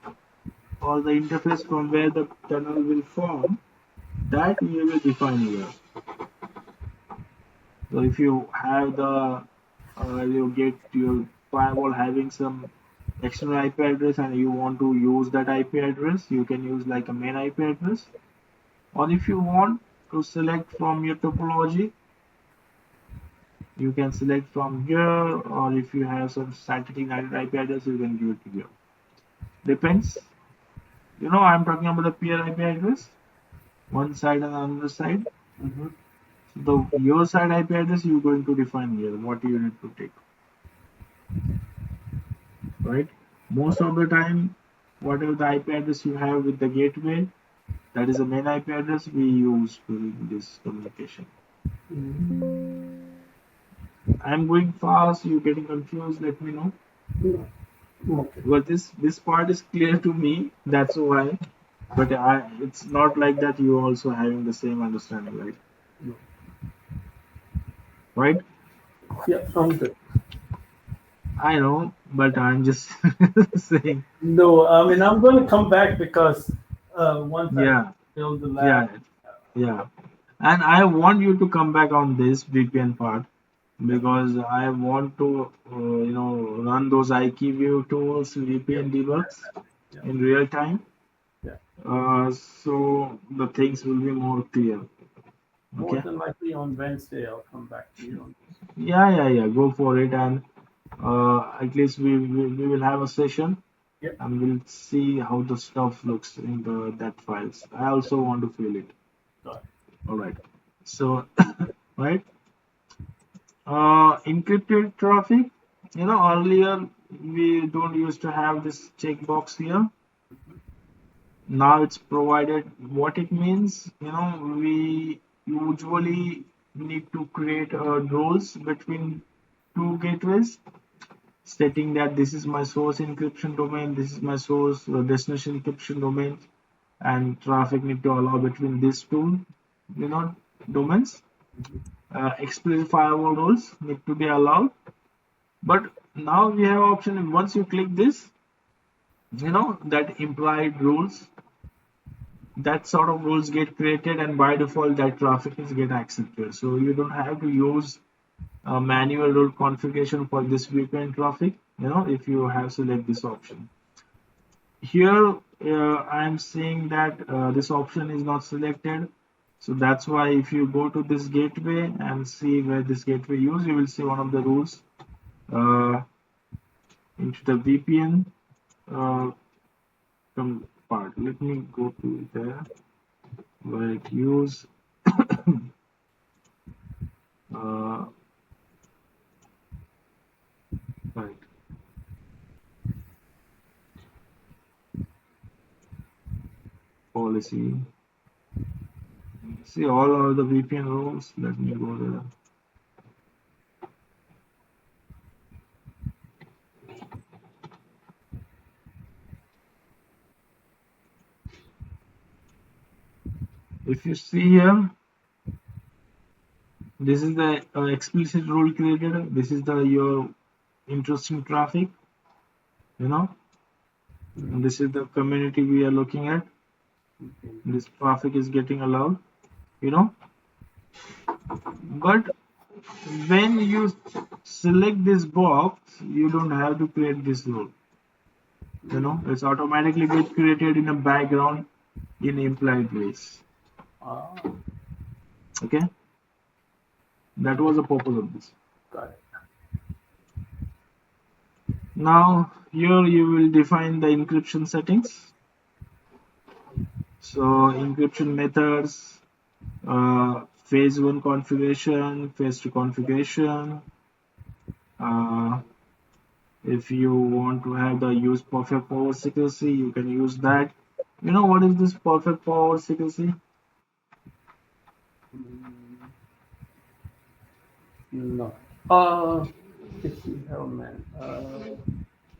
or the interface from where the tunnel will form, that you will define here. So if you have you get your firewall having some external IP address and you want to use that IP address, you can use like a main IP address. Or if you want to select from your topology, you can select from here. Or if you have some static IP address, you can give it here. Depends. I'm talking about the peer IP address, one side and another side. Your side IP address you're going to define here what you need to take, right? Most of the time, whatever the IP address you have with the gateway, that is the main IP address we use during this communication. I'm going fast. You're getting confused. Let me know. Okay. Well, this part is clear to me. That's why. But it's not like that. You also having the same understanding, right? Right? Yeah, sounds good. I know, but I'm just saying. No, I mean I'm going to come back because once I Yeah, build the lab. yeah, yeah. And I want you to come back on this VPN part Yeah. because I want to, run those IQView tools, VPN debugs Yeah. in real time. Yeah. So the things will be more clear. More Okay. than likely on Wednesday I'll come back to you on this. Yeah. Go for it, and at least we will have a session, Yep. and we'll see how the stuff looks in the that files. I also want to feel it. Got it. All right. So, right. Encrypted traffic. Earlier we don't used to have this checkbox here. Now it's provided. What it means, we usually need to create roles between two gateways, stating that this is my source encryption domain, this is my source destination encryption domain, and traffic need to allow between these two, domains. Explicit firewall rules need to be allowed. But now we have option. Once you click this, that implied rules, that sort of rules get created, and by default that traffic is get accepted. So you don't have to use a manual rule configuration for this VPN traffic. If you have select this option here, I'm seeing that this option is not selected. So that's why if you go to this gateway and see where this gateway use, you will see one of the rules uh, into the VPN uh, part. Let me go to there where it use uh, right policy. See all of the VPN rules. Let me go there. If you see here, this is the explicit rule created. This is the your interesting traffic, and this is the community we are looking at. This traffic is getting allowed, but when you select this box, you don't have to create this rule. It's automatically get created in a background in implied ways. Okay, that was the purpose of this. Got it. Now here you will define the encryption settings. So encryption methods, phase one configuration, phase two configuration. Uh, if you want to have the use perfect forward secrecy, you can use that. You know what is this perfect forward secrecy? Mm, no. If you have man,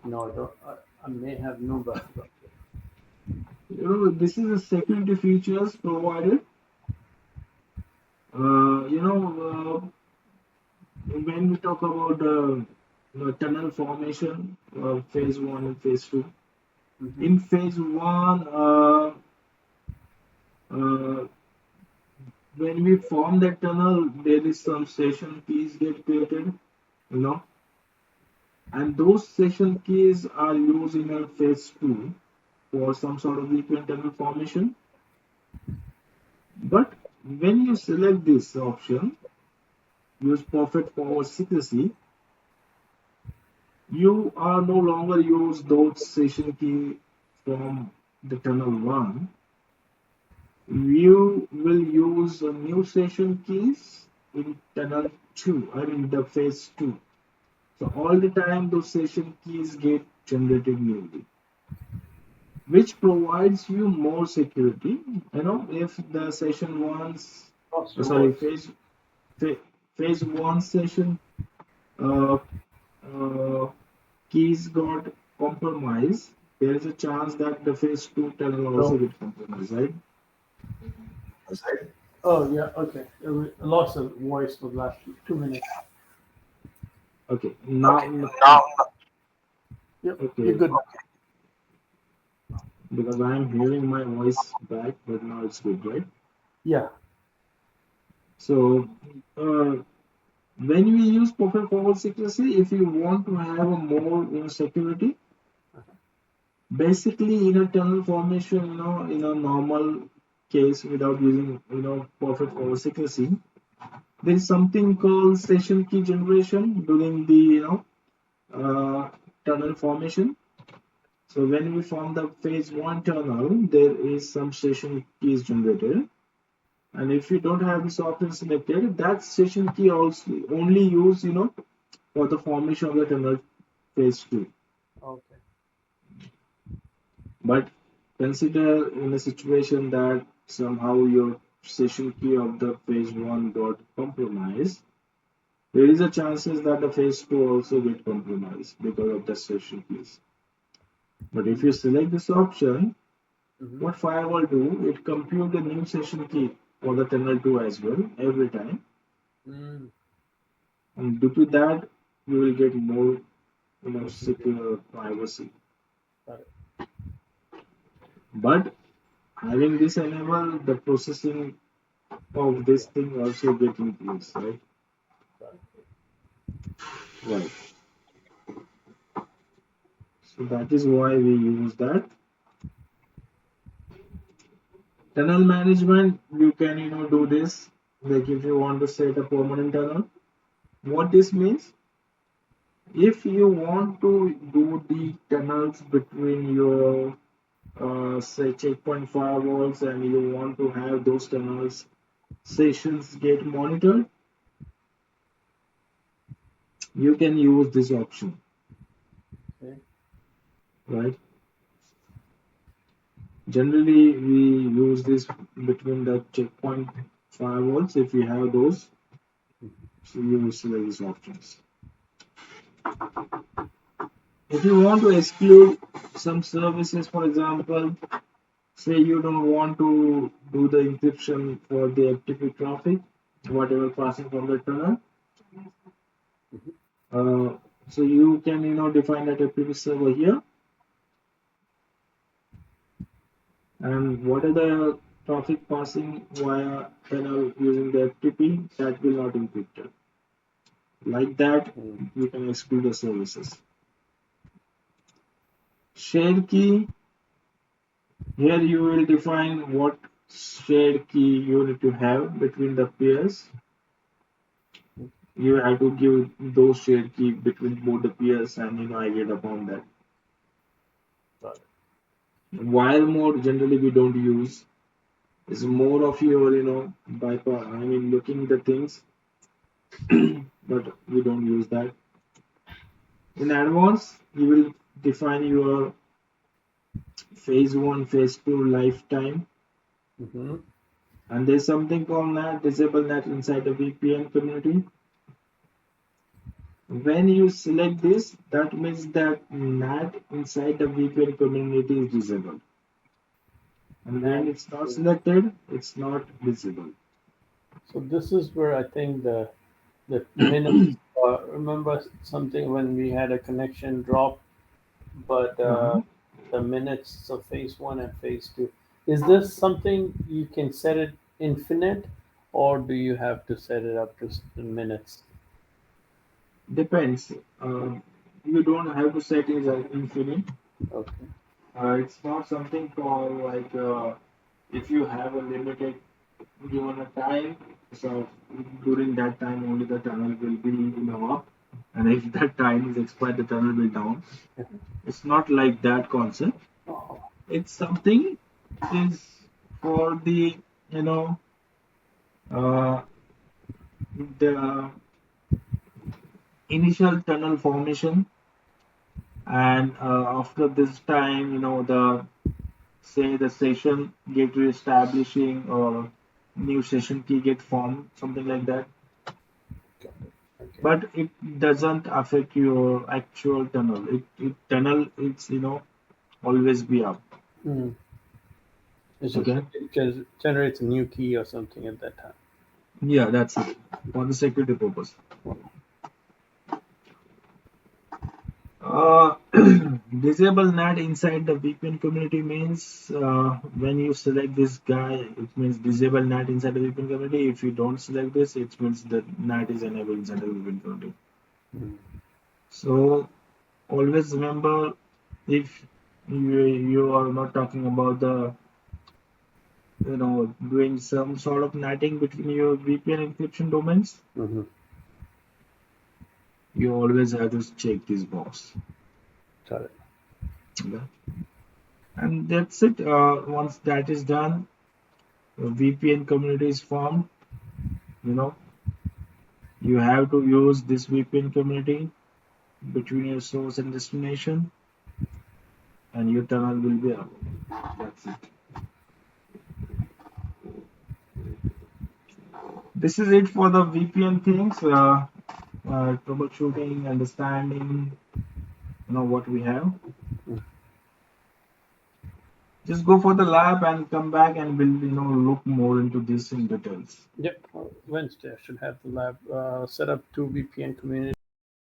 no, I don't. I may have no, but You know, this is a security features provided. When we talk about tunnel formation, phase one and phase two. mm-hmm. In phase one, uh, when we form that tunnel, there is some session keys get created, you know, and those session keys are used in a phase two for some sort of VPN tunnel formation. But when you select this option, use perfect forward secrecy, you are no longer use those session key from the tunnel one. You will use new session keys in tunnel two, I mean the phase two. So all the time those session keys get generated newly, which provides you more security. You know, if the session one's cross sorry rewards. fa- phase one session uh, uh, keys got compromised, there is a chance that the phase two tunnel also So, get compromised, right? oh yeah, okay. I lost the voice for the last 2 minutes. Okay, now Yep, you're okay, good. because I am hearing my voice back, but now it's good, right? Yeah. So uh, when we use perfect forward secrecy, if you want to have a more security, basically in a tunnel formation, in a normal case without using perfect forward secrecy, there is something called session key generation during the uh, tunnel formation. So when we form the phase one tunnel, there is some session keys generated. And if you don't have this option selected, that session key also only used, for the formation of the tunnel phase two. Okay. But consider in a situation that somehow your session key of the phase one got compromised, there is a chances that the phase two also get compromised because of the session keys. But if you select this option, Mm-hmm. what Firewall do, it compute the new session key for the tunnel 2 as well every time. Mm, And due to that, you will get more, more secure. secure privacy. Got it. But having this enabled, the processing of this thing also get increased, right? Got it. Right. So that is why we use that. Tunnel management, you can, do this. Like if you want to set a permanent tunnel, what this means, if you want to do the tunnels between your say checkpoint firewalls and you want to have those tunnels sessions get monitored, you can use this option, Okay. right? Generally, we use this between the checkpoint firewalls if you have those, so you will select these options. If you want to exclude some services, for example, say you don't want to do the encryption for the FTP traffic, whatever passing from the tunnel, Mm-hmm. uh, so you can define that FTP server here, and what are the traffic passing via tunnel using the FTP that will not encrypted. Like that, Mm, you can exclude the services. Shared key, here you will define what shared key you need to have between the peers. You have to give those shared key between both the peers and agreed upon that. got it. Wire mode generally we don't use. It's more of your, bypass. I mean, looking the things, but we don't use that. In advance, you will define your phase one, phase two lifetime, Mm-hmm. and there's something called NAT, disable NAT inside the VPN community. When you select this, that means that NAT inside the VPN community is disabled. And when it's not selected, it's not visible. So this is where I think the minutes. Remember something when we had a connection drop, but Uh-huh. the minutes of phase one and phase two. Is this something you can set it infinite, or do you have to set it up to the minutes? Depends. You don't have to set it as infinite. Okay. It's not something called like if you have a limited given a time, so during that time only the tunnel will be up, and if that time is expired, the tunnel will down. It's not like that concept. Oh, It's something is for the you know uh, the initial tunnel formation, and after this time, the say the session get reestablishing or new session key get formed, something like that. got it. Okay. But it doesn't affect your actual tunnel. It tunnel it's always be up. Hmm. It's just Okay. it generates a new key or something at that time. Yeah, that's it for the security purpose. Uh, disable NAT inside the VPN community means when you select this guy, it means disable NAT inside the VPN community. If you don't select this, it means that NAT is enabled inside the VPN community. Hmm. So always remember, if you are not talking about the doing some sort of netting between your VPN encryption domains, Mm-hmm. you always have to check this box. Got it. Okay? And that's it. Once that is done, a VPN community is formed. You know, you have to use this VPN community between your source and destination, and your tunnel will be up. That's it. This is it for the VPN things. Troubleshooting, understanding, what we have. Just go for the lab and come back, and we'll look more into this in details. Yep. Wednesday, I should have the lab set up two VPN communities.